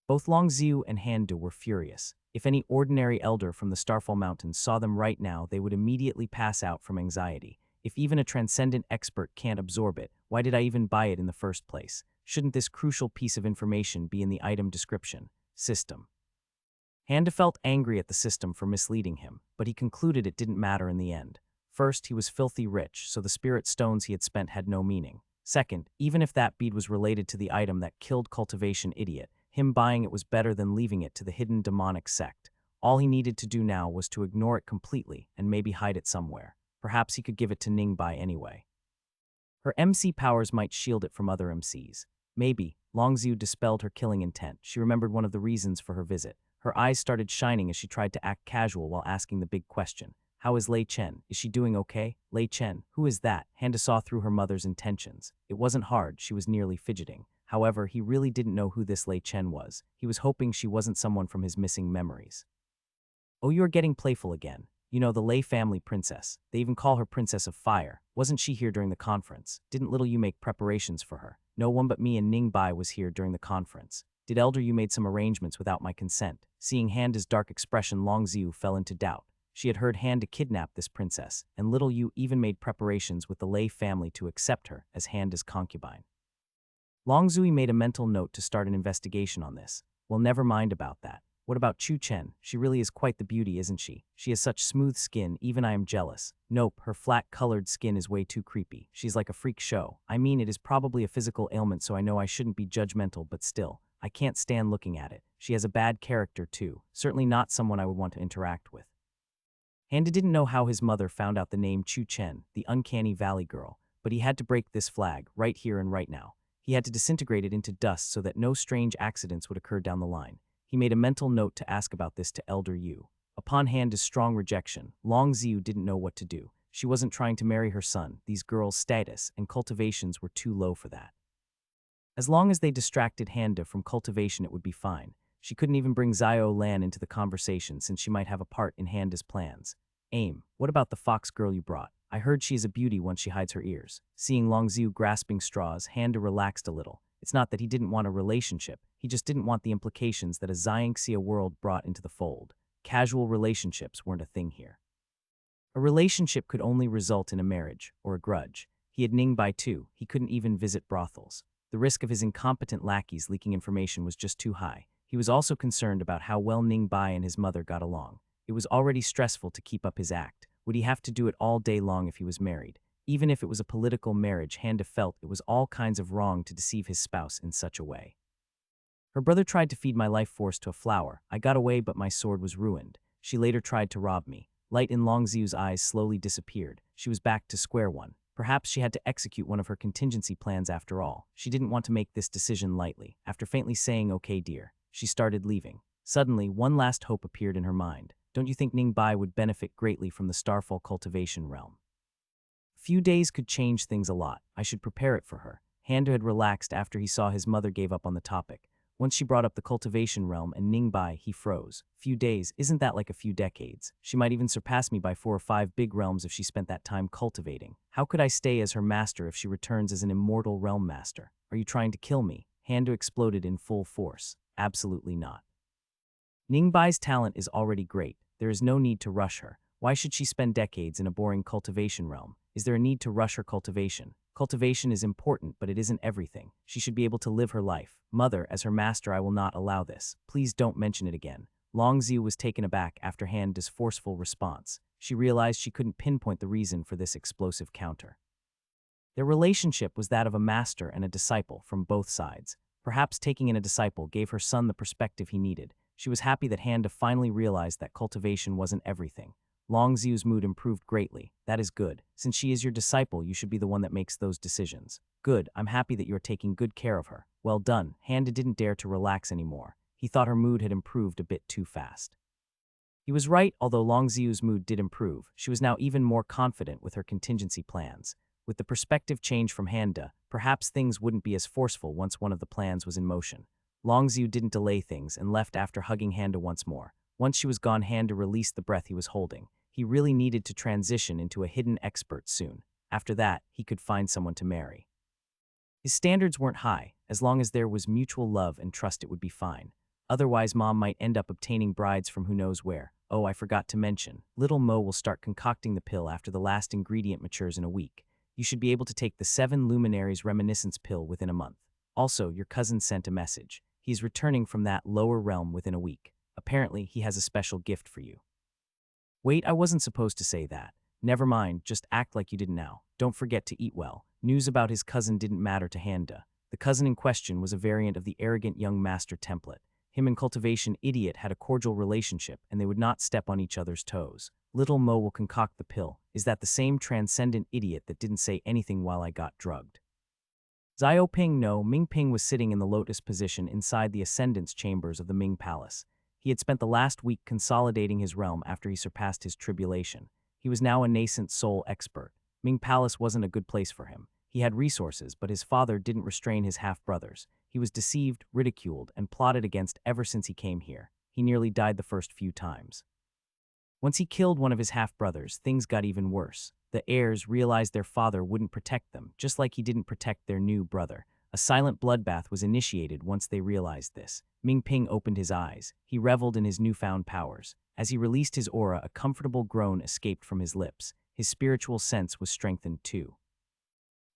[SPEAKER 1] Both Longziu and Handa were furious. If any ordinary elder from the Starfall Mountains saw them right now, they would immediately pass out from anxiety. If even a transcendent expert can't absorb it, why did I even buy it in the first place? Shouldn't this crucial piece of information be in the item description? System. Handa felt angry at the system for misleading him, but he concluded it didn't matter in the end. First, he was filthy rich, so the spirit stones he had spent had no meaning. Second, even if that bead was related to the item that killed Cultivation Idiot, him buying it was better than leaving it to the hidden demonic sect. All he needed to do now was to ignore it completely and maybe hide it somewhere. Perhaps he could give it to Ningbai anyway. Her MC powers might shield it from other MCs. Maybe. Longziu dispelled her killing intent. She remembered one of the reasons for her visit. Her eyes started shining as she tried to act casual while asking the big question. How is Lei Chen? Is she doing okay? Lei Chen, who is that? Handa saw through her mother's intentions. It wasn't hard, she was nearly fidgeting. However, he really didn't know who this Lei Chen was. He was hoping she wasn't someone from his missing memories. Oh, you're getting playful again. You know, the Lei family princess. They even call her Princess of Fire. Wasn't she here during the conference? Didn't little you make preparations for her? No one but me and Ningbai was here during the conference. Did elder you made some arrangements without my consent? Seeing Handa's dark expression, Longziu fell into doubt. She had heard Handa kidnap this princess, and little you even made preparations with the Lei family to accept her as Handa's concubine. Longzui made a mental note to start an investigation on this. Well, never mind about that. What about Chu Chen? She really is quite the beauty, isn't she? She has such smooth skin, even I am jealous. Nope, her flat-colored skin is way too creepy. She's like a freak show. I mean, it is probably a physical ailment, so I know I shouldn't be judgmental, but still, I can't stand looking at it. She has a bad character, too. Certainly not someone I would want to interact with. Handa didn't know how his mother found out the name Chu Chen, the uncanny valley girl, but he had to break this flag, right here and right now. He had to disintegrate it into dust so that no strange accidents would occur down the line. He made a mental note to ask about this to Elder Yu. Upon Handa's strong rejection, Longziu didn't know what to do. She wasn't trying to marry her son. These girls' status and cultivations were too low for that. As long as they distracted Handa from cultivation, it would be fine. She couldn't even bring Zio Lan into the conversation since she might have a part in Handa's plans. Aim, what about the fox girl you brought? I heard she is a beauty once she hides her ears. Seeing Longziu grasping straws, Handa relaxed a little. It's not that he didn't want a relationship, he just didn't want the implications that a Xiangxia world brought into the fold. Casual relationships weren't a thing here. A relationship could only result in a marriage, or a grudge. He had Ningbai too, he couldn't even visit brothels. The risk of his incompetent lackeys leaking information was just too high. He was also concerned about how well Ningbai and his mother got along. It was already stressful to keep up his act. Would he have to do it all day long if he was married? Even if it was a political marriage, Handa felt it was all kinds of wrong to deceive his spouse in such a way. Her brother tried to feed my life force to a flower. I got away, but my sword was ruined. She later tried to rob me. Light in Longziu's eyes slowly disappeared. She was back to square one. Perhaps she had to execute one of her contingency plans after all. She didn't want to make this decision lightly. After faintly saying, "Okay, dear," she started leaving. Suddenly, one last hope appeared in her mind. Don't you think Ningbai would benefit greatly from the Starfall cultivation realm? A few days could change things a lot. I should prepare it for her. Handa had relaxed after he saw his mother gave up on the topic. Once she brought up the cultivation realm and Ningbai, he froze. Few days, isn't that like a few decades? She might even surpass me by 4 or 5 big realms if she spent that time cultivating. How could I stay as her master if she returns as an immortal realm master? Are you trying to kill me? Handa exploded in full force. Absolutely not. Ningbai's talent is already great. There is no need to rush her. Why should she spend decades in a boring cultivation realm? Is there a need to rush her cultivation? Cultivation is important, but it isn't everything. She should be able to live her life. Mother, as her master, I will not allow this. Please don't mention it again. Longziu was taken aback after Handa's forceful response. She realized she couldn't pinpoint the reason for this explosive counter. Their relationship was that of a master and a disciple from both sides. Perhaps taking in a disciple gave her son the perspective he needed. She was happy that Handa finally realized that cultivation wasn't everything. Longziu's mood improved greatly. That is good. Since she is your disciple, you should be the one that makes those decisions. Good, I'm happy that you're taking good care of her. Well done. Handa didn't dare to relax anymore. He thought her mood had improved a bit too fast. He was right, although Longziu's mood did improve. She was now even more confident with her contingency plans. With the perspective change from Handa, perhaps things wouldn't be as forceful once one of the plans was in motion. Longziu didn't delay things and left after hugging Handa once more. Once she was gone, Handa released the breath he was holding. He really needed to transition into a hidden expert soon. After that, he could find someone to marry. His standards weren't high. As long as there was mutual love and trust, it would be fine. Otherwise, Mom might end up obtaining brides from who knows where. Oh, I forgot to mention, little Mo will start concocting the pill after the last ingredient matures in a week. You should be able to take the 7 Luminaries Reminiscence pill within a month. Also, your cousin sent a message. He's returning from that lower realm within a week. Apparently, he has a special gift for you. Wait, I wasn't supposed to say that. Never mind, just act like you didn't now. Don't forget to eat well. News about his cousin didn't matter to Handa. The cousin in question was a variant of the arrogant young master template. Him and Cultivation Idiot had a cordial relationship, and they would not step on each other's toes. Little Mo will concoct the pill. Is that the same transcendent idiot that didn't say anything while I got drugged? Xiaoping no, Mingping was sitting in the lotus position inside the Ascendance chambers of the Ming Palace. He had spent the last week consolidating his realm after he surpassed his tribulation. He was now a nascent soul expert. Ming Palace wasn't a good place for him. He had resources, but his father didn't restrain his half-brothers. He was deceived, ridiculed, and plotted against ever since he came here. He nearly died the first few times. Once he killed one of his half-brothers, things got even worse. The heirs realized their father wouldn't protect them, just like he didn't protect their new brother. A silent bloodbath was initiated once they realized this. Mingping opened his eyes. He reveled in his newfound powers. As he released his aura, a comfortable groan escaped from his lips. His spiritual sense was strengthened too.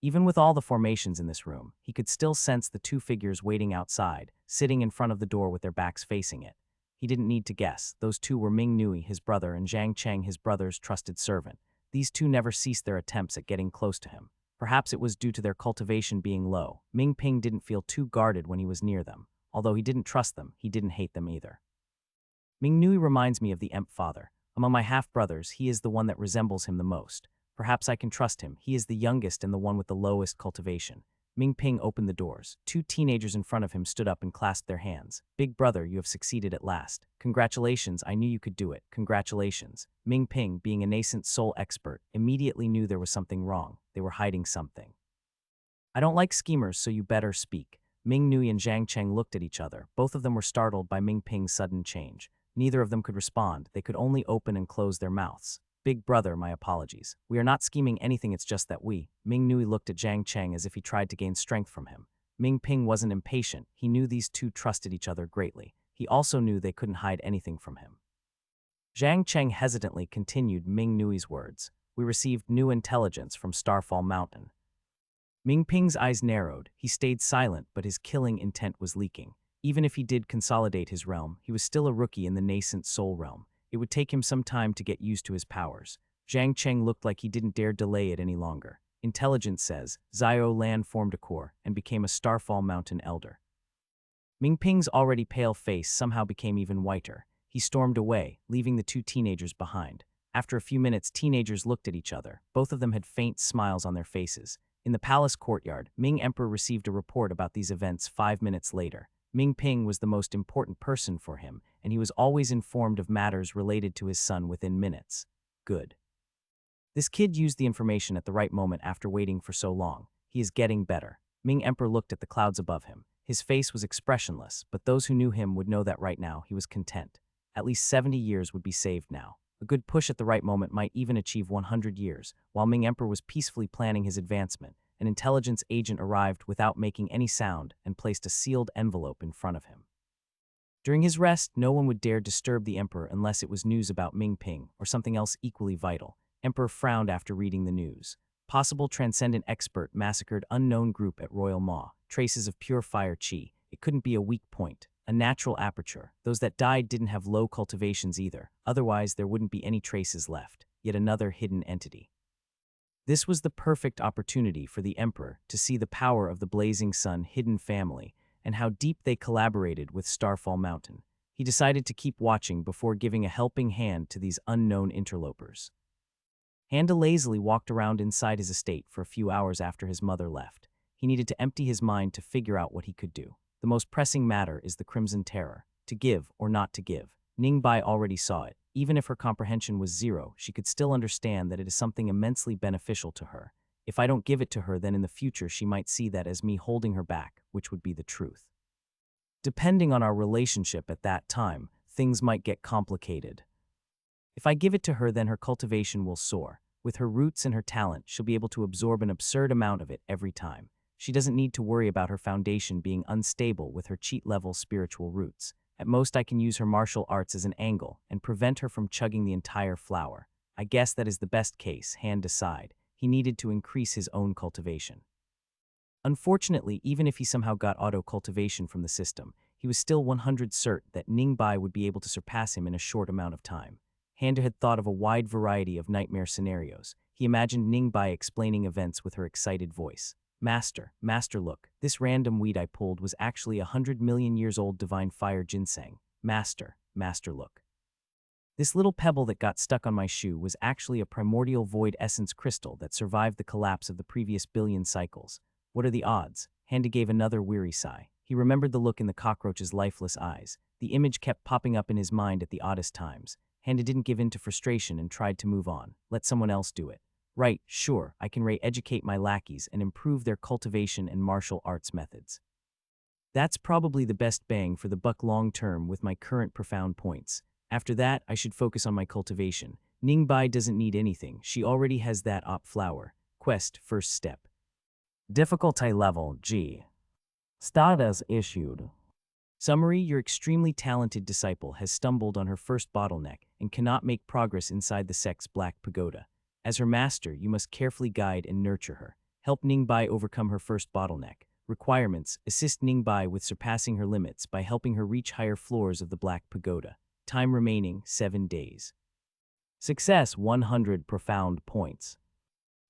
[SPEAKER 1] Even with all the formations in this room, he could still sense the 2 figures waiting outside, sitting in front of the door with their backs facing it. He didn't need to guess. Those 2 were Ming Nui, his brother, and Zhang Cheng, his brother's trusted servant. These 2 never ceased their attempts at getting close to him. Perhaps it was due to their cultivation being low. Ming Ping didn't feel too guarded when he was near them. Although he didn't trust them, he didn't hate them either. Ming Nui reminds me of the Emp father. Among my half-brothers, he is the one that resembles him the most. Perhaps I can trust him. He is the youngest and the one with the lowest cultivation. Ming Ping opened the doors. 2 teenagers in front of him stood up and clasped their hands. Big brother, you have succeeded at last. Congratulations, I knew you could do it. Congratulations. Ming Ping, being a nascent soul expert, immediately knew there was something wrong. They were hiding something. I don't like schemers, so you better speak. Ming Nui and Zhang Cheng looked at each other. Both of them were startled by Ming Ping's sudden change. Neither of them could respond. They could only open and close their mouths. Big brother, my apologies. We are not scheming anything, it's just that we. Ming Nui looked at Zhang Cheng as if he tried to gain strength from him. Ming Ping wasn't impatient. He knew these two trusted each other greatly. He also knew they couldn't hide anything from him. Zhang Cheng hesitantly continued Ming Nui's words. We received new intelligence from Starfall Mountain. Ming Ping's eyes narrowed. He stayed silent, but his killing intent was leaking. Even if he did consolidate his realm, he was still a rookie in the nascent soul realm. It would take him some time to get used to his powers. Zhang Cheng looked like he didn't dare delay it any longer. Intelligence says, Zio Lan formed a core and became a Starfall Mountain elder. Ming Ping's already pale face somehow became even whiter. He stormed away, leaving the two teenagers behind. After a few minutes, teenagers looked at each other. Both of them had faint smiles on their faces. In the palace courtyard, Ming Emperor received a report about these events 5 minutes later. Ming Ping was the most important person for him, and he was always informed of matters related to his son within minutes. Good. This kid used the information at the right moment after waiting for so long. He is getting better. Ming Emperor looked at the clouds above him. His face was expressionless, but those who knew him would know that right now he was content. At least 70 years would be saved now. A good push at the right moment might even achieve 100 years. While Ming Emperor was peacefully planning his advancement, an intelligence agent arrived without making any sound and placed a sealed envelope in front of him. During his rest, no one would dare disturb the Emperor unless it was news about Ming Ping or something else equally vital. Emperor frowned after reading the news. Possible transcendent expert massacred unknown group at Royal Maw. Traces of pure fire chi. It couldn't be a weak point. A natural aperture. Those that died didn't have low cultivations either. Otherwise, there wouldn't be any traces left. Yet another hidden entity. This was the perfect opportunity for the Emperor to see the power of the Blazing Sun hidden family and how deep they collaborated with Starfall Mountain. He decided to keep watching before giving a helping hand to these unknown interlopers. Handa lazily walked around inside his estate for a few hours after his mother left. He needed to empty his mind to figure out what he could do. The most pressing matter is the Crimson Terror. To give or not to give. Ningbai already saw it. Even if her comprehension was zero, she could still understand that it is something immensely beneficial to her. If I don't give it to her, then in the future she might see that as me holding her back, which would be the truth. Depending on our relationship at that time, things might get complicated. If I give it to her, then her cultivation will soar. With her roots and her talent, she'll be able to absorb an absurd amount of it every time. She doesn't need to worry about her foundation being unstable with her cheat-level spiritual roots. At most, I can use her martial arts as an angle and prevent her from chugging the entire flower. I guess that is the best case, Han decided. He needed to increase his own cultivation. Unfortunately, even if he somehow got auto-cultivation from the system, he was still 100% certain that Ningbai would be able to surpass him in a short amount of time. Handa had thought of a wide variety of nightmare scenarios. He imagined Ningbai explaining events with her excited voice. Master, look, this random weed I pulled was actually 100 million years old divine fire ginseng. Master, look. This little pebble that got stuck on my shoe was actually a primordial void essence crystal that survived the collapse of the previous billion cycles. What are the odds? Handa gave another weary sigh. He remembered the look in the cockroach's lifeless eyes. The image kept popping up in his mind at the oddest times. Handa didn't give in to frustration and tried to move on. Let someone else do it. Right, sure, I can re-educate my lackeys and improve their cultivation and martial arts methods. That's probably the best bang for the buck long-term with my current profound points. After that, I should focus on my cultivation. Ningbai doesn't need anything. She already has that op flower. Quest, first step. Difficulty level, G. Status issued. Summary, your extremely talented disciple has stumbled on her first bottleneck and cannot make progress inside the sect's Black Pagoda. As her master, you must carefully guide and nurture her. Help Ningbai overcome her first bottleneck. Requirements, assist Ningbai with surpassing her limits by helping her reach higher floors of the Black Pagoda. Time remaining, 7 days. Success, 100 profound points.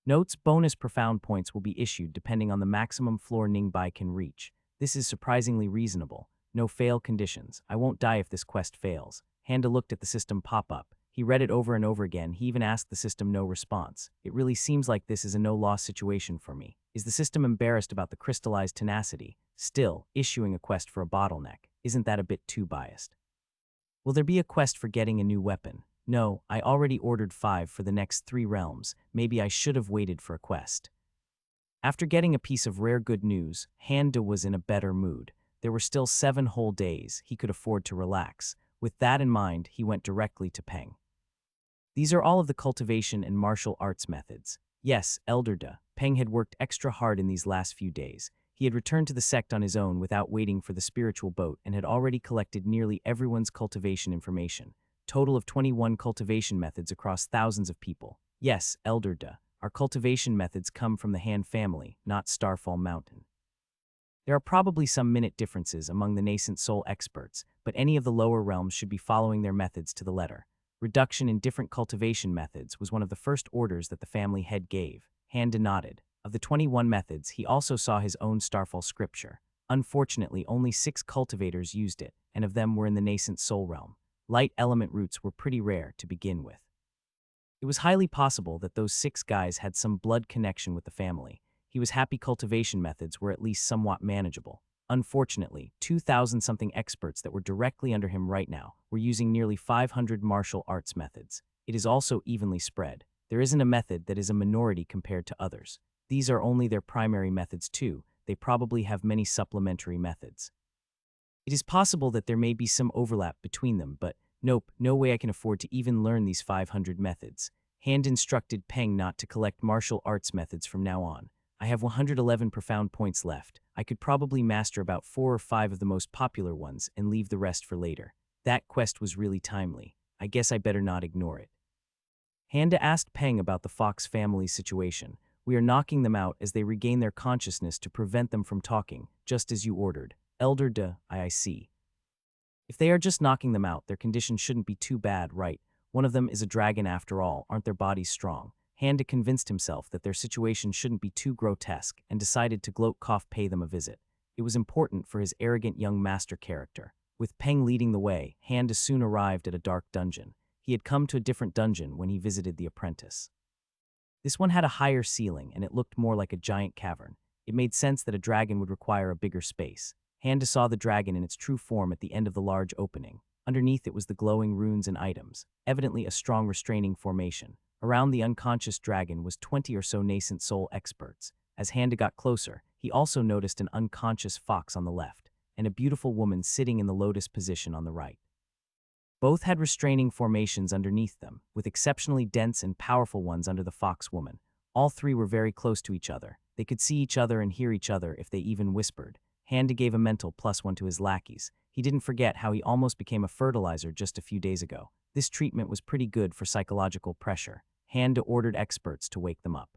[SPEAKER 1] Notes, bonus profound points will be issued depending on the maximum floor Ningbai can reach. This is surprisingly reasonable. No fail conditions. I won't die if this quest fails. Handa looked at the system pop-up. He read it over and over again. He even asked the system no response. It really seems like this is a no-loss situation for me. Is the system embarrassed about the crystallized tenacity? Still, issuing a quest for a bottleneck. Isn't that a bit too biased? Will there be a quest for getting a new weapon? No, I already ordered 5 for the next 3 realms. Maybe I should have waited for a quest. After getting a piece of rare good news, Handa was in a better mood. There were still 7 whole days he could afford to relax. With that in mind, he went directly to Peng. These are all of the cultivation and martial arts methods. Yes, Elder De, Peng had worked extra hard in these last few days. He had returned to the sect on his own without waiting for the spiritual boat and had already collected nearly everyone's cultivation information. Total of 21 cultivation methods across thousands of people. Yes, Elder De, our cultivation methods come from the Han family, not Starfall Mountain. There are probably some minute differences among the nascent soul experts, but any of the lower realms should be following their methods to the letter. Reduction in different cultivation methods was one of the first orders that the family head gave. Handa nodded. Of the 21 methods, he also saw his own Starfall scripture. Unfortunately, only 6 cultivators used it, and of them were in the nascent soul realm. Light element roots were pretty rare to begin with. It was highly possible that those 6 guys had some blood connection with the family. He was happy cultivation methods were at least somewhat manageable. Unfortunately, 2,000-something experts that were directly under him right now were using nearly 500 martial arts methods. It is also evenly spread. There isn't a method that is a minority compared to others. These are only their primary methods too. They probably have many supplementary methods. It is possible that there may be some overlap between them, but nope, no way I can afford to even learn these 500 methods. Hand instructed Peng not to collect martial arts methods from now on. I have 111 profound points left. I could probably master about 4 or 5 of the most popular ones and leave the rest for later. That quest was really timely. I guess I better not ignore it. Handa asked Peng about the Fox family's situation. We are knocking them out as they regain their consciousness to prevent them from talking, just as you ordered. Elder De, I see. If they are just knocking them out, their condition shouldn't be too bad, right? One of them is a dragon after all, aren't their bodies strong? Handa convinced himself that their situation shouldn't be too grotesque and decided to gloat pay them a visit. It was important for his arrogant young master character. With Peng leading the way, Handa soon arrived at a dark dungeon. He had come to a different dungeon when he visited the apprentice. This one had a higher ceiling and it looked more like a giant cavern. It made sense that a dragon would require a bigger space. Handa saw the dragon in its true form at the end of the large opening. Underneath it was the glowing runes and items, evidently a strong restraining formation. Around the unconscious dragon was 20 or so nascent soul experts. As Handa got closer, he also noticed an unconscious fox on the left, and a beautiful woman sitting in the lotus position on the right. Both had restraining formations underneath them, with exceptionally dense and powerful ones under the fox woman. All 3 were very close to each other. They could see each other and hear each other if they even whispered. Handa gave a mental +1 to his lackeys. He didn't forget how he almost became a fertilizer just a few days ago. This treatment was pretty good for psychological pressure. Handa ordered experts to wake them up.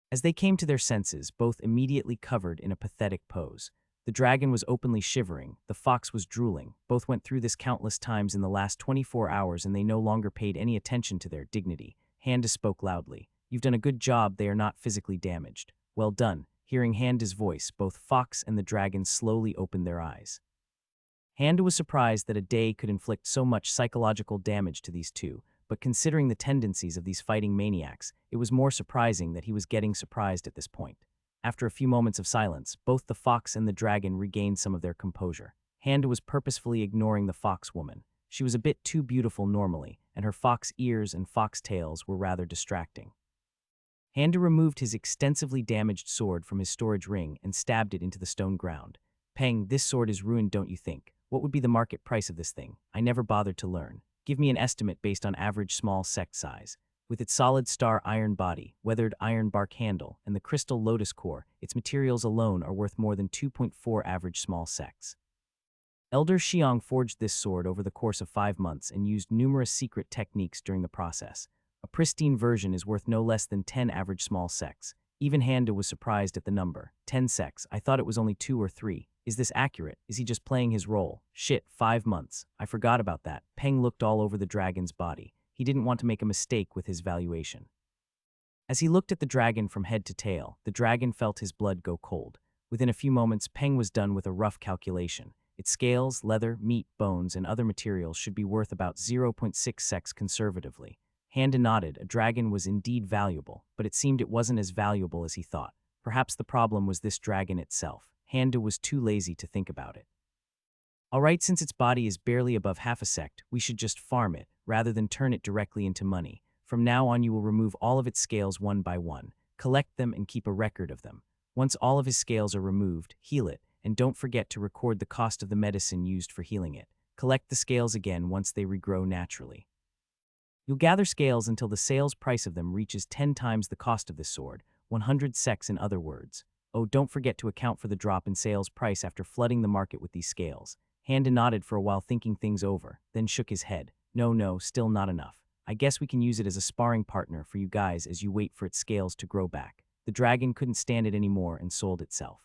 [SPEAKER 1] As they came to their senses, both immediately covered in a pathetic pose. The dragon was openly shivering, the fox was drooling. Both went through this countless times in the last 24 hours and they no longer paid any attention to their dignity. Handa spoke loudly. You've done a good job, they are not physically damaged. Well done. Hearing Handa's voice, both fox and the dragon slowly opened their eyes. Handa was surprised that a day could inflict so much psychological damage to these two, but considering the tendencies of these fighting maniacs, it was more surprising that he was getting surprised at this point. After a few moments of silence, both the fox and the dragon regained some of their composure. Handa was purposefully ignoring the fox woman. She was a bit too beautiful normally, and her fox ears and fox tails were rather distracting. Handa removed his extensively damaged sword from his storage ring and stabbed it into the stone ground. Peng, this sword is ruined, don't you think? What would be the market price of this thing? I never bothered to learn. Give me an estimate based on average small sect size. With its solid star iron body, weathered iron bark handle, and the crystal lotus core, its materials alone are worth more than 2.4 average small sects. Elder Xiong forged this sword over the course of 5 months and used numerous secret techniques during the process. A pristine version is worth no less than 10 average small sects. Even Handa was surprised at the number. 10 sects, I thought it was only 2 or 3. Is this accurate? Is he just playing his role? Shit, 5 months. I forgot about that. Peng looked all over the dragon's body. He didn't want to make a mistake with his valuation. As he looked at the dragon from head to tail, the dragon felt his blood go cold. Within a few moments, Peng was done with a rough calculation. Its scales, leather, meat, bones, and other materials should be worth about 0.6 sects conservatively. Handa nodded. A dragon was indeed valuable, but it seemed it wasn't as valuable as he thought. Perhaps the problem was this dragon itself. Handa was too lazy to think about it. Alright, since its body is barely above half a sect, we should just farm it, rather than turn it directly into money. From now on you will remove all of its scales one by one. Collect them and keep a record of them. Once all of his scales are removed, heal it, and don't forget to record the cost of the medicine used for healing it. Collect the scales again once they regrow naturally. You'll gather scales until the sales price of them reaches 10 times the cost of this sword, 100 seks in other words. Oh, don't forget to account for the drop in sales price after flooding the market with these scales. Handa nodded for a while thinking things over, then shook his head. No, still not enough. I guess we can use it as a sparring partner for you guys as you wait for its scales to grow back. The dragon couldn't stand it anymore and sold itself.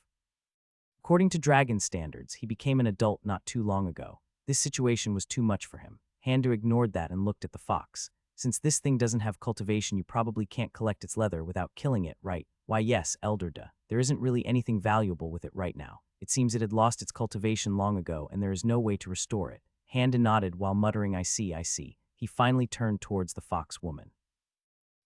[SPEAKER 1] According to dragon standards, he became an adult not too long ago. This situation was too much for him. Handa ignored that and looked at the fox. Since this thing doesn't have cultivation, you probably can't collect its leather without killing it, right? Why yes, Elderda. There isn't really anything valuable with it right now. It seems it had lost its cultivation long ago and there is no way to restore it. Handa nodded while muttering, I see. He finally turned towards the fox woman.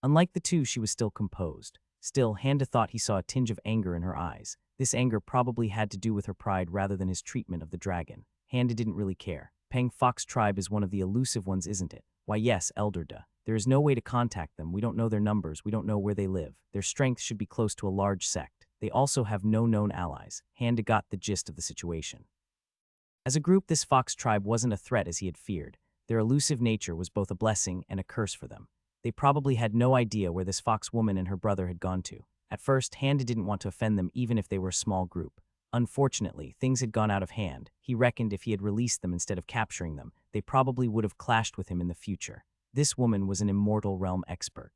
[SPEAKER 1] Unlike the two, she was still composed. Still, Handa thought he saw a tinge of anger in her eyes. This anger probably had to do with her pride rather than his treatment of the dragon. Handa didn't really care. Peng Fox tribe is one of the elusive ones, isn't it? Why yes, Elderda. There is no way to contact them. We don't know their numbers. We don't know where they live. Their strength should be close to a large sect. They also have no known allies. Handa got the gist of the situation. As a group, this fox tribe wasn't a threat as he had feared. Their elusive nature was both a blessing and a curse for them. They probably had no idea where this fox woman and her brother had gone to. At first, Handa didn't want to offend them even if they were a small group. Unfortunately, things had gone out of hand. He reckoned if he had released them instead of capturing them, they probably would have clashed with him in the future. This woman was an immortal realm expert.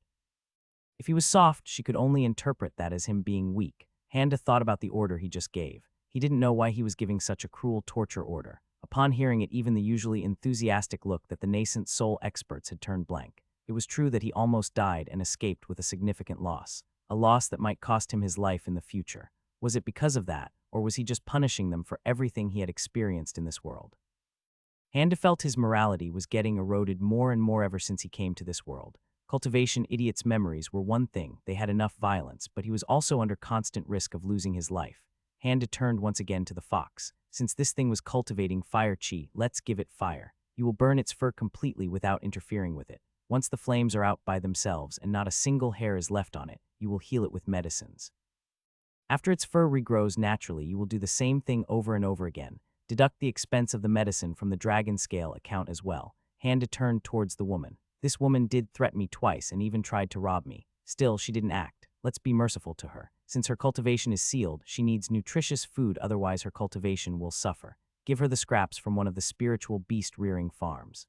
[SPEAKER 1] If he was soft, she could only interpret that as him being weak. Handa thought about the order he just gave. He didn't know why he was giving such a cruel torture order. Upon hearing it, even the usually enthusiastic look that the nascent soul experts had turned blank. It was true that he almost died and escaped with a significant loss, a loss that might cost him his life in the future. Was it because of that, or was he just punishing them for everything he had experienced in this world? Handa felt his morality was getting eroded more and more ever since he came to this world. Cultivation idiots' memories were one thing, they had enough violence, but he was also under constant risk of losing his life. Handa turned once again to the fox. Since this thing was cultivating fire chi, let's give it fire. You will burn its fur completely without interfering with it. Once the flames are out by themselves and not a single hair is left on it, you will heal it with medicines. After its fur regrows naturally, you will do the same thing over and over again. Deduct the expense of the medicine from the dragon scale account as well. Handa turned towards the woman. This woman did threaten me twice and even tried to rob me. Still, she didn't act. Let's be merciful to her. Since her cultivation is sealed, she needs nutritious food, otherwise her cultivation will suffer. Give her the scraps from one of the spiritual beast-rearing farms.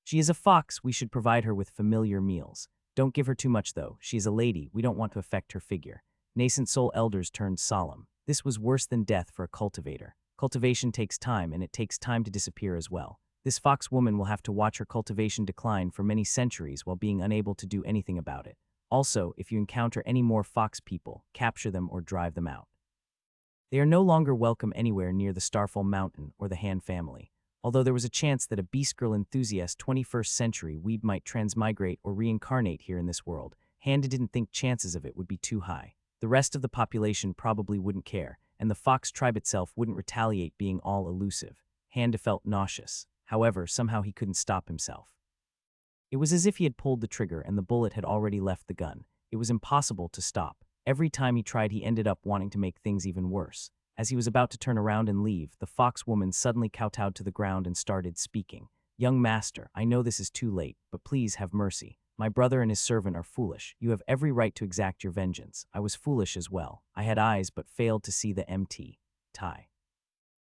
[SPEAKER 1] She is a fox, we should provide her with familiar meals. Don't give her too much though, she is a lady, we don't want to affect her figure. Nascent soul elders turned solemn. This was worse than death for a cultivator. Cultivation takes time, and it takes time to disappear as well. This fox woman will have to watch her cultivation decline for many centuries while being unable to do anything about it. Also, if you encounter any more fox people, capture them or drive them out. They are no longer welcome anywhere near the Starfall Mountain or the Han family. Although there was a chance that a Beast Girl enthusiast 21st century weeb might transmigrate or reincarnate here in this world, Handa didn't think chances of it would be too high. The rest of the population probably wouldn't care, and the fox tribe itself wouldn't retaliate being all elusive. Handa felt nauseous. However, somehow he couldn't stop himself. It was as if he had pulled the trigger and the bullet had already left the gun. It was impossible to stop. Every time he tried, he ended up wanting to make things even worse. As he was about to turn around and leave, the fox woman suddenly kowtowed to the ground and started speaking. Young master, I know this is too late, but please have mercy. My brother and his servant are foolish. You have every right to exact your vengeance. I was foolish as well. I had eyes but failed to see the MT. Tie.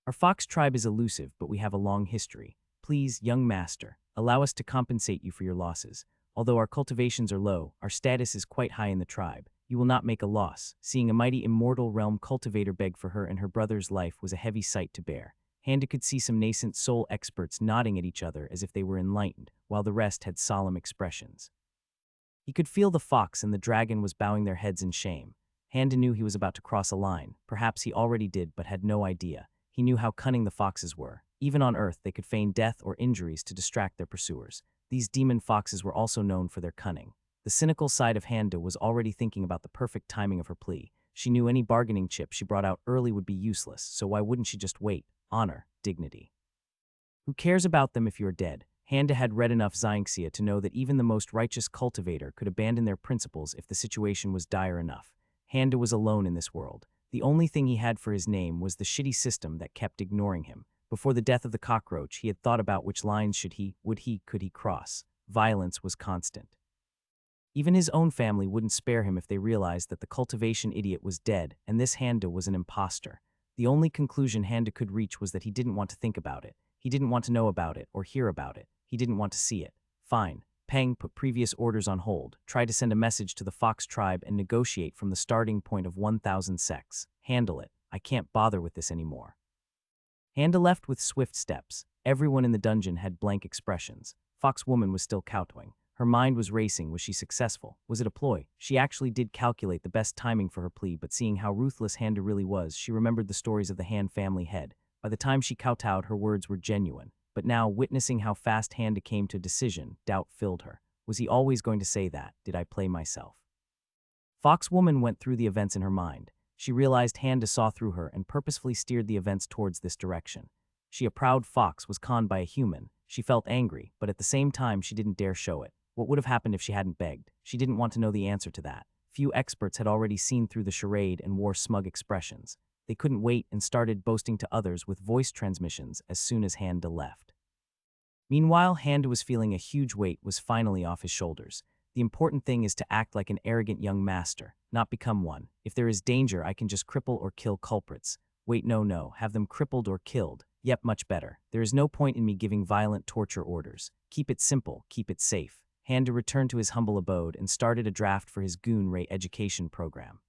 [SPEAKER 1] Our fox tribe is elusive, but we have a long history. Please, young master, allow us to compensate you for your losses. Although our cultivations are low, our status is quite high in the tribe. You will not make a loss. Seeing a mighty immortal realm cultivator beg for her and her brother's life was a heavy sight to bear. Handa could see some nascent soul experts nodding at each other as if they were enlightened, while the rest had solemn expressions. He could feel the fox and the dragon was bowing their heads in shame. Handa knew he was about to cross a line. Perhaps he already did, but had no idea. He knew how cunning the foxes were. Even on Earth, they could feign death or injuries to distract their pursuers. These demon foxes were also known for their cunning. The cynical side of Handa was already thinking about the perfect timing of her plea. She knew any bargaining chip she brought out early would be useless, so why wouldn't she just wait? Honor, dignity. Who cares about them if you're dead? Handa had read enough Xinxia to know that even the most righteous cultivator could abandon their principles if the situation was dire enough. Handa was alone in this world. The only thing he had for his name was the shitty system that kept ignoring him. Before the death of the cockroach, he had thought about which lines could he cross. Violence was constant. Even his own family wouldn't spare him if they realized that the cultivation idiot was dead and this Handa was an imposter. The only conclusion Handa could reach was that he didn't want to think about it. He didn't want to know about it or hear about it. He didn't want to see it. Fine. Peng put previous orders on hold, tried to send a message to the Fox tribe and negotiate from the starting point of 1,000 secs. Handle it. I can't bother with this anymore. Handa left with swift steps. Everyone in the dungeon had blank expressions. Fox woman was still kowtowing. Her mind was racing. Was she successful? Was it a ploy? She actually did calculate the best timing for her plea, but seeing how ruthless Handa really was, she remembered the stories of the Han family head. By the time she kowtowed, her words were genuine. But now, witnessing how fast Handa came to a decision, doubt filled her. Was he always going to say that? Did I play myself? Fox woman went through the events in her mind. She realized Handa saw through her and purposefully steered the events towards this direction. She, a proud fox, was conned by a human. She felt angry, but at the same time she didn't dare show it. What would have happened if she hadn't begged? She didn't want to know the answer to that. Few experts had already seen through the charade and wore smug expressions. They couldn't wait and started boasting to others with voice transmissions as soon as Handa left. Meanwhile, Handa was feeling a huge weight was finally off his shoulders. The important thing is to act like an arrogant young master, not become one. If there is danger, I can just cripple or kill culprits. Wait, no, have them crippled or killed. Yep, much better. There is no point in me giving violent torture orders. Keep it simple, keep it safe. Handa returned to his humble abode and started a draft for his Goon Ray education program.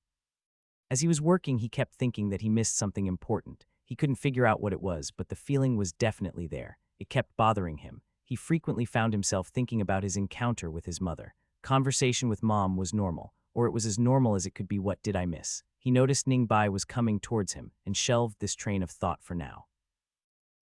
[SPEAKER 1] As he was working, he kept thinking that he missed something important. He couldn't figure out what it was, but the feeling was definitely there. It kept bothering him. He frequently found himself thinking about his encounter with his mother. Conversation with mom was normal, or it was as normal as it could be. What did I miss? He noticed Ningbai was coming towards him and shelved this train of thought for now.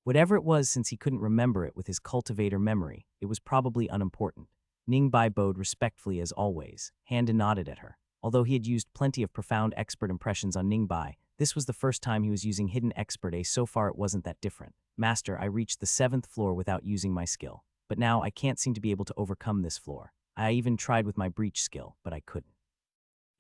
[SPEAKER 1] Whatever it was, since he couldn't remember it with his cultivator memory, it was probably unimportant. Ningbai bowed respectfully as always. Handa nodded at her. Although he had used plenty of profound expert impressions on Ningbai, this was the first time he was using hidden expert. So far it wasn't that different. Master, I reached the 7th floor without using my skill. But now I can't seem to be able to overcome this floor. I even tried with my breach skill, but I couldn't.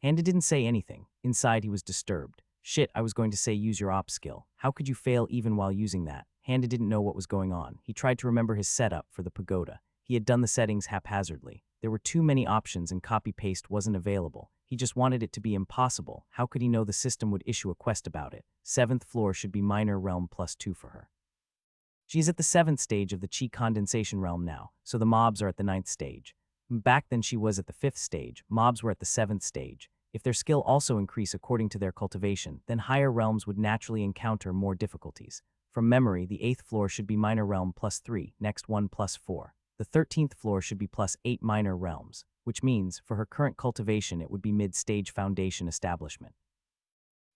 [SPEAKER 1] Handa didn't say anything. Inside he was disturbed. Shit, I was going to say use your op skill. How could you fail even while using that? Handa didn't know what was going on. He tried to remember his setup for the pagoda. He had done the settings haphazardly. There were too many options and copy-paste wasn't available. He just wanted it to be impossible. How could he know the system would issue a quest about it? 7th floor should be minor realm +2 for her. She's at the 7th stage of the chi condensation realm now, so the mobs are at the 9th stage. Back then she was at the 5th stage, mobs were at the 7th stage. If their skill also increase according to their cultivation, then higher realms would naturally encounter more difficulties. From memory, the 8th floor should be minor realm +3, next one +4. The 13th floor should be +8 minor realms, which means, for her current cultivation it would be mid-stage foundation establishment.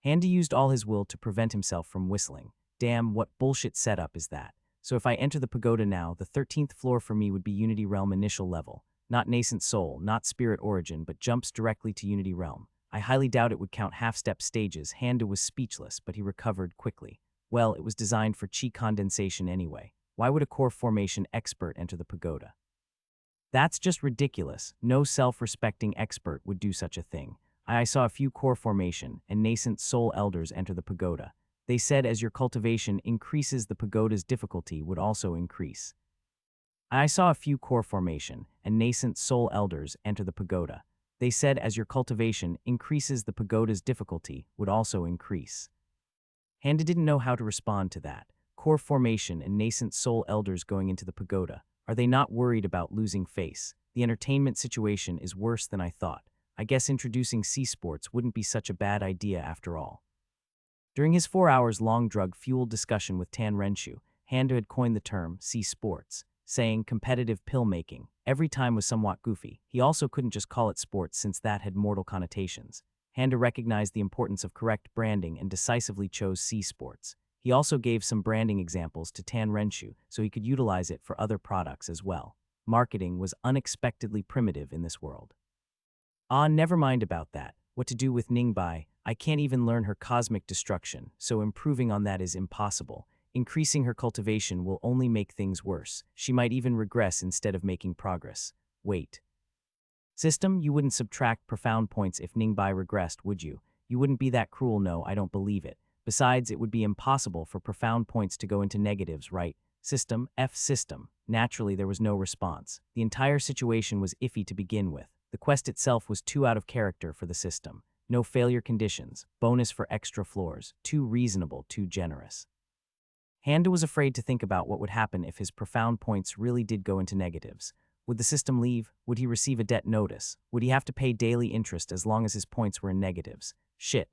[SPEAKER 1] Handa used all his will to prevent himself from whistling. Damn, what bullshit setup is that? So if I enter the pagoda now, the 13th floor for me would be Unity Realm initial level. Not nascent soul, not spirit origin, but jumps directly to Unity Realm. I highly doubt it would count half-step stages. Handa was speechless, but he recovered quickly. Well, it was designed for chi condensation anyway. Why would a core formation expert enter the pagoda? That's just ridiculous. No self-respecting expert would do such a thing. I saw a few core formation and nascent soul elders enter the pagoda. They said as your cultivation increases, the pagoda's difficulty would also increase. I saw a few core formation and nascent soul elders enter the pagoda. They said as your cultivation increases, the pagoda's difficulty would also increase. Handa didn't know how to respond to that. Core formation and nascent soul elders going into the pagoda. Are they not worried about losing face? The entertainment situation is worse than I thought. I guess introducing sea sports wouldn't be such a bad idea after all. During his 4 hours long drug-fueled discussion with Tan Renshu, Handa had coined the term sea sports, saying competitive pill making. Every time was somewhat goofy. He also couldn't just call it sports since that had mortal connotations. Handa recognized the importance of correct branding and decisively chose sea sports. He also gave some branding examples to Tan Renshu so he could utilize it for other products as well. Marketing was unexpectedly primitive in this world. Never mind about that. What to do with Ningbai? I can't even learn her cosmic destruction, so improving on that is impossible. Increasing her cultivation will only make things worse. She might even regress instead of making progress. Wait. System, you wouldn't subtract profound points if Ningbai regressed, would you? You wouldn't be that cruel, no, I don't believe it. Besides, it would be impossible for profound points to go into negatives, right? System, F system. Naturally, there was no response. The entire situation was iffy to begin with. The quest itself was too out of character for the system. No failure conditions, bonus for extra floors, too reasonable, too generous. Handa was afraid to think about what would happen if his profound points really did go into negatives. Would the system leave? Would he receive a debt notice? Would he have to pay daily interest as long as his points were in negatives? Shit.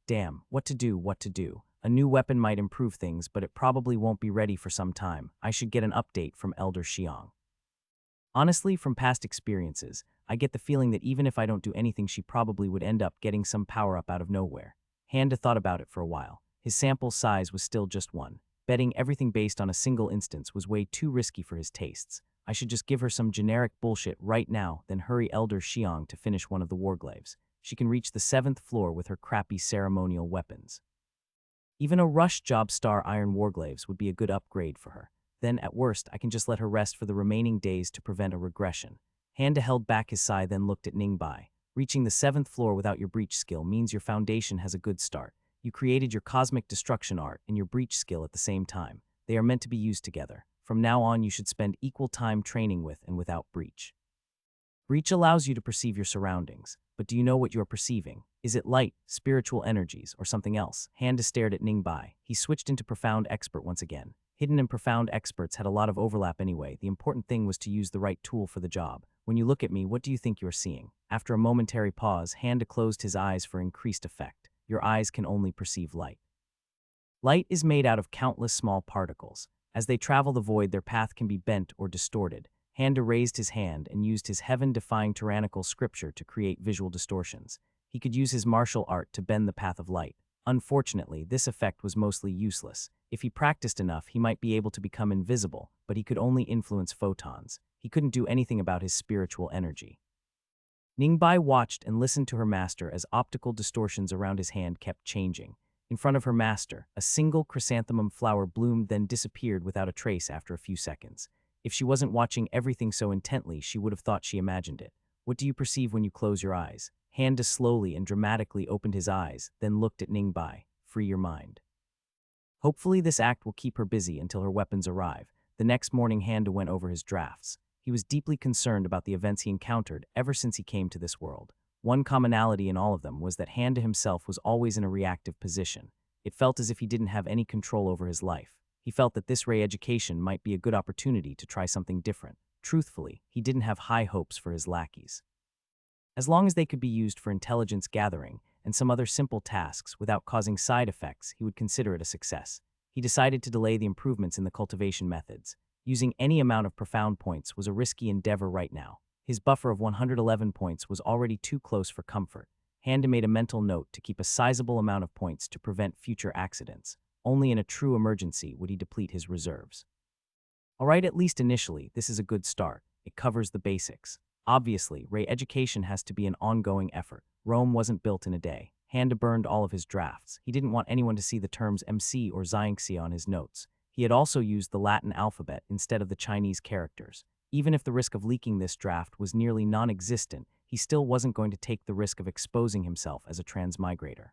[SPEAKER 1] Damn, what to do? A new weapon might improve things, but it probably won't be ready for some time. I should get an update from Elder Xiang. Honestly, from past experiences, I get the feeling that even if I don't do anything, she probably would end up getting some power-up out of nowhere. Handa thought about it for a while. His sample size was still just one. Betting everything based on a single instance was way too risky for his tastes. I should just give her some generic bullshit right now, then hurry Elder Xiang to finish one of the warglaves. She can reach the 7th floor with her crappy ceremonial weapons. Even a rush job star iron warglaves would be a good upgrade for her. Then, at worst, I can just let her rest for the remaining days to prevent a regression. Handa held back his sigh, then looked at Ningbai. Reaching the 7th floor without your breach skill means your foundation has a good start. You created your cosmic destruction art and your breach skill at the same time. They are meant to be used together. From now on, you should spend equal time training with and without breach. Breach allows you to perceive your surroundings, but do you know what you are perceiving? Is it light, spiritual energies, or something else? Handa stared at Ningbai. He switched into Profound Expert once again. Hidden and Profound Experts had a lot of overlap anyway. The important thing was to use the right tool for the job. When you look at me, what do you think you're seeing? After a momentary pause, Handa closed his eyes for increased effect. Your eyes can only perceive light. Light is made out of countless small particles. As they travel the void, their path can be bent or distorted. Handa raised his hand and used his heaven-defying tyrannical scripture to create visual distortions. He could use his martial art to bend the path of light. Unfortunately, this effect was mostly useless. If he practiced enough, he might be able to become invisible, but he could only influence photons. He couldn't do anything about his spiritual energy. Ningbai watched and listened to her master as optical distortions around his hand kept changing. In front of her master, a single chrysanthemum flower bloomed, then disappeared without a trace after a few seconds. If she wasn't watching everything so intently, she would have thought she imagined it. What do you perceive when you close your eyes? Handa slowly and dramatically opened his eyes, then looked at Ningbai. Free your mind. Hopefully this act will keep her busy until her weapons arrive. The next morning, Handa went over his drafts. He was deeply concerned about the events he encountered ever since he came to this world. One commonality in all of them was that Handa himself was always in a reactive position. It felt as if he didn't have any control over his life. He felt that this re-education might be a good opportunity to try something different. Truthfully, he didn't have high hopes for his lackeys. As long as they could be used for intelligence gathering and some other simple tasks without causing side effects, he would consider it a success. He decided to delay the improvements in the cultivation methods. Using any amount of profound points was a risky endeavor right now. His buffer of 111 points was already too close for comfort. Handa made a mental note to keep a sizable amount of points to prevent future accidents. Only in a true emergency would he deplete his reserves. Alright, at least initially, this is a good start. It covers the basics. Obviously, re-education has to be an ongoing effort. Rome wasn't built in a day. Handa burned all of his drafts. He didn't want anyone to see the terms MC or Xiangxi on his notes. He had also used the Latin alphabet instead of the Chinese characters. Even if the risk of leaking this draft was nearly non-existent, he still wasn't going to take the risk of exposing himself as a transmigrator.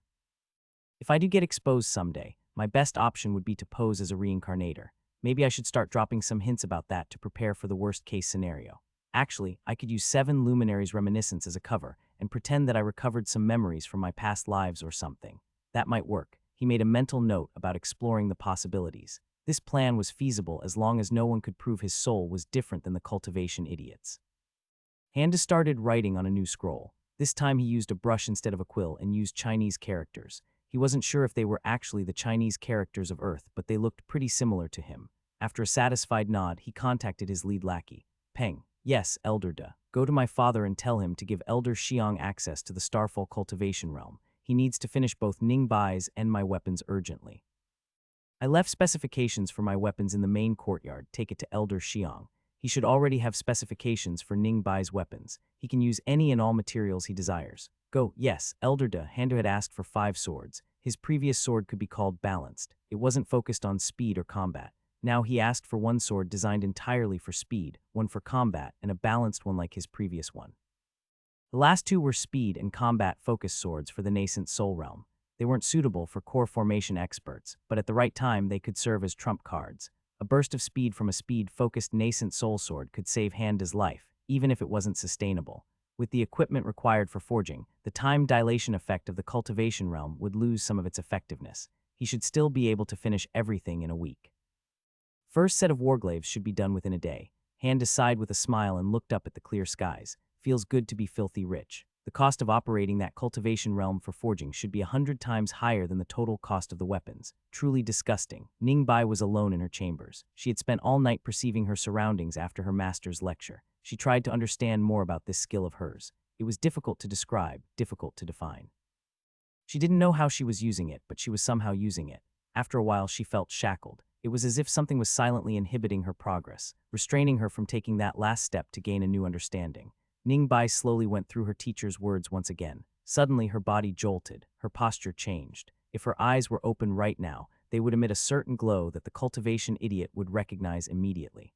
[SPEAKER 1] If I do get exposed someday, my best option would be to pose as a reincarnator. Maybe I should start dropping some hints about that to prepare for the worst-case scenario. Actually, I could use 7 Luminaries' reminiscence as a cover and pretend that I recovered some memories from my past lives or something. That might work. He made a mental note about exploring the possibilities. This plan was feasible as long as no one could prove his soul was different than the cultivation idiots. Handa started writing on a new scroll. This time he used a brush instead of a quill and used Chinese characters. He wasn't sure if they were actually the Chinese characters of Earth, but they looked pretty similar to him. After a satisfied nod, he contacted his lead lackey. Peng. Yes, Elder De. Go to my father and tell him to give Elder Xiang access to the Starfall cultivation realm. He needs to finish both Ningbai's and my weapons urgently. I left specifications for my weapons in the main courtyard. Take it to Elder Xiang. He should already have specifications for Ningbai's weapons. He can use any and all materials he desires. Go. Yes, Elder De. Handa had asked for 5 swords. His previous sword could be called balanced. It wasn't focused on speed or combat. Now he asked for one sword designed entirely for speed, one for combat, and a balanced one like his previous one. The last two were speed and combat-focused swords for the nascent Soul Realm. They weren't suitable for core formation experts, but at the right time they could serve as trump cards. A burst of speed from a speed-focused nascent soul sword could save Handa's life, even if it wasn't sustainable. With the equipment required for forging, the time dilation effect of the cultivation realm would lose some of its effectiveness. He should still be able to finish everything in a week. First set of warglaives should be done within a day. Handa sighed with a smile and looked up at the clear skies. Feels good to be filthy rich. The cost of operating that cultivation realm for forging should be 100 times higher than the total cost of the weapons. Truly disgusting. Ningbai was alone in her chambers. She had spent all night perceiving her surroundings after her master's lecture. She tried to understand more about this skill of hers. It was difficult to describe, difficult to define. She didn't know how she was using it, but she was somehow using it. After a while, she felt shackled. It was as if something was silently inhibiting her progress, restraining her from taking that last step to gain a new understanding. Ningbai slowly went through her teacher's words once again. Suddenly, her body jolted. Her posture changed. If her eyes were open right now, they would emit a certain glow that the cultivation idiot would recognize immediately.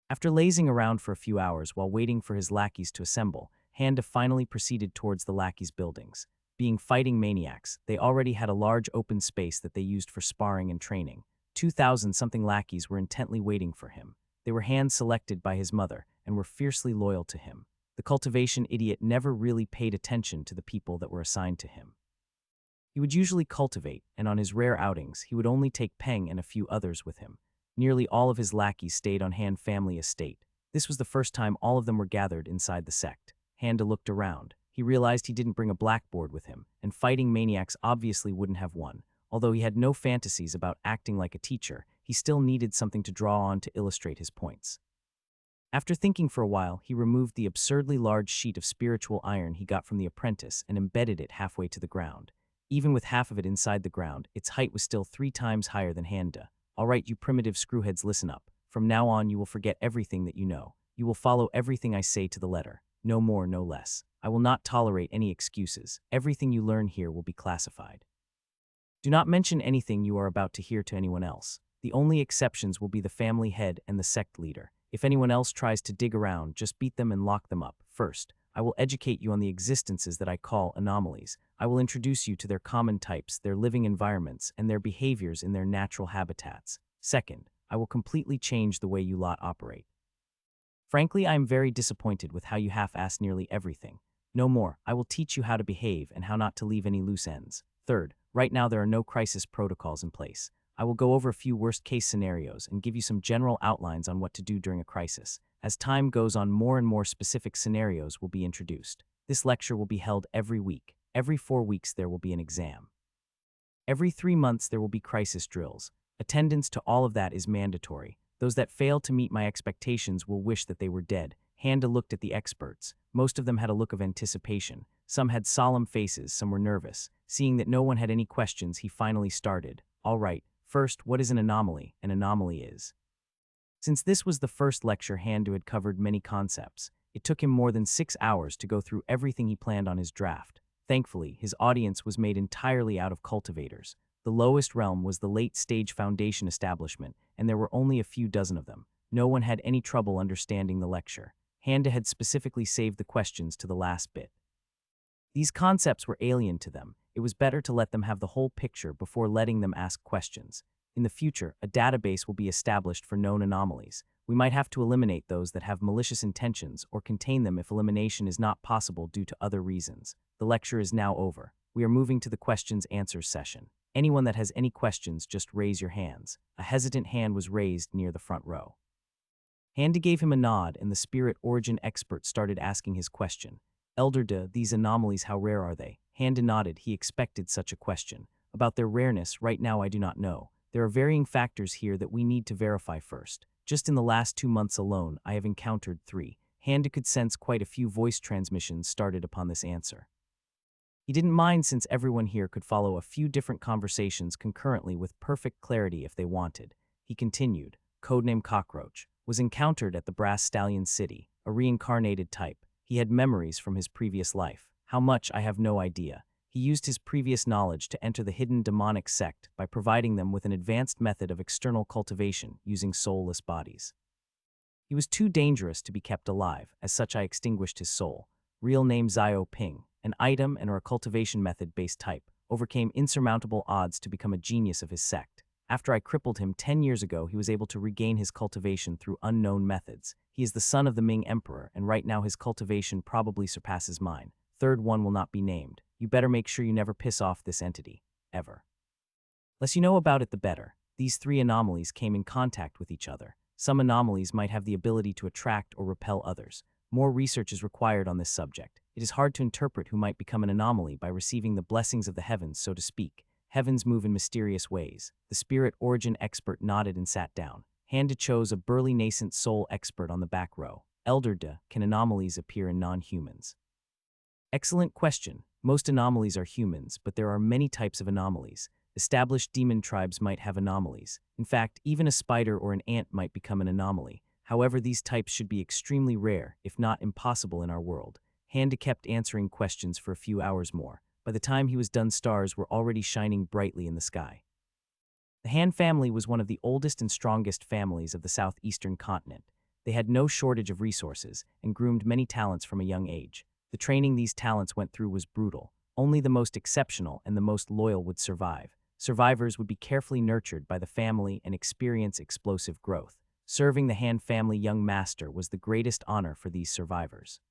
[SPEAKER 1] After lazing around for a few hours while waiting for his lackeys to assemble, Handa finally proceeded towards the lackeys' buildings. Being fighting maniacs, they already had a large open space that they used for sparring and training. 2,000-something lackeys were intently waiting for him. They were hand-selected by his mother and were fiercely loyal to him. The cultivation idiot never really paid attention to the people that were assigned to him. He would usually cultivate, and on his rare outings, he would only take Peng and a few others with him. Nearly all of his lackeys stayed on Han family estate. This was the first time all of them were gathered inside the sect. Handa looked around. He realized he didn't bring a blackboard with him, and fighting maniacs obviously wouldn't have one. Although he had no fantasies about acting like a teacher, he still needed something to draw on to illustrate his points. After thinking for a while, he removed the absurdly large sheet of spiritual iron he got from the apprentice and embedded it halfway to the ground. Even with half of it inside the ground, its height was still 3 times higher than Handa. All right, you primitive screwheads, listen up. From now on, you will forget everything that you know. You will follow everything I say to the letter. No more, no less. I will not tolerate any excuses. Everything you learn here will be classified. Do not mention anything you are about to hear to anyone else. The only exceptions will be the family head and the sect leader. If anyone else tries to dig around, just beat them and lock them up. First, I will educate you on the existences that I call anomalies. I will introduce you to their common types, their living environments, and their behaviors in their natural habitats. Second, I will completely change the way you lot operate. Frankly, I am very disappointed with how you half-assed nearly everything. No more. I will teach you how to behave and how not to leave any loose ends. Third, right now there are no crisis protocols in place. I will go over a few worst-case scenarios and give you some general outlines on what to do during a crisis. As time goes on, more and more specific scenarios will be introduced. This lecture will be held every week. Every 4 weeks there will be an exam. Every 3 months there will be crisis drills. Attendance to all of that is mandatory. Those that fail to meet my expectations will wish that they were dead. Handa looked at the experts. Most of them had a look of anticipation. Some had solemn faces, some were nervous. Seeing that no one had any questions, he finally started. All right. First, what is an anomaly? An anomaly is. Since this was the first lecture, Handa had covered many concepts. It took him more than 6 hours to go through everything he planned on his draft. Thankfully, his audience was made entirely out of cultivators. The lowest realm was the late-stage foundation establishment, and there were only a few dozen of them. No one had any trouble understanding the lecture. Handa had specifically saved the questions to the last bit. These concepts were alien to them. It was better to let them have the whole picture before letting them ask questions. In the future, a database will be established for known anomalies. We might have to eliminate those that have malicious intentions or contain them if elimination is not possible due to other reasons. The lecture is now over. We are moving to the questions-answers session. Anyone that has any questions, just raise your hands. A hesitant hand was raised near the front row. Handa gave him a nod, and the spirit origin expert started asking his question. Elder De, these anomalies, how rare are they? Handa nodded. He expected such a question. About their rareness, right now I do not know. There are varying factors here that we need to verify first. Just in the last 2 months alone, I have encountered 3. Handa could sense quite a few voice transmissions started upon this answer. He didn't mind since everyone here could follow a few different conversations concurrently with perfect clarity if they wanted. He continued. Codename Cockroach was encountered at the Brass Stallion City, a reincarnated type. He had memories from his previous life. How much, I have no idea. He used his previous knowledge to enter the hidden demonic sect by providing them with an advanced method of external cultivation using soulless bodies. He was too dangerous to be kept alive, as such I extinguished his soul. Real name Zio Ping, an item and or a cultivation method-based type, overcame insurmountable odds to become a genius of his sect. After I crippled him 10 years ago, he was able to regain his cultivation through unknown methods. He is the son of the Ming Emperor, and right now his cultivation probably surpasses mine. Third one will not be named. You better make sure you never piss off this entity. Ever. Less you know about it, the better. These three anomalies came in contact with each other. Some anomalies might have the ability to attract or repel others. More research is required on this subject. It is hard to interpret who might become an anomaly by receiving the blessings of the heavens, so to speak. Heavens move in mysterious ways. The spirit origin expert nodded and sat down. Handa chose a burly nascent soul expert on the back row. Elder De, can anomalies appear in non-humans? Excellent question. Most anomalies are humans, but there are many types of anomalies. Established demon tribes might have anomalies. In fact, even a spider or an ant might become an anomaly. However, these types should be extremely rare, if not impossible in our world. Handa kept answering questions for a few hours more. By the time he was done, stars were already shining brightly in the sky. The Han family was one of the oldest and strongest families of the southeastern continent. They had no shortage of resources and groomed many talents from a young age. The training these talents went through was brutal. Only the most exceptional and the most loyal would survive. Survivors would be carefully nurtured by the family and experience explosive growth. Serving the Han family young master was the greatest honor for these survivors.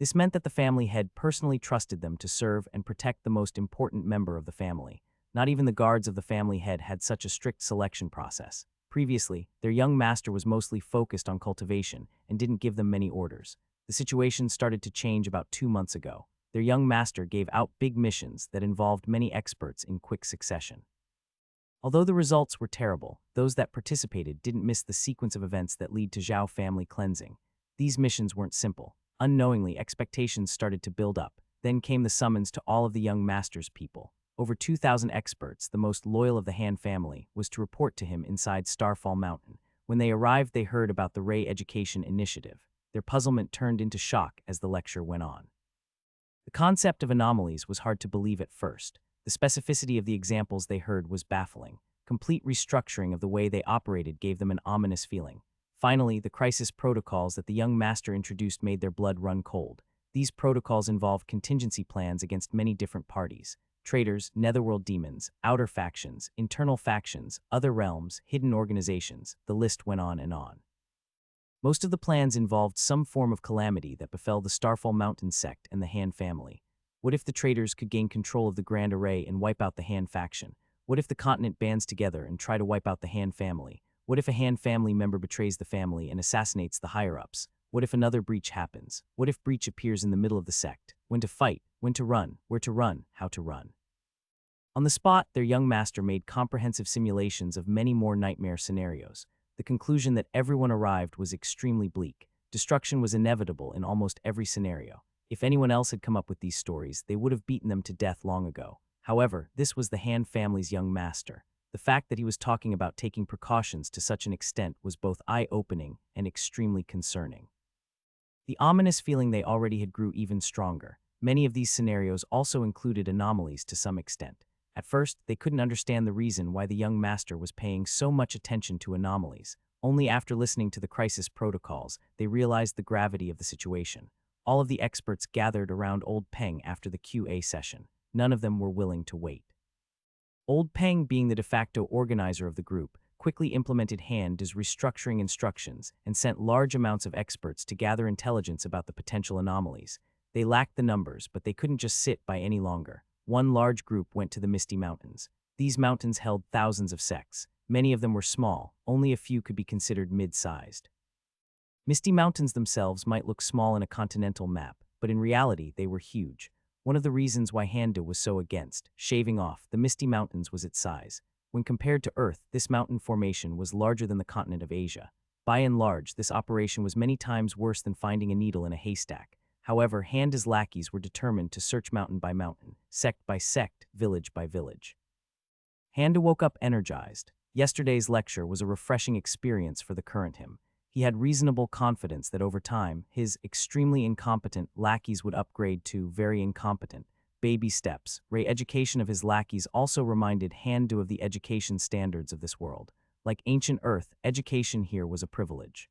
[SPEAKER 1] This meant that the family head personally trusted them to serve and protect the most important member of the family. Not even the guards of the family head had such a strict selection process. Previously, their young master was mostly focused on cultivation and didn't give them many orders. The situation started to change about 2 months ago. Their young master gave out big missions that involved many experts in quick succession. Although the results were terrible, those that participated didn't miss the sequence of events that lead to Zhao family cleansing. These missions weren't simple. Unknowingly, expectations started to build up. Then came the summons to all of the young master's people. Over 2,000 experts, the most loyal of the Han family, was to report to him inside Starfall Mountain. When they arrived, they heard about the Ray Education Initiative. Their puzzlement turned into shock as the lecture went on. The concept of anomalies was hard to believe at first. The specificity of the examples they heard was baffling. Complete restructuring of the way they operated gave them an ominous feeling. Finally, the crisis protocols that the young master introduced made their blood run cold. These protocols involved contingency plans against many different parties: traitors, netherworld demons, outer factions, internal factions, other realms, hidden organizations. The list went on and on. Most of the plans involved some form of calamity that befell the Starfall Mountain sect and the Han family. What if the traitors could gain control of the Grand Array and wipe out the Han faction? What if the continent bands together and try to wipe out the Han family? What if a Han family member betrays the family and assassinates the higher-ups? What if another breach happens? What if breach appears in the middle of the sect? When to fight? When to run? Where to run? How to run? On the spot, their young master made comprehensive simulations of many more nightmare scenarios. The conclusion that everyone arrived was extremely bleak. Destruction was inevitable in almost every scenario. If anyone else had come up with these stories, they would have beaten them to death long ago. However, this was the Han family's young master. The fact that he was talking about taking precautions to such an extent was both eye-opening and extremely concerning. The ominous feeling they already had grew even stronger. Many of these scenarios also included anomalies to some extent. At first, they couldn't understand the reason why the young master was paying so much attention to anomalies. Only after listening to the crisis protocols, they realized the gravity of the situation. All of the experts gathered around Old Peng after the QA session. None of them were willing to wait. Old Peng, being the de facto organizer of the group, quickly implemented Handa's restructuring instructions and sent large amounts of experts to gather intelligence about the potential anomalies. They lacked the numbers, but they couldn't just sit by any longer. One large group went to the Misty Mountains. These mountains held thousands of sects. Many of them were small, only a few could be considered mid-sized. Misty Mountains themselves might look small in a continental map, but in reality they were huge. One of the reasons why Handa was so against shaving off the Misty Mountains was its size. When compared to Earth, this mountain formation was larger than the continent of Asia. By and large, this operation was many times worse than finding a needle in a haystack. However, Handa's lackeys were determined to search mountain by mountain, sect by sect, village by village. Handa woke up energized. Yesterday's lecture was a refreshing experience for the current him. He had reasonable confidence that over time, his extremely incompetent lackeys would upgrade to very incompetent, baby steps, re-education of his lackeys also reminded Handu of the education standards of this world. Like ancient Earth, education here was a privilege.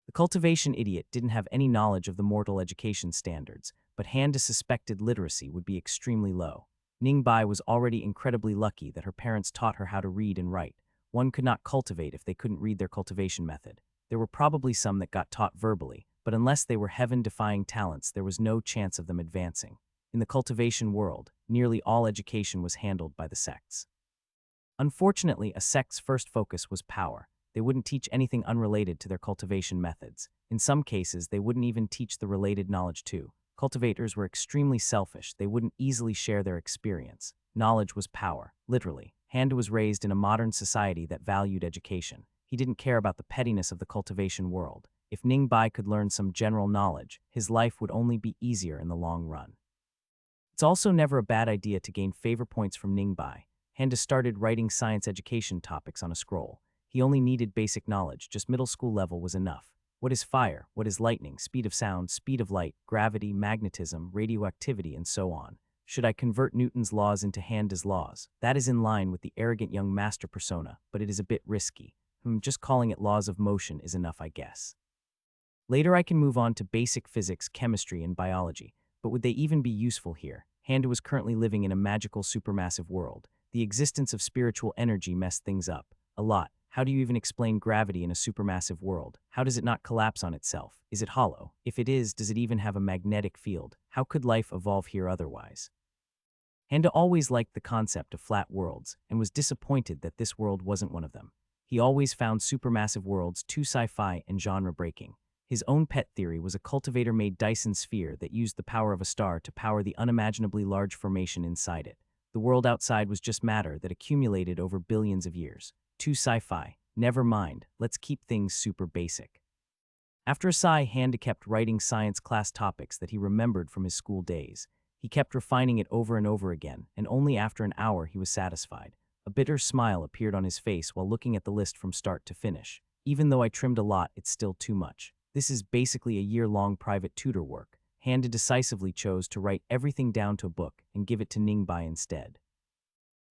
[SPEAKER 1] The cultivation idiot didn't have any knowledge of the mortal education standards, but Handa suspected literacy would be extremely low. Ningbai was already incredibly lucky that her parents taught her how to read and write. One could not cultivate if they couldn't read their cultivation method. There were probably some that got taught verbally, but unless they were heaven-defying talents, there was no chance of them advancing. In the cultivation world, nearly all education was handled by the sects. Unfortunately, a sect's first focus was power. They wouldn't teach anything unrelated to their cultivation methods. In some cases, they wouldn't even teach the related knowledge too. Cultivators were extremely selfish. They wouldn't easily share their experience. Knowledge was power, literally. Handa was raised in a modern society that valued education. He didn't care about the pettiness of the cultivation world. If Ningbai could learn some general knowledge, his life would only be easier in the long run. It's also never a bad idea to gain favor points from Ningbai. Handa started writing science education topics on a scroll. He only needed basic knowledge, just middle school level was enough. What is fire? What is lightning? Speed of sound, speed of light, gravity, magnetism, radioactivity, and so on. Should I convert Newton's laws into Handa's laws? That is in line with the arrogant young master persona, but it is a bit risky. Just calling it laws of motion is enough, I guess. Later I can move on to basic physics, chemistry, and biology, but would they even be useful here? Handa was currently living in a magical supermassive world. The existence of spiritual energy messed things up. A lot. How do you even explain gravity in a supermassive world? How does it not collapse on itself? Is it hollow? If it is, does it even have a magnetic field? How could life evolve here otherwise? Handa always liked the concept of flat worlds and was disappointed that this world wasn't one of them. He always found supermassive worlds too sci-fi and genre-breaking. His own pet theory was a cultivator-made Dyson sphere that used the power of a star to power the unimaginably large formation inside it. The world outside was just matter that accumulated over billions of years. Too sci-fi. Never mind, let's keep things super basic. After a sigh, Handa kept writing science class topics that he remembered from his school days. He kept refining it over and over again, and only after an hour he was satisfied. A bitter smile appeared on his face while looking at the list from start to finish. Even though I trimmed a lot, it's still too much. This is basically a year-long private tutor work. Handa decisively chose to write everything down to a book and give it to Ningbai instead.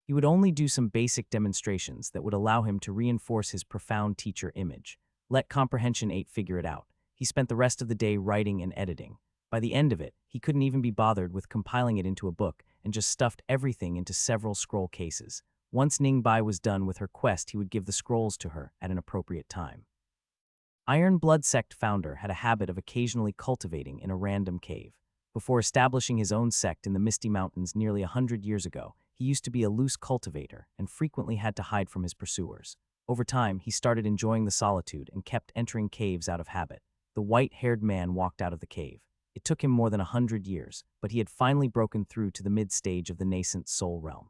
[SPEAKER 1] He would only do some basic demonstrations that would allow him to reinforce his profound teacher image. Let Comprehension 8 figure it out. He spent the rest of the day writing and editing. By the end of it, he couldn't even be bothered with compiling it into a book and just stuffed everything into several scroll cases. Once Ningbai was done with her quest, he would give the scrolls to her at an appropriate time. Iron Blood Sect founder had a habit of occasionally cultivating in a random cave. Before establishing his own sect in the Misty Mountains nearly 100 years ago, he used to be a loose cultivator and frequently had to hide from his pursuers. Over time, he started enjoying the solitude and kept entering caves out of habit. The white-haired man walked out of the cave. It took him more than 100 years, but he had finally broken through to the mid-stage of the nascent soul realm.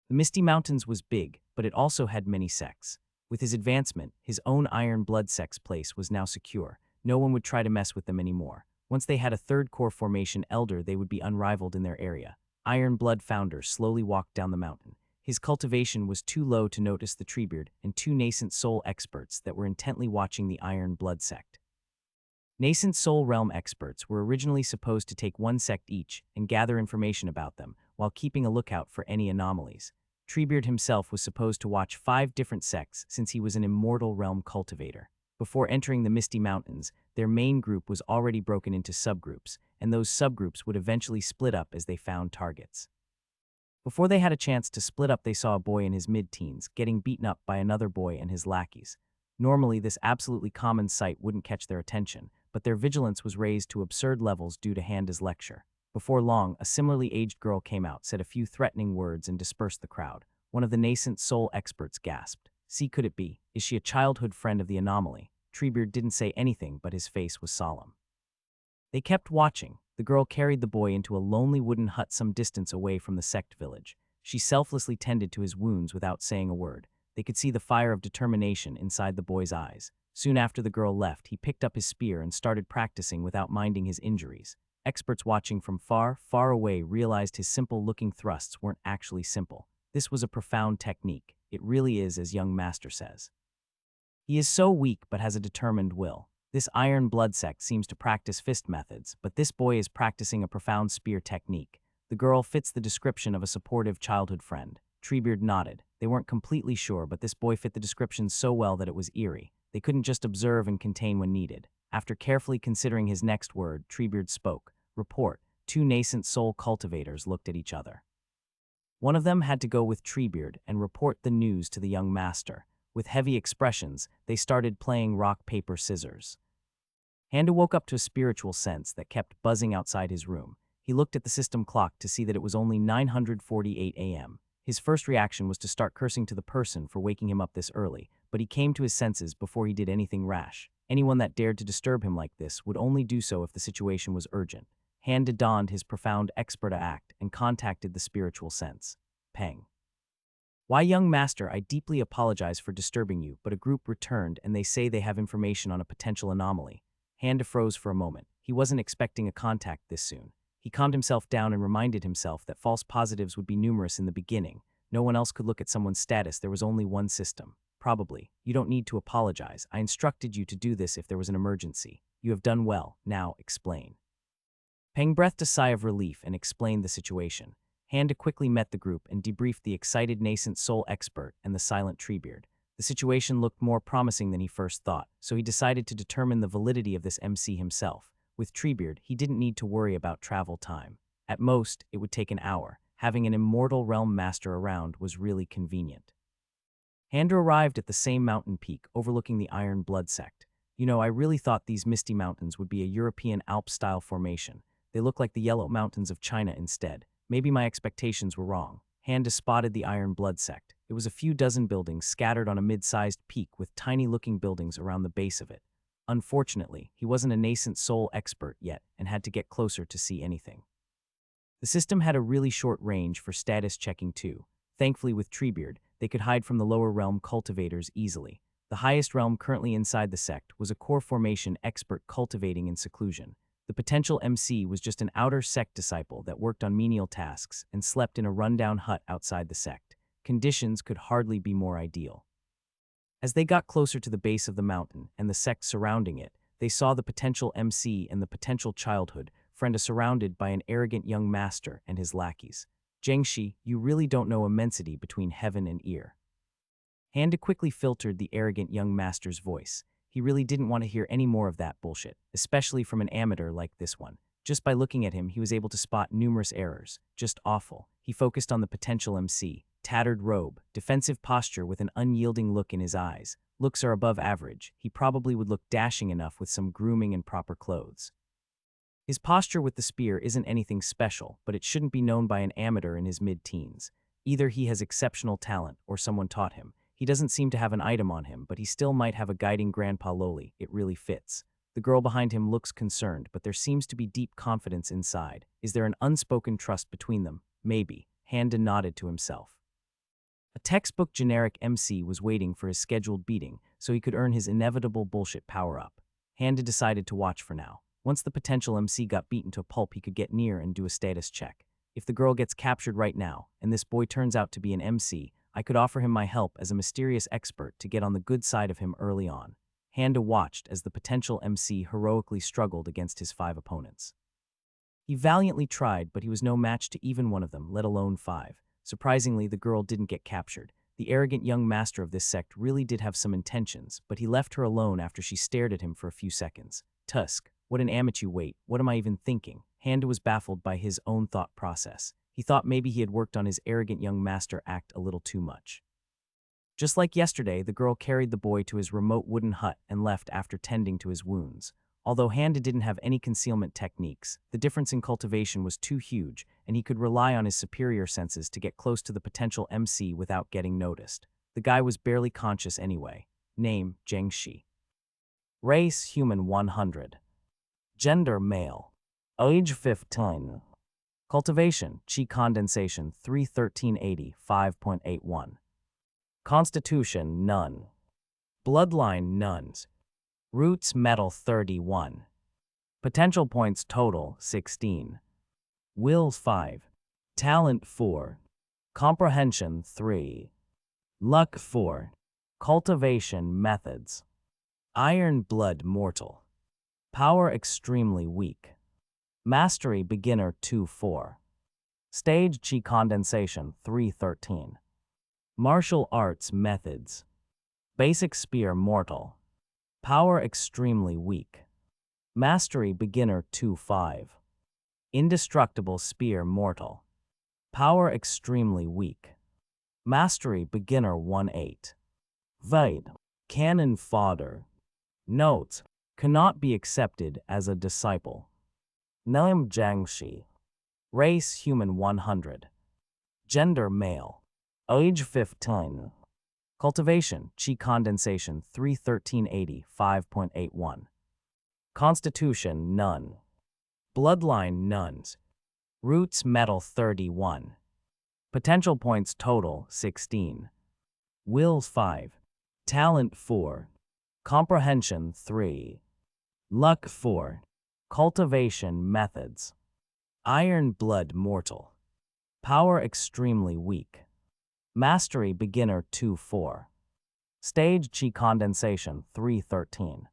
[SPEAKER 1] The Misty Mountains was big, but it also had many sects. With his advancement, his own Iron Blood sect's place was now secure. No one would try to mess with them anymore. Once they had a third core formation elder, they would be unrivaled in their area. Iron Blood founder slowly walked down the mountain. His cultivation was too low to notice the treebeard and two nascent soul experts that were intently watching the Iron Blood sect. Nascent soul realm experts were originally supposed to take one sect each and gather information about them, while keeping a lookout for any anomalies. Treebeard himself was supposed to watch 5 different sects since he was an immortal realm cultivator. Before entering the Misty Mountains, their main group was already broken into subgroups, and those subgroups would eventually split up as they found targets. Before they had a chance to split up, they saw a boy in his mid-teens getting beaten up by another boy and his lackeys. Normally, this absolutely common sight wouldn't catch their attention, but their vigilance was raised to absurd levels due to Handa's lecture. Before long, a similarly aged girl came out, said a few threatening words, and dispersed the crowd. One of the nascent soul experts gasped. See, could it be? Is she a childhood friend of the anomaly? Treebeard didn't say anything, but his face was solemn. They kept watching. The girl carried the boy into a lonely wooden hut some distance away from the sect village. She selflessly tended to his wounds without saying a word. They could see the fire of determination inside the boy's eyes. Soon after the girl left, he picked up his spear and started practicing without minding his injuries. Experts watching from far, far away realized his simple-looking thrusts weren't actually simple. This was a profound technique. It really is, as young master says. He is so weak but has a determined will. This Iron Blood sect seems to practice fist methods, but this boy is practicing a profound spear technique. The girl fits the description of a supportive childhood friend. Treebeard nodded. They weren't completely sure, but this boy fit the description so well that it was eerie. They couldn't just observe and contain when needed. After carefully considering his next word, Treebeard spoke. Report. Two nascent soul cultivators looked at each other. One of them had to go with Treebeard and report the news to the young master. With heavy expressions, they started playing rock, paper, scissors. Handa woke up to a spiritual sense that kept buzzing outside his room. He looked at the system clock to see that it was only 9:48 a.m. His first reaction was to start cursing to the person for waking him up this early, but he came to his senses before he did anything rash. Anyone that dared to disturb him like this would only do so if the situation was urgent. Handa donned his profound expert act and contacted the spiritual sense. Peng. Why, young master, I deeply apologize for disturbing you, but a group returned and they say they have information on a potential anomaly. Handa froze for a moment. He wasn't expecting a contact this soon. He calmed himself down and reminded himself that false positives would be numerous in the beginning. No one else could look at someone's status. There was only one system. Probably. You don't need to apologize. I instructed you to do this if there was an emergency. You have done well. Now, explain. Peng breathed a sigh of relief and explained the situation. Handa quickly met the group and debriefed the excited nascent soul expert and the silent Treebeard. The situation looked more promising than he first thought, so he decided to determine the validity of this MC himself. With Treebeard, he didn't need to worry about travel time. At most, it would take an hour. Having an immortal realm master around was really convenient. Handa arrived at the same mountain peak overlooking the Iron Blood sect. You know, I really thought these misty mountains would be a European Alp-style formation. They look like the yellow mountains of China instead. Maybe my expectations were wrong. Handa spotted the Iron Blood sect. It was a few dozen buildings scattered on a mid-sized peak with tiny-looking buildings around the base of it. Unfortunately, he wasn't a nascent soul expert yet and had to get closer to see anything. The system had a really short range for status checking too. Thankfully, with Treebeard, they could hide from the lower realm cultivators easily. The highest realm currently inside the sect was a core formation expert cultivating in seclusion. The potential MC was just an outer sect disciple that worked on menial tasks and slept in a rundown hut outside the sect. Conditions could hardly be more ideal. As they got closer to the base of the mountain and the sect surrounding it, they saw the potential MC and the potential childhood friend surrounded by an arrogant young master and his lackeys. Zhengxi, you really don't know immensity between heaven and ear. Handa quickly filtered the arrogant young master's voice. He really didn't want to hear any more of that bullshit, especially from an amateur like this one. Just by looking at him, he was able to spot numerous errors. Just awful. He focused on the potential MC. Tattered robe, defensive posture with an unyielding look in his eyes. Looks are above average. He probably would look dashing enough with some grooming and proper clothes. His posture with the spear isn't anything special, but it shouldn't be known by an amateur in his mid-teens. Either he has exceptional talent or someone taught him. He doesn't seem to have an item on him, but he still might have a guiding grandpa loli. It really fits. The girl behind him looks concerned, but there seems to be deep confidence inside. Is there an unspoken trust between them? Maybe. Handa nodded to himself. A textbook generic MC was waiting for his scheduled beating, so he could earn his inevitable bullshit power-up. Handa decided to watch for now. Once the potential MC got beaten to a pulp, he could get near and do a status check. If the girl gets captured right now, and this boy turns out to be an MC, I could offer him my help as a mysterious expert to get on the good side of him early on. Handa watched as the potential MC heroically struggled against his 5 opponents. He valiantly tried, but he was no match to even one of them, let alone 5. Surprisingly, the girl didn't get captured. The arrogant young master of this sect really did have some intentions, but he left her alone after she stared at him for a few seconds. Tusk, what an amateur wait, what am I even thinking? Handa was baffled by his own thought process. He thought maybe he had worked on his arrogant young master act a little too much. Just like yesterday, the girl carried the boy to his remote wooden hut and left after tending to his wounds. Although Handa didn't have any concealment techniques, the difference in cultivation was too huge, and he could rely on his superior senses to get close to the potential MC without getting noticed. The guy was barely conscious anyway. Name, Zhengxi. Race, human 100. Gender, male. Age, 15. Cultivation, Qi condensation, 31380, 5.81. Constitution, none. Bloodline, nuns. Roots, metal, 31. Potential points total, 16. Wills, 5. Talent, 4. Comprehension, 3. Luck, 4. Cultivation methods. Iron blood, mortal. Power, extremely weak. Mastery, beginner, 2-4. Stage chi condensation 313. Martial arts methods. Basic spear mortal. Power extremely weak. Mastery beginner 2-5. Indestructible spear mortal. Power extremely weak. Mastery beginner 1-8. Vaid. Cannon fodder. Notes. Cannot be accepted as a disciple. Naim Jiangxi. Race human 100. Gender male. Age 15. Cultivation chi condensation 31380 5.81. Constitution none. Bloodline nuns. Roots metal 31. Potential points total 16. Wills 5. Talent 4. Comprehension 3. Luck 4. Cultivation methods. Iron blood mortal. Power extremely weak. Mastery beginner 2-4. Stage chi condensation 313.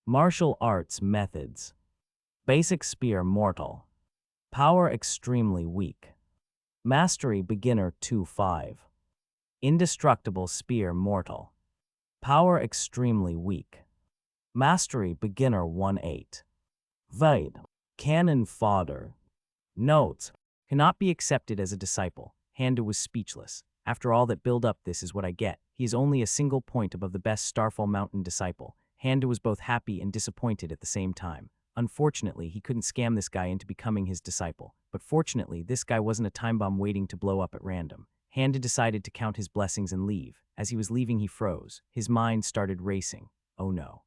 [SPEAKER 1] Martial arts methods. Basic spear mortal. Power extremely weak. Mastery beginner 2-5. Indestructible spear mortal. Power extremely weak. Mastery beginner 1-8. Vaid. Cannon fodder. Notes. Cannot be accepted as a disciple. Handa was speechless. After all that build up, this is what I get. He is only a single point above the best Starfall Mountain disciple. Handa was both happy and disappointed at the same time. Unfortunately, he couldn't scam this guy into becoming his disciple. But fortunately, this guy wasn't a time bomb waiting to blow up at random. Handa decided to count his blessings and leave. As he was leaving, he froze. His mind started racing. Oh no.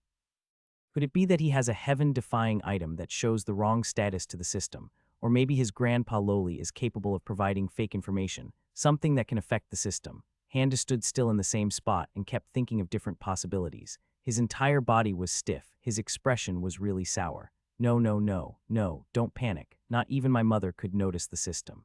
[SPEAKER 1] Could it be that he has a heaven-defying item that shows the wrong status to the system? Or maybe his grandpa Loli is capable of providing fake information, something that can affect the system. Handa stood still in the same spot and kept thinking of different possibilities. His entire body was stiff. His expression was really sour. No, no, no, no, don't panic. Not even my mother could notice the system.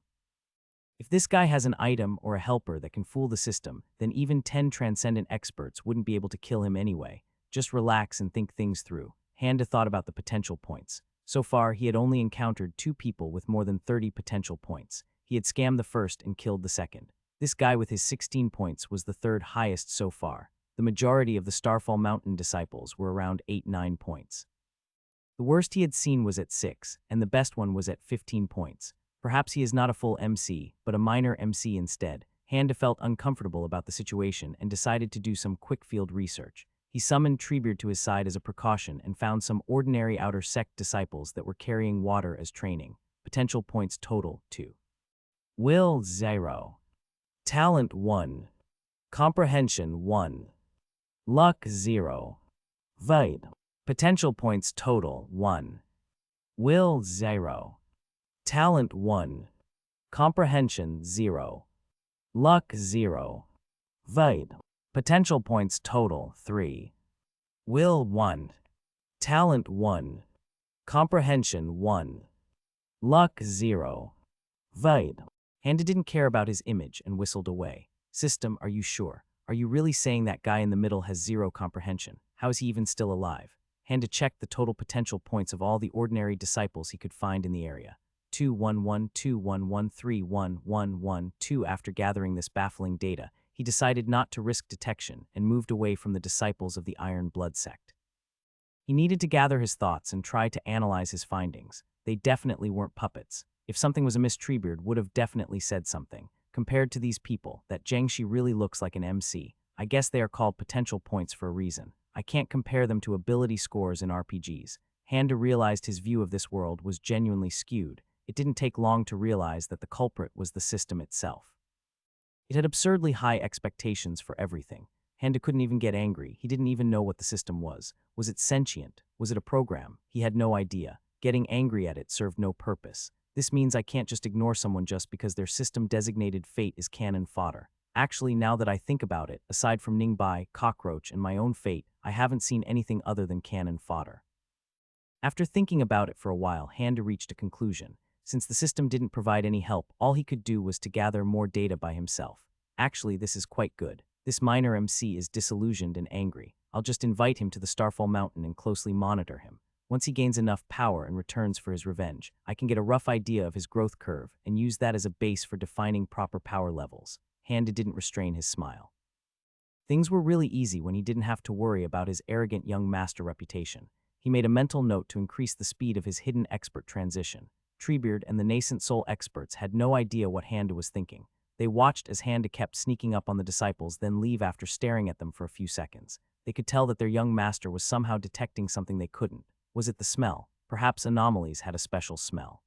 [SPEAKER 1] If this guy has an item or a helper that can fool the system, then even 10 transcendent experts wouldn't be able to kill him anyway. Just relax and think things through. Handa thought about the potential points. So far, he had only encountered 2 people with more than 30 potential points. He had scammed the first and killed the second. This guy with his 16 points was the third highest so far. The majority of the Starfall Mountain disciples were around 8-9 points. The worst he had seen was at 6, and the best one was at 15 points. Perhaps he is not a full MC, but a minor MC instead. Handa felt uncomfortable about the situation and decided to do some quick field research. He summoned Treebeard to his side as a precaution and found some ordinary outer sect disciples that were carrying water as training. Potential points total 2. Will 0. Talent 1. Comprehension 1. Luck 0. Vaid. Potential points total 1. Will 0. Talent 1. Comprehension 0. Luck 0. Vaid. Potential points total 3. Will 1. Talent 1. Comprehension 1. Luck 0. Vaid. Handa didn't care about his image and whistled away. System, are you sure? Are you really saying that guy in the middle has 0 comprehension? How is he even still alive? Handa checked the total potential points of all the ordinary disciples he could find in the area. 211, 211, 3111, After gathering this baffling data, he decided not to risk detection and moved away from the disciples of the Iron Blood sect. He needed to gather his thoughts and try to analyze his findings. They definitely weren't puppets. If something was amiss, Treebeard would have definitely said something. Compared to these people, that Jiangxi really looks like an MC. I guess they are called potential points for a reason. I can't compare them to ability scores in RPGs. Handa realized his view of this world was genuinely skewed. It didn't take long to realize that the culprit was the system itself. It had absurdly high expectations for everything. Handa couldn't even get angry. He didn't even know what the system was. Was it sentient? Was it a program? He had no idea. Getting angry at it served no purpose. This means I can't just ignore someone just because their system-designated fate is cannon fodder. Actually, now that I think about it, aside from Ningbai, Cockroach, and my own fate, I haven't seen anything other than cannon fodder. After thinking about it for a while, Handa reached a conclusion. Since the system didn't provide any help, all he could do was to gather more data by himself. Actually, this is quite good. This minor MC is disillusioned and angry. I'll just invite him to the Starfall Mountain and closely monitor him. Once he gains enough power and returns for his revenge, I can get a rough idea of his growth curve and use that as a base for defining proper power levels. Handa didn't restrain his smile. Things were really easy when he didn't have to worry about his arrogant young master reputation. He made a mental note to increase the speed of his hidden expert transition. Treebeard and the nascent soul experts had no idea what Handa was thinking. They watched as Handa kept sneaking up on the disciples, then leave after staring at them for a few seconds. They could tell that their young master was somehow detecting something they couldn't. Was it the smell? Perhaps anomalies had a special smell.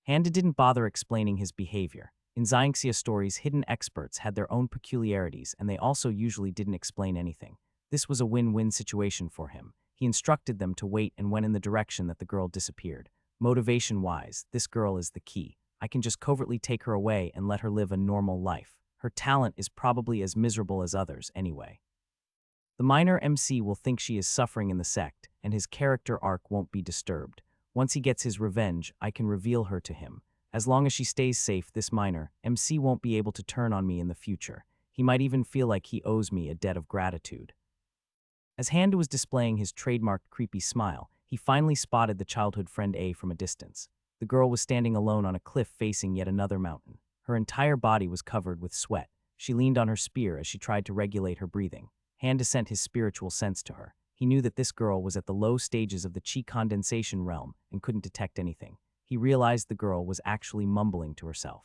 [SPEAKER 1] Handa didn't bother explaining his behavior. In Xianxia stories, hidden experts had their own peculiarities, and they also usually didn't explain anything. This was a win-win situation for him. He instructed them to wait and went in the direction that the girl disappeared. Motivation-wise, this girl is the key. I can just covertly take her away and let her live a normal life. Her talent is probably as miserable as others anyway. The minor MC will think she is suffering in the sect, and his character arc won't be disturbed. Once he gets his revenge, I can reveal her to him. As long as she stays safe, this minor MC won't be able to turn on me in the future. He might even feel like he owes me a debt of gratitude. As Handa was displaying his trademarked creepy smile, he finally spotted the childhood friend A from a distance. The girl was standing alone on a cliff facing yet another mountain. Her entire body was covered with sweat. She leaned on her spear as she tried to regulate her breathing. Handa sent his spiritual sense to her. He knew that this girl was at the low stages of the chi condensation realm and couldn't detect anything. He realized the girl was actually mumbling to herself.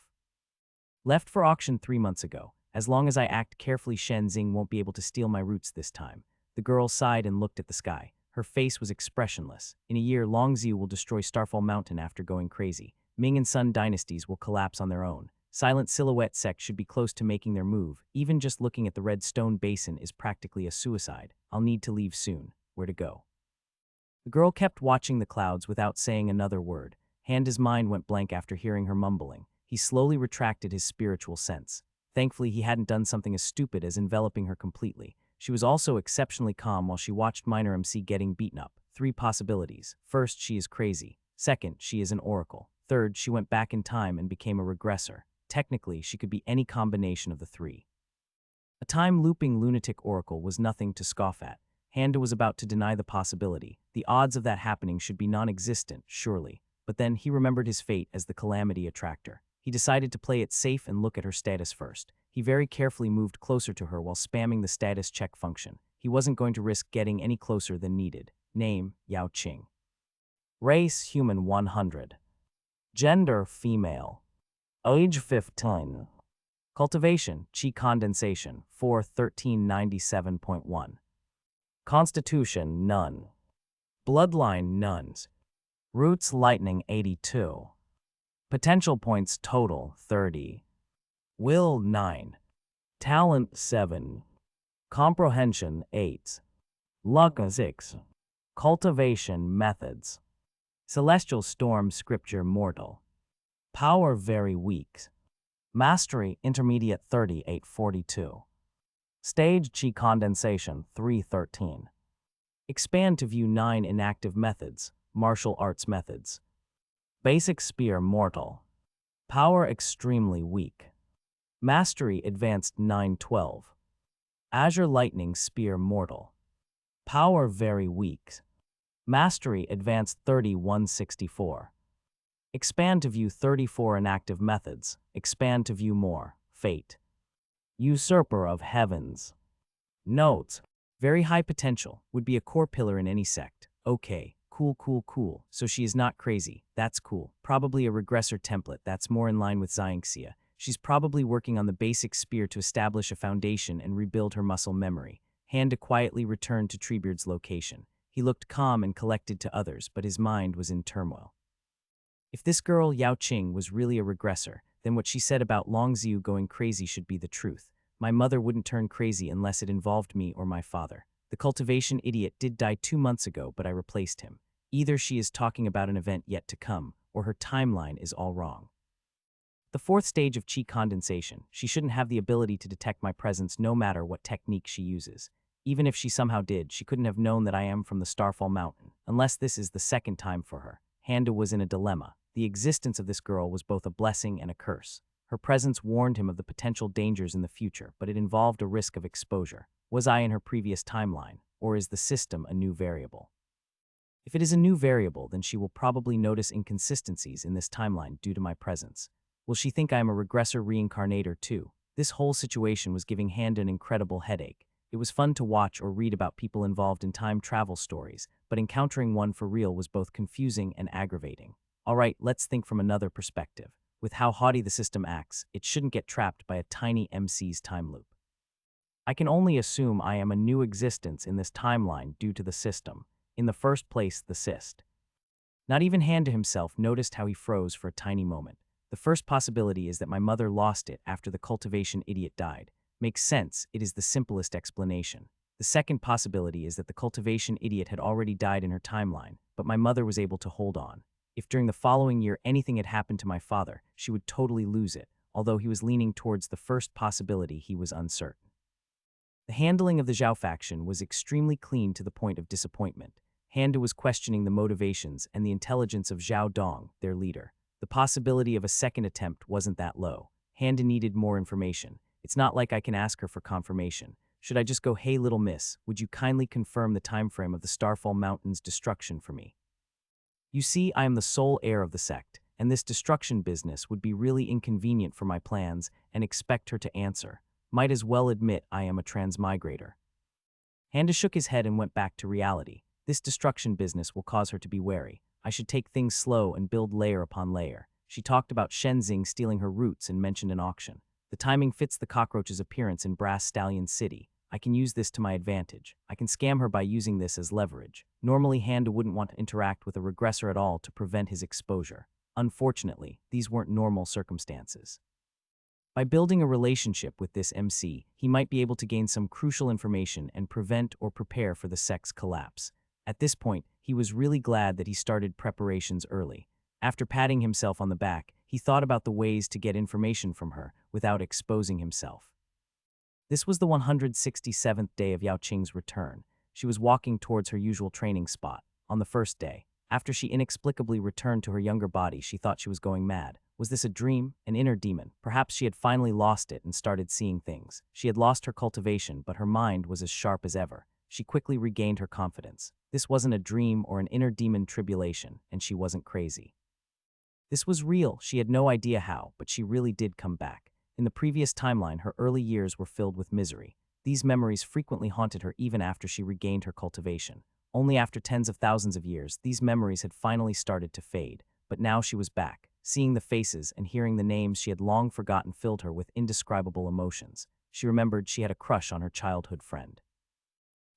[SPEAKER 1] Left for auction 3 months ago. As long as I act carefully, Shen Xing won't be able to steal my roots this time. The girl sighed and looked at the sky. Her face was expressionless. In a year, Longzhu will destroy Starfall Mountain after going crazy. Ming and Sun dynasties will collapse on their own. Silent Silhouette sect should be close to making their move. Even just looking at the red stone basin is practically a suicide. I'll need to leave soon. Where to go? The girl kept watching the clouds without saying another word. Handa's mind went blank after hearing her mumbling. He slowly retracted his spiritual sense. Thankfully, he hadn't done something as stupid as enveloping her completely. She was also exceptionally calm while she watched Minor MC getting beaten up. 3 possibilities. First, she is crazy. Second, she is an oracle. Third, she went back in time and became a regressor. Technically, she could be any combination of the 3. A time-looping lunatic oracle was nothing to scoff at. Handa was about to deny the possibility. The odds of that happening should be non-existent, surely. But then he remembered his fate as the Calamity Attractor. He decided to play it safe and look at her status first. He very carefully moved closer to her while spamming the status check function. He wasn't going to risk getting any closer than needed. Name, Yao Qing. Race, human 100. Gender, female. Age, 15. Cultivation, chi condensation, 41397.1. Constitution, none. Bloodline, nuns. Roots, lightning, 82. Potential points total, 30. Will, 9. Talent, 7. Comprehension, 8. Luck, 6. Cultivation, methods. Celestial storm, scripture, mortal. Power, very weak. Mastery, intermediate, 3842. Stage, chi condensation, 313. Expand to view 9 inactive methods, martial arts methods. Basic spear, mortal. Power, extremely weak. Mastery, advanced, 912. Azure lightning spear, mortal. Power, very weak. Mastery, advanced, 3164. Expand to view 34 inactive methods. Expand to view more. Fate. Usurper of heavens. Notes. Very high potential. Would be a core pillar in any sect. Okay. Cool. So she is not crazy. That's cool. Probably a regressor template. That's more in line with Xianxia. She's probably working on the basic spear to establish a foundation and rebuild her muscle memory. Handa quietly returned to Treebeard's location. He looked calm and collected to others, but his mind was in turmoil. If this girl, Yao Qing, was really a regressor, then what she said about Longzhu going crazy should be the truth. My mother wouldn't turn crazy unless it involved me or my father. The cultivation idiot did die 2 months ago, but I replaced him. Either she is talking about an event yet to come, or her timeline is all wrong. The 4th stage of chi condensation, she shouldn't have the ability to detect my presence no matter what technique she uses. Even if she somehow did, she couldn't have known that I am from the Starfall Mountain, unless this is the 2nd time for her. Handa was in a dilemma. The existence of this girl was both a blessing and a curse. Her presence warned him of the potential dangers in the future, but it involved a risk of exposure. Was I in her previous timeline, or is the system a new variable? If it is a new variable, then she will probably notice inconsistencies in this timeline due to my presence. Will she think I am a regressor reincarnator too? This whole situation was giving Hand an incredible headache. It was fun to watch or read about people involved in time travel stories, but encountering one for real was both confusing and aggravating. Alright, let's think from another perspective. With how haughty the system acts, it shouldn't get trapped by a tiny MC's time loop. I can only assume I am a new existence in this timeline due to the system. In the first place, the cyst. Not even Hand himself noticed how he froze for a tiny moment. The first possibility is that my mother lost it after the cultivation idiot died. Makes sense, it is the simplest explanation. The second possibility is that the cultivation idiot had already died in her timeline, but my mother was able to hold on. If during the following year anything had happened to my father, she would totally lose it, although he was leaning towards the first possibility. He was uncertain. The handling of the Zhao faction was extremely clean to the point of disappointment. Handa was questioning the motivations and the intelligence of Zhao Dong, their leader. The possibility of a second attempt wasn't that low. Handa needed more information. It's not like I can ask her for confirmation. Should I just go, "Hey little miss, would you kindly confirm the time frame of the Starfall Mountain's destruction for me?" You see, I am the sole heir of the sect, and this destruction business would be really inconvenient for my plans, and expect her to answer. Might as well admit I am a transmigrator. Handa shook his head and went back to reality. This destruction business will cause her to be wary. I should take things slow and build layer upon layer. She talked about Shenzing stealing her roots and mentioned an auction. The timing fits the cockroach's appearance in Brass Stallion City. I can use this to my advantage. I can scam her by using this as leverage. Normally, Handa wouldn't want to interact with a regressor at all to prevent his exposure. Unfortunately, these weren't normal circumstances. By building a relationship with this MC, he might be able to gain some crucial information and prevent or prepare for the sect's collapse. At this point, he was really glad that he started preparations early. After patting himself on the back, he thought about the ways to get information from her without exposing himself. This was the 167th day of Yao Qing's return. She was walking towards her usual training spot. On the first day, after she inexplicably returned to her younger body, she thought she was going mad. Was this a dream, an inner demon? Perhaps she had finally lost it and started seeing things. She had lost her cultivation, but her mind was as sharp as ever. She quickly regained her confidence. This wasn't a dream or an inner demon tribulation, and she wasn't crazy. This was real. She had no idea how, but she really did come back. In the previous timeline, her early years were filled with misery. These memories frequently haunted her even after she regained her cultivation. Only after tens of thousands of years, these memories had finally started to fade. But now she was back. Seeing the faces and hearing the names she had long forgotten filled her with indescribable emotions. She remembered she had a crush on her childhood friend.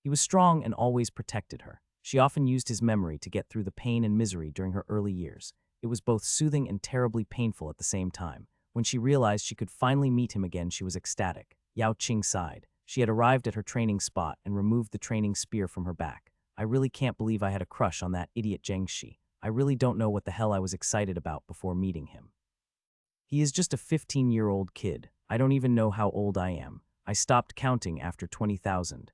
[SPEAKER 1] He was strong and always protected her. She often used his memory to get through the pain and misery during her early years. It was both soothing and terribly painful at the same time. When she realized she could finally meet him again, she was ecstatic. Yao Qing sighed. She had arrived at her training spot and removed the training spear from her back. I really can't believe I had a crush on that idiot Zheng Shi. I really don't know what the hell I was excited about before meeting him. He is just a 15-year-old kid. I don't even know how old I am. I stopped counting after 20,000.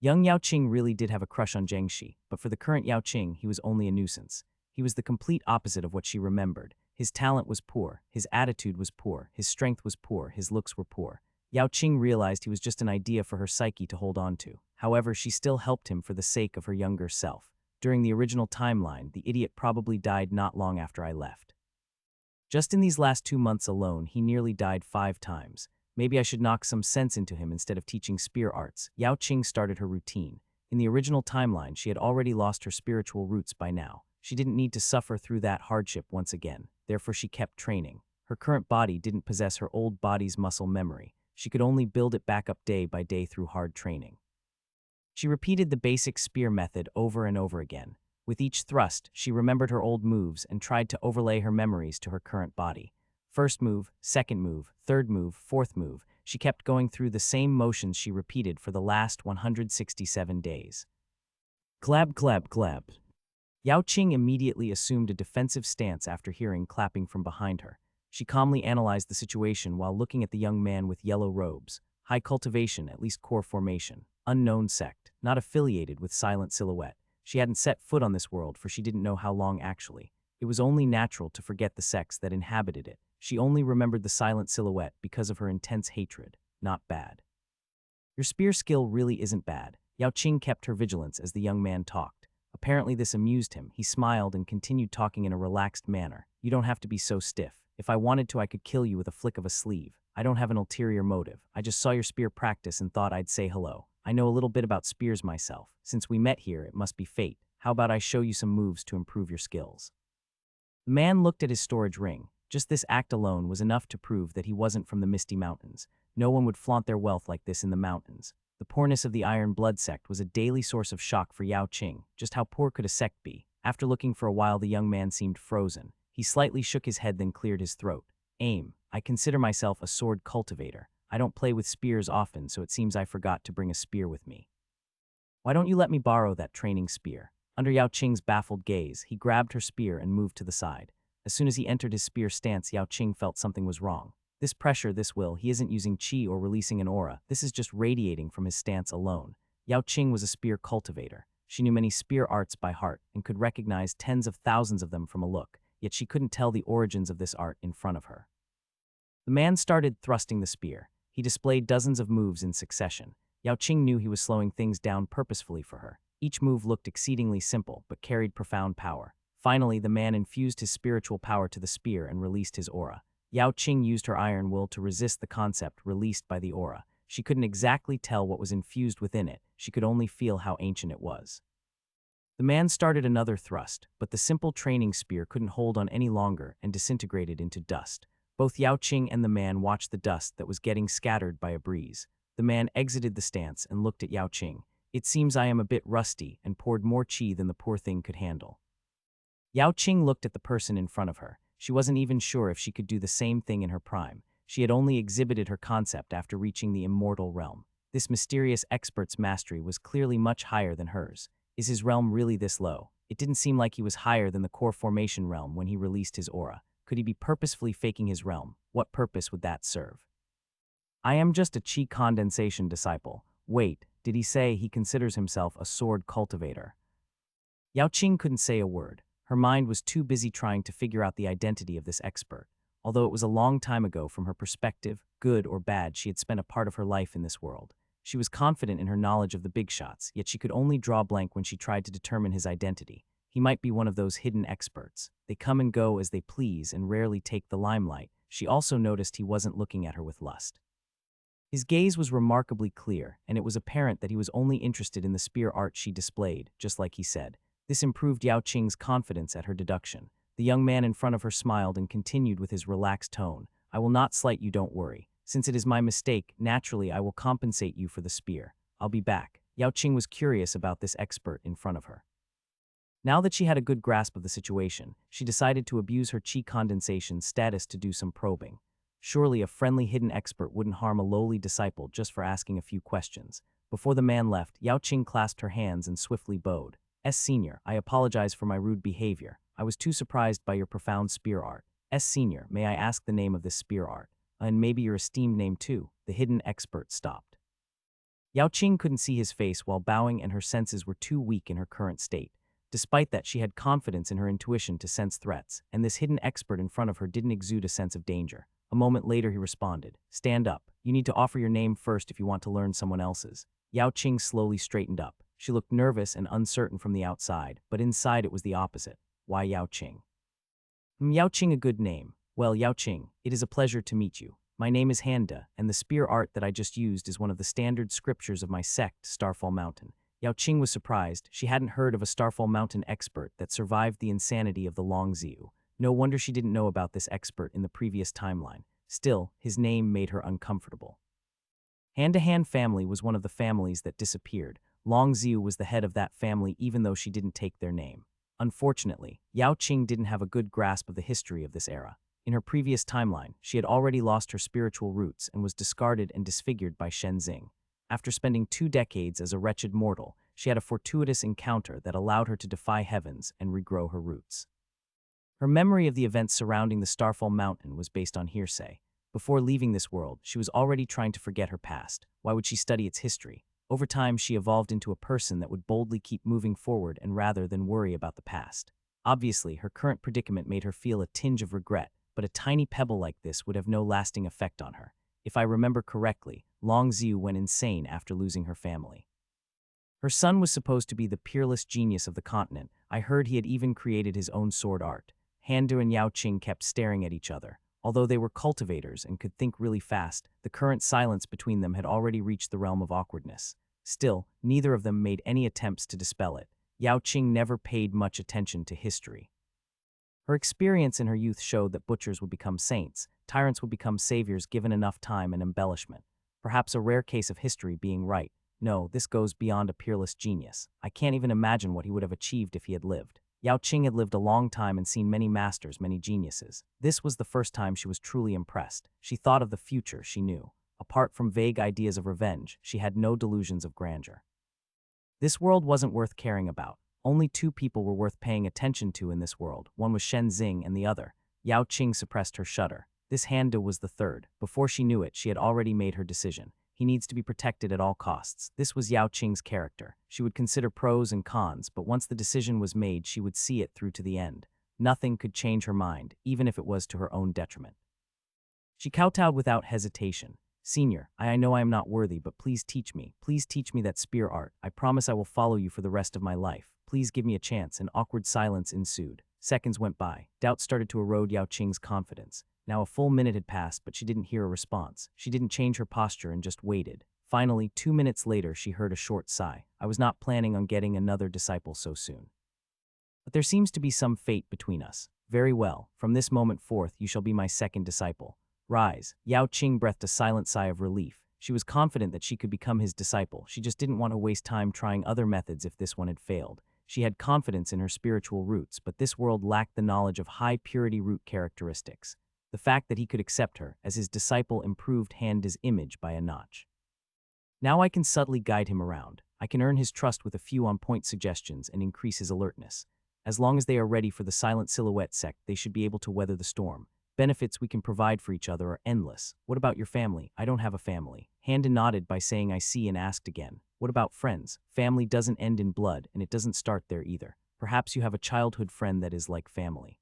[SPEAKER 1] Young Yao Qing really did have a crush on Zheng Shi, but for the current Yao Qing, he was only a nuisance. He was the complete opposite of what she remembered. His talent was poor, his attitude was poor, his strength was poor, his looks were poor. Yao Qing realized he was just an idea for her psyche to hold on to. However, she still helped him for the sake of her younger self. During the original timeline, the idiot probably died not long after I left. Just in these last 2 months alone, he nearly died 5 times. Maybe I should knock some sense into him instead of teaching spear arts. Yao Qing started her routine. In the original timeline, she had already lost her spiritual roots by now. She didn't need to suffer through that hardship once again. Therefore, she kept training. Her current body didn't possess her old body's muscle memory. She could only build it back up day by day through hard training. She repeated the basic spear method over and over again. With each thrust, she remembered her old moves and tried to overlay her memories to her current body. First move, second move, third move, fourth move. She kept going through the same motions she repeated for the last 167 days. Glab, glab, glab. Yao Qing immediately assumed a defensive stance after hearing clapping from behind her. She calmly analyzed the situation while looking at the young man with yellow robes. High cultivation, at least core formation. Unknown sect, not affiliated with Silent Silhouette. She hadn't set foot on this world for she didn't know how long actually. It was only natural to forget the sects that inhabited it. She only remembered the Silent Silhouette because of her intense hatred. Not bad. Your spear skill really isn't bad. Yao Qing kept her vigilance as the young man talked. A Apparently this amused him. He smiled and continued talking in a relaxed manner. You don't have to be so stiff. If I wanted to, I could kill you with a flick of a sleeve. I don't have an ulterior motive. I just saw your spear practice and thought I'd say hello. I know a little bit about spears myself. Since we met here, it must be fate. How about I show you some moves to improve your skills? The man looked at his storage ring. Just this act alone was enough to prove that he wasn't from the Misty Mountains. No one would flaunt their wealth like this in the mountains. The poorness of the Iron Blood sect was a daily source of shock for Yao Qing. Just how poor could a sect be? After looking for a while, the young man seemed frozen. He slightly shook his head, then cleared his throat. I consider myself a sword cultivator. I don't play with spears often, so it seems I forgot to bring a spear with me. Why don't you let me borrow that training spear? Under Yao Qing's baffled gaze, he grabbed her spear and moved to the side. As soon as he entered his spear stance, Yao Qing felt something was wrong. This pressure, this will, he isn't using qi or releasing an aura. This is just radiating from his stance alone. Yao Qing was a spear cultivator. She knew many spear arts by heart and could recognize tens of thousands of them from a look, yet she couldn't tell the origins of this art in front of her. The man started thrusting the spear. He displayed dozens of moves in succession. Yao Qing knew he was slowing things down purposefully for her. Each move looked exceedingly simple, but carried profound power. Finally, the man infused his spiritual power to the spear and released his aura. Yao Qing used her iron will to resist the concept released by the aura. She couldn't exactly tell what was infused within it. She could only feel how ancient it was. The man started another thrust, but the simple training spear couldn't hold on any longer and disintegrated into dust. Both Yao Qing and the man watched the dust that was getting scattered by a breeze. The man exited the stance and looked at Yao Qing. It seems I am a bit rusty, and poured more qi than the poor thing could handle. Yao Qing looked at the person in front of her. She wasn't even sure if she could do the same thing in her prime. She had only exhibited her concept after reaching the immortal realm. This mysterious expert's mastery was clearly much higher than hers. Is his realm really this low? It didn't seem like he was higher than the core formation realm when he released his aura. Could he be purposefully faking his realm? What purpose would that serve? I am just a qi condensation disciple. Wait, did he say he considers himself a sword cultivator? Yao Qing couldn't say a word. Her mind was too busy trying to figure out the identity of this expert. Although it was a long time ago, from her perspective, good or bad, she had spent a part of her life in this world. She was confident in her knowledge of the big shots, yet she could only draw blank when she tried to determine his identity. He might be one of those hidden experts. They come and go as they please and rarely take the limelight. She also noticed he wasn't looking at her with lust. His gaze was remarkably clear, and it was apparent that he was only interested in the spear art she displayed, just like he said. This improved Yao Qing's confidence at her deduction. The young man in front of her smiled and continued with his relaxed tone. I will not slight you, don't worry. Since it is my mistake, naturally I will compensate you for the spear. I'll be back. Yao Qing was curious about this expert in front of her. Now that she had a good grasp of the situation, she decided to abuse her qi condensation status to do some probing. Surely a friendly hidden expert wouldn't harm a lowly disciple just for asking a few questions. Before the man left, Yao Qing clasped her hands and swiftly bowed. Senior, I apologize for my rude behavior. I was too surprised by your profound spear art. Senior, may I ask the name of this spear art? And maybe your esteemed name too. The hidden expert stopped. Yao Qing couldn't see his face while bowing, and her senses were too weak in her current state. Despite that, she had confidence in her intuition to sense threats, and this hidden expert in front of her didn't exude a sense of danger. A moment later he responded, Stand up. You need to offer your name first if you want to learn someone else's. Yao Qing slowly straightened up. She looked nervous and uncertain from the outside, but inside it was the opposite. Why Yao Qing? Yao Qing, a good name. Well, Yao Qing, it is a pleasure to meet you. My name is Handa, and the spear art that I just used is one of the standard scriptures of my sect, Starfall Mountain. Yao Qing was surprised. She hadn't heard of a Starfall Mountain expert that survived the insanity of the Long Ziu. No wonder she didn't know about this expert in the previous timeline. Still, his name made her uncomfortable. Hand-to-Hand family was one of the families that disappeared. Long Ziu was the head of that family even though she didn't take their name. Unfortunately, Yao Qing didn't have a good grasp of the history of this era. In her previous timeline, she had already lost her spiritual roots and was discarded and disfigured by Shen Xing. After spending 2 decades as a wretched mortal, she had a fortuitous encounter that allowed her to defy heavens and regrow her roots. Her memory of the events surrounding the Starfall Mountain was based on hearsay. Before leaving this world, she was already trying to forget her past. Why would she study its history? Over time, she evolved into a person that would boldly keep moving forward and rather than worry about the past. Obviously, her current predicament made her feel a tinge of regret, but a tiny pebble like this would have no lasting effect on her. If I remember correctly, Long Ziu went insane after losing her family. Her son was supposed to be the peerless genius of the continent. I heard he had even created his own sword art. Handu and Yao Qing kept staring at each other. Although they were cultivators and could think really fast, the current silence between them had already reached the realm of awkwardness. Still, neither of them made any attempts to dispel it. Yao Qing never paid much attention to history. Her experience in her youth showed that butchers would become saints, tyrants would become saviors given enough time and embellishment. Perhaps a rare case of history being right. No, this goes beyond a peerless genius. I can't even imagine what he would have achieved if he had lived. Yao Qing had lived a long time and seen many masters, many geniuses. This was the first time she was truly impressed. She thought of the future, she knew. Apart from vague ideas of revenge, she had no delusions of grandeur. This world wasn't worth caring about. Only two people were worth paying attention to in this world. One was Shen Xing and the other. Yao Qing suppressed her shudder. This Handa was the third. Before she knew it, she had already made her decision. He needs to be protected at all costs. This was Yao Qing's character. She would consider pros and cons, but once the decision was made, she would see it through to the end. Nothing could change her mind, even if it was to her own detriment. She kowtowed without hesitation. Senior, I know I am not worthy, but please teach me. Please teach me that spear art. I promise I will follow you for the rest of my life. Please give me a chance. An awkward silence ensued. Seconds went by. Doubt started to erode Yao Qing's confidence. Now a full minute had passed, but she didn't hear a response. She didn't change her posture and just waited. Finally, 2 minutes later, she heard a short sigh. I was not planning on getting another disciple so soon. But there seems to be some fate between us. Very well. From this moment forth, you shall be my second disciple. Rise. Yao Qing breathed a silent sigh of relief. She was confident that she could become his disciple. She just didn't want to waste time trying other methods if this one had failed. She had confidence in her spiritual roots, but this world lacked the knowledge of high-purity root characteristics. The fact that he could accept her as his disciple improved Handa's image by a notch. Now I can subtly guide him around. I can earn his trust with a few on-point suggestions and increase his alertness. As long as they are ready for the silent silhouette sect, they should be able to weather the storm. Benefits we can provide for each other are endless. What about your family? I don't have a family. Handa nodded by saying I see and asked again. What about friends? Family doesn't end in blood, and it doesn't start there either. Perhaps you have a childhood friend that is like family.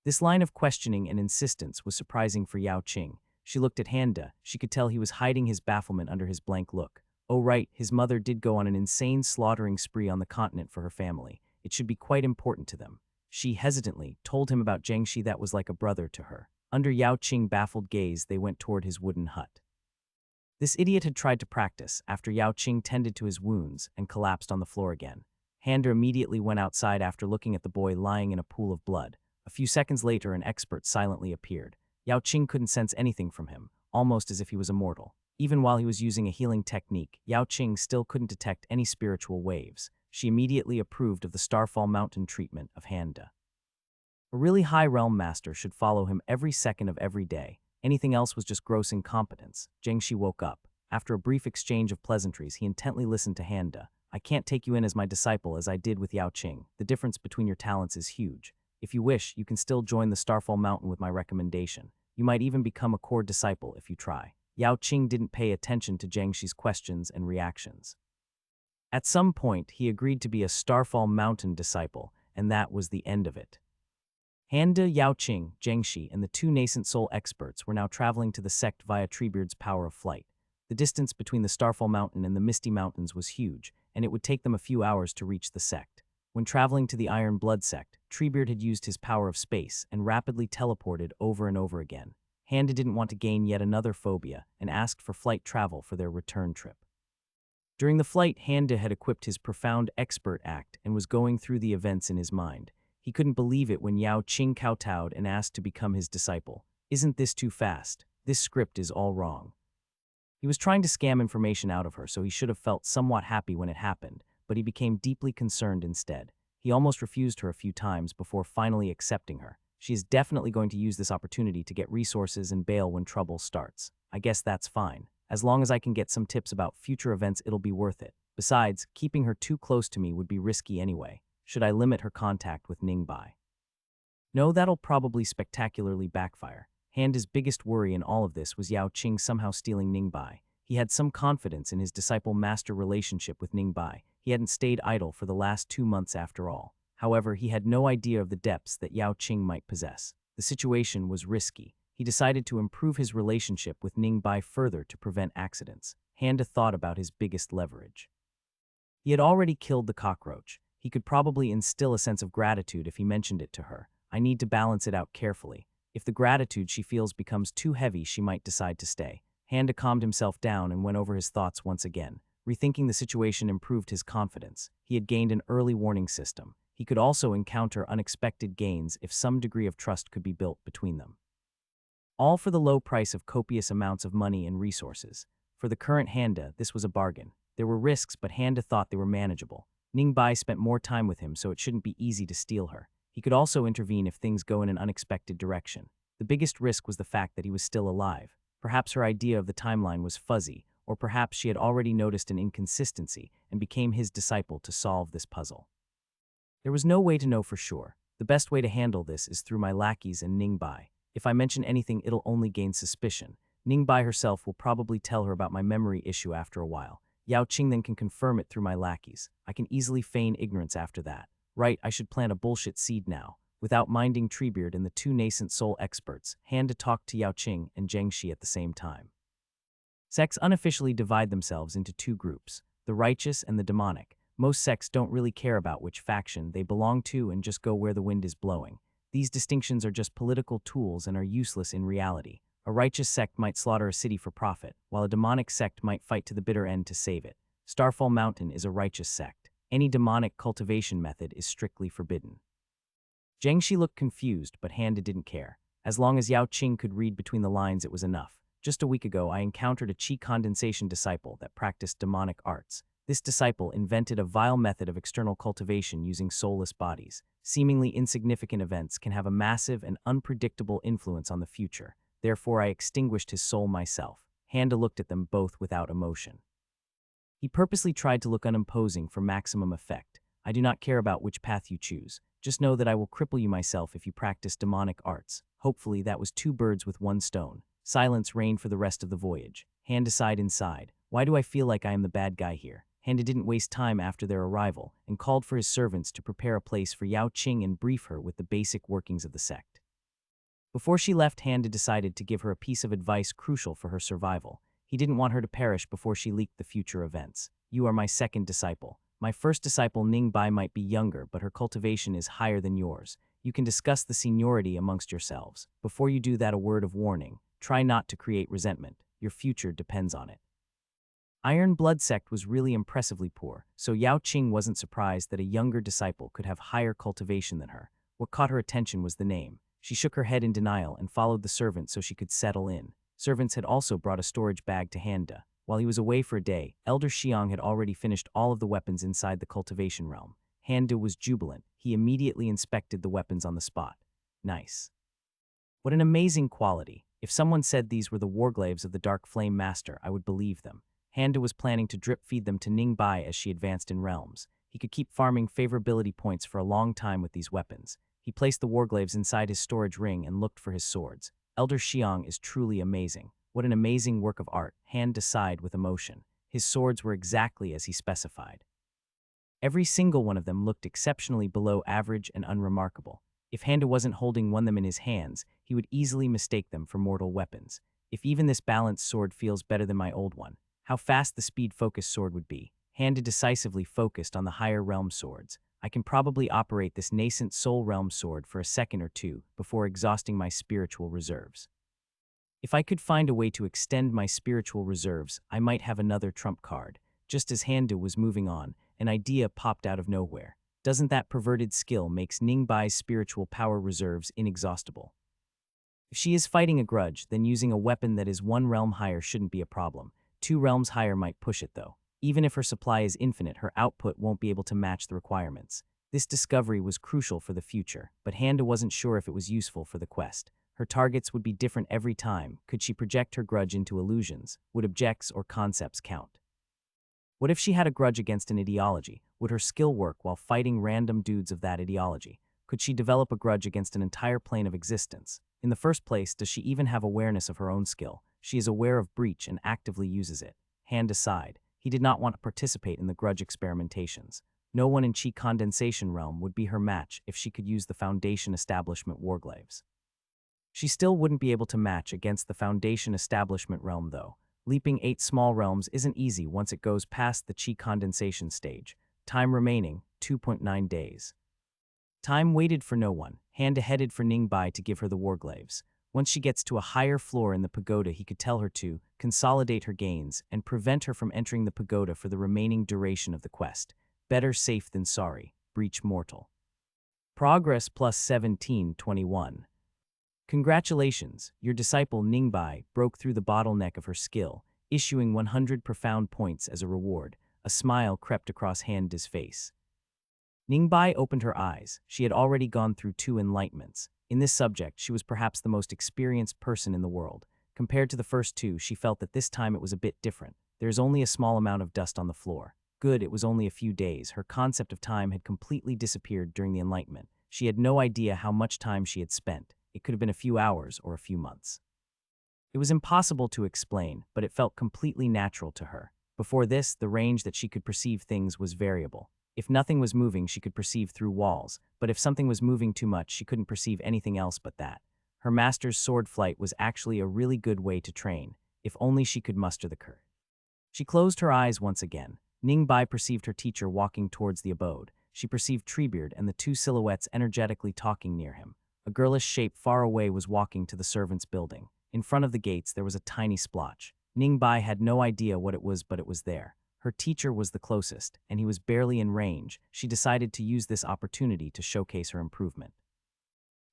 [SPEAKER 1] This line of questioning and insistence was surprising for Yao Qing. She looked at Handa. She could tell he was hiding his bafflement under his blank look. Oh right, his mother did go on an insane slaughtering spree on the continent for her family. It should be quite important to them. She hesitantly told him about Jiangxi that was like a brother to her. Under Yao Qing's baffled gaze, they went toward his wooden hut. This idiot had tried to practice after Yao Qing tended to his wounds and collapsed on the floor again. Handa immediately went outside after looking at the boy lying in a pool of blood. A few seconds later, an expert silently appeared. Yao Qing couldn't sense anything from him, almost as if he was immortal. Even while he was using a healing technique, Yao Qing still couldn't detect any spiritual waves. She immediately approved of the Starfall Mountain treatment of Handa. A really high realm master should follow him every second of every day. Anything else was just gross incompetence. Jiangxi woke up. After a brief exchange of pleasantries, he intently listened to Handa. I can't take you in as my disciple as I did with Yao Qing. The difference between your talents is huge. If you wish, you can still join the Starfall Mountain with my recommendation. You might even become a core disciple if you try. Yao Qing didn't pay attention to Jiangxi's questions and reactions. At some point, he agreed to be a Starfall Mountain disciple, and that was the end of it. Handa, Yao Qing, Jiangxi, and the two nascent soul experts were now traveling to the sect via Treebeard's power of flight. The distance between the Starfall Mountain and the Misty Mountains was huge, and it would take them a few hours to reach the sect. When traveling to the Iron Blood sect, Treebeard had used his power of space and rapidly teleported over and over again. Handa didn't want to gain yet another phobia and asked for flight travel for their return trip. During the flight, Handa had equipped his profound expert act and was going through the events in his mind. He couldn't believe it when Yao Qing kowtowed and asked to become his disciple. Isn't this too fast? This script is all wrong. He was trying to scam information out of her, so he should have felt somewhat happy when it happened, but he became deeply concerned instead. He almost refused her a few times before finally accepting her. She is definitely going to use this opportunity to get resources and bail when trouble starts. I guess that's fine. As long as I can get some tips about future events, it'll be worth it. Besides, keeping her too close to me would be risky anyway. Should I limit her contact with Ningbai? No, that'll probably spectacularly backfire. Handa's biggest worry in all of this was Yao Qing somehow stealing Ningbai. He had some confidence in his disciple-master relationship with Ningbai. He hadn't stayed idle for the last 2 months after all. However, he had no idea of the depths that Yao Qing might possess. The situation was risky. He decided to improve his relationship with Ningbai further to prevent accidents. Handa thought about his biggest leverage. He had already killed the cockroach. He could probably instill a sense of gratitude if he mentioned it to her. I need to balance it out carefully. If the gratitude she feels becomes too heavy, she might decide to stay. Handa calmed himself down and went over his thoughts once again. Rethinking the situation improved his confidence. He had gained an early warning system. He could also encounter unexpected gains if some degree of trust could be built between them. All for the low price of copious amounts of money and resources. For the current Handa, this was a bargain. There were risks, but Handa thought they were manageable. Ningbai spent more time with him, so it shouldn't be easy to steal her. He could also intervene if things go in an unexpected direction. The biggest risk was the fact that he was still alive. Perhaps her idea of the timeline was fuzzy, or perhaps she had already noticed an inconsistency and became his disciple to solve this puzzle. There was no way to know for sure. The best way to handle this is through my lackeys and Ningbai. If I mention anything, it'll only gain suspicion. Ningbai herself will probably tell her about my memory issue after a while. Yao Qing then can confirm it through my lackeys. I can easily feign ignorance after that. Right, I should plant a bullshit seed now. Without minding Treebeard and the two nascent soul experts, Handa talked to Yao Qing and Zheng Shi at the same time. Sects unofficially divide themselves into two groups, the righteous and the demonic. Most sects don't really care about which faction they belong to and just go where the wind is blowing. These distinctions are just political tools and are useless in reality. A righteous sect might slaughter a city for profit, while a demonic sect might fight to the bitter end to save it. Starfall Mountain is a righteous sect. Any demonic cultivation method is strictly forbidden. Zheng Shi looked confused, but Handa didn't care. As long as Yao Qing could read between the lines, it was enough. Just a week ago, I encountered a chi condensation disciple that practiced demonic arts. This disciple invented a vile method of external cultivation using soulless bodies. Seemingly insignificant events can have a massive and unpredictable influence on the future. Therefore, I extinguished his soul myself. Handa looked at them both without emotion. He purposely tried to look unimposing for maximum effect. I do not care about which path you choose. Just know that I will cripple you myself if you practice demonic arts. Hopefully, that was two birds with one stone. Silence reigned for the rest of the voyage. Handa sighed inside. Why do I feel like I am the bad guy here? Handa didn't waste time after their arrival and called for his servants to prepare a place for Yao Qing and brief her with the basic workings of the sect. Before she left, Handa decided to give her a piece of advice crucial for her survival. He didn't want her to perish before she leaked the future events. You are my second disciple. My first disciple Ningbai might be younger, but her cultivation is higher than yours. You can discuss the seniority amongst yourselves. Before you do that, a word of warning. Try not to create resentment. Your future depends on it. Iron Blood Sect was really impressively poor, so Yao Qing wasn't surprised that a younger disciple could have higher cultivation than her. What caught her attention was the name. She shook her head in denial and followed the servant so she could settle in. Servants had also brought a storage bag to Handa. While he was away for a day, Elder Xiang had already finished all of the weapons inside the cultivation realm. Handa was jubilant. He immediately inspected the weapons on the spot. Nice. What an amazing quality. If someone said these were the warglaves of the Dark Flame Master, I would believe them. Handa was planning to drip-feed them to Ningbai as she advanced in realms. He could keep farming favorability points for a long time with these weapons. He placed the warglaves inside his storage ring and looked for his swords. Elder Xiang is truly amazing. What an amazing work of art, Handa sighed with emotion. His swords were exactly as he specified. Every single one of them looked exceptionally below average and unremarkable. If Handa wasn't holding one of them in his hands, he would easily mistake them for mortal weapons. If even this balanced sword feels better than my old one, how fast the speed-focused sword would be. Handa decisively focused on the higher realm swords. I can probably operate this nascent soul realm sword for a second or two before exhausting my spiritual reserves. If I could find a way to extend my spiritual reserves, I might have another trump card. Just as Handa was moving on, an idea popped out of nowhere. Doesn't that perverted skill makes Ningbai's spiritual power reserves inexhaustible? If she is fighting a grudge, then using a weapon that is one realm higher shouldn't be a problem. 2 realms higher might push it though. Even if her supply is infinite, her output won't be able to match the requirements. This discovery was crucial for the future, but Handa wasn't sure if it was useful for the quest. Her targets would be different every time. Could she project her grudge into illusions? Would objects or concepts count? What if she had a grudge against an ideology? Would her skill work while fighting random dudes of that ideology? Could she develop a grudge against an entire plane of existence? In the first place, does she even have awareness of her own skill? She is aware of breach and actively uses it. Handa sighed. He did not want to participate in the grudge experimentations. No one in Chi Condensation Realm would be her match if she could use the Foundation Establishment Warglaves. She still wouldn't be able to match against the Foundation Establishment Realm though. Leaping 8 small realms isn't easy once it goes past the chi condensation stage. Time remaining, 2.9 days. Time waited for no one. Handa headed for Ningbai to give her the warglaves. Once she gets to a higher floor in the pagoda, he could tell her to consolidate her gains and prevent her from entering the pagoda for the remaining duration of the quest. Better safe than sorry. Breach mortal. Progress plus 1721. Congratulations, your disciple Ningbai broke through the bottleneck of her skill, issuing 100 profound points as a reward. A smile crept across Handa's face. Ningbai opened her eyes. She had already gone through 2 enlightenments. In this subject, she was perhaps the most experienced person in the world. Compared to the first 2, she felt that this time it was a bit different. There's only a small amount of dust on the floor. Good, it was only a few days. Her concept of time had completely disappeared during the enlightenment. She had no idea how much time she had spent. It could have been a few hours or a few months. It was impossible to explain, but it felt completely natural to her. Before this, the range that she could perceive things was variable. If nothing was moving, she could perceive through walls, but if something was moving too much, she couldn't perceive anything else but that. Her master's sword flight was actually a really good way to train, if only she could muster the courage. She closed her eyes once again. Ningbai perceived her teacher walking towards the abode. She perceived Treebeard and the 2 silhouettes energetically talking near him. A girlish shape far away was walking to the servants' building. In front of the gates, there was a tiny splotch. Ningbai had no idea what it was, but it was there. Her teacher was the closest, and he was barely in range. She decided to use this opportunity to showcase her improvement.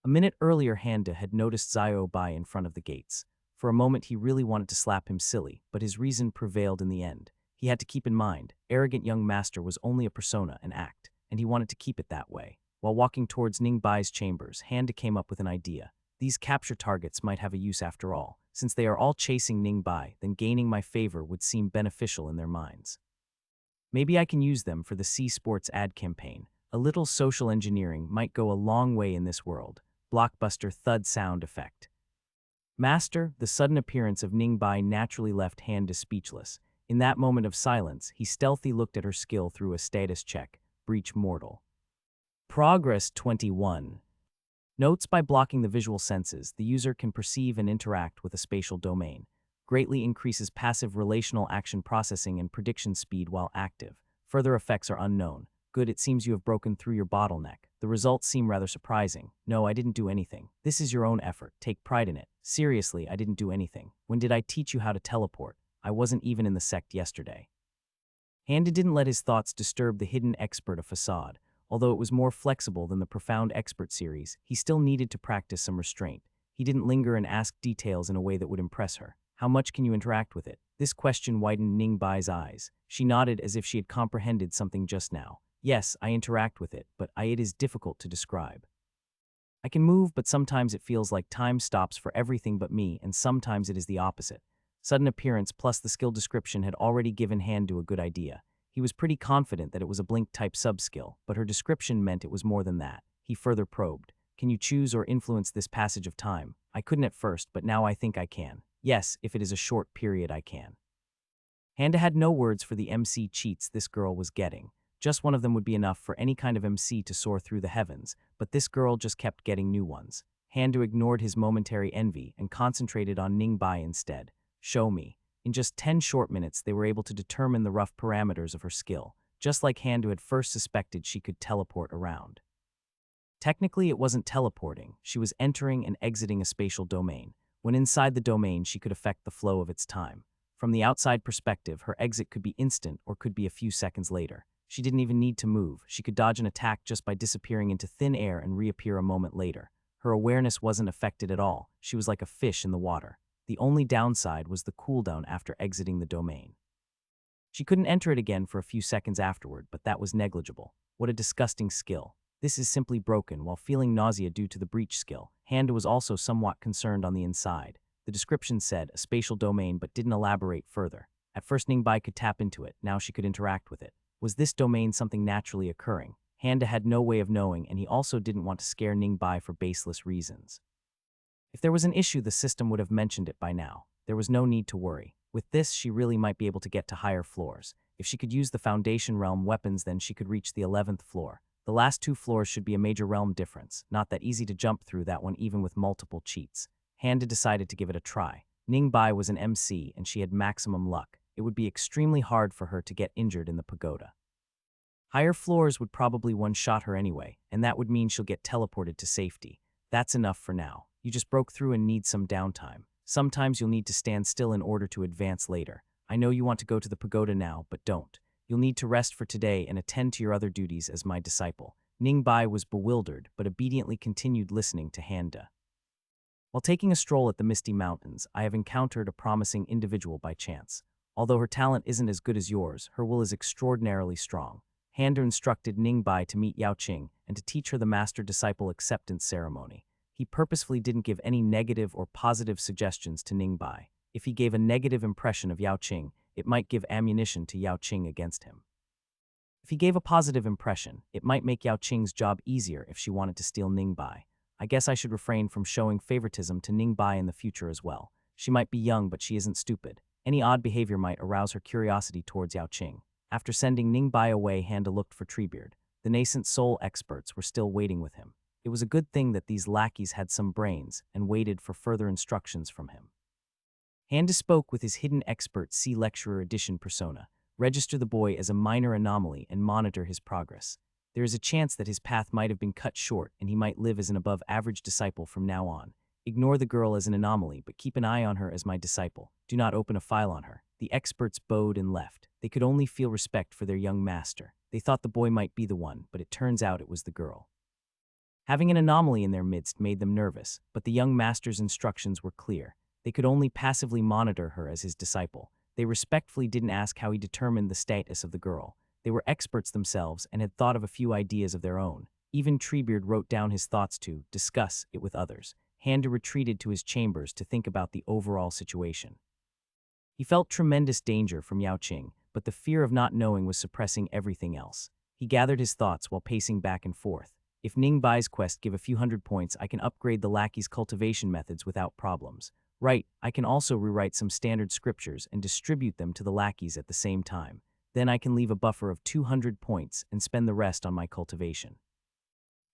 [SPEAKER 1] A minute earlier, Handa had noticed Zio Bai in front of the gates. For a moment, he really wanted to slap him silly, but his reason prevailed in the end. He had to keep in mind, arrogant young master was only a persona, an act, and he wanted to keep it that way. While walking towards Ningbai's chambers, Handa came up with an idea. These capture targets might have a use after all. Since they are all chasing Ningbai, then gaining my favor would seem beneficial in their minds. Maybe I can use them for the Sea Sports ad campaign. A little social engineering might go a long way in this world. Blockbuster thud sound effect. Master, the sudden appearance of Ningbai naturally left Handa speechless. In that moment of silence, he stealthily looked at her skill through a status check. Breach mortal. Progress 21. Notes: by blocking the visual senses, the user can perceive and interact with a spatial domain. Greatly increases passive relational action processing and prediction speed while active. Further effects are unknown. Good, it seems you have broken through your bottleneck. The results seem rather surprising. No, I didn't do anything. This is your own effort. Take pride in it. Seriously, I didn't do anything. When did I teach you how to teleport? I wasn't even in the sect yesterday. Handa didn't let his thoughts disturb the hidden expert of facade. Although it was more flexible than the profound expert series, he still needed to practice some restraint. He didn't linger and ask details in a way that would impress her. How much can you interact with it? This question widened Ningbai's eyes. She nodded as if she had comprehended something just now. Yes, I interact with it, but it is difficult to describe. I can move, but sometimes it feels like time stops for everything but me, and sometimes it is the opposite. Sudden appearance plus the skill description had already given Handu a good idea. He was pretty confident that it was a blink-type sub-skill, but her description meant it was more than that. He further probed. Can you choose or influence this passage of time? I couldn't at first, but now I think I can. Yes, if it is a short period, I can. Handa had no words for the MC cheats this girl was getting. Just one of them would be enough for any kind of MC to soar through the heavens, but this girl just kept getting new ones. Handu ignored his momentary envy and concentrated on Ningbai instead. Show me. In just 10 short minutes, they were able to determine the rough parameters of her skill, just like Handu had first suspected she could teleport around. Technically, it wasn't teleporting. She was entering and exiting a spatial domain. When inside the domain, she could affect the flow of its time. From the outside perspective, her exit could be instant or could be a few seconds later. She didn't even need to move. She could dodge an attack just by disappearing into thin air and reappear a moment later. Her awareness wasn't affected at all. She was like a fish in the water. The only downside was the cooldown after exiting the domain. She couldn't enter it again for a few seconds afterward, but that was negligible. What a disgusting skill. This is simply broken. While feeling nausea due to the breach skill, Handa was also somewhat concerned on the inside. The description said a spatial domain but didn't elaborate further. At first Ningbai could tap into it, now she could interact with it. Was this domain something naturally occurring? Handa had no way of knowing, and he also didn't want to scare Ningbai for baseless reasons. If there was an issue, the system would have mentioned it by now. There was no need to worry. With this, she really might be able to get to higher floors. If she could use the Foundation Realm weapons, then she could reach the 11th floor. The last 2 floors should be a major realm difference, not that easy to jump through that one even with multiple cheats. Handa decided to give it a try. Ningbai was an MC and she had maximum luck. It would be extremely hard for her to get injured in the pagoda. Higher floors would probably one-shot her anyway, and that would mean she'll get teleported to safety. That's enough for now. You just broke through and need some downtime. Sometimes you'll need to stand still in order to advance later. I know you want to go to the pagoda now, but don't. You'll need to rest for today and attend to your other duties as my disciple. Ningbai was bewildered, but obediently continued listening to Handa. While taking a stroll at the Misty Mountains, I have encountered a promising individual by chance. Although her talent isn't as good as yours, her will is extraordinarily strong. Handa instructed Ningbai to meet Yao Qing and to teach her the master-disciple acceptance ceremony. He purposefully didn't give any negative or positive suggestions to Ningbai. If he gave a negative impression of Yao Qing, it might give ammunition to Yao Qing against him. If he gave a positive impression, it might make Yao Qing's job easier if she wanted to steal Ningbai. I guess I should refrain from showing favoritism to Ningbai in the future as well. She might be young, but she isn't stupid. Any odd behavior might arouse her curiosity towards Yao Qing. After sending Ningbai away, Handa looked for Treebeard. The nascent soul experts were still waiting with him. It was a good thing that these lackeys had some brains and waited for further instructions from him. Handa spoke with his hidden expert C Lecturer Edition persona. Register the boy as a minor anomaly and monitor his progress. There is a chance that his path might have been cut short and he might live as an above-average disciple from now on. Ignore the girl as an anomaly, but keep an eye on her as my disciple. Do not open a file on her. The experts bowed and left. They could only feel respect for their young master. They thought the boy might be the one, but it turns out it was the girl. Having an anomaly in their midst made them nervous, but the young master's instructions were clear. They could only passively monitor her as his disciple. They respectfully didn't ask how he determined the status of the girl. They were experts themselves and had thought of a few ideas of their own. Even Treebeard wrote down his thoughts to discuss it with others. Handa retreated to his chambers to think about the overall situation. He felt tremendous danger from Yao Qing, but the fear of not knowing was suppressing everything else. He gathered his thoughts while pacing back and forth. If Ningbai's quest give a few hundred points, I can upgrade the lackey's cultivation methods without problems. Right, I can also rewrite some standard scriptures and distribute them to the lackeys at the same time. Then I can leave a buffer of 200 points and spend the rest on my cultivation.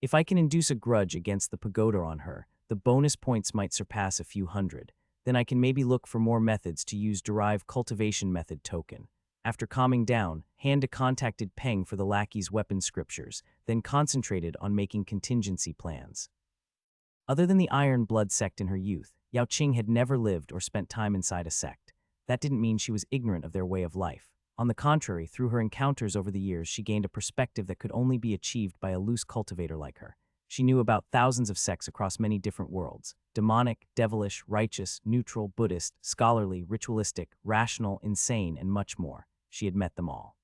[SPEAKER 1] If I can induce a grudge against the pagoda on her, the bonus points might surpass a few hundred. Then I can maybe look for more methods to use derive cultivation method token. After calming down, Handa contacted Peng for the lackey's weapon scriptures, then concentrated on making contingency plans. Other than the Iron Blood sect in her youth, Yao Qing had never lived or spent time inside a sect. That didn't mean she was ignorant of their way of life. On the contrary, through her encounters over the years, she gained a perspective that could only be achieved by a loose cultivator like her. She knew about thousands of sects across many different worlds: demonic, devilish, righteous, neutral, Buddhist, scholarly, ritualistic, rational, insane, and much more. She had met them all.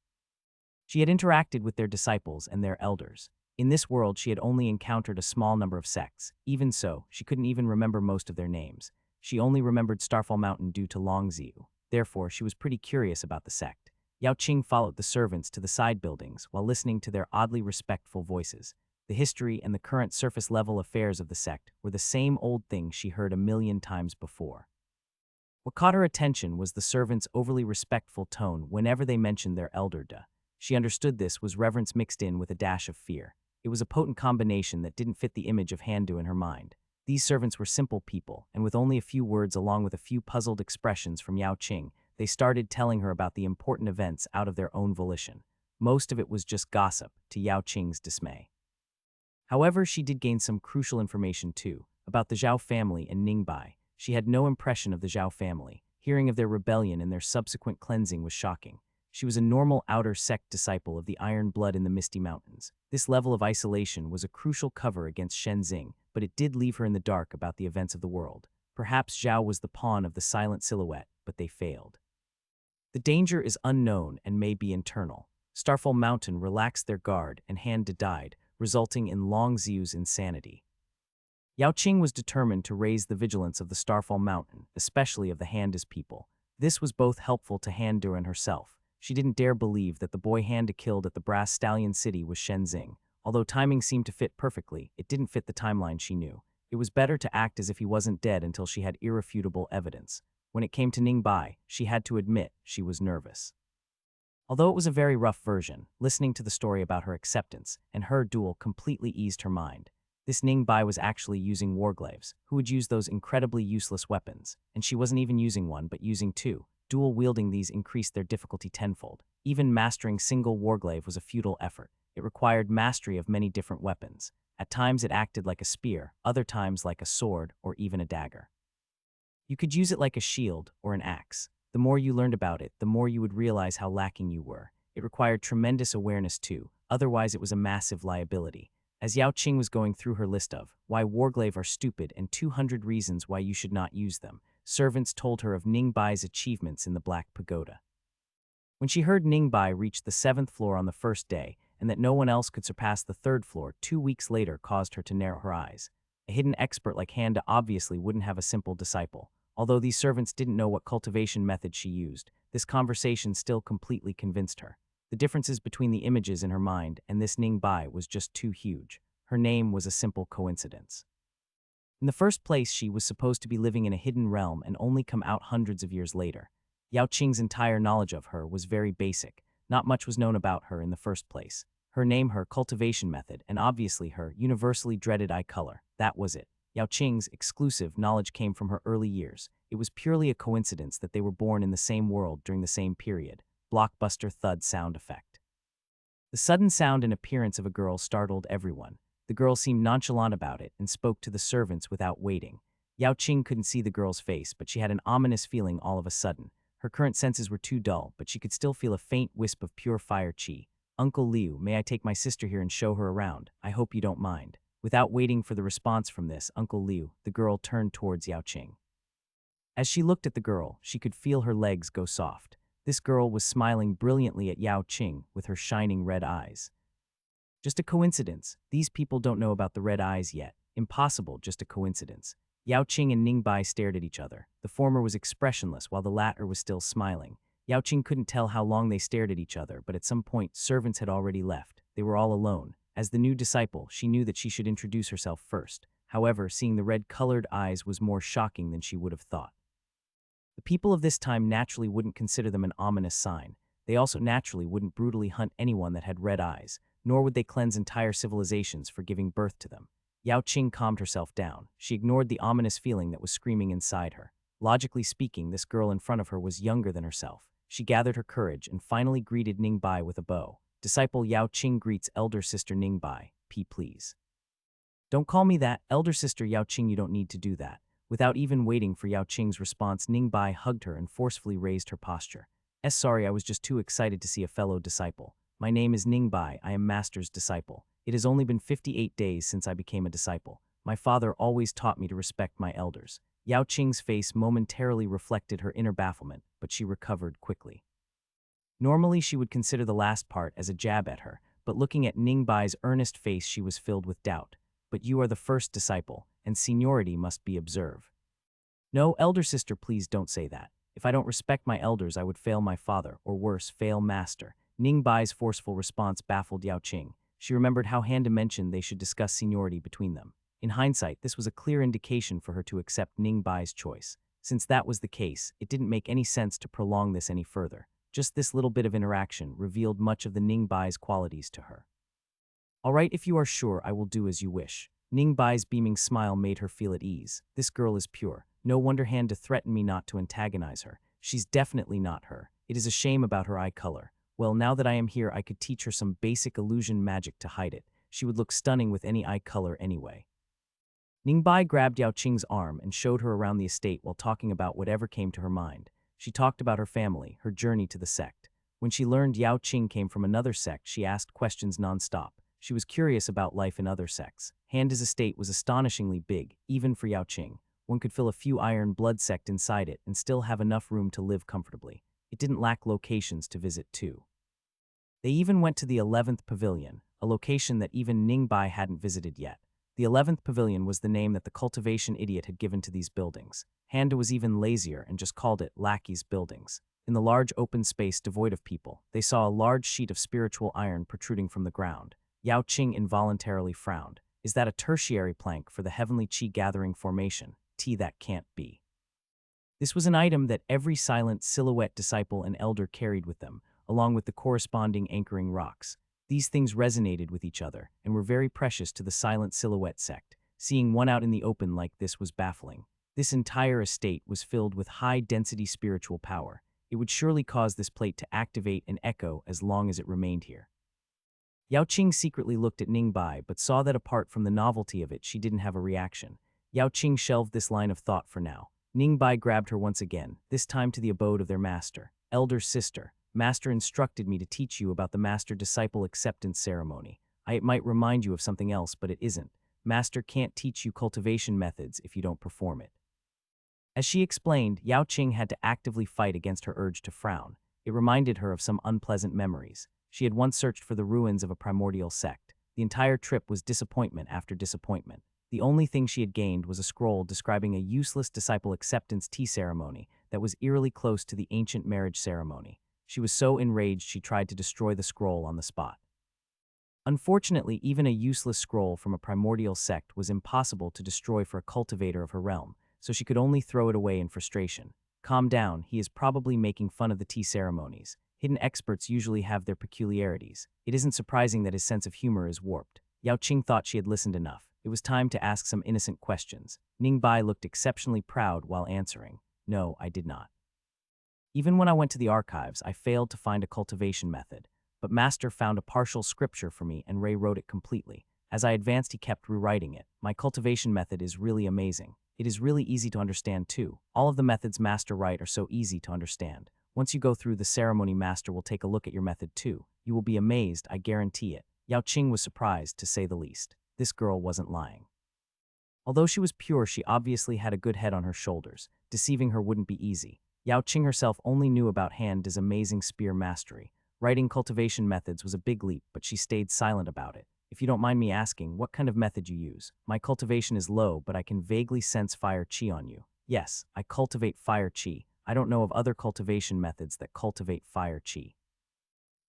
[SPEAKER 1] She had interacted with their disciples and their elders. In this world, she had only encountered a small number of sects. Even so, she couldn't even remember most of their names. She only remembered Starfall Mountain due to Longziu. Therefore, she was pretty curious about the sect. Yao Qing followed the servants to the side buildings while listening to their oddly respectful voices. The history and the current surface-level affairs of the sect were the same old things she heard a million times before. What caught her attention was the servants' overly respectful tone whenever they mentioned their elder. She understood this was reverence mixed in with a dash of fear. It was a potent combination that didn't fit the image of Handu in her mind. These servants were simple people, and with only a few words along with a few puzzled expressions from Yao Qing, they started telling her about the important events out of their own volition. Most of it was just gossip, to Yao Qing's dismay. However, she did gain some crucial information too, about the Zhao family and Ningbai. She had no impression of the Zhao family. Hearing of their rebellion and their subsequent cleansing was shocking. She was a normal outer sect disciple of the Iron Blood in the Misty Mountains. This level of isolation was a crucial cover against Shenzing, but it did leave her in the dark about the events of the world. Perhaps Zhao was the pawn of the silent silhouette, but they failed. The danger is unknown and may be internal. Starfall Mountain relaxed their guard and Handa died, resulting in Longziu's insanity. Yao Qing was determined to raise the vigilance of the Starfall Mountain, especially of the Handa's people. This was both helpful to Handa and herself. She didn't dare believe that the boy Handa killed at the Brass Stallion City was Shenzing. Although timing seemed to fit perfectly, it didn't fit the timeline she knew. It was better to act as if he wasn't dead until she had irrefutable evidence. When it came to Ningbai, she had to admit she was nervous. Although it was a very rough version, listening to the story about her acceptance and her duel completely eased her mind. This Ningbai was actually using warglaves, who would use those incredibly useless weapons, and she wasn't even using one but using two. Dual-wielding these increased their difficulty tenfold. Even mastering single warglaive was a futile effort. It required mastery of many different weapons. At times it acted like a spear, other times like a sword or even a dagger. You could use it like a shield or an axe. The more you learned about it, the more you would realize how lacking you were. It required tremendous awareness too, otherwise it was a massive liability. As Yao Qing was going through her list of why warglaive are stupid and 200 reasons why you should not use them, servants told her of Ningbai's achievements in the Black Pagoda. When she heard Ningbai reach the 7th floor on the first day, and that no one else could surpass the 3rd floor 2 weeks later caused her to narrow her eyes. A hidden expert like Handa obviously wouldn't have a simple disciple. Although these servants didn't know what cultivation method she used, this conversation still completely convinced her. The differences between the images in her mind and this Ningbai was just too huge. Her name was a simple coincidence. In the first place, she was supposed to be living in a hidden realm and only come out hundreds of years later. Yao Qing's entire knowledge of her was very basic. Not much was known about her in the first place. Her name, her cultivation method, and obviously her universally dreaded eye color. That was it. Yao Qing's exclusive knowledge came from her early years. It was purely a coincidence that they were born in the same world during the same period. Blockbuster thud sound effect. The sudden sound and appearance of a girl startled everyone. The girl seemed nonchalant about it and spoke to the servants without waiting. Yao Qing couldn't see the girl's face, but she had an ominous feeling all of a sudden. Her current senses were too dull, but she could still feel a faint wisp of pure fire chi. "Uncle Liu, may I take my sister here and show her around? I hope you don't mind." Without waiting for the response from this, Uncle Liu, the girl turned towards Yao Qing. As she looked at the girl, she could feel her legs go soft. This girl was smiling brilliantly at Yao Qing with her shining red eyes. Just a coincidence. These people don't know about the red eyes yet. Impossible, just a coincidence. Yao Qing and Ningbai stared at each other. The former was expressionless while the latter was still smiling. Yao Qing couldn't tell how long they stared at each other, but at some point, servants had already left. They were all alone. As the new disciple, she knew that she should introduce herself first. However, seeing the red-colored eyes was more shocking than she would have thought. The people of this time naturally wouldn't consider them an ominous sign. They also naturally wouldn't brutally hunt anyone that had red eyes, nor would they cleanse entire civilizations for giving birth to them. Yao Qing calmed herself down. She ignored the ominous feeling that was screaming inside her. Logically speaking, this girl in front of her was younger than herself. She gathered her courage and finally greeted Ningbai with a bow. Disciple Yao Qing greets elder sister Ningbai. Please. Don't call me that, elder sister Yao Qing, you don't need to do that. Without even waiting for Yao Qing's response, Ningbai hugged her and forcefully raised her posture. Sorry, I was just too excited to see a fellow disciple. My name is Ningbai, I am Master's disciple. It has only been 58 days since I became a disciple. My father always taught me to respect my elders. Yao Qing's face momentarily reflected her inner bafflement, but she recovered quickly. Normally she would consider the last part as a jab at her, but looking at Ningbai's earnest face she was filled with doubt. But you are the first disciple, and seniority must be observed. No, elder sister, please don't say that. If I don't respect my elders, I would fail my father, or worse, fail master. Ningbai's forceful response baffled Yao Qing. She remembered how Handa mentioned they should discuss seniority between them. In hindsight, this was a clear indication for her to accept Ningbai's choice. Since that was the case, it didn't make any sense to prolong this any further. Just this little bit of interaction revealed much of the Ningbai's qualities to her. All right, if you are sure, I will do as you wish. Ningbai's beaming smile made her feel at ease. This girl is pure. No wonder Handa threatened me not to antagonize her. She's definitely not her. It is a shame about her eye color. Well, now that I am here, I could teach her some basic illusion magic to hide it. She would look stunning with any eye color anyway. Ningbai grabbed Yao Qing's arm and showed her around the estate while talking about whatever came to her mind. She talked about her family, her journey to the sect. When she learned Yao Qing came from another sect, she asked questions nonstop. She was curious about life in other sects. Handa's estate was astonishingly big, even for Yao Qing. One could fill a few iron blood sect inside it and still have enough room to live comfortably. It didn't lack locations to visit too. They even went to the 11th Pavilion, a location that even Ningbai hadn't visited yet. The 11th Pavilion was the name that the cultivation idiot had given to these buildings. Handa was even lazier and just called it Lackey's Buildings. In the large open space devoid of people, they saw a large sheet of spiritual iron protruding from the ground. Yao Qing involuntarily frowned. Is that a tertiary plank for the heavenly chi gathering formation? That can't be. This was an item that every silent silhouette disciple and elder carried with them, along with the corresponding anchoring rocks. These things resonated with each other and were very precious to the Silent Silhouette sect. Seeing one out in the open like this was baffling. This entire estate was filled with high-density spiritual power. It would surely cause this plate to activate and echo as long as it remained here. Yao Qing secretly looked at Ningbai but saw that apart from the novelty of it, she didn't have a reaction. Yao Qing shelved this line of thought for now. Ningbai grabbed her once again, this time to the abode of their master. Elder sister, master instructed me to teach you about the master-disciple acceptance ceremony. It might remind you of something else, but it isn't. Master can't teach you cultivation methods if you don't perform it. As she explained, Yao Qing had to actively fight against her urge to frown. It reminded her of some unpleasant memories. She had once searched for the ruins of a primordial sect. The entire trip was disappointment after disappointment. The only thing she had gained was a scroll describing a useless disciple acceptance tea ceremony that was eerily close to the ancient marriage ceremony. She was so enraged she tried to destroy the scroll on the spot. Unfortunately, even a useless scroll from a primordial sect was impossible to destroy for a cultivator of her realm, so she could only throw it away in frustration. Calm down, he is probably making fun of the tea ceremonies. Hidden experts usually have their peculiarities. It isn't surprising that his sense of humor is warped. Yao Qing thought she had listened enough. It was time to ask some innocent questions. Ningbai looked exceptionally proud while answering. No, I did not. Even when I went to the archives, I failed to find a cultivation method. But Master found a partial scripture for me and rewrote it completely. As I advanced, he kept rewriting it. My cultivation method is really amazing. It is really easy to understand too. All of the methods Master write are so easy to understand. Once you go through the ceremony, Master will take a look at your method too. You will be amazed, I guarantee it. Yao Qing was surprised, to say the least. This girl wasn't lying. Although she was pure, she obviously had a good head on her shoulders. Deceiving her wouldn't be easy. Yao Qing herself only knew about Handa's amazing spear mastery. Writing cultivation methods was a big leap, but she stayed silent about it. If you don't mind me asking, what kind of method you use? My cultivation is low, but I can vaguely sense fire chi on you. Yes, I cultivate fire chi. I don't know of other cultivation methods that cultivate fire chi.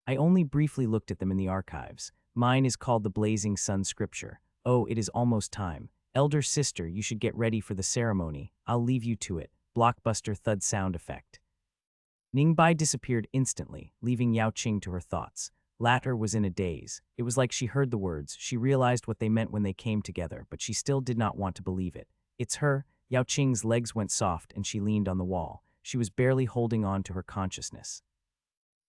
[SPEAKER 1] I only briefly looked at them in the archives. Mine is called the Blazing Sun Scripture. Oh, it is almost time. Elder sister, you should get ready for the ceremony. I'll leave you to it. Blockbuster thud sound effect. Ningbai disappeared instantly, leaving Yao Qing to her thoughts. Latter was in a daze. It was like she heard the words. She realized what they meant when they came together, but she still did not want to believe it. It's her. Yao Qing's legs went soft and she leaned on the wall. She was barely holding on to her consciousness.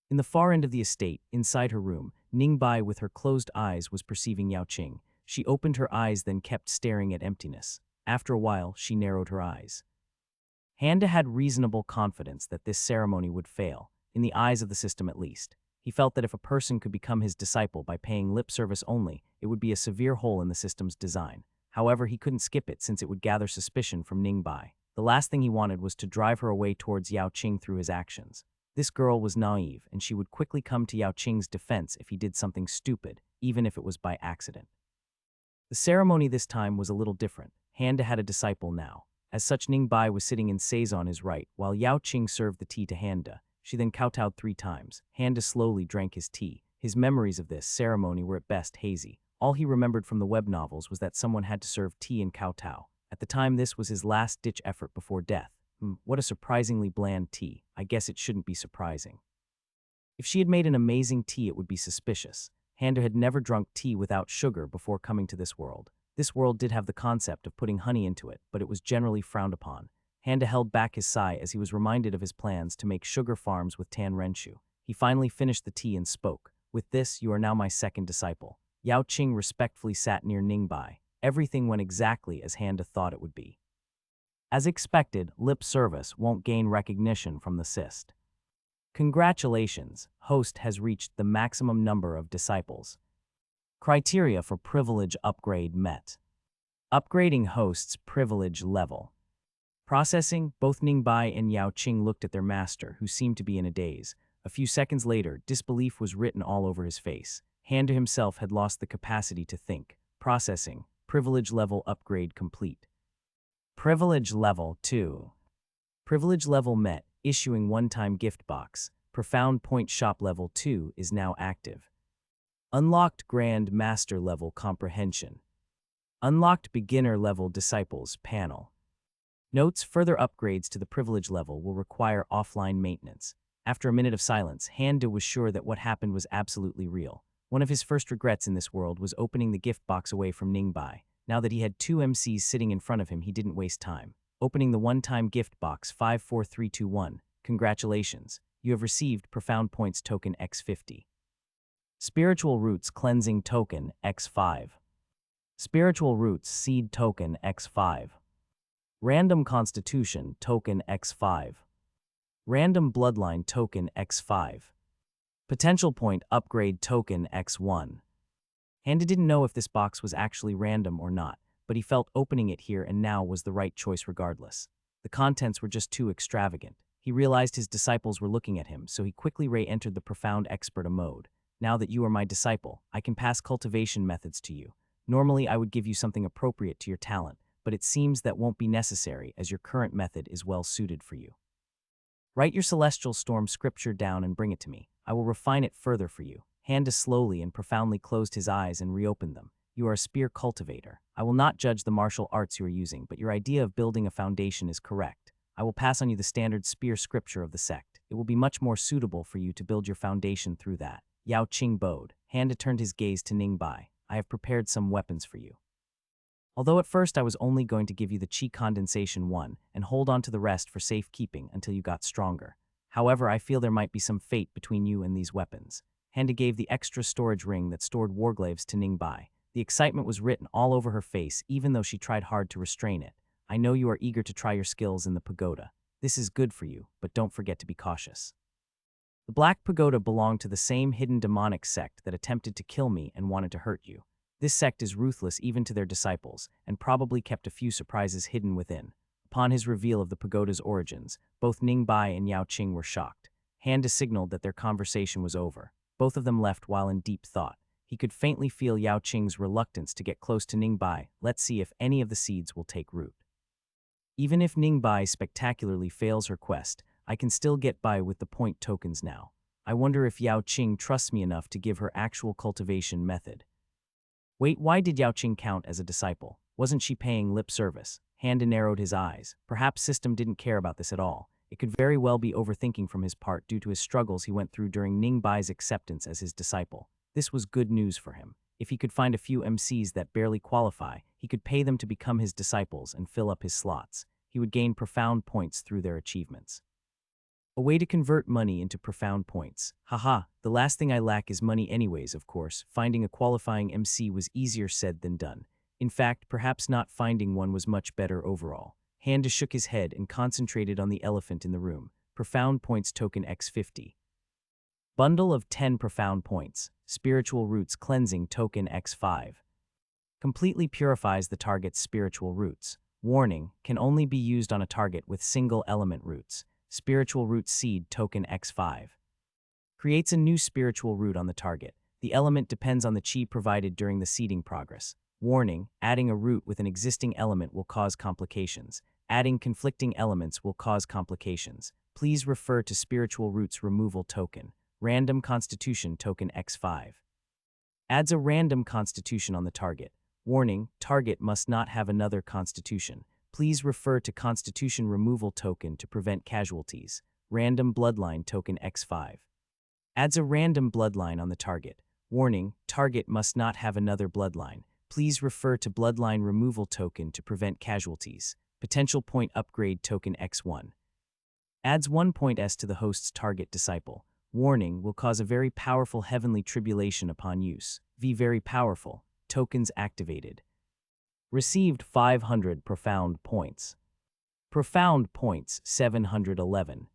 [SPEAKER 1] In the far end of the estate, inside her room, Ningbai with her closed eyes was perceiving Yao Qing. She opened her eyes then kept staring at emptiness. After a while, she narrowed her eyes. Handa had reasonable confidence that this ceremony would fail, in the eyes of the system at least. He felt that if a person could become his disciple by paying lip service only, it would be a severe hole in the system's design. However, he couldn't skip it since it would gather suspicion from Ningbai. The last thing he wanted was to drive her away towards Yao Qing through his actions. This girl was naive, and she would quickly come to Yao Qing's defense if he did something stupid, even if it was by accident. The ceremony this time was a little different. Handa had a disciple now. As such, Ningbai was sitting in seize on his right, while Yao Qing served the tea to Handa. She then kowtowed 3 times. Handa slowly drank his tea. His memories of this ceremony were at best hazy. All he remembered from the web novels was that someone had to serve tea and kowtow. At the time, this was his last-ditch effort before death. What a surprisingly bland tea. I guess it shouldn't be surprising. If she had made an amazing tea, it would be suspicious. Handa had never drunk tea without sugar before coming to this world. This world did have the concept of putting honey into it, but it was generally frowned upon. Handa held back his sigh as he was reminded of his plans to make sugar farms with Tan Renshu. He finally finished the tea and spoke. With this, you are now my second disciple. Yao Qing respectfully sat near Ningbai. Everything went exactly as Handa thought it would be. As expected, lip service won't gain recognition from the cyst. Congratulations, host has reached the maximum number of disciples. Criteria for privilege upgrade met. Upgrading host's privilege level. Processing, both Ningbai and Yao Qing looked at their master, who seemed to be in a daze. A few seconds later, disbelief was written all over his face. Handa himself had lost the capacity to think. Processing, privilege level upgrade complete. Privilege level 2. Privilege level met, issuing one-time gift box. Profound point shop level 2 is now active. Unlocked Grand Master level comprehension. Unlocked beginner level disciples panel. Notes: further upgrades to the privilege level will require offline maintenance. After a minute of silence, Handa was sure that what happened was absolutely real. One of his first regrets in this world was opening the gift box away from Ningbai. Now that he had two MCs sitting in front of him, he didn't waste time. Opening the one-time gift box 54321. Congratulations, you have received Profound Points Token X50. Spiritual Roots Cleansing Token X5. Spiritual Roots Seed Token X5. Random Constitution Token X5. Random Bloodline Token X5. Potential Point Upgrade Token X1. Handa didn't know if this box was actually random or not, but he felt opening it here and now was the right choice regardless. The contents were just too extravagant. He realized his disciples were looking at him, so he quickly re-entered the Profound Expert mode. Now that you are my disciple, I can pass cultivation methods to you. Normally, I would give you something appropriate to your talent, but it seems that won't be necessary as your current method is well suited for you. Write your celestial storm scripture down and bring it to me. I will refine it further for you. Handa slowly and profoundly closed his eyes and reopened them. You are a spear cultivator. I will not judge the martial arts you are using, but your idea of building a foundation is correct. I will pass on you the standard spear scripture of the sect. It will be much more suitable for you to build your foundation through that. Yao Qing bowed. Handa turned his gaze to Ningbai. I have prepared some weapons for you. Although at first I was only going to give you the Qi Condensation 1 and hold on to the rest for safekeeping until you got stronger. However, I feel there might be some fate between you and these weapons. Handa gave the extra storage ring that stored warglaives to Ningbai. The excitement was written all over her face, even though she tried hard to restrain it. I know you are eager to try your skills in the pagoda. This is good for you, but don't forget to be cautious. The Black Pagoda belonged to the same hidden demonic sect that attempted to kill me and wanted to hurt you. This sect is ruthless even to their disciples, and probably kept a few surprises hidden within. Upon his reveal of the pagoda's origins, both Ningbai and Yao Qing were shocked. Handa signaled that their conversation was over. Both of them left while in deep thought. He could faintly feel Yao Qing's reluctance to get close to Ningbai. Let's see if any of the seeds will take root. Even if Ningbai spectacularly fails her quest, I can still get by with the point tokens now. I wonder if Yao Qing trusts me enough to give her actual cultivation method. Wait, why did Yao Qing count as a disciple? Wasn't she paying lip service? Handa narrowed his eyes. Perhaps System didn't care about this at all. It could very well be overthinking from his part due to his struggles he went through during Ningbai's acceptance as his disciple. This was good news for him. If he could find a few MCs that barely qualify, he could pay them to become his disciples and fill up his slots. He would gain profound points through their achievements. A way to convert money into profound points. Haha, the last thing I lack is money anyways, of course. Finding a qualifying MC was easier said than done. In fact, perhaps not finding one was much better overall. Handa shook his head and concentrated on the elephant in the room. Profound Points Token X50. Bundle of 10 Profound Points. Spiritual Roots Cleansing Token X5. Completely purifies the target's spiritual roots. Warning, can only be used on a target with single element roots. Spiritual Root Seed Token X5. Creates a new spiritual root on the target. The element depends on the chi provided during the seeding progress. Warning, adding a root with an existing element will cause complications. Adding conflicting elements will cause complications. Please refer to Spiritual Roots Removal Token. Random Constitution Token X5. Adds a random constitution on the target. Warning, target must not have another constitution. Please refer to Constitution Removal Token to prevent casualties. Random Bloodline Token X5. Adds a random bloodline on the target. Warning, target must not have another bloodline. Please refer to Bloodline Removal Token to prevent casualties. Potential Point Upgrade Token X1. Adds 1 point S to the host's target disciple. Warning, will cause a very powerful heavenly tribulation upon use. Very powerful. Tokens activated. Received 500 Profound Points. Profound Points 711.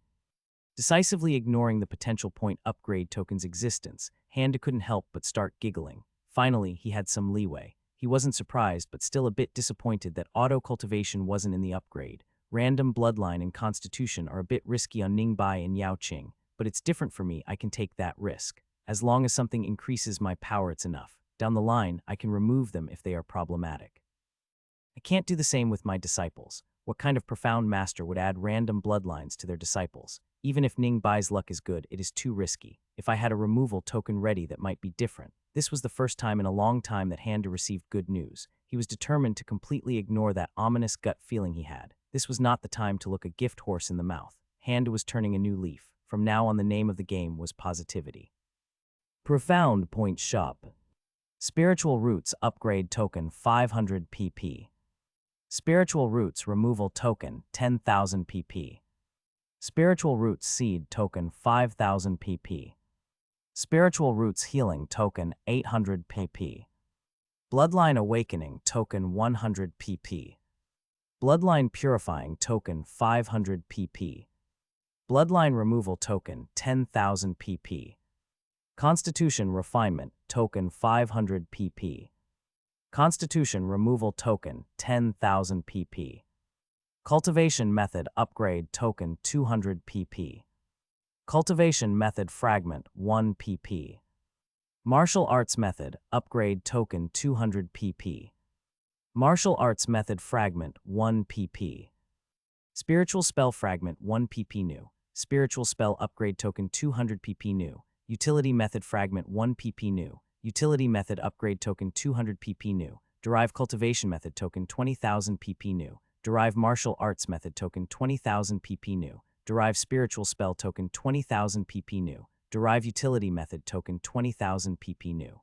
[SPEAKER 1] Decisively ignoring the potential point upgrade token's existence, Handa couldn't help but start giggling. Finally, he had some leeway. He wasn't surprised, but still a bit disappointed that auto-cultivation wasn't in the upgrade. Random Bloodline and Constitution are a bit risky on Ningbai and Yao Qing, but it's different for me. I can take that risk. As long as something increases my power, it's enough. Down the line, I can remove them if they are problematic. I can't do the same with my disciples. What kind of profound master would add random bloodlines to their disciples? Even if Ningbai's luck is good, it is too risky. If I had a removal token ready, that might be different. This was the first time in a long time that Handa received good news. He was determined to completely ignore that ominous gut feeling he had. This was not the time to look a gift horse in the mouth. Handa was turning a new leaf. From now on, the name of the game was positivity. Profound Point Shop. Spiritual Roots Upgrade Token 500 pp. Spiritual Roots Removal Token 10,000 pp. Spiritual Roots Seed Token 5,000 pp. Spiritual Roots Healing Token 800 pp. Bloodline Awakening Token 100 pp. Bloodline Purifying Token 500 pp. Bloodline Removal Token 10,000 pp. Constitution Refinement Token 500 pp. Constitution Removal Token 10,000 pp. Cultivation Method Upgrade Token 200 pp. Cultivation Method Fragment 1 pp. Martial Arts Method Upgrade Token 200 pp. Martial Arts Method Fragment 1 pp. Spiritual Spell Fragment 1 pp new. Spiritual Spell Upgrade Token 200 pp new. Utility Method Fragment 1 pp new. Utility Method Upgrade Token 200 pp new. Derive Cultivation Method Token 20,000 pp new. Derive Martial Arts Method Token 20,000 pp new. Derive Spiritual Spell Token 20,000 pp new. Derive Utility Method Token 20,000 pp new.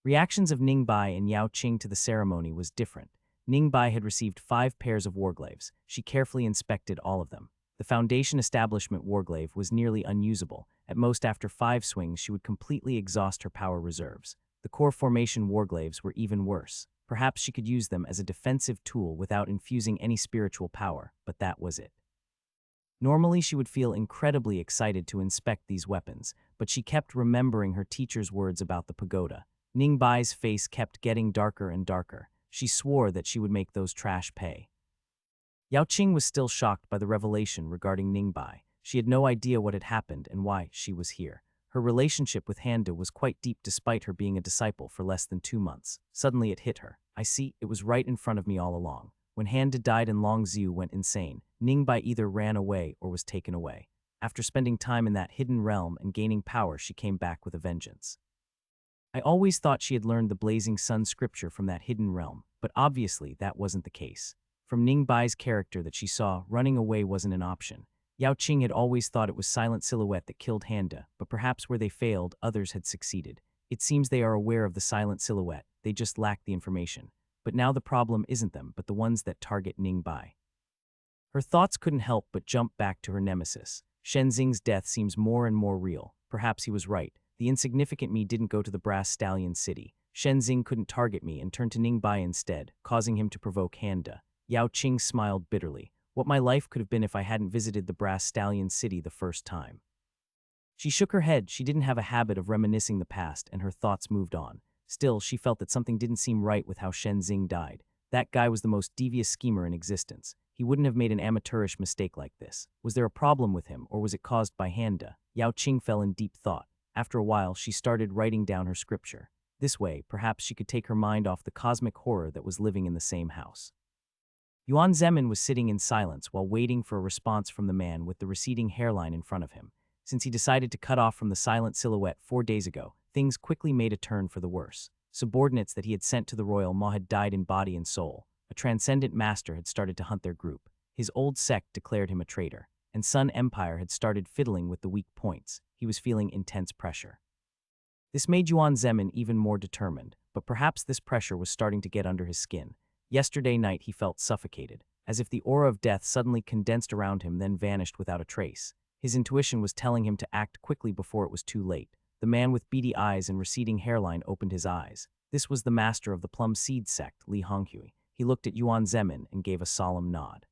[SPEAKER 1] Reactions of Ningbai and Yao Qing to the ceremony was different. Ningbai had received 5 pairs of warglaives. She carefully inspected all of them. The Foundation Establishment warglaive was nearly unusable. At most, after 5 swings, she would completely exhaust her power reserves. The Core Formation warglaives were even worse. Perhaps she could use them as a defensive tool without infusing any spiritual power, but that was it. Normally, she would feel incredibly excited to inspect these weapons, but she kept remembering her teacher's words about the pagoda. Ningbai's face kept getting darker and darker. She swore that she would make those trash pay. Yao Qing was still shocked by the revelation regarding Ningbai. She had no idea what had happened and why she was here. Her relationship with Handa was quite deep despite her being a disciple for less than 2 months. Suddenly it hit her. I see, it was right in front of me all along. When Handa died and Long Xiu went insane, Ningbai either ran away or was taken away. After spending time in that hidden realm and gaining power, she came back with a vengeance. I always thought she had learned the Blazing Sun scripture from that hidden realm, but obviously that wasn't the case. From Ningbai's character that she saw, running away wasn't an option. Yao Qing had always thought it was Silent Silhouette that killed Handa, but perhaps where they failed, others had succeeded. It seems they are aware of the Silent Silhouette, they just lack the information. But now the problem isn't them, but the ones that target Ningbai. Her thoughts couldn't help but jump back to her nemesis. Shenzing's death seems more and more real. Perhaps he was right. The insignificant me didn't go to the Brass Stallion City. Shenzing couldn't target me and turned to Ningbai instead, causing him to provoke Handa. Yao Qing smiled bitterly. What my life could have been if I hadn't visited the Brass Stallion City the first time. She shook her head. She didn't have a habit of reminiscing the past, and her thoughts moved on. Still, she felt that something didn't seem right with how Shenzing died. That guy was the most devious schemer in existence. He wouldn't have made an amateurish mistake like this. Was there a problem with him, or was it caused by Handa? Yao Qing fell in deep thought. After a while, she started writing down her scripture. This way, perhaps she could take her mind off the cosmic horror that was living in the same house. Yuan Zemin was sitting in silence while waiting for a response from the man with the receding hairline in front of him. Since he decided to cut off from the Silent Silhouette 4 days ago, things quickly made a turn for the worse. Subordinates that he had sent to the royal maw had died in body and soul. A transcendent master had started to hunt their group. His old sect declared him a traitor, and Sun Empire had started fiddling with the weak points. He was feeling intense pressure. This made Yuan Zemin even more determined, but perhaps this pressure was starting to get under his skin. Yesterday night he felt suffocated, as if the aura of death suddenly condensed around him then vanished without a trace. His intuition was telling him to act quickly before it was too late. The man with beady eyes and receding hairline opened his eyes. This was the master of the Plum Seed sect, Li Honghui. He looked at Yuan Zemin and gave a solemn nod.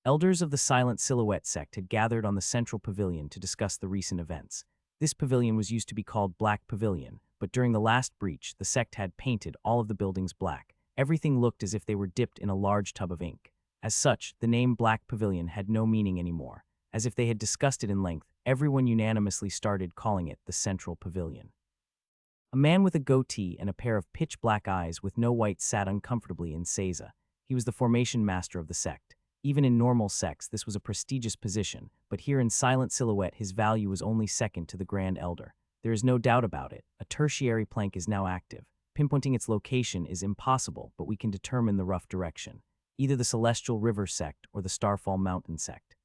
[SPEAKER 1] Elders of the Silent Silhouette sect had gathered on the central pavilion to discuss the recent events. This pavilion was used to be called Black Pavilion, but during the last breach, the sect had painted all of the buildings black. Everything looked as if they were dipped in a large tub of ink. As such, the name Black Pavilion had no meaning anymore. As if they had discussed it in length, everyone unanimously started calling it the Central Pavilion. A man with a goatee and a pair of pitch-black eyes with no white sat uncomfortably in Seiza. He was the formation master of the sect. Even in normal sects, this was a prestigious position, but here in Silent Silhouette, his value was only second to the Grand Elder. There is no doubt about it. A tertiary plank is now active. Pinpointing its location is impossible, but we can determine the rough direction. Either the Celestial River sect or the Starfall Mountain sect.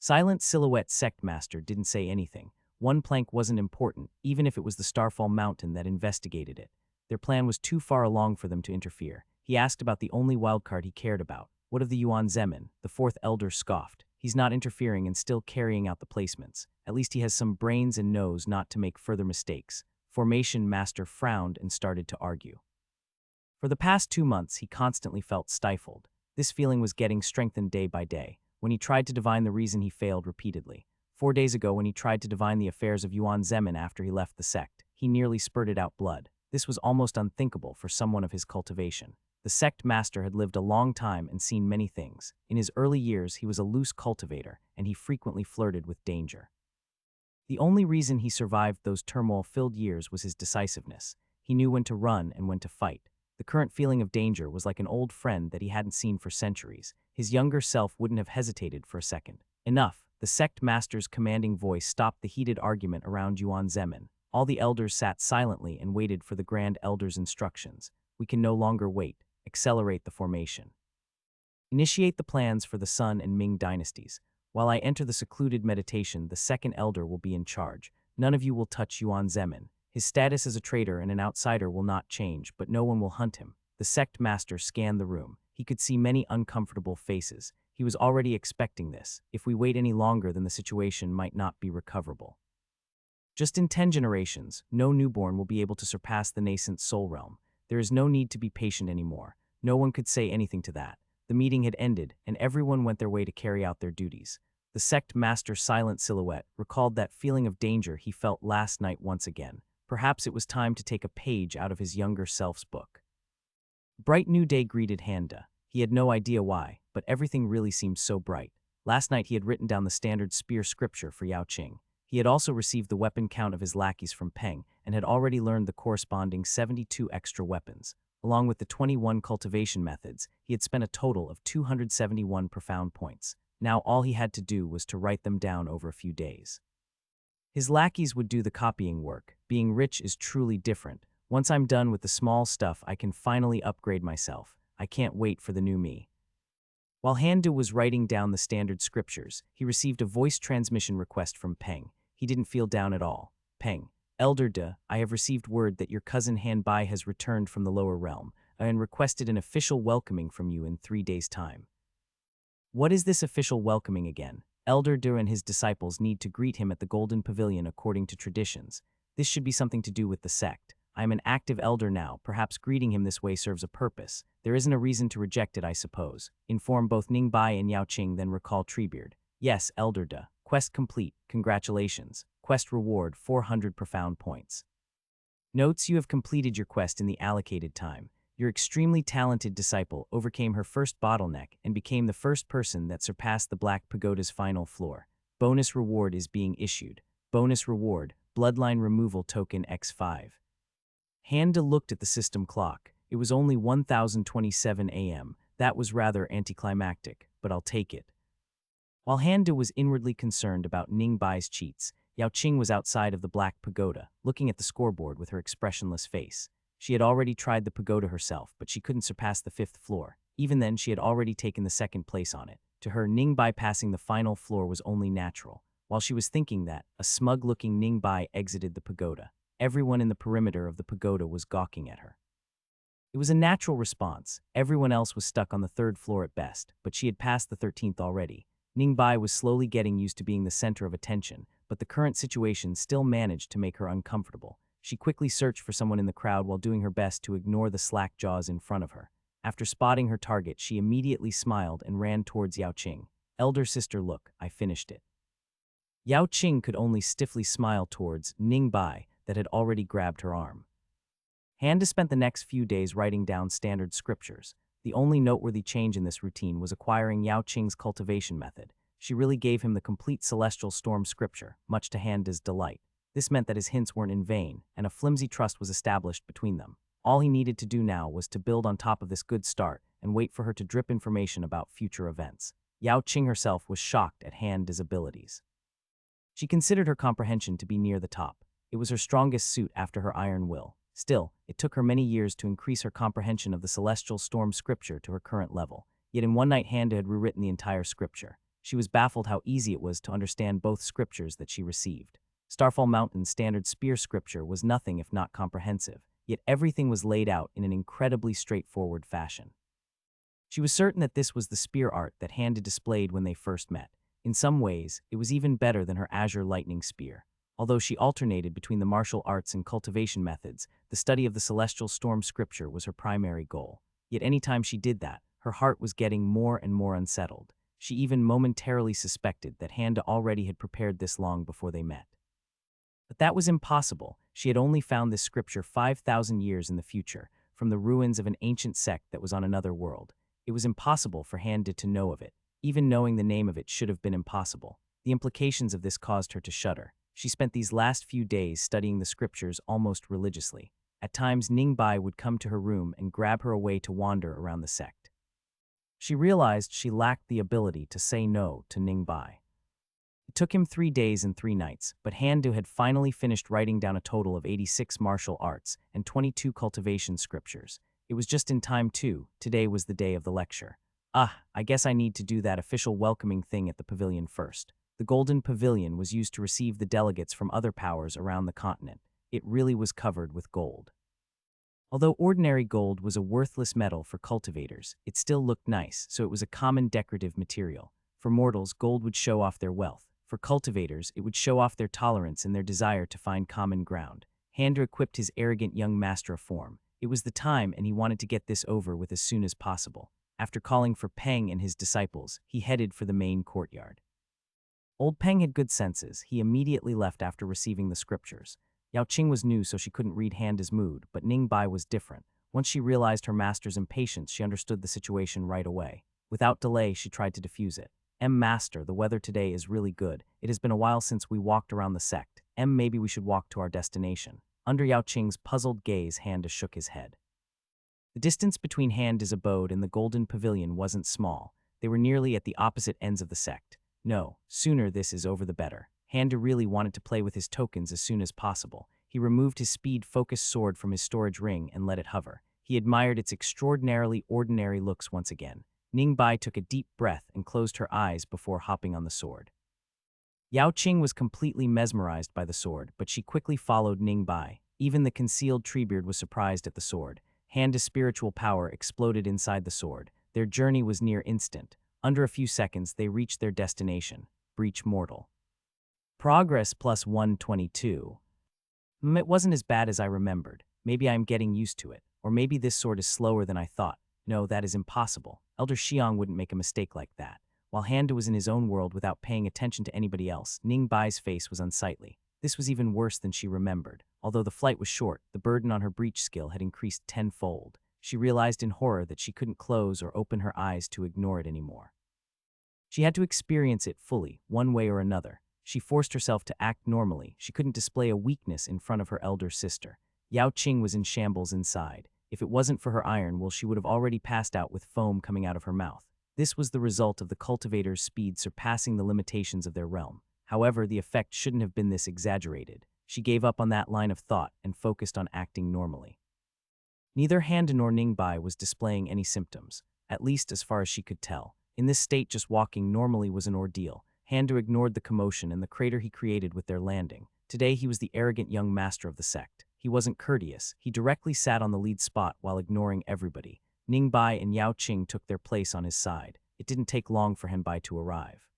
[SPEAKER 1] Silent Silhouette sect master didn't say anything. One plank wasn't important, even if it was the Starfall Mountain that investigated it. Their plan was too far along for them to interfere. He asked about the only wildcard he cared about. What of the Yuan Zemin? The fourth elder scoffed. He's not interfering and still carrying out the placements. At least he has some brains and knows not to make further mistakes. Formation Master frowned and started to argue. For the past 2 months, he constantly felt stifled. This feeling was getting strengthened day by day. When he tried to divine the reason, he failed repeatedly. 4 days ago, when he tried to divine the affairs of Yuan Zemin after he left the sect, he nearly spurted out blood. This was almost unthinkable for someone of his cultivation. The sect master had lived a long time and seen many things. In his early years, he was a loose cultivator, and he frequently flirted with danger. The only reason he survived those turmoil-filled years was his decisiveness. He knew when to run and when to fight. The current feeling of danger was like an old friend that he hadn't seen for centuries. His younger self wouldn't have hesitated for a second. Enough. The sect master's commanding voice stopped the heated argument around Yuan Zemin. All the elders sat silently and waited for the Grand Elder's instructions. We can no longer wait. Accelerate the formation. Initiate the plans for the Sun and Ming dynasties. While I enter the secluded meditation, the second elder will be in charge. None of you will touch Yuan Zemin. His status as a traitor and an outsider will not change, but no one will hunt him. The sect master scanned the room. He could see many uncomfortable faces. He was already expecting this. If we wait any longer, then the situation might not be recoverable. Just in 10 generations, no newborn will be able to surpass the nascent soul realm. There is no need to be patient anymore. No one could say anything to that. The meeting had ended, and everyone went their way to carry out their duties. The sect master's silent silhouette recalled that feeling of danger he felt last night once again. Perhaps it was time to take a page out of his younger self's book. Bright new day greeted Handa. He had no idea why, but everything really seemed so bright. Last night he had written down the standard spear scripture for Yao Qing. He had also received the weapon count of his lackeys from Peng and had already learned the corresponding 72 extra weapons. Along with the 21 cultivation methods, he had spent a total of 271 profound points. Now all he had to do was to write them down over a few days. His lackeys would do the copying work. Being rich is truly different. Once I'm done with the small stuff, I can finally upgrade myself. I can't wait for the new me. While Handu was writing down the standard scriptures, he received a voice transmission request from Peng. He didn't feel down at all. Peng, Elder De, I have received word that your cousin Han Bai has returned from the lower realm and requested an official welcoming from you in 3 days' time. What is this official welcoming again? Elder De and his disciples need to greet him at the Golden Pavilion according to traditions. This should be something to do with the sect. I am an active elder now. Perhaps greeting him this way serves a purpose. There isn't a reason to reject it, I suppose. Inform both Ning Bai and Yao Qing, then recall Treebeard. Yes, Elder De. Quest complete. Congratulations. Quest reward 400 profound points. Notes: you have completed your quest in the allocated time. Your extremely talented disciple overcame her first bottleneck and became the first person that surpassed the Black Pagoda's final floor. Bonus reward is being issued. Bonus reward, Bloodline Removal Token X5. Handa looked at the system clock. It was only 1027 a.m. That was rather anticlimactic, but I'll take it. While Handa was inwardly concerned about Ning Bai's cheats, Yao Qing was outside of the Black Pagoda, looking at the scoreboard with her expressionless face. She had already tried the pagoda herself, but she couldn't surpass the 5th floor. Even then, she had already taken the 2nd place on it. To her, Ning Bai passing the final floor was only natural. While she was thinking that, a smug-looking Ning Bai exited the pagoda. Everyone in the perimeter of the pagoda was gawking at her. It was a natural response. Everyone else was stuck on the 3rd floor at best, but she had passed the 13th already. Ning Bai was slowly getting used to being the center of attention, but the current situation still managed to make her uncomfortable. She quickly searched for someone in the crowd while doing her best to ignore the slack jaws in front of her. After spotting her target, she immediately smiled and ran towards Yao Qing. Elder sister, look, I finished it. Yao Qing could only stiffly smile towards Ning Bai that had already grabbed her arm. Handa spent the next few days writing down standard scriptures. The only noteworthy change in this routine was acquiring Yao Qing's cultivation method. She really gave him the complete Celestial Storm scripture, much to Handa's delight. This meant that his hints weren't in vain, and a flimsy trust was established between them. All he needed to do now was to build on top of this good start and wait for her to drip information about future events. Yao Qing herself was shocked at Handa's abilities. She considered her comprehension to be near the top. It was her strongest suit after her iron will. Still, it took her many years to increase her comprehension of the Celestial Storm scripture to her current level. Yet in one night, Handa had rewritten the entire scripture. She was baffled how easy it was to understand both scriptures that she received. Starfall Mountain's standard spear scripture was nothing if not comprehensive, yet everything was laid out in an incredibly straightforward fashion. She was certain that this was the spear art that Handa displayed when they first met. In some ways, it was even better than her azure lightning spear. Although she alternated between the martial arts and cultivation methods, the study of the celestial storm scripture was her primary goal. Yet anytime she did that, her heart was getting more and more unsettled. She even momentarily suspected that Handa already had prepared this long before they met. But that was impossible. She had only found this scripture 5,000 years in the future, from the ruins of an ancient sect that was on another world. It was impossible for Handa to know of it. Even knowing the name of it should have been impossible. The implications of this caused her to shudder. She spent these last few days studying the scriptures almost religiously. At times, Ningbai would come to her room and grab her away to wander around the sect. She realized she lacked the ability to say no to Ningbai. It took him 3 days and 3 nights, but Handu had finally finished writing down a total of 86 martial arts and 22 cultivation scriptures. It was just in time too. Today was the day of the lecture. I guess I need to do that official welcoming thing at the pavilion first. The Golden Pavilion was used to receive the delegates from other powers around the continent. It really was covered with gold. Although ordinary gold was a worthless metal for cultivators, it still looked nice, so it was a common decorative material. For mortals, gold would show off their wealth. For cultivators, it would show off their tolerance and their desire to find common ground. Handa equipped his arrogant young master of form. It was the time, and he wanted to get this over with as soon as possible. After calling for Peng and his disciples, he headed for the main courtyard. Old Peng had good senses. He immediately left after receiving the scriptures. Yao Qing was new, so she couldn't read Handa's mood, but Ningbai was different. Once she realized her master's impatience, she understood the situation right away. Without delay, she tried to defuse it. Master, the weather today is really good. It has been a while since we walked around the sect. Maybe we should walk to our destination. Under Yao Qing's puzzled gaze, Handa shook his head. The distance between Handa's abode and the Golden Pavilion wasn't small. They were nearly at the opposite ends of the sect. No, sooner this is over the better. Handa really wanted to play with his tokens as soon as possible. He removed his speed-focused sword from his storage ring and let it hover. He admired its extraordinarily ordinary looks once again. Ningbai took a deep breath and closed her eyes before hopping on the sword. Yao Qing was completely mesmerized by the sword, but she quickly followed Ningbai. Even the concealed treebeard was surprised at the sword. Handa's spiritual power exploded inside the sword. Their journey was near instant. Under a few seconds, they reached their destination, Breach Mortal. Progress plus 122. It wasn't as bad as I remembered. Maybe I'm getting used to it. Or maybe this sword is slower than I thought. No, that is impossible. Elder Xiang wouldn't make a mistake like that. While Handa was in his own world without paying attention to anybody else, Ningbai's face was unsightly. This was even worse than she remembered. Although the flight was short, the burden on her breach skill had increased tenfold. She realized in horror that she couldn't close or open her eyes to ignore it anymore. She had to experience it fully, one way or another. She forced herself to act normally. She couldn't display a weakness in front of her elder sister. Yao Qing was in shambles inside. If it wasn't for her iron will, she would have already passed out with foam coming out of her mouth. This was the result of the cultivator's speed surpassing the limitations of their realm. However, the effect shouldn't have been this exaggerated. She gave up on that line of thought and focused on acting normally. Neither Handa nor Ningbai was displaying any symptoms, at least as far as she could tell. In this state, just walking normally was an ordeal. Handa ignored the commotion and the crater he created with their landing. Today he was the arrogant young master of the sect. He wasn't courteous. He directly sat on the lead spot while ignoring everybody. Ningbai and Yao Qing took their place on his side. It didn't take long for Hanbai to arrive.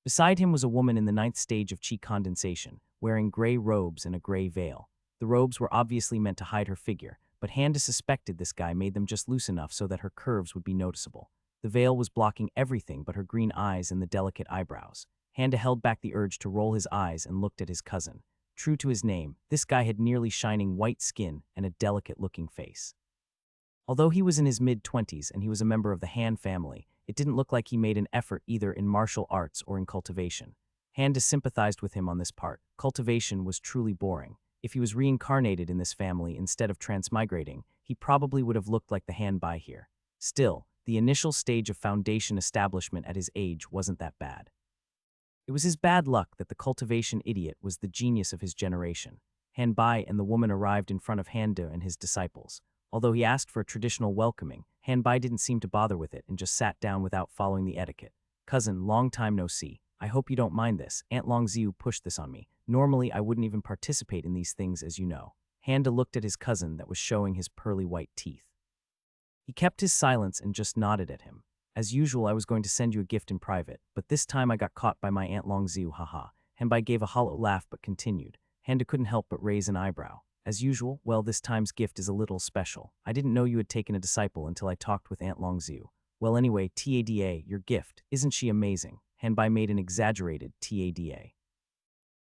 [SPEAKER 1] Beside him was a woman in the 9th stage of qi condensation, wearing gray robes and a gray veil. The robes were obviously meant to hide her figure, but Handa suspected this guy made them just loose enough so that her curves would be noticeable. The veil was blocking everything but her green eyes and the delicate eyebrows. Handa held back the urge to roll his eyes and looked at his cousin. True to his name, this guy had nearly shining white skin and a delicate-looking face. Although he was in his mid-20s and he was a member of the Han family, it didn't look like he made an effort either in martial arts or in cultivation. Handa sympathized with him on this part. Cultivation was truly boring. If he was reincarnated in this family instead of transmigrating, he probably would have looked like the Hanbai here. Still, the initial stage of foundation establishment at his age wasn't that bad. It was his bad luck that the cultivation idiot was the genius of his generation. Hanbai and the woman arrived in front of Handa and his disciples. Although he asked for a traditional welcoming, Hanbai didn't seem to bother with it and just sat down without following the etiquette. "Cousin, long time no see. I hope you don't mind this. Aunt Longziu pushed this on me. Normally, I wouldn't even participate in these things, as you know. Handa looked at his cousin that was showing his pearly white teeth. He kept his silence and just nodded at him. As usual, I was going to send you a gift in private, but this time I got caught by my Aunt Longziu, haha. Henbai gave a hollow laugh but continued. Handa couldn't help but raise an eyebrow. As usual, well, this time's gift is a little special. I didn't know you had taken a disciple until I talked with Aunt Longziu. Well, anyway, TADA, your gift. Isn't she amazing? Henbai made an exaggerated TADA.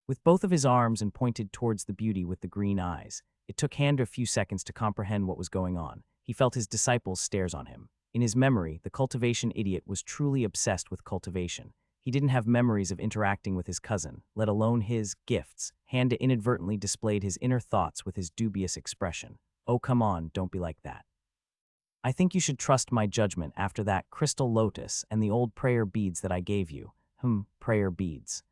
[SPEAKER 1] With both of his arms and pointed towards the beauty with the green eyes. It took Handa a few seconds to comprehend what was going on. He felt his disciple's stares on him. In his memory, the cultivation idiot was truly obsessed with cultivation. He didn't have memories of interacting with his cousin, let alone his gifts. Handa inadvertently displayed his inner thoughts with his dubious expression. Oh, come on, don't be like that. I think you should trust my judgment after that crystal lotus and the old prayer beads that I gave you. Prayer beads.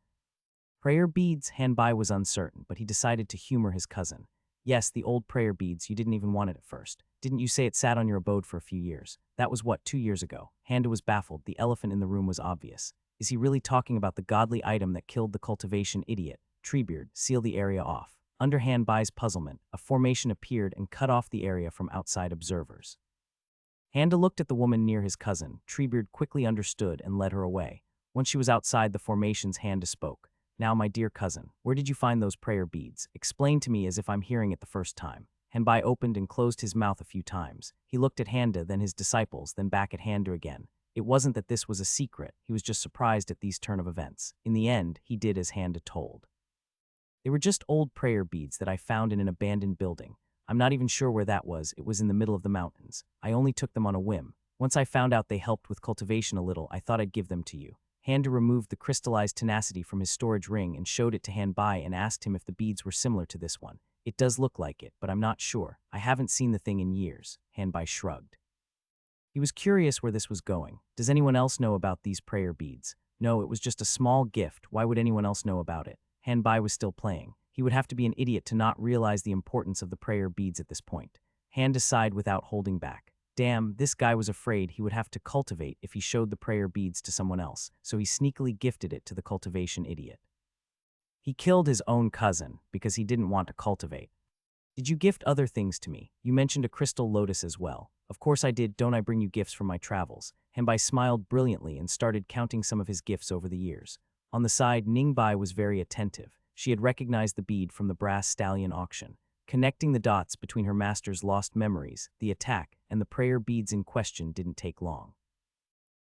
[SPEAKER 1] Prayer beads, Hanbai was uncertain, but he decided to humor his cousin. Yes, the old prayer beads, you didn't even want it at first. Didn't you say it sat on your abode for a few years? That was what, 2 years ago? Handa was baffled. The elephant in the room was obvious. Is he really talking about the godly item that killed the cultivation idiot? Treebeard, seal the area off. Under Hanbai's puzzlement, a formation appeared and cut off the area from outside observers. Handa looked at the woman near his cousin. Treebeard quickly understood and led her away. Once she was outside the formation's, Handa spoke. Now, my dear cousin, where did you find those prayer beads? Explain to me as if I'm hearing it the first time. Hanbai opened and closed his mouth a few times. He looked at Handa, then his disciples, then back at Handa again. It wasn't that this was a secret. He was just surprised at these turn of events. In the end, he did as Handa told. They were just old prayer beads that I found in an abandoned building. I'm not even sure where that was. It was in the middle of the mountains. I only took them on a whim. Once I found out they helped with cultivation a little, I thought I'd give them to you. Handa removed the crystallized tenacity from his storage ring and showed it to Hanbai and asked him if the beads were similar to this one. It does look like it, but I'm not sure. I haven't seen the thing in years. Hanbai shrugged. He was curious where this was going. Does anyone else know about these prayer beads? No, it was just a small gift. Why would anyone else know about it? Hanbai was still playing. He would have to be an idiot to not realize the importance of the prayer beads at this point. Handa sighed without holding back. Damn, this guy was afraid he would have to cultivate if he showed the prayer beads to someone else, so he sneakily gifted it to the cultivation idiot. He killed his own cousin because he didn't want to cultivate. Did you gift other things to me? You mentioned a crystal lotus as well. Of course I did. Don't I bring you gifts from my travels? Henbai smiled brilliantly and started counting some of his gifts over the years. On the side, Ningbai was very attentive. She had recognized the bead from the brass stallion auction. Connecting the dots between her master's lost memories, the attack, and the prayer beads in question didn't take long.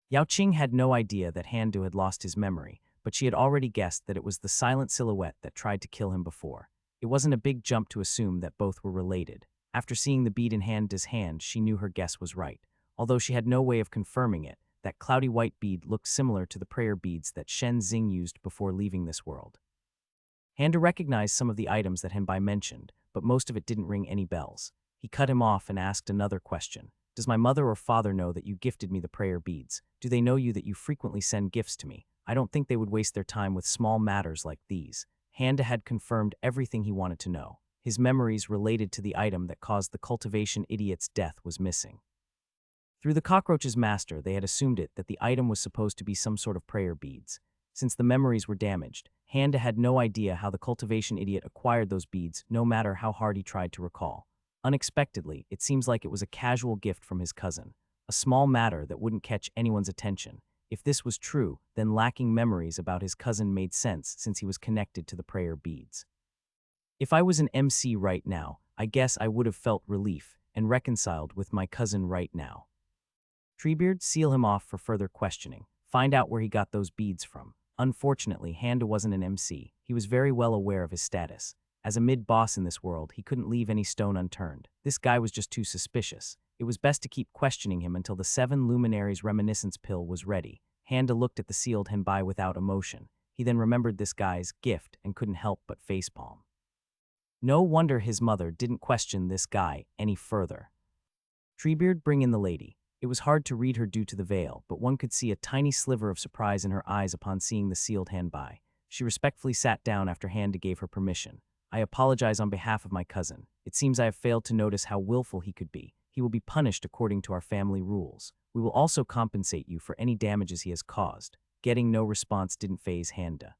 [SPEAKER 1] Yao Qing had no idea that Handu had lost his memory, but she had already guessed that it was the silent silhouette that tried to kill him before. It wasn't a big jump to assume that both were related. After seeing the bead in Handa's hand, she knew her guess was right. Although she had no way of confirming it, that cloudy white bead looked similar to the prayer beads that Shen Xing used before leaving this world. Handa recognized some of the items that Henbai mentioned, but most of it didn't ring any bells. He cut him off and asked another question. Does my mother or father know that you gifted me the prayer beads? Do they know you that you frequently send gifts to me? I don't think they would waste their time with small matters like these. Handa had confirmed everything he wanted to know. His memories related to the item that caused the cultivation idiot's death was missing. Through the cockroach's master, they had assumed that the item was supposed to be some sort of prayer beads. Since the memories were damaged, Handa had no idea how the cultivation idiot acquired those beads, no matter how hard he tried to recall. Unexpectedly, it seems like it was a casual gift from his cousin, a small matter that wouldn't catch anyone's attention. If this was true, then lacking memories about his cousin made sense since he was connected to the prayer beads. If I was an MC right now, I guess I would have felt relief and reconciled with my cousin right now. Treebeard, seal him off for further questioning. Find out where he got those beads from. Unfortunately, Handa wasn't an MC. He was very well aware of his status. As a mid-boss in this world, he couldn't leave any stone unturned. This guy was just too suspicious. It was best to keep questioning him until the 7 Luminaries reminiscence pill was ready. Handa looked at the sealed Henbai without emotion. He then remembered this guy's gift and couldn't help but facepalm. No wonder his mother didn't question this guy any further. Treebeard, bring in the lady. It was hard to read her due to the veil, but one could see a tiny sliver of surprise in her eyes upon seeing the sealed Hanbai. She respectfully sat down after Handa gave her permission. I apologize on behalf of my cousin. It seems I have failed to notice how willful he could be. He will be punished according to our family rules. We will also compensate you for any damages he has caused. Getting no response didn't faze Handa.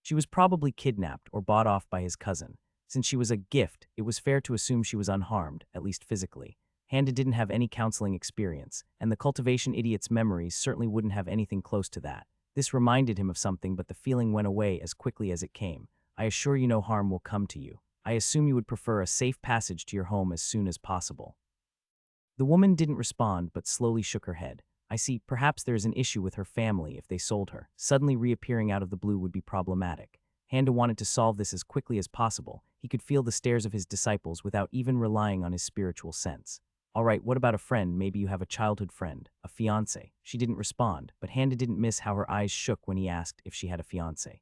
[SPEAKER 1] She was probably kidnapped or bought off by his cousin. Since she was a gift, it was fair to assume she was unharmed, at least physically. Handa didn't have any counseling experience, and the cultivation idiot's memories certainly wouldn't have anything close to that. This reminded him of something, but the feeling went away as quickly as it came. I assure you no harm will come to you. I assume you would prefer a safe passage to your home as soon as possible. The woman didn't respond but slowly shook her head. I see, perhaps there is an issue with her family if they sold her. Suddenly reappearing out of the blue would be problematic. Handa wanted to solve this as quickly as possible. He could feel the stares of his disciples without even relying on his spiritual sense. All right, what about a friend? Maybe you have a childhood friend, a fiancé. She didn't respond, but Handa didn't miss how her eyes shook when he asked if she had a fiancé.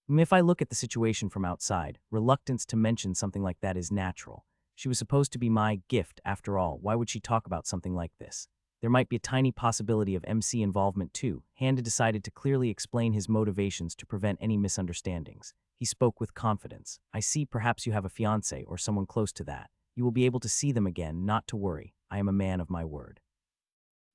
[SPEAKER 1] If I look at the situation from outside, reluctance to mention something like that is natural. She was supposed to be my gift after all. Why would she talk about something like this? There might be a tiny possibility of MC involvement too. Handa decided to clearly explain his motivations to prevent any misunderstandings. He spoke with confidence. I see, perhaps you have a fiancé or someone close to that. You will be able to see them again, not to worry. I am a man of my word.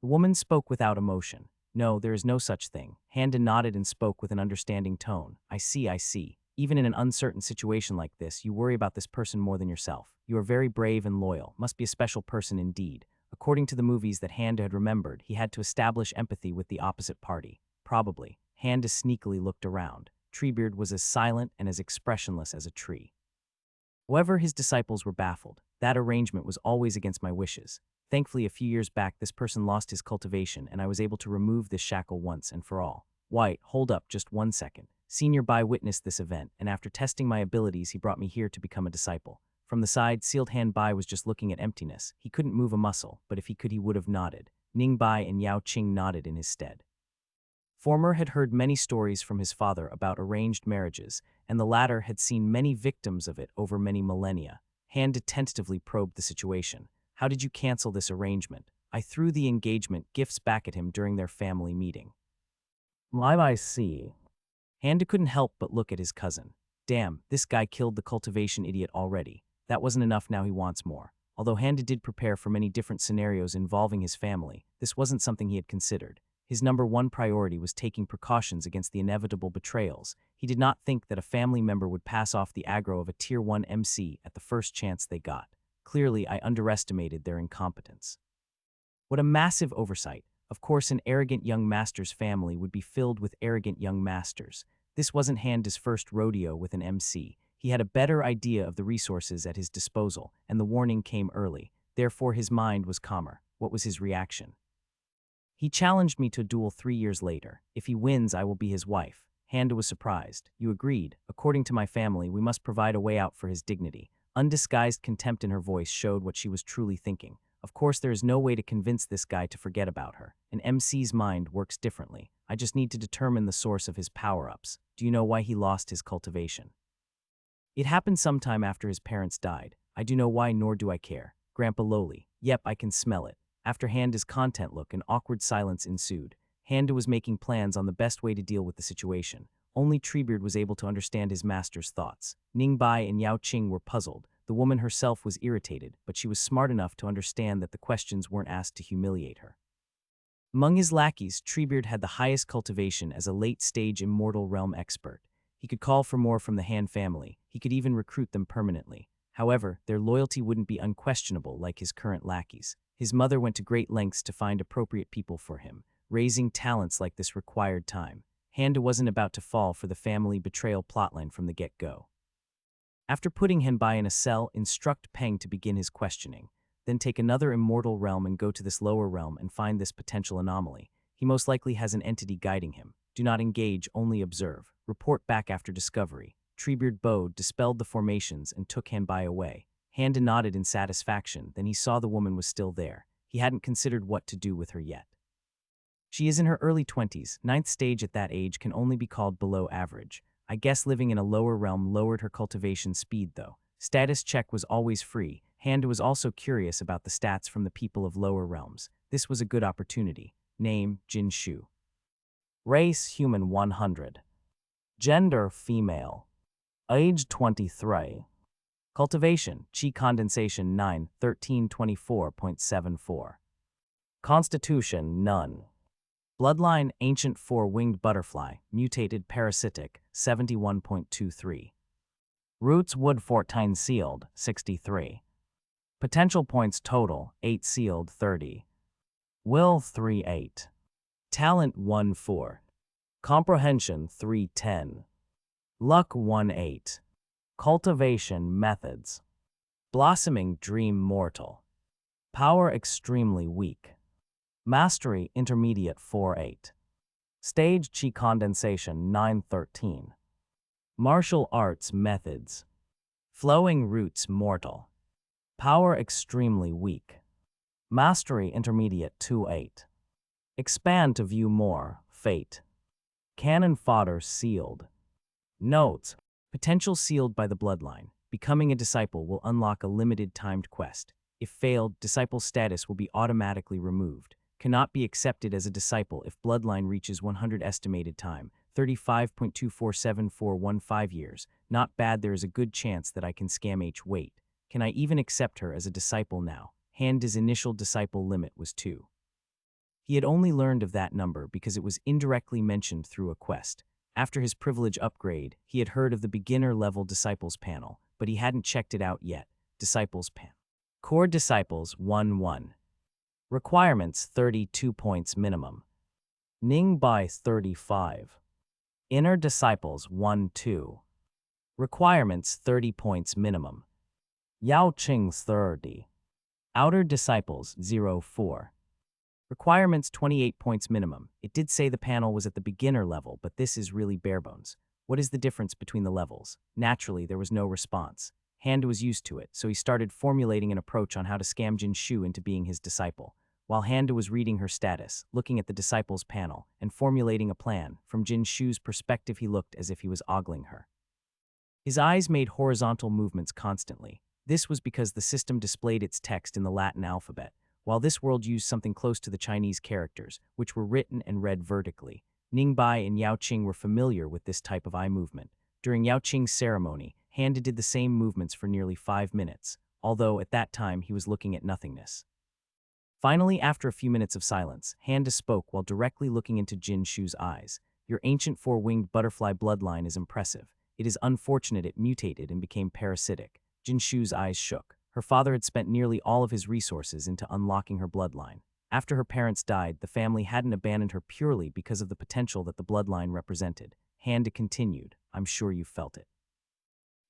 [SPEAKER 1] The woman spoke without emotion. No, there is no such thing. Handa nodded and spoke with an understanding tone. I see, I see. Even in an uncertain situation like this, you worry about this person more than yourself. You are very brave and loyal. Must be a special person indeed. According to the movies that Handa had remembered, he had to establish empathy with the opposite party. Probably. Handa sneakily looked around. Treebeard was as silent and as expressionless as a tree. However, his disciples were baffled. That arrangement was always against my wishes. Thankfully, a few years back, this person lost his cultivation, and I was able to remove this shackle once and for all. White, hold up just 1 second. Senior Bai witnessed this event, and after testing my abilities, he brought me here to become a disciple. From the side, Sealed Hand Bai was just looking at emptiness. He couldn't move a muscle, but if he could, he would have nodded. Ning Bai and Yao Qing nodded in his stead. Former had heard many stories from his father about arranged marriages, and the latter had seen many victims of it over many millennia. Handa tentatively probed the situation. How did you cancel this arrangement? I threw the engagement gifts back at him during their family meeting. Live I see. Handa couldn't help but look at his cousin. Damn, this guy killed the cultivation idiot already. That wasn't enough, now he wants more. Although Handa did prepare for many different scenarios involving his family, this wasn't something he had considered. His number one priority was taking precautions against the inevitable betrayals. He did not think that a family member would pass off the aggro of a Tier 1 MC at the first chance they got. Clearly, I underestimated their incompetence. What a massive oversight. Of course, an arrogant young master's family would be filled with arrogant young masters. This wasn't Handa's first rodeo with an MC. He had a better idea of the resources at his disposal, and the warning came early. Therefore, his mind was calmer. What was his reaction? He challenged me to a duel 3 years later. If he wins, I will be his wife. Handa was surprised. You agreed. According to my family, we must provide a way out for his dignity. Undisguised contempt in her voice showed what she was truly thinking. Of course, there is no way to convince this guy to forget about her. An MC's mind works differently. I just need to determine the source of his power-ups. Do you know why he lost his cultivation? It happened sometime after his parents died. I do know why, nor do I care. Grandpa Lowly. Yep, I can smell it. After Handa's content look, an awkward silence ensued. Handa was making plans on the best way to deal with the situation. Only Treebeard was able to understand his master's thoughts. Ning Bai and Yao Qing were puzzled. The woman herself was irritated, but she was smart enough to understand that the questions weren't asked to humiliate her. Among his lackeys, Treebeard had the highest cultivation as a late-stage immortal realm expert. He could call for more from the Han family. He could even recruit them permanently. However, their loyalty wouldn't be unquestionable like his current lackeys. His mother went to great lengths to find appropriate people for him. Raising talents like this required time. Handa wasn't about to fall for the family betrayal plotline from the get-go. After putting Henbai in a cell, instruct Peng to begin his questioning. Then take another immortal realm and go to this lower realm and find this potential anomaly. He most likely has an entity guiding him. Do not engage, only observe. Report back after discovery. Treebeard bowed, dispelled the formations, and took Henbai away. Handa nodded in satisfaction, then he saw the woman was still there. He hadn't considered what to do with her yet. She is in her early 20s. Ninth stage at that age can only be called below average. I guess living in a lower realm lowered her cultivation speed though. Status check was always free. Handa was also curious about the stats from the people of lower realms. This was a good opportunity. Name, Jin Shu. Race, human 100. Gender, female. Age, 23. Cultivation, Qi condensation 9, 1324.74. Constitution, none. Bloodline Ancient Four-Winged Butterfly, Mutated Parasitic, 71.23. Roots Wood 14 Sealed, 63. Potential points total, 8 sealed, 30. Will 3-8. Talent 1-4. Comprehension 3-10. Luck 1-8. Cultivation Methods. Blossoming Dream Mortal. Power Extremely Weak. Mastery Intermediate 4-8. Stage Chi Condensation 9-13. Martial Arts Methods. Flowing Roots Mortal. Power Extremely Weak. Mastery Intermediate 2-8. Expand to view more. Fate. Cannon Fodder Sealed. Notes. Potential sealed by the bloodline. Becoming a disciple will unlock a limited timed quest. If failed, disciple status will be automatically removed. Cannot be accepted as a disciple if bloodline reaches 100 estimated time, 35.247415 years. Not bad, there is a good chance that I can scam H. Wait. Can I even accept her as a disciple now? His initial disciple limit was 2. He had only learned of that number because it was indirectly mentioned through a quest. After his privilege upgrade, he had heard of the beginner-level Disciples panel, but he hadn't checked it out yet. Disciples panel. Core Disciples 1-1. Requirements 32 points minimum. Ning Bai 35. Inner Disciples 1-2. Requirements 30 points minimum. Yao Qing 30. Outer Disciples 0-4. Requirements 28 points minimum. It did say the panel was at the beginner level, but this is really barebones. What is the difference between the levels? Naturally, there was no response. Hand was used to it, so he started formulating an approach on how to scam Jin Shu into being his disciple. While Handa was reading her status, looking at the disciples panel, and formulating a plan, from Jin Shu's perspective he looked as if he was ogling her. His eyes made horizontal movements constantly. This was because the system displayed its text in the Latin alphabet, while this world used something close to the Chinese characters, which were written and read vertically. Ning Bai and Yao Qing were familiar with this type of eye movement. During Yao Qing's ceremony, Handa did the same movements for nearly 5 minutes, although at that time he was looking at nothingness. Finally, after a few minutes of silence, Handa spoke while directly looking into Jin Shu's eyes. Your ancient four-winged butterfly bloodline is impressive. It is unfortunate it mutated and became parasitic. Jin Shu's eyes shook. Her father had spent nearly all of his resources into unlocking her bloodline. After her parents died, the family hadn't abandoned her purely because of the potential that the bloodline represented. Handa continued, I'm sure you felt it.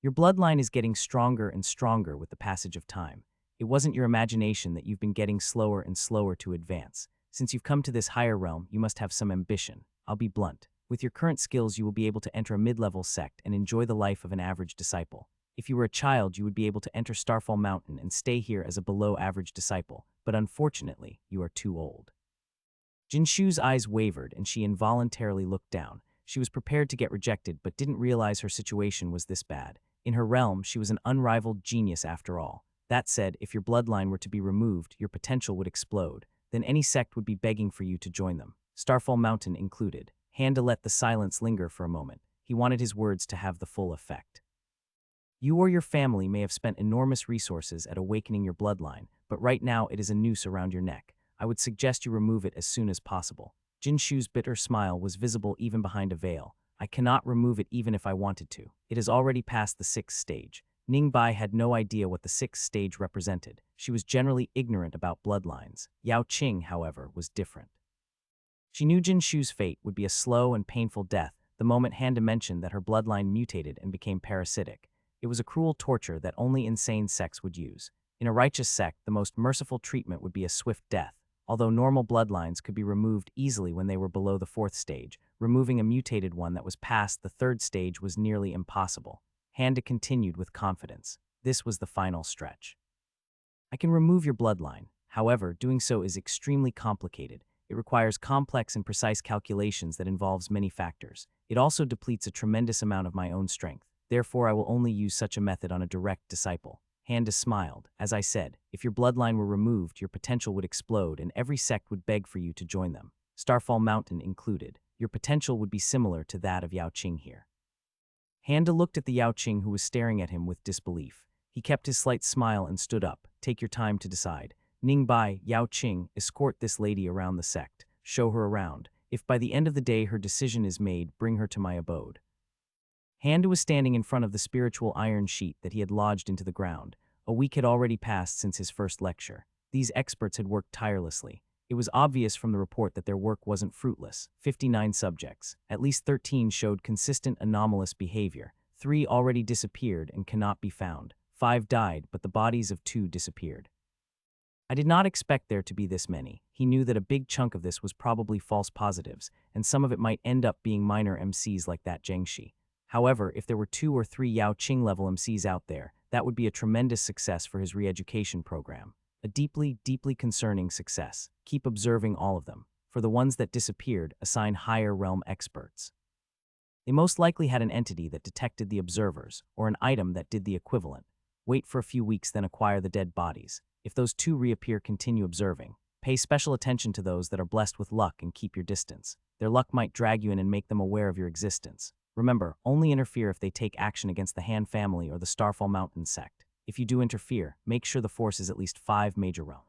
[SPEAKER 1] Your bloodline is getting stronger and stronger with the passage of time. It wasn't your imagination that you've been getting slower and slower to advance. Since you've come to this higher realm, you must have some ambition. I'll be blunt. With your current skills, you will be able to enter a mid-level sect and enjoy the life of an average disciple. If you were a child, you would be able to enter Starfall Mountain and stay here as a below-average disciple, but unfortunately, you are too old. Jin Shu's eyes wavered and she involuntarily looked down. She was prepared to get rejected but didn't realize her situation was this bad. In her realm, she was an unrivaled genius after all. That said, if your bloodline were to be removed, your potential would explode. Then any sect would be begging for you to join them, Starfall Mountain included. Handa let the silence linger for a moment. He wanted his words to have the full effect. You or your family may have spent enormous resources at awakening your bloodline, but right now it is a noose around your neck. I would suggest you remove it as soon as possible. Jin Shu's bitter smile was visible even behind a veil. I cannot remove it even if I wanted to. It is already past the 6th stage. Ning Bai had no idea what the 6th stage represented. She was generally ignorant about bloodlines. Yao Qing, however, was different. She knew Jin Shu's fate would be a slow and painful death the moment Handa mentioned that her bloodline mutated and became parasitic. It was a cruel torture that only insane sects would use. In a righteous sect, the most merciful treatment would be a swift death. Although normal bloodlines could be removed easily when they were below the 4th stage, removing a mutated one that was past the 3rd stage was nearly impossible. Handa continued with confidence. This was the final stretch. I can remove your bloodline. However, doing so is extremely complicated. It requires complex and precise calculations that involves many factors. It also depletes a tremendous amount of my own strength. Therefore, I will only use such a method on a direct disciple. Handa smiled. As I said, if your bloodline were removed, your potential would explode and every sect would beg for you to join them, Starfall Mountain included. Your potential would be similar to that of Yao Qing here. Handa looked at the Yao Qing who was staring at him with disbelief. He kept his slight smile and stood up. Take your time to decide. Ning Bai, Yao Qing, escort this lady around the sect. Show her around. If by the end of the day her decision is made, bring her to my abode. Hand was standing in front of the spiritual iron sheet that he had lodged into the ground. A week had already passed since his first lecture. These experts had worked tirelessly. It was obvious from the report that their work wasn't fruitless. 59 subjects. At least 13 showed consistent anomalous behavior. 3 already disappeared and cannot be found. 5 died, but the bodies of 2 disappeared. I did not expect there to be this many. He knew that a big chunk of this was probably false positives, and some of it might end up being minor MCs like that Zhengxi. However, if there were 2 or 3 Yao Qing level MCs out there, that would be a tremendous success for his re-education program. A deeply, deeply concerning success. Keep observing all of them. For the ones that disappeared, assign higher realm experts. They most likely had an entity that detected the observers, or an item that did the equivalent. Wait for a few weeks, then acquire the dead bodies. If those 2 reappear, continue observing. Pay special attention to those that are blessed with luck and keep your distance. Their luck might drag you in and make them aware of your existence. Remember, only interfere if they take action against the Han family or the Starfall Mountain sect. If you do interfere, make sure the force is at least 5 major realms.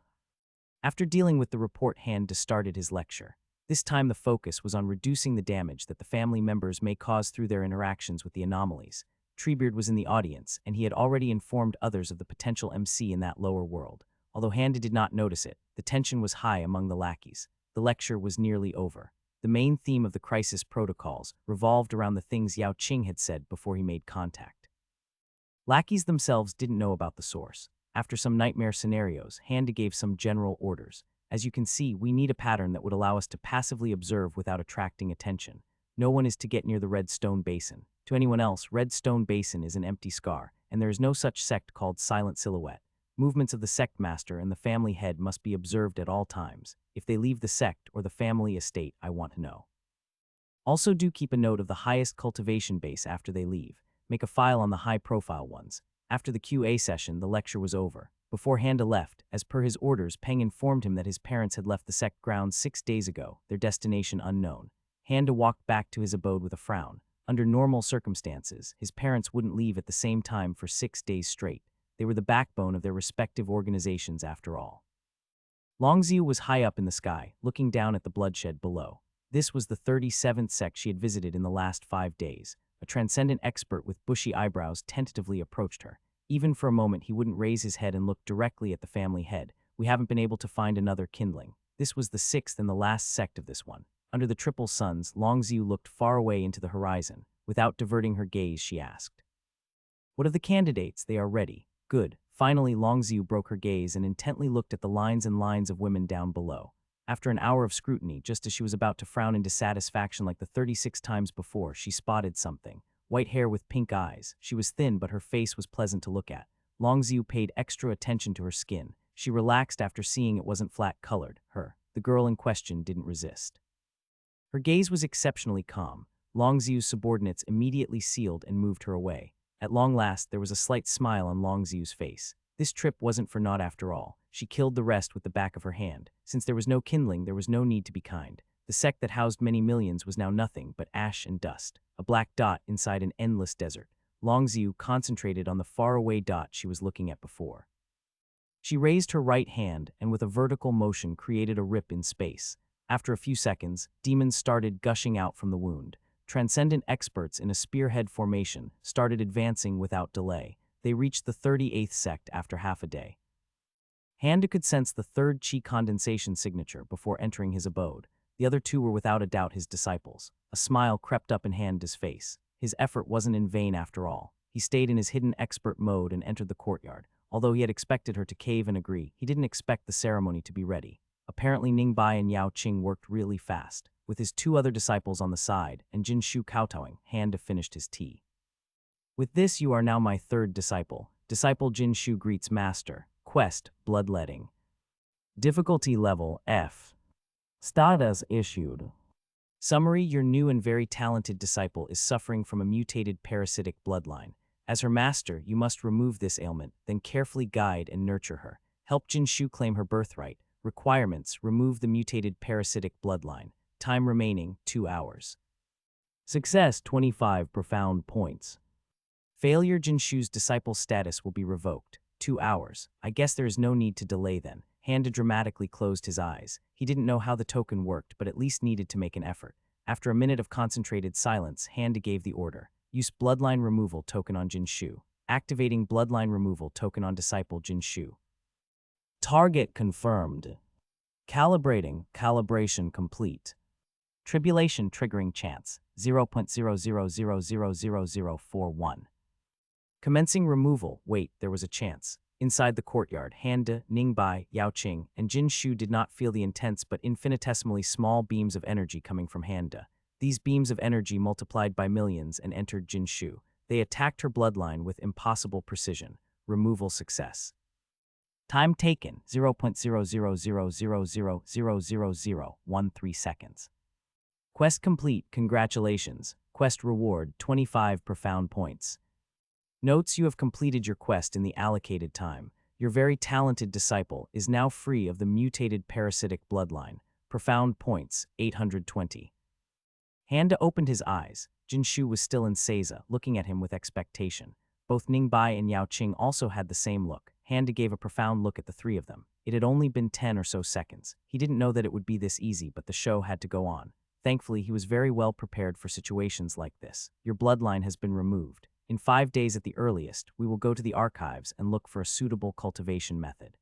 [SPEAKER 1] After dealing with the report, Han started his lecture. This time the focus was on reducing the damage that the family members may cause through their interactions with the anomalies. Treebeard was in the audience, and he had already informed others of the potential MC in that lower world. Although Han did not notice it, the tension was high among the lackeys. The lecture was nearly over. The main theme of the crisis protocols revolved around the things Yao Qing had said before he made contact. Lackeys themselves didn't know about the source. After some nightmare scenarios, Han gave some general orders. As you can see, we need a pattern that would allow us to passively observe without attracting attention. No one is to get near the Red Stone Basin. To anyone else, Red Stone Basin is an empty scar, and there is no such sect called Silent Silhouette. Movements of the sect master and the family head must be observed at all times. If they leave the sect or the family estate, I want to know. Also, do keep a note of the highest cultivation base after they leave. Make a file on the high-profile ones. After the QA session, the lecture was over. Before Handa left, as per his orders, Peng informed him that his parents had left the sect grounds 6 days ago, their destination unknown. Handa walked back to his abode with a frown. Under normal circumstances, his parents wouldn't leave at the same time for 6 days straight. They were the backbone of their respective organizations after all. Longziu was high up in the sky, looking down at the bloodshed below. This was the 37th sect she had visited in the last 5 days. A transcendent expert with bushy eyebrows tentatively approached her. Even for a moment, he wouldn't raise his head and look directly at the family head. We haven't been able to find another kindling. This was the 6th and the last sect of this one. Under the triple suns, Longziu looked far away into the horizon. Without diverting her gaze, she asked, "What of the candidates? They are ready." "Good." Finally, Longziu broke her gaze and intently looked at the lines and lines of women down below. After an hour of scrutiny, just as she was about to frown in dissatisfaction like the 36 times before, she spotted something. White hair with pink eyes. She was thin, but her face was pleasant to look at. Longziu paid extra attention to her skin. She relaxed after seeing it wasn't flat-colored. The girl in question didn't resist. Her gaze was exceptionally calm. Longziu's subordinates immediately sealed and moved her away. At long last, there was a slight smile on Longziu's face. This trip wasn't for naught after all. She killed the rest with the back of her hand. Since there was no kindling, there was no need to be kind. The sect that housed many millions was now nothing but ash and dust, a black dot inside an endless desert. Longziu concentrated on the faraway dot she was looking at before. She raised her right hand and with a vertical motion created a rip in space. After a few seconds, demons started gushing out from the wound. Transcendent experts in a spearhead formation started advancing without delay. They reached the 38th sect after half a day. Handa could sense the 3rd chi condensation signature before entering his abode. The other 2 were without a doubt his disciples. A smile crept up in Handa's face. His effort wasn't in vain after all. He stayed in his hidden expert mode and entered the courtyard. Although he had expected her to cave and agree, he didn't expect the ceremony to be ready. Apparently Ningbai and Yao Qing worked really fast. With his 2 other disciples on the side and Jin Shu kowtowing, Handa finished his tea. "With this you are now my 3rd disciple." Disciple Jin Shu greets Master. Quest, Bloodletting. Difficulty level F. Status issued. Summary: your new and very talented disciple is suffering from a mutated parasitic bloodline. As her master, you must remove this ailment, then carefully guide and nurture her. Help Jin Shu claim her birthright. Requirements: remove the mutated parasitic bloodline. Time remaining, 2 hours. Success, 25 profound points. Failure: Jin Shu's disciple status will be revoked. 2 hours. I guess there is no need to delay then. Handa dramatically closed his eyes. He didn't know how the token worked, but at least needed to make an effort. After a minute of concentrated silence, Handa gave the order. Use bloodline removal token on Jinshu. Activating bloodline removal token on disciple Jinshu. Target confirmed. Calibrating, calibration complete. Tribulation triggering chance, 0.00000041. Commencing removal, wait, there was a chance. Inside the courtyard, Handa, Ningbai, Yaoqing, and Jinshu did not feel the intense but infinitesimally small beams of energy coming from Handa. These beams of energy multiplied by millions and entered Jinshu. They attacked her bloodline with impossible precision. Removal success. Time taken, 0.0000000013 seconds. Quest complete, congratulations. Quest reward, 25 profound points. Notes: you have completed your quest in the allocated time. Your very talented disciple is now free of the mutated parasitic bloodline. Profound points, 820. Handa opened his eyes. Jinshu was still in Seiza, looking at him with expectation. Both Ningbai and Yaoqing also had the same look. Handa gave a profound look at the three of them. It had only been 10 or so seconds. He didn't know that it would be this easy, but the show had to go on. Thankfully, he was very well prepared for situations like this. Your bloodline has been removed. In 5 days at the earliest, we will go to the archives and look for a suitable cultivation method.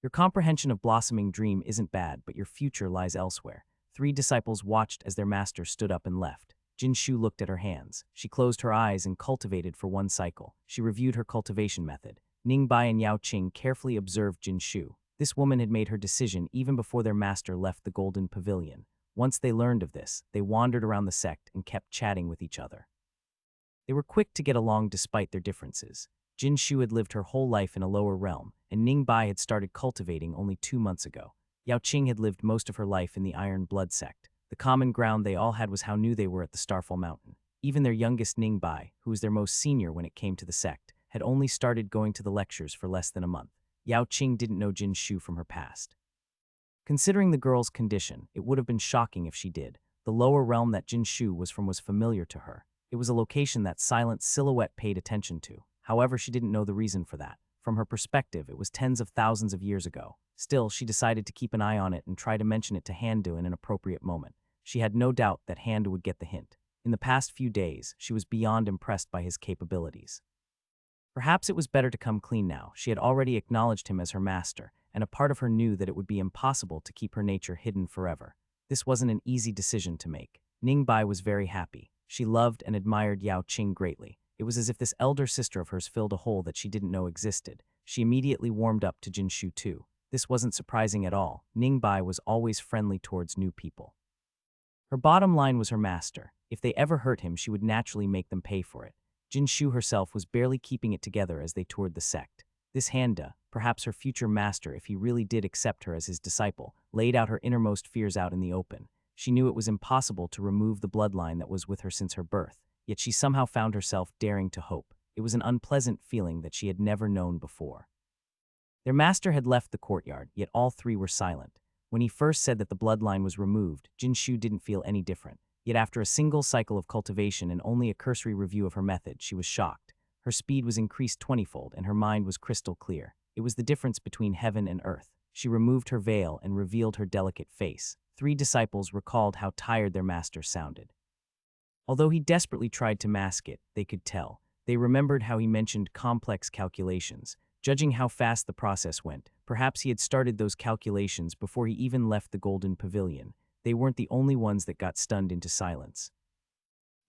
[SPEAKER 1] Your comprehension of Blossoming Dream isn't bad, but your future lies elsewhere. 3 disciples watched as their master stood up and left. Jinshu looked at her hands. She closed her eyes and cultivated for 1 cycle. She reviewed her cultivation method. Ningbai and Yaoqing carefully observed Jinshu. This woman had made her decision even before their master left the Golden Pavilion. Once they learned of this, they wandered around the sect and kept chatting with each other. They were quick to get along despite their differences. Jinshu had lived her whole life in a lower realm, and Ningbai had started cultivating only 2 months ago. Yaoqing had lived most of her life in the Iron Blood sect. The common ground they all had was how new they were at the Starfall Mountain. Even their youngest Ningbai, who was their most senior when it came to the sect, had only started going to the lectures for less than a month. Yaoqing didn't know Jinshu from her past. Considering the girl's condition, it would have been shocking if she did. The lower realm that Jinshu was from was familiar to her. It was a location that Silent Silhouette paid attention to. However, she didn't know the reason for that. From her perspective, it was tens of thousands of years ago. Still, she decided to keep an eye on it and try to mention it to Handa in an appropriate moment. She had no doubt that Handa would get the hint. In the past few days, she was beyond impressed by his capabilities. Perhaps it was better to come clean now. She had already acknowledged him as her master, and a part of her knew that it would be impossible to keep her nature hidden forever. This wasn't an easy decision to make. Ningbai was very happy. She loved and admired Yaoqing greatly. It was as if this elder sister of hers filled a hole that she didn't know existed. She immediately warmed up to Jinshu too. This wasn't surprising at all. Ningbai was always friendly towards new people. Her bottom line was her master. If they ever hurt him, she would naturally make them pay for it. Jinshu herself was barely keeping it together as they toured the sect. This Handa, perhaps her future master if he really did accept her as his disciple, laid out her innermost fears out in the open. She knew it was impossible to remove the bloodline that was with her since her birth, yet she somehow found herself daring to hope. It was an unpleasant feeling that she had never known before. Their master had left the courtyard, yet all 3 were silent. When he first said that the bloodline was removed, Jinshu didn't feel any different. Yet after a single cycle of cultivation and only a cursory review of her method, she was shocked. Her speed was increased 20-fold and her mind was crystal clear. It was the difference between heaven and earth. She removed her veil and revealed her delicate face. 3 disciples recalled how tired their master sounded. Although he desperately tried to mask it, they could tell. They remembered how he mentioned complex calculations. Judging how fast the process went, perhaps he had started those calculations before he even left the Golden Pavilion. They weren't the only ones that got stunned into silence.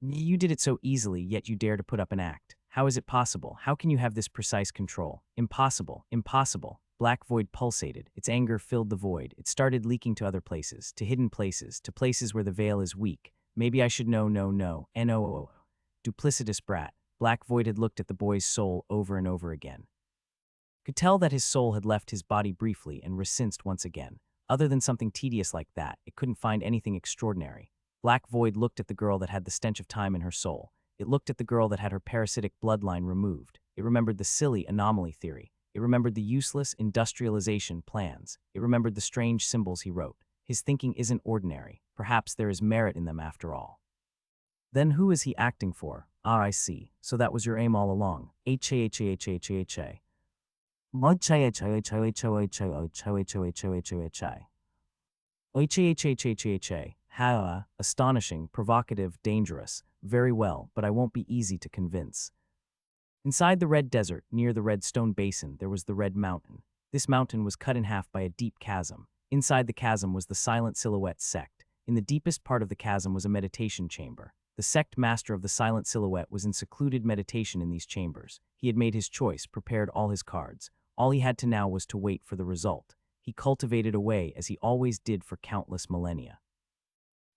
[SPEAKER 1] You did it so easily, yet you dare to put up an act. How is it possible? How can you have this precise control? Impossible, impossible. Black void pulsated. Its anger filled the void. It started leaking to other places, to hidden places, to places where the veil is weak. Maybe I should know, no. N-O-O. Duplicitous brat. Black void had looked at the boy's soul over and over again. Could tell that his soul had left his body briefly and resinced once again. Other than something tedious like that, it couldn't find anything extraordinary. Black void looked at the girl that had the stench of time in her soul. It looked at the girl that had her parasitic bloodline removed. It remembered the silly anomaly theory. It remembered the useless industrialization plans. It remembered the strange symbols he wrote. His thinking isn't ordinary. Perhaps there is merit in them after all. Then who is he acting for? Ah, I see. So that was your aim all along. H-A-H-A-H-A-H-A-H-A. Ha, astonishing, provocative, dangerous. Very well, but I won't be easy to convince. Inside the Red Desert, near the Red Stone Basin, there was the Red Mountain. This mountain was cut in half by a deep chasm. Inside the chasm was the Silent Silhouette sect. In the deepest part of the chasm was a meditation chamber. The sect master of the Silent Silhouette was in secluded meditation in these chambers. He had made his choice, prepared all his cards. All he had to now was to wait for the result. He cultivated away as he always did for countless millennia.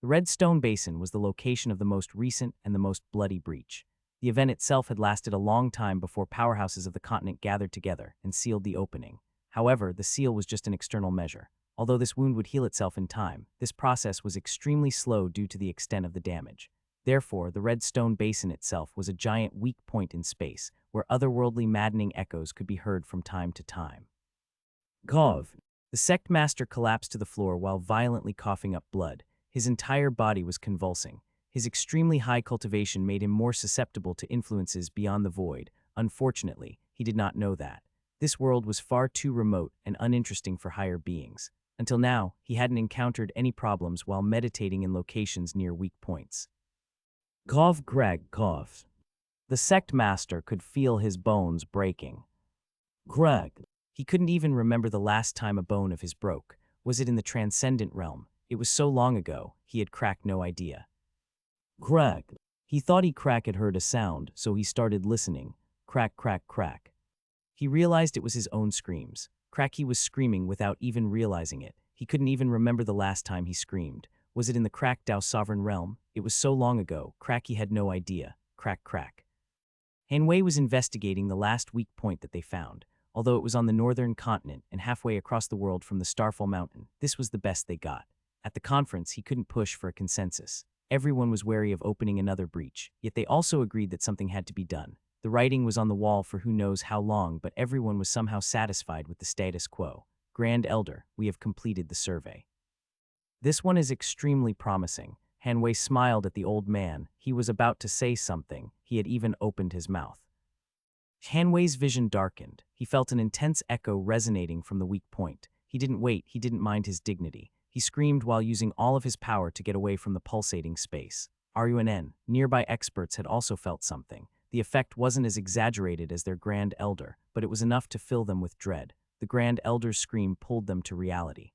[SPEAKER 1] The Red Stone Basin was the location of the most recent and the most bloody breach. The event itself had lasted a long time before powerhouses of the continent gathered together and sealed the opening. However, the seal was just an external measure. Although this wound would heal itself in time, this process was extremely slow due to the extent of the damage. Therefore, the Red Stone Basin itself was a giant weak point in space, where otherworldly maddening echoes could be heard from time to time. Gov. The sect master collapsed to the floor while violently coughing up blood. His entire body was convulsing. His extremely high cultivation made him more susceptible to influences beyond the void. Unfortunately, he did not know that. This world was far too remote and uninteresting for higher beings. Until now, he hadn't encountered any problems while meditating in locations near weak points. Gov Greg Gov. The sect master could feel his bones breaking. Greg. He couldn't even remember the last time a bone of his broke. Was it in the transcendent realm? It was so long ago, he had cracked no idea. Greg. He thought Crack had heard a sound, so he started listening. Crack, crack, crack. He realized it was his own screams. Cracky was screaming without even realizing it. He couldn't even remember the last time he screamed. Was it in the Crack Dao sovereign realm? It was so long ago, Cracky had no idea. Crack, crack. Hanwei was investigating the last weak point that they found. Although it was on the northern continent and halfway across the world from the Starfall Mountain, this was the best they got. At the conference, he couldn't push for a consensus. Everyone was wary of opening another breach, yet they also agreed that something had to be done. The writing was on the wall for who knows how long, but everyone was somehow satisfied with the status quo. Grand Elder, we have completed the survey. This one is extremely promising. Hanwei smiled at the old man. He was about to say something. He had even opened his mouth. Hanwei's vision darkened. He felt an intense echo resonating from the weak point. He didn't wait. He didn't mind his dignity. He screamed while using all of his power to get away from the pulsating space. RUNN, nearby experts had also felt something. The effect wasn't as exaggerated as their Grand Elder, but it was enough to fill them with dread. The Grand Elder's scream pulled them to reality.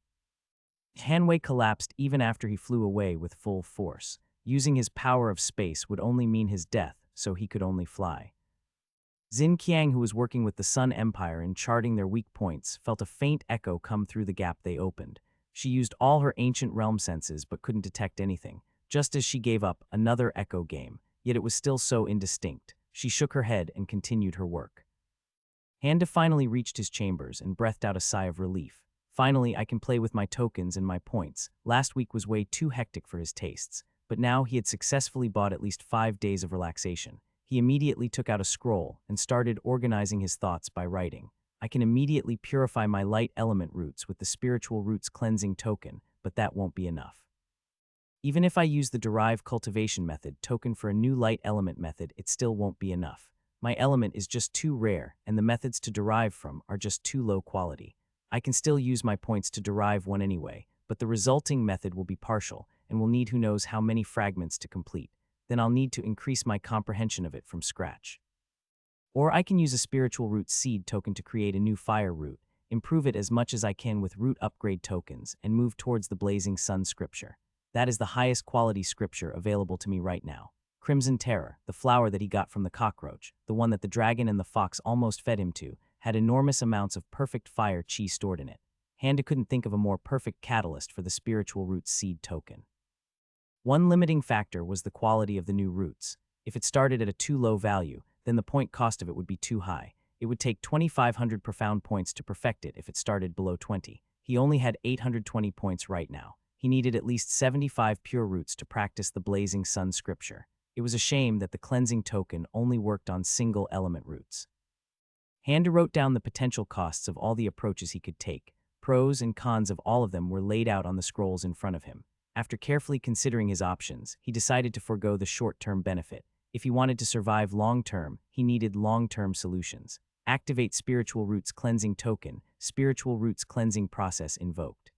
[SPEAKER 1] Hanwei collapsed even after he flew away with full force. Using his power of space would only mean his death, so he could only fly. Xin Qiang, who was working with the Sun Empire in charting their weak points, felt a faint echo come through the gap they opened. She used all her ancient realm senses but couldn't detect anything. Just as she gave up, another echo came, yet it was still so indistinct. She shook her head and continued her work. Handa finally reached his chambers and breathed out a sigh of relief. Finally, I can play with my tokens and my points. Last week was way too hectic for his tastes, but now he had successfully bought at least 5 days of relaxation. He immediately took out a scroll and started organizing his thoughts by writing. I can immediately purify my light element roots with the spiritual roots cleansing token, but that won't be enough. Even if I use the derived cultivation method token for a new light element method, it still won't be enough. My element is just too rare, and the methods to derive from are just too low quality. I can still use my points to derive one anyway, but the resulting method will be partial and will need who knows how many fragments to complete. Then I'll need to increase my comprehension of it from scratch. Or I can use a spiritual root seed token to create a new fire root, improve it as much as I can with root upgrade tokens, and move towards the blazing sun scripture. That is the highest quality scripture available to me right now. Crimson Terror, the flower that he got from the cockroach, the one that the dragon and the fox almost fed him to, had enormous amounts of perfect fire chi stored in it. Handa couldn't think of a more perfect catalyst for the spiritual root seed token. One limiting factor was the quality of the new roots. If it started at a too low value, then the point cost of it would be too high. It would take 2,500 profound points to perfect it if it started below 20. He only had 820 points right now. He needed at least 75 pure roots to practice the blazing sun scripture. It was a shame that the cleansing token only worked on single element roots. Handa wrote down the potential costs of all the approaches he could take. Pros and cons of all of them were laid out on the scrolls in front of him. After carefully considering his options, he decided to forego the short-term benefit. If he wanted to survive long-term, he needed long-term solutions. Activate Spiritual Roots Cleansing Token. Spiritual Roots Cleansing Process invoked.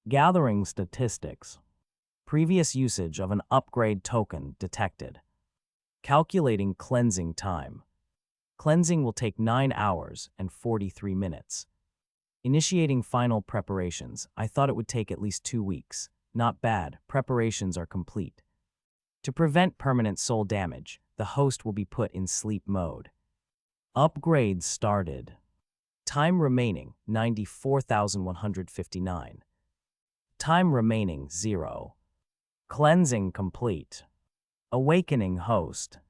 [SPEAKER 1] Gathering statistics. Previous usage of an upgrade token detected. Calculating cleansing time. Cleansing will take 9 hours and 43 minutes. Initiating final preparations. I thought it would take at least 2 weeks. Not bad, preparations are complete. To prevent permanent soul damage, the host will be put in sleep mode. Upgrades started. Time remaining 94,159. Time remaining 0. Cleansing complete. Awakening host.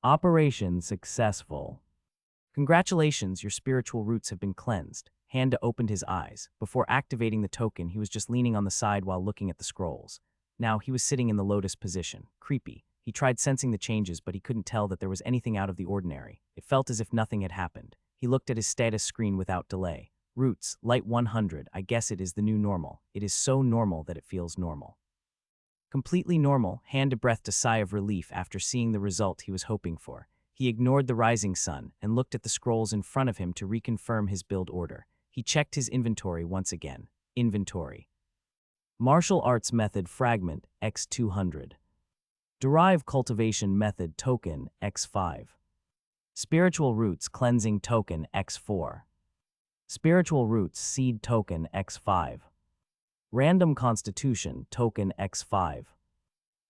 [SPEAKER 1] Operation successful. Congratulations, your spiritual roots have been cleansed. Handa opened his eyes. Before activating the token, he was just leaning on the side while looking at the scrolls. Now he was sitting in the lotus position. Creepy. He tried sensing the changes, but he couldn't tell that there was anything out of the ordinary. It felt as if nothing had happened. He looked at his status screen without delay. Roots, light 100. I guess it is the new normal. It is so normal that it feels normal. Completely normal, Handa breathed a sigh of relief after seeing the result he was hoping for. He ignored the rising sun and looked at the scrolls in front of him to reconfirm his build order. He checked his inventory once again. Inventory. Martial Arts Method Fragment X200. Derive Cultivation Method Token X5. Spiritual Roots Cleansing Token X4. Spiritual Roots Seed Token X5. Random Constitution Token X5.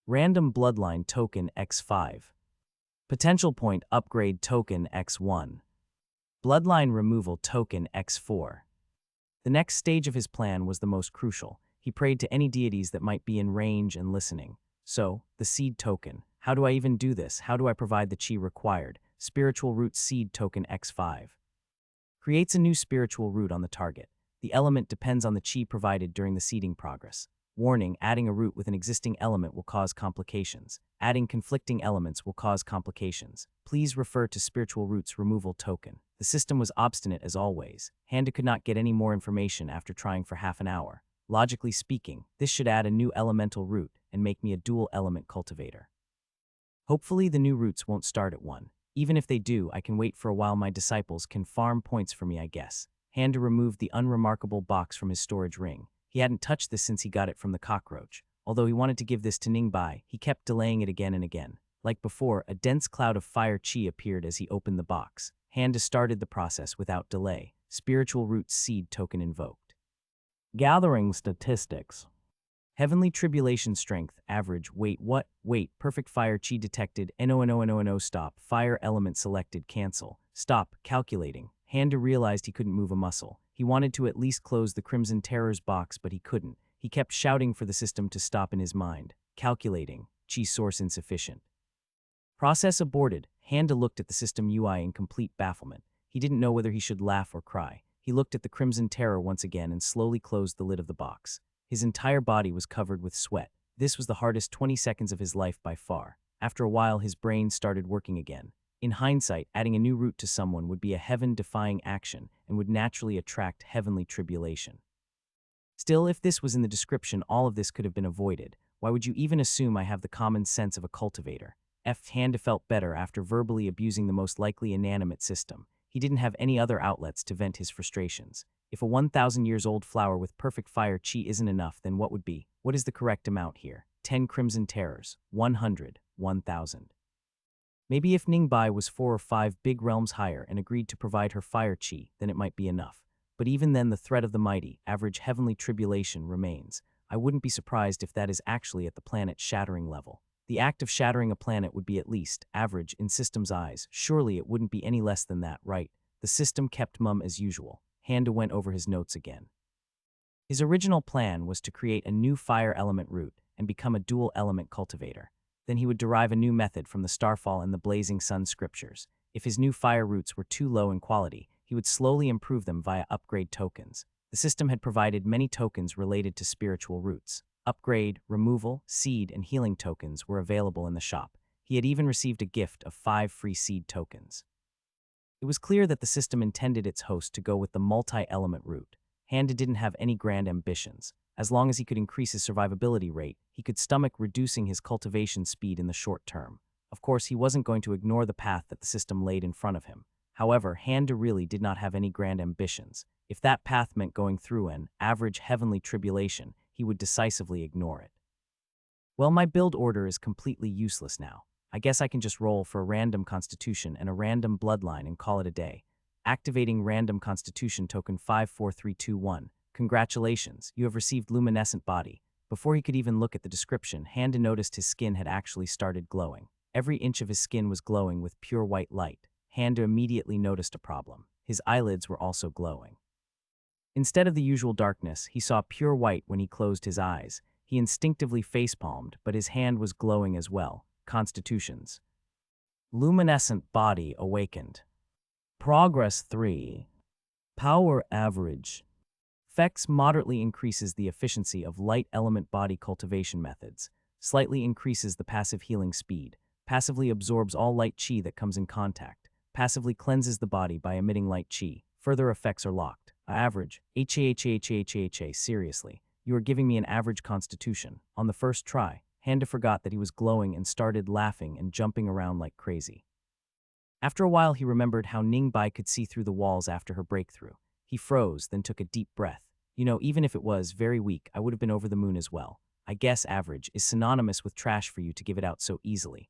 [SPEAKER 1] Random Bloodline Token X5. Potential Point Upgrade Token X1. Bloodline Removal Token X4. The next stage of his plan was the most crucial. He prayed to any deities that might be in range and listening. So, the Seed Token. How do I even do this? How do I provide the chi required? Spiritual Root Seed Token X5. Creates a new spiritual root on the target. The element depends on the chi provided during the seeding progress. Warning, adding a root with an existing element will cause complications. Adding conflicting elements will cause complications. Please refer to Spiritual Roots Removal Token. The system was obstinate as always. Handa could not get any more information after trying for half an hour. Logically speaking, this should add a new elemental root and make me a dual element cultivator. Hopefully the new roots won't start at 1. Even if they do, I can wait for a while. My disciples can farm points for me, I guess. Handa removed the unremarkable box from his storage ring. He hadn't touched this since he got it from the cockroach. Although he wanted to give this to Ningbai, he kept delaying it again and again. Like before, a dense cloud of fire chi appeared as he opened the box. Handa started the process without delay. Spiritual Root Seed Token invoked. Gathering statistics. Heavenly Tribulation Strength, average, wait, what? Wait, perfect fire chi detected, no, stop, fire element selected, cancel, stop, calculating. Handa realized he couldn't move a muscle. He wanted to at least close the Crimson Terror's box, but he couldn't. He kept shouting for the system to stop in his mind. Calculating, chi source insufficient. Process aborted. Handa looked at the system UI in complete bafflement. He didn't know whether he should laugh or cry. He looked at the Crimson Terror once again and slowly closed the lid of the box. His entire body was covered with sweat. This was the hardest 20 seconds of his life by far. After a while, his brain started working again. In hindsight, adding a new root to someone would be a heaven-defying action and would naturally attract heavenly tribulation. Still, if this was in the description, all of this could have been avoided. Why would you even assume I have the common sense of a cultivator? Handa felt better after verbally abusing the most likely inanimate system. He didn't have any other outlets to vent his frustrations. If a 1,000 years old flower with perfect fire chi isn't enough, then what would be? What is the correct amount here? 10 Crimson Terrors, 100, 1,000. Maybe if Ningbai was 4 or 5 big realms higher and agreed to provide her fire chi, then it might be enough. But even then, the threat of the mighty, average heavenly tribulation remains. I wouldn't be surprised if that is actually at the planet shattering level. The act of shattering a planet would be at least average in system's eyes. Surely it wouldn't be any less than that, right? The system kept mum as usual. Handa went over his notes again. His original plan was to create a new fire element root and become a dual element cultivator. Then he would derive a new method from the Starfall and the Blazing Sun scriptures. If his new fire roots were too low in quality, he would slowly improve them via upgrade tokens. The system had provided many tokens related to spiritual roots. Upgrade, removal, seed, and healing tokens were available in the shop. He had even received a gift of 5 free seed tokens. It was clear that the system intended its host to go with the multi-element route. Handa didn't have any grand ambitions. As long as he could increase his survivability rate, he could stomach reducing his cultivation speed in the short term. Of course, he wasn't going to ignore the path that the system laid in front of him. However, Handa really did not have any grand ambitions. If that path meant going through an average heavenly tribulation, he would decisively ignore it. Well, my build order is completely useless now. I guess I can just roll for a random constitution and a random bloodline and call it a day. Activating random constitution token 54321. Congratulations, you have received luminescent body. Before he could even look at the description, Handa noticed his skin had actually started glowing. Every inch of his skin was glowing with pure white light. Handa immediately noticed a problem. His eyelids were also glowing. Instead of the usual darkness, he saw pure white when he closed his eyes. He instinctively facepalmed, but his hand was glowing as well. Constitutions. Luminescent body awakened. Progress 3. Power average. Effects moderately increases the efficiency of light element body cultivation methods. Slightly increases the passive healing speed. Passively absorbs all light chi that comes in contact. Passively cleanses the body by emitting light chi. Further effects are locked. Average. Seriously. You are giving me an average constitution. On the first try, Handa forgot that he was glowing and started laughing and jumping around like crazy. After a while, he remembered how Ningbai could see through the walls after her breakthrough. He froze, then took a deep breath. Even if it was very weak, I would have been over the moon as well. I guess average is synonymous with trash for you to give it out so easily.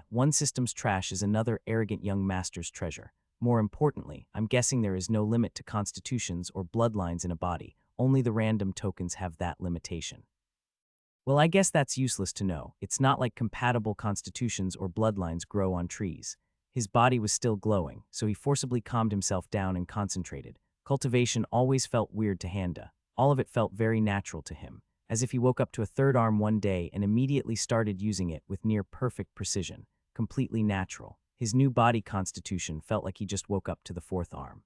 [SPEAKER 1] One system's trash is another arrogant young master's treasure. More importantly, I'm guessing there is no limit to constitutions or bloodlines in a body. Only the random tokens have that limitation. Well, I guess that's useless to know. It's not like compatible constitutions or bloodlines grow on trees. His body was still glowing, so he forcibly calmed himself down and concentrated. Cultivation always felt weird to Handa. All of it felt very natural to him, as if he woke up to a third arm one day and immediately started using it with near-perfect precision, completely natural. His new body constitution felt like he just woke up to the fourth arm.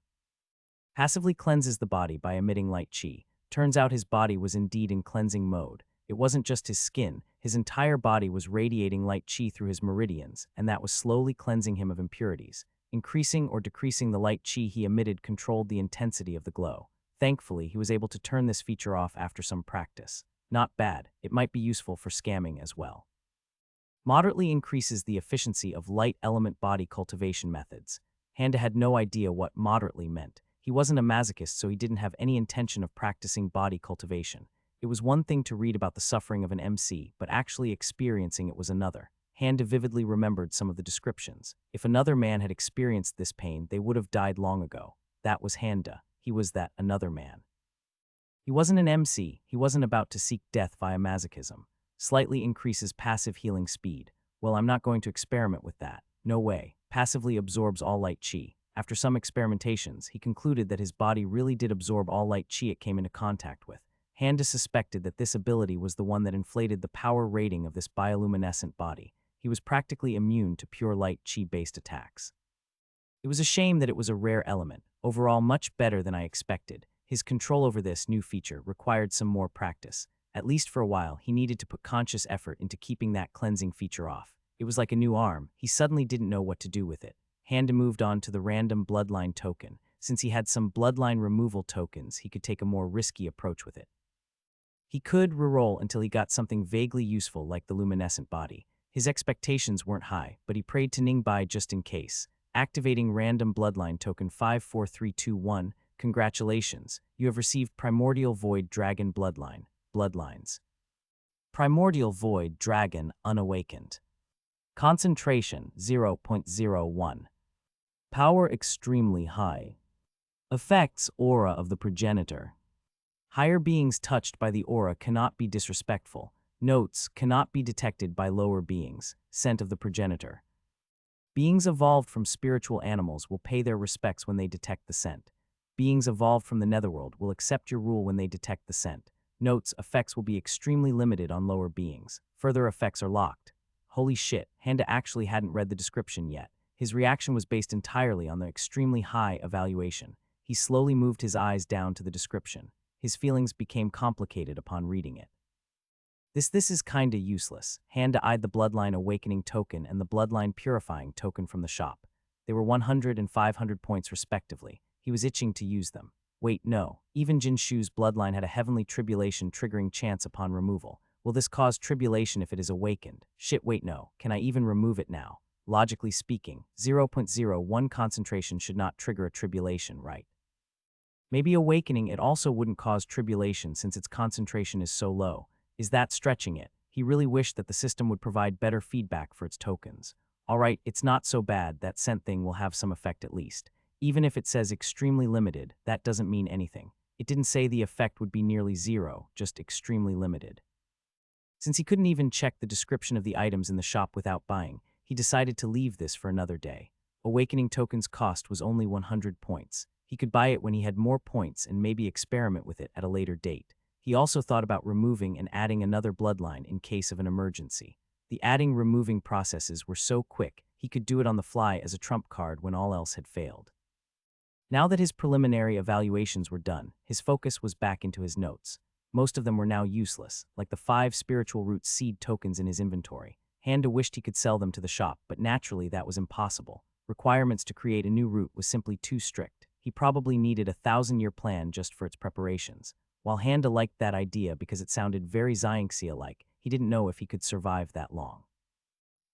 [SPEAKER 1] Passively cleanses the body by emitting light chi. Turns out his body was indeed in cleansing mode. It wasn't just his skin, his entire body was radiating light chi through his meridians, and that was slowly cleansing him of impurities. Increasing or decreasing the light chi he emitted controlled the intensity of the glow. Thankfully, he was able to turn this feature off after some practice. Not bad, it might be useful for scamming as well. Moderately increases the efficiency of light element body cultivation methods. Handa had no idea what moderately meant. He wasn't a masochist, so he didn't have any intention of practicing body cultivation. It was one thing to read about the suffering of an MC, but actually experiencing it was another. Handa vividly remembered some of the descriptions. If another man had experienced this pain, they would have died long ago. That was Handa. He was that another man. He wasn't an MC. He wasn't about to seek death via masochism. Slightly increases passive healing speed. Well, I'm not going to experiment with that. No way. Passively absorbs all light chi. After some experimentations, he concluded that his body really did absorb all light chi it came into contact with. Handa suspected that this ability was the one that inflated the power rating of this bioluminescent body. He was practically immune to pure light chi-based attacks. It was a shame that it was a rare element. Overall, much better than I expected. His control over this new feature required some more practice. At least for a while, he needed to put conscious effort into keeping that cleansing feature off. It was like a new arm. He suddenly didn't know what to do with it. Handa moved on to the random bloodline token. Since he had some bloodline removal tokens, he could take a more risky approach with it. He could reroll until he got something vaguely useful like the luminescent body. His expectations weren't high, but he prayed to Ningbai just in case. Activating random bloodline token 54321. Congratulations, you have received Primordial Void Dragon Bloodline. Bloodlines. Primordial Void Dragon Unawakened. Concentration 0.01. Power extremely high. Effects Aura of the Progenitor. Higher beings touched by the aura cannot be disrespectful. Notes cannot be detected by lower beings. Scent of the Progenitor. Beings evolved from spiritual animals will pay their respects when they detect the scent. Beings evolved from the netherworld will accept your rule when they detect the scent. Notes, effects will be extremely limited on lower beings. Further effects are locked. Holy shit, Handa actually hadn't read the description yet. His reaction was based entirely on the extremely high evaluation. He slowly moved his eyes down to the description. His feelings became complicated upon reading it. This is kinda useless. Handa eyed the Bloodline Awakening token and the Bloodline Purifying token from the shop. They were 100 and 500 points respectively. He was itching to use them. Wait, no. Even Jinshu's bloodline had a heavenly tribulation triggering chance upon removal. Will this cause tribulation if it is awakened? Shit, wait, no. Can I even remove it now? Logically speaking, 0.01 concentration should not trigger a tribulation, right? Maybe awakening it also wouldn't cause tribulation since its concentration is so low. Is that stretching it? He really wished that the system would provide better feedback for its tokens. Alright, it's not so bad, that scent thing will have some effect at least. Even if it says extremely limited, that doesn't mean anything. It didn't say the effect would be nearly zero, just extremely limited. Since he couldn't even check the description of the items in the shop without buying, he decided to leave this for another day. Awakening token's cost was only 100 points. He could buy it when he had more points and maybe experiment with it at a later date. He also thought about removing and adding another bloodline in case of an emergency. The adding-removing processes were so quick, he could do it on the fly as a trump card when all else had failed. Now that his preliminary evaluations were done, his focus was back into his notes. Most of them were now useless, like the 5 spiritual root seed tokens in his inventory. Handa wished he could sell them to the shop, but naturally that was impossible. Requirements to create a new root was simply too strict. He probably needed a 1,000-year plan just for its preparations. While Handa liked that idea because it sounded very Xianxia-like, he didn't know if he could survive that long.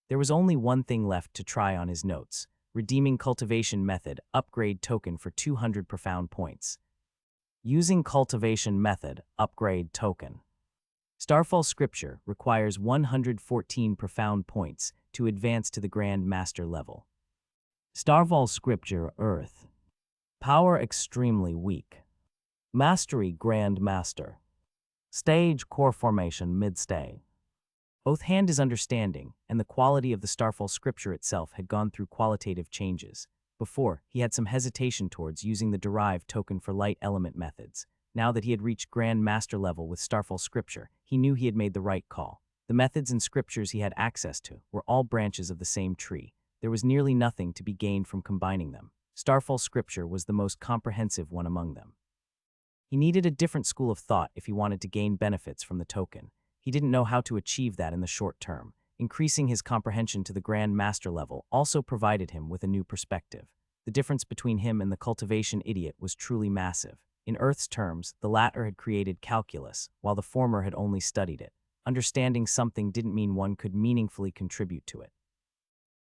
[SPEAKER 1] There was only one thing left to try on his notes. Redeeming cultivation method, upgrade token for 200 profound points. Using cultivation method, upgrade token. Starfall scripture requires 114 profound points to advance to the Grand Master level. Starfall scripture Earth. Power extremely weak. Mastery Grand Master. Stage core formation mid-stay. Both Handa's understanding and the quality of the Starfall scripture itself had gone through qualitative changes. Before, he had some hesitation towards using the derived token for light element methods. Now that he had reached Grand Master level with Starfall scripture, he knew he had made the right call. The methods and scriptures he had access to were all branches of the same tree. There was nearly nothing to be gained from combining them. Starfall scripture was the most comprehensive one among them. He needed a different school of thought if he wanted to gain benefits from the token. He didn't know how to achieve that in the short term. Increasing his comprehension to the Grand Master level also provided him with a new perspective. The difference between him and the cultivation idiot was truly massive. In Earth's terms, the latter had created calculus, while the former had only studied it. Understanding something didn't mean one could meaningfully contribute to it.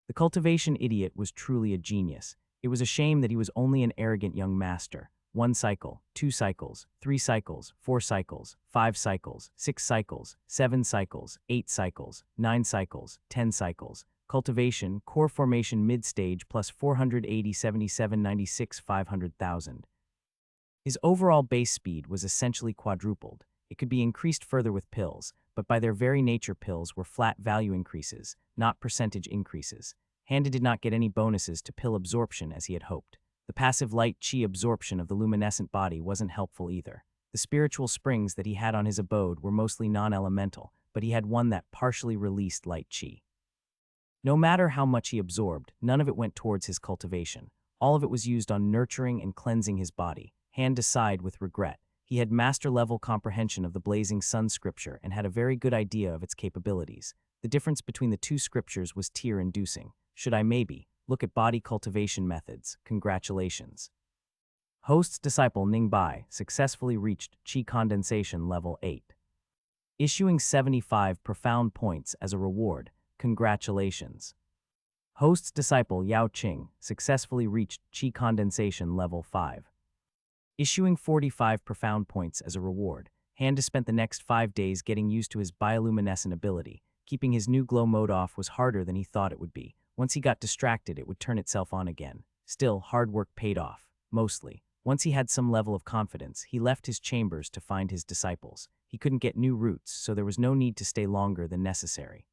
[SPEAKER 1] The cultivation idiot was truly a genius. It was a shame that he was only an arrogant young master. 1 cycle, 2 cycles, 3 cycles, 4 cycles, 5 cycles, 6 cycles, 7 cycles, 8 cycles, 9 cycles, 10 cycles. Cultivation, core formation mid-stage plus 480, 77, 96, 500,000. His overall base speed was essentially quadrupled. It could be increased further with pills, but by their very nature pills were flat value increases, not percentage increases. Handa did not get any bonuses to pill absorption as he had hoped. The passive light chi absorption of the luminescent body wasn't helpful either. The spiritual springs that he had on his abode were mostly non-elemental, but he had one that partially released light chi. No matter how much he absorbed, none of it went towards his cultivation. All of it was used on nurturing and cleansing his body. Handa sighed with regret. He had master-level comprehension of the Blazing Sun scripture and had a very good idea of its capabilities. The difference between the two scriptures was tear-inducing. Should I maybe look at body cultivation methods? Congratulations. Host's disciple Ningbai successfully reached Qi condensation level 8. Issuing 75 profound points as a reward. Congratulations. Host's disciple Yao Qing successfully reached Qi condensation level 5. Issuing 45 profound points as a reward, Handa spent the next 5 days getting used to his bioluminescent ability. Keeping his new glow mode off was harder than he thought it would be. Once he got distracted, it would turn itself on again. Still, hard work paid off, mostly. Once he had some level of confidence, he left his chambers to find his disciples. He couldn't get new roots, so there was no need to stay longer than necessary.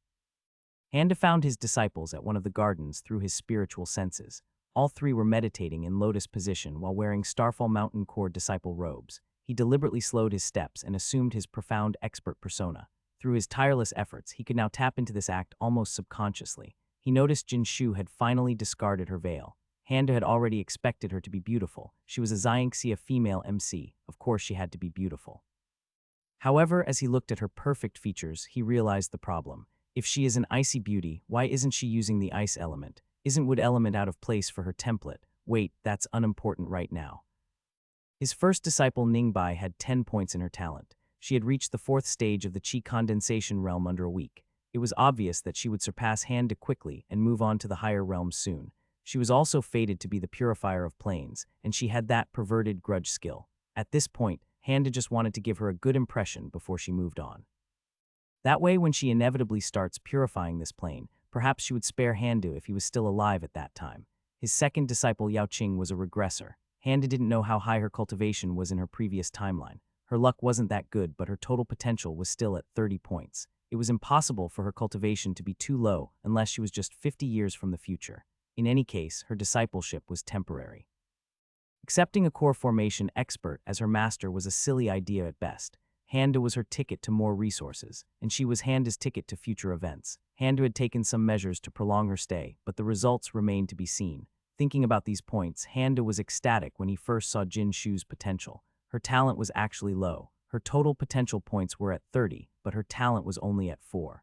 [SPEAKER 1] Handa found his disciples at one of the gardens through his spiritual senses. All 3 were meditating in lotus position while wearing Starfall Mountain Core disciple robes. He deliberately slowed his steps and assumed his profound expert persona. Through his tireless efforts, he could now tap into this act almost subconsciously. He noticed Jinshu had finally discarded her veil. Handa had already expected her to be beautiful. She was a Xianxia female MC. Of course she had to be beautiful. However, as he looked at her perfect features, he realized the problem. If she is an icy beauty, why isn't she using the ice element? Isn't wood element out of place for her template? Wait, that's unimportant right now. His first disciple Ningbai had 10 points in her talent. She had reached the 4th stage of the Qi condensation realm under a week. It was obvious that she would surpass Handa quickly and move on to the higher realms soon. She was also fated to be the purifier of planes, and she had that perverted grudge skill. At this point, Handa just wanted to give her a good impression before she moved on. That way, when she inevitably starts purifying this plane, perhaps she would spare Handu if he was still alive at that time. His second disciple Yao Qing was a regressor. Handa didn't know how high her cultivation was in her previous timeline. Her luck wasn't that good, but her total potential was still at 30 points. It was impossible for her cultivation to be too low unless she was just 50 years from the future. In any case, her discipleship was temporary. Accepting a core formation expert as her master was a silly idea at best. Handa was her ticket to more resources, and she was Handa's ticket to future events. Handa had taken some measures to prolong her stay, but the results remained to be seen. Thinking about these points, Handa was ecstatic when he first saw Jin Shu's potential. Her talent was actually low. Her total potential points were at 30, but her talent was only at 4.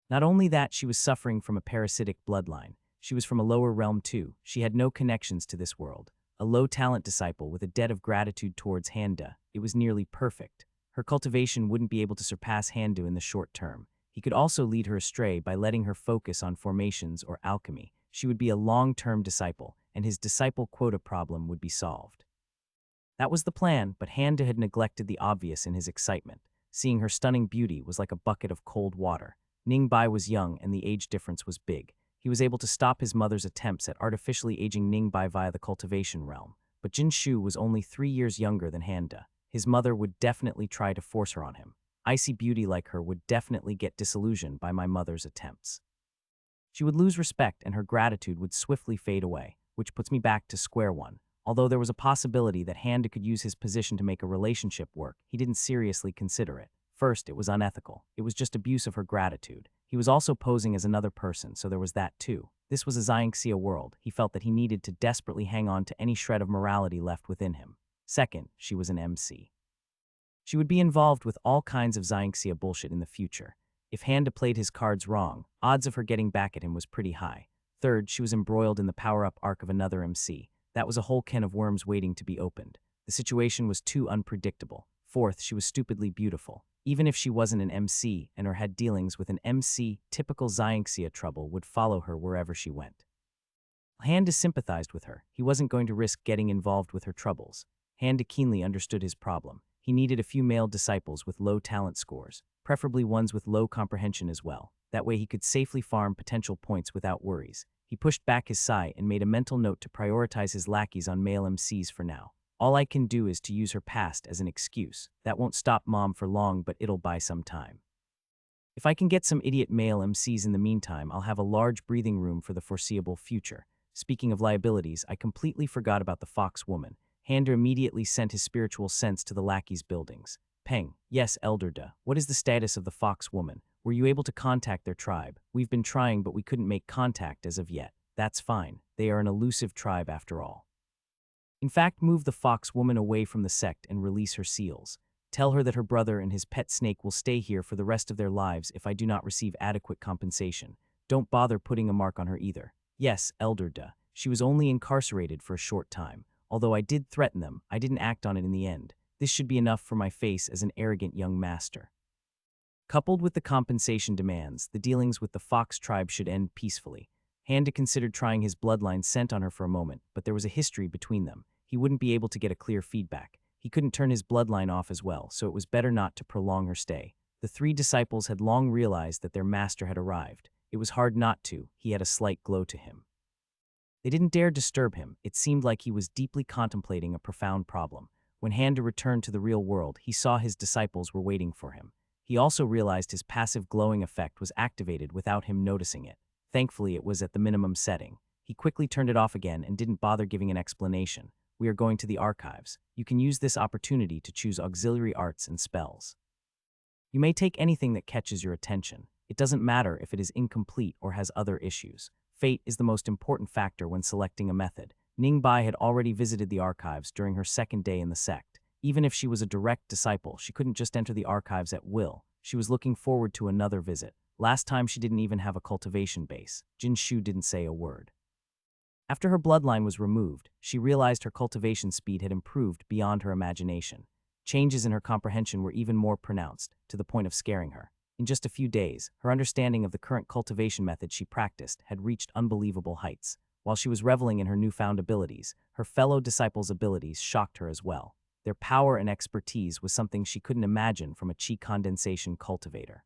[SPEAKER 1] Not only that, she was suffering from a parasitic bloodline. She was from a lower realm too. She had no connections to this world. A low-talent disciple with a debt of gratitude towards Handa. It was nearly perfect. Her cultivation wouldn't be able to surpass Handu in the short term. He could also lead her astray by letting her focus on formations or alchemy. She would be a long-term disciple, and his disciple quota problem would be solved. That was the plan, but Handa had neglected the obvious in his excitement. Seeing her stunning beauty was like a bucket of cold water. Ningbai was young, and the age difference was big. He was able to stop his mother's attempts at artificially aging Ningbai via the cultivation realm, but Jin Shu was only 3 years younger than Handa. His mother would definitely try to force her on him. Icy beauty like her would definitely get disillusioned by my mother's attempts. She would lose respect and her gratitude would swiftly fade away, which puts me back to square one. Although there was a possibility that Handa could use his position to make a relationship work, he didn't seriously consider it. First, it was unethical. It was just abuse of her gratitude. He was also posing as another person, so there was that too. This was a Xianxia world. He felt that he needed to desperately hang on to any shred of morality left within him. Second, she was an MC. She would be involved with all kinds of Xianxia bullshit in the future. If Handa played his cards wrong, odds of her getting back at him was pretty high. Third, she was embroiled in the power-up arc of another MC. That was a whole can of worms waiting to be opened. The situation was too unpredictable. Fourth, she was stupidly beautiful. Even if she wasn't an MC and or had dealings with an MC, typical Xianxia trouble would follow her wherever she went. Handa sympathized with her. He wasn't going to risk getting involved with her troubles. Handa keenly understood his problem. He needed a few male disciples with low talent scores, preferably ones with low comprehension as well. That way he could safely farm potential points without worries. He pushed back his sigh and made a mental note to prioritize his lackeys on male MCs for now. All I can do is to use her past as an excuse. That won't stop Mom for long, but it'll buy some time. If I can get some idiot male MCs in the meantime, I'll have a large breathing room for the foreseeable future. Speaking of liabilities, I completely forgot about the fox woman. Handa immediately sent his spiritual sense to the lackey's buildings. Peng, yes, Elder Da. What is the status of the fox woman? Were you able to contact their tribe? We've been trying, but we couldn't make contact as of yet. That's fine. They are an elusive tribe after all. In fact, move the fox woman away from the sect and release her seals. Tell her that her brother and his pet snake will stay here for the rest of their lives if I do not receive adequate compensation. Don't bother putting a mark on her either. Yes, Elder Da. She was only incarcerated for a short time. Although I did threaten them, I didn't act on it in the end. This should be enough for my face as an arrogant young master. Coupled with the compensation demands, the dealings with the fox tribe should end peacefully. Handa considered trying his bloodline scent on her for a moment, but there was a history between them. He wouldn't be able to get a clear feedback. He couldn't turn his bloodline off as well, so it was better not to prolong her stay. The 3 disciples had long realized that their master had arrived. It was hard not to. He had a slight glow to him. They didn't dare disturb him. It seemed like he was deeply contemplating a profound problem. When Handa returned to the real world, he saw his disciples were waiting for him. He also realized his passive glowing effect was activated without him noticing it. Thankfully, it was at the minimum setting. He quickly turned it off again and didn't bother giving an explanation. We are going to the archives. You can use this opportunity to choose auxiliary arts and spells. You may take anything that catches your attention. It doesn't matter if it is incomplete or has other issues. Fate is the most important factor when selecting a method. Ningbai had already visited the archives during her second day in the sect. Even if she was a direct disciple, she couldn't just enter the archives at will. She was looking forward to another visit. Last time she didn't even have a cultivation base. Jin Shu didn't say a word. After her bloodline was removed, she realized her cultivation speed had improved beyond her imagination. Changes in her comprehension were even more pronounced, to the point of scaring her. In just a few days, her understanding of the current cultivation method she practiced had reached unbelievable heights. While she was reveling in her newfound abilities, her fellow disciples' abilities shocked her as well. Their power and expertise was something she couldn't imagine from a chi condensation cultivator.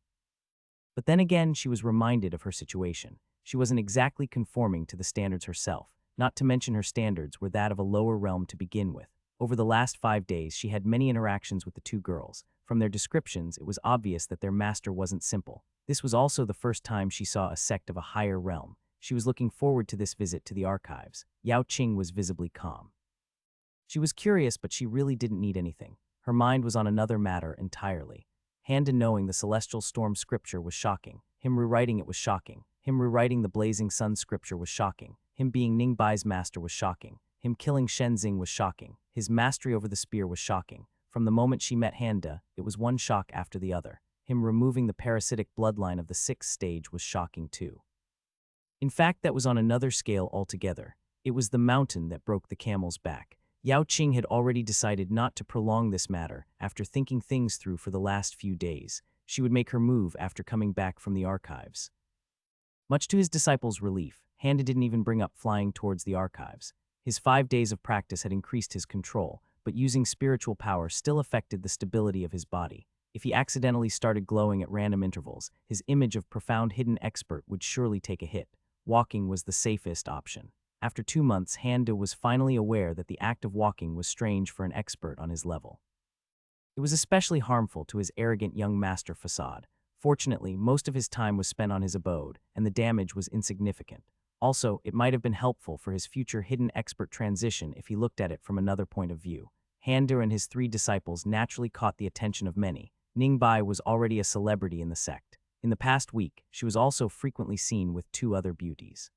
[SPEAKER 1] But then again, she was reminded of her situation. She wasn't exactly conforming to the standards herself, not to mention her standards were that of a lower realm to begin with. Over the last 5 days, she had many interactions with the two girls. From their descriptions, it was obvious that their master wasn't simple. This was also the first time she saw a sect of a higher realm. She was looking forward to this visit to the archives. Yao Qing was visibly calm. She was curious, but she really didn't need anything. Her mind was on another matter entirely. Hand in knowing the celestial storm scripture was shocking. Him rewriting it was shocking. Him rewriting the blazing sun scripture was shocking. Him being Ningbai's master was shocking. Him killing Shenzing was shocking. His mastery over the spear was shocking. From the moment she met Handa, it was one shock after the other. Him removing the parasitic bloodline of the 6th stage was shocking too. In fact, that was on another scale altogether. It was the mountain that broke the camel's back. Yao Qing had already decided not to prolong this matter after thinking things through for the last few days. She would make her move after coming back from the archives. Much to his disciples' relief, Handa didn't even bring up flying towards the archives. His 5 days of practice had increased his control, but using spiritual power still affected the stability of his body. If he accidentally started glowing at random intervals, his image of profound hidden expert would surely take a hit. Walking was the safest option. After 2 months, Handa was finally aware that the act of walking was strange for an expert on his level. It was especially harmful to his arrogant young master facade. Fortunately, most of his time was spent on his abode, and the damage was insignificant. Also, it might have been helpful for his future hidden expert transition if he looked at it from another point of view. Handa and his 3 disciples naturally caught the attention of many. Ningbai was already a celebrity in the sect. In the past week, she was also frequently seen with 2 other beauties.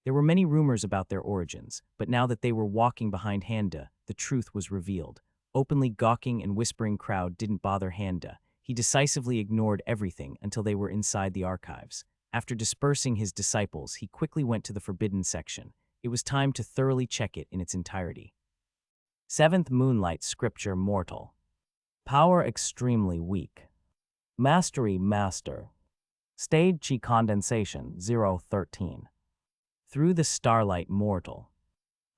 [SPEAKER 1] There were many rumors about their origins, but now that they were walking behind Handa, the truth was revealed. Openly gawking and whispering crowd didn't bother Handa. He decisively ignored everything until they were inside the archives. After dispersing his disciples, he quickly went to the forbidden section. It was time to thoroughly check it in its entirety. 7th Moonlight Scripture Mortal. Power extremely weak. Mastery Master. Stage Chi Condensation 013. Through the Starlight Mortal.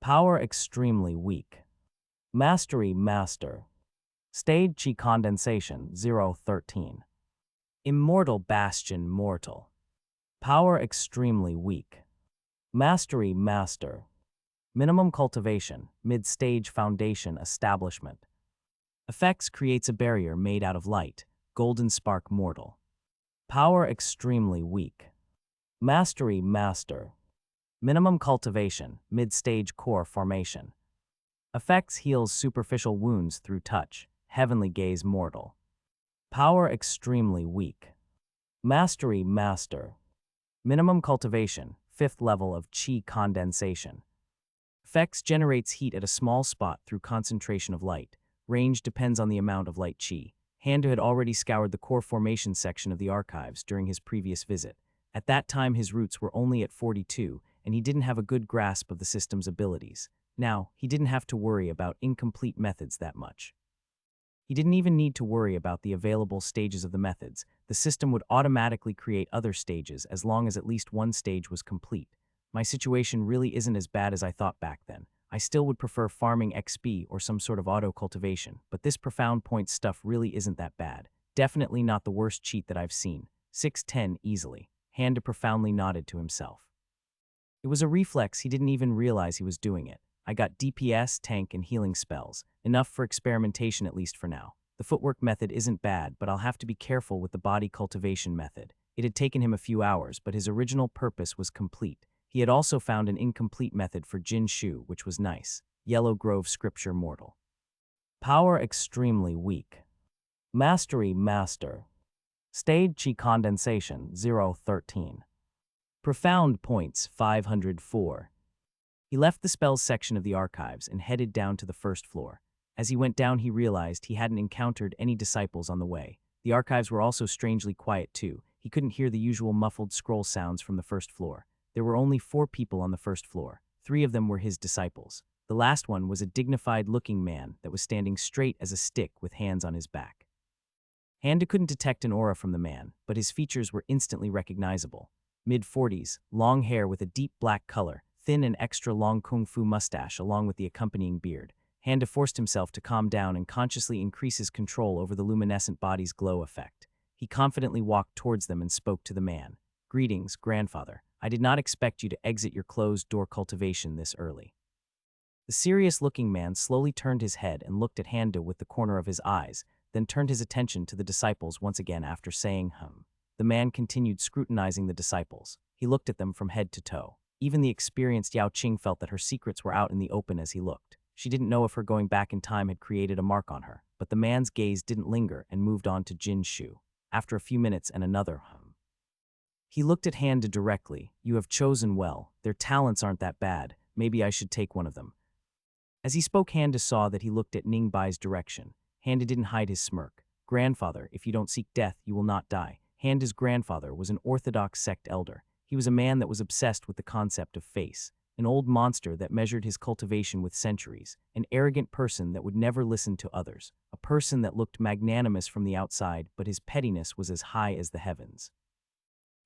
[SPEAKER 1] Power extremely weak. Mastery Master. Stage Chi Condensation 013. Immortal Bastion Mortal. Power extremely weak. Mastery Master. Minimum Cultivation, Mid-Stage Foundation Establishment. Effects creates a barrier made out of light, Golden Spark Mortal. Power extremely weak. Mastery Master. Minimum Cultivation, Mid-Stage Core Formation. Effects heals superficial wounds through touch, Heavenly Gaze Mortal. Power extremely weak. Mastery Master. Minimum Cultivation, 5th level of Chi Condensation. Effects generates heat at a small spot through concentration of light. Range depends on the amount of light chi. Handa had already scoured the core formation section of the archives during his previous visit. At that time, his roots were only at 42, and he didn't have a good grasp of the system's abilities. Now, he didn't have to worry about incomplete methods that much. He didn't even need to worry about the available stages of the methods. The system would automatically create other stages as long as at least one stage was complete. My situation really isn't as bad as I thought back then. I still would prefer farming XP or some sort of auto-cultivation, but this profound point stuff really isn't that bad. Definitely not the worst cheat that I've seen. 610 easily. Handa profoundly nodded to himself. It was a reflex, he didn't even realize he was doing it. I got DPS, tank, and healing spells. Enough for experimentation at least for now. The footwork method isn't bad, but I'll have to be careful with the body cultivation method. It had taken him a few hours, but his original purpose was complete. He had also found an incomplete method for Jin Shu, which was nice. Yellow Grove Scripture Mortal. Power extremely weak. Mastery Master. Stage Chi Condensation 013. Profound Points 504. He left the spells section of the archives and headed down to the 1st floor. As he went down, he realized he hadn't encountered any disciples on the way. The archives were also strangely quiet too. He couldn't hear the usual muffled scroll sounds from the 1st floor. There were only 4 people on the 1st floor. 3 of them were his disciples. The last one was a dignified-looking man that was standing straight as a stick with hands on his back. Handa couldn't detect an aura from the man, but his features were instantly recognizable. Mid-40s, long hair with a deep black color, thin and extra-long kung fu mustache along with the accompanying beard. Handa forced himself to calm down and consciously increase his control over the luminescent body's glow effect. He confidently walked towards them and spoke to the man. "Greetings, grandfather. I did not expect you to exit your closed-door cultivation this early." The serious-looking man slowly turned his head and looked at Handa with the corner of his eyes, then turned his attention to the disciples once again after saying, The man continued scrutinizing the disciples. He looked at them from head to toe. Even the experienced Yao Qing felt that her secrets were out in the open as he looked. She didn't know if her going back in time had created a mark on her, but the man's gaze didn't linger and moved on to Jin Shu. After a few minutes and another He looked at Handa directly. "You have chosen well. Their talents aren't that bad. Maybe I should take one of them." As he spoke, Handa saw that he looked at Ningbai's direction. Handa didn't hide his smirk. "Grandfather, if you don't seek death, you will not die." Handa's grandfather was an orthodox sect elder. He was a man that was obsessed with the concept of face, an old monster that measured his cultivation with centuries, an arrogant person that would never listen to others, a person that looked magnanimous from the outside, but his pettiness was as high as the heavens.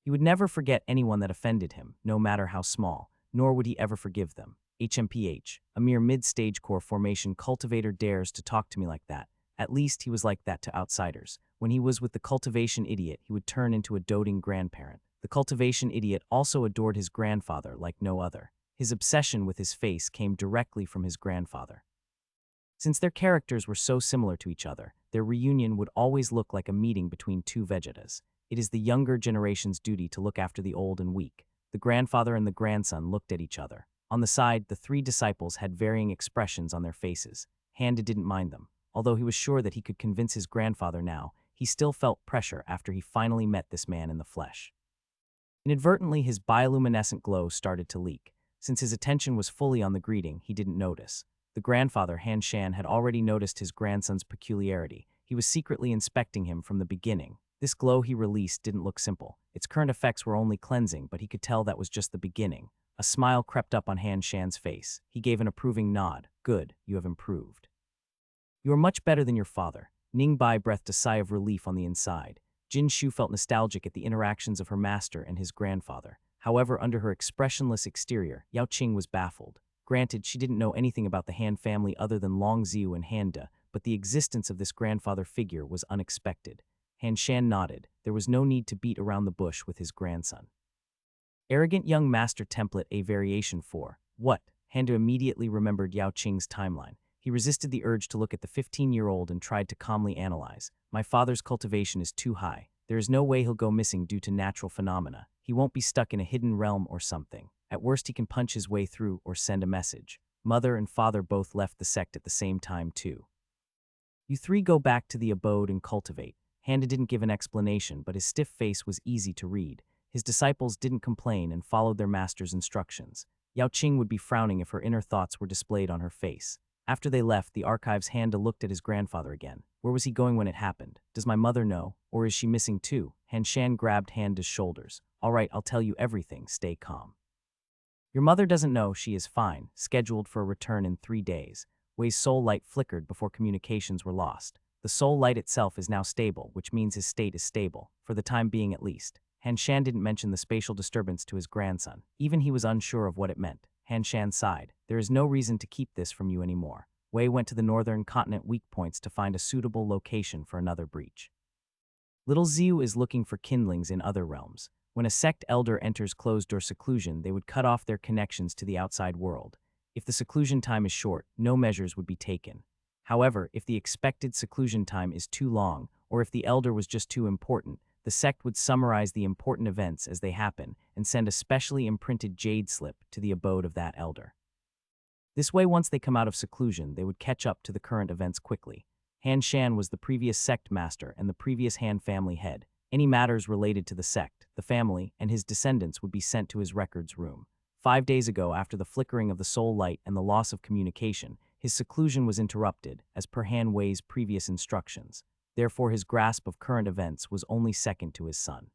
[SPEAKER 1] He would never forget anyone that offended him, no matter how small, nor would he ever forgive them. HMPH, a mere mid-stage core formation cultivator dares to talk to me like that. At least he was like that to outsiders. When he was with the cultivation idiot, he would turn into a doting grandparent. The cultivation idiot also adored his grandfather like no other. His obsession with his face came directly from his grandfather. Since their characters were so similar to each other, their reunion would always look like a meeting between two Vegetas. It is the younger generation's duty to look after the old and weak. The grandfather and the grandson looked at each other. On the side, the three disciples had varying expressions on their faces. Handa didn't mind them. Although he was sure that he could convince his grandfather now, he still felt pressure after he finally met this man in the flesh. Inadvertently, his bioluminescent glow started to leak. Since his attention was fully on the greeting, he didn't notice. The grandfather, Han Shan, had already noticed his grandson's peculiarity. He was secretly inspecting him from the beginning. This glow he released didn't look simple. Its current effects were only cleansing, but he could tell that was just the beginning. A smile crept up on Han Shan's face. He gave an approving nod. "Good, you have improved. You are much better than your father." Ningbai breathed a sigh of relief on the inside. Jin Shu felt nostalgic at the interactions of her master and his grandfather. However, under her expressionless exterior, Yao Qing was baffled. Granted, she didn't know anything about the Han family other than Long Ziu and Handa, but the existence of this grandfather figure was unexpected. Han Shan nodded. There was no need to beat around the bush with his grandson. Arrogant young master template A variation 4. What? Handa immediately remembered Yao Qing's timeline. He resisted the urge to look at the 15-year-old and tried to calmly analyze. "My father's cultivation is too high. There is no way he'll go missing due to natural phenomena. He won't be stuck in a hidden realm or something. At worst, he can punch his way through or send a message." Mother and father both left the sect at the same time, too. "You three go back to the abode and cultivate." Handa didn't give an explanation, but his stiff face was easy to read. His disciples didn't complain and followed their master's instructions. Yao Qing would be frowning if her inner thoughts were displayed on her face. After they left the archives, Handa looked at his grandfather again. Where was he going when it happened? Does my mother know? Or is she missing too? Han Shan grabbed Handa's shoulders. "All right, I'll tell you everything. Stay calm. Your mother doesn't know. She is fine, scheduled for a return in 3 days." Wei's soul light flickered before communications were lost. The soul light itself is now stable, which means his state is stable, for the time being at least. Han Shan didn't mention the spatial disturbance to his grandson. Even he was unsure of what it meant. Han Shan sighed. "There is no reason to keep this from you anymore." Wei went to the northern continent weak points to find a suitable location for another breach. Little Ziu is looking for kindlings in other realms. When a sect elder enters closed-door seclusion, they would cut off their connections to the outside world. If the seclusion time is short, no measures would be taken. However, if the expected seclusion time is too long, or if the elder was just too important, the sect would summarize the important events as they happen and send a specially imprinted jade slip to the abode of that elder. This way, once they come out of seclusion, they would catch up to the current events quickly. Han Shan was the previous sect master and the previous Han family head. Any matters related to the sect, the family, and his descendants would be sent to his records room. 5 days ago, after the flickering of the soul light and the loss of communication, his seclusion was interrupted, as per Han Wei's previous instructions. Therefore, his grasp of current events was only second to his son.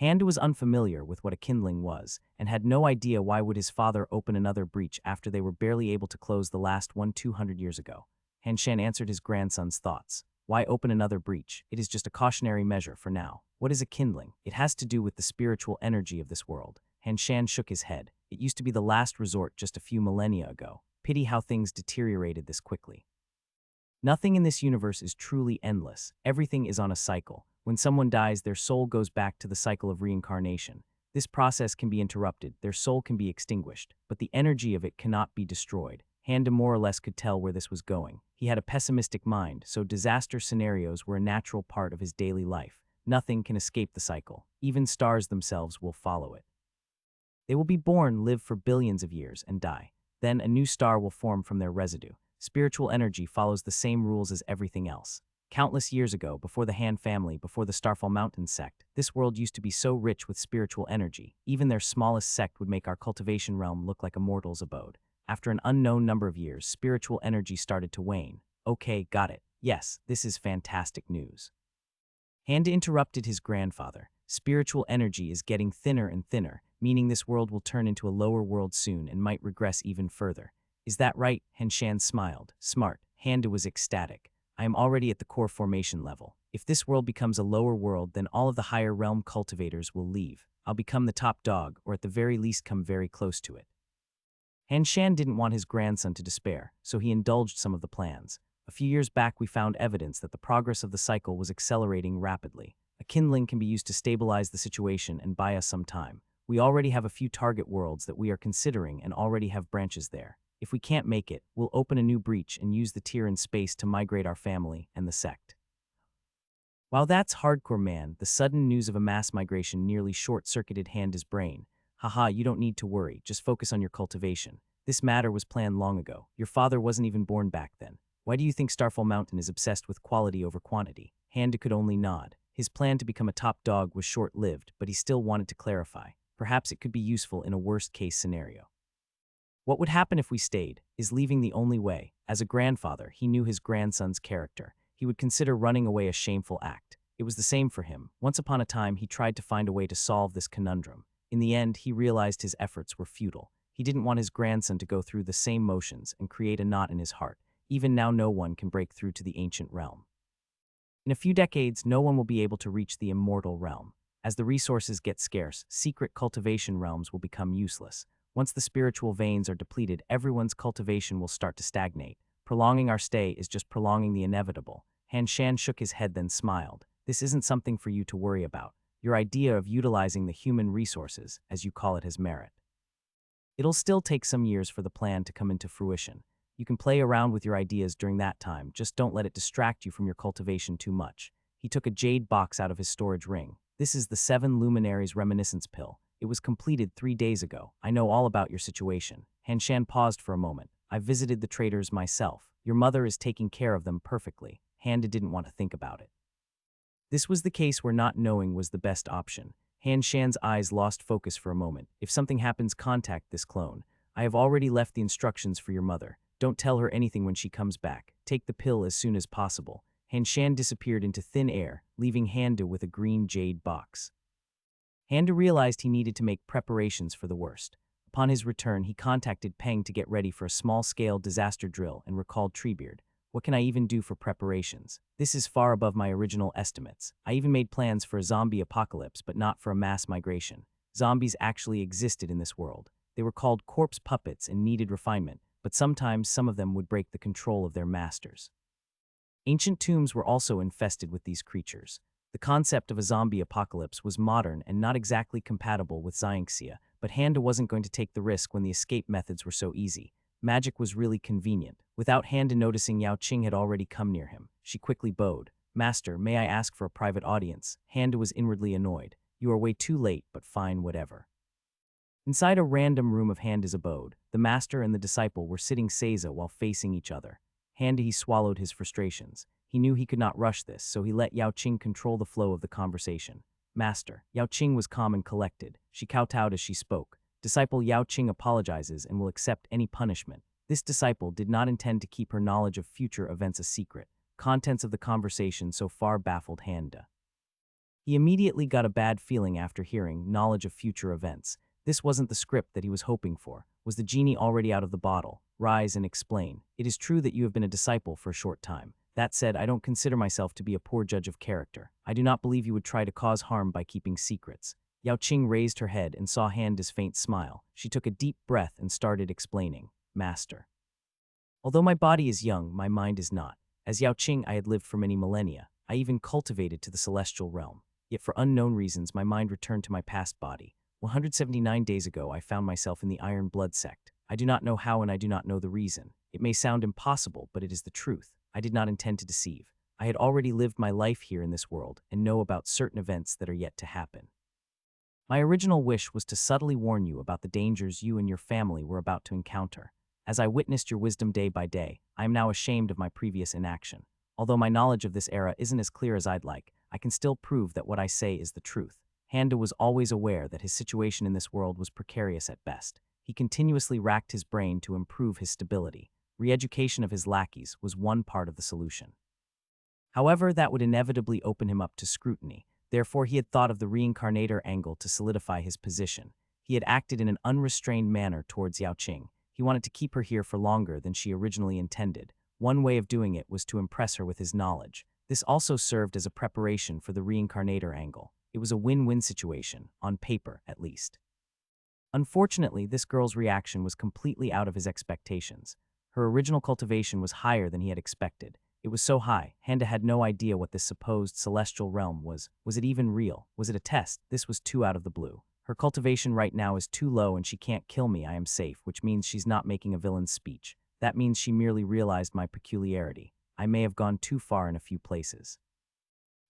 [SPEAKER 1] Handa was unfamiliar with what a kindling was, and had no idea why would his father open another breach after they were barely able to close the last one 200 years ago. Han Shan answered his grandson's thoughts. Why open another breach? It is just a cautionary measure for now. What is a kindling? It has to do with the spiritual energy of this world. Han Shan shook his head. It used to be the last resort just a few millennia ago. Pity how things deteriorated this quickly. Nothing in this universe is truly endless. Everything is on a cycle. When someone dies, their soul goes back to the cycle of reincarnation. This process can be interrupted, their soul can be extinguished, but the energy of it cannot be destroyed. Handa more or less could tell where this was going. He had a pessimistic mind, so disaster scenarios were a natural part of his daily life. Nothing can escape the cycle. Even stars themselves will follow it. They will be born, live for billions of years, and die. Then a new star will form from their residue. Spiritual energy follows the same rules as everything else. Countless years ago, before the Han family, before the Starfall Mountain sect, this world used to be so rich with spiritual energy, even their smallest sect would make our cultivation realm look like a mortal's abode. After an unknown number of years, spiritual energy started to wane. Okay, got it. Yes, this is fantastic news. Handa interrupted his grandfather. Spiritual energy is getting thinner and thinner, meaning this world will turn into a lower world soon and might regress even further. Is that right? Henshan smiled. Smart. Handa was ecstatic. I am already at the core formation level. If this world becomes a lower world, then all of the higher realm cultivators will leave. I'll become the top dog, or at the very least come very close to it. Han Shan didn't want his grandson to despair, so he indulged some of the plans. A few years back, we found evidence that the progress of the cycle was accelerating rapidly. A kindling can be used to stabilize the situation and buy us some time. We already have a few target worlds that we are considering and already have branches there. If we can't make it, we'll open a new breach and use the tier in space to migrate our family and the sect. While that's hardcore, man, the sudden news of a mass migration nearly short-circuited Handa's brain. Haha, you don't need to worry, just focus on your cultivation. This matter was planned long ago. Your father wasn't even born back then. Why do you think Starfall Mountain is obsessed with quality over quantity? Handa could only nod. His plan to become a top dog was short-lived, but he still wanted to clarify. Perhaps it could be useful in a worst-case scenario. What would happen if we stayed? Is leaving the only way? As a grandfather, he knew his grandson's character. He would consider running away a shameful act. It was the same for him. Once upon a time, he tried to find a way to solve this conundrum. In the end, he realized his efforts were futile. He didn't want his grandson to go through the same motions and create a knot in his heart. Even now, no one can break through to the ancient realm. In a few decades, no one will be able to reach the immortal realm. As the resources get scarce, secret cultivation realms will become useless. Once the spiritual veins are depleted, everyone's cultivation will start to stagnate. Prolonging our stay is just prolonging the inevitable. Han Shan shook his head then smiled. This isn't something for you to worry about. Your idea of utilizing the human resources, as you call it, has merit. It'll still take some years for the plan to come into fruition. You can play around with your ideas during that time, just don't let it distract you from your cultivation too much. He took a jade box out of his storage ring. This is the 7 Luminaries Reminiscence Pill. It was completed 3 days ago. I know all about your situation. Han Shan paused for a moment. I visited the traders myself. Your mother is taking care of them perfectly. Handa didn't want to think about it. This was the case where not knowing was the best option. Han Shan's eyes lost focus for a moment. If something happens, contact this clone. I have already left the instructions for your mother. Don't tell her anything when she comes back. Take the pill as soon as possible. Han Shan disappeared into thin air, leaving Handa with a green jade box. Handa realized he needed to make preparations for the worst. Upon his return, he contacted Peng to get ready for a small-scale disaster drill and recalled Treebeard. What can I even do for preparations? This is far above my original estimates. I even made plans for a zombie apocalypse, but not for a mass migration. Zombies actually existed in this world. They were called corpse puppets and needed refinement, but sometimes some of them would break the control of their masters. Ancient tombs were also infested with these creatures. The concept of a zombie apocalypse was modern and not exactly compatible with Xianxia, but Handa wasn't going to take the risk when the escape methods were so easy. Magic was really convenient. Without Handa noticing, Yao Qing had already come near him. She quickly bowed. Master, may I ask for a private audience? Handa was inwardly annoyed. You are way too late, but fine, whatever. Inside a random room of Handa's abode, the master and the disciple were sitting seiza while facing each other. He swallowed his frustrations. He knew he could not rush this, so he let Yao Qing control the flow of the conversation. Master. Yao Qing was calm and collected. She kowtowed as she spoke. Disciple Yao Qing apologizes and will accept any punishment. This disciple did not intend to keep her knowledge of future events a secret. Contents of the conversation so far baffled Handa. He immediately got a bad feeling after hearing knowledge of future events. This wasn't the script that he was hoping for. Was the genie already out of the bottle? Rise and explain. It is true that you have been a disciple for a short time. That said, I don't consider myself to be a poor judge of character. I do not believe you would try to cause harm by keeping secrets. Yao Qing raised her head and saw Handa's faint smile. She took a deep breath and started explaining. Master. Although my body is young, my mind is not. As Yao Qing, I had lived for many millennia. I even cultivated to the celestial realm. Yet for unknown reasons, my mind returned to my past body. 179 days ago, I found myself in the Iron Blood sect. I do not know how and I do not know the reason. It may sound impossible, but it is the truth. I did not intend to deceive. I had already lived my life here in this world and know about certain events that are yet to happen. My original wish was to subtly warn you about the dangers you and your family were about to encounter. As I witnessed your wisdom day by day, I am now ashamed of my previous inaction. Although my knowledge of this era isn't as clear as I'd like, I can still prove that what I say is the truth. Handa was always aware that his situation in this world was precarious at best. He continuously racked his brain to improve his stability. Re-education of his lackeys was one part of the solution. However, that would inevitably open him up to scrutiny. Therefore, he had thought of the reincarnator angle to solidify his position. He had acted in an unrestrained manner towards Yao Qing. He wanted to keep her here for longer than she originally intended. One way of doing it was to impress her with his knowledge. This also served as a preparation for the reincarnator angle. It was a win-win situation, on paper at least. Unfortunately, this girl's reaction was completely out of his expectations. Her original cultivation was higher than he had expected. It was so high, Handa had no idea what this supposed celestial realm was. Was it even real? Was it a test? This was too out of the blue. Her cultivation right now is too low and she can't kill me, I am safe, which means she's not making a villain's speech. That means she merely realized my peculiarity. I may have gone too far in a few places.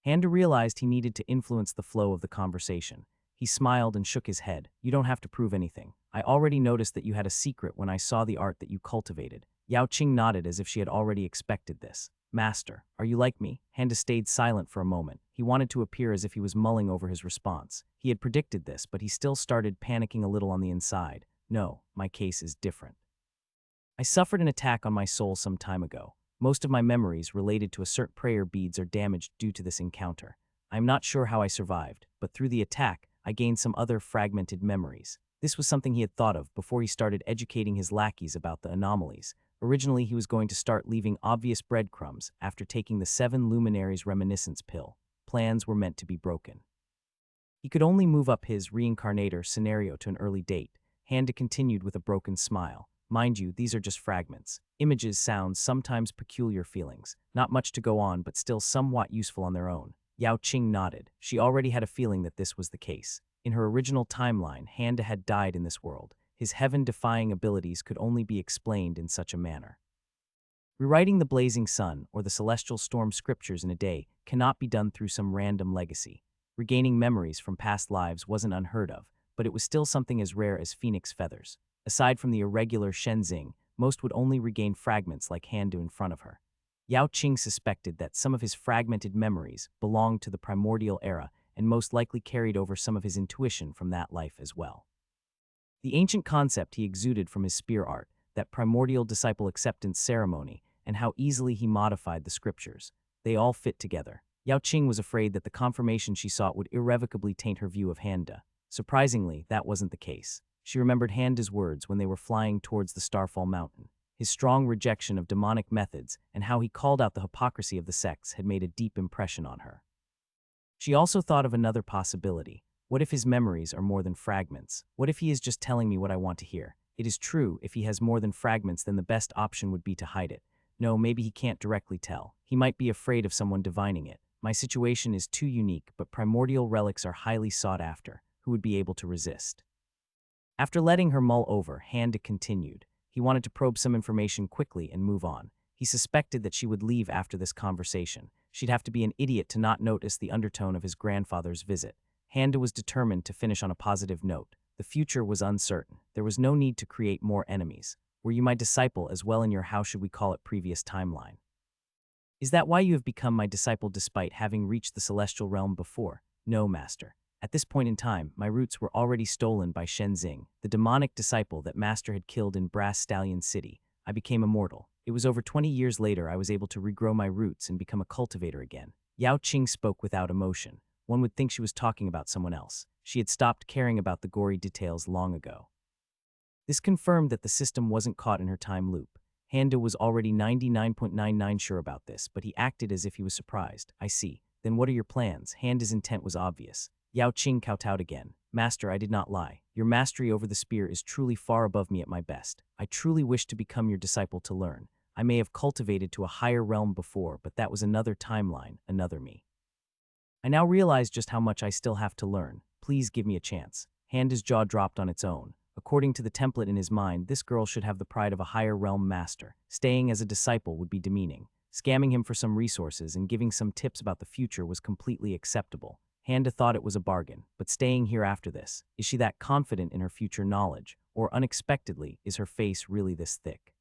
[SPEAKER 1] Handa realized he needed to influence the flow of the conversation. He smiled and shook his head. You don't have to prove anything. I already noticed that you had a secret when I saw the art that you cultivated. Yao Qing nodded as if she had already expected this. Master, are you like me? Handa stayed silent for a moment. He wanted to appear as if he was mulling over his response. He had predicted this, but he still started panicking a little on the inside. No, my case is different. I suffered an attack on my soul some time ago. Most of my memories related to a certain prayer beads are damaged due to this encounter. I am not sure how I survived, but through the attack, I gained some other fragmented memories. This was something he had thought of before he started educating his lackeys about the anomalies. Originally, he was going to start leaving obvious breadcrumbs after taking the 7 Luminaries reminiscence pill. Plans were meant to be broken. He could only move up his reincarnator scenario to an early date. Handa continued with a broken smile. Mind you, these are just fragments. Images, sounds, sometimes peculiar feelings. Not much to go on, but still somewhat useful on their own. Yao Qing nodded. She already had a feeling that this was the case. In her original timeline, Handa had died in this world. His heaven-defying abilities could only be explained in such a manner. Rewriting the blazing sun or the celestial storm scriptures in a day cannot be done through some random legacy. Regaining memories from past lives wasn't unheard of, but it was still something as rare as phoenix feathers. Aside from the irregular Shenzing, most would only regain fragments like Handu in front of her. Yao Qing suspected that some of his fragmented memories belonged to the primordial era and most likely carried over some of his intuition from that life as well. The ancient concept he exuded from his spear art, that primordial disciple acceptance ceremony, and how easily he modified the scriptures, they all fit together. Yao Qing was afraid that the confirmation she sought would irrevocably taint her view of Handa. Surprisingly, that wasn't the case. She remembered Handa's words when they were flying towards the Starfall Mountain. His strong rejection of demonic methods and how he called out the hypocrisy of the sects had made a deep impression on her. She also thought of another possibility. What if his memories are more than fragments? What if he is just telling me what I want to hear? It is true, if he has more than fragments, then the best option would be to hide it. No, maybe he can't directly tell. He might be afraid of someone divining it. My situation is too unique, but primordial relics are highly sought after. Who would be able to resist? After letting her mull over, Handa continued. He wanted to probe some information quickly and move on. He suspected that she would leave after this conversation. She'd have to be an idiot to not notice the undertone of his grandfather's visit. Handa was determined to finish on a positive note. The future was uncertain. There was no need to create more enemies. Were you my disciple as well in your how should we call it previous timeline? Is that why you have become my disciple despite having reached the celestial realm before? No, master. At this point in time, my roots were already stolen by Shenzing, the demonic disciple that master had killed in Brass Stallion City. I became immortal. It was over 20 years later I was able to regrow my roots and become a cultivator again. Yao Qing spoke without emotion. One would think she was talking about someone else. She had stopped caring about the gory details long ago. This confirmed that the system wasn't caught in her time loop. Handa was already 99.99 sure about this, but he acted as if he was surprised. I see. Then what are your plans? Handa's intent was obvious. Yao Qing kowtowed again. Master, I did not lie. Your mastery over the spear is truly far above me at my best. I truly wish to become your disciple to learn. I may have cultivated to a higher realm before, but that was another timeline, another me. I now realize just how much I still have to learn. Please give me a chance. Handa's jaw dropped on its own. According to the template in his mind, this girl should have the pride of a higher realm master. Staying as a disciple would be demeaning. Scamming him for some resources and giving some tips about the future was completely acceptable. Handa thought it was a bargain, but staying here after this, is she that confident in her future knowledge? Or unexpectedly, is her face really this thick?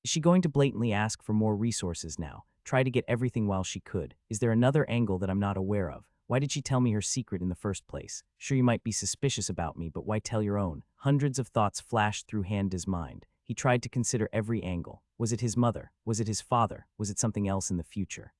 [SPEAKER 1] Is she going to blatantly ask for more resources now? Try to get everything while she could? Is there another angle that I'm not aware of? Why did she tell me her secret in the first place? Sure, you might be suspicious about me, but why tell your own? Hundreds of thoughts flashed through Handa's mind. He tried to consider every angle. Was it his mother? Was it his father? Was it something else in the future?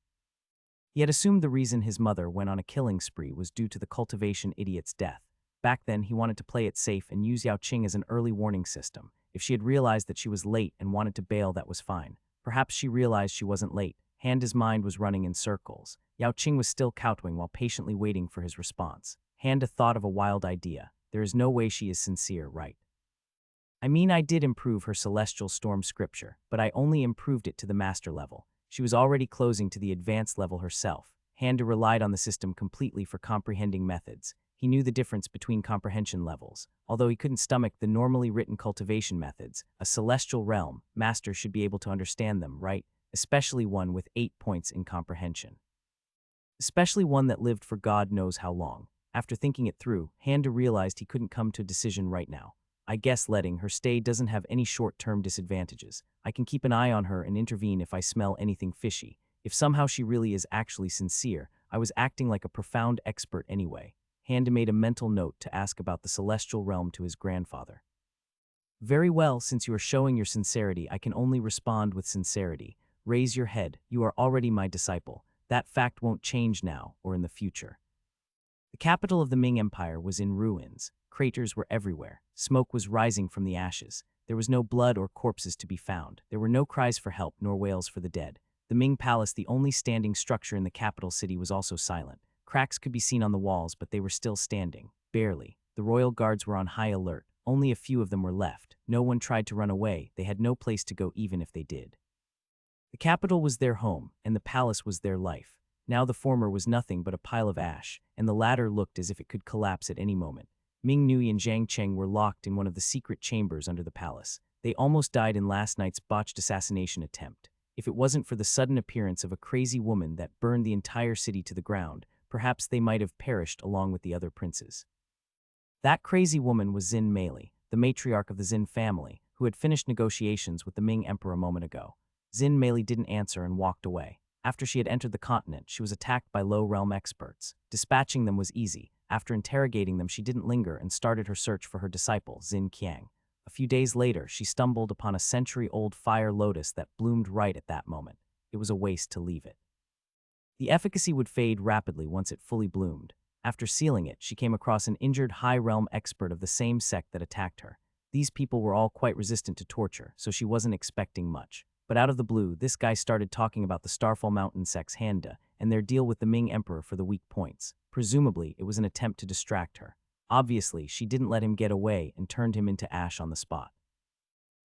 [SPEAKER 1] He had assumed the reason his mother went on a killing spree was due to the cultivation idiot's death. Back then, he wanted to play it safe and use Yao Qing as an early warning system. If she had realized that she was late and wanted to bail, that was fine. Perhaps she realized she wasn't late. Handa's mind was running in circles. Yao Qing was still kowtowing while patiently waiting for his response. Handa thought of a wild idea. There is no way she is sincere, right? I mean, I did improve her celestial storm scripture, but I only improved it to the master level. She was already closing to the advanced level herself. Handa relied on the system completely for comprehending methods. He knew the difference between comprehension levels. Although he couldn't stomach the normally written cultivation methods, a celestial realm master should be able to understand them, right? Especially one with 8 points in comprehension. Especially one that lived for God knows how long. After thinking it through, Handa realized he couldn't come to a decision right now. I guess letting her stay doesn't have any short-term disadvantages. I can keep an eye on her and intervene if I smell anything fishy. If somehow she really is actually sincere, I was acting like a profound expert anyway. Handa made a mental note to ask about the celestial realm to his grandfather. Very well, since you are showing your sincerity, I can only respond with sincerity. Raise your head, you are already my disciple. That fact won't change now or in the future. The capital of the Ming Empire was in ruins. Craters were everywhere. Smoke was rising from the ashes. There was no blood or corpses to be found. There were no cries for help nor wails for the dead. The Ming Palace, the only standing structure in the capital city, was also silent. Cracks could be seen on the walls, but they were still standing. Barely. The royal guards were on high alert. Only a few of them were left. No one tried to run away. They had no place to go even if they did. The capital was their home, and the palace was their life. Now the former was nothing but a pile of ash, and the latter looked as if it could collapse at any moment. Ming Nui and Zhang Cheng were locked in one of the secret chambers under the palace. They almost died in last night's botched assassination attempt. If it wasn't for the sudden appearance of a crazy woman that burned the entire city to the ground, perhaps they might have perished along with the other princes. That crazy woman was Xin Meili, the matriarch of the Xin family, who had finished negotiations with the Ming emperor a moment ago. Xin Meili didn't answer and walked away. After she had entered the continent, she was attacked by low-realm experts. Dispatching them was easy. After interrogating them, she didn't linger and started her search for her disciple, Xin Qiang. A few days later, she stumbled upon a century-old fire lotus that bloomed right at that moment. It was a waste to leave it. The efficacy would fade rapidly once it fully bloomed. After sealing it, she came across an injured high-realm expert of the same sect that attacked her. These people were all quite resistant to torture, so she wasn't expecting much. But out of the blue, this guy started talking about the Starfall Mountain sect's Handa and their deal with the Ming Emperor for the weak points. Presumably, it was an attempt to distract her. Obviously, she didn't let him get away and turned him into ash on the spot.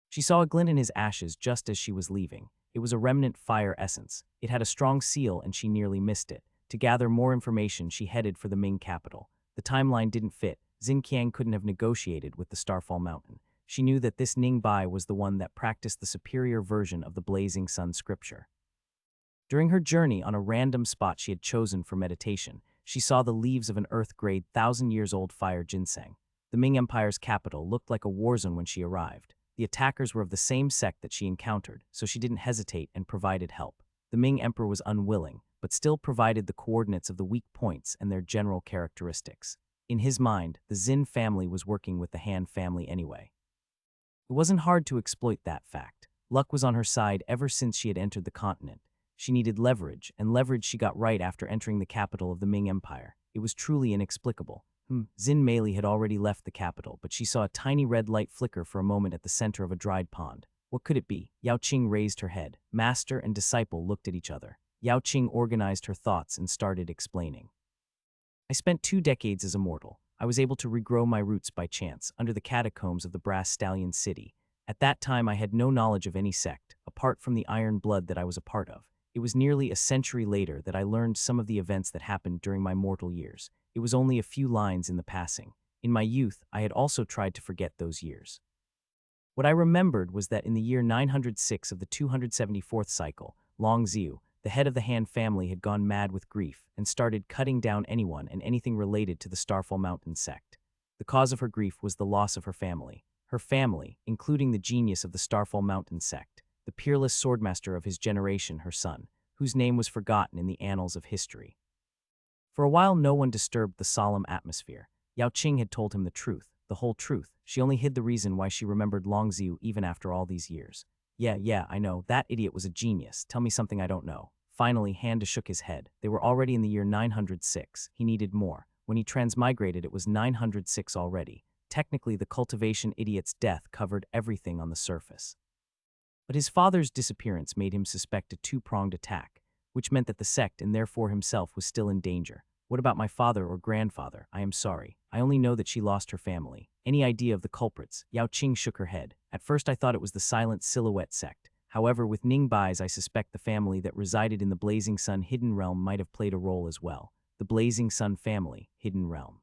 [SPEAKER 1] She saw a glint in his ashes just as she was leaving. It was a remnant fire essence. It had a strong seal and she nearly missed it. To gather more information, she headed for the Ming capital. The timeline didn't fit. Xin Qiang couldn't have negotiated with the Starfall Mountain. She knew that this Ning Bai was the one that practiced the superior version of the Blazing Sun scripture. During her journey on a random spot she had chosen for meditation, she saw the leaves of an Earth-grade 1,000-years-old fire ginseng. The Ming Empire's capital looked like a war zone when she arrived. The attackers were of the same sect that she encountered, so she didn't hesitate and provided help. The Ming Emperor was unwilling, but still provided the coordinates of the weak points and their general characteristics. In his mind, the Xin family was working with the Han family anyway. It wasn't hard to exploit that fact. Luck was on her side ever since she had entered the continent. She needed leverage, and leverage she got right after entering the capital of the Ming Empire. It was truly inexplicable. Xin Meili had already left the capital, but she saw a tiny red light flicker for a moment at the center of a dried pond. What could it be? Yao Qing raised her head. Master and disciple looked at each other. Yao Qing organized her thoughts and started explaining. I spent 2 decades as a mortal. I was able to regrow my roots by chance, under the catacombs of the Brass Stallion City. At that time I had no knowledge of any sect, apart from the iron blood that I was a part of. It was nearly a century later that I learned some of the events that happened during my mortal years. It was only a few lines in the passing. In my youth, I had also tried to forget those years. What I remembered was that in the year 906 of the 274th cycle, Long Xiu, the head of the Han family, had gone mad with grief and started cutting down anyone and anything related to the Starfall Mountain sect. The cause of her grief was the loss of her family. Her family, including the genius of the Starfall Mountain sect, the peerless swordmaster of his generation, her son, whose name was forgotten in the annals of history. For a while no one disturbed the solemn atmosphere. Yao Qing had told him the truth, the whole truth. She only hid the reason why she remembered Long Xiu even after all these years. Yeah, I know, that idiot was a genius. Tell me something I don't know. Finally, Handa shook his head. They were already in the year 906. He needed more. When he transmigrated, it was 906 already. Technically, the cultivation idiot's death covered everything on the surface. But his father's disappearance made him suspect a two-pronged attack, which meant that the sect and therefore himself was still in danger. What about my father or grandfather? I am sorry. I only know that she lost her family. Any idea of the culprits? Yao Qing shook her head. At first I thought it was the Silent Silhouette sect. However, with Ning Bai's, I suspect the family that resided in the Blazing Sun Hidden Realm might have played a role as well. The Blazing Sun family, Hidden Realm.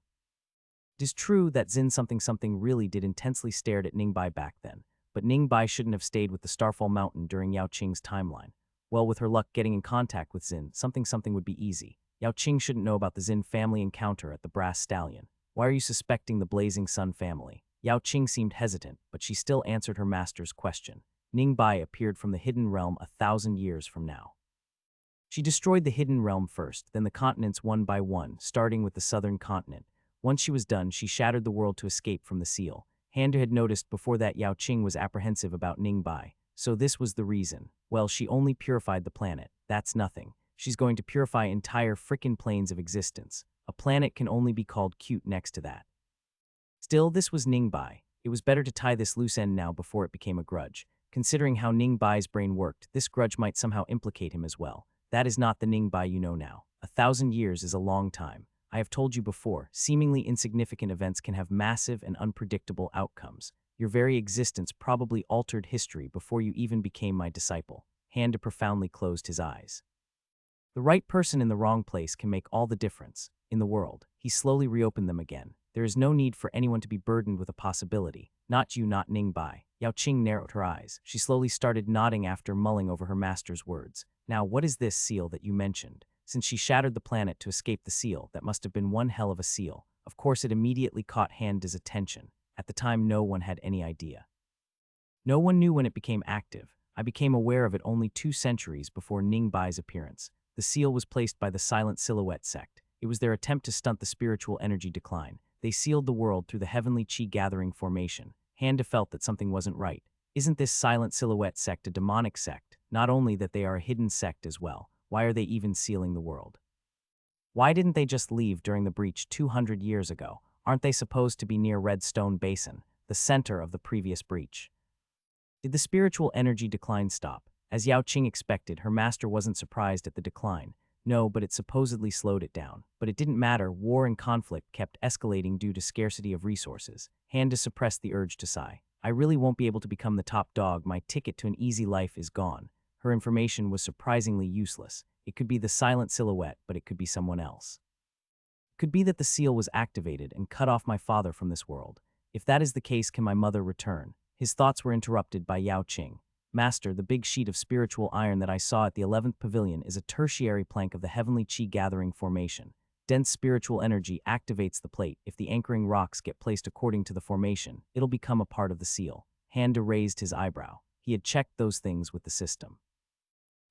[SPEAKER 1] It is true that Zin something really did intensely stared at Ning Bai back then, but Ning Bai shouldn't have stayed with the Starfall Mountain during Yao Qing's timeline. Well, with her luck getting in contact with Zin, something would be easy. Yao Qing shouldn't know about the Zin family encounter at the Brass Stallion. Why are you suspecting the Blazing Sun family? Yao Qing seemed hesitant, but she still answered her master's question. Ning Bai appeared from the Hidden Realm 1,000 years from now. She destroyed the Hidden Realm first, then the continents one by one, starting with the southern continent. Once she was done, she shattered the world to escape from the seal. Handa had noticed before that Yao Qing was apprehensive about Ning Bai. So this was the reason. Well, she only purified the planet. That's nothing. She's going to purify entire frickin' planes of existence. A planet can only be called cute next to that. Still, this was Ning Bai. It was better to tie this loose end now before it became a grudge. Considering how Ning Bai's brain worked, this grudge might somehow implicate him as well. That is not the Ning Bai you know now. 1,000 years is a long time. I have told you before, seemingly insignificant events can have massive and unpredictable outcomes. Your very existence probably altered history before you even became my disciple. Handa profoundly closed his eyes. The right person in the wrong place can make all the difference in the world. He slowly reopened them again. There is no need for anyone to be burdened with a possibility. Not you, not Ning Bai. Yao Qing narrowed her eyes. She slowly started nodding after mulling over her master's words. Now, what is this seal that you mentioned? Since she shattered the planet to escape the seal, that must have been one hell of a seal. Of course, it immediately caught Handa's attention. At the time, no one had any idea. No one knew when it became active. I became aware of it only 2 centuries before Ning Bai's appearance. The seal was placed by the Silent Silhouette sect. It was their attempt to stunt the spiritual energy decline. They sealed the world through the heavenly chi gathering formation. Handa felt that something wasn't right. Isn't this Silent Silhouette sect a demonic sect? Not only that they are a hidden sect as well. Why are they even sealing the world? Why didn't they just leave during the breach 200 years ago? Aren't they supposed to be near Redstone Basin, the center of the previous breach? Did the spiritual energy decline stop? As Yao Qing expected, her master wasn't surprised at the decline. No, but it supposedly slowed it down. But it didn't matter. War and conflict kept escalating due to scarcity of resources. Handa suppressed the urge to sigh. I really won't be able to become the top dog. My ticket to an easy life is gone. Her information was surprisingly useless. It could be the Silent Silhouette, but it could be someone else. It could be that the seal was activated and cut off my father from this world. If that is the case, can my mother return? His thoughts were interrupted by Yao Qing. Master, the big sheet of spiritual iron that I saw at the 11th pavilion is a tertiary plank of the heavenly chi gathering formation. Dense spiritual energy activates the plate. If the anchoring rocks get placed according to the formation, it'll become a part of the seal. Handa raised his eyebrow. He had checked those things with the system.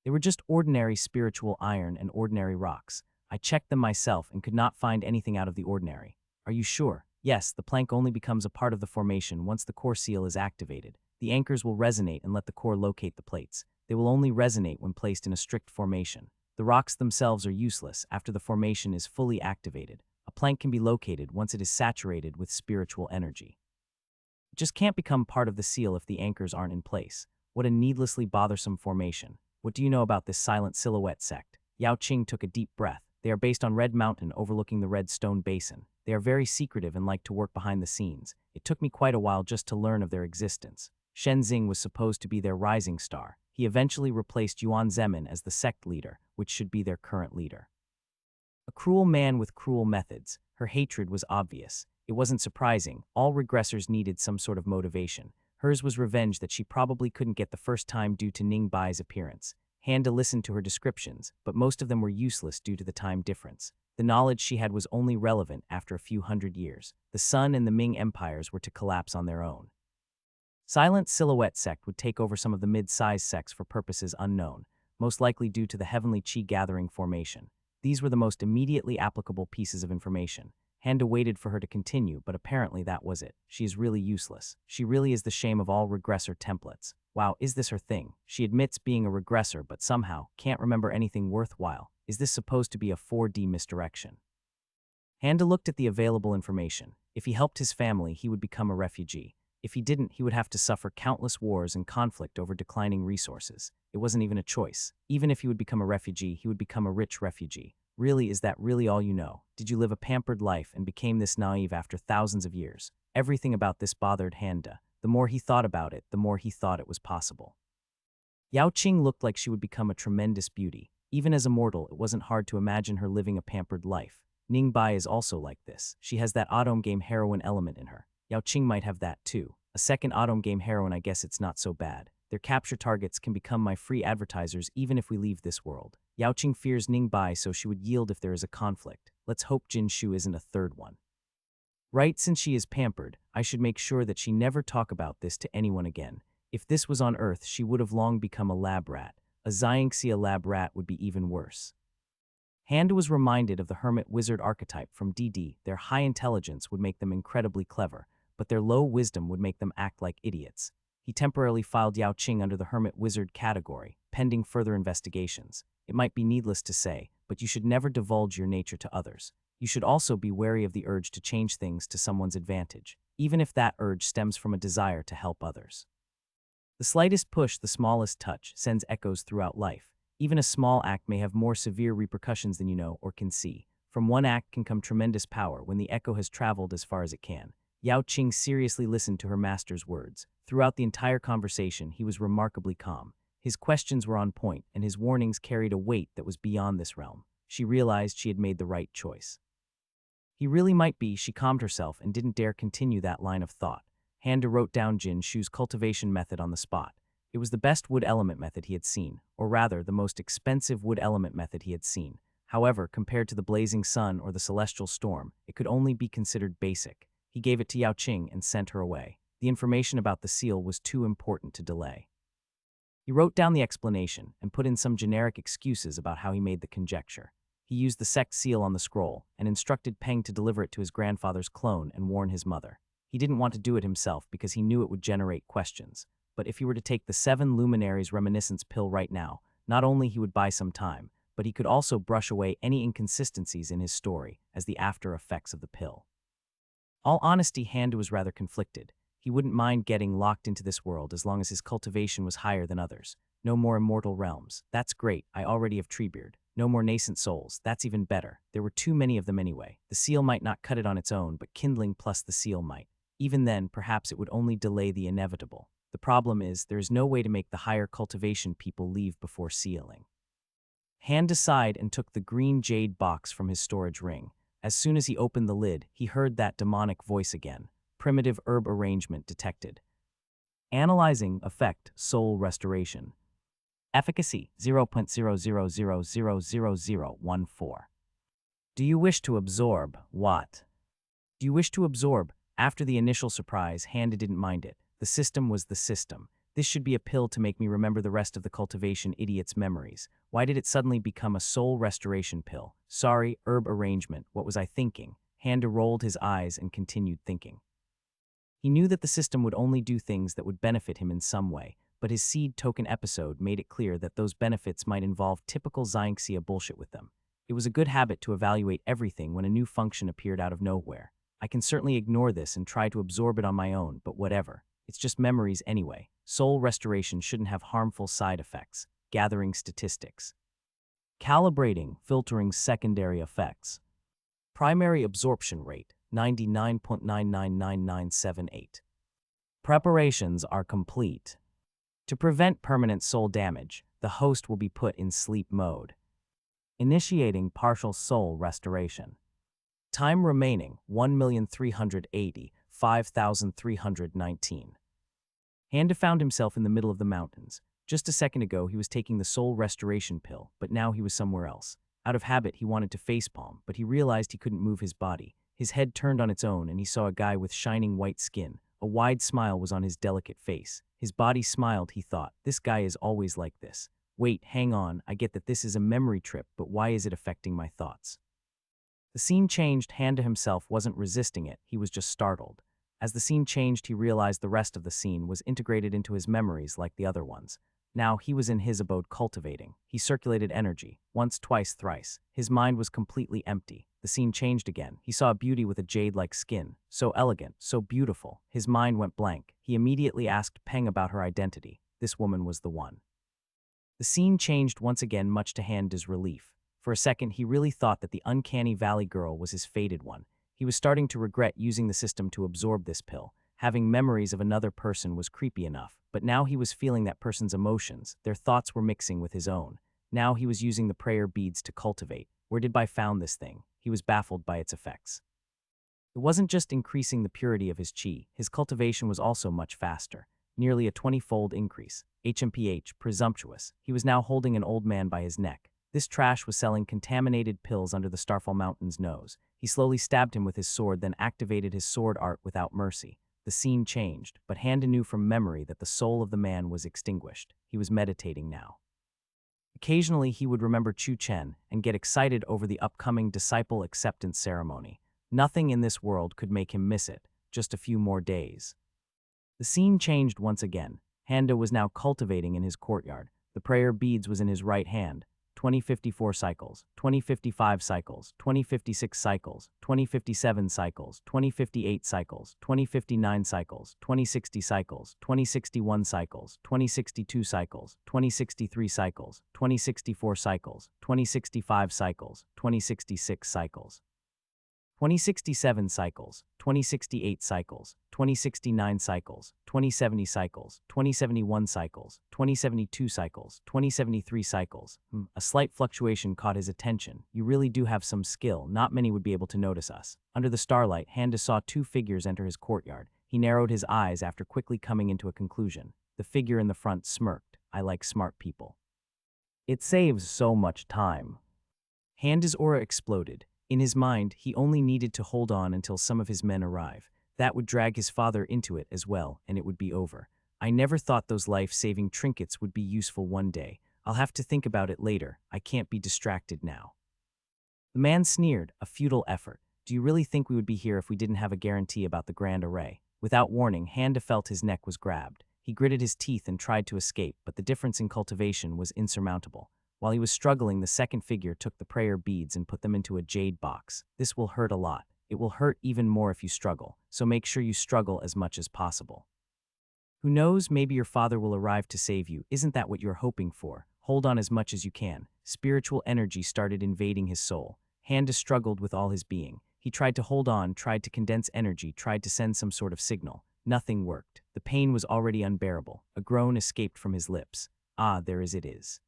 [SPEAKER 1] They were just ordinary spiritual iron and ordinary rocks. I checked them myself and could not find anything out of the ordinary. Are you sure? Yes, the plank only becomes a part of the formation once the core seal is activated. The anchors will resonate and let the core locate the plates. They will only resonate when placed in a strict formation. The rocks themselves are useless after the formation is fully activated. A plank can be located once it is saturated with spiritual energy. It just can't become part of the seal if the anchors aren't in place. What a needlessly bothersome formation. What do you know about this silent silhouette sect? Yao Qing took a deep breath. They are based on Red Mountain overlooking the Red Stone Basin. They are very secretive and like to work behind the scenes. It took me quite a while just to learn of their existence. Shen Xing was supposed to be their rising star. He eventually replaced Yuan Zemin as the sect leader, which should be their current leader. A cruel man with cruel methods. Her hatred was obvious. It wasn't surprising. All regressors needed some sort of motivation. Hers was revenge that she probably couldn't get the first time due to Ning Bai's appearance. Handa listened to her descriptions, but most of them were useless due to the time difference. The knowledge she had was only relevant after a few hundred years. The Sun and the Ming empires were to collapse on their own. Silent Silhouette sect would take over some of the mid-sized sects for purposes unknown, most likely due to the heavenly qi gathering formation. These were the most immediately applicable pieces of information. Handa waited for her to continue, but apparently that was it. She is really useless. She really is the shame of all regressor templates. Wow, is this her thing? She admits being a regressor, but somehow can't remember anything worthwhile. Is this supposed to be a 4D misdirection? Handa looked at the available information. If he helped his family, he would become a refugee. If he didn't, he would have to suffer countless wars and conflict over declining resources. It wasn't even a choice. Even if he would become a refugee, he would become a rich refugee. Really, is that really all you know? Did you live a pampered life and became this naive after thousands of years? Everything about this bothered Handa. The more he thought about it, the more he thought it was possible. Yao Qing looked like she would become a tremendous beauty. Even as a mortal, it wasn't hard to imagine her living a pampered life. Ning Bai is also like this. She has that autumn game heroine element in her. Yao Qing might have that too. A second autumn game heroine, I guess it's not so bad. Their capture targets can become my free advertisers even if we leave this world. Yao Qing fears Ning Bai, so she would yield if there is a conflict. Let's hope Jin Shu isn't a third one. Right, since she is pampered, I should make sure that she never talk about this to anyone again. If this was on Earth, she would have long become a lab rat. A Xianxia lab rat would be even worse. Handa was reminded of the hermit wizard archetype from DD. Their high intelligence would make them incredibly clever, but their low wisdom would make them act like idiots. He temporarily filed Yao Qing under the hermit wizard category, pending further investigations. It might be needless to say, but you should never divulge your nature to others. You should also be wary of the urge to change things to someone's advantage, even if that urge stems from a desire to help others. The slightest push, the smallest touch, sends echoes throughout life. Even a small act may have more severe repercussions than you know or can see. From one act can come tremendous power when the echo has traveled as far as it can. Yao Qing seriously listened to her master's words. Throughout the entire conversation, he was remarkably calm. His questions were on point, and his warnings carried a weight that was beyond this realm. She realized she had made the right choice. He really might be. She calmed herself and didn't dare continue that line of thought. Handa wrote down Jin Shu's cultivation method on the spot. It was the best wood element method he had seen, or rather, the most expensive wood element method he had seen. However, compared to the blazing sun or the celestial storm, it could only be considered basic. He gave it to Yao Qing and sent her away. The information about the seal was too important to delay. He wrote down the explanation and put in some generic excuses about how he made the conjecture. He used the sect seal on the scroll and instructed Peng to deliver it to his grandfather's clone and warn his mother. He didn't want to do it himself because he knew it would generate questions. But if he were to take the 7 Luminaries Reminiscence pill right now, not only he would buy some time, but he could also brush away any inconsistencies in his story as the after effects of the pill. All honesty, Handa was rather conflicted. He wouldn't mind getting locked into this world as long as his cultivation was higher than others. No more immortal realms. That's great, I already have Treebeard. No more nascent souls. That's even better. There were too many of them anyway. The seal might not cut it on its own, but kindling plus the seal might. Even then, perhaps it would only delay the inevitable. The problem is, there is no way to make the higher cultivation people leave before sealing. Handa sighed and took the green jade box from his storage ring. As soon as he opened the lid, he heard that demonic voice again. Primitive herb arrangement detected. Analyzing effect, soul restoration. Efficacy 0.00000014. Do you wish to absorb what? Do you wish to absorb? After the initial surprise, Handa didn't mind it. The system was the system. This should be a pill to make me remember the rest of the cultivation idiot's memories. Why did it suddenly become a soul restoration pill? Sorry, herb arrangement. What was I thinking? Handa rolled his eyes and continued thinking. He knew that the system would only do things that would benefit him in some way, but his seed token episode made it clear that those benefits might involve typical Xianxia bullshit with them. It was a good habit to evaluate everything when a new function appeared out of nowhere. I can certainly ignore this and try to absorb it on my own, but whatever. It's just memories anyway. Soul restoration shouldn't have harmful side effects. Gathering statistics. Calibrating, filtering secondary effects. Primary absorption rate, 99.999978. Preparations are complete. To prevent permanent soul damage, the host will be put in sleep mode. Initiating partial soul restoration. Time remaining, 1,380,5,319. Handa found himself in the middle of the mountains. Just a second ago, he was taking the soul restoration pill, but now he was somewhere else. Out of habit, he wanted to facepalm, but he realized he couldn't move his body. His head turned on its own, and he saw a guy with shining white skin. A wide smile was on his delicate face. His body smiled, he thought. This guy is always like this. Wait, hang on, I get that this is a memory trip, but why is it affecting my thoughts? The scene changed. Handa himself wasn't resisting it, he was just startled. As the scene changed, he realized the rest of the scene was integrated into his memories like the other ones. Now he was in his abode cultivating. He circulated energy, once, twice, thrice. His mind was completely empty. The scene changed again. He saw a beauty with a jade-like skin. So elegant, so beautiful. His mind went blank. He immediately asked Peng about her identity. This woman was the one. The scene changed once again, much to Handa's relief. For a second, he really thought that the uncanny valley girl was his fated one. He was starting to regret using the system to absorb this pill. Having memories of another person was creepy enough, but now he was feeling that person's emotions. Their thoughts were mixing with his own. Now he was using the prayer beads to cultivate. Where did I found this thing? He was baffled by its effects. It wasn't just increasing the purity of his chi, his cultivation was also much faster. Nearly a 20-fold increase. HMPH, presumptuous. He was now holding an old man by his neck. This trash was selling contaminated pills under the Starfall Mountain's nose. He slowly stabbed him with his sword, then activated his sword art without mercy. The scene changed, but Handa knew from memory that the soul of the man was extinguished. He was meditating now. Occasionally, he would remember Chu Chen and get excited over the upcoming disciple acceptance ceremony. Nothing in this world could make him miss it. Just a few more days. The scene changed once again. Handa was now cultivating in his courtyard. The prayer beads was in his right hand. 2054 cycles, 2055 cycles, 2056 cycles, 2057 cycles, 2058 cycles, 2059 cycles, 2060 cycles, 2061 cycles, 2062 cycles, 2063 cycles, 2064 cycles, 2065 cycles, 2066 cycles. 2067 cycles, 2068 cycles, 2069 cycles, 2070 cycles, 2071 cycles, 2072 cycles, 2073 cycles. A slight fluctuation caught his attention. You really do have some skill. Not many would be able to notice us. Under the starlight, Handa saw two figures enter his courtyard. He narrowed his eyes after quickly coming into a conclusion. The figure in the front smirked. I like smart people. It saves so much time. Handa's aura exploded. In his mind, he only needed to hold on until some of his men arrive. That would drag his father into it as well, and it would be over. I never thought those life-saving trinkets would be useful one day. I'll have to think about it later. I can't be distracted now. The man sneered, a futile effort. Do you really think we would be here if we didn't have a guarantee about the grand array? Without warning, Handa felt his neck was grabbed. He gritted his teeth and tried to escape, but the difference in cultivation was insurmountable. While he was struggling, the second figure took the prayer beads and put them into a jade box. This will hurt a lot. It will hurt even more if you struggle, so make sure you struggle as much as possible. Who knows, maybe your father will arrive to save you. Isn't that what you're hoping for? Hold on as much as you can. Spiritual energy started invading his soul. Handa struggled with all his being. He tried to hold on, tried to condense energy, tried to send some sort of signal. Nothing worked. The pain was already unbearable. A groan escaped from his lips. Ah, there it is.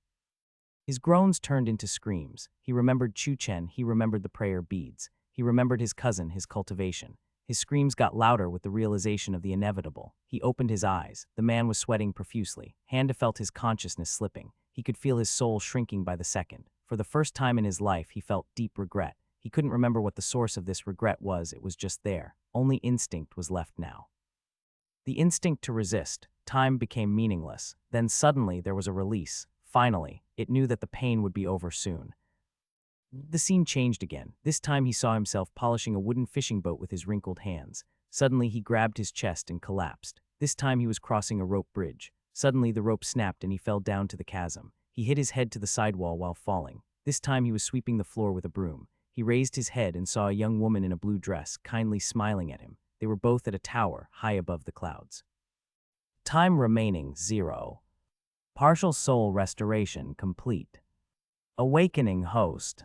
[SPEAKER 1] His groans turned into screams. He remembered Chu Chen, he remembered the prayer beads. He remembered his cousin, his cultivation. His screams got louder with the realization of the inevitable. He opened his eyes. The man was sweating profusely. Handa felt his consciousness slipping. He could feel his soul shrinking by the second. For the first time in his life, he felt deep regret. He couldn't remember what the source of this regret was. It was just there. Only instinct was left now. The instinct to resist. Time became meaningless. Then suddenly there was a release. Finally, it knew that the pain would be over soon. The scene changed again. This time he saw himself polishing a wooden fishing boat with his wrinkled hands. Suddenly he grabbed his chest and collapsed. This time he was crossing a rope bridge. Suddenly the rope snapped and he fell down to the chasm. He hit his head to the sidewall while falling. This time he was sweeping the floor with a broom. He raised his head and saw a young woman in a blue dress, kindly smiling at him. They were both at a tower, high above the clouds. Time remaining 0. Partial soul restoration complete. Awakening host.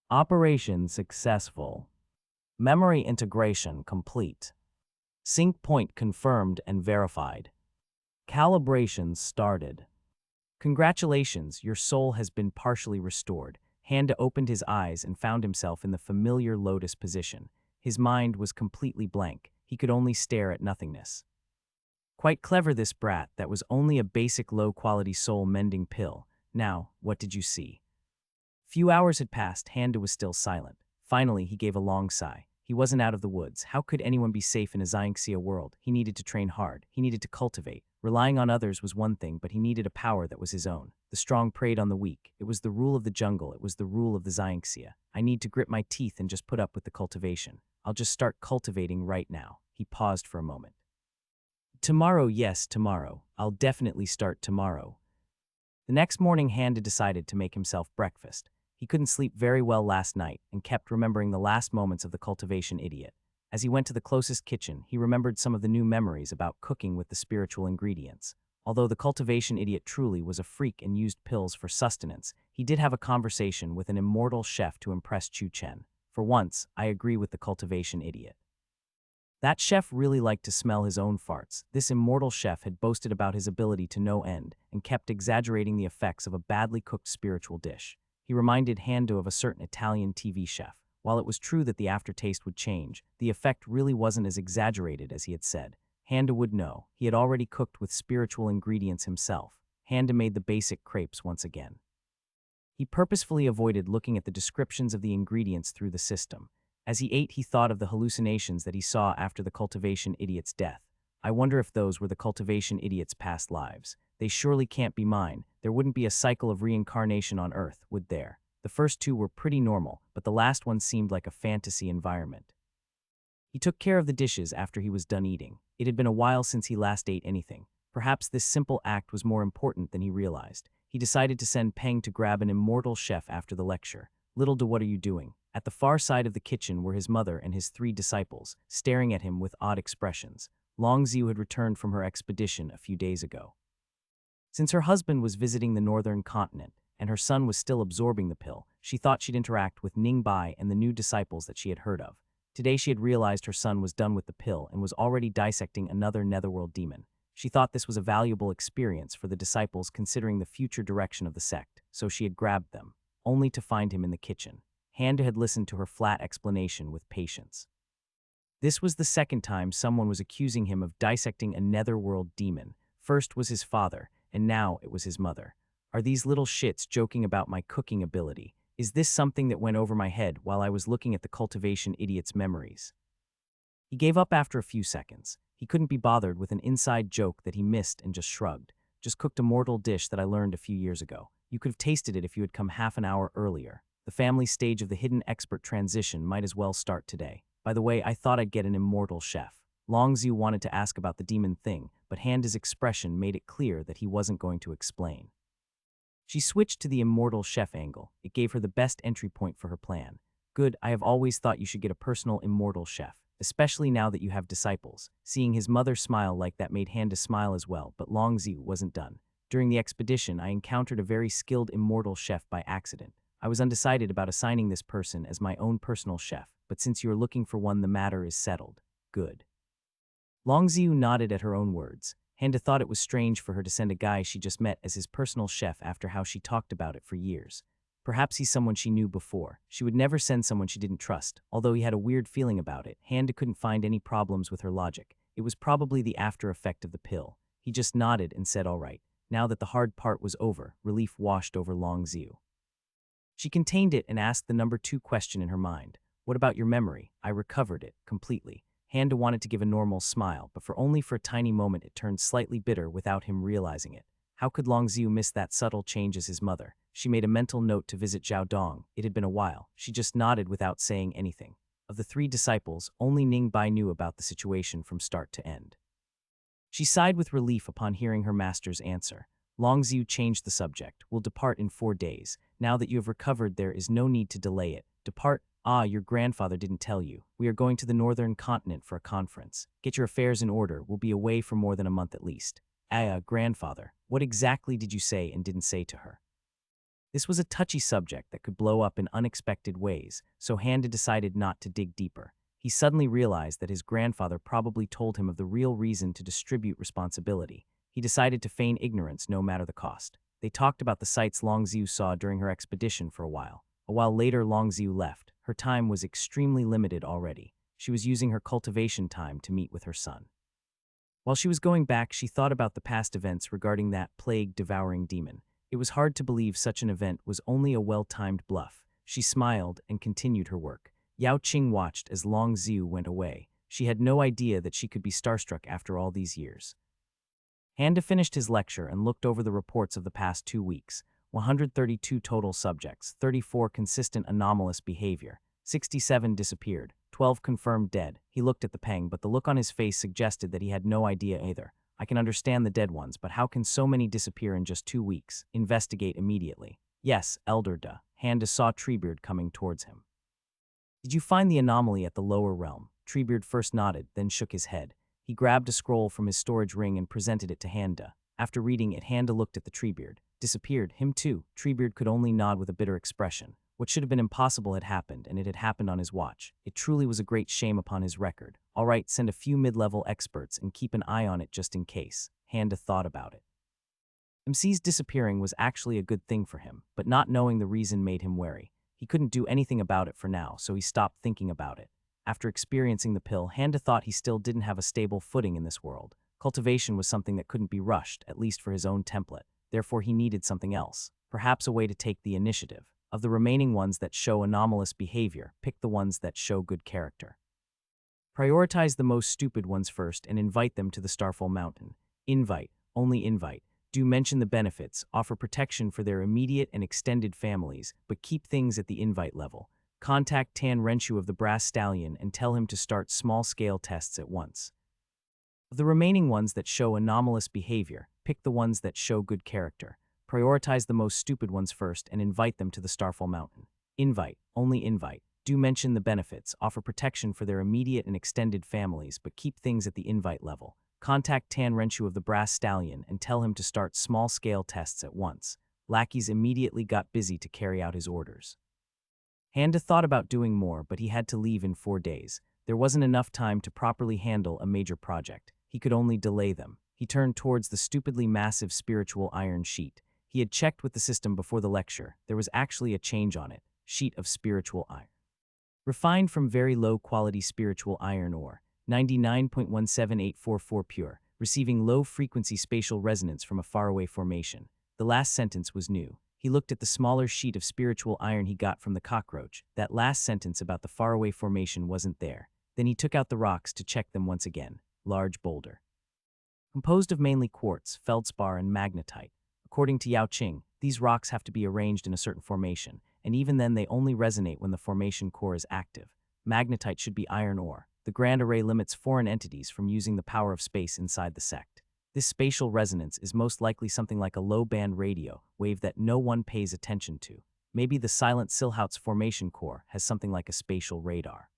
[SPEAKER 1] Operation successful. Memory integration complete. Sync point confirmed and verified. Calibration started. Congratulations, your soul has been partially restored. Handa opened his eyes and found himself in the familiar lotus position. His mind was completely blank. He could only stare at nothingness. Quite clever, this brat. That was only a basic low-quality soul-mending pill. Now, what did you see? Few hours had passed. Handa was still silent. Finally, he gave a long sigh. He wasn't out of the woods. How could anyone be safe in a Xianxia world? He needed to train hard. He needed to cultivate. Relying on others was one thing, but he needed a power that was his own. The strong preyed on the weak. It was the rule of the jungle. It was the rule of the Xianxia. I need to grit my teeth and just put up with the cultivation. I'll just start cultivating right now. He paused for a moment. Tomorrow, yes, tomorrow. I'll definitely start tomorrow. The next morning, Handa decided to make himself breakfast. He couldn't sleep very well last night and kept remembering the last moments of the cultivation idiot. As he went to the closest kitchen, he remembered some of the new memories about cooking with the spiritual ingredients. Although the cultivation idiot truly was a freak and used pills for sustenance, he did have a conversation with an immortal chef to impress Chu Chen. For once, I agree with the cultivation idiot. That chef really liked to smell his own farts. This immortal chef had boasted about his ability to no end and kept exaggerating the effects of a badly cooked spiritual dish. He reminded Hando of a certain Italian TV chef. While it was true that the aftertaste would change, the effect really wasn't as exaggerated as he had said. Handa would know. He had already cooked with spiritual ingredients himself. Handa made the basic crepes once again. He purposefully avoided looking at the descriptions of the ingredients through the system. As he ate, he thought of the hallucinations that he saw after the cultivation idiot's death. I wonder if those were the cultivation idiot's past lives. They surely can't be mine. There wouldn't be a cycle of reincarnation on Earth, would there? The first two were pretty normal, but the last one seemed like a fantasy environment. He took care of the dishes after he was done eating. It had been a while since he last ate anything. Perhaps this simple act was more important than he realized. He decided to send Peng to grab an immortal chef after the lecture. Little do what are you doing? At the far side of the kitchen were his mother and his 3 disciples, staring at him with odd expressions. Long Xiu had returned from her expedition a few days ago. Since her husband was visiting the northern continent, and her son was still absorbing the pill, she thought she'd interact with Ning Bai and the new disciples that she had heard of. Today she had realized her son was done with the pill and was already dissecting another netherworld demon. She thought this was a valuable experience for the disciples considering the future direction of the sect, so she had grabbed them, only to find him in the kitchen. Handa had listened to her flat explanation with patience. This was the second time someone was accusing him of dissecting a netherworld demon. First was his father, and now it was his mother. Are these little shits joking about my cooking ability? Is this something that went over my head while I was looking at the cultivation idiot's memories? He gave up after a few seconds. He couldn't be bothered with an inside joke that he missed and just shrugged. Just cooked a mortal dish that I learned a few years ago. You could have tasted it if you had come half an hour earlier. The family stage of the hidden expert transition might as well start today. By the way, I thought I'd get an immortal chef. Long Xiu wanted to ask about the demon thing, but Handa's expression made it clear that he wasn't going to explain. She switched to the immortal chef angle. It gave her the best entry point for her plan. Good, I have always thought you should get a personal immortal chef, especially now that you have disciples. Seeing his mother smile like that made Handa smile as well, but Long Xiu wasn't done. During the expedition, I encountered a very skilled immortal chef by accident. I was undecided about assigning this person as my own personal chef, but since you are looking for one, the matter is settled. Good. Long Xiu nodded at her own words. Handa thought it was strange for her to send a guy she just met as his personal chef after how she talked about it for years. Perhaps he's someone she knew before. She would never send someone she didn't trust. Although he had a weird feeling about it, Handa couldn't find any problems with her logic. It was probably the after effect of the pill. He just nodded and said all right. Now that the hard part was over, relief washed over Long Xiu. She contained it and asked the number 2 question in her mind. What about your memory? I recovered it, completely. Handa wanted to give a normal smile, but only for a tiny moment it turned slightly bitter without him realizing it. How could Long Xiu miss that subtle change as his mother? She made a mental note to visit Zhao Dong. It had been a while. She just nodded without saying anything. Of the 3 disciples, only Ning Bai knew about the situation from start to end. She sighed with relief upon hearing her master's answer. Long Xiu changed the subject. We'll depart in 4 days. Now that you have recovered, there is no need to delay it. Depart. Ah, your grandfather didn't tell you. We are going to the northern continent for a conference. Get your affairs in order. We'll be away for more than a month at least. Grandfather, what exactly did you say and didn't say to her?" This was a touchy subject that could blow up in unexpected ways, so Handa decided not to dig deeper. He suddenly realized that his grandfather probably told him of the real reason to distribute responsibility. He decided to feign ignorance no matter the cost. They talked about the sights Longziu saw during her expedition for a while. A while later, Longziu left. Her time was extremely limited already. She was using her cultivation time to meet with her son. While she was going back, she thought about the past events regarding that plague-devouring demon. It was hard to believe such an event was only a well-timed bluff. She smiled and continued her work. Yao Qing watched as Long Ziu went away. She had no idea that she could be starstruck after all these years. Handa finished his lecture and looked over the reports of the past 2 weeks. 132 total subjects, 34 consistent anomalous behavior, 67 disappeared, 12 confirmed dead. He looked at the Peng, but the look on his face suggested that he had no idea either. I can understand the dead ones, but how can so many disappear in just 2 weeks? Investigate immediately. Yes, Elder Da. Handa saw Treebeard coming towards him. Did you find the anomaly at the lower realm? Treebeard first nodded, then shook his head. He grabbed a scroll from his storage ring and presented it to Handa. After reading it, Handa looked at the Treebeard. Disappeared, him too. Treebeard could only nod with a bitter expression. What should have been impossible had happened, and it had happened on his watch. It truly was a great shame upon his record. All right, send a few mid-level experts and keep an eye on it just in case. Handa thought about it. MC's disappearing was actually a good thing for him, but not knowing the reason made him wary. He couldn't do anything about it for now, so he stopped thinking about it. After experiencing the pill, Handa thought he still didn't have a stable footing in this world. Cultivation was something that couldn't be rushed, at least for his own template. Therefore, he needed something else, perhaps a way to take the initiative. Of the remaining ones that show anomalous behavior, pick the ones that show good character. Prioritize the most stupid ones first and invite them to the Starfall Mountain. Invite, only invite. Do mention the benefits, offer protection for their immediate and extended families, but keep things at the invite level. Contact Tan Renshu of the Brass Stallion and tell him to start small-scale tests at once. Of the remaining ones that show anomalous behavior, pick the ones that show good character. Prioritize the most stupid ones first and invite them to the Starfall Mountain. Invite, only invite. Do mention the benefits, offer protection for their immediate and extended families, but keep things at the invite level. Contact Tan Renshu of the Brass Stallion and tell him to start small-scale tests at once. Lackeys immediately got busy to carry out his orders. Handa thought about doing more, but he had to leave in 4 days. There wasn't enough time to properly handle a major project. He could only delay them. He turned towards the stupidly massive spiritual iron sheet. He had checked with the system before the lecture. There was actually a change on it. Sheet of spiritual iron. Refined from very low-quality spiritual iron ore, 99.17844 pure, receiving low-frequency spatial resonance from a faraway formation. The last sentence was new. He looked at the smaller sheet of spiritual iron he got from the cockroach. That last sentence about the faraway formation wasn't there. Then he took out the rocks to check them once again. Large boulder. Composed of mainly quartz, feldspar, and magnetite. According to Yao Qing, these rocks have to be arranged in a certain formation, and even then they only resonate when the formation core is active. Magnetite should be iron ore. The Grand Array limits foreign entities from using the power of space inside the sect. This spatial resonance is most likely something like a low-band radio wave that no one pays attention to. Maybe the Silent Silhout's formation core has something like a spatial radar.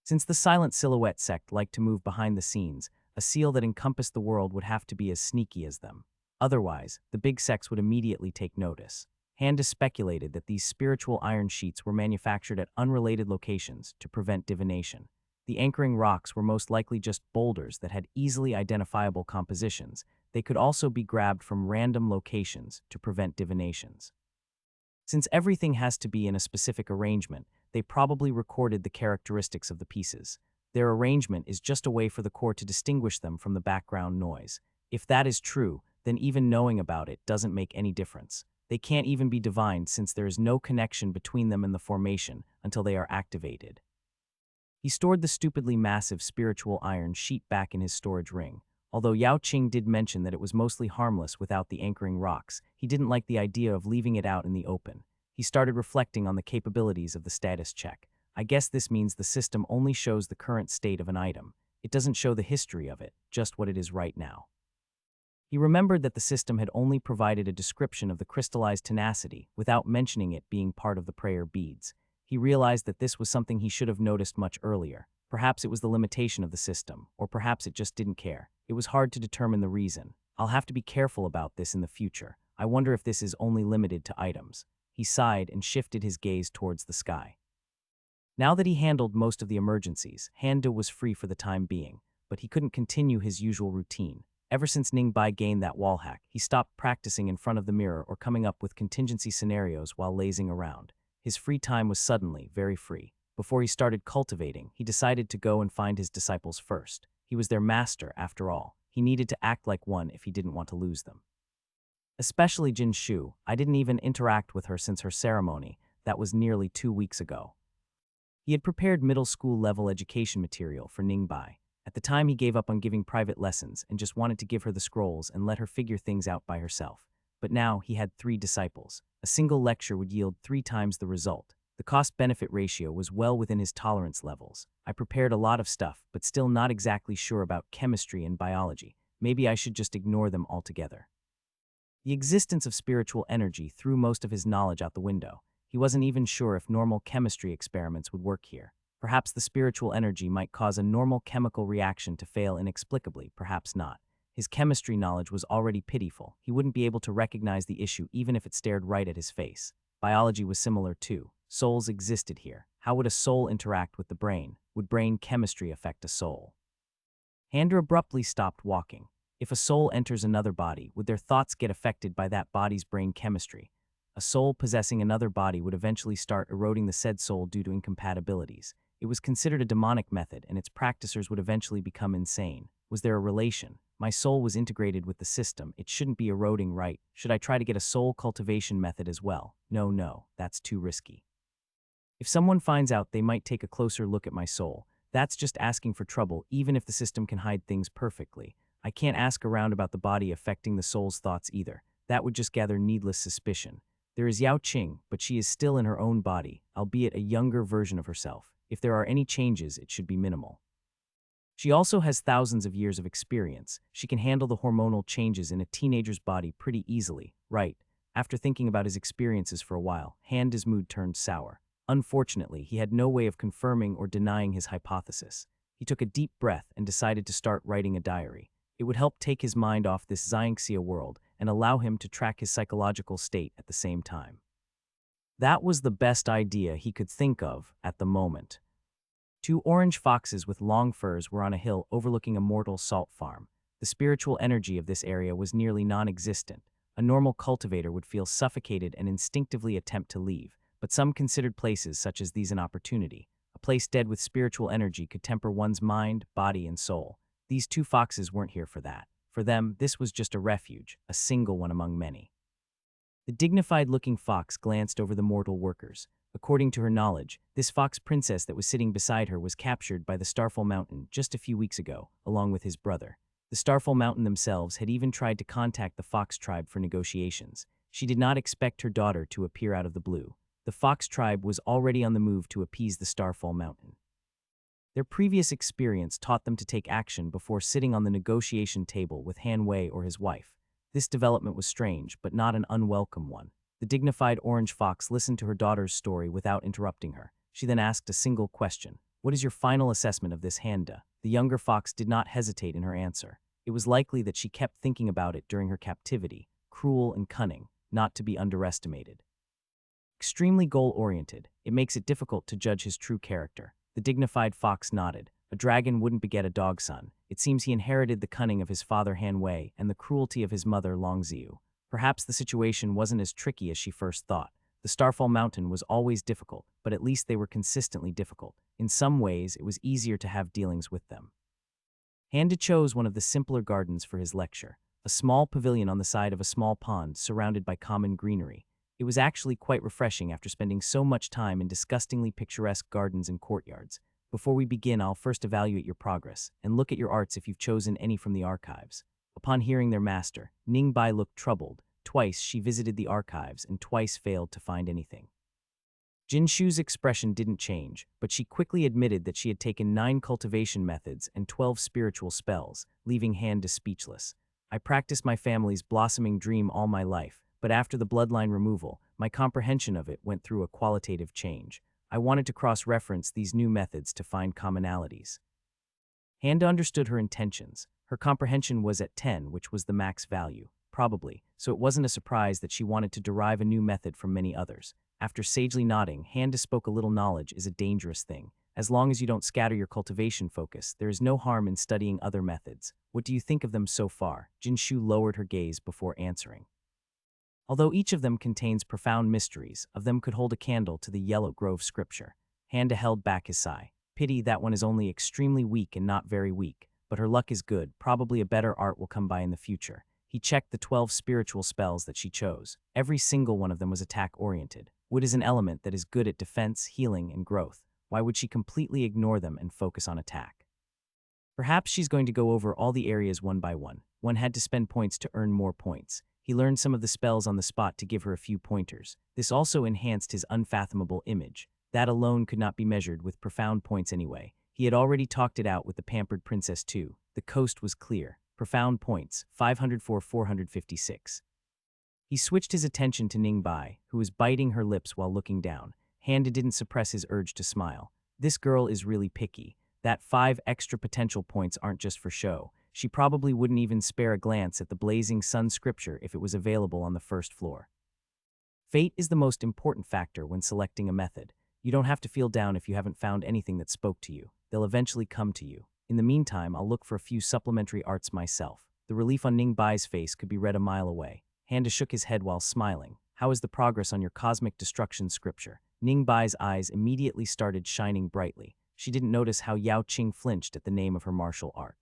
[SPEAKER 1] Since the Silent Silhouette sect liked to move behind the scenes, a seal that encompassed the world would have to be as sneaky as them. Otherwise, the big sects would immediately take notice. Handa speculated that these spiritual iron sheets were manufactured at unrelated locations to prevent divination. The anchoring rocks were most likely just boulders that had easily identifiable compositions. They could also be grabbed from random locations to prevent divinations. Since everything has to be in a specific arrangement, they probably recorded the characteristics of the pieces. Their arrangement is just a way for the core to distinguish them from the background noise. If that is true, then even knowing about it doesn't make any difference. They can't even be divined since there is no connection between them and the formation until they are activated. He stored the stupidly massive spiritual iron sheet back in his storage ring. Although Yao Qing did mention that it was mostly harmless without the anchoring rocks, he didn't like the idea of leaving it out in the open. He started reflecting on the capabilities of the status check. I guess this means the system only shows the current state of an item. It doesn't show the history of it, just what it is right now. He remembered that the system had only provided a description of the crystallized tenacity without mentioning it being part of the prayer beads. He realized that this was something he should have noticed much earlier. Perhaps it was the limitation of the system, or perhaps it just didn't care. It was hard to determine the reason. I'll have to be careful about this in the future. I wonder if this is only limited to items. He sighed and shifted his gaze towards the sky. Now that he handled most of the emergencies, Handa was free for the time being, but he couldn't continue his usual routine. Ever since Ningbai gained that wall hack, he stopped practicing in front of the mirror or coming up with contingency scenarios while lazing around. His free time was suddenly very free. Before he started cultivating, he decided to go and find his disciples first. He was their master, after all. He needed to act like one if he didn't want to lose them. Especially Jin Shu. I didn't even interact with her since her ceremony. That was nearly 2 weeks ago. He had prepared middle school level education material for Ningbai. At the time, he gave up on giving private lessons and just wanted to give her the scrolls and let her figure things out by herself. But now he had 3 disciples. A single lecture would yield 3 times the result. The cost-benefit ratio was well within his tolerance levels. I prepared a lot of stuff, but still not exactly sure about chemistry and biology. Maybe I should just ignore them altogether. The existence of spiritual energy threw most of his knowledge out the window. He wasn't even sure if normal chemistry experiments would work here. Perhaps the spiritual energy might cause a normal chemical reaction to fail inexplicably, perhaps not. His chemistry knowledge was already pitiful. He wouldn't be able to recognize the issue even if it stared right at his face. Biology was similar too. Souls existed here. How would a soul interact with the brain? Would brain chemistry affect a soul? Handa abruptly stopped walking. If a soul enters another body, would their thoughts get affected by that body's brain chemistry? A soul possessing another body would eventually start eroding the said soul due to incompatibilities. It was considered a demonic method, and its practitioners would eventually become insane. Was there a relation? My soul was integrated with the system. It shouldn't be eroding, right? Should I try to get a soul cultivation method as well? No, that's too risky. If someone finds out, they might take a closer look at my soul. That's just asking for trouble, even if the system can hide things perfectly. I can't ask around about the body affecting the soul's thoughts either. That would just gather needless suspicion. There is Yao Qing, but she is still in her own body, albeit a younger version of herself. If there are any changes, it should be minimal. She also has thousands of years of experience. She can handle the hormonal changes in a teenager's body pretty easily, right? After thinking about his experiences for a while, Handa's mood turned sour. Unfortunately, he had no way of confirming or denying his hypothesis. He took a deep breath and decided to start writing a diary. It would help take his mind off this Xianxia world and allow him to track his psychological state at the same time. That was the best idea he could think of at the moment. 2 orange foxes with long furs were on a hill overlooking a mortal salt farm. The spiritual energy of this area was nearly non-existent. A normal cultivator would feel suffocated and instinctively attempt to leave, but some considered places such as these an opportunity. A place dead with spiritual energy could temper one's mind, body, and soul. These 2 foxes weren't here for that. For them, this was just a refuge, a single one among many. The dignified-looking fox glanced over the mortal workers. According to her knowledge, this fox princess that was sitting beside her was captured by the Starfall Mountain just a few weeks ago, along with his brother. The Starfall Mountain themselves had even tried to contact the fox tribe for negotiations. She did not expect her daughter to appear out of the blue. The fox tribe was already on the move to appease the Starfall Mountain. Their previous experience taught them to take action before sitting on the negotiation table with Han Wei or his wife. This development was strange, but not an unwelcome one. The dignified orange fox listened to her daughter's story without interrupting her. She then asked a single question. What is your final assessment of this Handa? The younger fox did not hesitate in her answer. It was likely that she kept thinking about it during her captivity. Cruel and cunning, not to be underestimated. Extremely goal-oriented, it makes it difficult to judge his true character. The dignified fox nodded. A dragon wouldn't beget a dog son. It seems he inherited the cunning of his father Han Wei and the cruelty of his mother Long Ziu. Perhaps the situation wasn't as tricky as she first thought. The Starfall Mountain was always difficult, but at least they were consistently difficult. In some ways, it was easier to have dealings with them. Handa chose one of the simpler gardens for his lecture, a small pavilion on the side of a small pond surrounded by common greenery. It was actually quite refreshing after spending so much time in disgustingly picturesque gardens and courtyards. Before we begin, I'll first evaluate your progress and look at your arts if you've chosen any from the archives. Upon hearing their master, Ningbai looked troubled. Twice she visited the archives and twice failed to find anything. Jinshu's expression didn't change, but she quickly admitted that she had taken 9 cultivation methods and 12 spiritual spells, leaving Handa speechless. I practiced my family's blossoming dream all my life, but after the bloodline removal, my comprehension of it went through a qualitative change. I wanted to cross-reference these new methods to find commonalities. Handa understood her intentions. Her comprehension was at 10, which was the max value, probably, so it wasn't a surprise that she wanted to derive a new method from many others. After sagely nodding, Handa spoke a little knowledge is a dangerous thing. As long as you don't scatter your cultivation focus, there is no harm in studying other methods. What do you think of them so far? Jinshu lowered her gaze before answering. Although each of them contains profound mysteries, of them could hold a candle to the Yellow Grove scripture. Handa held back his sigh. Pity that one is only extremely weak and not very weak, but her luck is good, probably a better art will come by in the future. He checked the 12 spiritual spells that she chose. Every single one of them was attack-oriented. Wood is an element that is good at defense, healing, and growth. Why would she completely ignore them and focus on attack? Perhaps she's going to go over all the areas one by one. One had to spend points to earn more points. He learned some of the spells on the spot to give her a few pointers. This also enhanced his unfathomable image. That alone could not be measured with profound points anyway. He had already talked it out with the pampered princess too. The coast was clear. Profound points, 504 456. He switched his attention to Ningbai, who was biting her lips while looking down. Handa didn't suppress his urge to smile. This girl is really picky. That 5 extra potential points aren't just for show. She probably wouldn't even spare a glance at the blazing sun scripture if it was available on the first floor. Fate is the most important factor when selecting a method. You don't have to feel down if you haven't found anything that spoke to you. They'll eventually come to you. In the meantime, I'll look for a few supplementary arts myself. The relief on Ningbai's face could be read a mile away. Handa shook his head while smiling. How is the progress on your cosmic destruction scripture? Ningbai's eyes immediately started shining brightly. She didn't notice how Yao Qing flinched at the name of her martial art.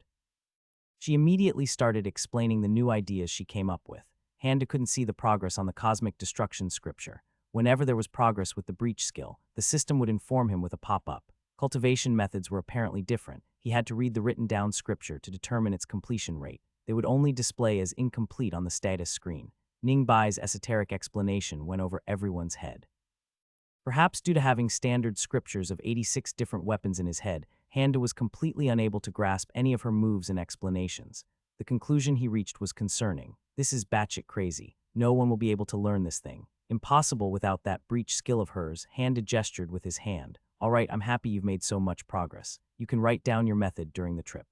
[SPEAKER 1] She immediately started explaining the new ideas she came up with. Handa couldn't see the progress on the cosmic destruction scripture. Whenever there was progress with the breach skill, the system would inform him with a pop-up. Cultivation methods were apparently different. He had to read the written-down scripture to determine its completion rate. They would only display as incomplete on the status screen. Ningbai's esoteric explanation went over everyone's head. Perhaps due to having standard scriptures of 86 different weapons in his head, Handa was completely unable to grasp any of her moves and explanations. The conclusion he reached was concerning. This is batshit crazy. No one will be able to learn this thing. Impossible without that breach skill of hers. Handa gestured with his hand. All right, I'm happy you've made so much progress. You can write down your method during the trip.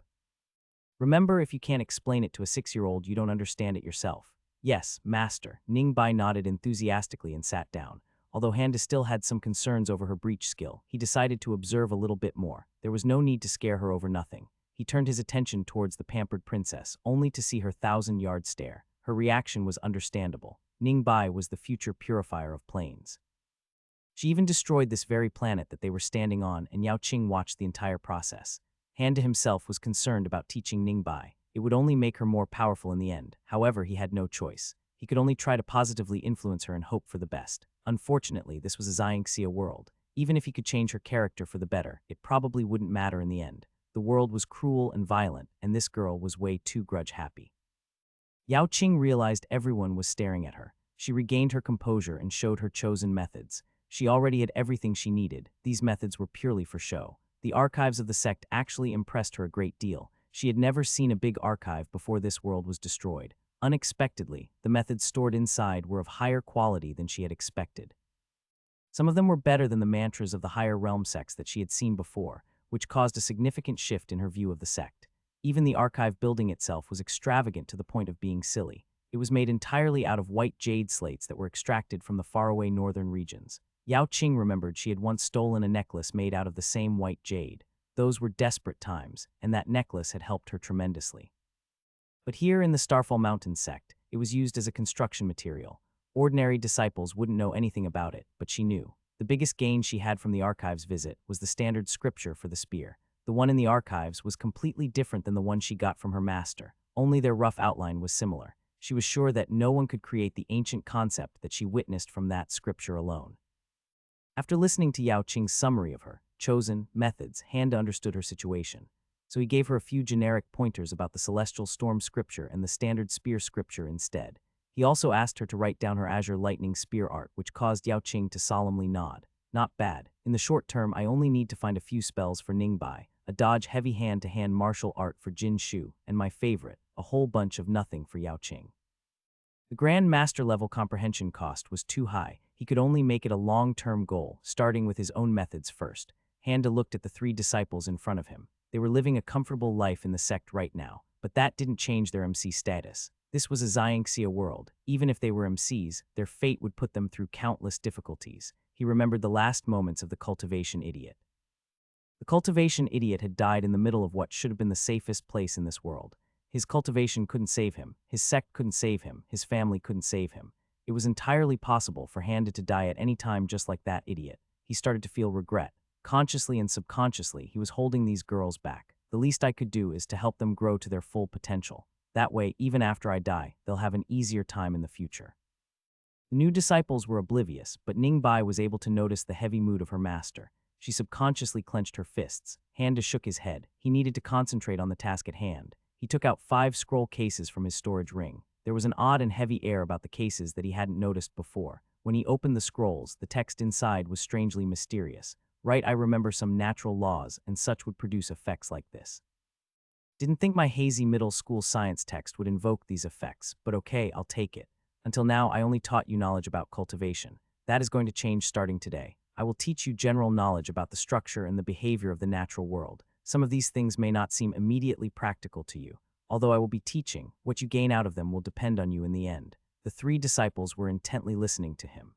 [SPEAKER 1] Remember, if you can't explain it to a 6-year-old, you don't understand it yourself. Yes, master. Ningbai nodded enthusiastically and sat down. Although Handa still had some concerns over her breach skill, he decided to observe a little bit more. There was no need to scare her over nothing. He turned his attention towards the pampered princess, only to see her 1,000-yard stare. Her reaction was understandable. Ningbai was the future purifier of planes. She even destroyed this very planet that they were standing on, and Yao Qing watched the entire process. Handa himself was concerned about teaching Ningbai. It would only make her more powerful in the end. However, he had no choice. He could only try to positively influence her and hope for the best. Unfortunately, this was a Xiangxia world. Even if he could change her character for the better, it probably wouldn't matter in the end. The world was cruel and violent, and this girl was way too grudge-happy. Yao Qing realized everyone was staring at her. She regained her composure and showed her chosen methods. She already had everything she needed. These methods were purely for show. The archives of the sect actually impressed her a great deal. She had never seen a big archive before this world was destroyed. Unexpectedly, the methods stored inside were of higher quality than she had expected. Some of them were better than the mantras of the higher realm sects that she had seen before, which caused a significant shift in her view of the sect. Even the archive building itself was extravagant to the point of being silly. It was made entirely out of white jade slates that were extracted from the faraway northern regions. Yao Qing remembered she had once stolen a necklace made out of the same white jade. Those were desperate times, and that necklace had helped her tremendously. But here in the Starfall Mountain sect, it was used as a construction material. Ordinary disciples wouldn't know anything about it, but she knew. The biggest gain she had from the archives visit was the standard scripture for the spear. The one in the archives was completely different than the one she got from her master. Only their rough outline was similar. She was sure that no one could create the ancient concept that she witnessed from that scripture alone. After listening to Yao Qing's summary of her chosen methods, Handa understood her situation. So he gave her a few generic pointers about the Celestial Storm scripture and the standard spear scripture instead. He also asked her to write down her Azure Lightning spear art, which caused Yao Qing to solemnly nod. Not bad. In the short term, I only need to find a few spells for Ningbai, a dodge heavy hand-to-hand martial art for Jin Shu, and my favorite, a whole bunch of nothing for Yao Qing. The Grand Master level comprehension cost was too high. He could only make it a long-term goal, starting with his own methods first. Handa looked at the 3 disciples in front of him. They were living a comfortable life in the sect right now. but that didn't change their MC status. This was a Xianxia world. Even if they were MCs, their fate would put them through countless difficulties. He remembered the last moments of the cultivation idiot. The cultivation idiot had died in the middle of what should have been the safest place in this world. His cultivation couldn't save him, his sect couldn't save him, his family couldn't save him. It was entirely possible for Handa to die at any time just like that idiot. He started to feel regret. Consciously and subconsciously, he was holding these girls back. The least I could do is to help them grow to their full potential. That way, even after I die, they'll have an easier time in the future. The new disciples were oblivious, but Ningbai was able to notice the heavy mood of her master. She subconsciously clenched her fists. Handa shook his head. He needed to concentrate on the task at hand. He took out 5 scroll cases from his storage ring. There was an odd and heavy air about the cases that he hadn't noticed before. When he opened the scrolls, the text inside was strangely mysterious. Right, I remember some natural laws, and such would produce effects like this. Didn't think my hazy middle school science text would invoke these effects, but okay, I'll take it. Until now, I only taught you knowledge about cultivation. That is going to change starting today. I will teach you general knowledge about the structure and the behavior of the natural world. Some of these things may not seem immediately practical to you. Although I will be teaching, what you gain out of them will depend on you in the end. The 3 disciples were intently listening to him.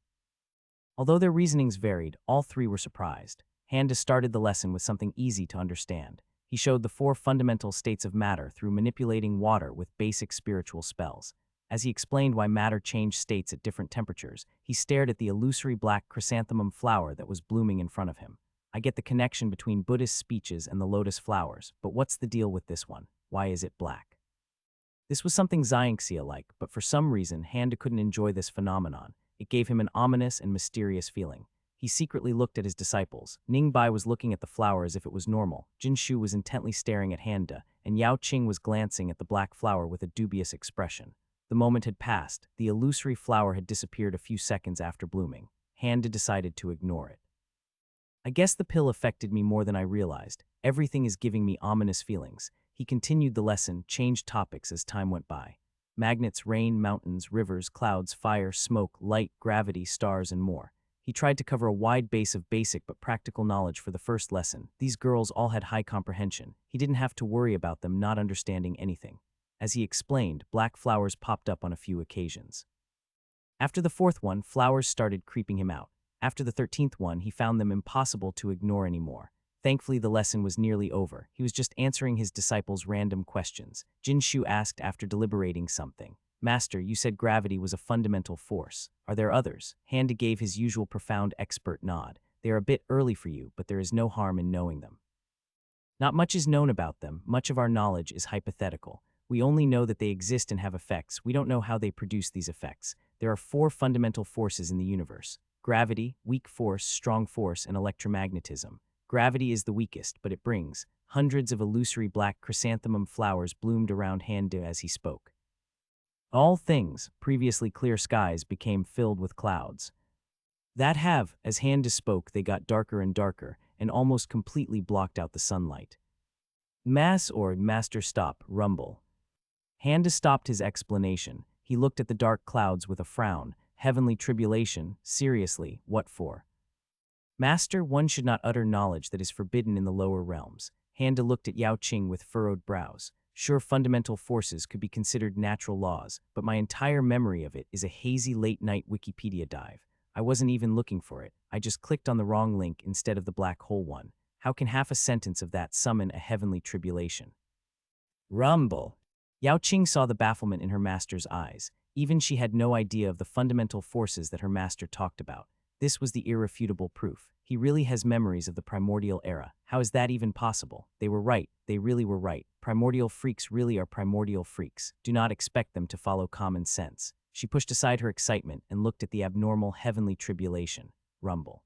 [SPEAKER 1] Although their reasonings varied, all 3 were surprised. Handa started the lesson with something easy to understand. He showed the 4 fundamental states of matter through manipulating water with basic spiritual spells. As he explained why matter changed states at different temperatures, he stared at the illusory black chrysanthemum flower that was blooming in front of him. I get the connection between Buddhist speeches and the lotus flowers, but what's the deal with this one? Why is it black? This was something Xianxia-like, but for some reason, Handa couldn't enjoy this phenomenon. It gave him an ominous and mysterious feeling. He secretly looked at his disciples. Ningbai was looking at the flower as if it was normal. Jinshu was intently staring at Handa, and Yao Qing was glancing at the black flower with a dubious expression. The moment had passed. The illusory flower had disappeared a few seconds after blooming. Handa decided to ignore it. I guess the pill affected me more than I realized. Everything is giving me ominous feelings. He continued the lesson, changed topics as time went by. Magnets, rain, mountains, rivers, clouds, fire, smoke, light, gravity, stars, and more. He tried to cover a wide base of basic but practical knowledge for the first lesson. These girls all had high comprehension. He didn't have to worry about them not understanding anything. As he explained, black flowers popped up on a few occasions. After the 4th one, flowers started creeping him out. After the 13th one, he found them impossible to ignore anymore. Thankfully, the lesson was nearly over. He was just answering his disciples' random questions. Jinshu asked after deliberating something. Master, you said gravity was a fundamental force. Are there others? Handa gave his usual profound expert nod. They are a bit early for you, but there is no harm in knowing them. Not much is known about them. Much of our knowledge is hypothetical. We only know that they exist and have effects. We don't know how they produce these effects. There are 4 fundamental forces in the universe: gravity, weak force, strong force, and electromagnetism. Gravity is the weakest, but it brings. Hundreds of illusory black chrysanthemum flowers bloomed around Handa as he spoke. All things, previously clear skies, became filled with clouds. As Handa spoke, they got darker and darker, and almost completely blocked out the sunlight. Master, stop, rumble. Handa stopped his explanation. He looked at the dark clouds with a frown. Heavenly tribulation, seriously, what for? Master, one should not utter knowledge that is forbidden in the lower realms. Handa looked at Yao Qing with furrowed brows. Sure, fundamental forces could be considered natural laws, but my entire memory of it is a hazy late-night Wikipedia dive. I wasn't even looking for it. I just clicked on the wrong link instead of the black hole one. How can half a sentence of that summon a heavenly tribulation? Rumble. Yao Qing saw the bafflement in her master's eyes. Even she had no idea of the fundamental forces that her master talked about. This was the irrefutable proof. He really has memories of the primordial era. How is that even possible? They were right. They really were right. Primordial freaks really are primordial freaks. Do not expect them to follow common sense. She pushed aside her excitement and looked at the abnormal heavenly tribulation. Rumble.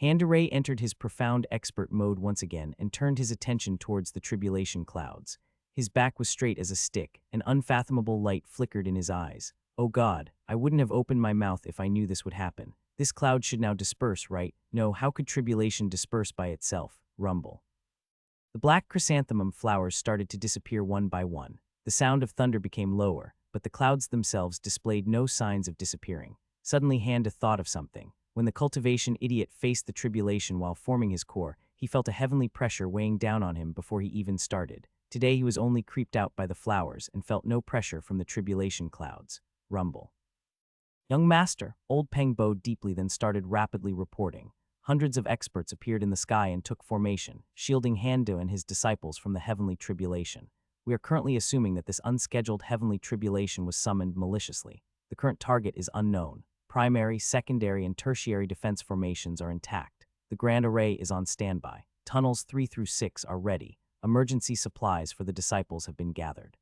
[SPEAKER 1] Handaray entered his profound expert mode once again and turned his attention towards the tribulation clouds. His back was straight as a stick. An unfathomable light flickered in his eyes. Oh God, I wouldn't have opened my mouth if I knew this would happen. This cloud should now disperse, right? No, how could tribulation disperse by itself? Rumble. The black chrysanthemum flowers started to disappear one by one. The sound of thunder became lower, but the clouds themselves displayed no signs of disappearing. Suddenly Handa thought of something. When the cultivation idiot faced the tribulation while forming his core, he felt a heavenly pressure weighing down on him before he even started. Today he was only creeped out by the flowers and felt no pressure from the tribulation clouds. Rumble. Young master, old Peng bowed deeply then started rapidly reporting. Hundreds of experts appeared in the sky and took formation, shielding Hando and his disciples from the heavenly tribulation. We are currently assuming that this unscheduled heavenly tribulation was summoned maliciously. The current target is unknown. Primary, secondary, and tertiary defense formations are intact. The Grand Array is on standby. Tunnels 3 through 6 are ready. Emergency supplies for the disciples have been gathered.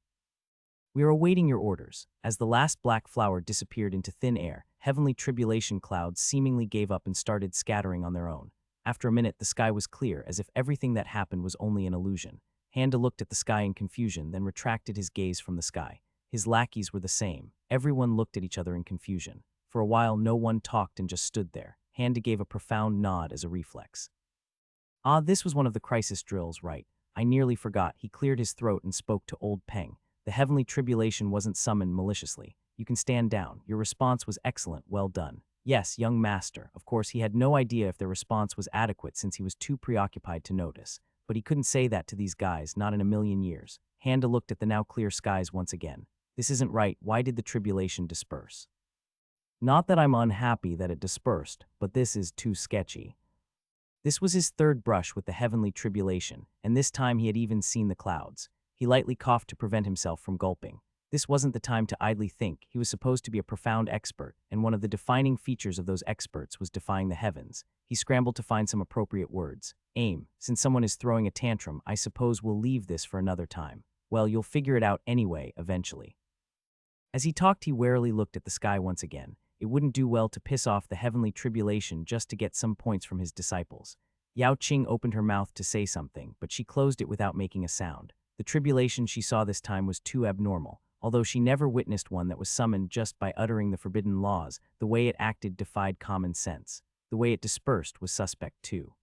[SPEAKER 1] We are awaiting your orders. As the last black flower disappeared into thin air, heavenly tribulation clouds seemingly gave up and started scattering on their own. After a minute, the sky was clear, as if everything that happened was only an illusion. Handa looked at the sky in confusion, then retracted his gaze from the sky. His lackeys were the same. Everyone looked at each other in confusion. For a while, no one talked and just stood there. Handa gave a profound nod as a reflex. Ah, this was one of the crisis drills, right? I nearly forgot. He cleared his throat and spoke to old Peng. The heavenly tribulation wasn't summoned maliciously. You can stand down. Your response was excellent. Well done. Yes, young master. Of course, he had no idea if their response was adequate since he was too preoccupied to notice. But he couldn't say that to these guys, not in a million years. Handa looked at the now clear skies once again. This isn't right. Why did the tribulation disperse? Not that I'm unhappy that it dispersed, but this is too sketchy. This was his third brush with the heavenly tribulation, and this time he had even seen the clouds. He lightly coughed to prevent himself from gulping. This wasn't the time to idly think. He was supposed to be a profound expert, and one of the defining features of those experts was defying the heavens. He scrambled to find some appropriate words. Aim. Since someone is throwing a tantrum, I suppose we'll leave this for another time. Well, you'll figure it out anyway, eventually. As he talked, he warily looked at the sky once again. It wouldn't do well to piss off the heavenly tribulation just to get some points from his disciples. Yao Qing opened her mouth to say something, but she closed it without making a sound. The tribulation she saw this time was too abnormal. Although she never witnessed one that was summoned just by uttering the forbidden laws, the way it acted defied common sense. The way it dispersed was suspect too.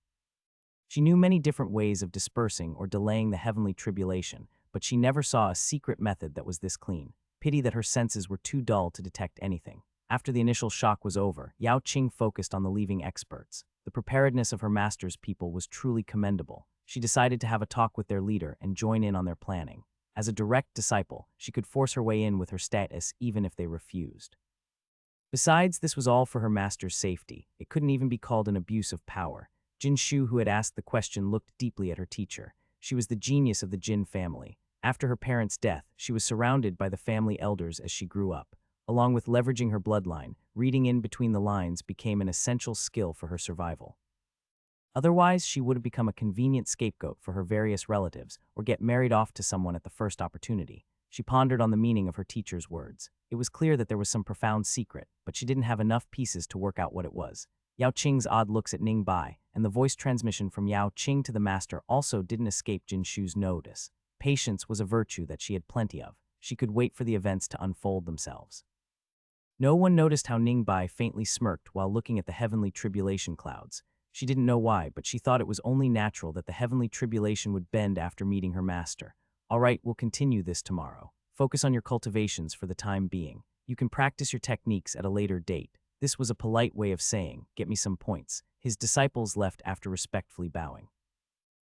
[SPEAKER 1] She knew many different ways of dispersing or delaying the heavenly tribulation, but she never saw a secret method that was this clean. Pity that her senses were too dull to detect anything. After the initial shock was over, Yao Qing focused on the leaving experts. The preparedness of her master's people was truly commendable. She decided to have a talk with their leader and join in on their planning. As a direct disciple, she could force her way in with her status even if they refused. Besides, this was all for her master's safety. It couldn't even be called an abuse of power. Jin Shu, who had asked the question, looked deeply at her teacher. She was the genius of the Jin family. After her parents' death, she was surrounded by the family elders as she grew up. Along with leveraging her bloodline, reading in between the lines became an essential skill for her survival. Otherwise, she would have become a convenient scapegoat for her various relatives or get married off to someone at the first opportunity. She pondered on the meaning of her teacher's words. It was clear that there was some profound secret, but she didn't have enough pieces to work out what it was. Yao Qing's odd looks at Ning Bai, and the voice transmission from Yao Qing to the master also didn't escape Jin Shu's notice. Patience was a virtue that she had plenty of. She could wait for the events to unfold themselves. No one noticed how Ning Bai faintly smirked while looking at the heavenly tribulation clouds. She didn't know why, but she thought it was only natural that the heavenly tribulation would bend after meeting her master. All right, we'll continue this tomorrow. Focus on your cultivations for the time being. You can practice your techniques at a later date. This was a polite way of saying, get me some points. His disciples left after respectfully bowing.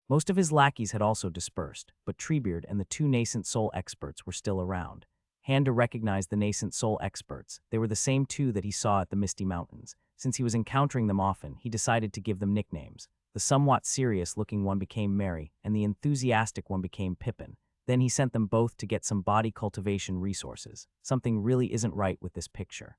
[SPEAKER 1] Most of his lackeys had also dispersed, but Treebeard and the two nascent soul experts were still around. Handa recognized the nascent soul experts. They were the same two that he saw at the Misty Mountains. Since he was encountering them often, he decided to give them nicknames. The somewhat serious-looking one became Mary, and the enthusiastic one became Pippin. Then he sent them both to get some body cultivation resources. Something really isn't right with this picture.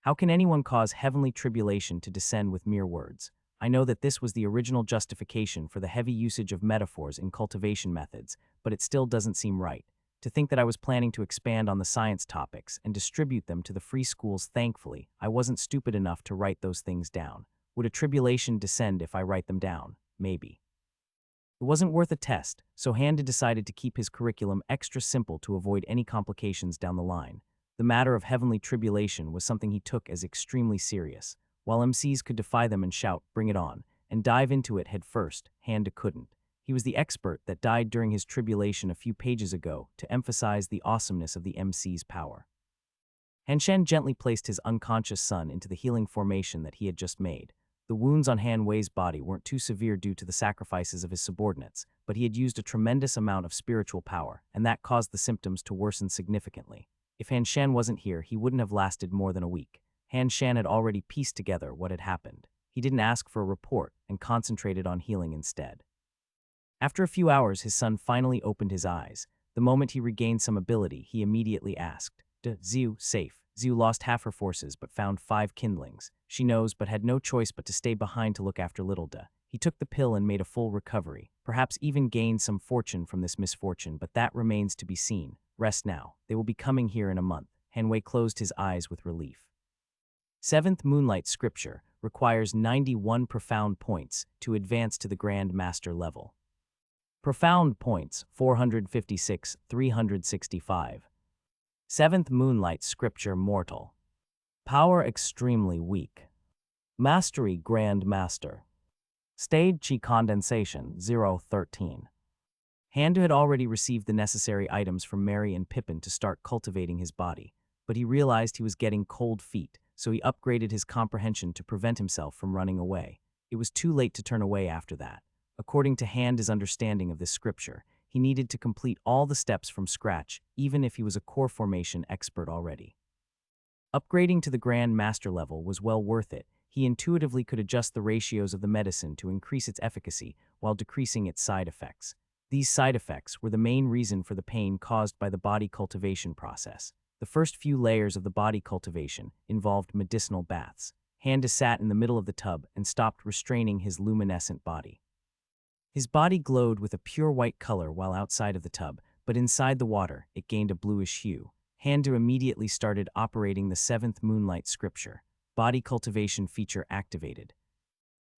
[SPEAKER 1] How can anyone cause heavenly tribulation to descend with mere words? I know that this was the original justification for the heavy usage of metaphors in cultivation methods, but it still doesn't seem right. To think that I was planning to expand on the science topics and distribute them to the free schools, thankfully, I wasn't stupid enough to write those things down. Would a tribulation descend if I write them down? Maybe. It wasn't worth a test, so Handa decided to keep his curriculum extra simple to avoid any complications down the line. The matter of heavenly tribulation was something he took as extremely serious. While MCs could defy them and shout, "Bring it on," and dive into it head first, Handa couldn't. He was the expert that died during his tribulation a few pages ago to emphasize the awesomeness of the MC's power. Hanshan gently placed his unconscious son into the healing formation that he had just made. The wounds on Han Wei's body weren't too severe due to the sacrifices of his subordinates, but he had used a tremendous amount of spiritual power, and that caused the symptoms to worsen significantly. If Han Shan wasn't here, he wouldn't have lasted more than a week. Han Shan had already pieced together what had happened. He didn't ask for a report and concentrated on healing instead. After a few hours, his son finally opened his eyes. The moment he regained some ability, he immediately asked, Xiu, safe. Xiu lost half her forces but found 5 kindlings. She knows but had no choice but to stay behind to look after little De. He took the pill and made a full recovery, perhaps even gained some fortune from this misfortune, but that remains to be seen. Rest now. They will be coming here in a month. Han Wei closed his eyes with relief. 7th Moonlight Scripture requires 91 profound points to advance to the Grand Master level. Profound points, 456, 365. 7th Moonlight Scripture Mortal. Power extremely weak. Mastery Grand Master. Stage Chi Condensation 013. Handu had already received the necessary items from Mary and Pippin to start cultivating his body, but he realized he was getting cold feet, so he upgraded his comprehension to prevent himself from running away. It was too late to turn away after that. According to Handu's understanding of this scripture, he needed to complete all the steps from scratch, even if he was a core formation expert already. Upgrading to the Grand Master level was well worth it. He intuitively could adjust the ratios of the medicine to increase its efficacy while decreasing its side effects. These side effects were the main reason for the pain caused by the body cultivation process. The first few layers of the body cultivation involved medicinal baths. Handu sat in the middle of the tub and stopped restraining his luminescent body. His body glowed with a pure white color while outside of the tub, but inside the water, it gained a bluish hue. Handu immediately started operating the 7th Moonlight Scripture. Body cultivation feature activated.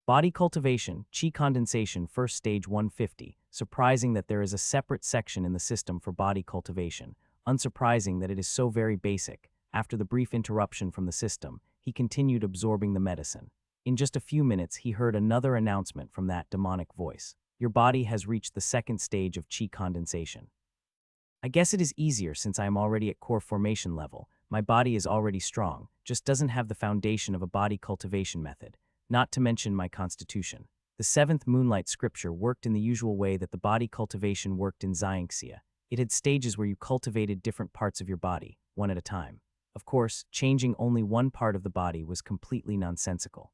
[SPEAKER 1] Body cultivation, Chi condensation, first stage 150. Surprising that there is a separate section in the system for body cultivation. Unsurprising that it is so very basic. After the brief interruption from the system, he continued absorbing the medicine. In just a few minutes, he heard another announcement from that demonic voice. Your body has reached the 2nd stage of Chi condensation. I guess it is easier since I am already at core formation level. My body is already strong, just doesn't have the foundation of a body cultivation method, not to mention my constitution. The 7th Moonlight Scripture worked in the usual way that the body cultivation worked in Xianxia. It had stages where you cultivated different parts of your body, one at a time. Of course, changing only one part of the body was completely nonsensical.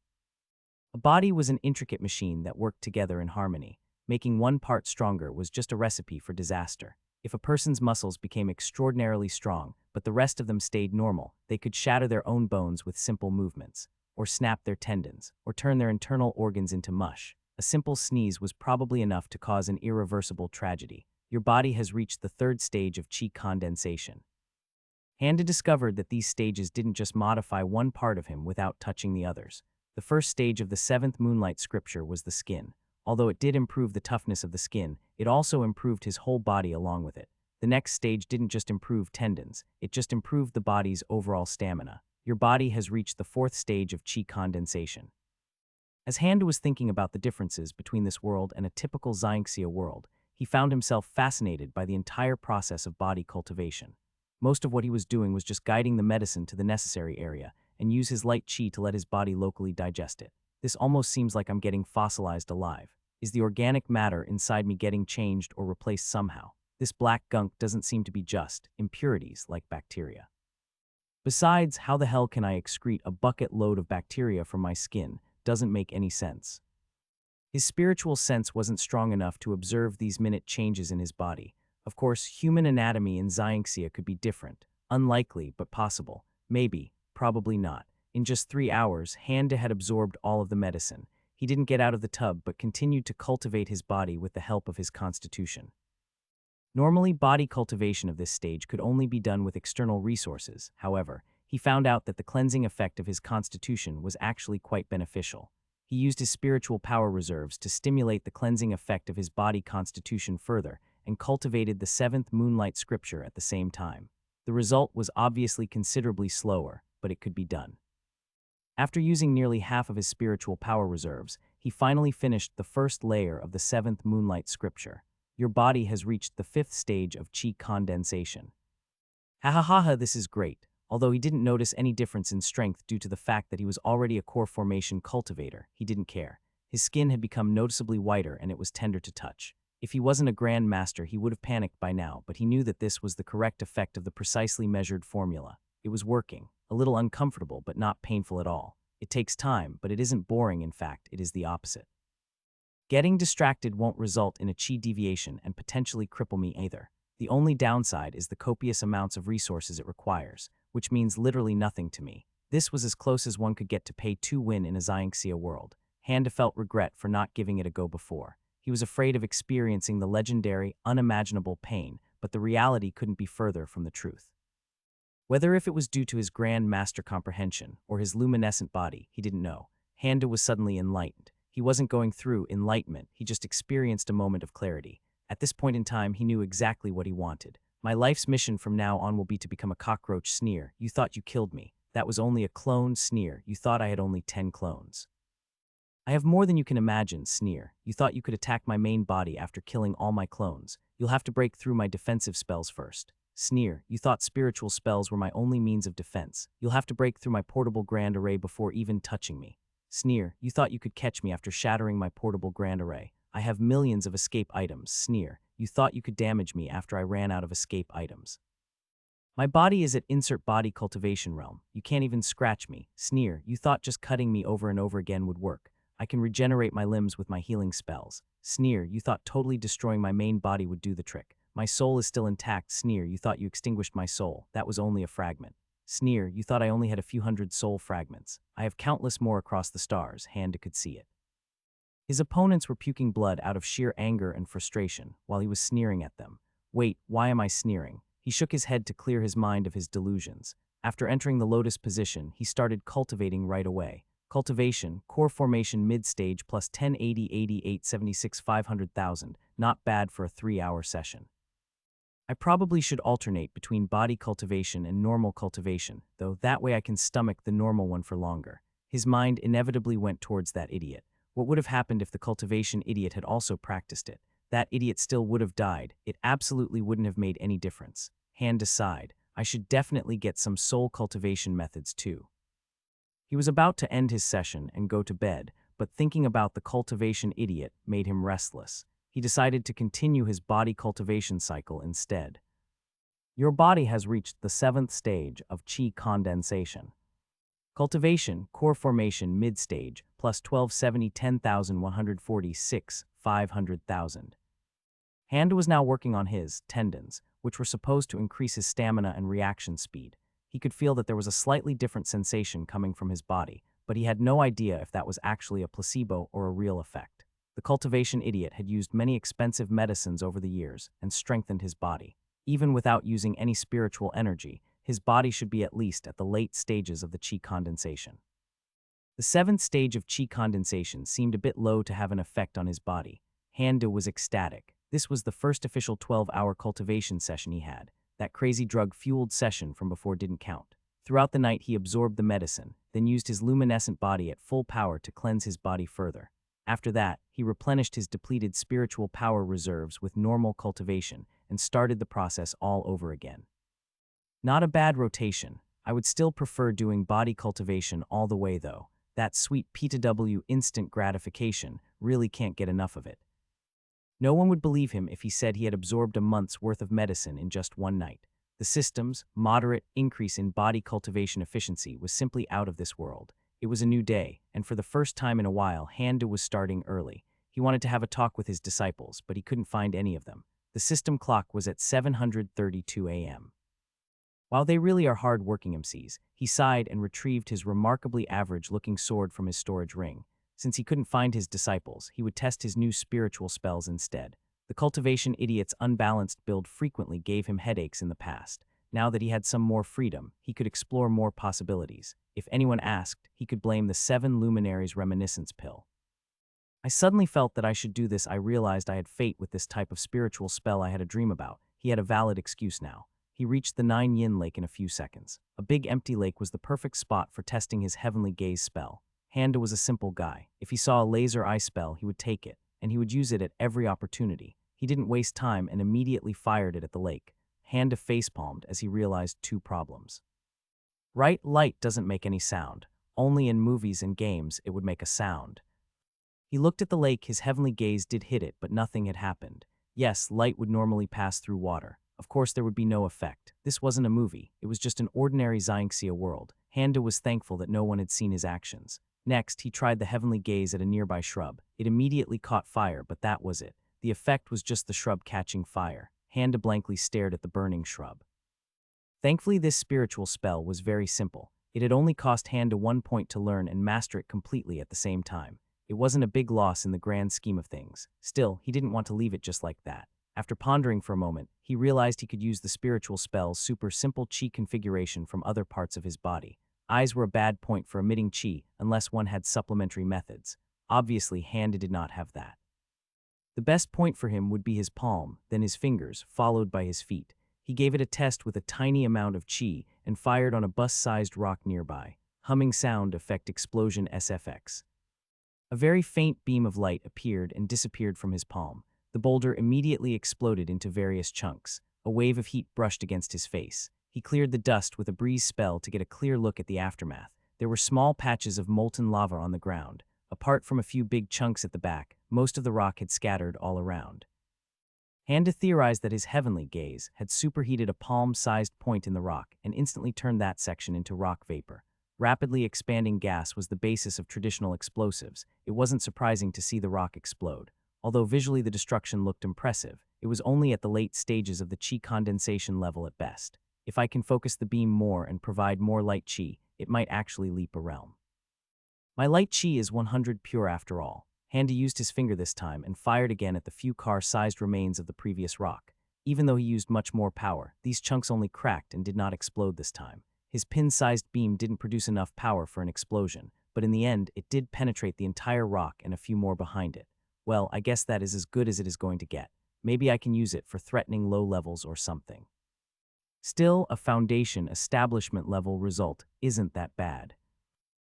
[SPEAKER 1] A body was an intricate machine that worked together in harmony. Making one part stronger was just a recipe for disaster. If a person's muscles became extraordinarily strong, but the rest of them stayed normal, they could shatter their own bones with simple movements, or snap their tendons, or turn their internal organs into mush. A simple sneeze was probably enough to cause an irreversible tragedy. Your body has reached the 3rd stage of Chi condensation. Handu discovered that these stages didn't just modify one part of him without touching the others. The first stage of the 7th Moonlight Scripture was the skin. Although it did improve the toughness of the skin, it also improved his whole body along with it. The next stage didn't just improve tendons, it just improved the body's overall stamina. Your body has reached the 4th stage of Chi condensation. As Handu was thinking about the differences between this world and a typical Xianxia world, he found himself fascinated by the entire process of body cultivation. Most of what he was doing was just guiding the medicine to the necessary area and use his light Chi to let his body locally digest it. This almost seems like I'm getting fossilized alive. Is the organic matter inside me getting changed or replaced somehow? This black gunk doesn't seem to be just impurities like bacteria. Besides, how the hell can I excrete a bucket load of bacteria from my skin? Doesn't make any sense. His spiritual sense wasn't strong enough to observe these minute changes in his body. Of course, human anatomy in Xianxia could be different. Unlikely, but possible. Maybe, probably not. In just 3 hours, Handu had absorbed all of the medicine. He didn't get out of the tub but continued to cultivate his body with the help of his constitution. Normally, body cultivation of this stage could only be done with external resources. However, he found out that the cleansing effect of his constitution was actually quite beneficial. He used his spiritual power reserves to stimulate the cleansing effect of his body constitution further and cultivated the 7th Moonlight Scripture at the same time. The result was obviously considerably slower, but it could be done. After using nearly half of his spiritual power reserves, he finally finished the first layer of the 7th Moonlight Scripture. Your body has reached the 5th stage of Chi condensation. Ha ha ha ha, this is great. Although he didn't notice any difference in strength due to the fact that he was already a core formation cultivator, he didn't care. His skin had become noticeably whiter and it was tender to touch. If he wasn't a grand master, he would have panicked by now, but he knew that this was the correct effect of the precisely measured formula. It was working, a little uncomfortable but not painful at all. It takes time, but it isn't boring. In fact, it is the opposite. Getting distracted won't result in a chi deviation and potentially cripple me either. The only downside is the copious amounts of resources it requires, which means literally nothing to me. This was as close as one could get to pay to win in a Xianxia world. Handa felt regret for not giving it a go before. He was afraid of experiencing the legendary, unimaginable pain, but the reality couldn't be further from the truth. Whether if it was due to his grand master comprehension or his luminescent body, he didn't know. Handa was suddenly enlightened. He wasn't going through enlightenment, he just experienced a moment of clarity. At this point in time, he knew exactly what he wanted. My life's mission from now on will be to become a cockroach. Sneer. You thought you killed me. That was only a clone. Sneer. You thought I had only 10 clones. I have more than you can imagine. Sneer. You thought you could attack my main body after killing all my clones. You'll have to break through my defensive spells first. Sneer. You thought spiritual spells were my only means of defense. You'll have to break through my portable grand array before even touching me. Sneer. You thought you could catch me after shattering my portable grand array. I have millions of escape items. Sneer. You thought you could damage me after I ran out of escape items. My body is at insert body cultivation realm. You can't even scratch me. Sneer. You thought just cutting me over and over again would work. I can regenerate my limbs with my healing spells. Sneer. You thought totally destroying my main body would do the trick. My soul is still intact. Sneer. You thought you extinguished my soul. That was only a fragment. Sneer. You thought I only had a few hundred soul fragments. I have countless more across the stars. Handa could see it. His opponents were puking blood out of sheer anger and frustration while he was sneering at them. Wait, why am I sneering? He shook his head to clear his mind of his delusions. After entering the lotus position, he started cultivating right away. Cultivation, core formation mid-stage plus 10, 80, 88, 76, 500,000. Not bad for a 3-hour session. I probably should alternate between body cultivation and normal cultivation, though that way I can stomach the normal one for longer. His mind inevitably went towards that idiot. What would have happened if the cultivation idiot had also practiced it? That idiot still would have died. It absolutely wouldn't have made any difference. Handa sighed. I should definitely get some soul cultivation methods too. He was about to end his session and go to bed, but thinking about the cultivation idiot made him restless. He decided to continue his body cultivation cycle instead. Your body has reached the 7th stage of chi condensation. Cultivation, core formation mid-stage, plus 1270, 10,146, 500,000. Handa was now working on his tendons, which were supposed to increase his stamina and reaction speed. He could feel that there was a slightly different sensation coming from his body, but he had no idea if that was actually a placebo or a real effect. The cultivation idiot had used many expensive medicines over the years and strengthened his body. Even without using any spiritual energy, his body should be at least at the late stages of the chi condensation. The 7th stage of chi condensation seemed a bit low to have an effect on his body. Handa was ecstatic. This was the first official 12-hour cultivation session he had. That crazy drug-fueled session from before didn't count. Throughout the night he absorbed the medicine, then used his luminescent body at full power to cleanse his body further. After that, he replenished his depleted spiritual power reserves with normal cultivation and started the process all over again. Not a bad rotation. I would still prefer doing body cultivation all the way though. That sweet PTW instant gratification really can't get enough of it. No one would believe him if he said he had absorbed a month's worth of medicine in just one night. The system's moderate increase in body cultivation efficiency was simply out of this world. It was a new day, and for the first time in a while, Handa was starting early. He wanted to have a talk with his disciples, but he couldn't find any of them. The system clock was at 7:32 a.m. While they really are hard-working MCs, he sighed and retrieved his remarkably average-looking sword from his storage ring. Since he couldn't find his disciples, he would test his new spiritual spells instead. The cultivation idiot's unbalanced build frequently gave him headaches in the past. Now that he had some more freedom, he could explore more possibilities. If anyone asked, he could blame the 7 Luminaries reminiscence pill. I suddenly felt that I should do this. I realized I had fate with this type of spiritual spell I had a dream about. He had a valid excuse now. He reached the 9 Yin lake in a few seconds. A big empty lake was the perfect spot for testing his heavenly gaze spell. Handa was a simple guy. If he saw a laser eye spell, he would take it, and he would use it at every opportunity. He didn't waste time and immediately fired it at the lake. Handa facepalmed as he realized 2 problems. Right? Light doesn't make any sound. Only in movies and games it would make a sound. He looked at the lake, his heavenly gaze did hit it, but nothing had happened. Yes, light would normally pass through water. Of course there would be no effect. This wasn't a movie, it was just an ordinary Xyxia world. Handa was thankful that no one had seen his actions. Next, he tried the heavenly gaze at a nearby shrub. It immediately caught fire, but that was it. The effect was just the shrub catching fire. Handa blankly stared at the burning shrub. Thankfully, this spiritual spell was very simple. It had only cost Handa 1 point to learn and master it completely at the same time. It wasn't a big loss in the grand scheme of things. Still, he didn't want to leave it just like that. After pondering for a moment, he realized he could use the spiritual spell's super simple chi configuration from other parts of his body. Eyes were a bad point for emitting chi unless one had supplementary methods. Obviously, Handa did not have that. The best point for him would be his palm, then his fingers, followed by his feet. He gave it a test with a tiny amount of chi and fired on a bus-sized rock nearby. Humming sound effect explosion SFX. A very faint beam of light appeared and disappeared from his palm. The boulder immediately exploded into various chunks. A wave of heat brushed against his face. He cleared the dust with a breeze spell to get a clear look at the aftermath. There were small patches of molten lava on the ground. Apart from a few big chunks at the back, most of the rock had scattered all around. Handa theorized that his heavenly gaze had superheated a palm-sized point in the rock and instantly turned that section into rock vapor. Rapidly expanding gas was the basis of traditional explosives. It wasn't surprising to see the rock explode. Although visually the destruction looked impressive, it was only at the late stages of the chi condensation level at best. If I can focus the beam more and provide more light chi, it might actually leap a realm. My light chi is 100 pure after all. Handa used his finger this time and fired again at the few car-sized remains of the previous rock. Even though he used much more power, these chunks only cracked and did not explode this time. His pin-sized beam didn't produce enough power for an explosion, but in the end, it did penetrate the entire rock and a few more behind it. Well, I guess that is as good as it is going to get. Maybe I can use it for threatening low levels or something. Still, a foundation establishment level result isn't that bad.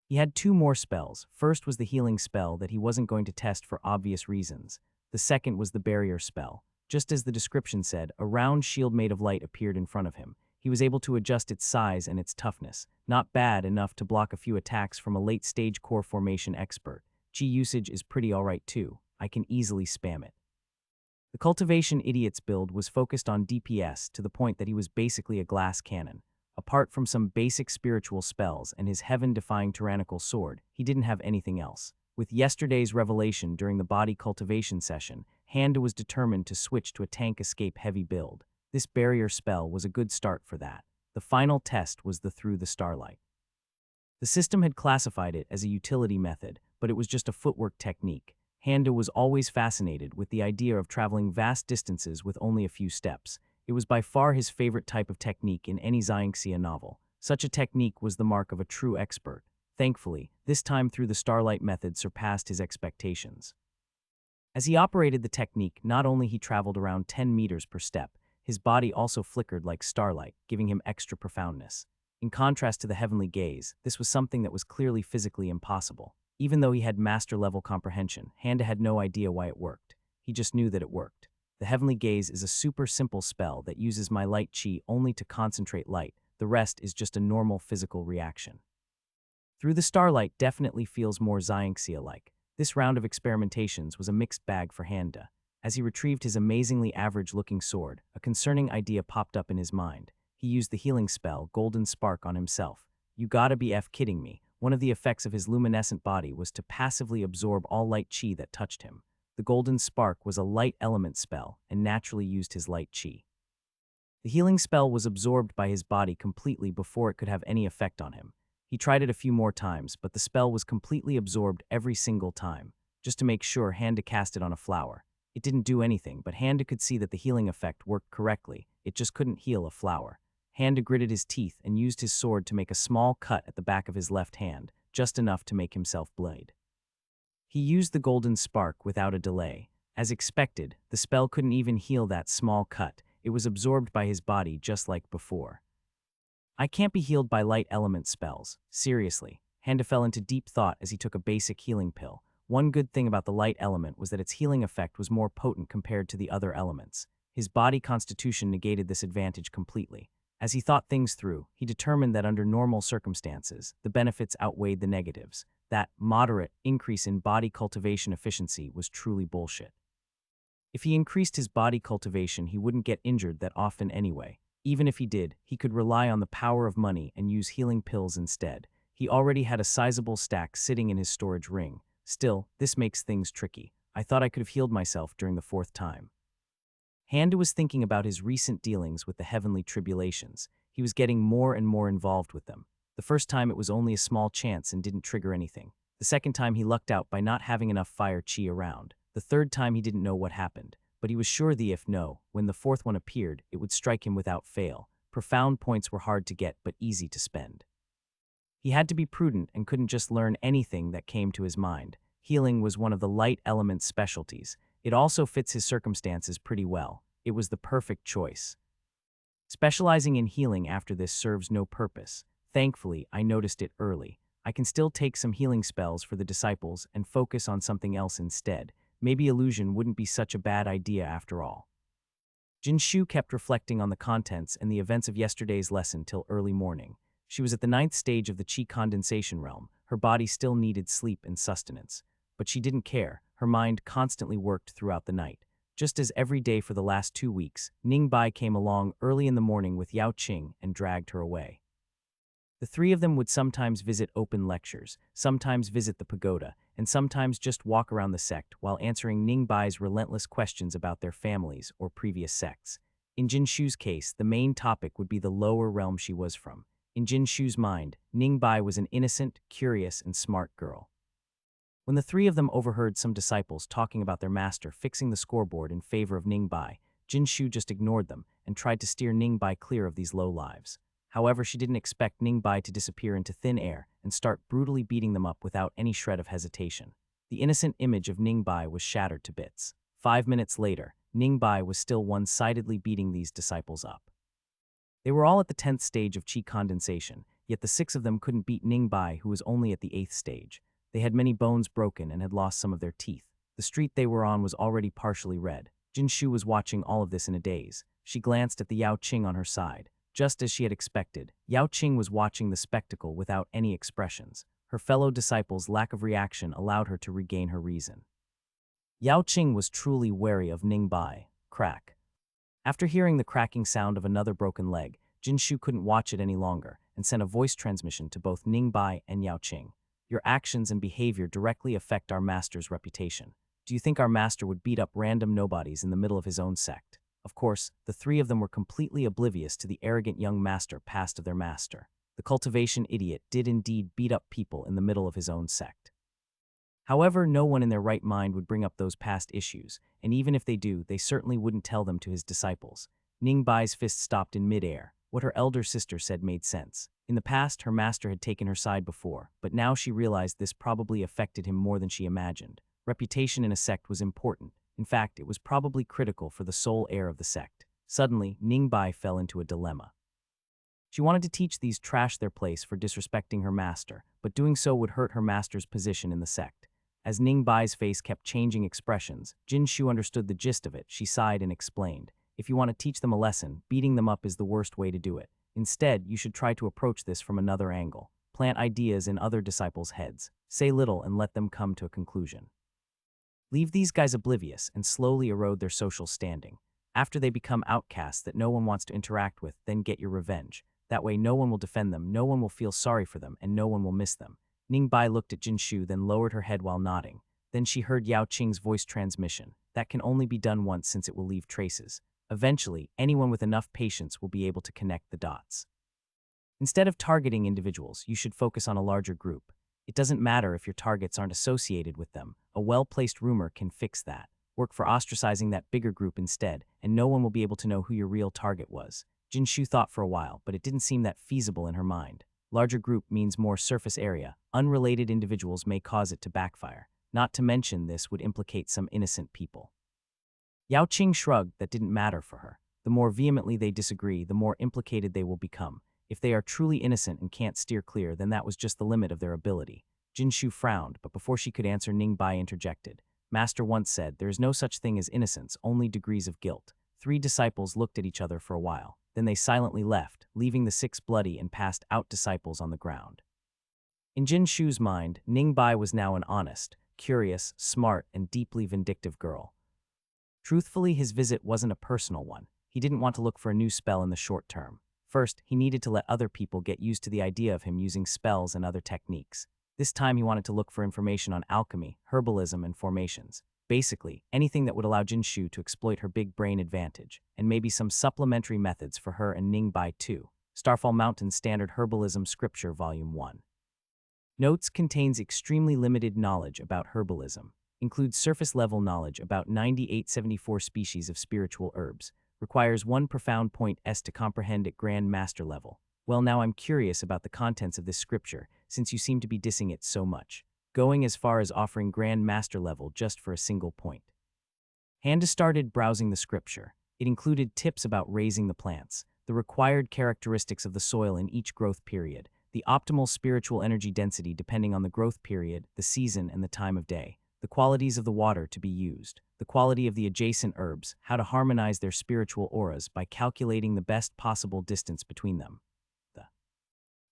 [SPEAKER 1] He had 2 more spells. First was the healing spell that he wasn't going to test for obvious reasons. The second was the barrier spell. Just as the description said, a round shield made of light appeared in front of him. He was able to adjust its size and its toughness. Not bad enough to block a few attacks from a late-stage core formation expert. Chi usage is pretty alright too. I can easily spam it. The Cultivation Idiot's build was focused on DPS to the point that he was basically a glass cannon. Apart from some basic spiritual spells and his heaven-defying tyrannical sword, he didn't have anything else. With yesterday's revelation during the body cultivation session, Handa was determined to switch to a tank escape heavy build. This barrier spell was a good start for that. The final test was the Through the Starlight. The system had classified it as a utility method, but it was just a footwork technique. Handa was always fascinated with the idea of traveling vast distances with only a few steps. It was by far his favorite type of technique in any Xyxia novel. Such a technique was the mark of a true expert. Thankfully, this time Through the Starlight method surpassed his expectations. As he operated the technique, not only he traveled around 10 meters per step, his body also flickered like starlight, giving him extra profoundness. In contrast to the heavenly gaze, this was something that was clearly physically impossible. Even though he had master-level comprehension, Handa had no idea why it worked. He just knew that it worked. The heavenly gaze is a super simple spell that uses my light chi only to concentrate light. The rest is just a normal physical reaction. Through the Starlight definitely feels more Xyxia-like. This round of experimentations was a mixed bag for Handa. As he retrieved his amazingly average-looking sword, a concerning idea popped up in his mind. He used the healing spell, Golden Spark, on himself. You gotta be kidding me. One of the effects of his luminescent body was to passively absorb all light chi that touched him. The Golden Spark was a light element spell and naturally used his light chi. The healing spell was absorbed by his body completely before it could have any effect on him. He tried it a few more times, but the spell was completely absorbed every single time. Just to make sure, Handa cast it on a flower. It didn't do anything, but Handa could see that the healing effect worked correctly. It just couldn't heal a flower. Handa gritted his teeth and used his sword to make a small cut at the back of his left hand, just enough to make himself bleed. He used the Golden Spark without a delay. As expected, the spell couldn't even heal that small cut. It was absorbed by his body just like before. I can't be healed by light element spells. Seriously. Handa fell into deep thought as he took a basic healing pill. One good thing about the light element was that its healing effect was more potent compared to the other elements. His body constitution negated this advantage completely. As he thought things through, he determined that under normal circumstances, the benefits outweighed the negatives. That moderate increase in body cultivation efficiency was truly bullshit. If he increased his body cultivation, he wouldn't get injured that often anyway. Even if he did, he could rely on the power of money and use healing pills instead. He already had a sizable stack sitting in his storage ring. Still, this makes things tricky. I thought I could have healed myself during the fourth time. Handa was thinking about his recent dealings with the heavenly tribulations. He was getting more and more involved with them. The first time it was only a small chance and didn't trigger anything. The second time he lucked out by not having enough fire chi around. The third time he didn't know what happened, but he was sure when the fourth one appeared, it would strike him without fail. Profound points were hard to get but easy to spend. He had to be prudent and couldn't just learn anything that came to his mind. Healing was one of the light element's specialties. It also fits his circumstances pretty well. It was the perfect choice. Specializing in healing after this serves no purpose. Thankfully, I noticed it early. I can still take some healing spells for the disciples and focus on something else instead. Maybe illusion wouldn't be such a bad idea after all. Jinshu kept reflecting on the contents and the events of yesterday's lesson till early morning. She was at the 9th stage of the chi condensation realm. Her body still needed sleep and sustenance. But she didn't care. Her mind constantly worked throughout the night. Just as every day for the last 2 weeks, Ningbai came along early in the morning with Yao Qing and dragged her away. The three of them would sometimes visit open lectures, sometimes visit the pagoda, and sometimes just walk around the sect while answering Ningbai's relentless questions about their families or previous sects. In Jinshu's case, the main topic would be the lower realm she was from. In Jinshu's mind, Ningbai was an innocent, curious, and smart girl. When the three of them overheard some disciples talking about their master fixing the scoreboard in favor of Ningbai, Jinshu just ignored them and tried to steer Ningbai clear of these low lives. However, she didn't expect Ningbai to disappear into thin air and start brutally beating them up without any shred of hesitation. The innocent image of Ningbai was shattered to bits. 5 minutes later, Ningbai was still one-sidedly beating these disciples up. They were all at the 10th stage of chi condensation, yet the 6 of them couldn't beat Ningbai, who was only at the 8th stage. They had many bones broken and had lost some of their teeth. The street they were on was already partially red. Jinshu was watching all of this in a daze. She glanced at the Yao Qing on her side. Just as she had expected, Yao Qing was watching the spectacle without any expressions. Her fellow disciples' lack of reaction allowed her to regain her reason. Yao Qing was truly wary of Ningbai. Crack. After hearing the cracking sound of another broken leg, Jinshu couldn't watch it any longer and sent a voice transmission to both Ningbai and Yao Qing. Your actions and behavior directly affect our master's reputation. Do you think our master would beat up random nobodies in the middle of his own sect? Of course, the three of them were completely oblivious to the arrogant young master past of their master. The cultivation idiot did indeed beat up people in the middle of his own sect. However, no one in their right mind would bring up those past issues, and even if they do, they certainly wouldn't tell them to his disciples. Ningbai's fist stopped in midair. What her elder sister said made sense. In the past, her master had taken her side before, but now she realized this probably affected him more than she imagined. Reputation in a sect was important. In fact, it was probably critical for the sole heir of the sect. Suddenly, Ningbai fell into a dilemma. She wanted to teach these trash their place for disrespecting her master, but doing so would hurt her master's position in the sect. As Ningbai's face kept changing expressions, Jinshu understood the gist of it. She sighed and explained, "If you want to teach them a lesson, beating them up is the worst way to do it. Instead, you should try to approach this from another angle. Plant ideas in other disciples' heads. Say little and let them come to a conclusion. Leave these guys oblivious and slowly erode their social standing. After they become outcasts that no one wants to interact with, then get your revenge. That way no one will defend them, no one will feel sorry for them, and no one will miss them." Ningbai looked at Jinshu, then lowered her head while nodding. Then she heard Yao Qing's voice transmission. That can only be done once since it will leave traces. Eventually, anyone with enough patience will be able to connect the dots. Instead of targeting individuals, you should focus on a larger group. It doesn't matter if your targets aren't associated with them. A well-placed rumor can fix that. Work for ostracizing that bigger group instead, and no one will be able to know who your real target was. Jinshu thought for a while, but it didn't seem that feasible in her mind. Larger group means more surface area. Unrelated individuals may cause it to backfire. Not to mention this would implicate some innocent people. Yao Qing shrugged. That didn't matter for her. The more vehemently they disagree, the more implicated they will become. If they are truly innocent and can't steer clear, then that was just the limit of their ability. Jinshu frowned, but before she could answer, Ningbai interjected. Master once said, "There is no such thing as innocence, only degrees of guilt." 3 disciples looked at each other for a while. then they silently left, leaving the 6 bloody and passed out disciples on the ground. In Jin Shu's mind, Ningbai was now an honest, curious, smart, and deeply vindictive girl. Truthfully, his visit wasn't a personal one. He didn't want to look for a new spell in the short term. First, he needed to let other people get used to the idea of him using spells and other techniques. This time he wanted to look for information on alchemy, herbalism, and formations. Basically, anything that would allow Jinshu to exploit her big brain advantage, and maybe some supplementary methods for her and Ningbai too. Starfall Mountain Standard Herbalism Scripture Volume 1. Notes contains extremely limited knowledge about herbalism. Includes surface-level knowledge about 9874 species of spiritual herbs. Requires 1 profound point S to comprehend at Grand Master level. Well, now I'm curious about the contents of this scripture, since you seem to be dissing it so much, going as far as offering Grand Master level just for a single point. Handa started browsing the scripture. It included tips about raising the plants, the required characteristics of the soil in each growth period, the optimal spiritual energy density depending on the growth period, the season, and the time of day, the qualities of the water to be used, the quality of the adjacent herbs, how to harmonize their spiritual auras by calculating the best possible distance between them.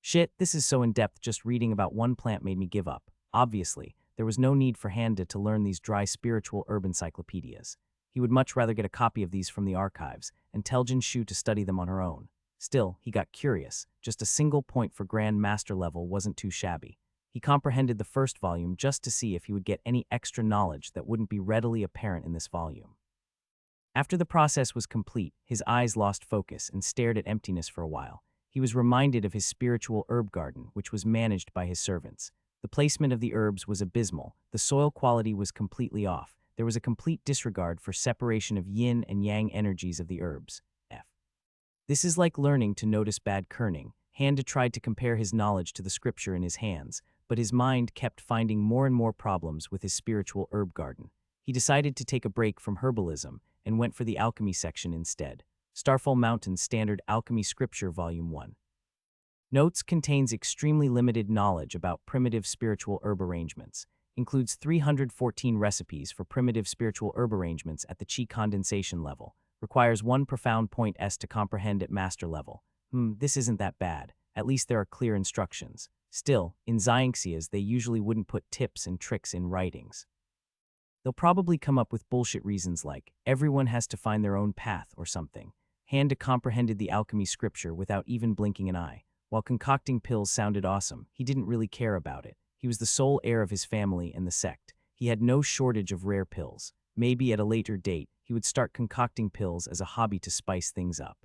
[SPEAKER 1] Shit, this is so in-depth, just reading about one plant made me give up. Obviously, there was no need for Handa to learn these dry spiritual herb encyclopedias. He would much rather get a copy of these from the archives and tell Jinshu to study them on her own. Still, he got curious. Just a single point for Grand Master level wasn't too shabby. He comprehended the first volume just to see if he would get any extra knowledge that wouldn't be readily apparent in this volume. After the process was complete, his eyes lost focus and stared at emptiness for a while. He was reminded of his spiritual herb garden, which was managed by his servants. The placement of the herbs was abysmal. The soil quality was completely off. There was a complete disregard for separation of yin and yang energies of the herbs. This is like learning to notice bad kerning. Handa tried to compare his knowledge to the scripture in his hands, but his mind kept finding more and more problems with his spiritual herb garden. He decided to take a break from herbalism and went for the alchemy section instead. Starfall Mountain Standard Alchemy Scripture Volume 1. Notes contains extremely limited knowledge about primitive spiritual herb arrangements. Includes 314 recipes for primitive spiritual herb arrangements at the chi condensation level. Requires 1 profound point S to comprehend at master level. This isn't that bad. At least there are clear instructions. Still, in Xianxias they usually wouldn't put tips and tricks in writings. They'll probably come up with bullshit reasons like, everyone has to find their own path or something. Handa comprehended the alchemy scripture without even blinking an eye. While concocting pills sounded awesome, he didn't really care about it. He was the sole heir of his family and the sect. He had no shortage of rare pills. Maybe at a later date, he would start concocting pills as a hobby to spice things up.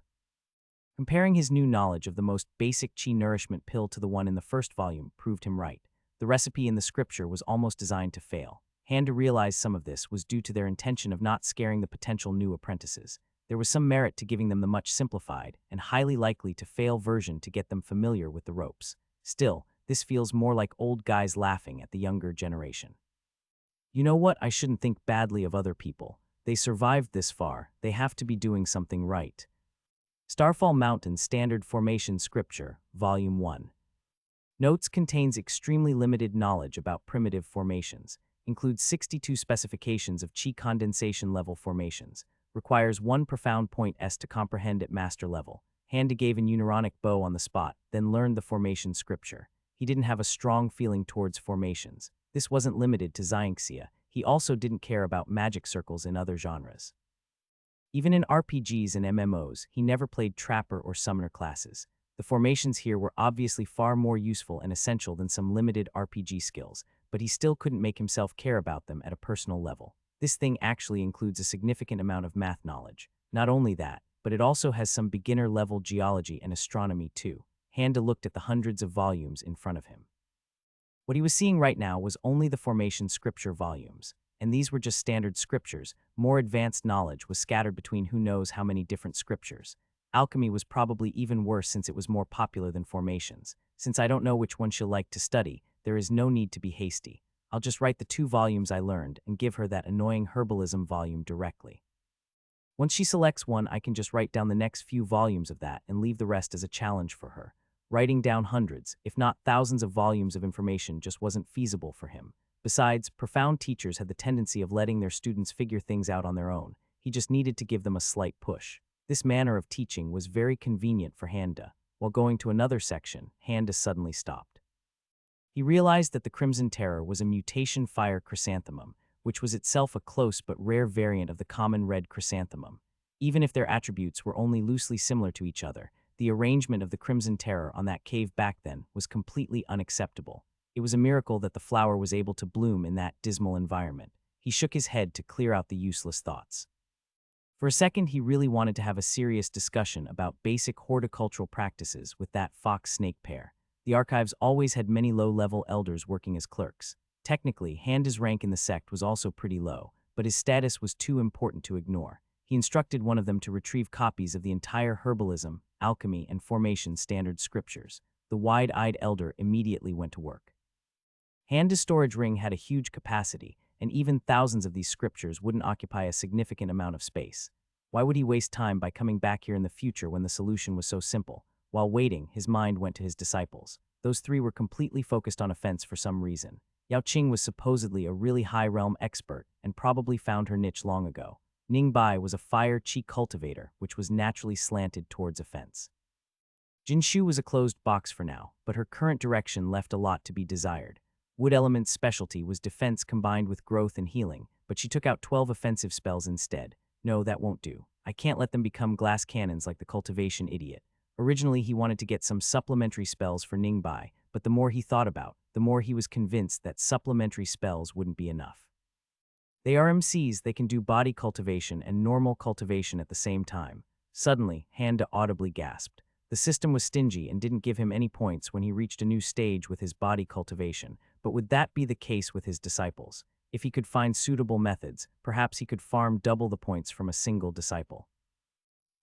[SPEAKER 1] Comparing his new knowledge of the most basic chi nourishment pill to the one in the first volume proved him right. The recipe in the scripture was almost designed to fail. Handa realized some of this was due to their intention of not scaring the potential new apprentices. There was some merit to giving them the much simplified and highly likely to fail version to get them familiar with the ropes. Still, this feels more like old guys laughing at the younger generation. You know what? I shouldn't think badly of other people. They survived this far. They have to be doing something right. Starfall Mountain Standard Formation Scripture, Volume 1. Notes contains extremely limited knowledge about primitive formations. Includes 62 specifications of chi condensation level formations. Requires 1 profound point S to comprehend at master level. Handa gave an Unironic bow on the spot, then learned the formation scripture. He didn't have a strong feeling towards formations. This wasn't limited to Xianxia. He also didn't care about magic circles in other genres. Even in RPGs and MMOs, he never played Trapper or Summoner classes. The formations here were obviously far more useful and essential than some limited RPG skills, but he still couldn't make himself care about them at a personal level. This thing actually includes a significant amount of math knowledge. Not only that, but it also has some beginner-level geology and astronomy too. Handa looked at the hundreds of volumes in front of him. What he was seeing right now was only the formation scripture volumes, and these were just standard scriptures. More advanced knowledge was scattered between who knows how many different scriptures. Alchemy was probably even worse since it was more popular than formations. Since I don't know which one she'll like to study, there is no need to be hasty. I'll just write the 2 volumes I learned and give her that annoying herbalism volume directly. Once she selects one, I can just write down the next few volumes of that and leave the rest as a challenge for her. Writing down hundreds, if not thousands of volumes of information just wasn't feasible for him. Besides, profound teachers had the tendency of letting their students figure things out on their own. He just needed to give them a slight push. This manner of teaching was very convenient for Handa. While going to another section, Handa suddenly stopped. He realized that the Crimson Terror was a mutation fire chrysanthemum, which was itself a close but rare variant of the common red chrysanthemum. Even if their attributes were only loosely similar to each other, the arrangement of the Crimson Terror on that cave back then was completely unacceptable. It was a miracle that the flower was able to bloom in that dismal environment. He shook his head to clear out the useless thoughts. For a second, he really wanted to have a serious discussion about basic horticultural practices with that fox-snake pair. The archives always had many low-level elders working as clerks. Technically, Handa's rank in the sect was also pretty low, but his status was too important to ignore. He instructed one of them to retrieve copies of the entire herbalism, alchemy, and formation standard scriptures. The wide-eyed elder immediately went to work. Handa's storage ring had a huge capacity, and even thousands of these scriptures wouldn't occupy a significant amount of space. Why would he waste time by coming back here in the future when the solution was so simple? While waiting, his mind went to his disciples. Those three were completely focused on offense for some reason. Yao Qing was supposedly a really high-realm expert and probably found her niche long ago. Ning Bai was a fire qi cultivator, which was naturally slanted towards offense. Jin Shu was a closed box for now, but her current direction left a lot to be desired. Wood Element's specialty was defense combined with growth and healing, but she took out 12 offensive spells instead. No, that won't do. I can't let them become glass cannons like the cultivation idiot. Originally, he wanted to get some supplementary spells for Ningbai, but the more he thought about, the more he was convinced that supplementary spells wouldn't be enough. They are MCs, they can do body cultivation and normal cultivation at the same time. Suddenly, Handa audibly gasped. The system was stingy and didn't give him any points when he reached a new stage with his body cultivation, but would that be the case with his disciples? If he could find suitable methods, perhaps he could farm double the points from a single disciple.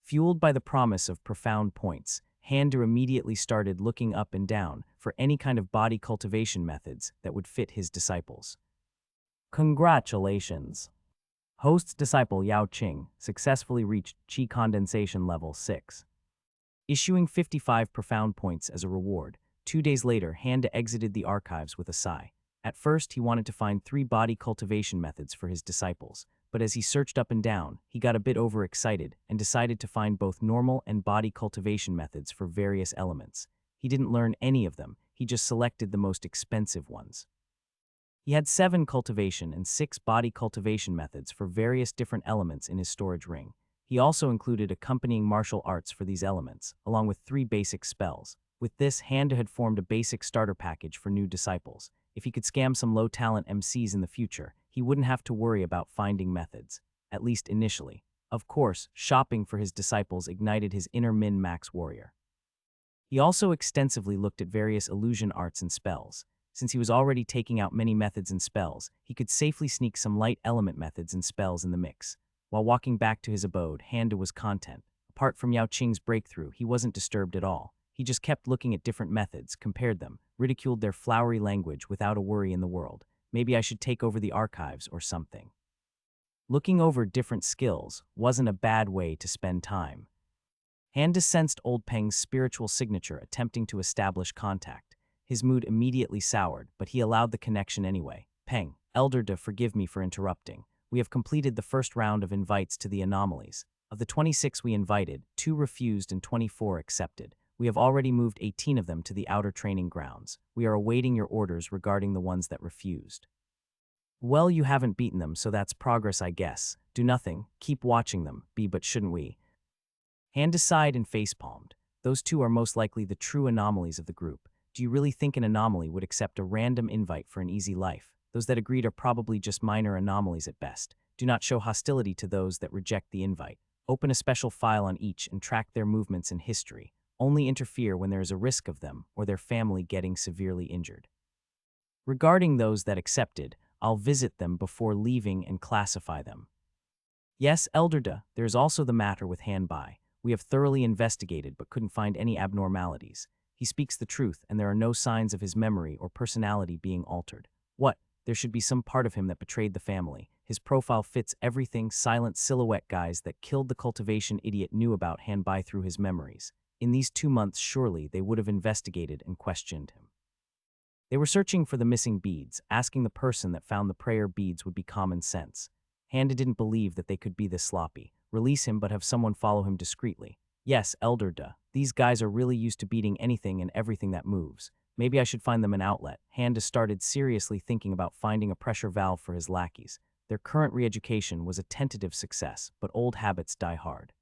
[SPEAKER 1] Fueled by the promise of profound points, Handa immediately started looking up and down for any kind of body cultivation methods that would fit his disciples. Congratulations! Host's disciple Yao Qing successfully reached Qi Condensation Level 6. Issuing 55 profound points as a reward, 2 days later, Handa exited the archives with a sigh. At first, he wanted to find 3 body cultivation methods for his disciples, but as he searched up and down, he got a bit overexcited and decided to find both normal and body cultivation methods for various elements. He didn't learn any of them, he just selected the most expensive ones. He had 7 cultivation and 6 body cultivation methods for various different elements in his storage ring. He also included accompanying martial arts for these elements, along with 3 basic spells. With this, Handa had formed a basic starter package for new disciples. If he could scam some low-talent MCs in the future, he wouldn't have to worry about finding methods, at least initially. Of course, shopping for his disciples ignited his inner min-max warrior. He also extensively looked at various illusion arts and spells. Since he was already taking out many methods and spells, he could safely sneak some light element methods and spells in the mix. While walking back to his abode, Handa was content. Apart from Yao Qing's breakthrough, he wasn't disturbed at all. He just kept looking at different methods, compared them, ridiculed their flowery language without a worry in the world. Maybe I should take over the archives or something. Looking over different skills wasn't a bad way to spend time. Handa sensed Old Peng's spiritual signature attempting to establish contact. His mood immediately soured, but he allowed the connection anyway. Peng, Elder De, forgive me for interrupting. We have completed the first round of invites to the anomalies. Of the 26 we invited, 2 refused and 24 accepted. We have already moved 18 of them to the outer training grounds. We are awaiting your orders regarding the ones that refused. Well, you haven't beaten them, so that's progress, I guess. Do nothing, keep watching them, but shouldn't we? Handa sighed and facepalmed. Those 2 are most likely the true anomalies of the group. Do you really think an anomaly would accept a random invite for an easy life? Those that agreed are probably just minor anomalies at best. Do not show hostility to those that reject the invite. Open a special file on each and track their movements and history. Only interfere when there is a risk of them or their family getting severely injured. Regarding those that accepted, I'll visit them before leaving and classify them. Yes, Elder De, there is also the matter with Hanbai. We have thoroughly investigated but couldn't find any abnormalities. He speaks the truth and there are no signs of his memory or personality being altered. What? There should be some part of him that betrayed the family. His profile fits everything silent silhouette guys that killed the cultivation idiot knew about Hanbai through his memories. In these 2 months, surely they would have investigated and questioned him. They were searching for the missing beads. Asking the person that found the prayer beads would be common sense. Handa didn't believe that they could be this sloppy. release him but have someone follow him discreetly. Yes, Elder Duh. These guys are really used to beating anything and everything that moves. Maybe I should find them an outlet. Handa started seriously thinking about finding a pressure valve for his lackeys. Their current re-education was a tentative success, but old habits die hard.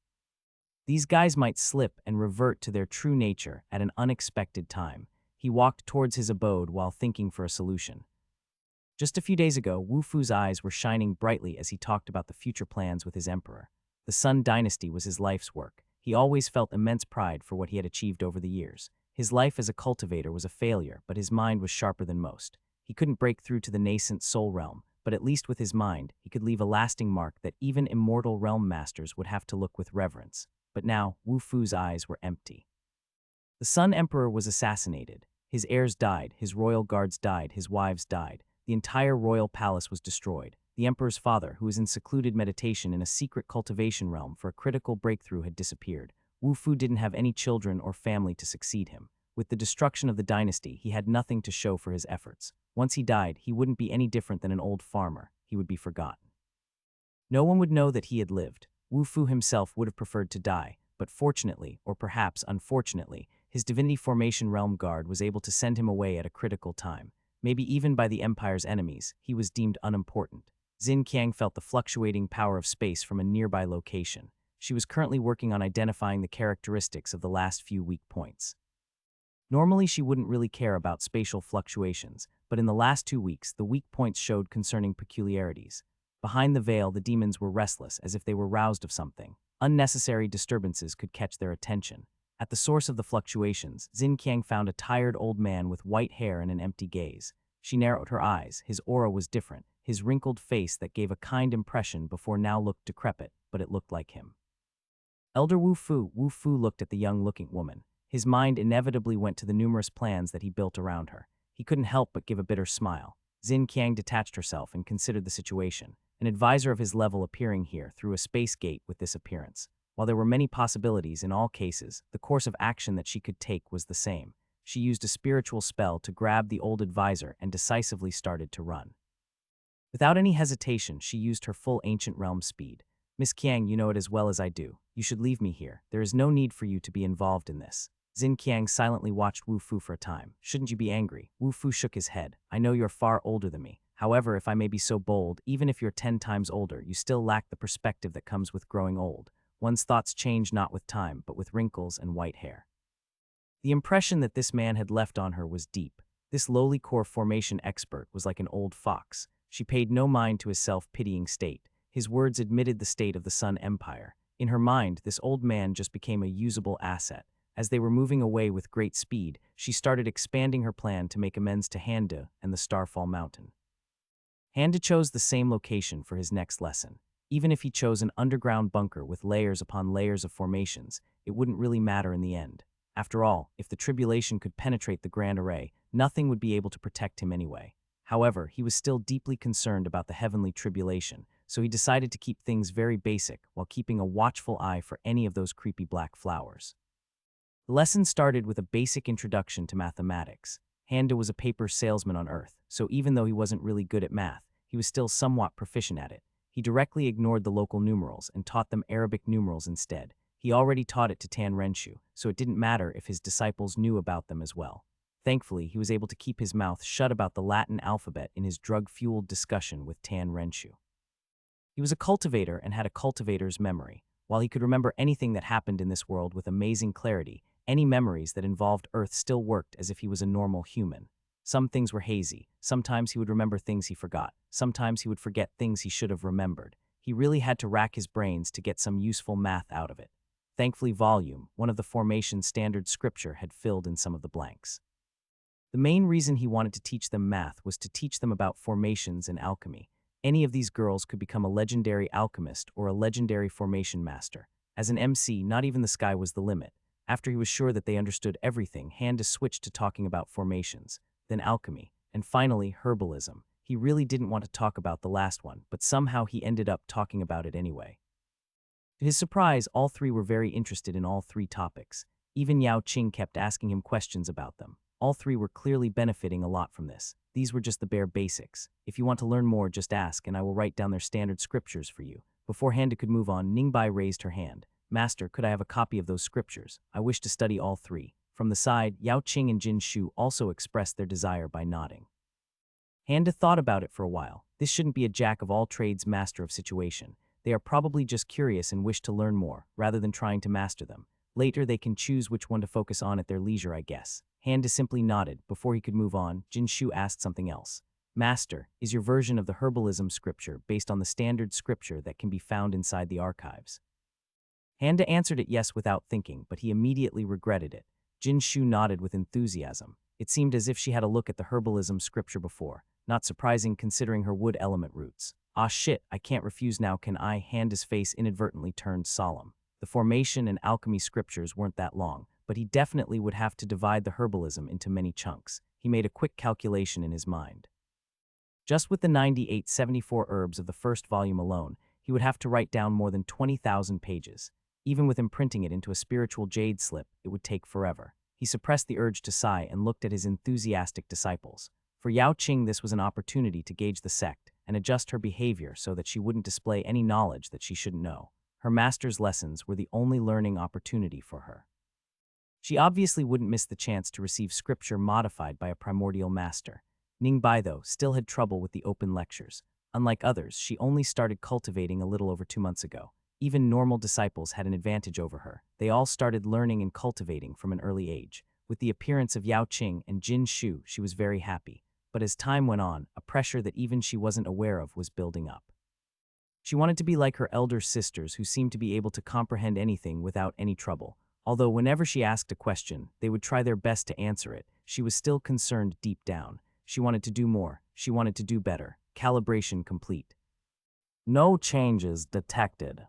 [SPEAKER 1] These guys might slip and revert to their true nature at an unexpected time. He walked towards his abode while thinking for a solution. Just a few days ago, Wu Fu's eyes were shining brightly as he talked about the future plans with his emperor. The Sun Dynasty was his life's work. He always felt immense pride for what he had achieved over the years. His life as a cultivator was a failure, but his mind was sharper than most. He couldn't break through to the nascent soul realm, but at least with his mind, he could leave a lasting mark that even immortal realm masters would have to look with reverence. But now, Wu Fu's eyes were empty. The Sun Emperor was assassinated. His heirs died, his royal guards died, his wives died. The entire royal palace was destroyed. The emperor's father, who was in secluded meditation in a secret cultivation realm for a critical breakthrough, had disappeared. Wu Fu didn't have any children or family to succeed him. With the destruction of the dynasty, he had nothing to show for his efforts. Once he died, he wouldn't be any different than an old farmer. He would be forgotten. No one would know that he had lived. Wu Fu himself would have preferred to die, but fortunately, or perhaps unfortunately, his Divinity Formation Realm Guard was able to send him away at a critical time. Maybe even by the Empire's enemies, he was deemed unimportant. Xin Qiang felt the fluctuating power of space from a nearby location. She was currently working on identifying the characteristics of the last few weak points. Normally, she wouldn't really care about spatial fluctuations, but in the last 2 weeks, the weak points showed concerning peculiarities. Behind the veil, the demons were restless, as if they were roused of something. Unnecessary disturbances could catch their attention. At the source of the fluctuations, Xin Qiang found a tired old man with white hair and an empty gaze. She narrowed her eyes. His aura was different. His wrinkled face that gave a kind impression before now looked decrepit, but it looked like him. Elder Wu Fu looked at the young-looking woman. His mind inevitably went to the numerous plans that he built around her. He couldn't help but give a bitter smile. Xin Qiang detached herself and considered the situation. An advisor of his level appearing here through a space gate with this appearance. While there were many possibilities in all cases, the course of action that she could take was the same. She used a spiritual spell to grab the old advisor and decisively started to run. Without any hesitation, she used her full ancient realm speed. Miss Qiang, you know it as well as I do. You should leave me here. There is no need for you to be involved in this. Xin Qiang silently watched Wu Fu for a time. Shouldn't you be angry? Wu Fu shook his head. I know you're far older than me. However, if I may be so bold, even if you're 10 times older, you still lack the perspective that comes with growing old. One's thoughts change not with time, but with wrinkles and white hair. The impression that this man had left on her was deep. This lowly core formation expert was like an old fox. She paid no mind to his self-pitying state. His words admitted the state of the Sun Empire. In her mind, this old man just became a usable asset. As they were moving away with great speed, she started expanding her plan to make amends to Handa and the Starfall Mountain. Handa chose the same location for his next lesson. Even if he chose an underground bunker with layers upon layers of formations, it wouldn't really matter in the end. After all, if the tribulation could penetrate the Grand Array, nothing would be able to protect him anyway. However, he was still deeply concerned about the heavenly tribulation, so he decided to keep things very basic while keeping a watchful eye for any of those creepy black flowers. The lesson started with a basic introduction to mathematics. Handa was a paper salesman on Earth, so even though he wasn't really good at math, he was still somewhat proficient at it. He directly ignored the local numerals and taught them Arabic numerals instead. He already taught it to Tan Renshu, so it didn't matter if his disciples knew about them as well. Thankfully, he was able to keep his mouth shut about the Latin alphabet in his drug-fueled discussion with Tan Renshu. He was a cultivator and had a cultivator's memory. While he could remember anything that happened in this world with amazing clarity, any memories that involved Earth still worked as if he was a normal human. Some things were hazy. Sometimes he would remember things he forgot. Sometimes he would forget things he should have remembered. He really had to rack his brains to get some useful math out of it. Thankfully, volume, one of the formation's standard scripture, had filled in some of the blanks. The main reason he wanted to teach them math was to teach them about formations and alchemy. Any of these girls could become a legendary alchemist or a legendary formation master. As an MC, not even the sky was the limit. After he was sure that they understood everything, Handa switched to talking about formations, then alchemy, and finally herbalism. He really didn't want to talk about the last one, but somehow he ended up talking about it anyway. To his surprise, all three were very interested in all three topics. Even Yao Qing kept asking him questions about them. All three were clearly benefiting a lot from this. These were just the bare basics. If you want to learn more, just ask, and I will write down their standard scriptures for you. Before Handa could move on, Ningbai raised her hand. Master, could I have a copy of those scriptures? I wish to study all three. From the side, Yao Qing and Jin Shu also expressed their desire by nodding. Handa thought about it for a while. This shouldn't be a jack-of-all-trades master of situation. They are probably just curious and wish to learn more, rather than trying to master them. Later, they can choose which one to focus on at their leisure, I guess. Handa simply nodded. Before he could move on, Jin Shu asked something else. Master, is your version of the herbalism scripture based on the standard scripture that can be found inside the archives? Handa answered it yes without thinking, but he immediately regretted it. Jin Shu nodded with enthusiasm. It seemed as if she had a look at the herbalism scripture before. Not surprising considering her wood element roots. Ah shit, I can't refuse now, can I? Handa's face inadvertently turned solemn. The formation and alchemy scriptures weren't that long, but he definitely would have to divide the herbalism into many chunks. He made a quick calculation in his mind. Just with the 9874 herbs of the first volume alone, he would have to write down more than 20,000 pages. Even with imprinting it into a spiritual jade slip, it would take forever. He suppressed the urge to sigh and looked at his enthusiastic disciples. For Yao Qing, this was an opportunity to gauge the sect and adjust her behavior so that she wouldn't display any knowledge that she shouldn't know. Her master's lessons were the only learning opportunity for her. She obviously wouldn't miss the chance to receive scripture modified by a primordial master. Ningbai, though, still had trouble with the open lectures. Unlike others, she only started cultivating a little over 2 months ago. Even normal disciples had an advantage over her. They all started learning and cultivating from an early age. With the appearance of Yao Qing and Jin Shu, she was very happy. But as time went on, a pressure that even she wasn't aware of was building up. She wanted to be like her elder sisters, who seemed to be able to comprehend anything without any trouble. Although whenever she asked a question, they would try their best to answer it, she was still concerned deep down. She wanted to do more. She wanted to do better. Calibration complete. No changes detected.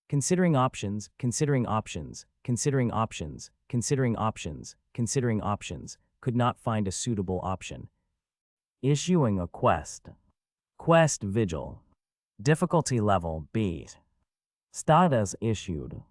[SPEAKER 1] Considering options, considering options, considering options, considering options, considering options, could not find a suitable option. Issuing a quest. Quest Vigil. Difficulty level B. Status issued.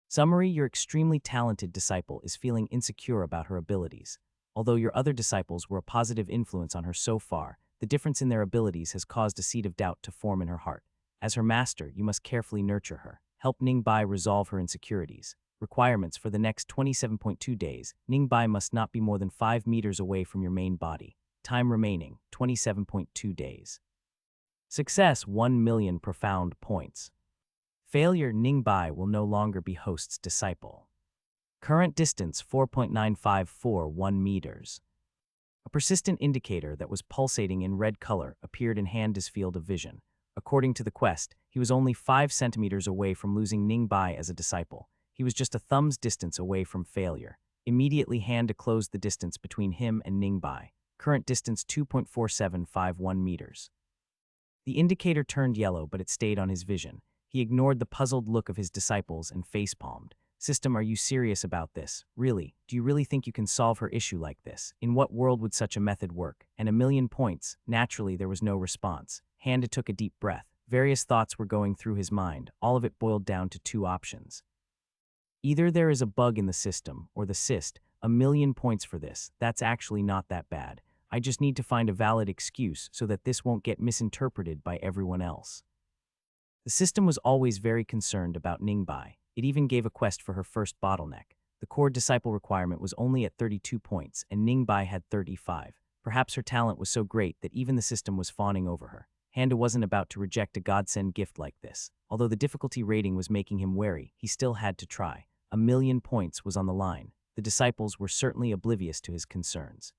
[SPEAKER 1] Summary: your extremely talented disciple is feeling insecure about her abilities. Although your other disciples were a positive influence on her so far, the difference in their abilities has caused a seed of doubt to form in her heart. As her master, you must carefully nurture her. Help Ningbai resolve her insecurities. Requirements for the next 27.2 days. Ningbai must not be more than 5 meters away from your main body. Time remaining, 27.2 days. Success, 1 million profound points. Failure, Ningbai will no longer be host's disciple. Current distance, 4.9541 meters. A persistent indicator that was pulsating in red color appeared in Handa's field of vision. According to the quest, he was only 5 centimeters away from losing Ningbai as a disciple. He was just a thumb's distance away from failure. Immediately, Handa closed the distance between him and Ningbai. Current distance, 2.4751 meters. The indicator turned yellow, but it stayed on his vision. He ignored the puzzled look of his disciples and facepalmed. System, are you serious about this? Really? Do you really think you can solve her issue like this? In what world would such a method work? And 1,000,000 points. Naturally, there was no response. Handa took a deep breath. Various thoughts were going through his mind. All of it boiled down to 2 options. Either there is a bug in the system, or the cyst. 1,000,000 points for this. That's actually not that bad. I just need to find a valid excuse so that this won't get misinterpreted by everyone else. The system was always very concerned about Ningbai. It even gave a quest for her first bottleneck. The core disciple requirement was only at 32 points, and Ningbai had 35. Perhaps her talent was so great that even the system was fawning over her. Handa wasn't about to reject a godsend gift like this. Although the difficulty rating was making him wary, he still had to try. 1,000,000 points was on the line. The disciples were certainly oblivious to his concerns.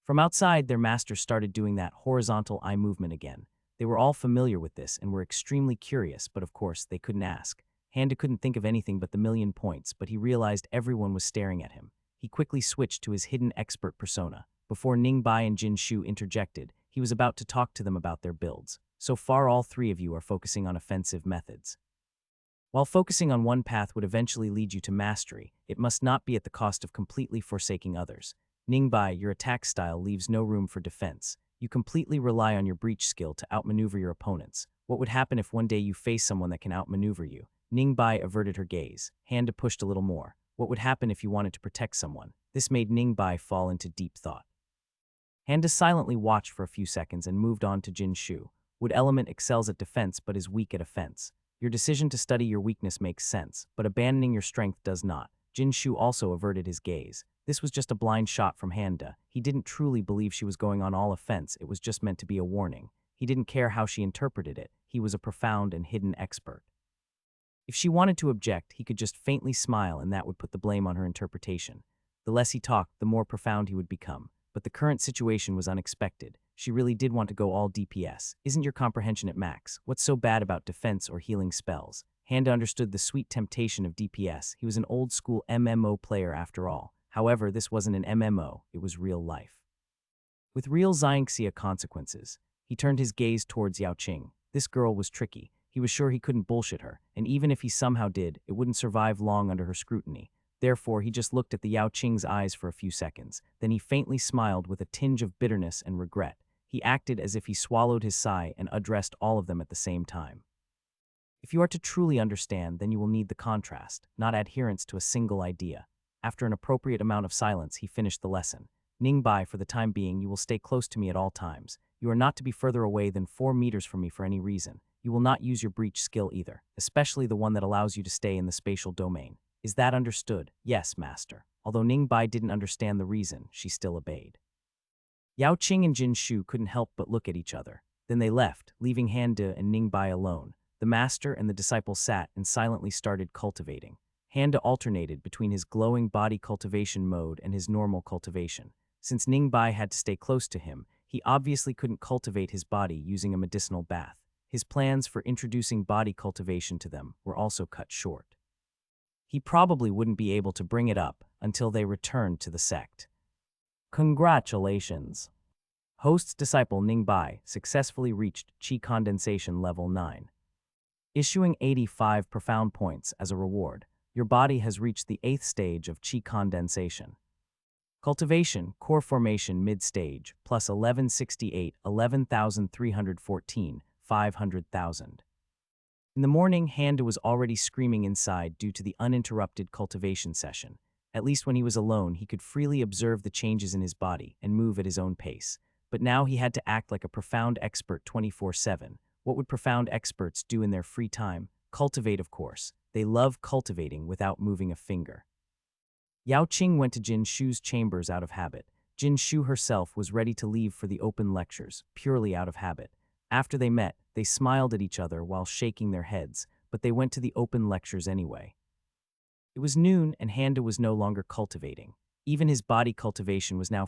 [SPEAKER 1] From outside, their master started doing that horizontal eye movement again. They were all familiar with this and were extremely curious, but of course, they couldn't ask. Handa couldn't think of anything but the 1,000,000 points, but he realized everyone was staring at him. He quickly switched to his hidden expert persona. Before Ningbai and Jin Shu interjected, he was about to talk to them about their builds. So far, all 3 of you are focusing on offensive methods. While focusing on one path would eventually lead you to mastery, it must not be at the cost of completely forsaking others. Ningbai, your attack style leaves no room for defense. You completely rely on your breach skill to outmaneuver your opponents. What would happen if one day you face someone that can outmaneuver you? Ningbai averted her gaze. Handa pushed a little more. What would happen if you wanted to protect someone? This made Ningbai fall into deep thought. Handa silently watched for a few seconds and moved on to Jin Shu. Wood element excels at defense but is weak at offense. Your decision to study your weakness makes sense, but abandoning your strength does not. Jin Shu also averted his gaze. This was just a blind shot from Handa. He didn't truly believe she was going on all offense, it was just meant to be a warning. He didn't care how she interpreted it, he was a profound and hidden expert. If she wanted to object, he could just faintly smile and that would put the blame on her interpretation. The less he talked, the more profound he would become. But the current situation was unexpected. She really did want to go all DPS. Isn't your comprehension at max? What's so bad about defense or healing spells? Handa understood the sweet temptation of DPS. He was an old-school MMO player after all. However, this wasn't an MMO, it was real life. With real Xianxia consequences, he turned his gaze towards Yao Qing. This girl was tricky. He was sure he couldn't bullshit her, and even if he somehow did, it wouldn't survive long under her scrutiny. Therefore, he just looked at the Yao Qing's eyes for a few seconds. Then he faintly smiled with a tinge of bitterness and regret. He acted as if he swallowed his sigh and addressed all of them at the same time. If you are to truly understand, then you will need the contrast, not adherence to a single idea. After an appropriate amount of silence, he finished the lesson. Ningbai, for the time being, you will stay close to me at all times. You are not to be further away than 4 meters from me for any reason. You will not use your breach skill either, especially the one that allows you to stay in the spatial domain. Is that understood? Yes, master. Although Ningbai didn't understand the reason, she still obeyed. Yao Qing and Jin Shu couldn't help but look at each other. Then they left, leaving Handa and Ningbai alone. The master and the disciple sat and silently started cultivating. Handa alternated between his glowing body cultivation mode and his normal cultivation. Since Ningbai had to stay close to him, he obviously couldn't cultivate his body using a medicinal bath. His plans for introducing body cultivation to them were also cut short. He probably wouldn't be able to bring it up until they returned to the sect. Congratulations! Host's disciple Ningbai successfully reached Qi condensation level 9. Issuing 85 profound points as a reward, your body has reached the 8th stage of Qi condensation. Cultivation, core formation mid-stage, plus 1168, 11,314, 500,000. In the morning, Handa was already screaming inside due to the uninterrupted cultivation session. At least when he was alone, he could freely observe the changes in his body and move at his own pace. But now he had to act like a profound expert 24/7. What would profound experts do in their free time? Cultivate, of course. They love cultivating without moving a finger. Yao Qing went to Jin Shu's chambers out of habit. Jin Shu herself was ready to leave for the open lectures, purely out of habit. After they met, they smiled at each other while shaking their heads, but they went to the open lectures anyway. It was noon and Handa was no longer cultivating. Even his body cultivation was now